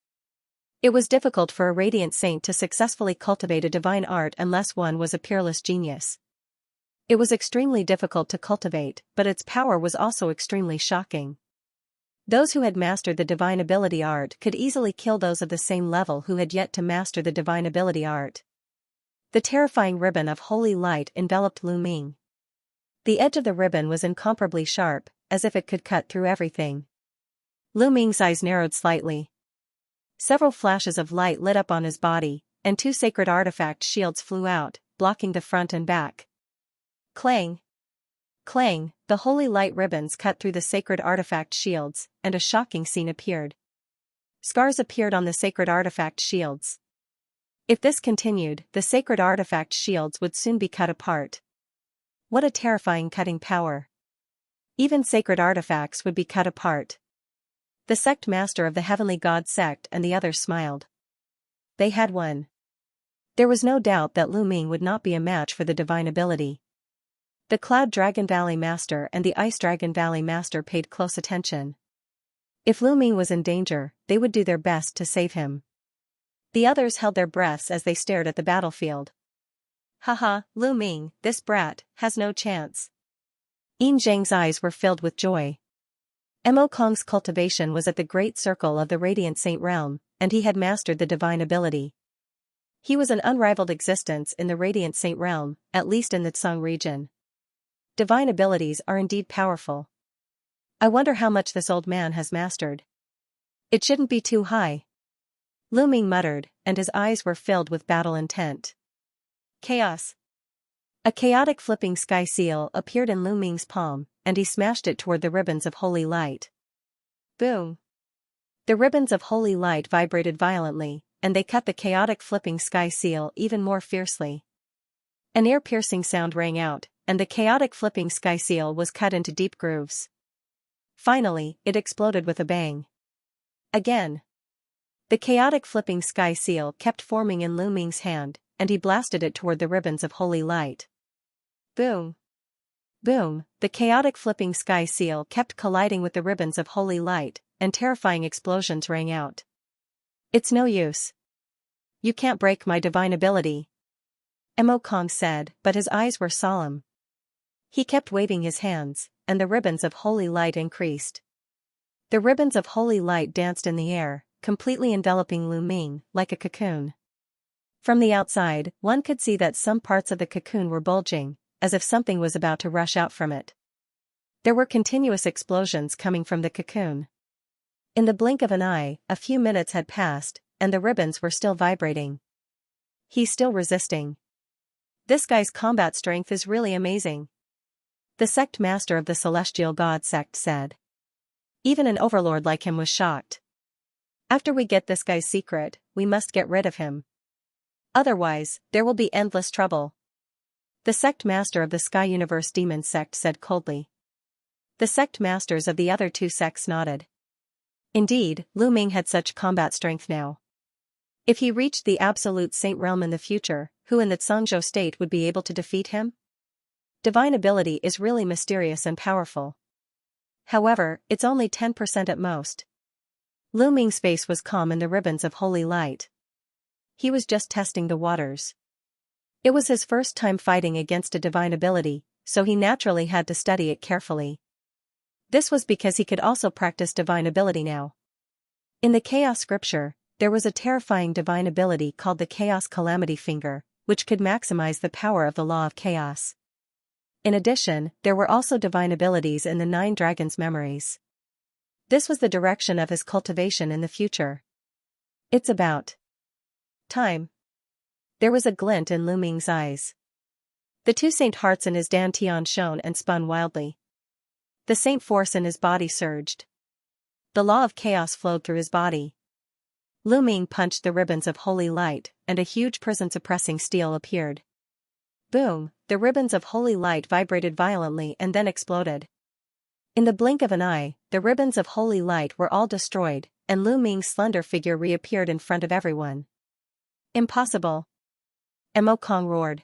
It was difficult for a radiant saint to successfully cultivate a divine art unless one was a peerless genius. It was extremely difficult to cultivate, but its power was also extremely shocking. Those who had mastered the divine ability art could easily kill those of the same level who had yet to master the divine ability art. The terrifying ribbon of holy light enveloped Lu Ming. The edge of the ribbon was incomparably sharp, as if it could cut through everything. Lu Ming's eyes narrowed slightly. Several flashes of light lit up on his body, and 2 sacred artifact shields flew out, blocking the front and back. Clang! Clang! The holy light ribbons cut through the sacred artifact shields, and a shocking scene appeared. Scars appeared on the sacred artifact shields. If this continued, the sacred artifact shields would soon be cut apart. What a terrifying cutting power! Even sacred artifacts would be cut apart. The sect master of the Heavenly God sect and the others smiled. They had won. There was no doubt that Lu Ming would not be a match for the divine ability. The Cloud Dragon Valley Master and the Ice Dragon Valley Master paid close attention. If Lu Ming was in danger, they would do their best to save him. The others held their breaths as they stared at the battlefield. Haha, Lu Ming, this brat, has no chance. Yin Zhang's eyes were filled with joy. Mo Kong's cultivation was at the great circle of the Radiant Saint realm, and he had mastered the divine ability. He was an unrivaled existence in the Radiant Saint realm, at least in the Tsang region. Divine abilities are indeed powerful. I wonder how much this old man has mastered. It shouldn't be too high. Lu Ming muttered, and his eyes were filled with battle intent. Chaos. A chaotic flipping sky seal appeared in Lu Ming's palm, and he smashed it toward the ribbons of holy light. Boom. The ribbons of holy light vibrated violently, and they cut the chaotic flipping sky seal even more fiercely. An ear-piercing sound rang out, and the chaotic flipping sky seal was cut into deep grooves. Finally, it exploded with a bang. Again. The chaotic flipping sky seal kept forming in Lu Ming's hand, and he blasted it toward the ribbons of holy light. Boom. Boom, the chaotic flipping sky seal kept colliding with the ribbons of holy light, and terrifying explosions rang out. It's no use. You can't break my divine ability. Mo Kong said, but his eyes were solemn. He kept waving his hands, and the ribbons of holy light increased. The ribbons of holy light danced in the air, completely enveloping Lu Ming, like a cocoon. From the outside, one could see that some parts of the cocoon were bulging, as if something was about to rush out from it. There were continuous explosions coming from the cocoon. In the blink of an eye, a few minutes had passed, and the ribbons were still vibrating. He's still resisting. This guy's combat strength is really amazing. The sect master of the Celestial God sect said. Even an overlord like him was shocked. After we get this guy's secret, we must get rid of him. Otherwise, there will be endless trouble. The sect master of the Sky Universe Demon sect said coldly. The sect masters of the other 2 sects nodded. Indeed, Lu Ming had such combat strength now. If he reached the Absolute Saint realm in the future, who in the Tsangzhou state would be able to defeat him? Divine ability is really mysterious and powerful. However, it's only 10% at most. Lu Ming's face was calm in the ribbons of holy light. He was just testing the waters. It was his first time fighting against a divine ability, so he naturally had to study it carefully. This was because he could also practice divine ability now. In the Chaos scripture, there was a terrifying divine ability called the Chaos Calamity Finger, which could maximize the power of the law of chaos. In addition, there were also divine abilities in the 9 dragons' memories. This was the direction of his cultivation in the future. It's about time. There was a glint in Lu Ming's eyes. The 2 saint hearts in his dantian shone and spun wildly. The saint force in his body surged. The law of chaos flowed through his body. Lu Ming punched the ribbons of holy light, and a huge prison-suppressing steel appeared. Boom, the ribbons of holy light vibrated violently and then exploded. In the blink of an eye, the ribbons of holy light were all destroyed, and Lu Ming's slender figure reappeared in front of everyone. Impossible! Mo Kong roared.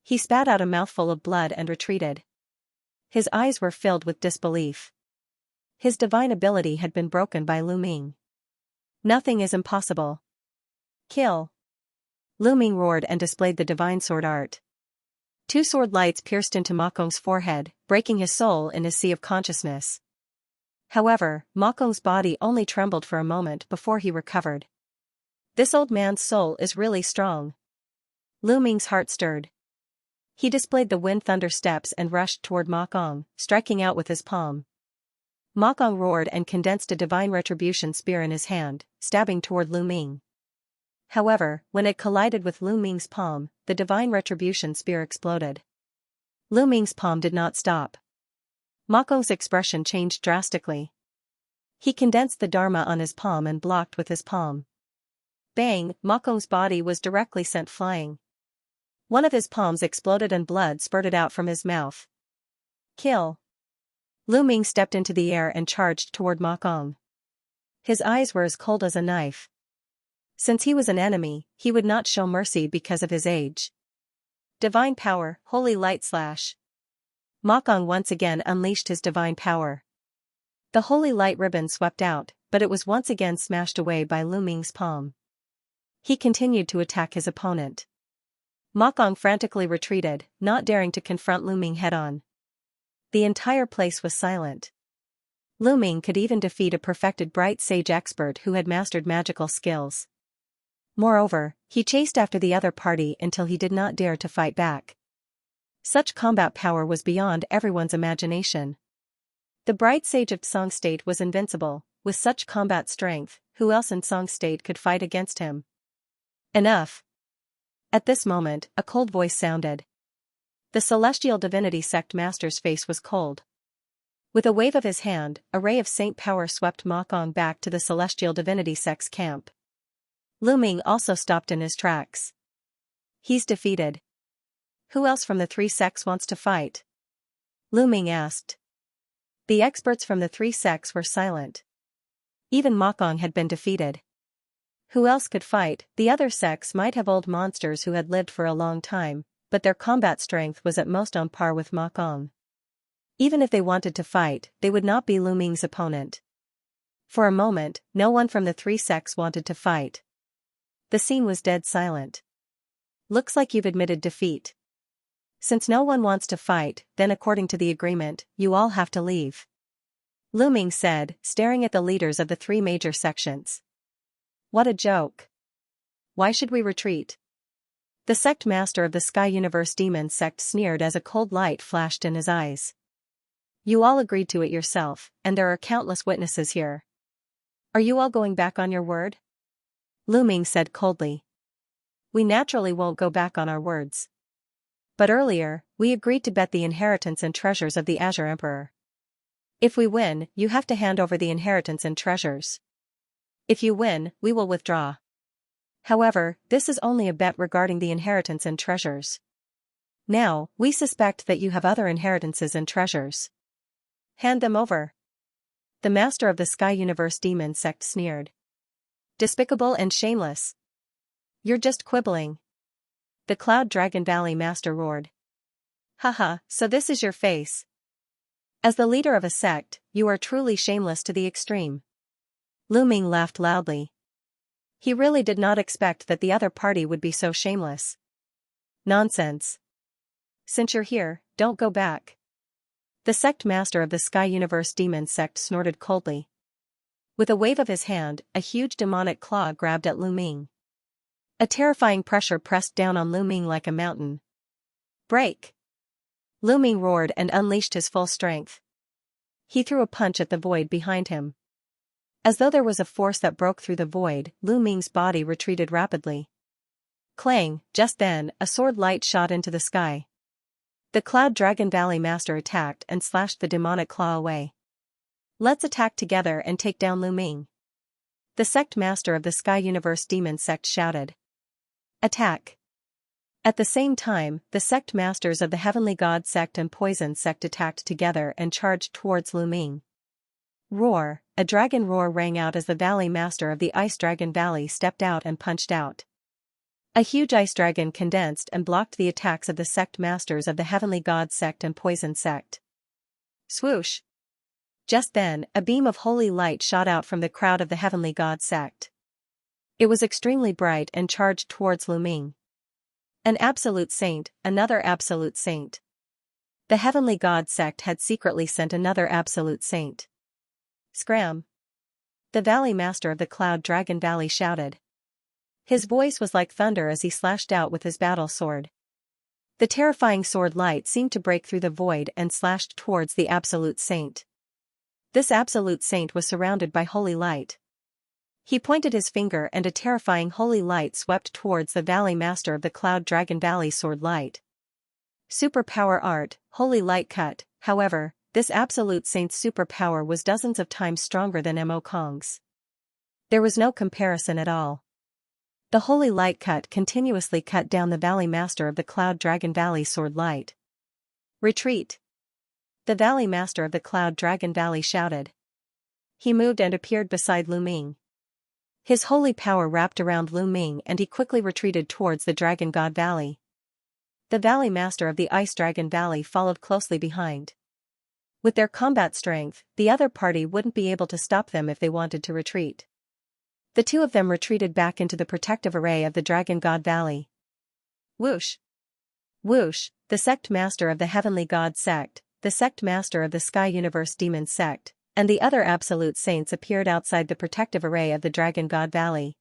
He spat out a mouthful of blood and retreated. His eyes were filled with disbelief. His divine ability had been broken by Lu Ming. Nothing is impossible. Kill! Lu Ming roared and displayed the divine sword art. Two sword lights pierced into Ma Kong's forehead, breaking his soul in his sea of consciousness. However, Ma Kong's body only trembled for a moment before he recovered. This old man's soul is really strong. Lu Ming's heart stirred. He displayed the wind thunder steps and rushed toward Ma Kong, striking out with his palm. Ma Kong roared and condensed a divine retribution spear in his hand, stabbing toward Lu Ming. However, when it collided with Lu Ming's palm, the divine retribution spear exploded. Lu Ming's palm did not stop. Ma Kong's expression changed drastically. He condensed the Dharma on his palm and blocked with his palm. Bang! Ma Kong's body was directly sent flying. One of his palms exploded and blood spurted out from his mouth. Kill! Lu Ming stepped into the air and charged toward Ma Kong. His eyes were as cold as a knife. Since he was an enemy, he would not show mercy because of his age. Divine power, holy light slash. Ma Kong once again unleashed his divine power. The holy light ribbon swept out, but it was once again smashed away by Lu Ming's palm. He continued to attack his opponent. Ma Kong frantically retreated, not daring to confront Lu Ming head-on. The entire place was silent. Lu Ming could even defeat a perfected bright sage expert who had mastered magical skills. Moreover, he chased after the other party until he did not dare to fight back. Such combat power was beyond everyone's imagination. The bright sage of Song State was invincible. With such combat strength, who else in Song State could fight against him? Enough! At this moment, a cold voice sounded. The celestial divinity sect master's face was cold. With a wave of his hand, a ray of saint power swept Ma Kong back to the celestial divinity sect's camp. Lu Ming also stopped in his tracks. He's defeated. Who else from the three sects wants to fight? Lu Ming asked. The experts from the three sects were silent. Even Ma Kong had been defeated. Who else could fight? The other sects might have old monsters who had lived for a long time, but their combat strength was at most on par with Ma Kong. Even if they wanted to fight, they would not be Lu Ming's opponent. For a moment, no one from the three sects wanted to fight. The scene was dead silent. Looks like you've admitted defeat. Since no one wants to fight, then according to the agreement, you all have to leave. Lu Ming said, staring at the leaders of the three major sections. What a joke. Why should we retreat? The sect master of the Sky Universe Demon sect sneered as a cold light flashed in his eyes. You all agreed to it yourself, and there are countless witnesses here. Are you all going back on your word? Lu Ming said coldly. We naturally won't go back on our words. But earlier, we agreed to bet the inheritance and treasures of the Azure Emperor. If we win, you have to hand over the inheritance and treasures. If you win, we will withdraw. However, this is only a bet regarding the inheritance and treasures. Now, we suspect that you have other inheritances and treasures. Hand them over. The master of the Sky Universe Demon sect sneered. Despicable and shameless. You're just quibbling. The Cloud Dragon Valley master roared. Haha, so this is your face. As the leader of a sect, you are truly shameless to the extreme. Lu Ming laughed loudly. He really did not expect that the other party would be so shameless. Nonsense. Since you're here, don't go back. The sect master of the Sky Universe Demon sect snorted coldly. With a wave of his hand, a huge demonic claw grabbed at Lu Ming. A terrifying pressure pressed down on Lu Ming like a mountain. Break! Lu Ming roared and unleashed his full strength. He threw a punch at the void behind him. As though there was a force that broke through the void, Lu Ming's body retreated rapidly. Clang! Just then, a sword light shot into the sky. The Cloud Dragon Valley master attacked and slashed the demonic claw away. Let's attack together and take down Lu Ming. The sect master of the Sky Universe Demon Sect shouted. Attack! At the same time, the sect masters of the Heavenly God Sect and Poison Sect attacked together and charged towards Lu Ming. Roar! A dragon roar rang out as the Valley Master of the Ice Dragon Valley stepped out and punched out. A huge ice dragon condensed and blocked the attacks of the sect masters of the Heavenly God Sect and Poison Sect. Swoosh! Just then, a beam of holy light shot out from the crowd of the Heavenly God Sect. It was extremely bright and charged towards Lu Ming. An absolute saint, another absolute saint. The Heavenly God Sect had secretly sent another absolute saint. Scram! The Valley Master of the Cloud Dragon Valley shouted. His voice was like thunder as he slashed out with his battle sword. The terrifying sword light seemed to break through the void and slashed towards the absolute saint. This absolute saint was surrounded by holy light. He pointed his finger and a terrifying holy light swept towards the Valley Master of the Cloud Dragon Valley sword light. Superpower art, holy light cut. However, this absolute saint's superpower was dozens of times stronger than Mo Kong's. There was no comparison at all. The holy light cut continuously cut down the Valley Master of the Cloud Dragon Valley sword light. Retreat! The Valley Master of the Cloud Dragon Valley shouted. He moved and appeared beside Lu Ming. His holy power wrapped around Lu Ming and he quickly retreated towards the Dragon God Valley. The Valley Master of the Ice Dragon Valley followed closely behind. With their combat strength, the other party wouldn't be able to stop them if they wanted to retreat. The two of them retreated back into the protective array of the Dragon God Valley. Whoosh! Whoosh! The sect master of the Heavenly God Sect, the sect master of the Sky Universe Demon Sect, and the other absolute saints appeared outside the protective array of the Dragon God Valley.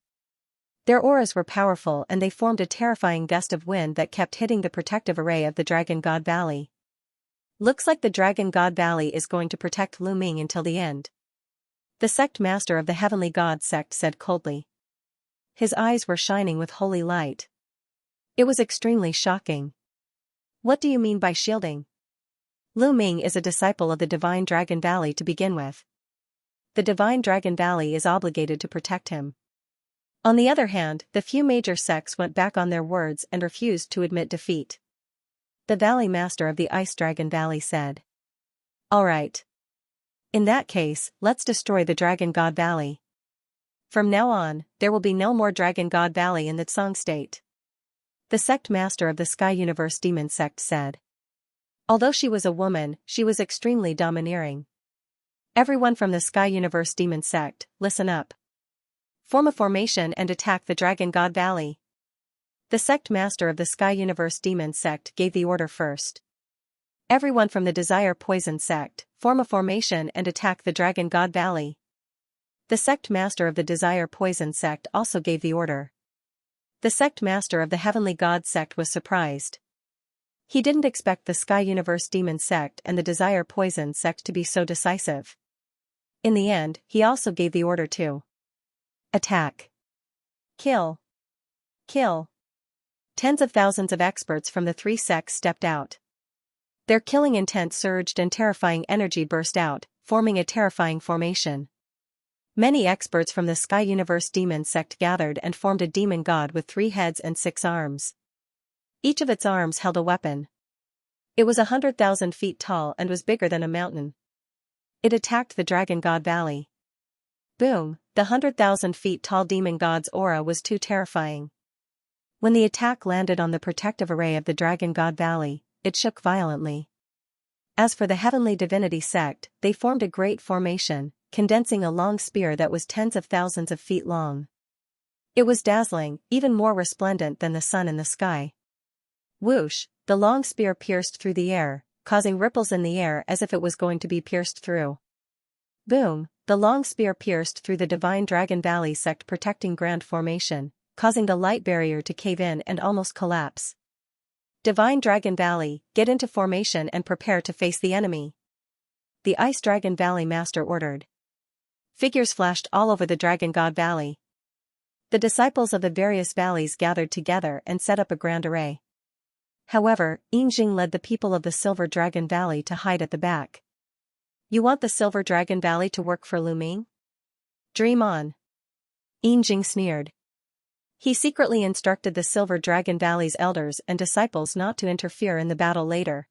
Their auras were powerful and they formed a terrifying gust of wind that kept hitting the protective array of the Dragon God Valley. Looks like the Dragon God Valley is going to protect Lu Ming until the end. The sect master of the Heavenly God Sect said coldly. His eyes were shining with holy light. It was extremely shocking. What do you mean by shielding? Lu Ming is a disciple of the Divine Dragon Valley to begin with. The Divine Dragon Valley is obligated to protect him. On the other hand, the few major sects went back on their words and refused to admit defeat. The Valley Master of the Ice Dragon Valley said. All right. In that case, let's destroy the Dragon God Valley. From now on, there will be no more Dragon God Valley in the Tsang state. The sect master of the Sky Universe Demon Sect said. Although she was a woman, she was extremely domineering. Everyone from the Sky Universe Demon Sect, listen up. Form a formation and attack the Dragon God Valley. The sect master of the Sky Universe Demon Sect gave the order first. Everyone from the Desire Poison Sect, form a formation and attack the Dragon God Valley. The sect master of the Desire Poison Sect also gave the order. The sect master of the Heavenly God Sect was surprised. He didn't expect the Sky Universe Demon Sect and the Desire Poison Sect to be so decisive. In the end, he also gave the order to attack. Kill. Kill. Tens of thousands of experts from the three sects stepped out. Their killing intent surged and terrifying energy burst out, forming a terrifying formation. Many experts from the Sky Universe Demon Sect gathered and formed a demon god with 3 heads and 6 arms. Each of its arms held a weapon. It was 100,000 feet tall and was bigger than a mountain. It attacked the Dragon God Valley. Boom! The 100,000 feet tall demon god's aura was too terrifying. When the attack landed on the protective array of the Dragon God Valley, it shook violently. As for the Heavenly Divinity Sect, they formed a great formation, condensing a long spear that was tens of thousands of feet long. It was dazzling, even more resplendent than the sun in the sky. Whoosh! The long spear pierced through the air, causing ripples in the air as if it was going to be pierced through. Boom! The long spear pierced through the Divine Dragon Valley Sect protecting Grand Formation, causing the light barrier to cave in and almost collapse. Divine Dragon Valley, get into formation and prepare to face the enemy. The Ice Dragon Valley Master ordered. Figures flashed all over the Dragon God Valley. The disciples of the various valleys gathered together and set up a grand array. However, Yingjing led the people of the Silver Dragon Valley to hide at the back. You want the Silver Dragon Valley to work for Lu Ming? Dream on. Yinjing sneered. He secretly instructed the Silver Dragon Valley's elders and disciples not to interfere in the battle later.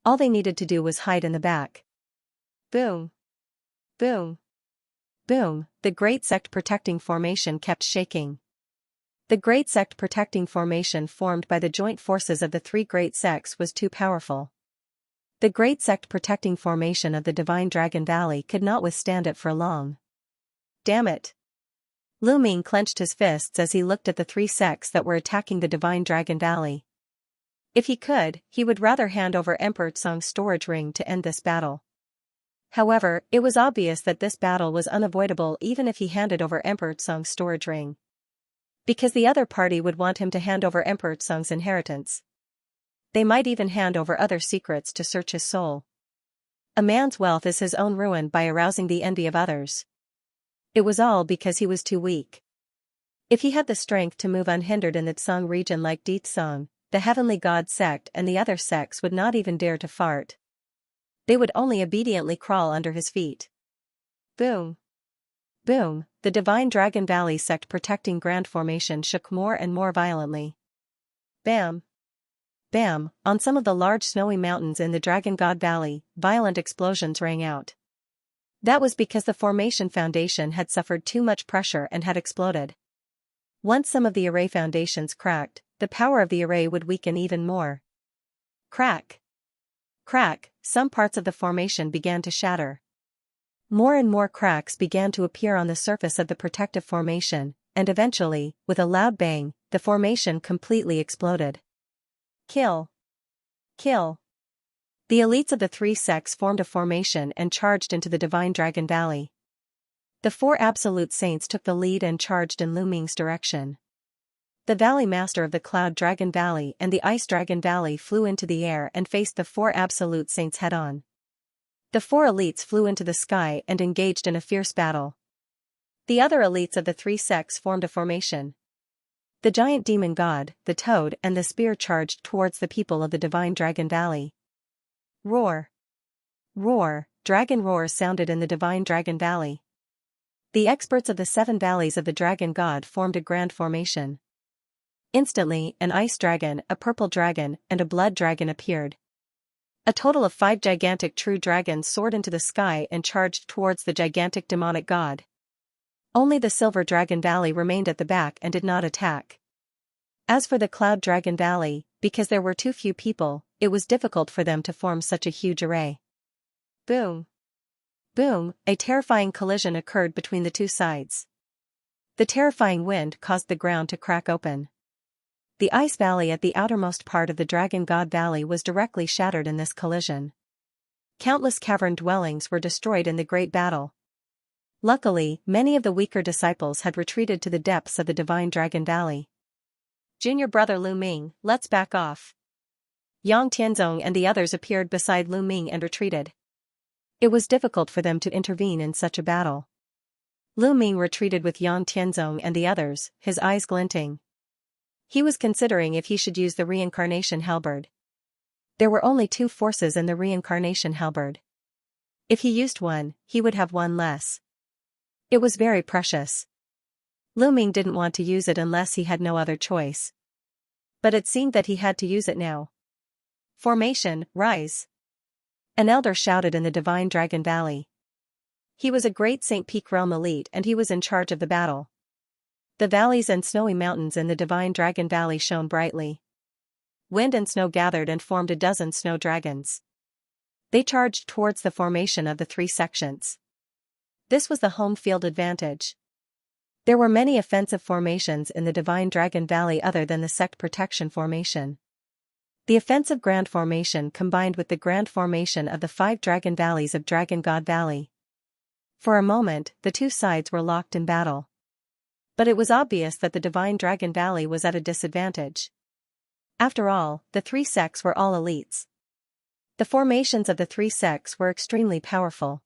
All they needed to do was hide in the back. Boom. Boom. Boom, the Great Sect Protecting Formation kept shaking. The Great Sect Protecting Formation formed by the joint forces of the three Great Sects was too powerful. The Great Sect Protecting Formation of the Divine Dragon Valley could not withstand it for long. Damn it! Lu Ming clenched his fists as he looked at the three sects that were attacking the Divine Dragon Valley. If he could, he would rather hand over Emperor Tsung's storage ring to end this battle. However, it was obvious that this battle was unavoidable even if he handed over Emperor Tsung's storage ring. Because the other party would want him to hand over Emperor Tsung's inheritance. They might even hand over other secrets to search his soul. A man's wealth is his own ruin by arousing the envy of others. It was all because he was too weak. If he had the strength to move unhindered in the Tsung region like Di Tsung, the Heavenly God sect and the other sects would not even dare to fart. They would only obediently crawl under his feet. Boom. Boom, the Divine Dragon Valley sect protecting Grand Formation shook more and more violently. Bam. Bam, on some of the large snowy mountains in the Dragon God Valley, violent explosions rang out. That was because the formation foundation had suffered too much pressure and had exploded. Once some of the array foundations cracked, the power of the array would weaken even more. Crack. Crack, some parts of the formation began to shatter. More and more cracks began to appear on the surface of the protective formation, and eventually, with a loud bang, the formation completely exploded. Kill. Kill. The elites of the three sects formed a formation and charged into the Divine Dragon Valley. The four Absolute Saints took the lead and charged in Lu Ming's direction. The Valley Master of the Cloud Dragon Valley and the Ice Dragon Valley flew into the air and faced the four Absolute Saints head-on. The four elites flew into the sky and engaged in a fierce battle. The other elites of the three sects formed a formation. The giant demon god, the toad and the spear charged towards the people of the Divine Dragon Valley. Roar. Roar, dragon roars sounded in the Divine Dragon Valley. The experts of the 7 valleys of the dragon god formed a grand formation. Instantly, an ice dragon, a purple dragon, and a blood dragon appeared. A total of 5 gigantic true dragons soared into the sky and charged towards the gigantic demonic god. Only the Silver Dragon Valley remained at the back and did not attack. As for the Cloud Dragon Valley, because there were too few people, it was difficult for them to form such a huge array. Boom. Boom, a terrifying collision occurred between the two sides. The terrifying wind caused the ground to crack open. The ice valley at the outermost part of the Dragon God Valley was directly shattered in this collision. Countless cavern dwellings were destroyed in the great battle. Luckily, many of the weaker disciples had retreated to the depths of the Divine Dragon Valley. Junior brother Lu Ming, let's back off. Yang Tianzong and the others appeared beside Lu Ming and retreated. It was difficult for them to intervene in such a battle. Lu Ming retreated with Yang Tianzong and the others, his eyes glinting. He was considering if he should use the reincarnation halberd. There were only 2 forces in the reincarnation halberd. If he used one, he would have one less. It was very precious. Lu Ming didn't want to use it unless he had no other choice. But it seemed that he had to use it now. Formation, rise. An elder shouted in the Divine Dragon Valley. He was a great St. Peak Realm elite and he was in charge of the battle. The valleys and snowy mountains in the Divine Dragon Valley shone brightly. Wind and snow gathered and formed a dozen snow dragons. They charged towards the formation of the 3 sections. This was the home field advantage. There were many offensive formations in the Divine Dragon Valley other than the Sect Protection Formation. The offensive Grand Formation combined with the Grand Formation of the 5 Dragon Valleys of Dragon God Valley. For a moment, the 2 sides were locked in battle. But it was obvious that the Divine Dragon Valley was at a disadvantage. After all, the 3 sects were all elites. The formations of the 3 sects were extremely powerful.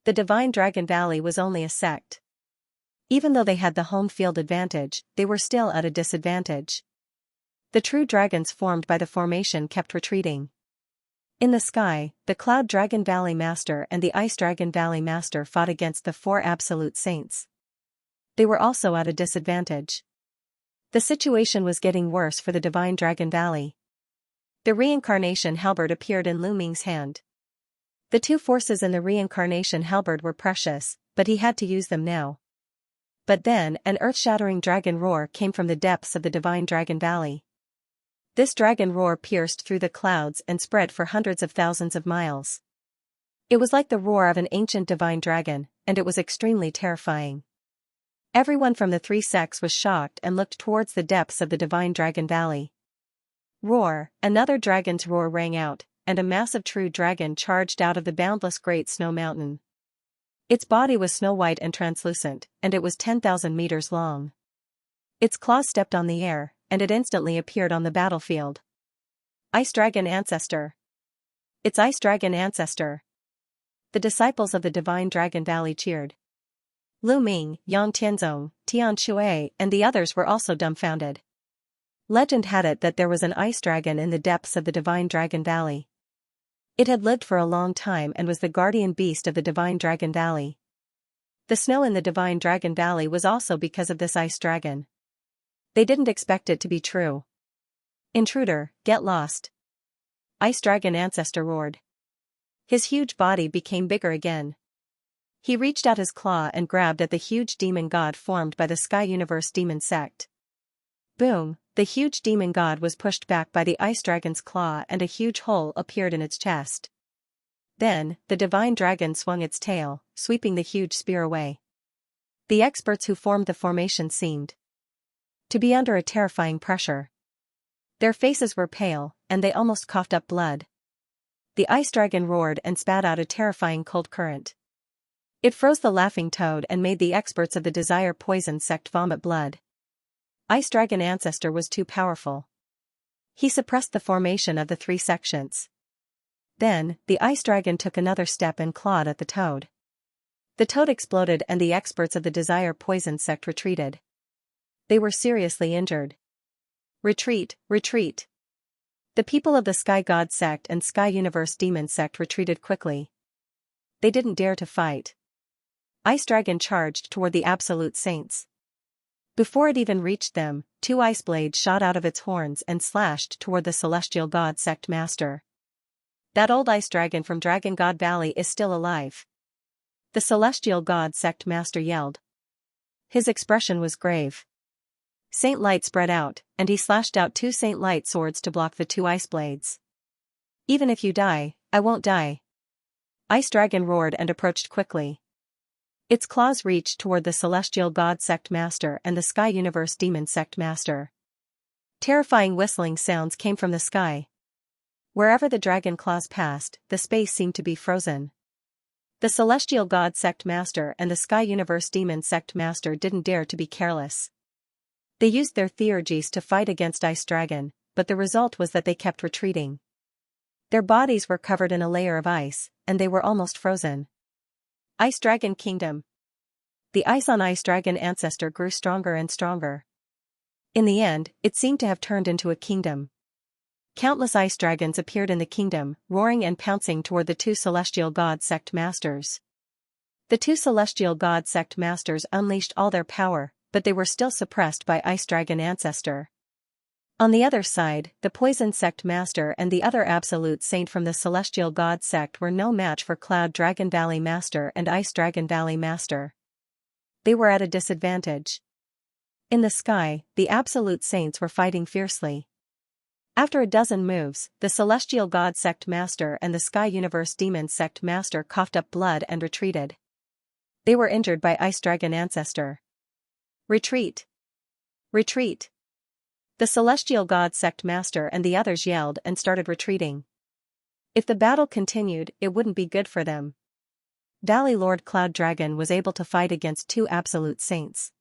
The Divine Dragon Valley was only a sect. Even though they had the home field advantage, they were still at a disadvantage. The true dragons formed by the formation kept retreating. In the sky, the Cloud Dragon Valley Master and the Ice Dragon Valley Master fought against the 4 Absolute Saints. they were also at a disadvantage. The situation was getting worse for the Divine Dragon Valley. The reincarnation halberd appeared in Lu Ming's hand. The two forces in the reincarnation halberd were precious, but he had to use them now. But then, an earth-shattering dragon roar came from the depths of the Divine Dragon Valley. This dragon roar pierced through the clouds and spread for hundreds of thousands of miles. It was like the roar of an ancient divine dragon, and it was extremely terrifying. Everyone from the three sects was shocked and looked towards the depths of the Divine Dragon Valley. Roar, another dragon's roar rang out, and a massive true dragon charged out of the boundless great snow mountain. Its body was snow-white and translucent, and it was 10,000 meters long. Its claws stepped on the air, and it instantly appeared on the battlefield. Ice Dragon Ancestor. It's Ice Dragon Ancestor. The disciples of the Divine Dragon Valley cheered. Lu Ming, Yang Tianzong, Tian Shui, and the others were also dumbfounded. Legend had it that there was an ice dragon in the depths of the Divine Dragon Valley. It had lived for a long time and was the guardian beast of the Divine Dragon Valley. The snow in the Divine Dragon Valley was also because of this ice dragon. They didn't expect it to be true. Intruder, get lost. Ice Dragon Ancestor roared. His huge body became bigger again. He reached out his claw and grabbed at the huge demon god formed by the Sky Universe demon sect. Boom, the huge demon god was pushed back by the ice dragon's claw and a huge hole appeared in its chest. Then, the divine dragon swung its tail, sweeping the huge spear away. The experts who formed the formation seemed to be under a terrifying pressure. Their faces were pale, and they almost coughed up blood. The ice dragon roared and spat out a terrifying cold current. It froze the laughing toad and made the experts of the Desire Poison sect vomit blood. Ice Dragon Ancestor was too powerful. He suppressed the formation of the three sections. Then, the ice dragon took another step and clawed at the toad. The toad exploded and the experts of the Desire Poison sect retreated. They were seriously injured. Retreat, retreat. The people of the Sky God sect and Sky Universe Demon sect retreated quickly. They didn't dare to fight. Ice Dragon charged toward the Absolute Saints. Before it even reached them, two ice blades shot out of its horns and slashed toward the Celestial God sect master. That old ice dragon from Dragon God Valley is still alive. The Celestial God sect master yelled. His expression was grave. Saint Light spread out, and he slashed out two Saint Light swords to block the two ice blades. Even if you die, I won't die. Ice Dragon roared and approached quickly. Its claws reached toward the Celestial God sect master and the Sky Universe Demon sect master. Terrifying whistling sounds came from the sky. Wherever the dragon claws passed, the space seemed to be frozen. The Celestial God sect master and the Sky Universe Demon sect master didn't dare to be careless. They used their theurgies to fight against Ice Dragon, but the result was that they kept retreating. Their bodies were covered in a layer of ice, and they were almost frozen. Ice Dragon Kingdom. The ice on Ice Dragon Ancestor grew stronger and stronger. In the end, it seemed to have turned into a kingdom. Countless ice dragons appeared in the kingdom, roaring and pouncing toward the two Celestial God sect masters. The two Celestial God sect masters unleashed all their power, but they were still suppressed by Ice Dragon Ancestor. On the other side, the Poison Sect Master and the other Absolute Saint from the Celestial God Sect were no match for Cloud Dragon Valley Master and Ice Dragon Valley Master. They were at a disadvantage. In the sky, the Absolute Saints were fighting fiercely. After a dozen moves, the Celestial God Sect Master and the Sky Universe Demon Sect Master coughed up blood and retreated. They were injured by Ice Dragon Ancestor. Retreat! Retreat! The Celestial God Sect Master and the others yelled and started retreating. If the battle continued, it wouldn't be good for them. Valley Lord Cloud Dragon was able to fight against two Absolute Saints.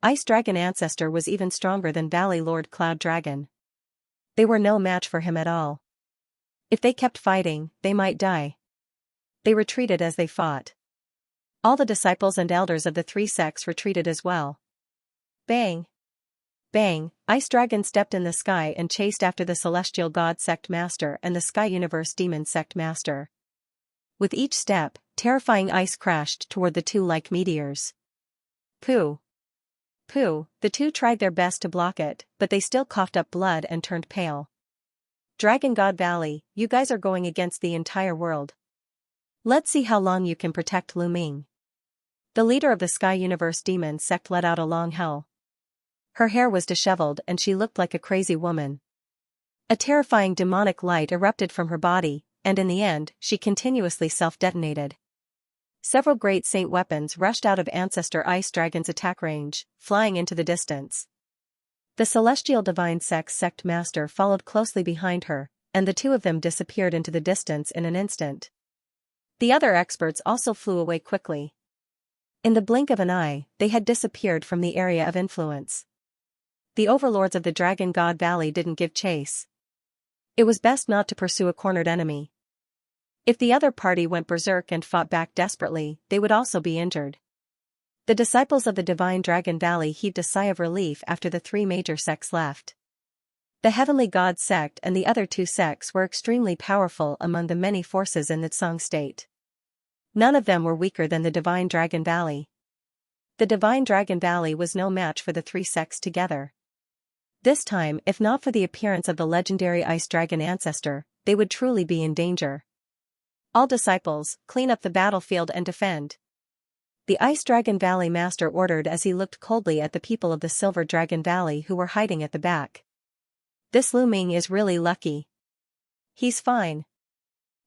Ice Dragon Ancestor was even stronger than Valley Lord Cloud Dragon. They were no match for him at all. If they kept fighting, they might die. They retreated as they fought. All the disciples and elders of the three sects retreated as well. Bang! Bang! Ice Dragon stepped in the sky and chased after the Celestial God Sect Master and the Sky Universe Demon Sect Master. With each step, terrifying ice crashed toward the two like meteors. Pooh. Pooh, the two tried their best to block it, but they still coughed up blood and turned pale. Dragon God Valley, you guys are going against the entire world. Let's see how long you can protect Lu Ming. The leader of the Sky Universe Demon sect let out a long howl. Her hair was disheveled and she looked like a crazy woman. A terrifying demonic light erupted from her body, and in the end, she continuously self-detonated. Several great saint weapons rushed out of Ancestor Ice Dragon's attack range, flying into the distance. The Celestial Divine Sect Master followed closely behind her, and the two of them disappeared into the distance in an instant. The other experts also flew away quickly. In the blink of an eye, they had disappeared from the area of influence. The overlords of the Dragon God Valley didn't give chase. It was best not to pursue a cornered enemy. If the other party went berserk and fought back desperately, they would also be injured. The disciples of the Divine Dragon Valley heaved a sigh of relief after the three major sects left. The Heavenly God sect and the other two sects were extremely powerful among the many forces in the Tsang state. None of them were weaker than the Divine Dragon Valley. The Divine Dragon Valley was no match for the three sects together. This time, if not for the appearance of the legendary Ice Dragon Ancestor, they would truly be in danger. All disciples, clean up the battlefield and defend. The Ice Dragon Valley Master ordered as he looked coldly at the people of the Silver Dragon Valley who were hiding at the back. This Lu Ming is really lucky. He's fine.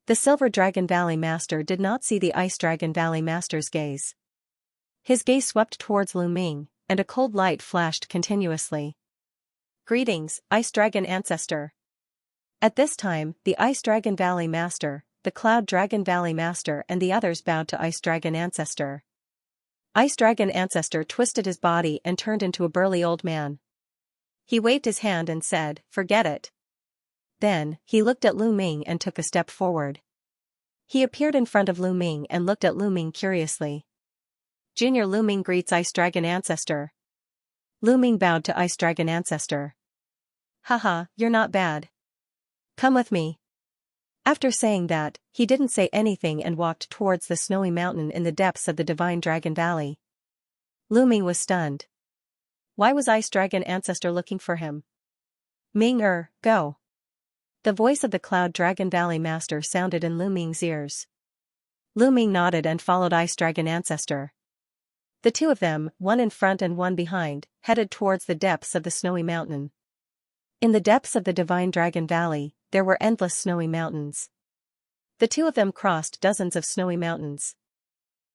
The Silver Dragon Valley Master did not see the Ice Dragon Valley Master's gaze. His gaze swept towards Lu Ming, and a cold light flashed continuously. Greetings, Ice Dragon Ancestor. At this time, the Ice Dragon Valley Master, the Cloud Dragon Valley Master and the others bowed to Ice Dragon Ancestor. Ice Dragon Ancestor twisted his body and turned into a burly old man. He waved his hand and said, "Forget it." Then, he looked at Lu Ming and took a step forward. He appeared in front of Lu Ming and looked at Lu Ming curiously. Junior Lu Ming greets Ice Dragon Ancestor. Lu Ming bowed to Ice Dragon Ancestor. Haha, you're not bad. Come with me. After saying that, he didn't say anything and walked towards the snowy mountain in the depths of the Divine Dragon Valley. Lu Ming was stunned. Why was Ice Dragon Ancestor looking for him? Ming go. The voice of the Cloud Dragon Valley Master sounded in Lu Ming's ears. Lu Ming nodded and followed Ice Dragon Ancestor. The two of them, one in front and one behind, headed towards the depths of the snowy mountain. In the depths of the Divine Dragon Valley, there were endless snowy mountains. The two of them crossed dozens of snowy mountains.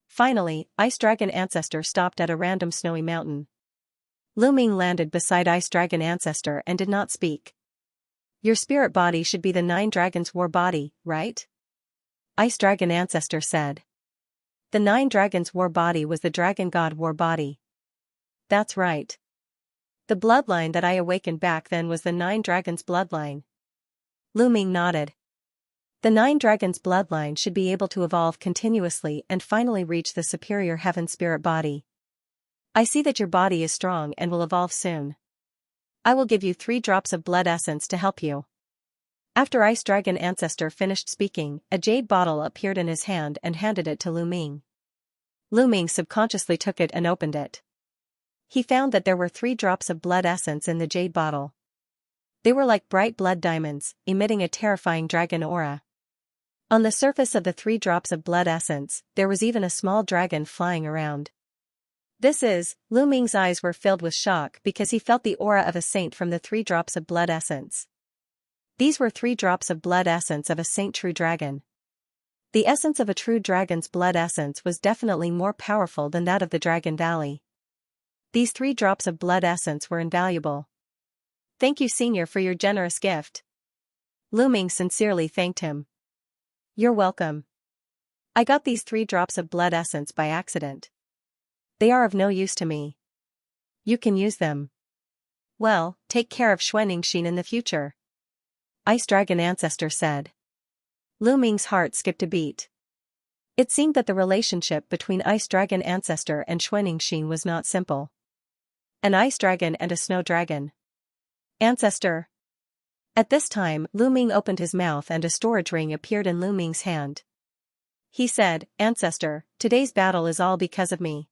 Finally, Ice Dragon Ancestor stopped at a random snowy mountain. Lu Ming landed beside Ice Dragon Ancestor and did not speak. Your spirit body should be the 9 Dragons' war body, right? Ice Dragon Ancestor said. The 9 Dragons' war body was the Dragon God war body. That's right. The bloodline that I awakened back then was the 9 Dragons' bloodline. Lu Ming nodded. The 9 Dragons' bloodline should be able to evolve continuously and finally reach the superior heaven spirit body. I see that your body is strong and will evolve soon. I will give you 3 drops of blood essence to help you. After Ice Dragon Ancestor finished speaking, a jade bottle appeared in his hand and handed it to Lu Ming. Lu Ming subconsciously took it and opened it. He found that there were 3 drops of blood essence in the jade bottle. They were like bright blood diamonds, emitting a terrifying dragon aura. On the surface of the 3 drops of blood essence, there was even a small dragon flying around. Lu Ming's eyes were filled with shock because he felt the aura of a saint from the 3 drops of blood essence. These were 3 drops of blood essence of a saint true dragon. The essence of a true dragon's blood essence was definitely more powerful than that of the Dragon Valley. These 3 drops of blood essence were invaluable. Thank you, Senior, for your generous gift. Lu Ming sincerely thanked him. You're welcome. I got these 3 drops of blood essence by accident. They are of no use to me. You can use them. Well, take care of Xianxia in the future. Ice Dragon Ancestor said. Lu Ming's heart skipped a beat. It seemed that the relationship between Ice Dragon Ancestor and Xianxia was not simple. An ice dragon and a snow dragon. Ancestor. At this time, Lu Ming opened his mouth and a storage ring appeared in Lu Ming's hand. He said, Ancestor, today's battle is all because of me.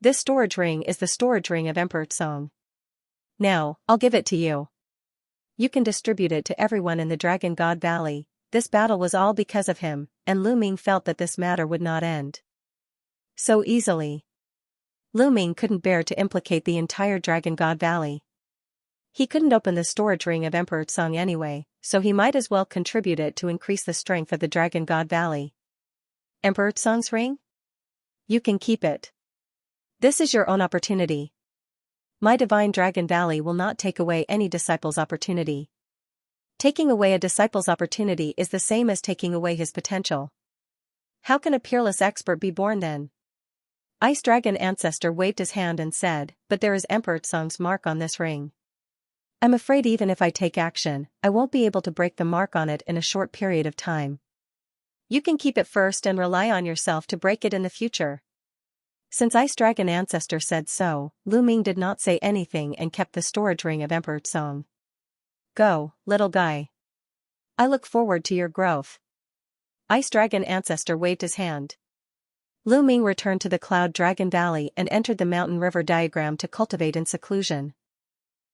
This storage ring is the storage ring of Emperor Song. Now, I'll give it to you. You can distribute it to everyone in the Dragon God Valley. This battle was all because of him, and Lu Ming felt that this matter would not end so easily. Lu Ming couldn't bear to implicate the entire Dragon God Valley. He couldn't open the storage ring of Emperor Song anyway, so he might as well contribute it to increase the strength of the Dragon God Valley. Emperor Song's ring? You can keep it. This is your own opportunity. My divine Dragon Valley will not take away any disciple's opportunity. Taking away a disciple's opportunity is the same as taking away his potential. How can a peerless expert be born then? Ice Dragon Ancestor waved his hand and said, but there is Emperor Song's mark on this ring. I'm afraid even if I take action, I won't be able to break the mark on it in a short period of time. You can keep it first and rely on yourself to break it in the future. Since Ice Dragon Ancestor said so, Lu Ming did not say anything and kept the storage ring of Emperor Song. Go, little guy. I look forward to your growth. Ice Dragon Ancestor waved his hand. Lu Ming returned to the Cloud Dragon Valley and entered the mountain river diagram to cultivate in seclusion.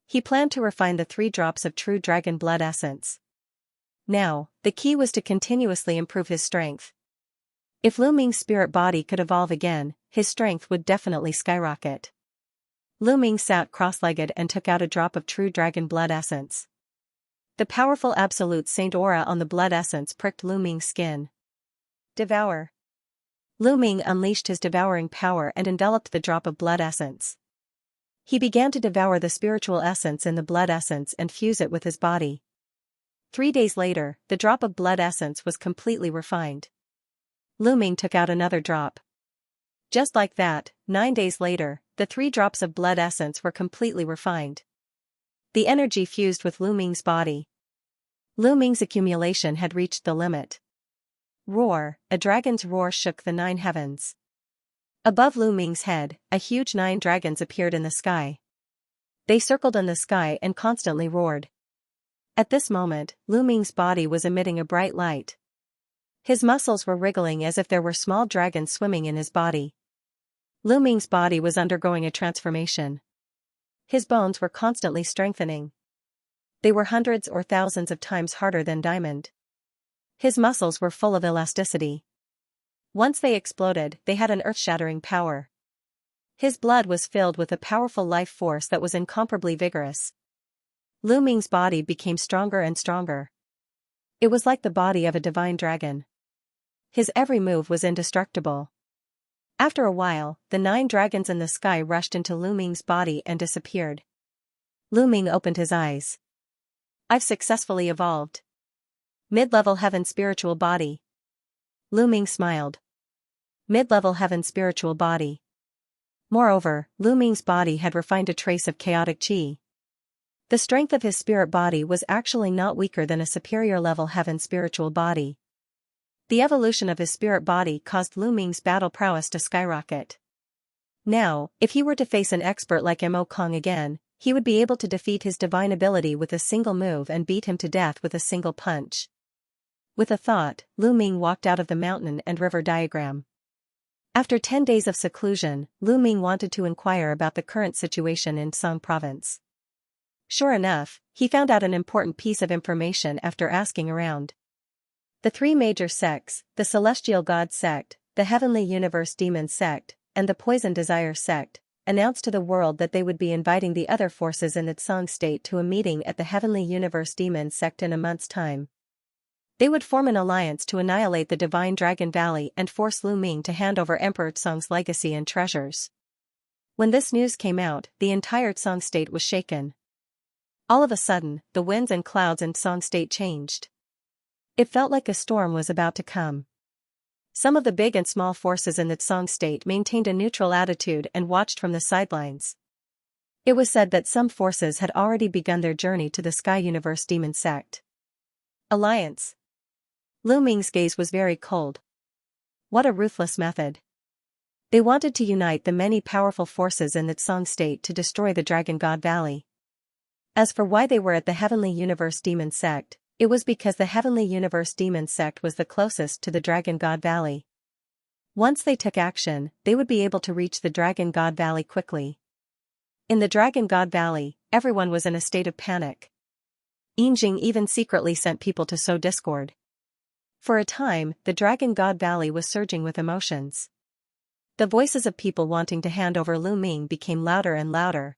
He planned to refine the 3 drops of true dragon blood essence. Now, the key was to continuously improve his strength. If Lu Ming's spirit body could evolve again, his strength would definitely skyrocket. Lu Ming sat cross-legged and took out a drop of true dragon blood essence. The powerful absolute saint aura on the blood essence pricked Lu Ming's skin. Devour. Lu Ming unleashed his devouring power and enveloped the drop of blood essence. He began to devour the spiritual essence in the blood essence and fuse it with his body. 3 days later, the drop of blood essence was completely refined. Lu Ming took out another drop. Just like that, 9 days later, the 3 drops of blood essence were completely refined. The energy fused with Lu Ming's body. Lu Ming's accumulation had reached the limit. Roar, a dragon's roar shook the 9 heavens. Above Lu Ming's head, a huge 9 dragons appeared in the sky. They circled in the sky and constantly roared. At this moment, Lu Ming's body was emitting a bright light. His muscles were wriggling as if there were small dragons swimming in his body. Lu Ming's body was undergoing a transformation. His bones were constantly strengthening. They were hundreds or thousands of times harder than diamond. His muscles were full of elasticity. Once they exploded, they had an earth-shattering power. His blood was filled with a powerful life force that was incomparably vigorous. Lu Ming's body became stronger and stronger. It was like the body of a divine dragon. His every move was indestructible. After a while, the 9 dragons in the sky rushed into Lu Ming's body and disappeared. Lu Ming opened his eyes. I've successfully evolved. Mid-level heaven spiritual body. Lu Ming smiled. Mid-level heaven spiritual body. Moreover, Lu Ming's body had refined a trace of chaotic qi. The strength of his spirit body was actually not weaker than a superior level heaven spiritual body. The evolution of his spirit body caused Lu Ming's battle prowess to skyrocket. Now, if he were to face an expert like Mo Kong again, he would be able to defeat his divine ability with a single move and beat him to death with a single punch. With a thought, Lu Ming walked out of the mountain and river diagram. After 10 days of seclusion, Lu Ming wanted to inquire about the current situation in Song Province. Sure enough, he found out an important piece of information after asking around. The 3 major sects, the Celestial God sect, the Heavenly Universe Demon sect, and the Poison Desire sect, announced to the world that they would be inviting the other forces in the Song state to a meeting at the Heavenly Universe Demon sect in a month's time. They would form an alliance to annihilate the Divine Dragon Valley and force Lu Ming to hand over Emperor Song's legacy and treasures. When this news came out, the entire Song state was shaken. All of a sudden, the winds and clouds in Song state changed. It felt like a storm was about to come. Some of the big and small forces in the Song state maintained a neutral attitude and watched from the sidelines. It was said that some forces had already begun their journey to the Sky Universe Demon sect. Alliance. Lu Ming's gaze was very cold. What a ruthless method. They wanted to unite the many powerful forces in the Song state to destroy the Dragon God Valley. As for why they were at the Heavenly Universe Demon sect, it was because the Heavenly Universe Demon sect was the closest to the Dragon God Valley. Once they took action, they would be able to reach the Dragon God Valley quickly. In the Dragon God Valley, everyone was in a state of panic. Yinjing even secretly sent people to sow discord. For a time, the Dragon God Valley was surging with emotions. The voices of people wanting to hand over Lu Ming became louder and louder.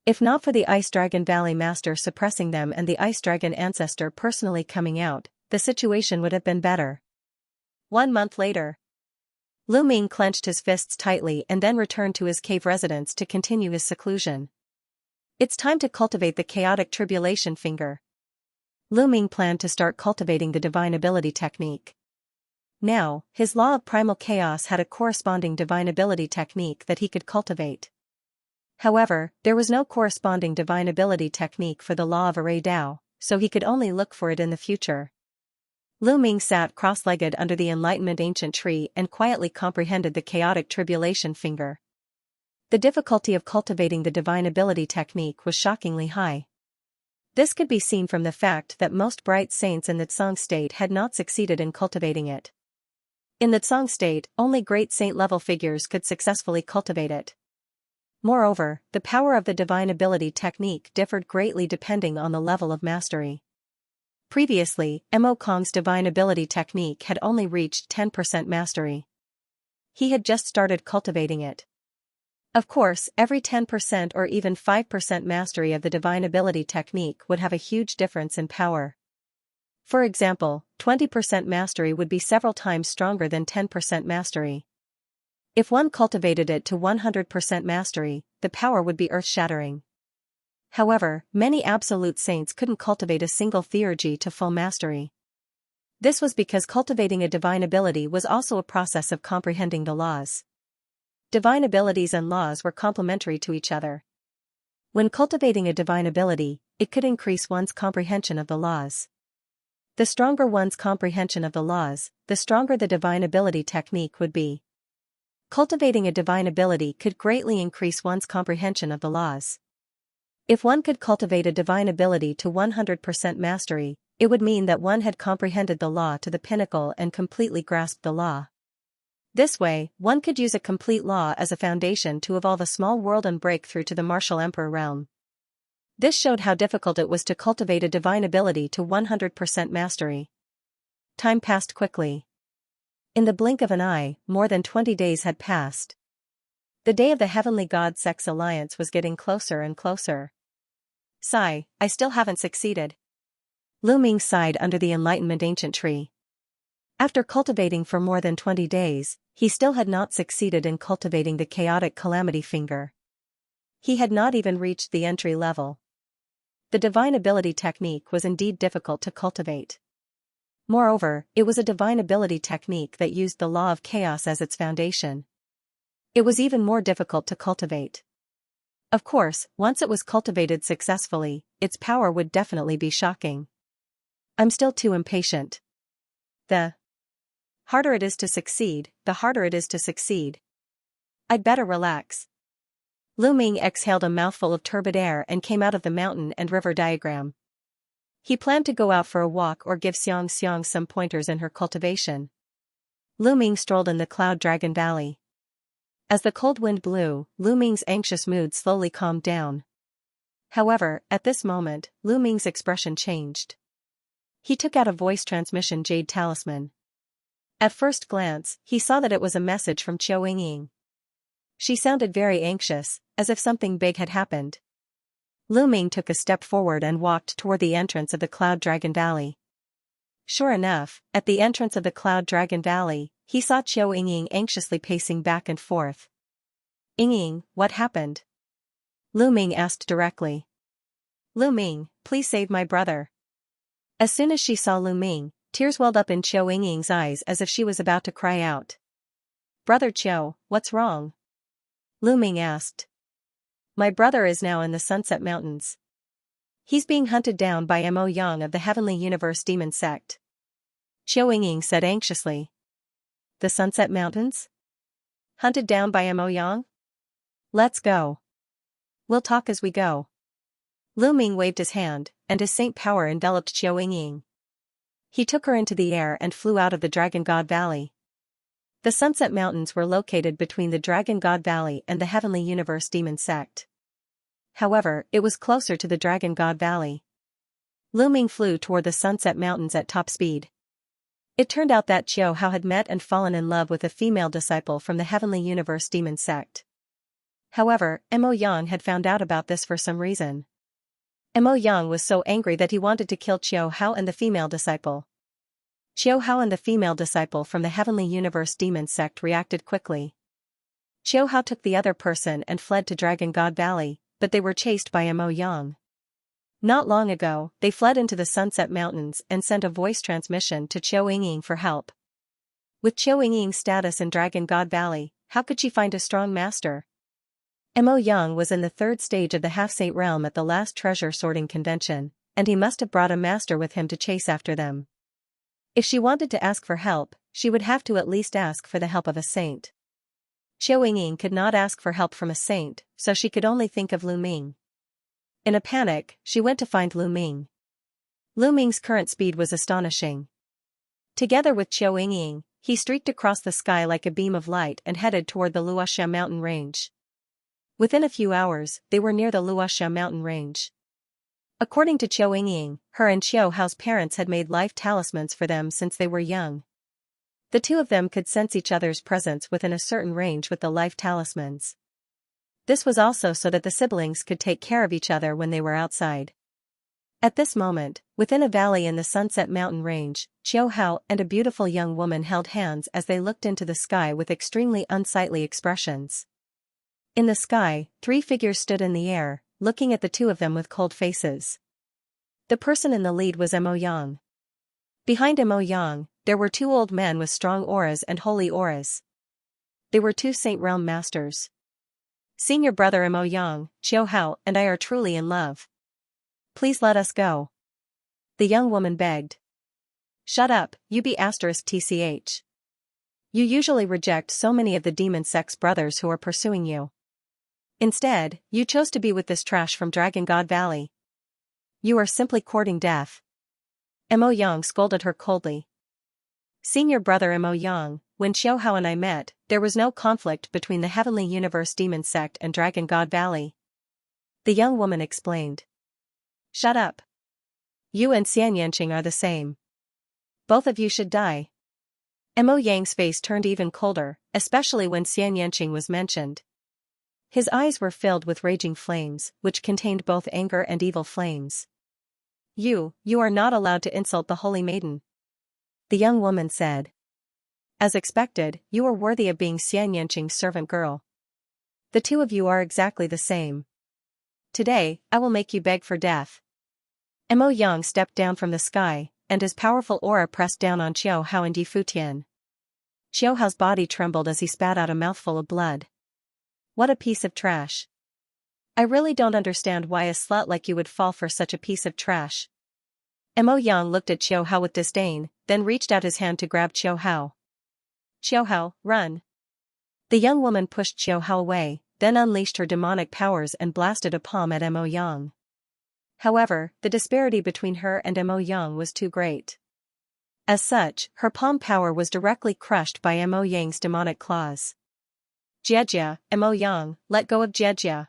If not for the Ice Dragon Valley Master suppressing them and the Ice Dragon Ancestor personally coming out, the situation would have been better. 1 month later, Lu Ming clenched his fists tightly and then returned to his cave residence to continue his seclusion. It's time to cultivate the chaotic tribulation finger. Lu Ming planned to start cultivating the divine ability technique. Now, his law of primal chaos had a corresponding divine ability technique that he could cultivate. However, there was no corresponding divine ability technique for the law of array Dao, so he could only look for it in the future. Lu Ming sat cross-legged under the Enlightenment ancient tree and quietly comprehended the chaotic tribulation finger. The difficulty of cultivating the divine ability technique was shockingly high. This could be seen from the fact that most bright saints in the Tsang state had not succeeded in cultivating it. In the Tsang state, only great saint-level figures could successfully cultivate it. Moreover, the power of the divine ability technique differed greatly depending on the level of mastery. Previously, Mo Kong's divine ability technique had only reached 10% mastery. He had just started cultivating it. Of course, every 10% or even 5% mastery of the divine ability technique would have a huge difference in power. For example, 20% mastery would be several times stronger than 10% mastery. If one cultivated it to 100% mastery, the power would be earth-shattering. However, many absolute saints couldn't cultivate a single theurgy to full mastery. This was because cultivating a divine ability was also a process of comprehending the laws. Divine abilities and laws were complementary to each other. When cultivating a divine ability, it could increase one's comprehension of the laws. The stronger one's comprehension of the laws, the stronger the divine ability technique would be. Cultivating a divine ability could greatly increase one's comprehension of the laws. If one could cultivate a divine ability to 100% mastery, it would mean that one had comprehended the law to the pinnacle and completely grasped the law. This way, one could use a complete law as a foundation to evolve a small world and break through to the martial emperor realm. This showed how difficult it was to cultivate a divine ability to 100% mastery. Time passed quickly. In the blink of an eye, more than 20 days had passed. The day of the Heavenly God-Sex Alliance was getting closer and closer. Sigh, I still haven't succeeded. Lu Ming sighed under the Enlightenment ancient tree. After cultivating for more than 20 days, he still had not succeeded in cultivating the chaotic calamity finger. He had not even reached the entry level. The divine ability technique was indeed difficult to cultivate. Moreover, it was a divine ability technique that used the law of chaos as its foundation. It was even more difficult to cultivate. Of course, once it was cultivated successfully, its power would definitely be shocking. I'm still too impatient. The harder it is to succeed, the harder it is to succeed. I'd better relax. Lu Ming exhaled a mouthful of turbid air and came out of the mountain and river diagram. He planned to go out for a walk or give Xianxia some pointers in her cultivation. Lu Ming strolled in the Cloud Dragon Valley. As the cold wind blew, Lu Ming's anxious mood slowly calmed down. However, at this moment, Lu Ming's expression changed. He took out a voice transmission jade talisman. At first glance, he saw that it was a message from Qiu Yingying. She sounded very anxious, as if something big had happened. Lu Ming took a step forward and walked toward the entrance of the Cloud Dragon Valley. Sure enough, at the entrance of the Cloud Dragon Valley, he saw Qiu Yingying anxiously pacing back and forth. Yingying, what happened? Lu Ming asked directly. Lu Ming, please save my brother. As soon as she saw Lu Ming, tears welled up in Qiu Yingying's eyes as if she was about to cry out. Brother Qiu, what's wrong? Lu Ming asked. My brother is now in the Sunset Mountains. He's being hunted down by Mo Yang of the Heavenly Universe Demon Sect. Qiu Yingying said anxiously. The Sunset Mountains? Hunted down by Mo Yang? Let's go. We'll talk as we go. Lu Ming waved his hand, and his saint power enveloped Qiu Yingying. He took her into the air and flew out of the Dragon God Valley. The Sunset Mountains were located between the Dragon God Valley and the Heavenly Universe Demon Sect. However, it was closer to the Dragon God Valley. Lu Ming flew toward the Sunset Mountains at top speed. It turned out that Xiao Hao had met and fallen in love with a female disciple from the Heavenly Universe Demon Sect. However, Mo Yang had found out about this for some reason. Mo Yang was so angry that he wanted to kill Xiao Hao and the female disciple. Xiao Hao and the female disciple from the Heavenly Universe Demon Sect reacted quickly. Xiao Hao took the other person and fled to Dragon God Valley, but they were chased by Mo Yang. Not long ago, they fled into the Sunset Mountains and sent a voice transmission to Qiu Yingying for help. With Qiu Yingying's status in Dragon God Valley, how could she find a strong master? Mo Yang was in the third stage of the Half-Saint Realm at the last treasure sorting convention, and he must have brought a master with him to chase after them. If she wanted to ask for help, she would have to at least ask for the help of a saint. Qiu Yingying could not ask for help from a saint, so she could only think of Lu Ming. In a panic, she went to find Lu Ming. Lu Ming's current speed was astonishing. Together with Qiu Yingying, he streaked across the sky like a beam of light and headed toward the Luoxia mountain range. Within a few hours, they were near the Luoxia mountain range. According to Qiu Yingying, her and Xiao Hao's parents had made life talismans for them since they were young. The two of them could sense each other's presence within a certain range with the life talismans. This was also so that the siblings could take care of each other when they were outside. At this moment, within a valley in the Sunset Mountain Range, Xiao Hao and a beautiful young woman held hands as they looked into the sky with extremely unsightly expressions. In the sky, three figures stood in the air, looking at the two of them with cold faces. The person in the lead was Mo Yang. Behind Mo Yang, there were two old men with strong auras and holy auras. They were two Saint Realm masters. Senior brother Mo Yang, Xiao Hao and I are truly in love. Please let us go. The young woman begged. Shut up, you *tch. You usually reject so many of the demon sect's brothers who are pursuing you. Instead, you chose to be with this trash from Dragon God Valley. You are simply courting death. Mo Yang scolded her coldly. Senior brother Mo Yang, when Xiao Hao and I met, there was no conflict between the Heavenly Universe Demon Sect and Dragon God Valley. The young woman explained. Shut up. You and Xianxia are the same. Both of you should die. Mo Yang's face turned even colder, especially when Xianxia was mentioned. His eyes were filled with raging flames, which contained both anger and evil flames. You are not allowed to insult the Holy Maiden. The young woman said. As expected, you are worthy of being Xianxia's servant girl. The two of you are exactly the same. Today, I will make you beg for death. Mo Yang stepped down from the sky, and his powerful aura pressed down on Xiao Hao and Yi Futian. Xiao Hao's body trembled as he spat out a mouthful of blood. What a piece of trash. I really don't understand why a slut like you would fall for such a piece of trash. Mo Yang looked at Xiao Hao with disdain, then reached out his hand to grab Xiao Hao. Xiao Hao, run. The young woman pushed Xiao Hao away, then unleashed her demonic powers and blasted a palm at Mo Yang. However, the disparity between her and Mo Yang was too great. As such, her palm power was directly crushed by Mo Yang's demonic claws. Jiejia, Mo Yang, let go of Jiejia.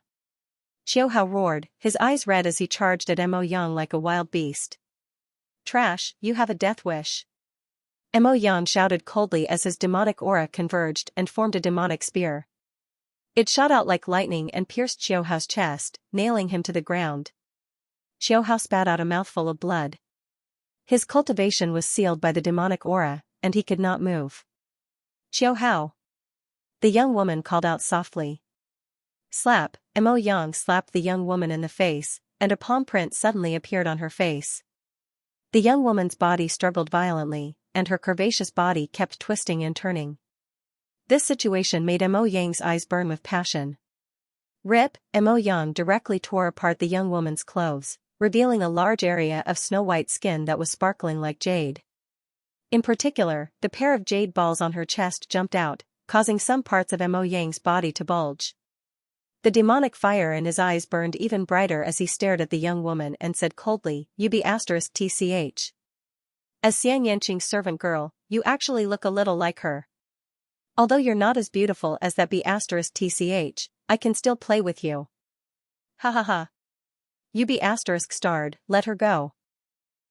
Xiao Hao roared, his eyes red as he charged at Mo Yang like a wild beast. Trash, you have a death wish. Mo Yang shouted coldly as his demonic aura converged and formed a demonic spear. It shot out like lightning and pierced Xiao Hao's chest, nailing him to the ground. Xiao Hao spat out a mouthful of blood. His cultivation was sealed by the demonic aura, and he could not move. Xiao Hao. The young woman called out softly. Slap, Mo Yang slapped the young woman in the face, and a palm print suddenly appeared on her face. The young woman's body struggled violently, and her curvaceous body kept twisting and turning. This situation made Mo Yang's eyes burn with passion. Rip, Mo Yang directly tore apart the young woman's clothes, revealing a large area of snow-white skin that was sparkling like jade. In particular, the pair of jade balls on her chest jumped out, causing some parts of Mo Yang's body to bulge. The demonic fire in his eyes burned even brighter as he stared at the young woman and said coldly, You *tch. As Xianxia's servant girl, you actually look a little like her. Although you're not as beautiful as that B asterisk TCH, I can still play with you. Ha ha ha. You B asterisk starred, let her go.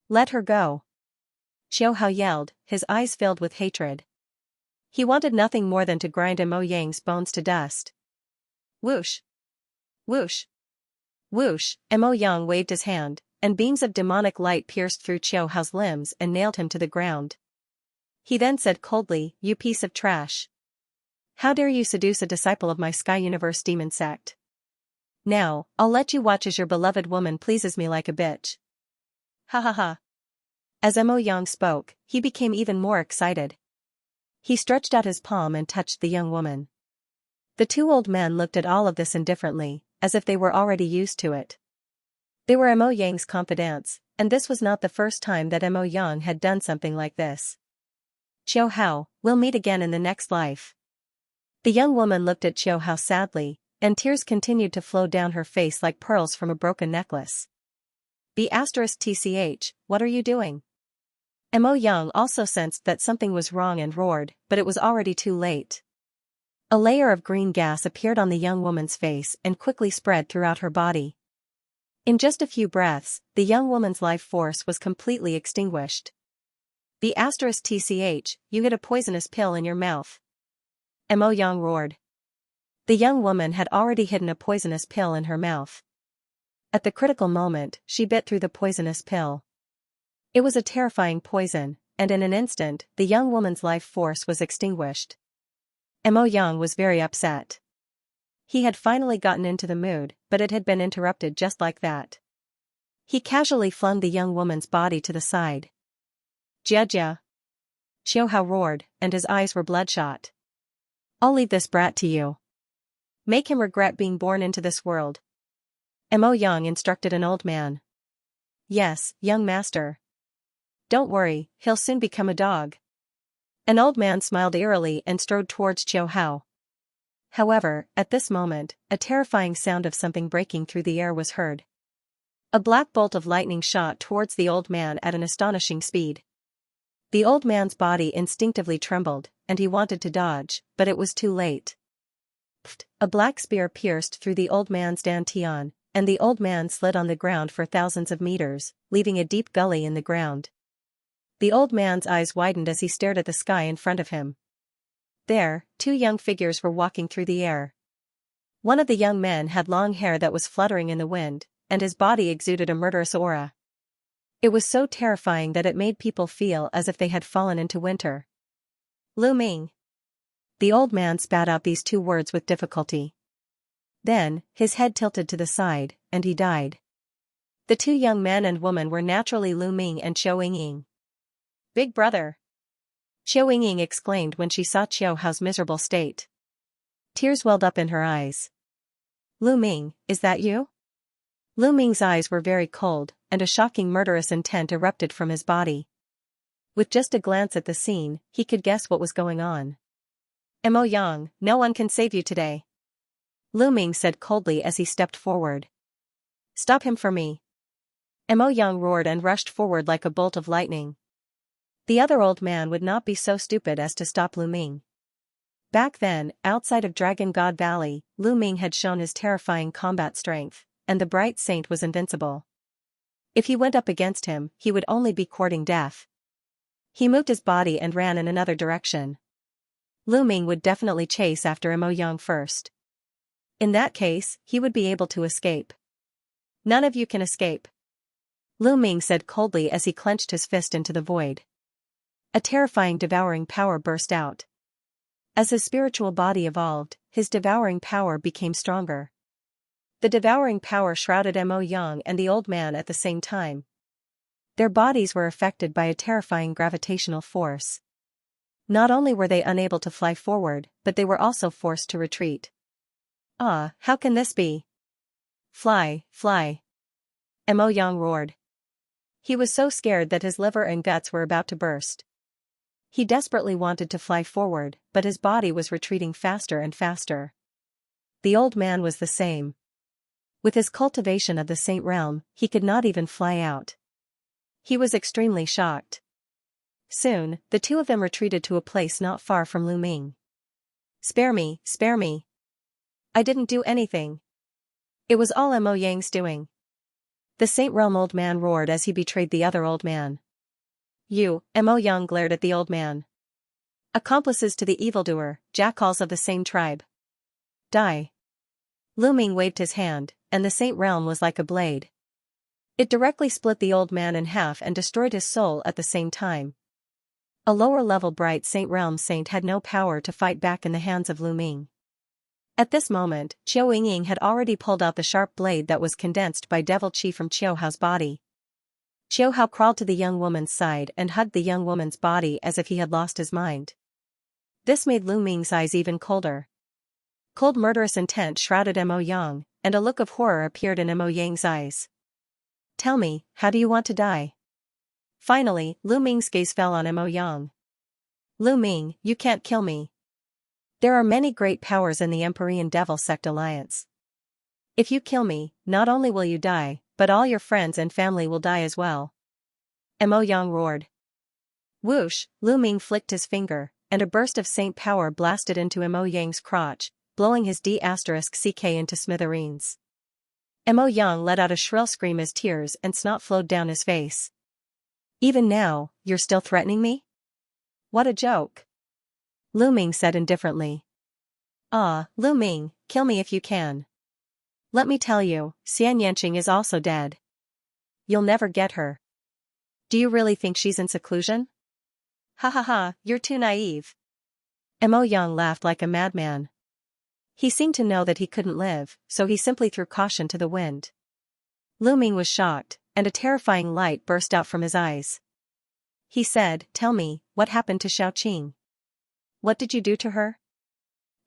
Let her go. Xiao Hao yelled, his eyes filled with hatred. He wanted nothing more than to grind Mo Yang's bones to dust. Whoosh. Whoosh. Whoosh, Mo Yang waved his hand, and beams of demonic light pierced through Xiao Hao's limbs and nailed him to the ground. He then said coldly, you piece of trash. How dare you seduce a disciple of my Sky Universe demon sect? Now, I'll let you watch as your beloved woman pleases me like a bitch. Ha ha ha. As Mo Yang spoke, he became even more excited. He stretched out his palm and touched the young woman. The two old men looked at all of this indifferently, as if they were already used to it. They were Mo Yang's confidants, and this was not the first time that Mo Yang had done something like this. Xiao Hao, we'll meet again in the next life. The young woman looked at Xiao Hao sadly, and tears continued to flow down her face like pearls from a broken necklace. B asterisk TCH, what are you doing? Mo Yang also sensed that something was wrong and roared, but it was already too late. A layer of green gas appeared on the young woman's face and quickly spread throughout her body. In just a few breaths, the young woman's life force was completely extinguished. B asterisk TCH, you hid a poisonous pill in your mouth. Mo Yang roared. The young woman had already hidden a poisonous pill in her mouth. At the critical moment, she bit through the poisonous pill. It was a terrifying poison, and in an instant, the young woman's life force was extinguished. Mo Yang was very upset. He had finally gotten into the mood, but it had been interrupted just like that. He casually flung the young woman's body to the side. Jia Jia. Xiao Hao roared, and his eyes were bloodshot. I'll leave this brat to you. Make him regret being born into this world. Mo Yang instructed an old man. Yes, young master. Don't worry, he'll soon become a dog. An old man smiled eerily and strode towards Xiao Hao. However, at this moment, a terrifying sound of something breaking through the air was heard. A black bolt of lightning shot towards the old man at an astonishing speed. The old man's body instinctively trembled, and he wanted to dodge, but it was too late. Pfft, a black spear pierced through the old man's dantian, and the old man slid on the ground for thousands of meters, leaving a deep gully in the ground. The old man's eyes widened as he stared at the sky in front of him. There, two young figures were walking through the air. One of the young men had long hair that was fluttering in the wind, and his body exuded a murderous aura. It was so terrifying that it made people feel as if they had fallen into winter. Lu Ming. The old man spat out these two words with difficulty. Then, his head tilted to the side, and he died. The two young men and woman were naturally Lu Ming and Xiao Yingying. Big brother! Xiao Yingying exclaimed when she saw Xiao Hao's miserable state. Tears welled up in her eyes. Lu Ming, is that you? Lu Ming's eyes were very cold, and a shocking murderous intent erupted from his body. With just a glance at the scene, he could guess what was going on. Mo Yang, no one can save you today. Lu Ming said coldly as he stepped forward. Stop him for me. Mo Yang roared and rushed forward like a bolt of lightning. The other old man would not be so stupid as to stop Lu Ming. Back then, outside of Dragon God Valley, Lu Ming had shown his terrifying combat strength, and the bright saint was invincible. If he went up against him, he would only be courting death. He moved his body and ran in another direction. Lu Ming would definitely chase after Mo Yang first. In that case, he would be able to escape. None of you can escape. Lu Ming said coldly as he clenched his fist into the void. A terrifying devouring power burst out. As his spiritual body evolved, his devouring power became stronger. The devouring power shrouded Mo Yang and the old man at the same time. Their bodies were affected by a terrifying gravitational force. Not only were they unable to fly forward, but they were also forced to retreat. Ah, how can this be? Fly, fly. Mo Yang roared. He was so scared that his liver and guts were about to burst. He desperately wanted to fly forward, but his body was retreating faster and faster. The old man was the same. With his cultivation of the Saint Realm, he could not even fly out. He was extremely shocked. Soon, the two of them retreated to a place not far from Lu Ming. Spare me, spare me. I didn't do anything. It was all Mo Yang's doing. The Saint Realm old man roared as he betrayed the other old man. You, Mo Yang glared at the old man. Accomplices to the evildoer, jackals of the same tribe. Die. Lu Ming waved his hand, and the Saint Realm was like a blade. It directly split the old man in half and destroyed his soul at the same time. A lower-level bright Saint Realm saint had no power to fight back in the hands of Lu Ming. At this moment, Qiu Yingying had already pulled out the sharp blade that was condensed by devil qi from Qiu Hao's body. Qiu Hao crawled to the young woman's side and hugged the young woman's body as if he had lost his mind. This made Lu Ming's eyes even colder. Cold murderous intent shrouded Mo Yang, and a look of horror appeared in Mo Yang's eyes. Tell me, how do you want to die? Finally, Lu Ming's gaze fell on Mo Yang. Lu Ming, you can't kill me. There are many great powers in the Empyrean Devil Sect Alliance. If you kill me, not only will you die, but all your friends and family will die as well. Mo Yang roared. Whoosh, Lu Ming flicked his finger, and a burst of saint power blasted into Mo Yang's crotch, blowing his D***ck into smithereens. Mo Yang let out a shrill scream as tears and snot flowed down his face. Even now, you're still threatening me? What a joke. Lu Ming said indifferently. Ah, Lu Ming, kill me if you can. Let me tell you, Xianxia is also dead. You'll never get her. Do you really think she's in seclusion? Ha ha ha, you're too naive. Mo Yang laughed like a madman. He seemed to know that he couldn't live, so he simply threw caution to the wind. Lu Ming was shocked, and a terrifying light burst out from his eyes. He said, Tell me, what happened to Xiaoqing? What did you do to her?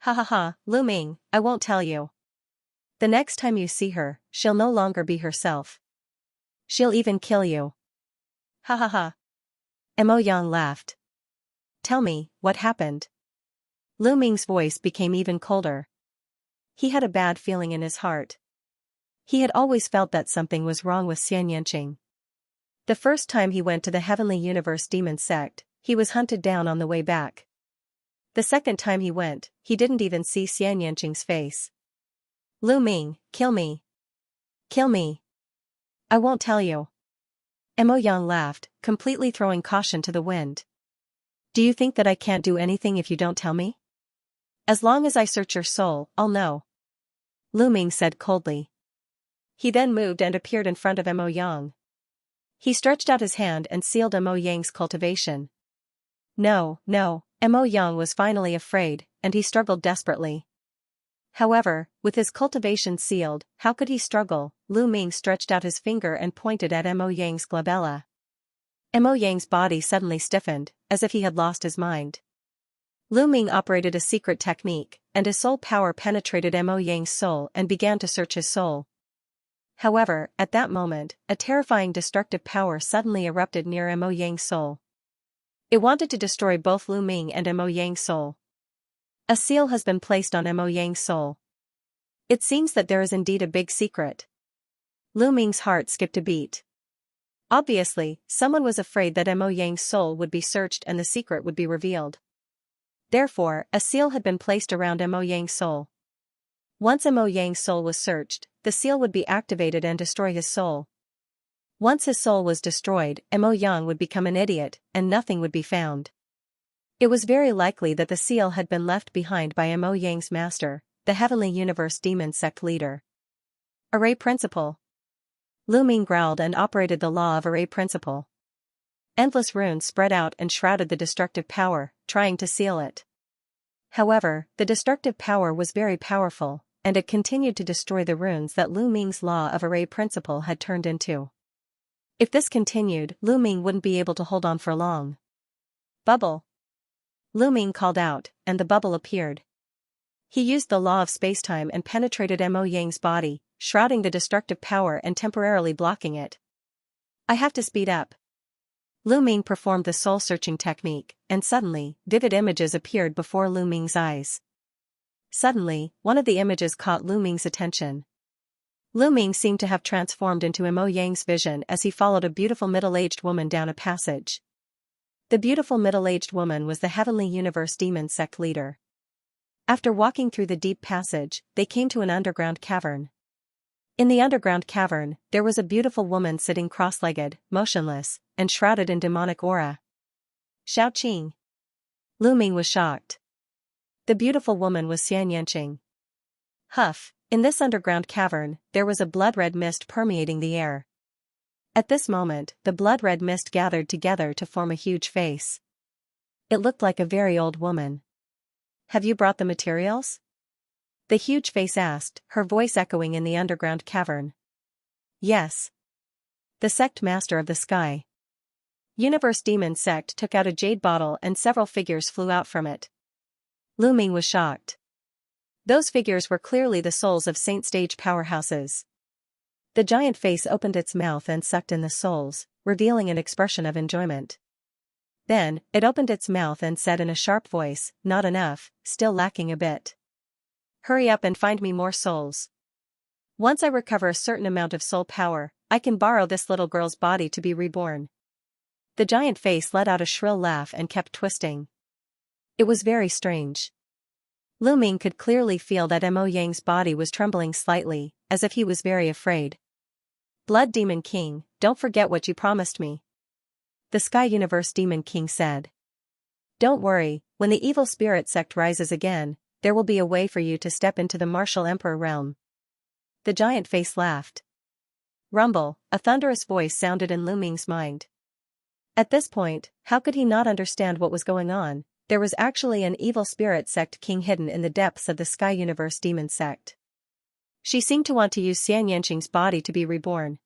Ha ha ha, Lu Ming, I won't tell you. The next time you see her, she'll no longer be herself. She'll even kill you. Ha ha ha. Mo Yang laughed. Tell me, what happened? Lu Ming's voice became even colder. He had a bad feeling in his heart. He had always felt that something was wrong with Xianxia. The first time he went to the Heavenly Universe Demon Sect, he was hunted down on the way back. The second time he went, he didn't even see Xianxing's face. Lu Ming, kill me. Kill me. I won't tell you. Mo Yang laughed, completely throwing caution to the wind. Do you think that I can't do anything if you don't tell me? As long as I search your soul, I'll know. Lu Ming said coldly. He then moved and appeared in front of Mo Yang. He stretched out his hand and sealed Mo Yang's cultivation. No, no, Mo Yang was finally afraid, and he struggled desperately. However, with his cultivation sealed, how could he struggle? Lu Ming stretched out his finger and pointed at Mo Yang's glabella. Mo Yang's body suddenly stiffened, as if he had lost his mind. Lu Ming operated a secret technique, and his soul power penetrated Mo Yang's soul and began to search his soul. However, at that moment, a terrifying destructive power suddenly erupted near Mo Yang's soul. It wanted to destroy both Lu Ming and Mo Yang's soul. A seal has been placed on Mo Yang's soul. It seems that there is indeed a big secret. Lu Ming's heart skipped a beat. Obviously, someone was afraid that Mo Yang's soul would be searched and the secret would be revealed. Therefore, a seal had been placed around Mo Yang's soul. Once Mo Yang's soul was searched, the seal would be activated and destroy his soul. Once his soul was destroyed, Mo Yang would become an idiot, and nothing would be found. It was very likely that the seal had been left behind by Mo Yang's master, the Heavenly Universe Demon Sect leader. Array Principle. Lu Ming growled and operated the law of Array Principle. Endless runes spread out and shrouded the destructive power, trying to seal it. However, the destructive power was very powerful, and it continued to destroy the runes that Lu Ming's law of Array Principle had turned into. If this continued, Lu Ming wouldn't be able to hold on for long. Bubble. Lu Ming called out, and the bubble appeared. He used the law of spacetime and penetrated Mo Yang's body, shrouding the destructive power and temporarily blocking it. I have to speed up. Lu Ming performed the soul-searching technique, and suddenly, vivid images appeared before Lu Ming's eyes. Suddenly, one of the images caught Lu Ming's attention. Lu Ming seemed to have transformed into Mo Yang's vision as he followed a beautiful middle-aged woman down a passage. The beautiful middle-aged woman was the Heavenly Universe Demon Sect leader. After walking through the deep passage, they came to an underground cavern. In the underground cavern, there was a beautiful woman sitting cross-legged, motionless, and shrouded in demonic aura. Xiaoqing. Lu Ming was shocked. The beautiful woman was Xianxia. Huff, in this underground cavern, there was a blood-red mist permeating the air. At this moment, the blood-red mist gathered together to form a huge face. It looked like a very old woman. Have you brought the materials? The huge face asked, her voice echoing in the underground cavern. Yes. The sect master of the sky. Universe Demon Sect took out a jade bottle and several figures flew out from it. Lu Ming was shocked. Those figures were clearly the souls of Saint Stage powerhouses. The giant face opened its mouth and sucked in the souls, revealing an expression of enjoyment. Then, it opened its mouth and said in a sharp voice, "Not enough, still lacking a bit. Hurry up and find me more souls. Once I recover a certain amount of soul power, I can borrow this little girl's body to be reborn." The giant face let out a shrill laugh and kept twisting. It was very strange. Lu Ming could clearly feel that Mo Yang's body was trembling slightly, as if he was very afraid. "Blood Demon King, don't forget what you promised me," the Sky Universe Demon King said. "Don't worry, when the evil spirit sect rises again, there will be a way for you to step into the martial emperor realm." The giant face laughed. Rumble, a thunderous voice sounded in Lu Ming's mind. At this point, how could he not understand what was going on? There was actually an evil spirit sect king hidden in the depths of the Sky Universe Demon Sect. She seemed to want to use Xianxia's body to be reborn.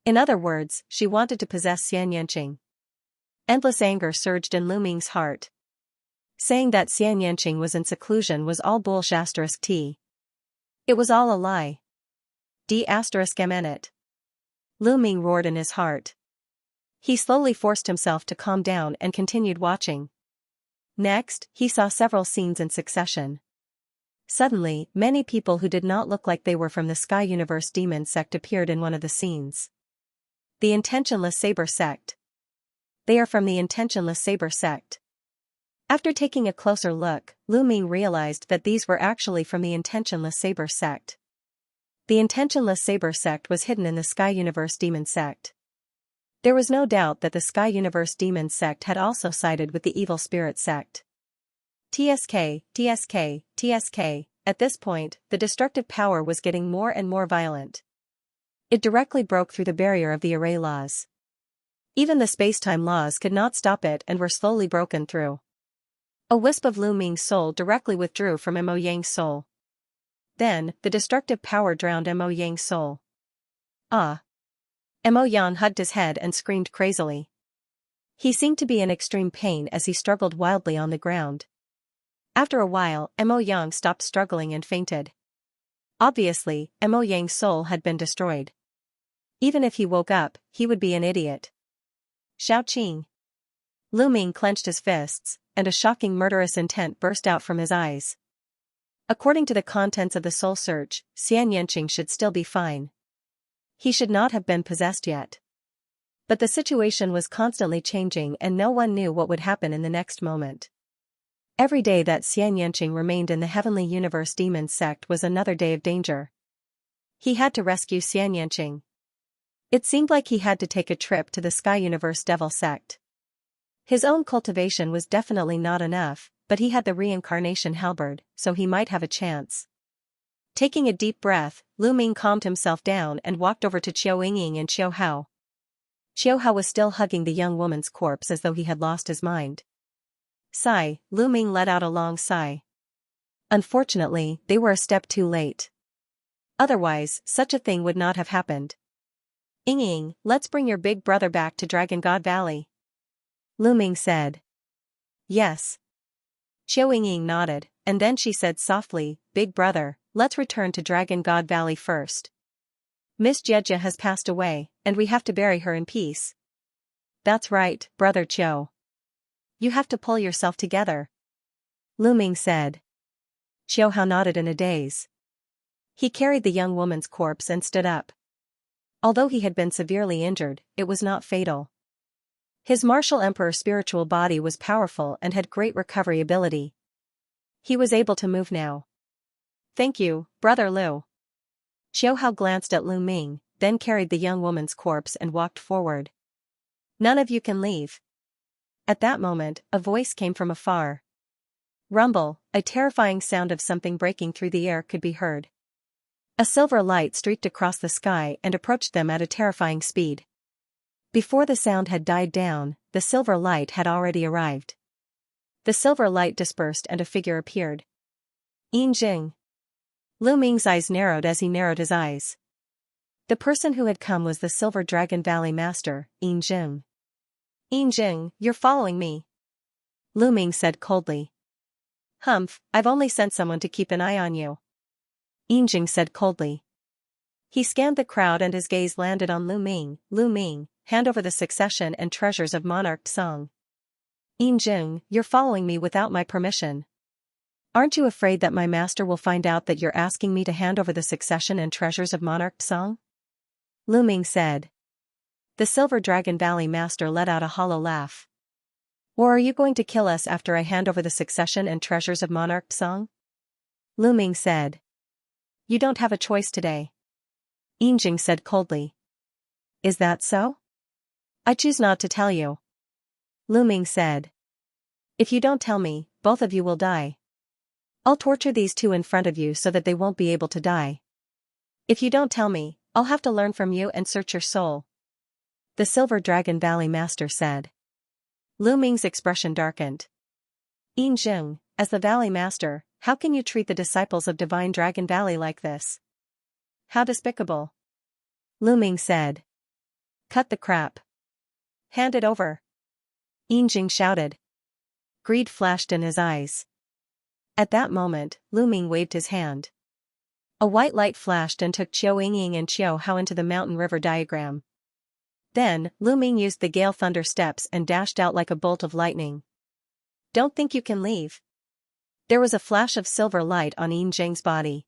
In other words, she wanted to possess Xianxia. Endless anger surged in Lu Ming's heart. Saying that Xianxia was in seclusion was all bullshit. It was all a lie. D***mn. Lu Ming roared in his heart. He slowly forced himself to calm down and continued watching. Next, he saw several scenes in succession. Suddenly, many people who did not look like they were from the Sky Universe Demon Sect appeared in one of the scenes. The Intentionless Saber Sect. They are from the Intentionless Saber Sect. After taking a closer look, Lu Ming realized that these were actually from the Intentionless Saber Sect. The Intentionless Saber Sect was hidden in the Sky Universe Demon Sect. There was no doubt that the Sky Universe Demon Sect had also sided with the Evil Spirit Sect. TSK. At this point, the destructive power was getting more and more violent. It directly broke through the barrier of the array laws. Even the space-time laws could not stop it and were slowly broken through. A wisp of Lu Ming's soul directly withdrew from Mo Yang's soul. Then, the destructive power drowned Mo Yang's soul. Ah! Mo Yang hugged his head and screamed crazily. He seemed to be in extreme pain as he struggled wildly on the ground. After a while, Mo Yang stopped struggling and fainted. Obviously, Mo Yang's soul had been destroyed. Even if he woke up, he would be an idiot. Xiaoqing. Lu Ming clenched his fists, and a shocking murderous intent burst out from his eyes. According to the contents of the soul search, Xianxia should still be fine. He should not have been possessed yet. But the situation was constantly changing and no one knew what would happen in the next moment. Every day that Xianxia remained in the Heavenly Universe Demon Sect was another day of danger. He had to rescue Xianxia. It seemed like he had to take a trip to the Sky Universe Devil Sect. His own cultivation was definitely not enough, but he had the reincarnation halberd, so he might have a chance. Taking a deep breath, Lu Ming calmed himself down and walked over to Qiu Yingying and Qiu Hao. Qiu Hao was still hugging the young woman's corpse as though he had lost his mind. Sigh, Lu Ming let out a long sigh. Unfortunately, they were a step too late. Otherwise, such a thing would not have happened. Yingying, let's bring your big brother back to Dragon God Valley. Lu Ming said. Yes. Qiu Yingying nodded, and then she said softly, Big brother, let's return to Dragon God Valley first. Miss Jejia has passed away, and we have to bury her in peace. That's right, brother Qiu. You have to pull yourself together. Lu Ming said. Qiu Hao nodded in a daze. He carried the young woman's corpse and stood up. Although he had been severely injured, it was not fatal. His martial emperor spiritual body was powerful and had great recovery ability. He was able to move now. Thank you, Brother Lu. Xiao glanced at Lu Ming, then carried the young woman's corpse and walked forward. None of you can leave. At that moment, a voice came from afar. Rumble, a terrifying sound of something breaking through the air could be heard. A silver light streaked across the sky and approached them at a terrifying speed. Before the sound had died down, the silver light had already arrived. The silver light dispersed and a figure appeared. Yin Jing. Lu Ming's eyes narrowed as he narrowed his eyes. The person who had come was the Silver Dragon Valley Master, Yin Jing. Yin Jing, you're following me? Lu Ming said coldly. Humph, I've only sent someone to keep an eye on you. Yin Jing said coldly. He scanned the crowd and his gaze landed on Lu Ming. Lu Ming, hand over the succession and treasures of Monarch Song. Yin Jing, you're following me without my permission. Aren't you afraid that my master will find out that you're asking me to hand over the succession and treasures of Monarch Song? Lu Ming said. The Silver Dragon Valley Master let out a hollow laugh. Or are you going to kill us after I hand over the succession and treasures of Monarch Song? Lu Ming said. You don't have a choice today. Yin Jing said coldly. Is that so? I choose not to tell you. Lu Ming said. If you don't tell me, both of you will die. I'll torture these two in front of you so that they won't be able to die. If you don't tell me, I'll have to learn from you and search your soul. The Silver Dragon Valley Master said. Lu Ming's expression darkened. Yin Jing, as the Valley Master, how can you treat the disciples of Divine Dragon Valley like this? How despicable. Lu Ming said. Cut the crap. Hand it over. Yin Jing shouted. Greed flashed in his eyes. At that moment, Lu Ming waved his hand. A white light flashed and took Qiao Yingying and Qiao Hao into the mountain river diagram. Then, Lu Ming used the gale thunder steps and dashed out like a bolt of lightning. Don't think you can leave. There was a flash of silver light on Yin Jing's body.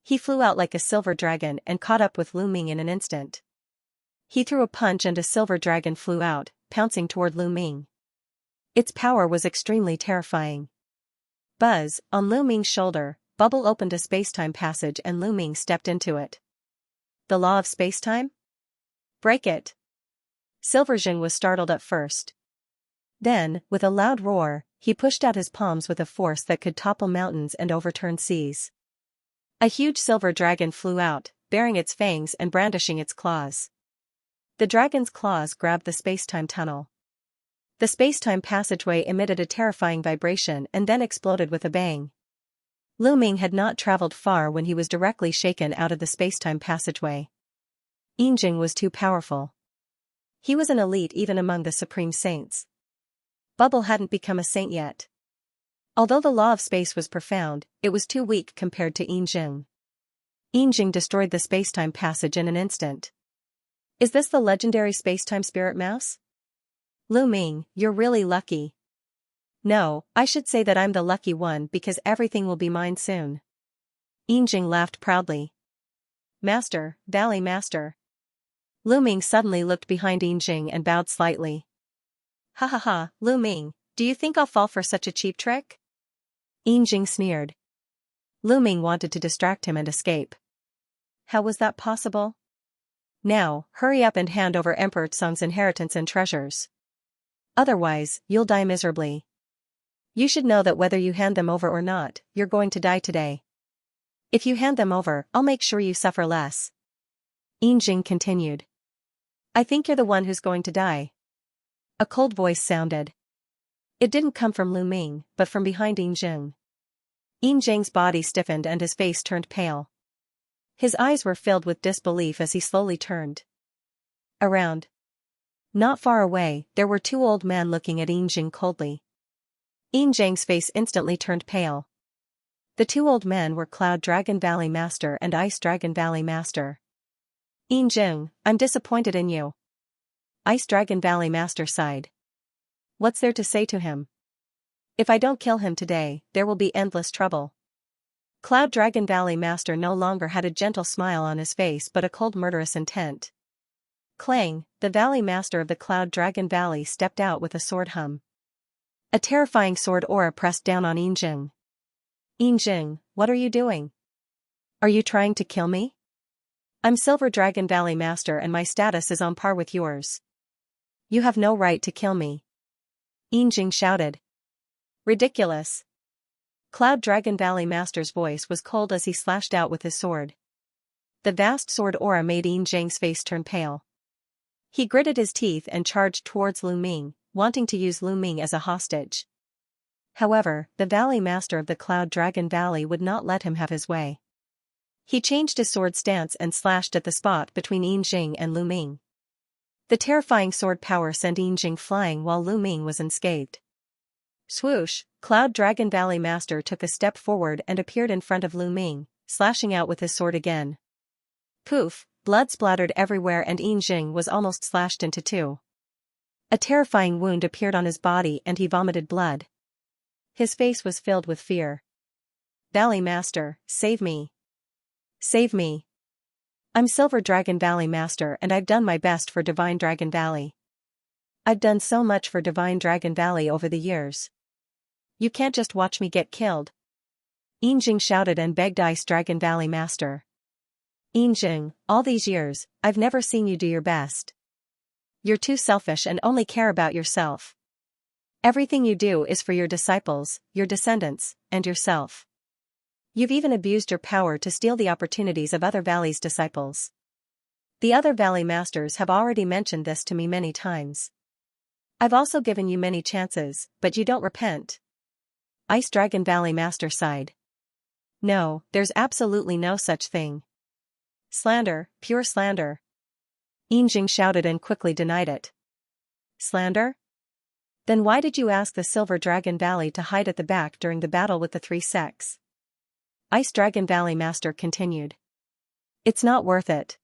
He flew out like a silver dragon and caught up with Lu Ming in an instant. He threw a punch and a silver dragon flew out, pouncing toward Lu Ming. Its power was extremely terrifying. Buzz, on Lu Ming's shoulder, Bubble opened a spacetime passage and Lu Ming stepped into it. The law of spacetime? Break it. Silver Jing was startled at first. Then, with a loud roar, he pushed out his palms with a force that could topple mountains and overturn seas. A huge silver dragon flew out, baring its fangs and brandishing its claws. The dragon's claws grabbed the spacetime tunnel. The spacetime passageway emitted a terrifying vibration and then exploded with a bang. Lu Ming had not traveled far when he was directly shaken out of the spacetime passageway. Yin Jing was too powerful. He was an elite even among the supreme saints. Bubble hadn't become a saint yet. Although the law of space was profound, it was too weak compared to Yin Jing. Yin Jing destroyed the spacetime passage in an instant. Is this the legendary spacetime spirit mouse? Lu Ming, you're really lucky. No, I should say that I'm the lucky one because everything will be mine soon. Yin Jing laughed proudly. Master, Valley Master. Lu Ming suddenly looked behind Yin Jing and bowed slightly. Ha ha ha, Lu Ming, do you think I'll fall for such a cheap trick? Yin Jing sneered. Lu Ming wanted to distract him and escape. How was that possible? Now, hurry up and hand over Emperor Tsung's inheritance and treasures. Otherwise, you'll die miserably. You should know that whether you hand them over or not, you're going to die today. If you hand them over, I'll make sure you suffer less. Yin Jing continued. I think you're the one who's going to die. A cold voice sounded. It didn't come from Lu Ming, but from behind Yin Jing. Yin Jing's body stiffened and his face turned pale. His eyes were filled with disbelief as he slowly turned around. Not far away, there were two old men looking at Yin Jing coldly. Yin Jing's face instantly turned pale. The two old men were Cloud Dragon Valley Master and Ice Dragon Valley Master. Yin Jing, I'm disappointed in you. Ice Dragon Valley Master sighed. What's there to say to him? If I don't kill him today, there will be endless trouble. Cloud Dragon Valley Master no longer had a gentle smile on his face but a cold murderous intent. Clang, the Valley Master of the Cloud Dragon Valley stepped out with a sword hum. A terrifying sword aura pressed down on Yin Jing. Yinjing, what are you doing? Are you trying to kill me? I'm Silver Dragon Valley Master and my status is on par with yours. You have no right to kill me. Yinjing shouted. Ridiculous. Cloud Dragon Valley Master's voice was cold as he slashed out with his sword. The vast sword aura made Yinjing's face turn pale. He gritted his teeth and charged towards Lu Ming, wanting to use Lu Ming as a hostage. However, the Valley Master of the Cloud Dragon Valley would not let him have his way. He changed his sword stance and slashed at the spot between Yinjing and Lu Ming. The terrifying sword power sent Yinjing flying while Lu Ming was unscathed. Swoosh, Cloud Dragon Valley Master took a step forward and appeared in front of Lu Ming, slashing out with his sword again. Poof, blood splattered everywhere and Yinjing was almost slashed into two. A terrifying wound appeared on his body and he vomited blood. His face was filled with fear. Valley Master, save me. Save me. I'm Silver Dragon Valley Master and I've done my best for Divine Dragon Valley. I've done so much for Divine Dragon Valley over the years. You can't just watch me get killed. Yinjing shouted and begged Ice Dragon Valley Master. Yinjing, all these years, I've never seen you do your best. You're too selfish and only care about yourself. Everything you do is for your disciples, your descendants, and yourself. You've even abused your power to steal the opportunities of other Valley's disciples. The other Valley Masters have already mentioned this to me many times. I've also given you many chances, but you don't repent. Ice Dragon Valley Master sighed. No, there's absolutely no such thing. Slander, pure slander. Yinjing shouted and quickly denied it. Slander? Then why did you ask the Silver Dragon Valley to hide at the back during the battle with the three sects? Ice Dragon Valley Master continued. It's not worth it.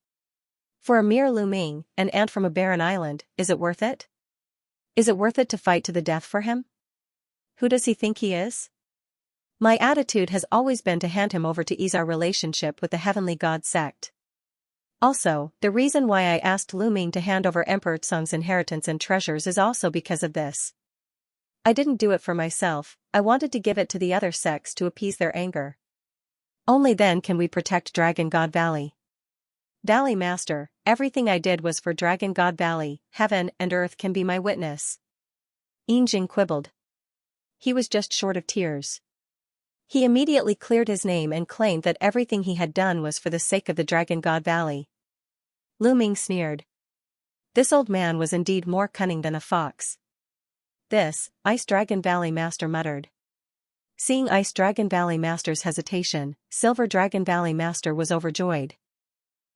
For a mere Lu Ming, an ant from a barren island, is it worth it? Is it worth it to fight to the death for him? Who does he think he is? My attitude has always been to hand him over to ease our relationship with the Heavenly God sect. Also, the reason why I asked Lu Ming to hand over Emperor Tsung's inheritance and treasures is also because of this. I didn't do it for myself, I wanted to give it to the other sects to appease their anger. Only then can we protect Dragon God Valley. Valley Master, everything I did was for Dragon God Valley, heaven and earth can be my witness. Yinjing quibbled. He was just short of tears. He immediately cleared his name and claimed that everything he had done was for the sake of the Dragon God Valley. Lu Ming sneered. This old man was indeed more cunning than a fox. This, Ice Dragon Valley Master muttered. Seeing Ice Dragon Valley Master's hesitation, Silver Dragon Valley Master was overjoyed.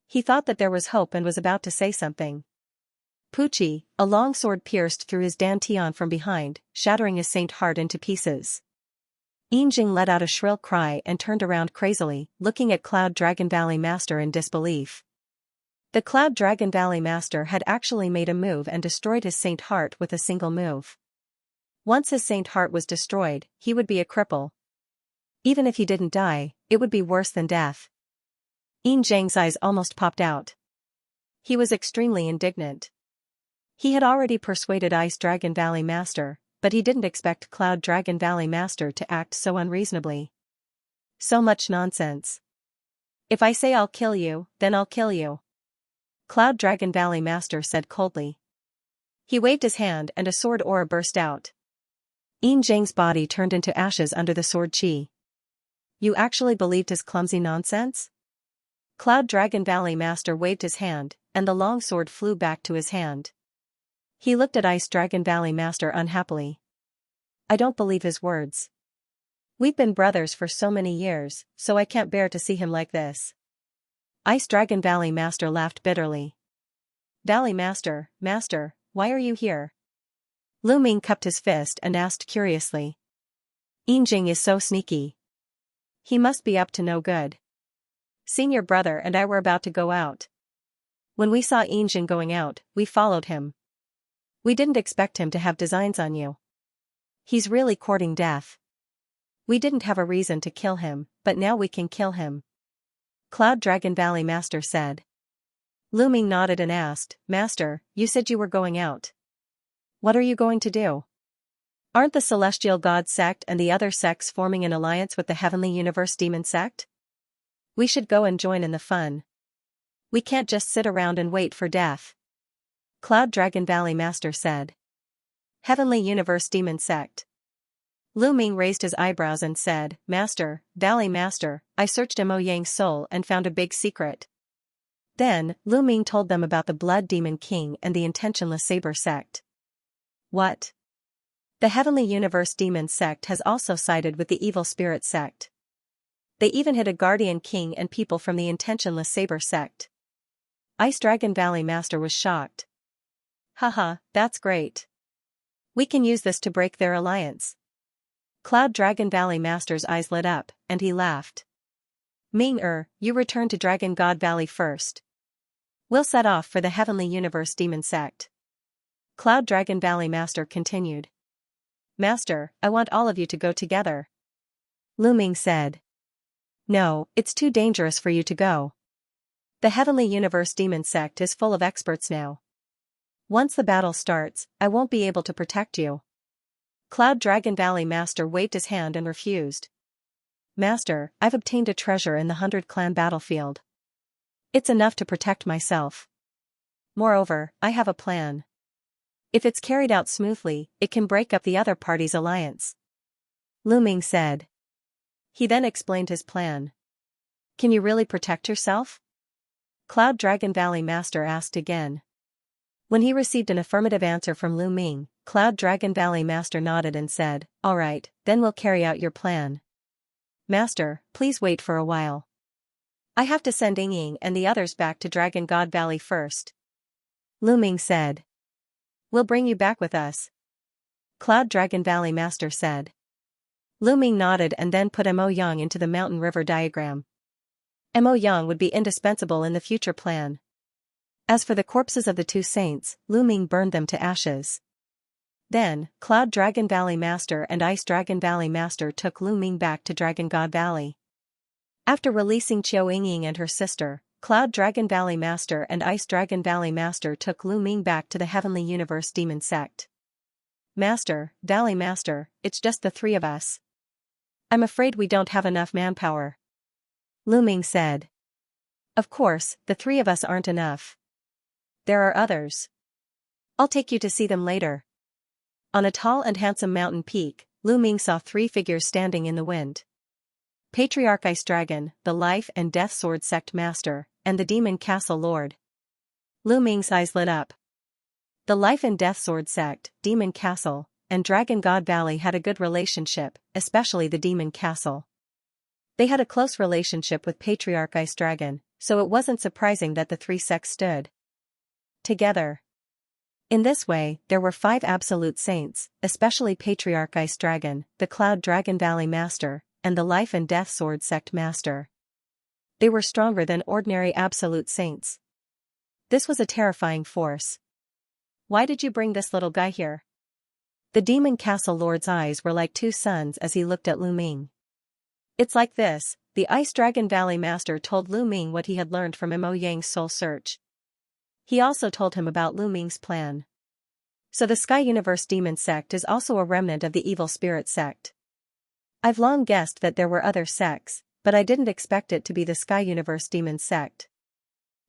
He thought that there was hope and was about to say something. Pucci, a long sword pierced through his dantian from behind, shattering his saint heart into pieces. Yinjing let out a shrill cry and turned around crazily, looking at Cloud Dragon Valley Master in disbelief. The Cloud Dragon Valley Master had actually made a move and destroyed his saint heart with a single move. Once his saint heart was destroyed, he would be a cripple. Even if he didn't die, it would be worse than death. Yinjing's eyes almost popped out. He was extremely indignant. He had already persuaded Ice Dragon Valley Master, but he didn't expect Cloud Dragon Valley Master to act so unreasonably. So much nonsense. If I say I'll kill you, then I'll kill you. Cloud Dragon Valley Master said coldly. He waved his hand and a sword aura burst out. Yinjing's body turned into ashes under the sword chi. You actually believed his clumsy nonsense? Cloud Dragon Valley Master waved his hand, and the long sword flew back to his hand. He looked at Ice Dragon Valley Master unhappily. I don't believe his words. We've been brothers for so many years, so I can't bear to see him like this. Ice Dragon Valley Master laughed bitterly. Valley Master, why are you here? Lu Ming cupped his fist and asked curiously. Yinjing is so sneaky. He must be up to no good. Senior brother and I were about to go out. When we saw Yinjing going out, we followed him. We didn't expect him to have designs on you. He's really courting death. We didn't have a reason to kill him, but now we can kill him. Cloud Dragon Valley Master said. Lu Ming nodded and asked, Master, you said you were going out. What are you going to do? Aren't the Celestial God sect and the other sects forming an alliance with the Heavenly Universe Demon sect? We should go and join in the fun. We can't just sit around and wait for death. Cloud Dragon Valley Master said. Heavenly Universe Demon sect. Lu Ming raised his eyebrows and said, Master, Valley Master, I searched Mo Yang's soul and found a big secret. Then, Lu Ming told them about the Blood Demon King and the Intentionless Saber sect. What? The Heavenly Universe Demon sect has also sided with the Evil Spirit sect. They even hid a Guardian King and people from the Intentionless Saber sect. Ice Dragon Valley Master was shocked. Haha, that's great. We can use this to break their alliance. Cloud Dragon Valley Master's eyes lit up, and he laughed. Ming-er, you return to Dragon God Valley first. We'll set off for the Heavenly Universe Demon sect. Cloud Dragon Valley Master continued. Master, I want all of you to go together. Lu Ming said. No, it's too dangerous for you to go. The Heavenly Universe Demon sect is full of experts now. Once the battle starts, I won't be able to protect you. Cloud Dragon Valley Master waved his hand and refused. Master, I've obtained a treasure in the 100-clan battlefield. It's enough to protect myself. Moreover, I have a plan. If it's carried out smoothly, it can break up the other party's alliance. Lu Ming said. He then explained his plan. Can you really protect yourself? Cloud Dragon Valley Master asked again. When he received an affirmative answer from Lu Ming, Cloud Dragon Valley Master nodded and said, All right, then we'll carry out your plan. Master, please wait for a while. I have to send Ying and the others back to Dragon God Valley first. Lu Ming said. We'll bring you back with us. Cloud Dragon Valley Master said. Lu Ming nodded and then put Mo Yang into the mountain river diagram. Mo Yang would be indispensable in the future plan. As for the corpses of the two saints, Lu Ming burned them to ashes. Then, Cloud Dragon Valley Master and Ice Dragon Valley Master took Lu Ming back to Dragon God Valley. After releasing Qiu Yingying and her sister, Cloud Dragon Valley Master and Ice Dragon Valley Master took Lu Ming back to the Heavenly Universe Demon sect. Master, Valley Master, it's just the three of us. I'm afraid we don't have enough manpower. Lu Ming said. Of course, the three of us aren't enough. There are others. I'll take you to see them later. On a tall and handsome mountain peak, Lu Ming saw three figures standing in the wind. Patriarch Ice Dragon, the Life and Death Sword Sect Master, and the Demon Castle Lord. Lu Ming's eyes lit up. The Life and Death Sword Sect, Demon Castle, and Dragon God Valley had a good relationship, especially the Demon Castle. They had a close relationship with Patriarch Ice Dragon, so it wasn't surprising that the three sects stood together. In this way, there were 5 absolute saints, especially Patriarch Ice Dragon, the Cloud Dragon Valley Master, and the Life and Death Sword Sect Master. They were stronger than ordinary absolute saints. This was a terrifying force. Why did you bring this little guy here? The Demon Castle Lord's eyes were like 2 suns as he looked at Lu Ming. It's like this, the Ice Dragon Valley Master told Lu Ming what he had learned from Mo Yang's soul search. He also told him about Lu Ming's plan. So the Sky Universe Demon sect is also a remnant of the Evil Spirit sect. I've long guessed that there were other sects, but I didn't expect it to be the Sky Universe Demon sect.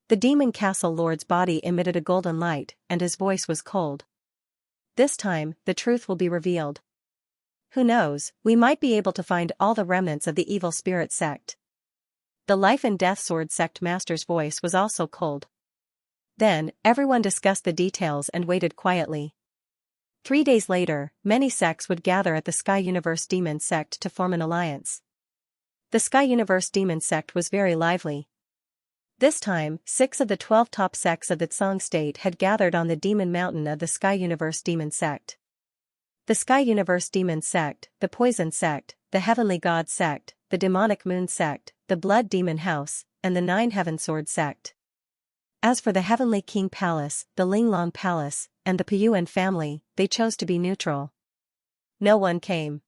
The Demon Castle Lord's body emitted a golden light, and his voice was cold. This time, the truth will be revealed. Who knows, we might be able to find all the remnants of the Evil Spirit sect. The Life and Death Sword Sect Master's voice was also cold. Then, everyone discussed the details and waited quietly. 3 days later, many sects would gather at the Sky Universe Demon sect to form an alliance. The Sky Universe Demon sect was very lively. This time, 6 of the 12 top sects of the Tsang state had gathered on the Demon Mountain of the Sky Universe Demon sect. The Sky Universe Demon sect, the Poison sect, the Heavenly God sect, the Demonic Moon sect, the Blood Demon House, and the 9 Heaven Sword sect. As for the Heavenly King Palace, the Linglong Palace, and the Puyuan family, they chose to be neutral. No one came.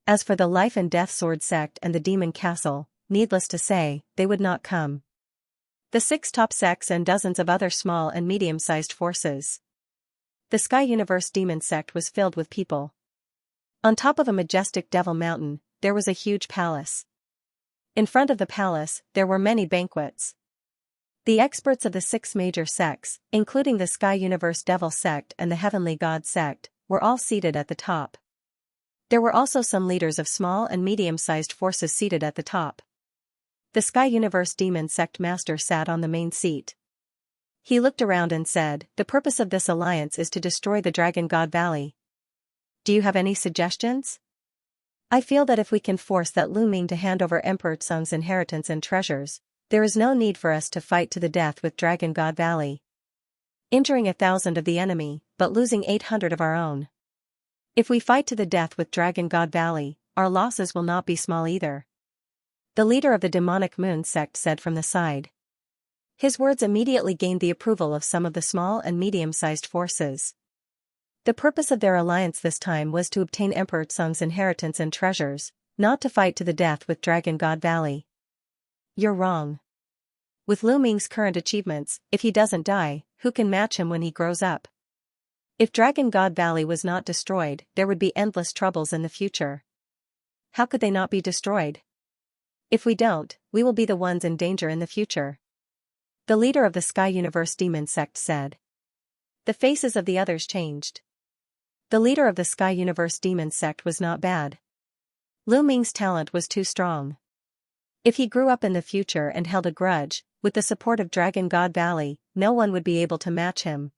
As for the Life and Death Sword sect and the Demon Castle, needless to say, they would not come. The 6 top sects and dozens of other small and medium-sized forces. The Sky Universe Demon sect was filled with people. On top of a majestic devil mountain, there was a huge palace. In front of the palace, there were many banquets. The experts of the 6 major sects, including the Sky Universe Devil sect and the Heavenly God sect, were all seated at the top. There were also some leaders of small and medium-sized forces seated at the top. The Sky Universe Demon sect master sat on the main seat. He looked around and said, "The purpose of this alliance is to destroy the Dragon God Valley. Do you have any suggestions? I feel that if we can force that Lu Ming to hand over Emperor Tsung's inheritance and treasures, there is no need for us to fight to the death with Dragon God Valley. Injuring 1,000 of the enemy, but losing 800 of our own. If we fight to the death with Dragon God Valley, our losses will not be small either." The leader of the Demonic Moon sect said from the side. His words immediately gained the approval of some of the small and medium-sized forces. The purpose of their alliance this time was to obtain Emperor Tsung's inheritance and treasures, not to fight to the death with Dragon God Valley. You're wrong. With Lu Ming's current achievements, if he doesn't die, who can match him when he grows up? If Dragon God Valley was not destroyed, there would be endless troubles in the future. How could they not be destroyed? If we don't, we will be the ones in danger in the future. The leader of the Sky Universe Demon sect said. The faces of the others changed. The leader of the Sky Universe Demon sect was not bad. Lu Ming's talent was too strong. If he grew up in the future and held a grudge, with the support of Dragon God Valley, no one would be able to match him.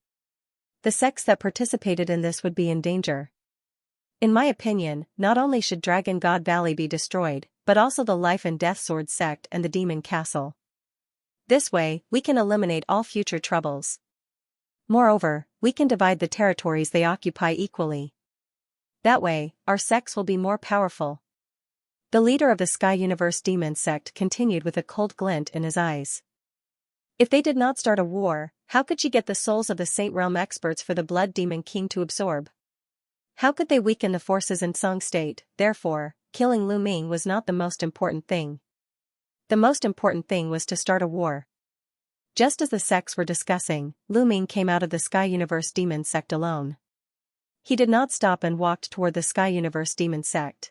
The sects that participated in this would be in danger. In my opinion, not only should Dragon God Valley be destroyed, but also the Life and Death Sword sect and the Demon Castle. This way, we can eliminate all future troubles. Moreover, we can divide the territories they occupy equally. That way, our sects will be more powerful. The leader of the Sky Universe Demon sect continued with a cold glint in his eyes. If they did not start a war, how could she get the souls of the Saint Realm experts for the Blood Demon King to absorb? How could they weaken the forces in Tsung State? Therefore, killing Lu Ming was not the most important thing. The most important thing was to start a war. Just as the sects were discussing, Lu Ming came out of the Sky Universe Demon sect alone. He did not stop and walked toward the Sky Universe Demon sect.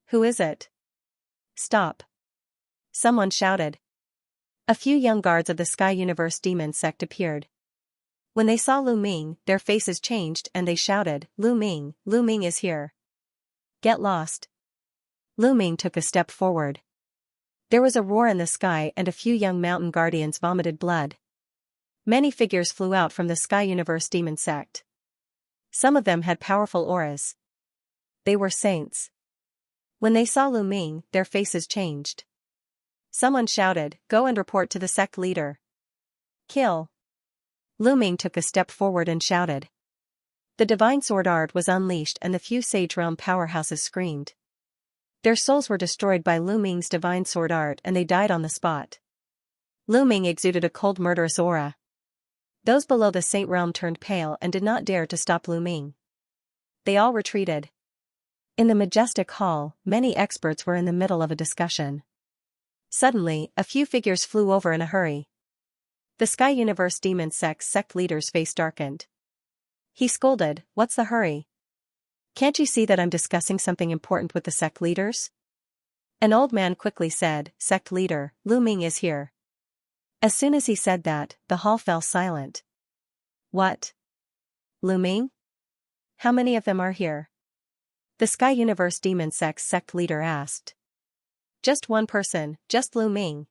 Who is it? Stop. Someone shouted. A few young guards of the Sky Universe Demon sect appeared. When they saw Lu Ming, their faces changed and they shouted, Lu Ming is here. Get lost. Lu Ming took a step forward. There was a roar in the sky and a few young mountain guardians vomited blood. Many figures flew out from the Sky Universe Demon sect. Some of them had powerful auras. They were saints. When they saw Lu Ming, their faces changed. Someone shouted, "Go and report to the sect leader." Kill. Lu Ming took a step forward and shouted. The divine sword art was unleashed and the few Sage Realm powerhouses screamed. Their souls were destroyed by Lu Ming's divine sword art and they died on the spot. Lu Ming exuded a cold murderous aura. Those below the Saint Realm turned pale and did not dare to stop Lu Ming. They all retreated. In the majestic hall, many experts were in the middle of a discussion. Suddenly, a few figures flew over in a hurry. The Sky Universe Demon sect leader's face darkened. He scolded, "What's the hurry? Can't you see that I'm discussing something important with the sect leaders?" An old man quickly said, "Sect leader, Lu Ming is here." As soon as he said that, the hall fell silent. What? Lu Ming? How many of them are here? The Sky Universe Demon sect leader asked. Just one person, just Lu Ming.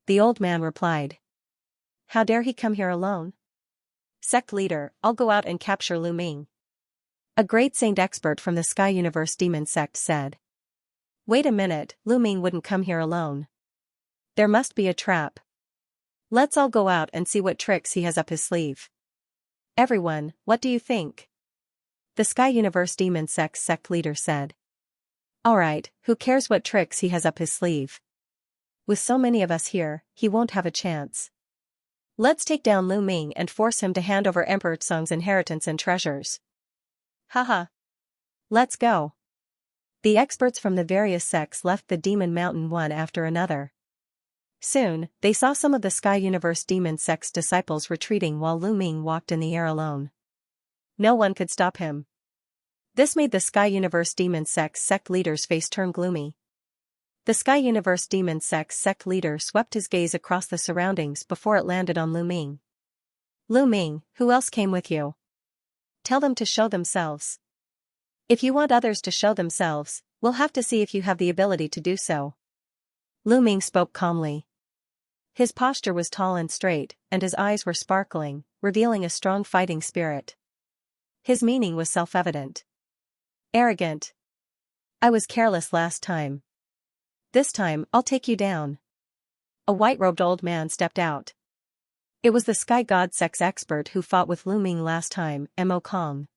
The old man replied. How dare he come here alone? Sect leader, I'll go out and capture Lu Ming. A great saint expert from the Sky Universe Demon sect said. Wait a minute, Lu Ming wouldn't come here alone. There must be a trap. Let's all go out and see what tricks he has up his sleeve. Everyone, what do you think? The Sky Universe Demon sect leader said. Alright, who cares what tricks he has up his sleeve? With so many of us here, he won't have a chance. Let's take down Lu Ming and force him to hand over Emperor Tsung's inheritance and treasures. Haha. Let's go. The experts from the various sects left the Demon Mountain one after another. Soon, they saw some of the Sky Universe Demon sect's disciples retreating while Lu Ming walked in the air alone. No one could stop him. This made the Sky Universe Demon Sect's sect leader's face turn gloomy. The Sky Universe Demon Sect's sect leader swept his gaze across the surroundings before it landed on Lu Ming. Lu Ming, who else came with you? Tell them to show themselves. If you want others to show themselves, we'll have to see if you have the ability to do so. Lu Ming spoke calmly. His posture was tall and straight, and his eyes were sparkling, revealing a strong fighting spirit. His meaning was self-evident. Arrogant. I was careless last time. This time, I'll take you down. A white-robed old man stepped out. It was the Sky God Sect's expert who fought with Lu Ming last time, Mo Kong.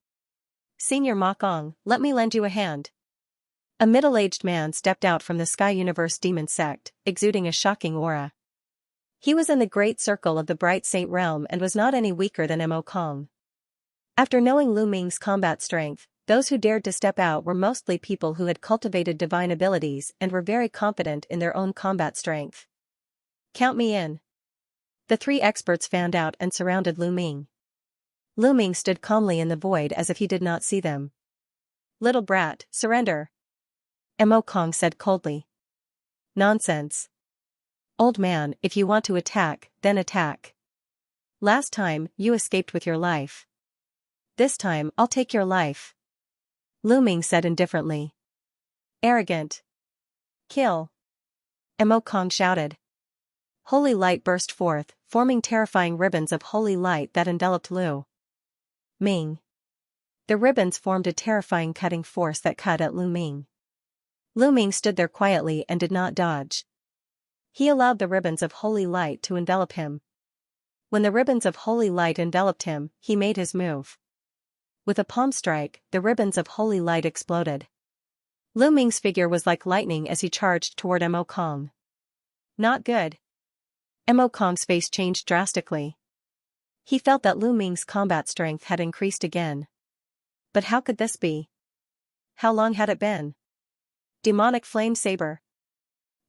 Senior Ma Kong, let me lend you a hand. A middle-aged man stepped out from the Sky Universe Demon Sect, exuding a shocking aura. He was in the great circle of the Bright Saint Realm and was not any weaker than Mo Kong. After knowing Lu Ming's combat strength, those who dared to step out were mostly people who had cultivated divine abilities and were very confident in their own combat strength. Count me in. The three experts fanned out and surrounded Lu Ming. Lu Ming stood calmly in the void as if he did not see them. Little brat, surrender. Mo Kong said coldly. Nonsense. Old man, if you want to attack, then attack. Last time, you escaped with your life. This time, I'll take your life. Lu Ming said indifferently. Arrogant. Kill. Mo Kong shouted. Holy light burst forth, forming terrifying ribbons of holy light that enveloped Lu Ming. The ribbons formed a terrifying cutting force that cut at Lu Ming. Lu Ming stood there quietly and did not dodge. He allowed the ribbons of holy light to envelop him. When the ribbons of holy light enveloped him, he made his move. With a palm strike, the ribbons of holy light exploded. Lu Ming's figure was like lightning as he charged toward Mo Kong. Not good. Mo Kong's face changed drastically. He felt that Lu Ming's combat strength had increased again. But how could this be? How long had it been? Demonic flame saber.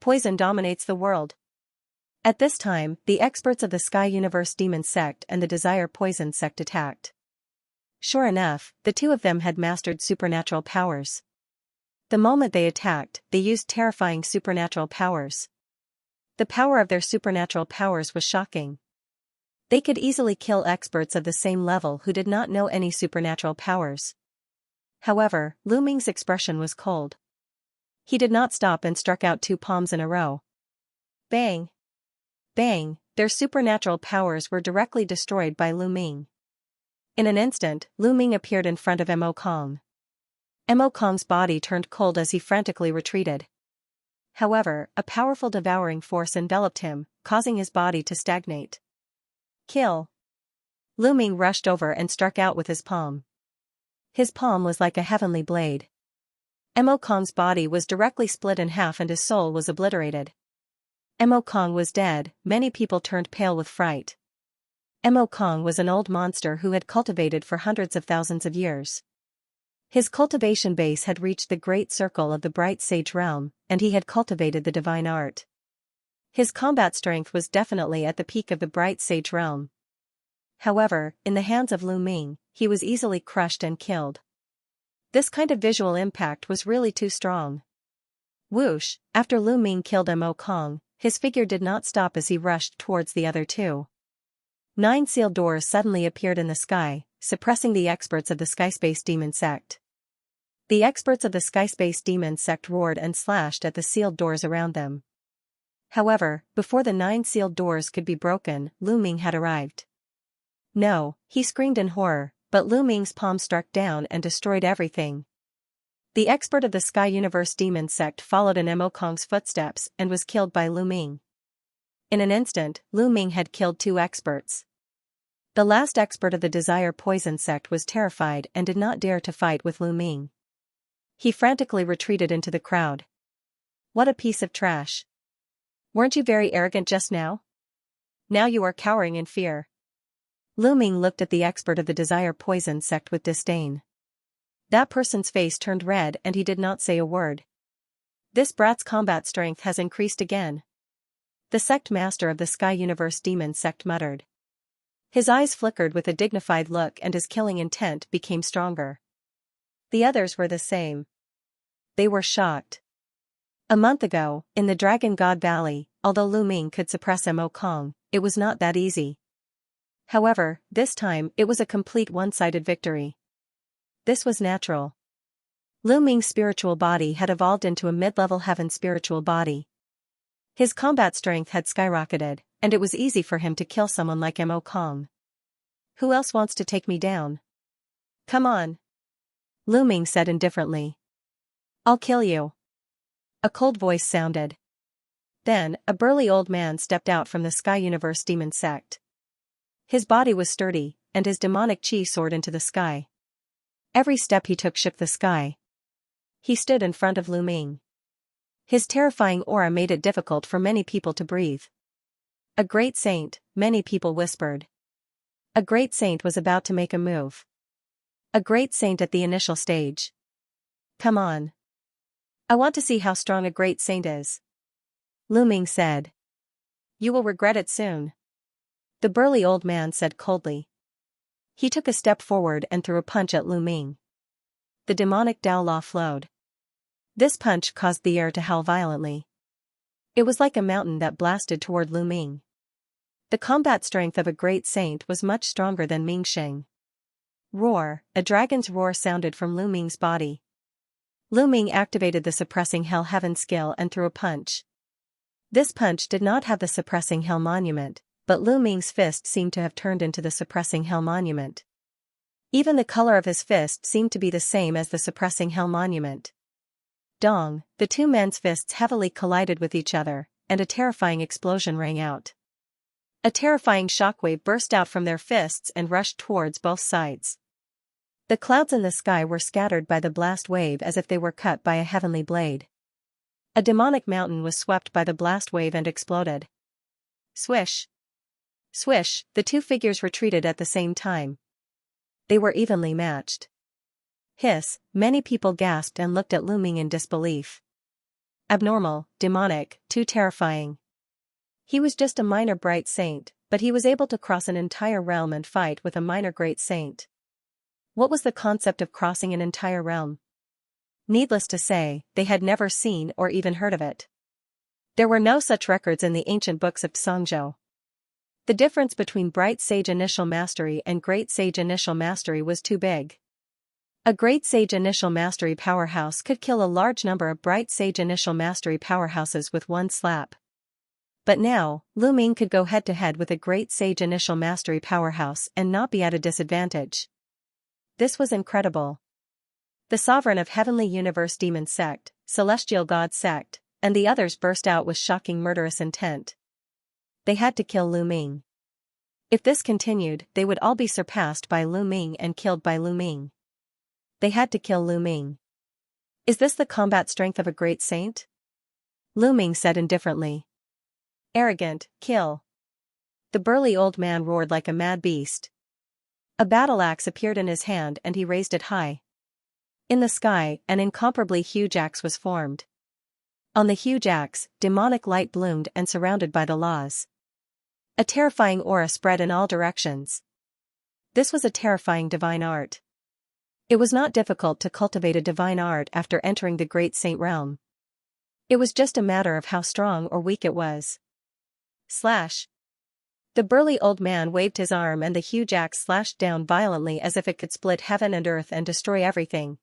Poison dominates the world. At this time, the experts of the Sky Universe Demon Sect and the Desire Poison Sect attacked. Sure enough, the two of them had mastered supernatural powers. The moment they attacked, they used terrifying supernatural powers. The power of their supernatural powers was shocking. They could easily kill experts of the same level who did not know any supernatural powers. However, Lu Ming's expression was cold. He did not stop and struck out two palms in a row. Bang! Bang! Their supernatural powers were directly destroyed by Lu Ming. In an instant, Lu Ming appeared in front of Mo Kong. Mo Kong's body turned cold as he frantically retreated. However, a powerful devouring force enveloped him, causing his body to stagnate. Kill! Lu Ming rushed over and struck out with his palm. His palm was like a heavenly blade. Mo Kong's body was directly split in half and his soul was obliterated. Mo Kong was dead. Many people turned pale with fright. Mo Kong was an old monster who had cultivated for hundreds of thousands of years. His cultivation base had reached the great circle of the Bright Sage Realm, and he had cultivated the divine art. His combat strength was definitely at the peak of the Bright Sage Realm. However, in the hands of Lu Ming, he was easily crushed and killed. This kind of visual impact was really too strong. Whoosh! After Lu Ming killed Mo Kong, his figure did not stop as he rushed towards the other two. 9 sealed doors suddenly appeared in the sky, suppressing the experts of the Skyspace Demon Sect. The experts of the Skyspace Demon Sect roared and slashed at the sealed doors around them. However, before the 9 sealed doors could be broken, Lu Ming had arrived. No, he screamed in horror, but Lu Ming's palm struck down and destroyed everything. The expert of the Sky Universe Demon Sect followed in Mo Kong's footsteps and was killed by Lu Ming. In an instant, Lu Ming had killed 2 experts. The last expert of the Desire Poison Sect was terrified and did not dare to fight with Lu Ming. He frantically retreated into the crowd. What a piece of trash. Weren't you very arrogant just now? Now you are cowering in fear. Lu Ming looked at the expert of the Desire Poison Sect with disdain. That person's face turned red and he did not say a word. This brat's combat strength has increased again. The sect master of the Sky Universe Demon Sect muttered. His eyes flickered with a dignified look and his killing intent became stronger. The others were the same. They were shocked. A month ago, in the Dragon God Valley, although Lu Ming could suppress Mo Kong, it was not that easy. However, this time it was a complete one-sided victory. This was natural. Lu Ming's spiritual body had evolved into a mid-level heaven spiritual body. His combat strength had skyrocketed, and it was easy for him to kill someone like Mo Kong. Who else wants to take me down? Come on. Lu Ming said indifferently. I'll kill you. A cold voice sounded. Then, a burly old man stepped out from the Sky Universe demon sect. His body was sturdy, and his demonic chi soared into the sky. Every step he took shook the sky. He stood in front of Lu Ming. His terrifying aura made it difficult for many people to breathe. A great saint, many people whispered. A great saint was about to make a move. A great saint at the initial stage. Come on. I want to see how strong a great saint is. Lu Ming said. You will regret it soon. The burly old man said coldly. He took a step forward and threw a punch at Lu Ming. The demonic Dao Law flowed. This punch caused the air to howl violently. It was like a mountain that blasted toward Lu Ming. The combat strength of a great saint was much stronger than Ming Sheng. Roar, a dragon's roar sounded from Lu Ming's body. Lu Ming activated the suppressing hell heaven skill and threw a punch. This punch did not have the suppressing hell monument, but Lu Ming's fist seemed to have turned into the suppressing hell monument. Even the color of his fist seemed to be the same as the suppressing hell monument. Dong, the two men's fists heavily collided with each other, and a terrifying explosion rang out. A terrifying shockwave burst out from their fists and rushed towards both sides. The clouds in the sky were scattered by the blast wave as if they were cut by a heavenly blade. A demonic mountain was swept by the blast wave and exploded. Swish! Swish, the two figures retreated at the same time. They were evenly matched. Hiss, many people gasped and looked at Lu Ming in disbelief. Abnormal, demonic, too terrifying. He was just a minor bright saint, but he was able to cross an entire realm and fight with a minor great saint. What was the concept of crossing an entire realm? Needless to say, they had never seen or even heard of it. There were no such records in the ancient books of Songzhou. The difference between Bright Sage Initial Mastery and Great Sage Initial Mastery was too big. A Great Sage Initial Mastery powerhouse could kill a large number of Bright Sage Initial Mastery powerhouses with one slap. But now, Lu Ming could go head-to-head with a Great Sage Initial Mastery powerhouse and not be at a disadvantage. This was incredible. The sovereign of Heavenly Universe Demon Sect, Celestial God Sect, and the others burst out with shocking murderous intent. They had to kill Lu Ming. If this continued, they would all be surpassed by Lu Ming and killed by Lu Ming. They had to kill Lu Ming. Is this the combat strength of a great saint? Lu Ming said indifferently. Arrogant, kill. The burly old man roared like a mad beast. A battle axe appeared in his hand and he raised it high. In the sky, an incomparably huge axe was formed. On the huge axe, demonic light bloomed and surrounded by the laws. A terrifying aura spread in all directions. This was a terrifying divine art. It was not difficult to cultivate a divine art after entering the Great Saint realm. It was just a matter of how strong or weak it was. Slash. The burly old man waved his arm and the huge axe slashed down violently as if it could split heaven and earth and destroy everything.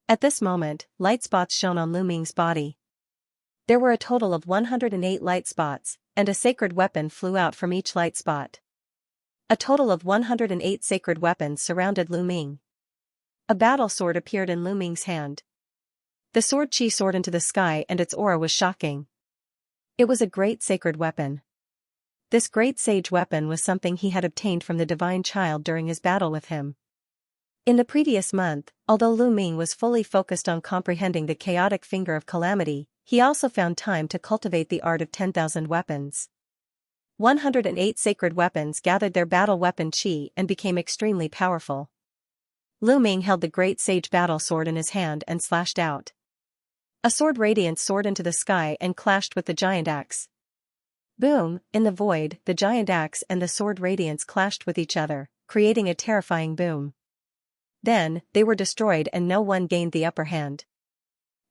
At this moment, light spots shone on Lu Ming's body. There were a total of 108 light spots, and a sacred weapon flew out from each light spot. A total of 108 sacred weapons surrounded Lu Ming. A battle sword appeared in Lu Ming's hand. The sword chi soared into the sky and its aura was shocking. It was a great sacred weapon. This great sage weapon was something he had obtained from the divine child during his battle with him. In the previous month, although Lu Ming was fully focused on comprehending the chaotic finger of calamity, he also found time to cultivate the art of 10,000 weapons. 108 sacred weapons gathered their battle weapon chi and became extremely powerful. Lu Ming held the great sage battle sword in his hand and slashed out. A sword radiance soared into the sky and clashed with the giant axe. Boom, in the void, the giant axe and the sword radiance clashed with each other, creating a terrifying boom. Then, they were destroyed and no one gained the upper hand.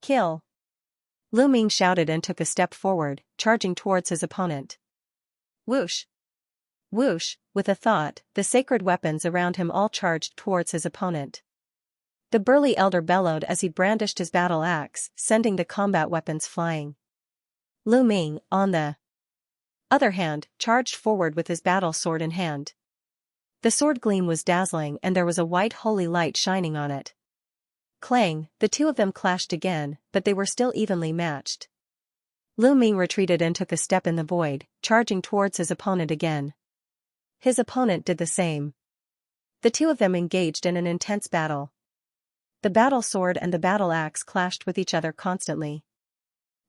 Kill! Lu Ming shouted and took a step forward, charging towards his opponent. Whoosh! Whoosh! With a thought, the sacred weapons around him all charged towards his opponent. The burly elder bellowed as he brandished his battle axe, sending the combat weapons flying. Lu Ming, on the other hand, charged forward with his battle sword in hand. The sword gleam was dazzling and there was a white holy light shining on it. Clang, the two of them clashed again, but they were still evenly matched. Lu Ming retreated and took a step in the void, charging towards his opponent again. His opponent did the same. The two of them engaged in an intense battle. The battle sword and the battle axe clashed with each other constantly.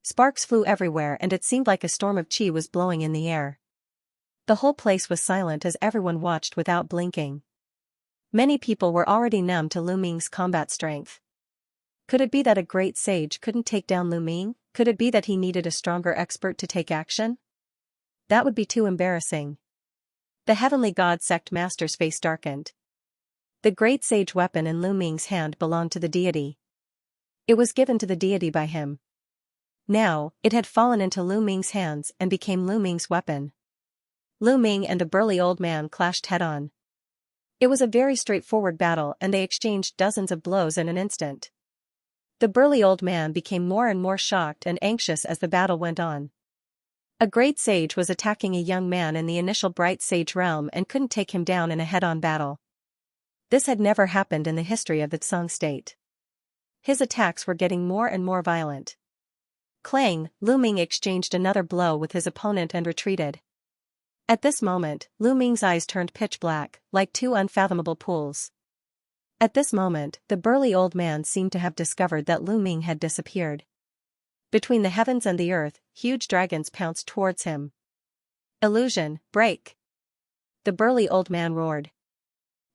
Sparks flew everywhere and it seemed like a storm of chi was blowing in the air. The whole place was silent as everyone watched without blinking. Many people were already numb to Lu Ming's combat strength. Could it be that a great sage couldn't take down Lu Ming? Could it be that he needed a stronger expert to take action? That would be too embarrassing. The heavenly god sect master's face darkened. The great sage weapon in Lu Ming's hand belonged to the deity. It was given to the deity by him. Now, it had fallen into Lu Ming's hands and became Lu Ming's weapon. Lu Ming and the burly old man clashed head-on. It was a very straightforward battle and they exchanged dozens of blows in an instant. The burly old man became more and more shocked and anxious as the battle went on. A great sage was attacking a young man in the initial bright sage realm and couldn't take him down in a head-on battle. This had never happened in the history of the Tsang state. His attacks were getting more and more violent. Clang, Lu Ming exchanged another blow with his opponent and retreated. At this moment, Lu Ming's eyes turned pitch black, like two unfathomable pools. At this moment, the burly old man seemed to have discovered that Lu Ming had disappeared. Between the heavens and the earth, huge dragons pounced towards him. Illusion, break! The burly old man roared.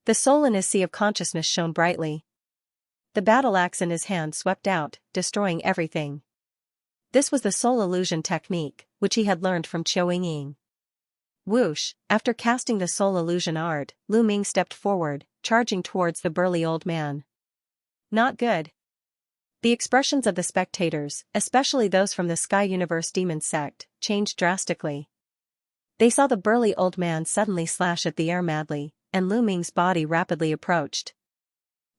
The soul in his sea of consciousness shone brightly. The battle axe in his hand swept out, destroying everything. This was the soul illusion technique, which he had learned from Qiu Yingying. Whoosh! After casting the soul illusion art, Lu Ming stepped forward, charging towards the burly old man. Not good. The expressions of the spectators, especially those from the Sky Universe Demon sect, changed drastically. They saw the burly old man suddenly slash at the air madly, and Lu Ming's body rapidly approached.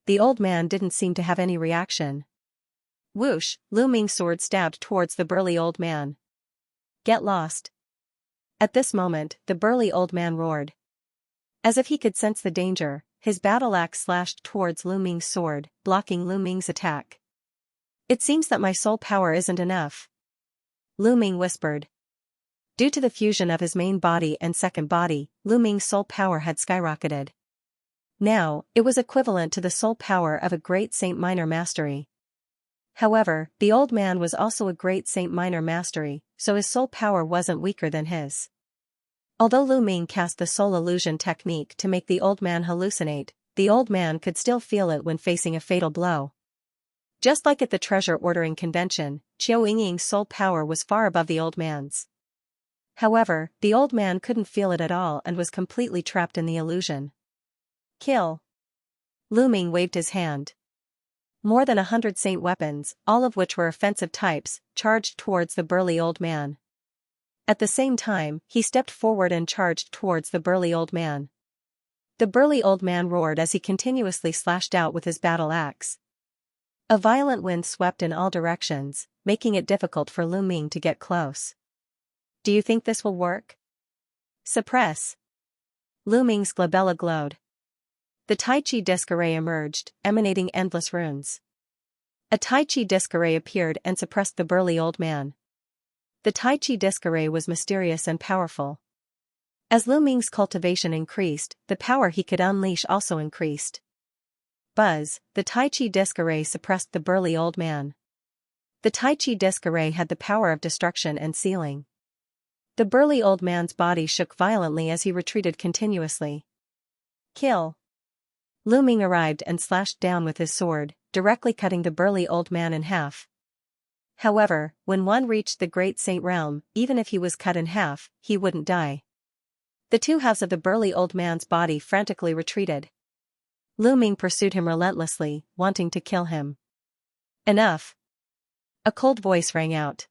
The old man didn't seem to have any reaction. Whoosh! Lu Ming's sword stabbed towards the burly old man. Get lost. At this moment, the burly old man roared. As if he could sense the danger, his battle axe slashed towards Lu Ming's sword, blocking Lu Ming's attack. It seems that my soul power isn't enough. Lu Ming whispered. Due to the fusion of his main body and second body, Lu Ming's soul power had skyrocketed. Now, it was equivalent to the soul power of a great Saint Minor Mastery. However, the old man was also a great Saint Minor Mastery, so his soul power wasn't weaker than his. Although Lu Ming cast the soul illusion technique to make the old man hallucinate, the old man could still feel it when facing a fatal blow. Just like at the treasure ordering convention, Qiu Yingying's soul power was far above the old man's. However, the old man couldn't feel it at all and was completely trapped in the illusion. Kill! Lu Ming waved his hand. More than 100 saint weapons, all of which were offensive types, charged towards the burly old man. At the same time, he stepped forward and charged towards the burly old man. The burly old man roared as he continuously slashed out with his battle axe. A violent wind swept in all directions, making it difficult for Lu Ming to get close. Do you think this will work? Suppress. Lu Ming's glabella glowed. The Tai Chi disc array emerged, emanating endless runes. A Tai Chi disc array appeared and suppressed the burly old man. The Tai Chi disc array was mysterious and powerful. As Lu Ming's cultivation increased, the power he could unleash also increased. Buzz, the Tai Chi disc array suppressed the burly old man. The Tai Chi disc array had the power of destruction and sealing. The burly old man's body shook violently as he retreated continuously. Kill! Lu Ming arrived and slashed down with his sword, directly cutting the burly old man in half. However, when one reached the Great Saint Realm, even if he was cut in half, he wouldn't die. The two halves of the burly old man's body frantically retreated. Lu Ming pursued him relentlessly, wanting to kill him. Enough! A cold voice rang out.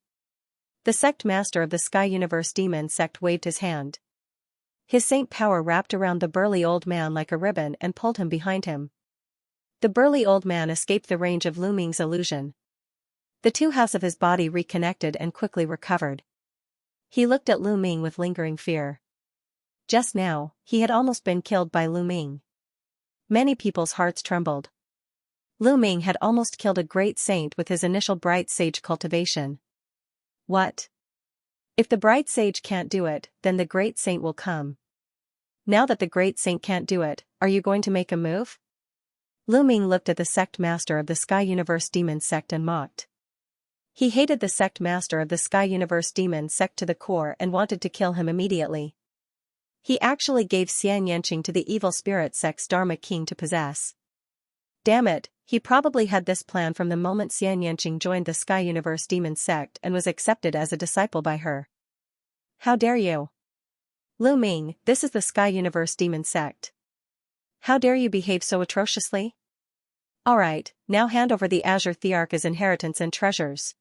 The sect master of the Sky Universe Demon sect waved his hand. His saint power wrapped around the burly old man like a ribbon and pulled him behind him. The burly old man escaped the range of Lu Ming's illusion. The two halves of his body reconnected and quickly recovered. He looked at Lu Ming with lingering fear. Just now, he had almost been killed by Lu Ming. Many people's hearts trembled. Lu Ming had almost killed a great saint with his initial bright sage cultivation. What? If the bright sage can't do it, then the great saint will come. Now that the great saint can't do it, are you going to make a move? Lu Ming looked at the sect master of the Sky Universe Demon sect and mocked. He hated the sect master of the Sky Universe Demon sect to the core and wanted to kill him immediately. He actually gave Xianxia to the evil spirit sect's Dharma king to possess. Damn it, he probably had this plan from the moment Xianxia joined the Sky Universe Demon sect and was accepted as a disciple by her. How dare you? Lu Ming, this is the Sky Universe Demon sect. How dare you behave so atrociously? Alright, now hand over the Azure Thearch's inheritance and treasures.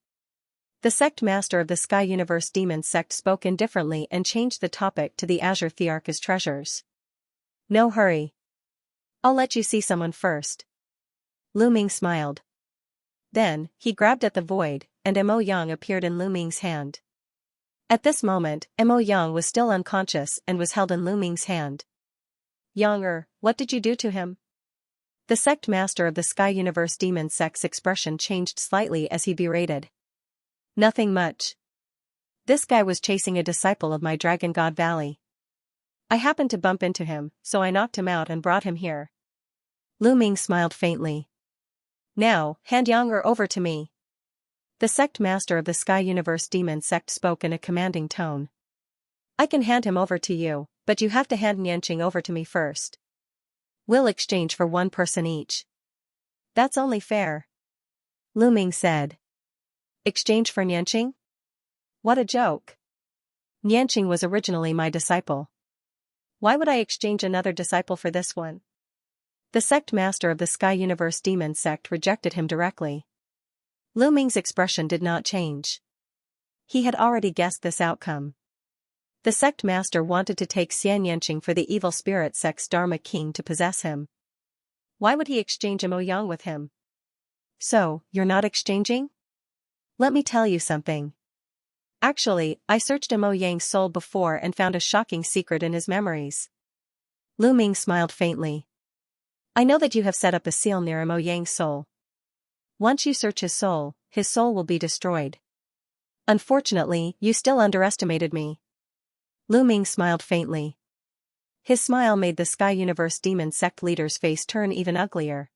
The sect master of the Sky Universe Demon sect spoke indifferently and changed the topic to the Azure Thearch's treasures. No hurry. I'll let you see someone first. Lu Ming smiled. Then, he grabbed at the void, and Mo Yang appeared in Lu Ming's hand. At this moment, Mo Yang was still unconscious and was held in Lu Ming's hand. Yang, what did you do to him? The sect master of the Sky Universe Demon sect's expression changed slightly as he berated. Nothing much. This guy was chasing a disciple of my Dragon God Valley. I happened to bump into him, so I knocked him out and brought him here. Lu Ming smiled faintly. Now, hand Yang over to me. The sect master of the Sky Universe Demon sect spoke in a commanding tone. I can hand him over to you, but you have to hand Xianxia over to me first. We'll exchange for one person each. That's only fair. Lu Ming said. Exchange for Xianxia? What a joke. Xianxia was originally my disciple. Why would I exchange another disciple for this one? The sect master of the Sky Universe Demon sect rejected him directly. Lu Ming's expression did not change. He had already guessed this outcome. The sect master wanted to take Xianxia for the evil spirit sect's Dharma king to possess him. Why would he exchange Mo Yang with him? So, you're not exchanging? Let me tell you something. Actually, I searched Mo Yang's soul before and found a shocking secret in his memories. Lu Ming smiled faintly. I know that you have set up a seal near Mo Yang's soul. Once you search his soul will be destroyed. Unfortunately, you still underestimated me. Lu Ming smiled faintly. His smile made the Sky Universe Demon sect leader's face turn even uglier.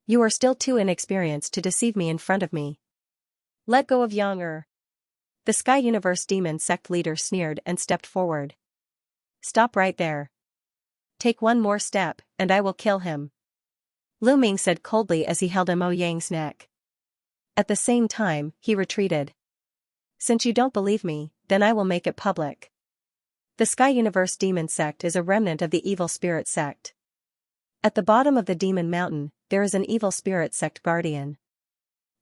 You are still too inexperienced to deceive me in front of me. Let go of Yang. The Sky Universe Demon sect leader sneered and stepped forward. Stop right there. Take one more step, and I will kill him. Lu Ming said coldly as he held Mo Yang's neck. At the same time, he retreated. Since you don't believe me, then I will make it public. The Sky Universe Demon sect is a remnant of the evil spirit sect. At the bottom of the Demon Mountain, there is an evil spirit sect guardian.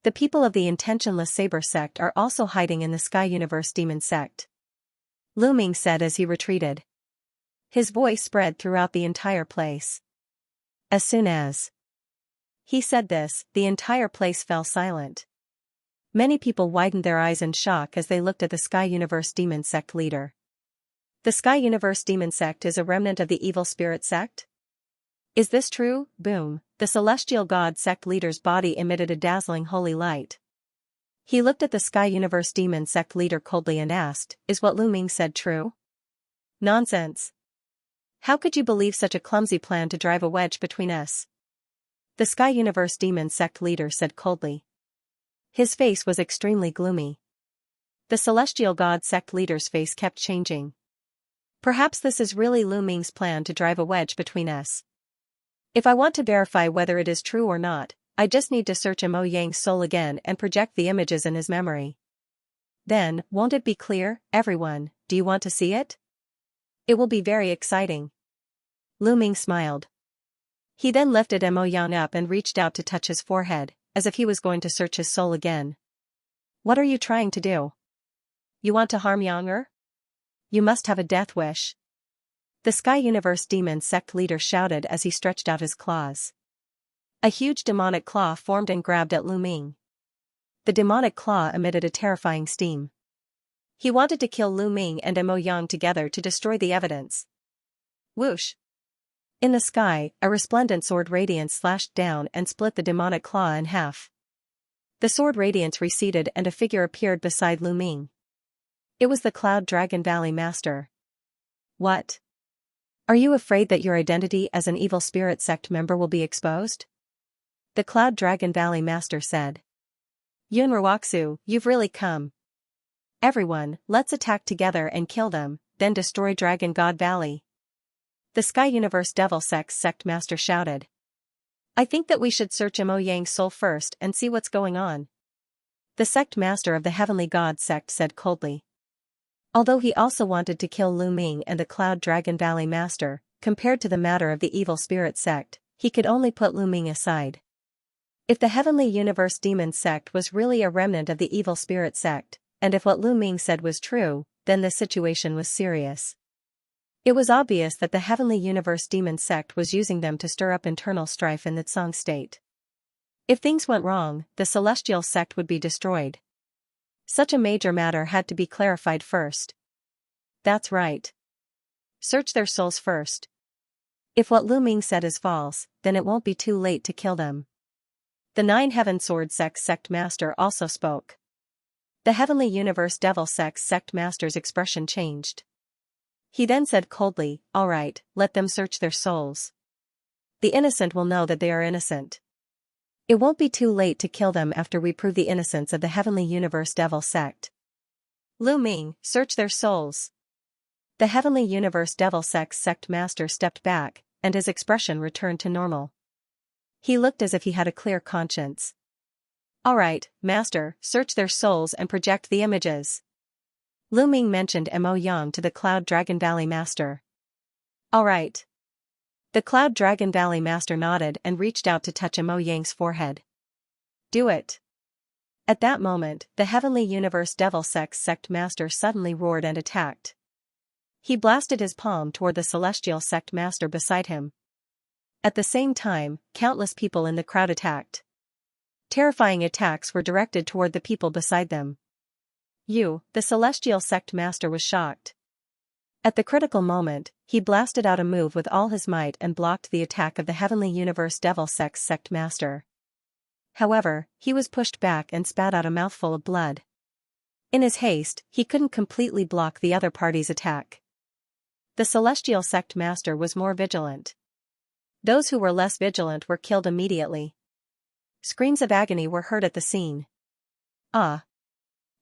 The people of the intentionless Saber sect are also hiding in the Sky Universe Demon sect. Lu Ming said as he retreated. His voice spread throughout the entire place. As soon as he said this, the entire place fell silent. Many people widened their eyes in shock as they looked at the Sky Universe Demon sect leader. The Sky Universe Demon sect is a remnant of the evil spirit sect? Is this true? Boom, the celestial god sect leader's body emitted a dazzling holy light. He looked at the Sky Universe Demon sect leader coldly and asked, is what Lu Ming said true? Nonsense. How could you believe such a clumsy plan to drive a wedge between us? The Sky Universe Demon sect leader said coldly. His face was extremely gloomy. The celestial god sect leader's face kept changing. Perhaps this is really Lu Ming's plan to drive a wedge between us. If I want to verify whether it is true or not, I just need to search Mo Yang's soul again and project the images in his memory. Then, won't it be clear? Everyone, do you want to see it? It will be very exciting. Lu Ming smiled. He then lifted Mo Yang up and reached out to touch his forehead, as if he was going to search his soul again. What are you trying to do? You want to harm Yanger? You must have a death wish. The Sky Universe Demon Sect leader shouted as he stretched out his claws. A huge demonic claw formed and grabbed at Lu Ming. The demonic claw emitted a terrifying steam. He wanted to kill Lu Ming and Mo Yang together to destroy the evidence. Whoosh! In the sky, a resplendent sword radiance slashed down and split the demonic claw in half. The sword radiance receded and a figure appeared beside Lu Ming. It was the Cloud Dragon Valley Master. What? Are you afraid that your identity as an evil spirit sect member will be exposed? The Cloud Dragon Valley Master said. Yun Ruoxu, you've really come. Everyone, let's attack together and kill them, then destroy Dragon God Valley. The Sky Universe Devil Sect Master shouted. I think that we should search Mo Yang's soul first and see what's going on. The Sect Master of the Heavenly God Sect said coldly. Although he also wanted to kill Lu Ming and the Cloud Dragon Valley Master, compared to the matter of the Evil Spirit Sect, he could only put Lu Ming aside. If the Heavenly Universe Demon Sect was really a remnant of the Evil Spirit Sect, and if what Lu Ming said was true, then the situation was serious. It was obvious that the Heavenly Universe Demon Sect was using them to stir up internal strife in the Tsang state. If things went wrong, the Celestial Sect would be destroyed. Such a major matter had to be clarified first. That's right. Search their souls first. If what Lu Ming said is false, then it won't be too late to kill them. The Nine Heaven Sword Sect Master also spoke. The Heavenly Universe Devil Sect Master's expression changed. He then said coldly, all right, let them search their souls. The innocent will know that they are innocent. It won't be too late to kill them after we prove the innocence of the Heavenly Universe Devil Sect. Lu Ming, search their souls. The Heavenly Universe Devil Sect Master stepped back, and his expression returned to normal. He looked as if he had a clear conscience. All right, Master, search their souls and project the images. Lu Ming mentioned Mo Yang to the Cloud Dragon Valley Master. All right. The Cloud Dragon Valley Master nodded and reached out to touch Mo Yang's forehead. Do it. At that moment, the Heavenly Universe Devil Sect Master suddenly roared and attacked. He blasted his palm toward the Celestial Sect Master beside him. At the same time, countless people in the crowd attacked. Terrifying attacks were directed toward the people beside them. The Celestial Sect Master was shocked. At the critical moment, he blasted out a move with all his might and blocked the attack of the Heavenly Universe Devil Sect Master. However, he was pushed back and spat out a mouthful of blood. In his haste, he couldn't completely block the other party's attack. The Celestial Sect Master was more vigilant. Those who were less vigilant were killed immediately. Screams of agony were heard at the scene. Ah!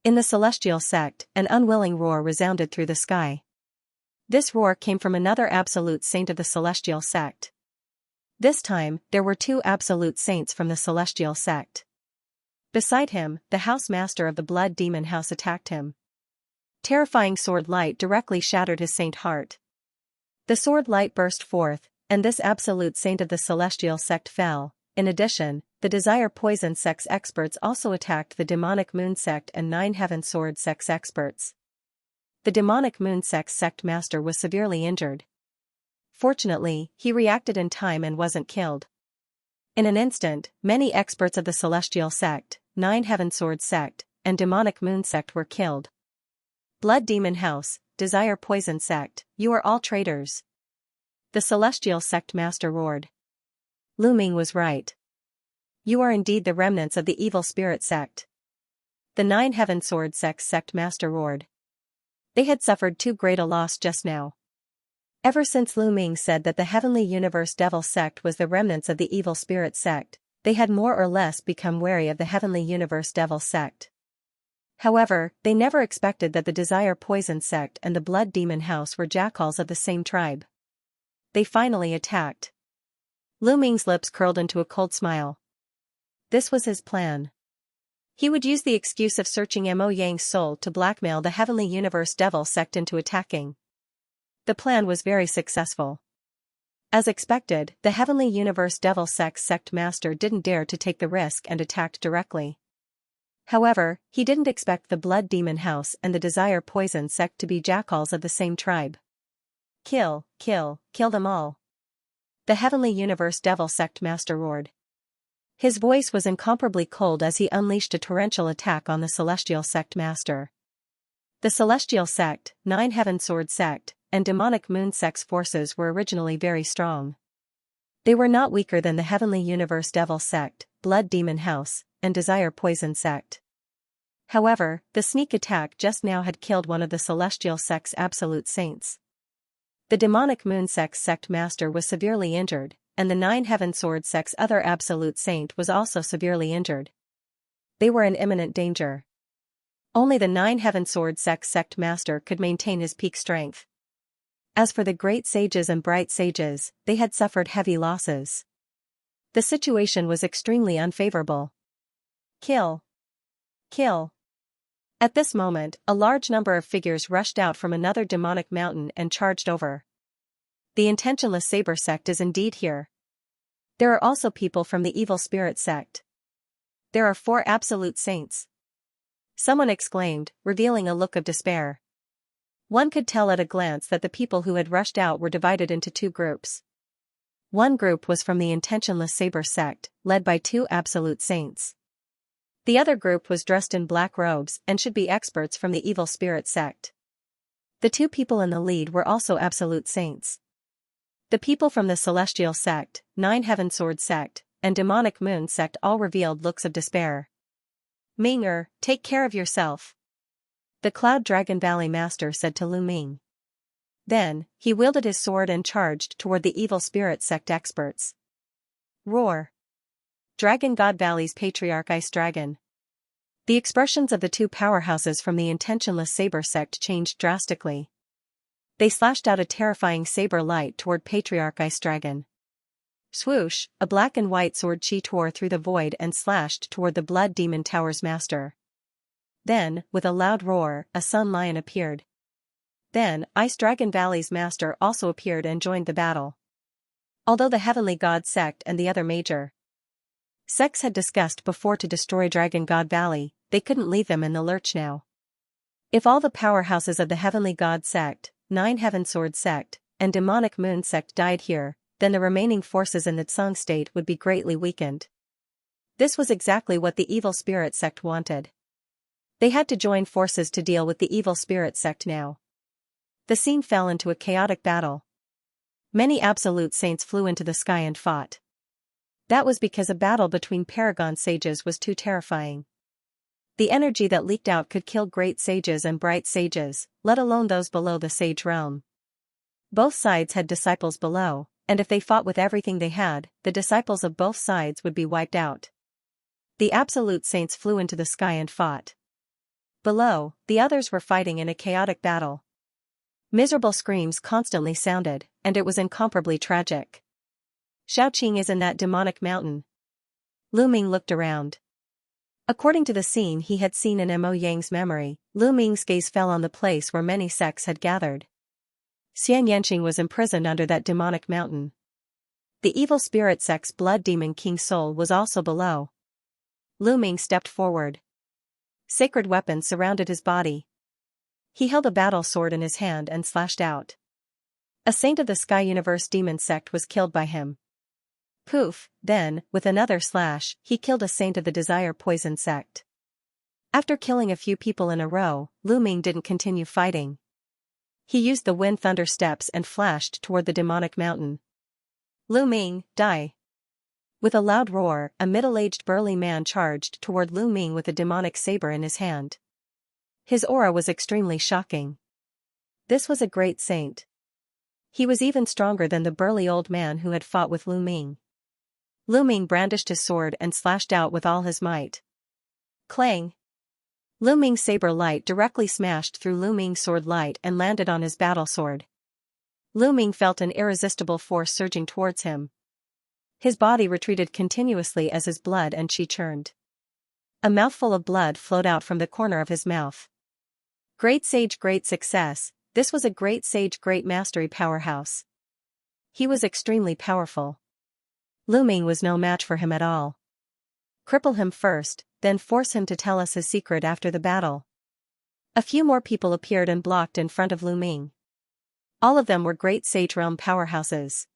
In the Celestial Sect, an unwilling roar resounded through the sky. This roar came from another absolute saint of the Celestial Sect. This time, there were two absolute saints from the Celestial Sect. Beside him, the House Master of the Blood Demon House attacked him. Terrifying sword light directly shattered his saint heart. The sword light burst forth, and this absolute saint of the Celestial Sect fell. In addition, the Desire Poison Sect's experts also attacked the Demonic Moon Sect and Nine Heaven Sword Sect's experts. The Demonic Moon Sect Master was severely injured. Fortunately, he reacted in time and wasn't killed. In an instant, many experts of the Celestial Sect, Nine Heaven Sword Sect, and Demonic Moon Sect were killed. Blood Demon House, Desire Poison Sect, you are all traitors. The Celestial Sect Master roared. Lu Ming was right. You are indeed the remnants of the Evil Spirit Sect. The Nine Heaven Sword Sect Master roared. They had suffered too great a loss just now. Ever since Lu Ming said that the Heavenly Universe Devil Sect was the remnants of the Evil Spirit Sect, they had more or less become wary of the Heavenly Universe Devil Sect. However, they never expected that the Desire Poison Sect and the Blood Demon House were jackals of the same tribe. They finally attacked. Lu Ming's lips curled into a cold smile. This was his plan. He would use the excuse of searching Mo Yang's soul to blackmail the Heavenly Universe Devil Sect into attacking. The plan was very successful. As expected, the Heavenly Universe Devil Sect Master didn't dare to take the risk and attacked directly. However, he didn't expect the Blood Demon House and the Desire Poison Sect to be jackals of the same tribe. Kill, kill, kill them all. The Heavenly Universe Devil Sect Master roared. His voice was incomparably cold as he unleashed a torrential attack on the Celestial Sect Master. The Celestial Sect, Nine Heaven Sword Sect, and Demonic Moon Sect's forces were originally very strong. They were not weaker than the Heavenly Universe Devil Sect, Blood Demon House, and Desire Poison Sect. However, the sneak attack just now had killed one of the Celestial Sect's absolute saints. The Demonic Moon Sect's Sect Master was severely injured, and the Nine Heaven Sword Sect's other absolute saint was also severely injured. They were in imminent danger. Only the Nine Heaven Sword Sect's Sect Master could maintain his peak strength. As for the Great Sages and Bright Sages, they had suffered heavy losses. The situation was extremely unfavorable. Kill. Kill. At this moment, a large number of figures rushed out from another demonic mountain and charged over. The Intentionless Saber Sect is indeed here. There are also people from the Evil Spirit Sect. There are 4 absolute saints. Someone exclaimed, revealing a look of despair. One could tell at a glance that the people who had rushed out were divided into 2 groups. One group was from the Intentionless Saber Sect, led by 2 absolute saints. The other group was dressed in black robes and should be experts from the Evil Spirit Sect. The 2 people in the lead were also absolute saints. The people from the Celestial Sect, Nine Heaven Sword Sect, and Demonic Moon Sect all revealed looks of despair. Ming, take care of yourself, the Cloud Dragon Valley Master said to Lu Ming. Then, he wielded his sword and charged toward the Evil Spirit Sect experts. Roar! Dragon God Valley's Patriarch Ice Dragon. The expressions of the 2 powerhouses from the Intentionless Saber Sect changed drastically. They slashed out a terrifying saber light toward Patriarch Ice Dragon. Swoosh, a black and white sword chi tore through the void and slashed toward the Blood Demon Tower's master. Then, with a loud roar, a Sun Lion appeared. Then, Ice Dragon Valley's master also appeared and joined the battle. Although the Heavenly God Sect and the other major sects had discussed before to destroy Dragon God Valley, they couldn't leave them in the lurch now. If all the powerhouses of the Heavenly God Sect, Nine Heaven Sword Sect, and Demonic Moon Sect died here, then the remaining forces in the Tsang state would be greatly weakened. This was exactly what the Evil Spirit Sect wanted. They had to join forces to deal with the Evil Spirit Sect now. The scene fell into a chaotic battle. Many absolute saints flew into the sky and fought. That was because a battle between Paragon Sages was too terrifying. The energy that leaked out could kill Great Sages and Bright Sages, let alone those below the Sage realm. Both sides had disciples below, and if they fought with everything they had, the disciples of both sides would be wiped out. The absolute saints flew into the sky and fought. Below, the others were fighting in a chaotic battle. Miserable screams constantly sounded, and it was incomparably tragic. Shaoqing is in that demonic mountain. Lu Ming looked around. According to the scene he had seen in Mo Yang's memory, Lu Ming's gaze fell on the place where many sects had gathered. Xianxia was imprisoned under that demonic mountain. The Evil Spirit Sect's Blood Demon King Soul was also below. Lu Ming stepped forward. Sacred weapons surrounded his body. He held a battle sword in his hand and slashed out. A saint of the Sky Universe Demon Sect was killed by him. Poof, then, with another slash, he killed a saint of the Desire Poison Sect. After killing a few people in a row, Lu Ming didn't continue fighting. He used the Wind Thunder Steps and flashed toward the demonic mountain. Lu Ming, die! With a loud roar, a middle-aged burly man charged toward Lu Ming with a demonic saber in his hand. His aura was extremely shocking. This was a great saint. He was even stronger than the burly old man who had fought with Lu Ming. Lu Ming brandished his sword and slashed out with all his might. Clang! Lu Ming's saber light directly smashed through Lu Ming's sword light and landed on his battle sword. Lu Ming felt an irresistible force surging towards him. His body retreated continuously as his blood and qi churned. A mouthful of blood flowed out from the corner of his mouth. Great Sage, great success. This was a Great Sage, great mastery powerhouse. He was extremely powerful. Lu Ming was no match for him at all. Cripple him first, then force him to tell us his secret after the battle. A few more people appeared and blocked in front of Lu Ming. All of them were great sage realm powerhouses.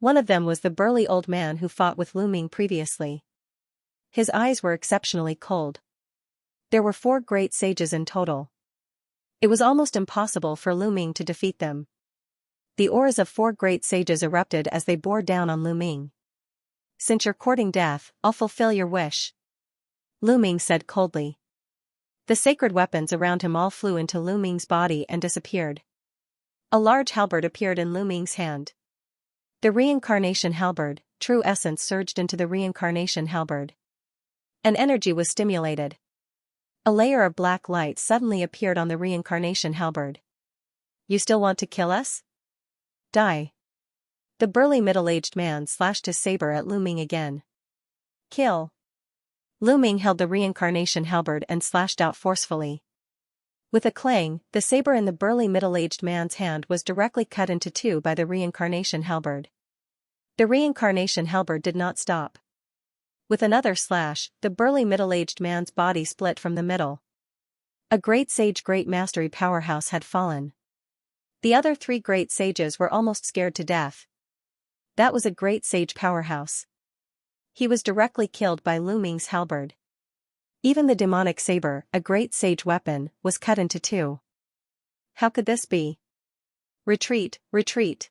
One of them was the burly old man who fought with Lu Ming previously. His eyes were exceptionally cold. There were 4 great sages in total. It was almost impossible for Lu Ming to defeat them. The auras of 4 great sages erupted as they bore down on Lu Ming. "Since you're courting death, I'll fulfill your wish," Lu Ming said coldly. The sacred weapons around him all flew into Lu Ming's body and disappeared. A large halberd appeared in Lu Ming's hand. The reincarnation halberd, true essence surged into the reincarnation halberd. An energy was stimulated. A layer of black light suddenly appeared on the reincarnation halberd. "You still want to kill us? Die." The burly middle-aged man slashed his saber at Lu Ming again. "Kill." Lu Ming held the reincarnation halberd and slashed out forcefully. With a clang, the saber in the burly middle-aged man's hand was directly cut into 2 by the reincarnation halberd. The reincarnation halberd did not stop. With another slash, the burly middle-aged man's body split from the middle. A great sage great mastery powerhouse had fallen. The other 3 great sages were almost scared to death. That was a great sage powerhouse. He was directly killed by Lu Ming's halberd. Even the demonic saber, a great sage weapon, was cut into 2. How could this be? Retreat, retreat.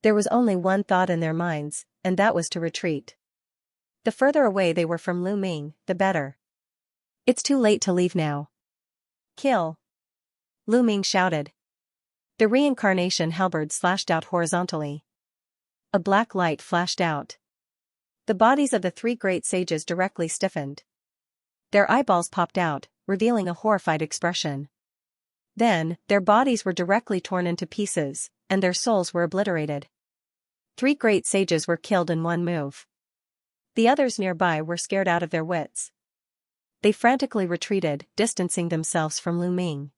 There was only one thought in their minds, and that was to retreat. The further away they were from Lu Ming, the better. "It's too late to leave now." "Kill!" Lu Ming shouted. The reincarnation halberd slashed out horizontally. A black light flashed out. The bodies of the 3 great sages directly stiffened. Their eyeballs popped out, revealing a horrified expression. Then, their bodies were directly torn into pieces, and their souls were obliterated. 3 great sages were killed in one move. The others nearby were scared out of their wits. They frantically retreated, distancing themselves from Lu Ming.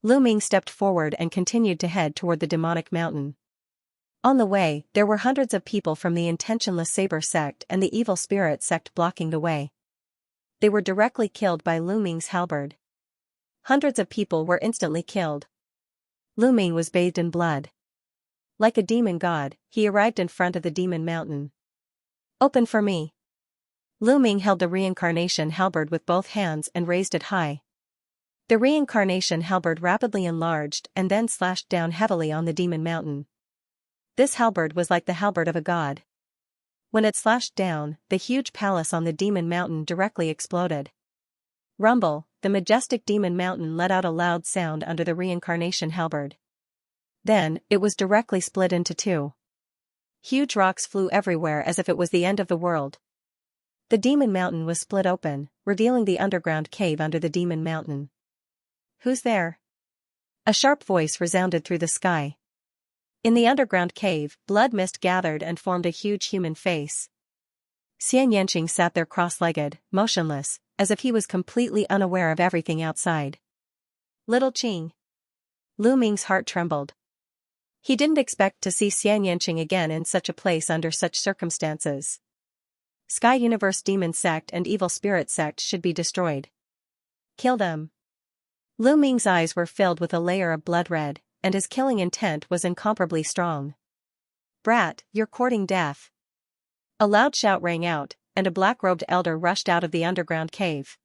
Lu Ming stepped forward and continued to head toward the demonic mountain. On the way, there were hundreds of people from the intentionless saber sect and the evil spirit sect blocking the way. They were directly killed by Lu Ming's halberd. Hundreds of people were instantly killed. Lu Ming was bathed in blood. Like a demon god, he arrived in front of the demon mountain. "Open for me." Lu Ming held the reincarnation halberd with both hands and raised it high. The reincarnation halberd rapidly enlarged and then slashed down heavily on the demon mountain. This halberd was like the halberd of a god. When it slashed down, the huge palace on the demon mountain directly exploded. Rumble, the majestic demon mountain let out a loud sound under the reincarnation halberd. Then, it was directly split into 2. Huge rocks flew everywhere as if it was the end of the world. The demon mountain was split open, revealing the underground cave under the demon mountain. "Who's there?" A sharp voice resounded through the sky. In the underground cave, blood mist gathered and formed a huge human face. Xianxia sat there cross-legged, motionless, as if he was completely unaware of everything outside. "Little Qing." Lu Ming's heart trembled. He didn't expect to see Xianxia again in such a place under such circumstances. Sky Universe Demon Sect and Evil Spirit Sect should be destroyed. "Kill them." Lu Ming's eyes were filled with a layer of blood red, and his killing intent was incomparably strong. "Brat, you're courting death." A loud shout rang out, and a black-robed elder rushed out of the underground cave.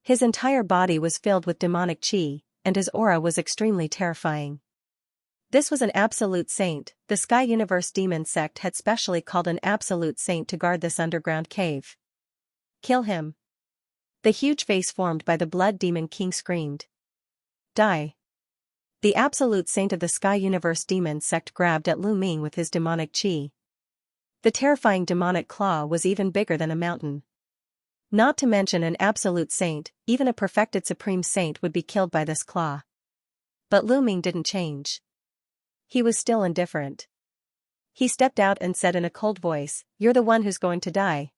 His entire body was filled with demonic chi, and his aura was extremely terrifying. This was an absolute saint. The Sky Universe Demon Sect had specially called an absolute saint to guard this underground cave. "Kill him." The huge face formed by the Blood Demon King screamed. "Die." The absolute saint of the Sky Universe Demon Sect grabbed at Lu Ming with his demonic chi. The terrifying demonic claw was even bigger than a mountain. Not to mention an absolute saint, even a perfected supreme saint would be killed by this claw. But Lu Ming didn't change. He was still indifferent. He stepped out and said in a cold voice, "You're the one who's going to die."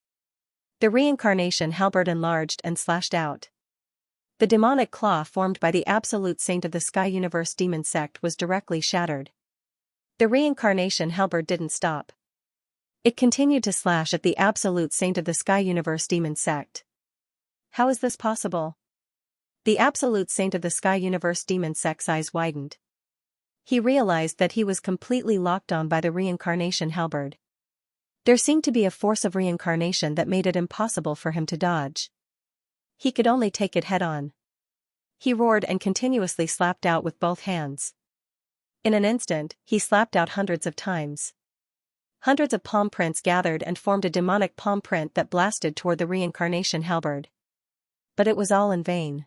The reincarnation halberd enlarged and slashed out. The demonic claw formed by the absolute saint of the Sky Universe Demon Sect was directly shattered. The reincarnation halberd didn't stop. It continued to slash at the absolute saint of the Sky Universe demon sect. How is this possible? The absolute saint of the Sky Universe demon sect's eyes widened. He realized that he was completely locked on by the reincarnation halberd. There seemed to be a force of reincarnation that made it impossible for him to dodge. He could only take it head-on. He roared and continuously slapped out with both hands. In an instant, he slapped out hundreds of times. Hundreds of palm prints gathered and formed a demonic palm print that blasted toward the reincarnation halberd. But it was all in vain.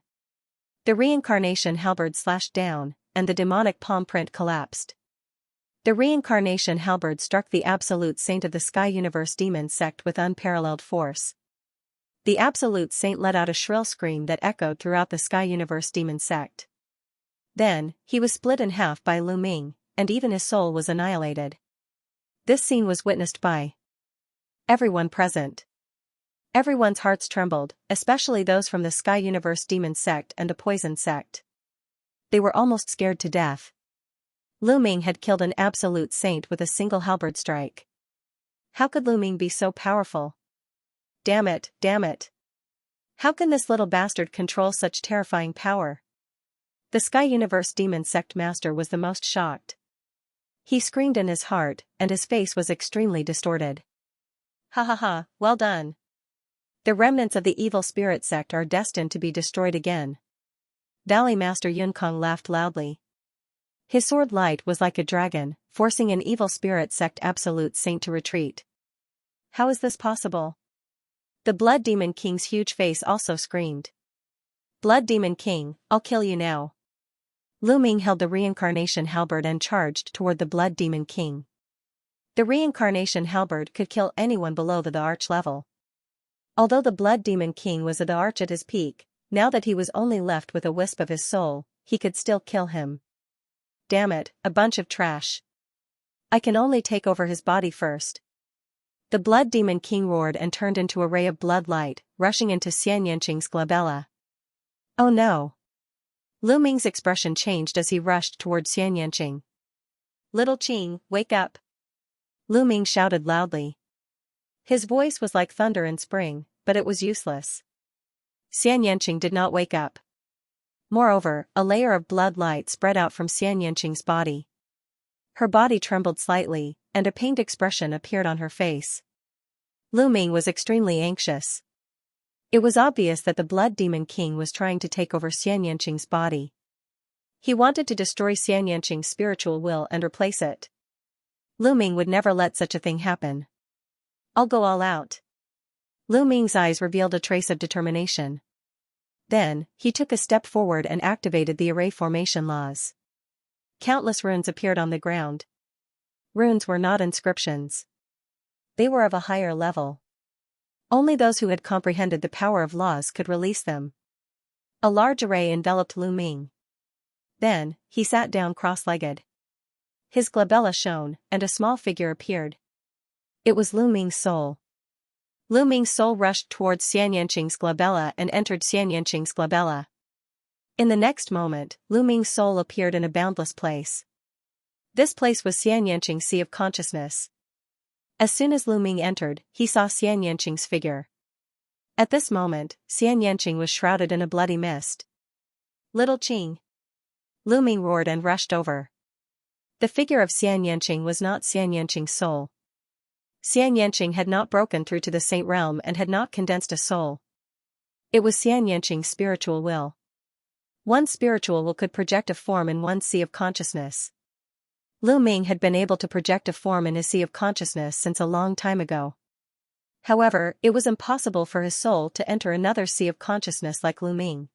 The reincarnation halberd slashed down, and the demonic palm print collapsed. The reincarnation halberd struck the absolute saint of the Sky Universe demon sect with unparalleled force. The absolute saint let out a shrill scream that echoed throughout the Sky Universe demon sect. Then, he was split in half by Lu Ming, and even his soul was annihilated. This scene was witnessed by everyone present. Everyone's hearts trembled, especially those from the Sky Universe demon sect and the poison sect. They were almost scared to death. Lu Ming had killed an absolute saint with a single halberd strike. How could Lu Ming be so powerful? Damn it, damn it. How can this little bastard control such terrifying power? The Sky Universe demon sect master was the most shocked. He screamed in his heart, and his face was extremely distorted. Ha ha ha, well done. The remnants of the evil spirit sect are destined to be destroyed again. Valley Master Yunkong laughed loudly. His sword light was like a dragon, forcing an evil spirit sect absolute saint to retreat. How is this possible? The Blood Demon King's huge face also screamed. Blood Demon King, I'll kill you now. Lu Ming held the reincarnation halberd and charged toward the Blood Demon King. The reincarnation halberd could kill anyone below the arch level. Although the Blood Demon King was at the arch at his peak, now that he was only left with a wisp of his soul, he could still kill him. Damn it, a bunch of trash. I can only take over his body first. The Blood Demon King roared and turned into a ray of blood light, rushing into Xianxia's glabella. Oh no. Lu Ming's expression changed as he rushed toward Xianxia. Little Qing, wake up. Lu Ming shouted loudly. His voice was like thunder in spring, but it was useless. Xianxia did not wake up. Moreover, a layer of blood light spread out from Xianxia's body. Her body trembled slightly, and a pained expression appeared on her face. Lu Ming was extremely anxious. It was obvious that the Blood Demon King was trying to take over Xianxia's body. He wanted to destroy Xianxia's spiritual will and replace it. Lu Ming would never let such a thing happen. I'll go all out. Lu Ming's eyes revealed a trace of determination. Then, he took a step forward and activated the array formation laws. Countless runes appeared on the ground. Runes were not inscriptions. They were of a higher level. Only those who had comprehended the power of laws could release them. A large array enveloped Lu Ming. Then, he sat down cross-legged. His glabella shone, and a small figure appeared. It was Lu Ming's soul. Lu Ming's soul rushed towards Xianxia's glabella and entered Xianxia's glabella. In the next moment, Lu Ming's soul appeared in a boundless place. This place was Xianxia's sea of consciousness. As soon as Lu Ming entered, he saw Xianxia's figure. At this moment, Xianxia was shrouded in a bloody mist. Little Qing. Lu Ming roared and rushed over. The figure of Xianxia was not Xianxia's soul. Xianxia had not broken through to the saint realm and had not condensed a soul. It was Xianxia's spiritual will. One spiritual will could project a form in one sea of consciousness. Lu Ming had been able to project a form in his sea of consciousness since a long time ago. However, it was impossible for his soul to enter another sea of consciousness like Lu Ming.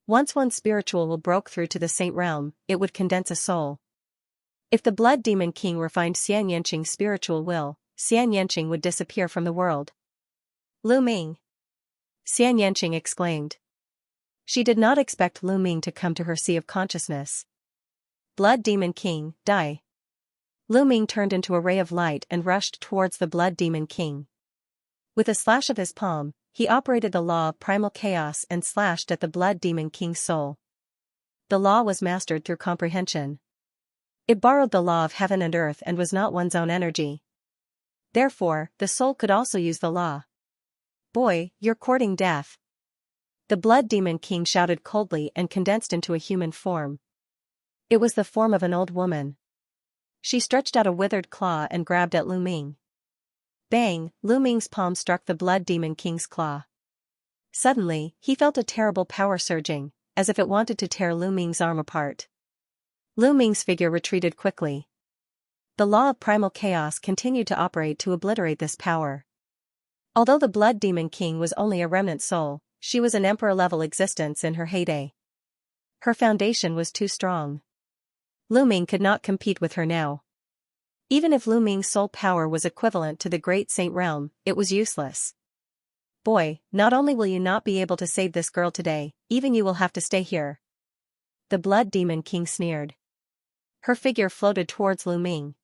Once one spiritual will broke through to the saint realm, it would condense a soul. If the Blood Demon King refined Xianxia's spiritual will, Xianxia would disappear from the world. Lu Ming! Xianxia exclaimed. She did not expect Lu Ming to come to her sea of consciousness. Blood Demon King, die! Lu Ming turned into a ray of light and rushed towards the Blood Demon King. With a slash of his palm, he operated the law of primal chaos and slashed at the Blood Demon King's soul. The law was mastered through comprehension. It borrowed the law of heaven and earth and was not one's own energy. Therefore, the soul could also use the law. Boy, you're courting death. The Blood Demon King shouted coldly and condensed into a human form. It was the form of an old woman. She stretched out a withered claw and grabbed at Lu Ming. Bang! Lu Ming's palm struck the Blood Demon King's claw. Suddenly, he felt a terrible power surging, as if it wanted to tear Lu Ming's arm apart. Lu Ming's figure retreated quickly. The law of primal chaos continued to operate to obliterate this power. Although the Blood Demon King was only a remnant soul, she was an emperor-level existence in her heyday. Her foundation was too strong. Lu Ming could not compete with her now. Even if Lu Ming's soul power was equivalent to the Great Saint realm, it was useless. Boy, not only will you not be able to save this girl today, even you will have to stay here. The Blood Demon King sneered. Her figure floated towards Lu Ming.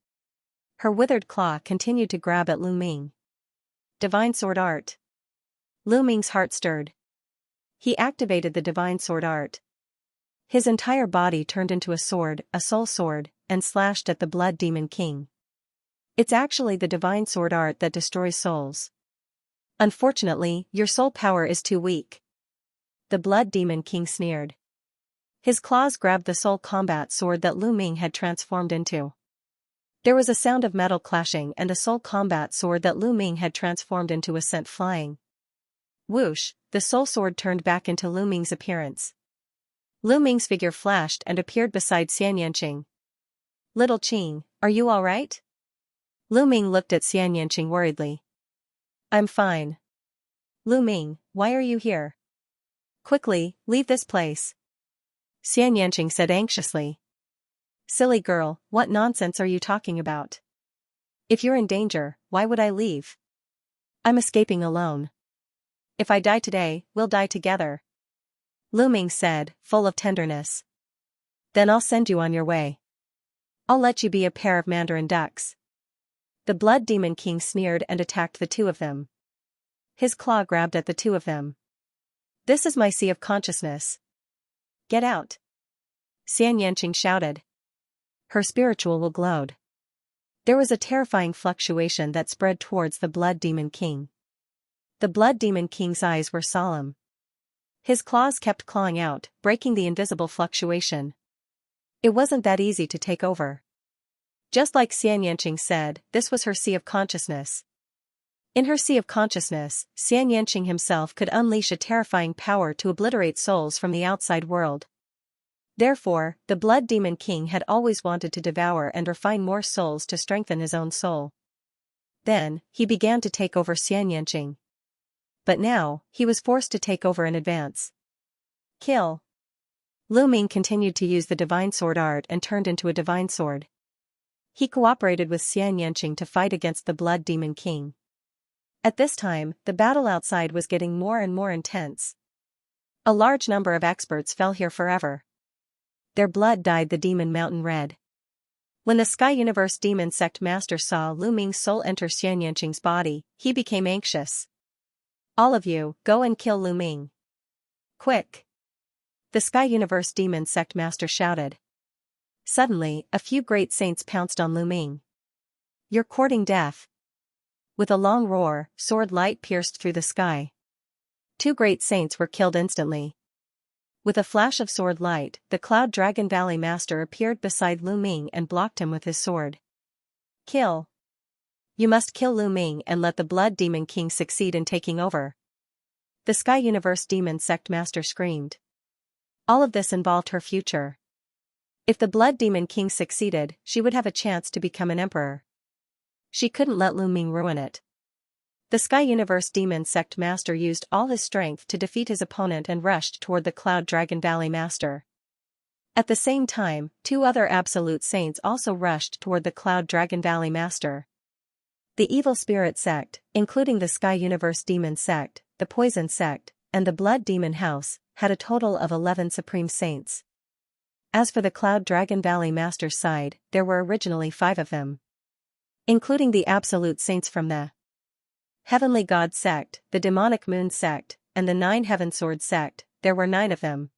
Her withered claw continued to grab at Lu Ming. Divine Sword Art. Lu Ming's heart stirred. He activated the Divine Sword Art. His entire body turned into a sword, a soul sword, and slashed at the Blood Demon King. It's actually the Divine Sword Art that destroys souls. Unfortunately, your soul power is too weak. The Blood Demon King sneered. His claws grabbed the soul combat sword that Lu Ming had transformed into. There was a sound of metal clashing and the soul combat sword that Lu Ming had transformed into was sent flying. Whoosh, the soul sword turned back into Lu Ming's appearance. Lu Ming's figure flashed and appeared beside Xianxia. Little Qing, are you all right? Lu Ming looked at Xianxia worriedly. I'm fine. Lu Ming, why are you here? Quickly, leave this place. Xianxia said anxiously. Silly girl, what nonsense are you talking about? If you're in danger, why would I leave? I'm escaping alone. If I die today, we'll die together. Lu Ming said, full of tenderness. Then I'll send you on your way. I'll let you be a pair of mandarin ducks. The Blood Demon King sneered and attacked the two of them. His claw grabbed at the two of them. This is my sea of consciousness. Get out. Xianxia shouted. Her spiritual will glowed. There was a terrifying fluctuation that spread towards the Blood Demon King. The Blood Demon King's eyes were solemn. His claws kept clawing out, breaking the invisible fluctuation. It wasn't that easy to take over. Just like Xianxia said, this was her sea of consciousness. In her sea of consciousness, Xianxia himself could unleash a terrifying power to obliterate souls from the outside world. Therefore, the Blood Demon King had always wanted to devour and refine more souls to strengthen his own soul. Then, he began to take over Xianxia. But now, he was forced to take over in advance. Kill. Lu Ming continued to use the Divine Sword Art and turned into a Divine Sword. He cooperated with Xianxia to fight against the Blood Demon King. At this time, the battle outside was getting more and more intense. A large number of experts fell here forever. Their blood dyed the Demon Mountain red. When the Sky Universe Demon Sect Master saw Lu Ming's soul enter Xianxia's body, he became anxious. All of you, go and kill Lu Ming. Quick! The Sky Universe Demon Sect Master shouted. Suddenly, a few great saints pounced on Lu Ming. You're courting death. With a long roar, sword light pierced through the sky. 2 great saints were killed instantly. With a flash of sword light, the Cloud Dragon Valley Master appeared beside Lu Ming and blocked him with his sword. Kill. You must kill Lu Ming and let the Blood Demon King succeed in taking over. The Sky Universe Demon Sect Master screamed. All of this involved her future. If the Blood Demon King succeeded, she would have a chance to become an emperor. She couldn't let Lu Ming ruin it. The Sky Universe Demon Sect Master used all his strength to defeat his opponent and rushed toward the Cloud Dragon Valley Master. At the same time, 2 other Absolute Saints also rushed toward the Cloud Dragon Valley Master. The Evil Spirit Sect, including the Sky Universe Demon Sect, the Poison Sect, and the Blood Demon House, had a total of 11 Supreme Saints. As for the Cloud Dragon Valley Master's side, there were originally 5 of them. Including the Absolute Saints from the Heavenly God Sect, the Demonic Moon Sect, and the 9 Heaven Sword Sect, there were 9 of them.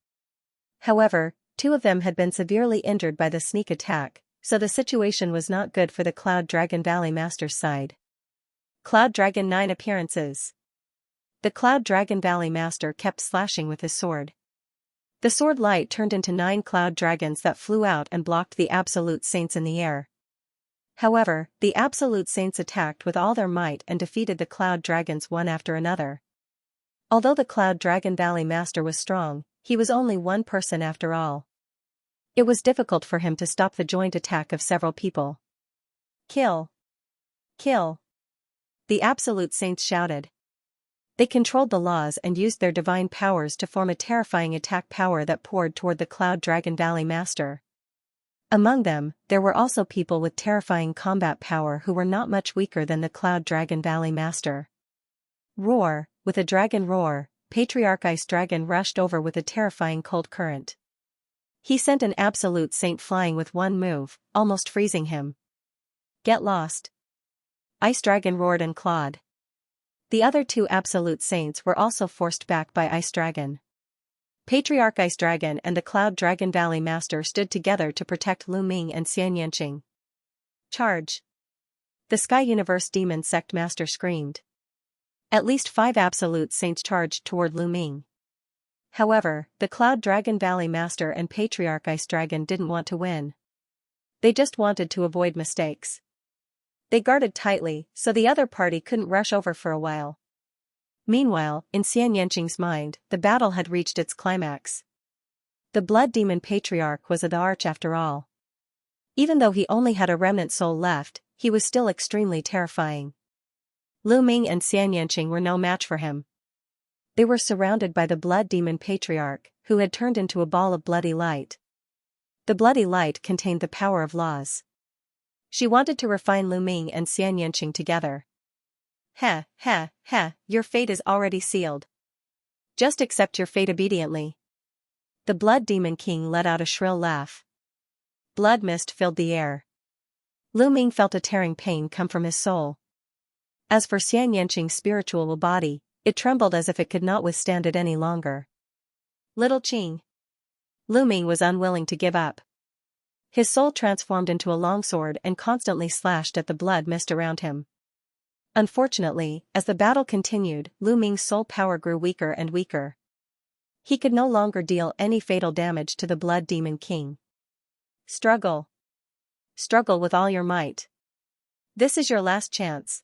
However, 2 of them had been severely injured by the sneak attack, So the situation was not good for the Cloud Dragon Valley Master's side. Cloud Dragon 9 appearances. The Cloud Dragon Valley Master kept slashing with his sword. The sword light turned into 9 cloud dragons that flew out and blocked the Absolute Saints in the air. However, the Absolute Saints attacked with all their might and defeated the cloud dragons one after another. Although the Cloud Dragon Valley Master was strong, he was only one person after all. It was difficult for him to stop the joint attack of several people. Kill! Kill! The Absolute Saints shouted. They controlled the laws and used their divine powers to form a terrifying attack power that poured toward the Cloud Dragon Valley Master. Among them, there were also people with terrifying combat power who were not much weaker than the Cloud Dragon Valley Master. Roar! With a dragon roar, Patriarch Ice Dragon rushed over with a terrifying cold current. He sent an Absolute Saint flying with one move, almost freezing him. Get lost! Ice Dragon roared and clawed. The other 2 Absolute Saints were also forced back by Ice Dragon. Patriarch Ice Dragon and the Cloud Dragon Valley Master stood together to protect Lu Ming and Xianxia. Charge! The Sky Universe Demon Sect Master screamed. At least 5 Absolute Saints charged toward Lu Ming. However, the Cloud Dragon Valley Master and Patriarch Ice Dragon didn't want to win. They just wanted to avoid mistakes. They guarded tightly, so the other party couldn't rush over for a while. Meanwhile, in Xianxia's mind, the battle had reached its climax. The Blood Demon Patriarch was at the arch after all. Even though he only had a remnant soul left, he was still extremely terrifying. Lu Ming and Xianxia were no match for him. They were surrounded by the Blood Demon Patriarch, who had turned into a ball of bloody light. The bloody light contained the power of laws. She wanted to refine Lu Ming and Xianxia together. Heh, heh, heh, your fate is already sealed. Just accept your fate obediently. The Blood Demon King let out a shrill laugh. Blood mist filled the air. Lu Ming felt a tearing pain come from his soul. As for Xianxia's spiritual body, it trembled as if it could not withstand it any longer. Little Qing. Lu Ming was unwilling to give up. His soul transformed into a longsword and constantly slashed at the blood mist around him. Unfortunately, as the battle continued, Lu Ming's soul power grew weaker and weaker. He could no longer deal any fatal damage to the Blood Demon King. Struggle. Struggle with all your might. This is your last chance.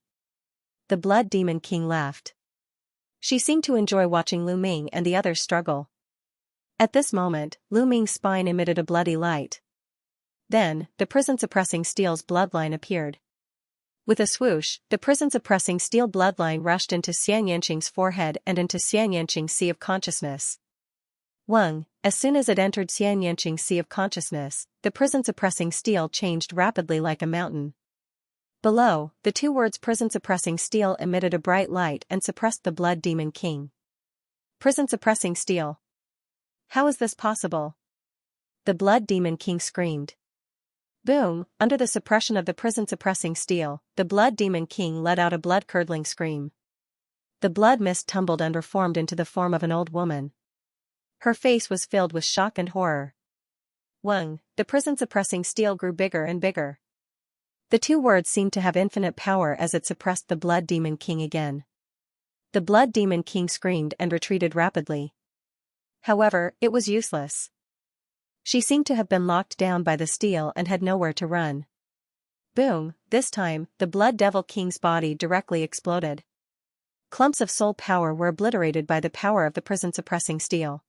The Blood Demon King laughed. She seemed to enjoy watching Lu Ming and the others struggle. At this moment, Lu Ming's spine emitted a bloody light. Then, the prison-suppressing steel's bloodline appeared. With a swoosh, the prison-suppressing steel bloodline rushed into Xianxia's forehead and into Xianxia's sea of consciousness. Wang, as soon as it entered Xianxia's sea of consciousness, the prison-suppressing steel changed rapidly like a mountain. Below, the 2 words prison-suppressing steel emitted a bright light and suppressed the Blood Demon King. Prison-suppressing steel. How is this possible? The Blood Demon King screamed. Boom! Under the suppression of the prison-suppressing steel, the Blood Demon King let out a blood-curdling scream. The blood mist tumbled and reformed into the form of an old woman. Her face was filled with shock and horror. Wang, the prison-suppressing steel grew bigger and bigger. The 2 words seemed to have infinite power as it suppressed the Blood Demon King again. The Blood Demon King screamed and retreated rapidly. However, it was useless. She seemed to have been locked down by the steel and had nowhere to run. Boom! This time, the Blood Devil King's body directly exploded. Clumps of soul power were obliterated by the power of the prison-suppressing steel.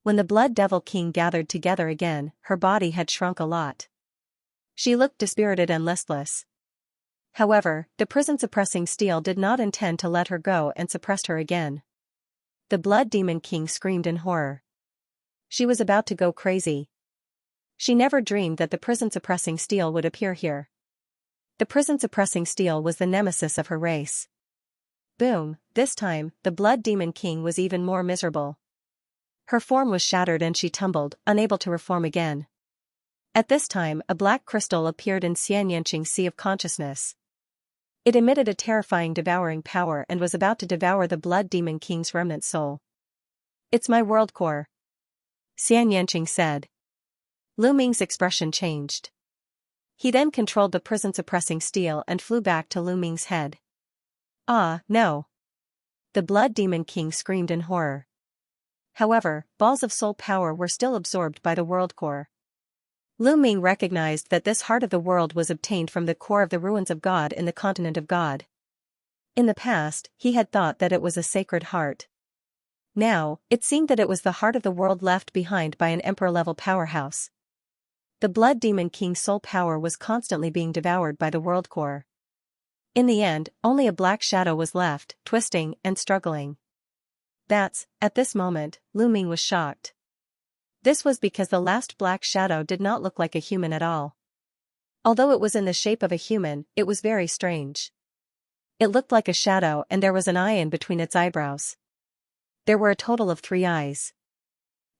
When the Blood Devil King gathered together again, her body had shrunk a lot. She looked dispirited and listless. However, the prison-suppressing steel did not intend to let her go and suppressed her again. The Blood Demon King screamed in horror. She was about to go crazy. She never dreamed that the prison-suppressing steel would appear here. The prison-suppressing steel was the nemesis of her race. Boom! This time, the Blood Demon King was even more miserable. Her form was shattered and she tumbled, unable to reform again. At this time, a black crystal appeared in Xianxia's sea of consciousness. It emitted a terrifying devouring power and was about to devour the Blood Demon King's remnant soul. It's my world core, Xianxia said. Lu Ming's expression changed. He then controlled the prison-suppressing steel and flew back to Lu Ming's head. Ah, no! The Blood Demon King screamed in horror. However, balls of soul power were still absorbed by the world core. Lu Ming recognized that this heart of the world was obtained from the core of the ruins of God in the continent of God. In the past, he had thought that it was a sacred heart. Now, it seemed that it was the heart of the world left behind by an emperor-level powerhouse. The Blood Demon King's soul power was constantly being devoured by the world core. In the end, only a black shadow was left, twisting and struggling. At this moment, Lu Ming was shocked. This was because the last black shadow did not look like a human at all. Although it was in the shape of a human, it was very strange. It looked like a shadow and there was an eye in between its eyebrows. There were a total of 3 eyes.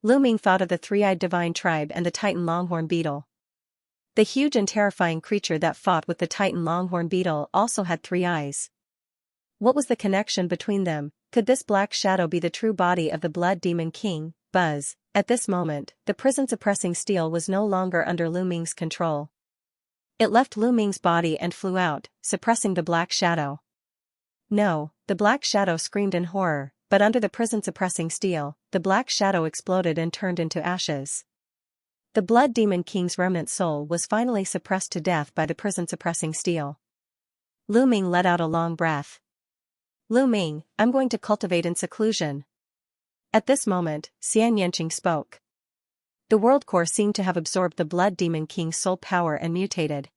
Lu Ming thought of the 3-eyed divine tribe and the Titan longhorn beetle. The huge and terrifying creature that fought with the Titan longhorn beetle also had 3 eyes. What was the connection between them? Could this black shadow be the true body of the Blood Demon King? Buzz. At this moment, the prison-suppressing steel was no longer under Lu Ming's control. It left Lu Ming's body and flew out, suppressing the black shadow. No, the black shadow screamed in horror, but under the prison-suppressing steel, the black shadow exploded and turned into ashes. The Blood Demon King's remnant soul was finally suppressed to death by the prison-suppressing steel. Lu Ming let out a long breath. Lu Ming, I'm going to cultivate in seclusion. At this moment, Xianxia spoke. The world core seemed to have absorbed the Blood Demon King's soul power and mutated.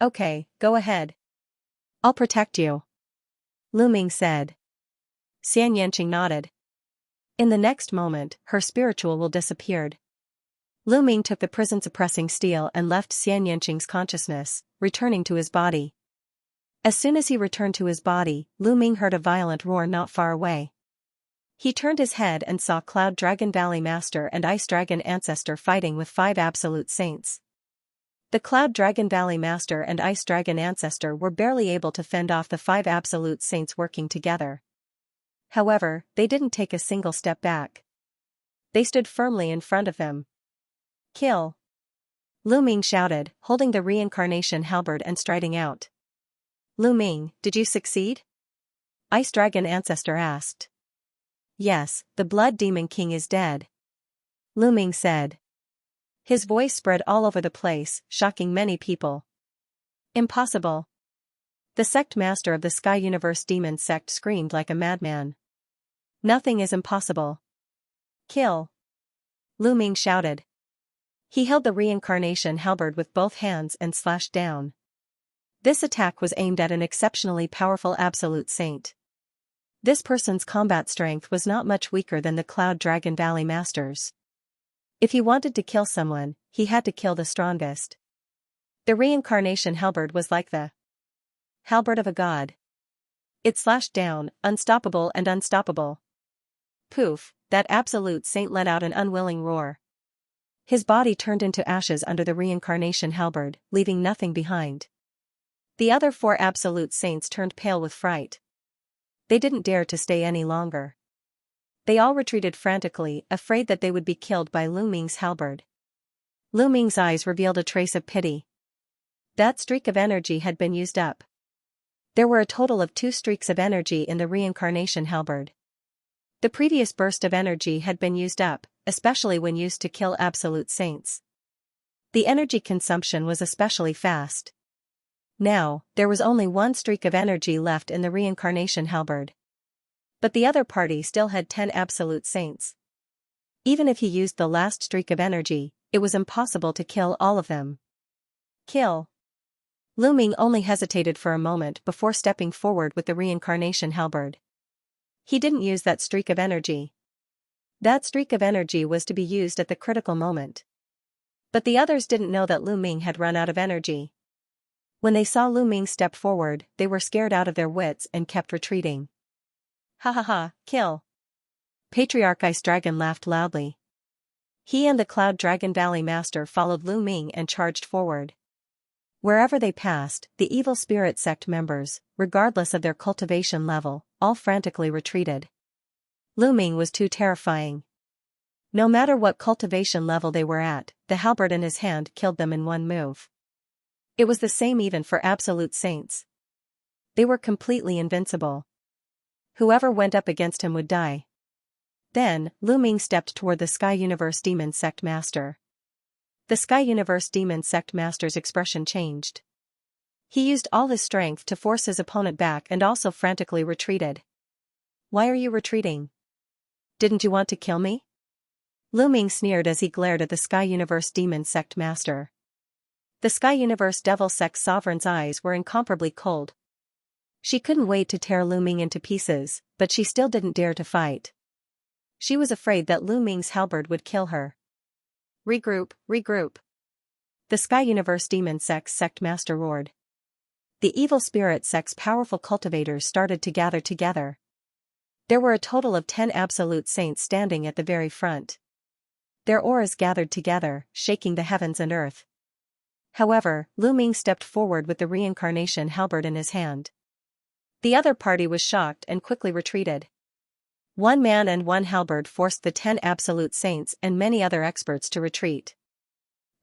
Okay, go ahead. I'll protect you. Lu Ming said. Xianxia nodded. In the next moment, her spiritual will disappeared. Lu Ming took the prison-suppressing steel and left Xianxia's consciousness, returning to his body. As soon as he returned to his body, Lu Ming heard a violent roar not far away. He turned his head and saw Cloud Dragon Valley Master and Ice Dragon Ancestor fighting with 5 Absolute Saints. The Cloud Dragon Valley Master and Ice Dragon Ancestor were barely able to fend off the 5 Absolute Saints working together. However, they didn't take a single step back. They stood firmly in front of them. Kill! Lu Ming shouted, holding the reincarnation halberd and striding out. Lu Ming, did you succeed? Ice Dragon Ancestor asked. Yes, the Blood Demon King is dead. Lu Ming said. His voice spread all over the place, shocking many people. Impossible. The sect master of the Sky Universe Demon sect screamed like a madman. Nothing is impossible. Kill! Lu Ming shouted. He held the reincarnation halberd with both hands and slashed down. This attack was aimed at an exceptionally powerful Absolute Saint. This person's combat strength was not much weaker than the Cloud Dragon Valley Masters. If he wanted to kill someone, he had to kill the strongest. The reincarnation halberd was like the halberd of a god. It slashed down, unstoppable and unstoppable. Poof, that Absolute Saint let out an unwilling roar. His body turned into ashes under the reincarnation halberd, leaving nothing behind. The other 4 Absolute Saints turned pale with fright. They didn't dare to stay any longer. They all retreated frantically, afraid that they would be killed by Lu Ming's halberd. Lu Ming's eyes revealed a trace of pity. That streak of energy had been used up. There were a total of 2 streaks of energy in the reincarnation halberd. The previous burst of energy had been used up, especially when used to kill Absolute Saints. The energy consumption was especially fast. Now, there was only 1 streak of energy left in the reincarnation halberd. But the other party still had 10 Absolute Saints. Even if he used the last streak of energy, it was impossible to kill all of them. Kill! Lu Ming only hesitated for a moment before stepping forward with the reincarnation halberd. He didn't use that streak of energy. That streak of energy was to be used at the critical moment. But the others didn't know that Lu Ming had run out of energy. When they saw Lu Ming step forward, they were scared out of their wits and kept retreating. Ha ha ha, kill! Patriarch Ice Dragon laughed loudly. He and the Cloud Dragon Valley Master followed Lu Ming and charged forward. Wherever they passed, the evil spirit sect members, regardless of their cultivation level, all frantically retreated. Lu Ming was too terrifying. No matter what cultivation level they were at, the halberd in his hand killed them in one move. It was the same even for absolute saints. They were completely invincible. Whoever went up against him would die. Then, Lu Ming stepped toward the Sky Universe Demon Sect Master. The Sky Universe Demon Sect Master's expression changed. He used all his strength to force his opponent back and also frantically retreated. "Why are you retreating? Didn't you want to kill me?" Lu Ming sneered as he glared at the Sky Universe Demon Sect Master. The Sky Universe Devil Sect Sovereign's eyes were incomparably cold. She couldn't wait to tear Lu Ming into pieces, but she still didn't dare to fight. She was afraid that Lu Ming's halberd would kill her. "Regroup, regroup." The Sky Universe Demon Sect Master roared. The evil spirit sect's powerful cultivators started to gather together. There were a total of 10 absolute saints standing at the very front. Their auras gathered together, shaking the heavens and earth. However, Lu Ming stepped forward with the reincarnation halberd in his hand. The other party was shocked and quickly retreated. One man and one halberd forced the 10 absolute saints and many other experts to retreat.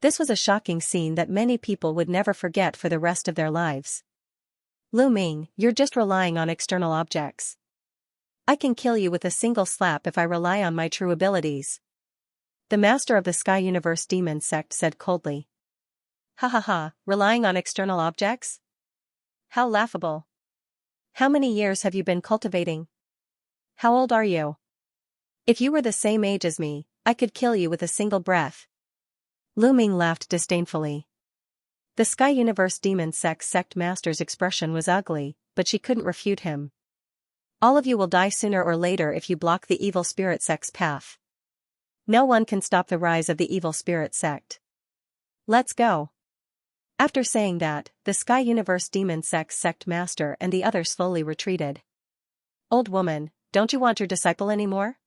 This was a shocking scene that many people would never forget for the rest of their lives. "Lu Ming, you're just relying on external objects. I can kill you with a single slap if I rely on my true abilities," the master of the Sky Universe Demon Sect said coldly. "Ha ha ha, relying on external objects? How laughable. How many years have you been cultivating? How old are you? If you were the same age as me, I could kill you with a single breath." Lu Ming laughed disdainfully. The Sky Universe Demon Sect Master's expression was ugly, but she couldn't refute him. "All of you will die sooner or later if you block the evil spirit sect's path. No one can stop the rise of the evil spirit sect. Let's go." After saying that, the Sky Universe Demon Sect Master and the others slowly retreated. "Old woman, don't you want your disciple anymore?"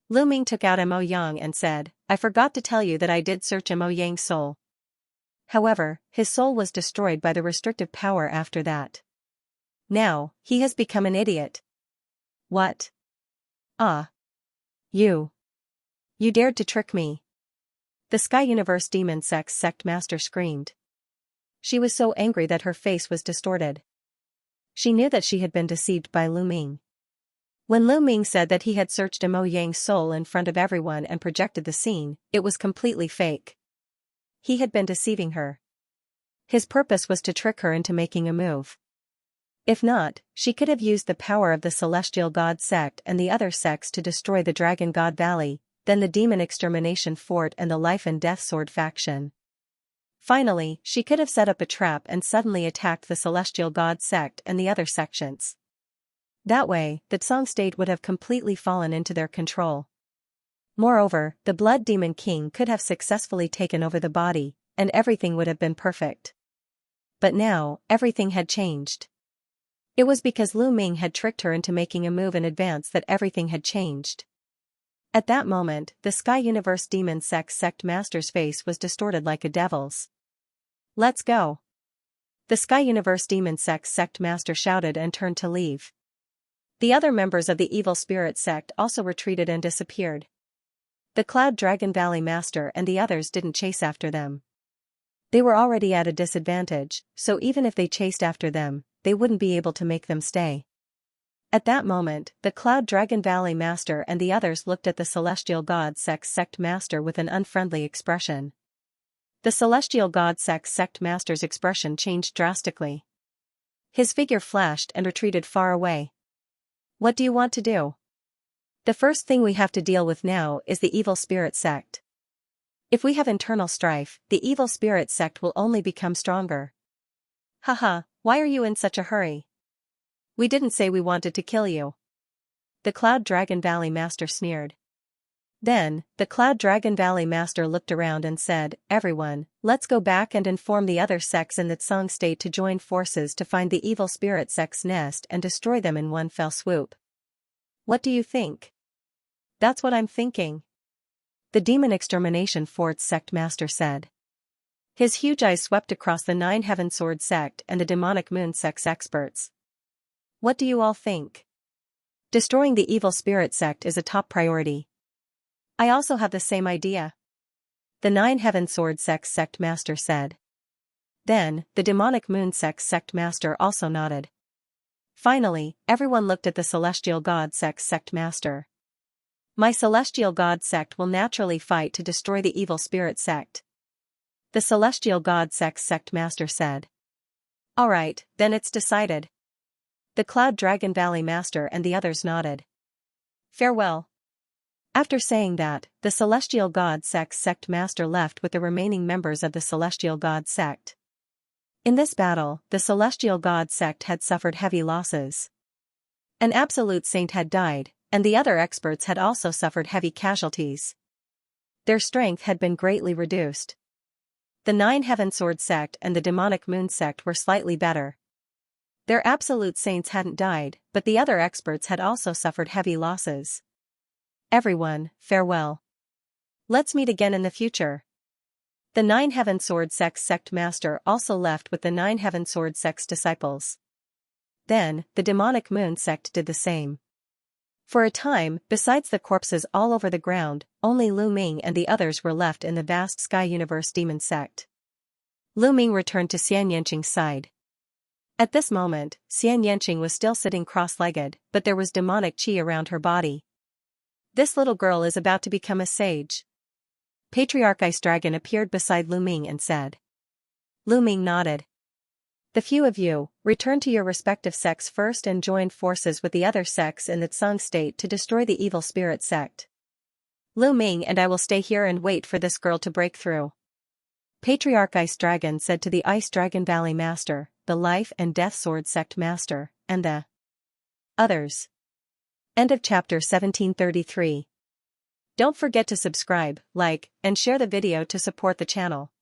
Lu Ming took out Mo Yang and said, "I forgot to tell you that I did search Mo Yang's soul. However, his soul was destroyed by the restrictive power after that. Now, he has become an idiot." "What? Ah. You dared to trick me." The Sky Universe Demon Sect Master screamed. She was so angry that her face was distorted. She knew that she had been deceived by Lu Ming. When Lu Ming said that he had searched Mo Yang's soul in front of everyone and projected the scene, it was completely fake. He had been deceiving her. His purpose was to trick her into making a move. If not, she could have used the power of the Celestial God Sect and the other sects to destroy the Dragon God Valley, then the Demon Extermination Fort and the Life and Death Sword faction. Finally, she could have set up a trap and suddenly attacked the Celestial God Sect and the other sections. That way, the Tsang state would have completely fallen into their control. Moreover, the Blood Demon King could have successfully taken over the body, and everything would have been perfect. But now, everything had changed. It was because Lu Ming had tricked her into making a move in advance that everything had changed. At that moment, the Sky Universe Demon Sect Master's face was distorted like a devil's. "Let's go." The Sky Universe Demon Sect Master shouted and turned to leave. The other members of the Evil Spirit Sect also retreated and disappeared. The Cloud Dragon Valley Master and the others didn't chase after them. They were already at a disadvantage, so even if they chased after them, they wouldn't be able to make them stay. At that moment, the Cloud Dragon Valley Master and the others looked at the Celestial God Sect Master with an unfriendly expression. The Celestial God Sect Master's expression changed drastically. His figure flashed and retreated far away. "What do you want to do?" "The first thing we have to deal with now is the Evil Spirit Sect. If we have internal strife, the Evil Spirit Sect will only become stronger." "Haha, why are you in such a hurry? We didn't say we wanted to kill you." The Cloud Dragon Valley Master sneered. Then, the Cloud Dragon Valley Master looked around and said, "Everyone, let's go back and inform the other sects in the Tsang state to join forces to find the Evil Spirit Sect's nest and destroy them in one fell swoop. What do you think?" "That's what I'm thinking," the Demon Extermination Fort Sect Master said. His huge eyes swept across the Nine Heaven Sword Sect and the Demonic Moon Sect's experts. "What do you all think?" "Destroying the Evil Spirit Sect is a top priority." "I also have the same idea," the Nine Heaven Sword Sect Master said. Then, the demonic moon sect master also nodded. Finally, everyone looked at the celestial god sect master. My celestial god sect will naturally fight to destroy the evil spirit sect. The celestial god sect master said. Alright, then it's decided. The Cloud Dragon Valley master and the others nodded. Farewell. After saying that, the celestial god sect master left with the remaining members of the celestial god sect. In this battle, the celestial god sect had suffered heavy losses. An absolute saint had died, and the other experts had also suffered heavy casualties. Their strength had been greatly reduced. The Nine Heaven Sword sect and the demonic moon sect were slightly better. Their absolute saints hadn't died, but the other experts had also suffered heavy losses. Everyone, farewell. Let's meet again in the future. The Nine Heaven Sword sect master also left with the Nine Heaven Sword sect's disciples. Then, the demonic moon sect did the same. For a time, besides the corpses all over the ground, only Lu Ming and the others were left in the vast sky universe demon sect. Lu Ming returned to Xianxia's side. At this moment, Xianxia was still sitting cross-legged, but there was demonic qi around her body. This little girl is about to become a sage. Patriarch Ice Dragon appeared beside Lu Ming and said. Lu Ming nodded. The few of you, return to your respective sects first and join forces with the other sects in the Tsang state to destroy the evil spirit sect. Lu Ming and I will stay here and wait for this girl to break through. Patriarch Ice Dragon said to the Ice Dragon Valley Master, the Life and Death Sword Sect Master, and the others. End of chapter 1733. Don't forget to subscribe, like, and share the video to support the channel.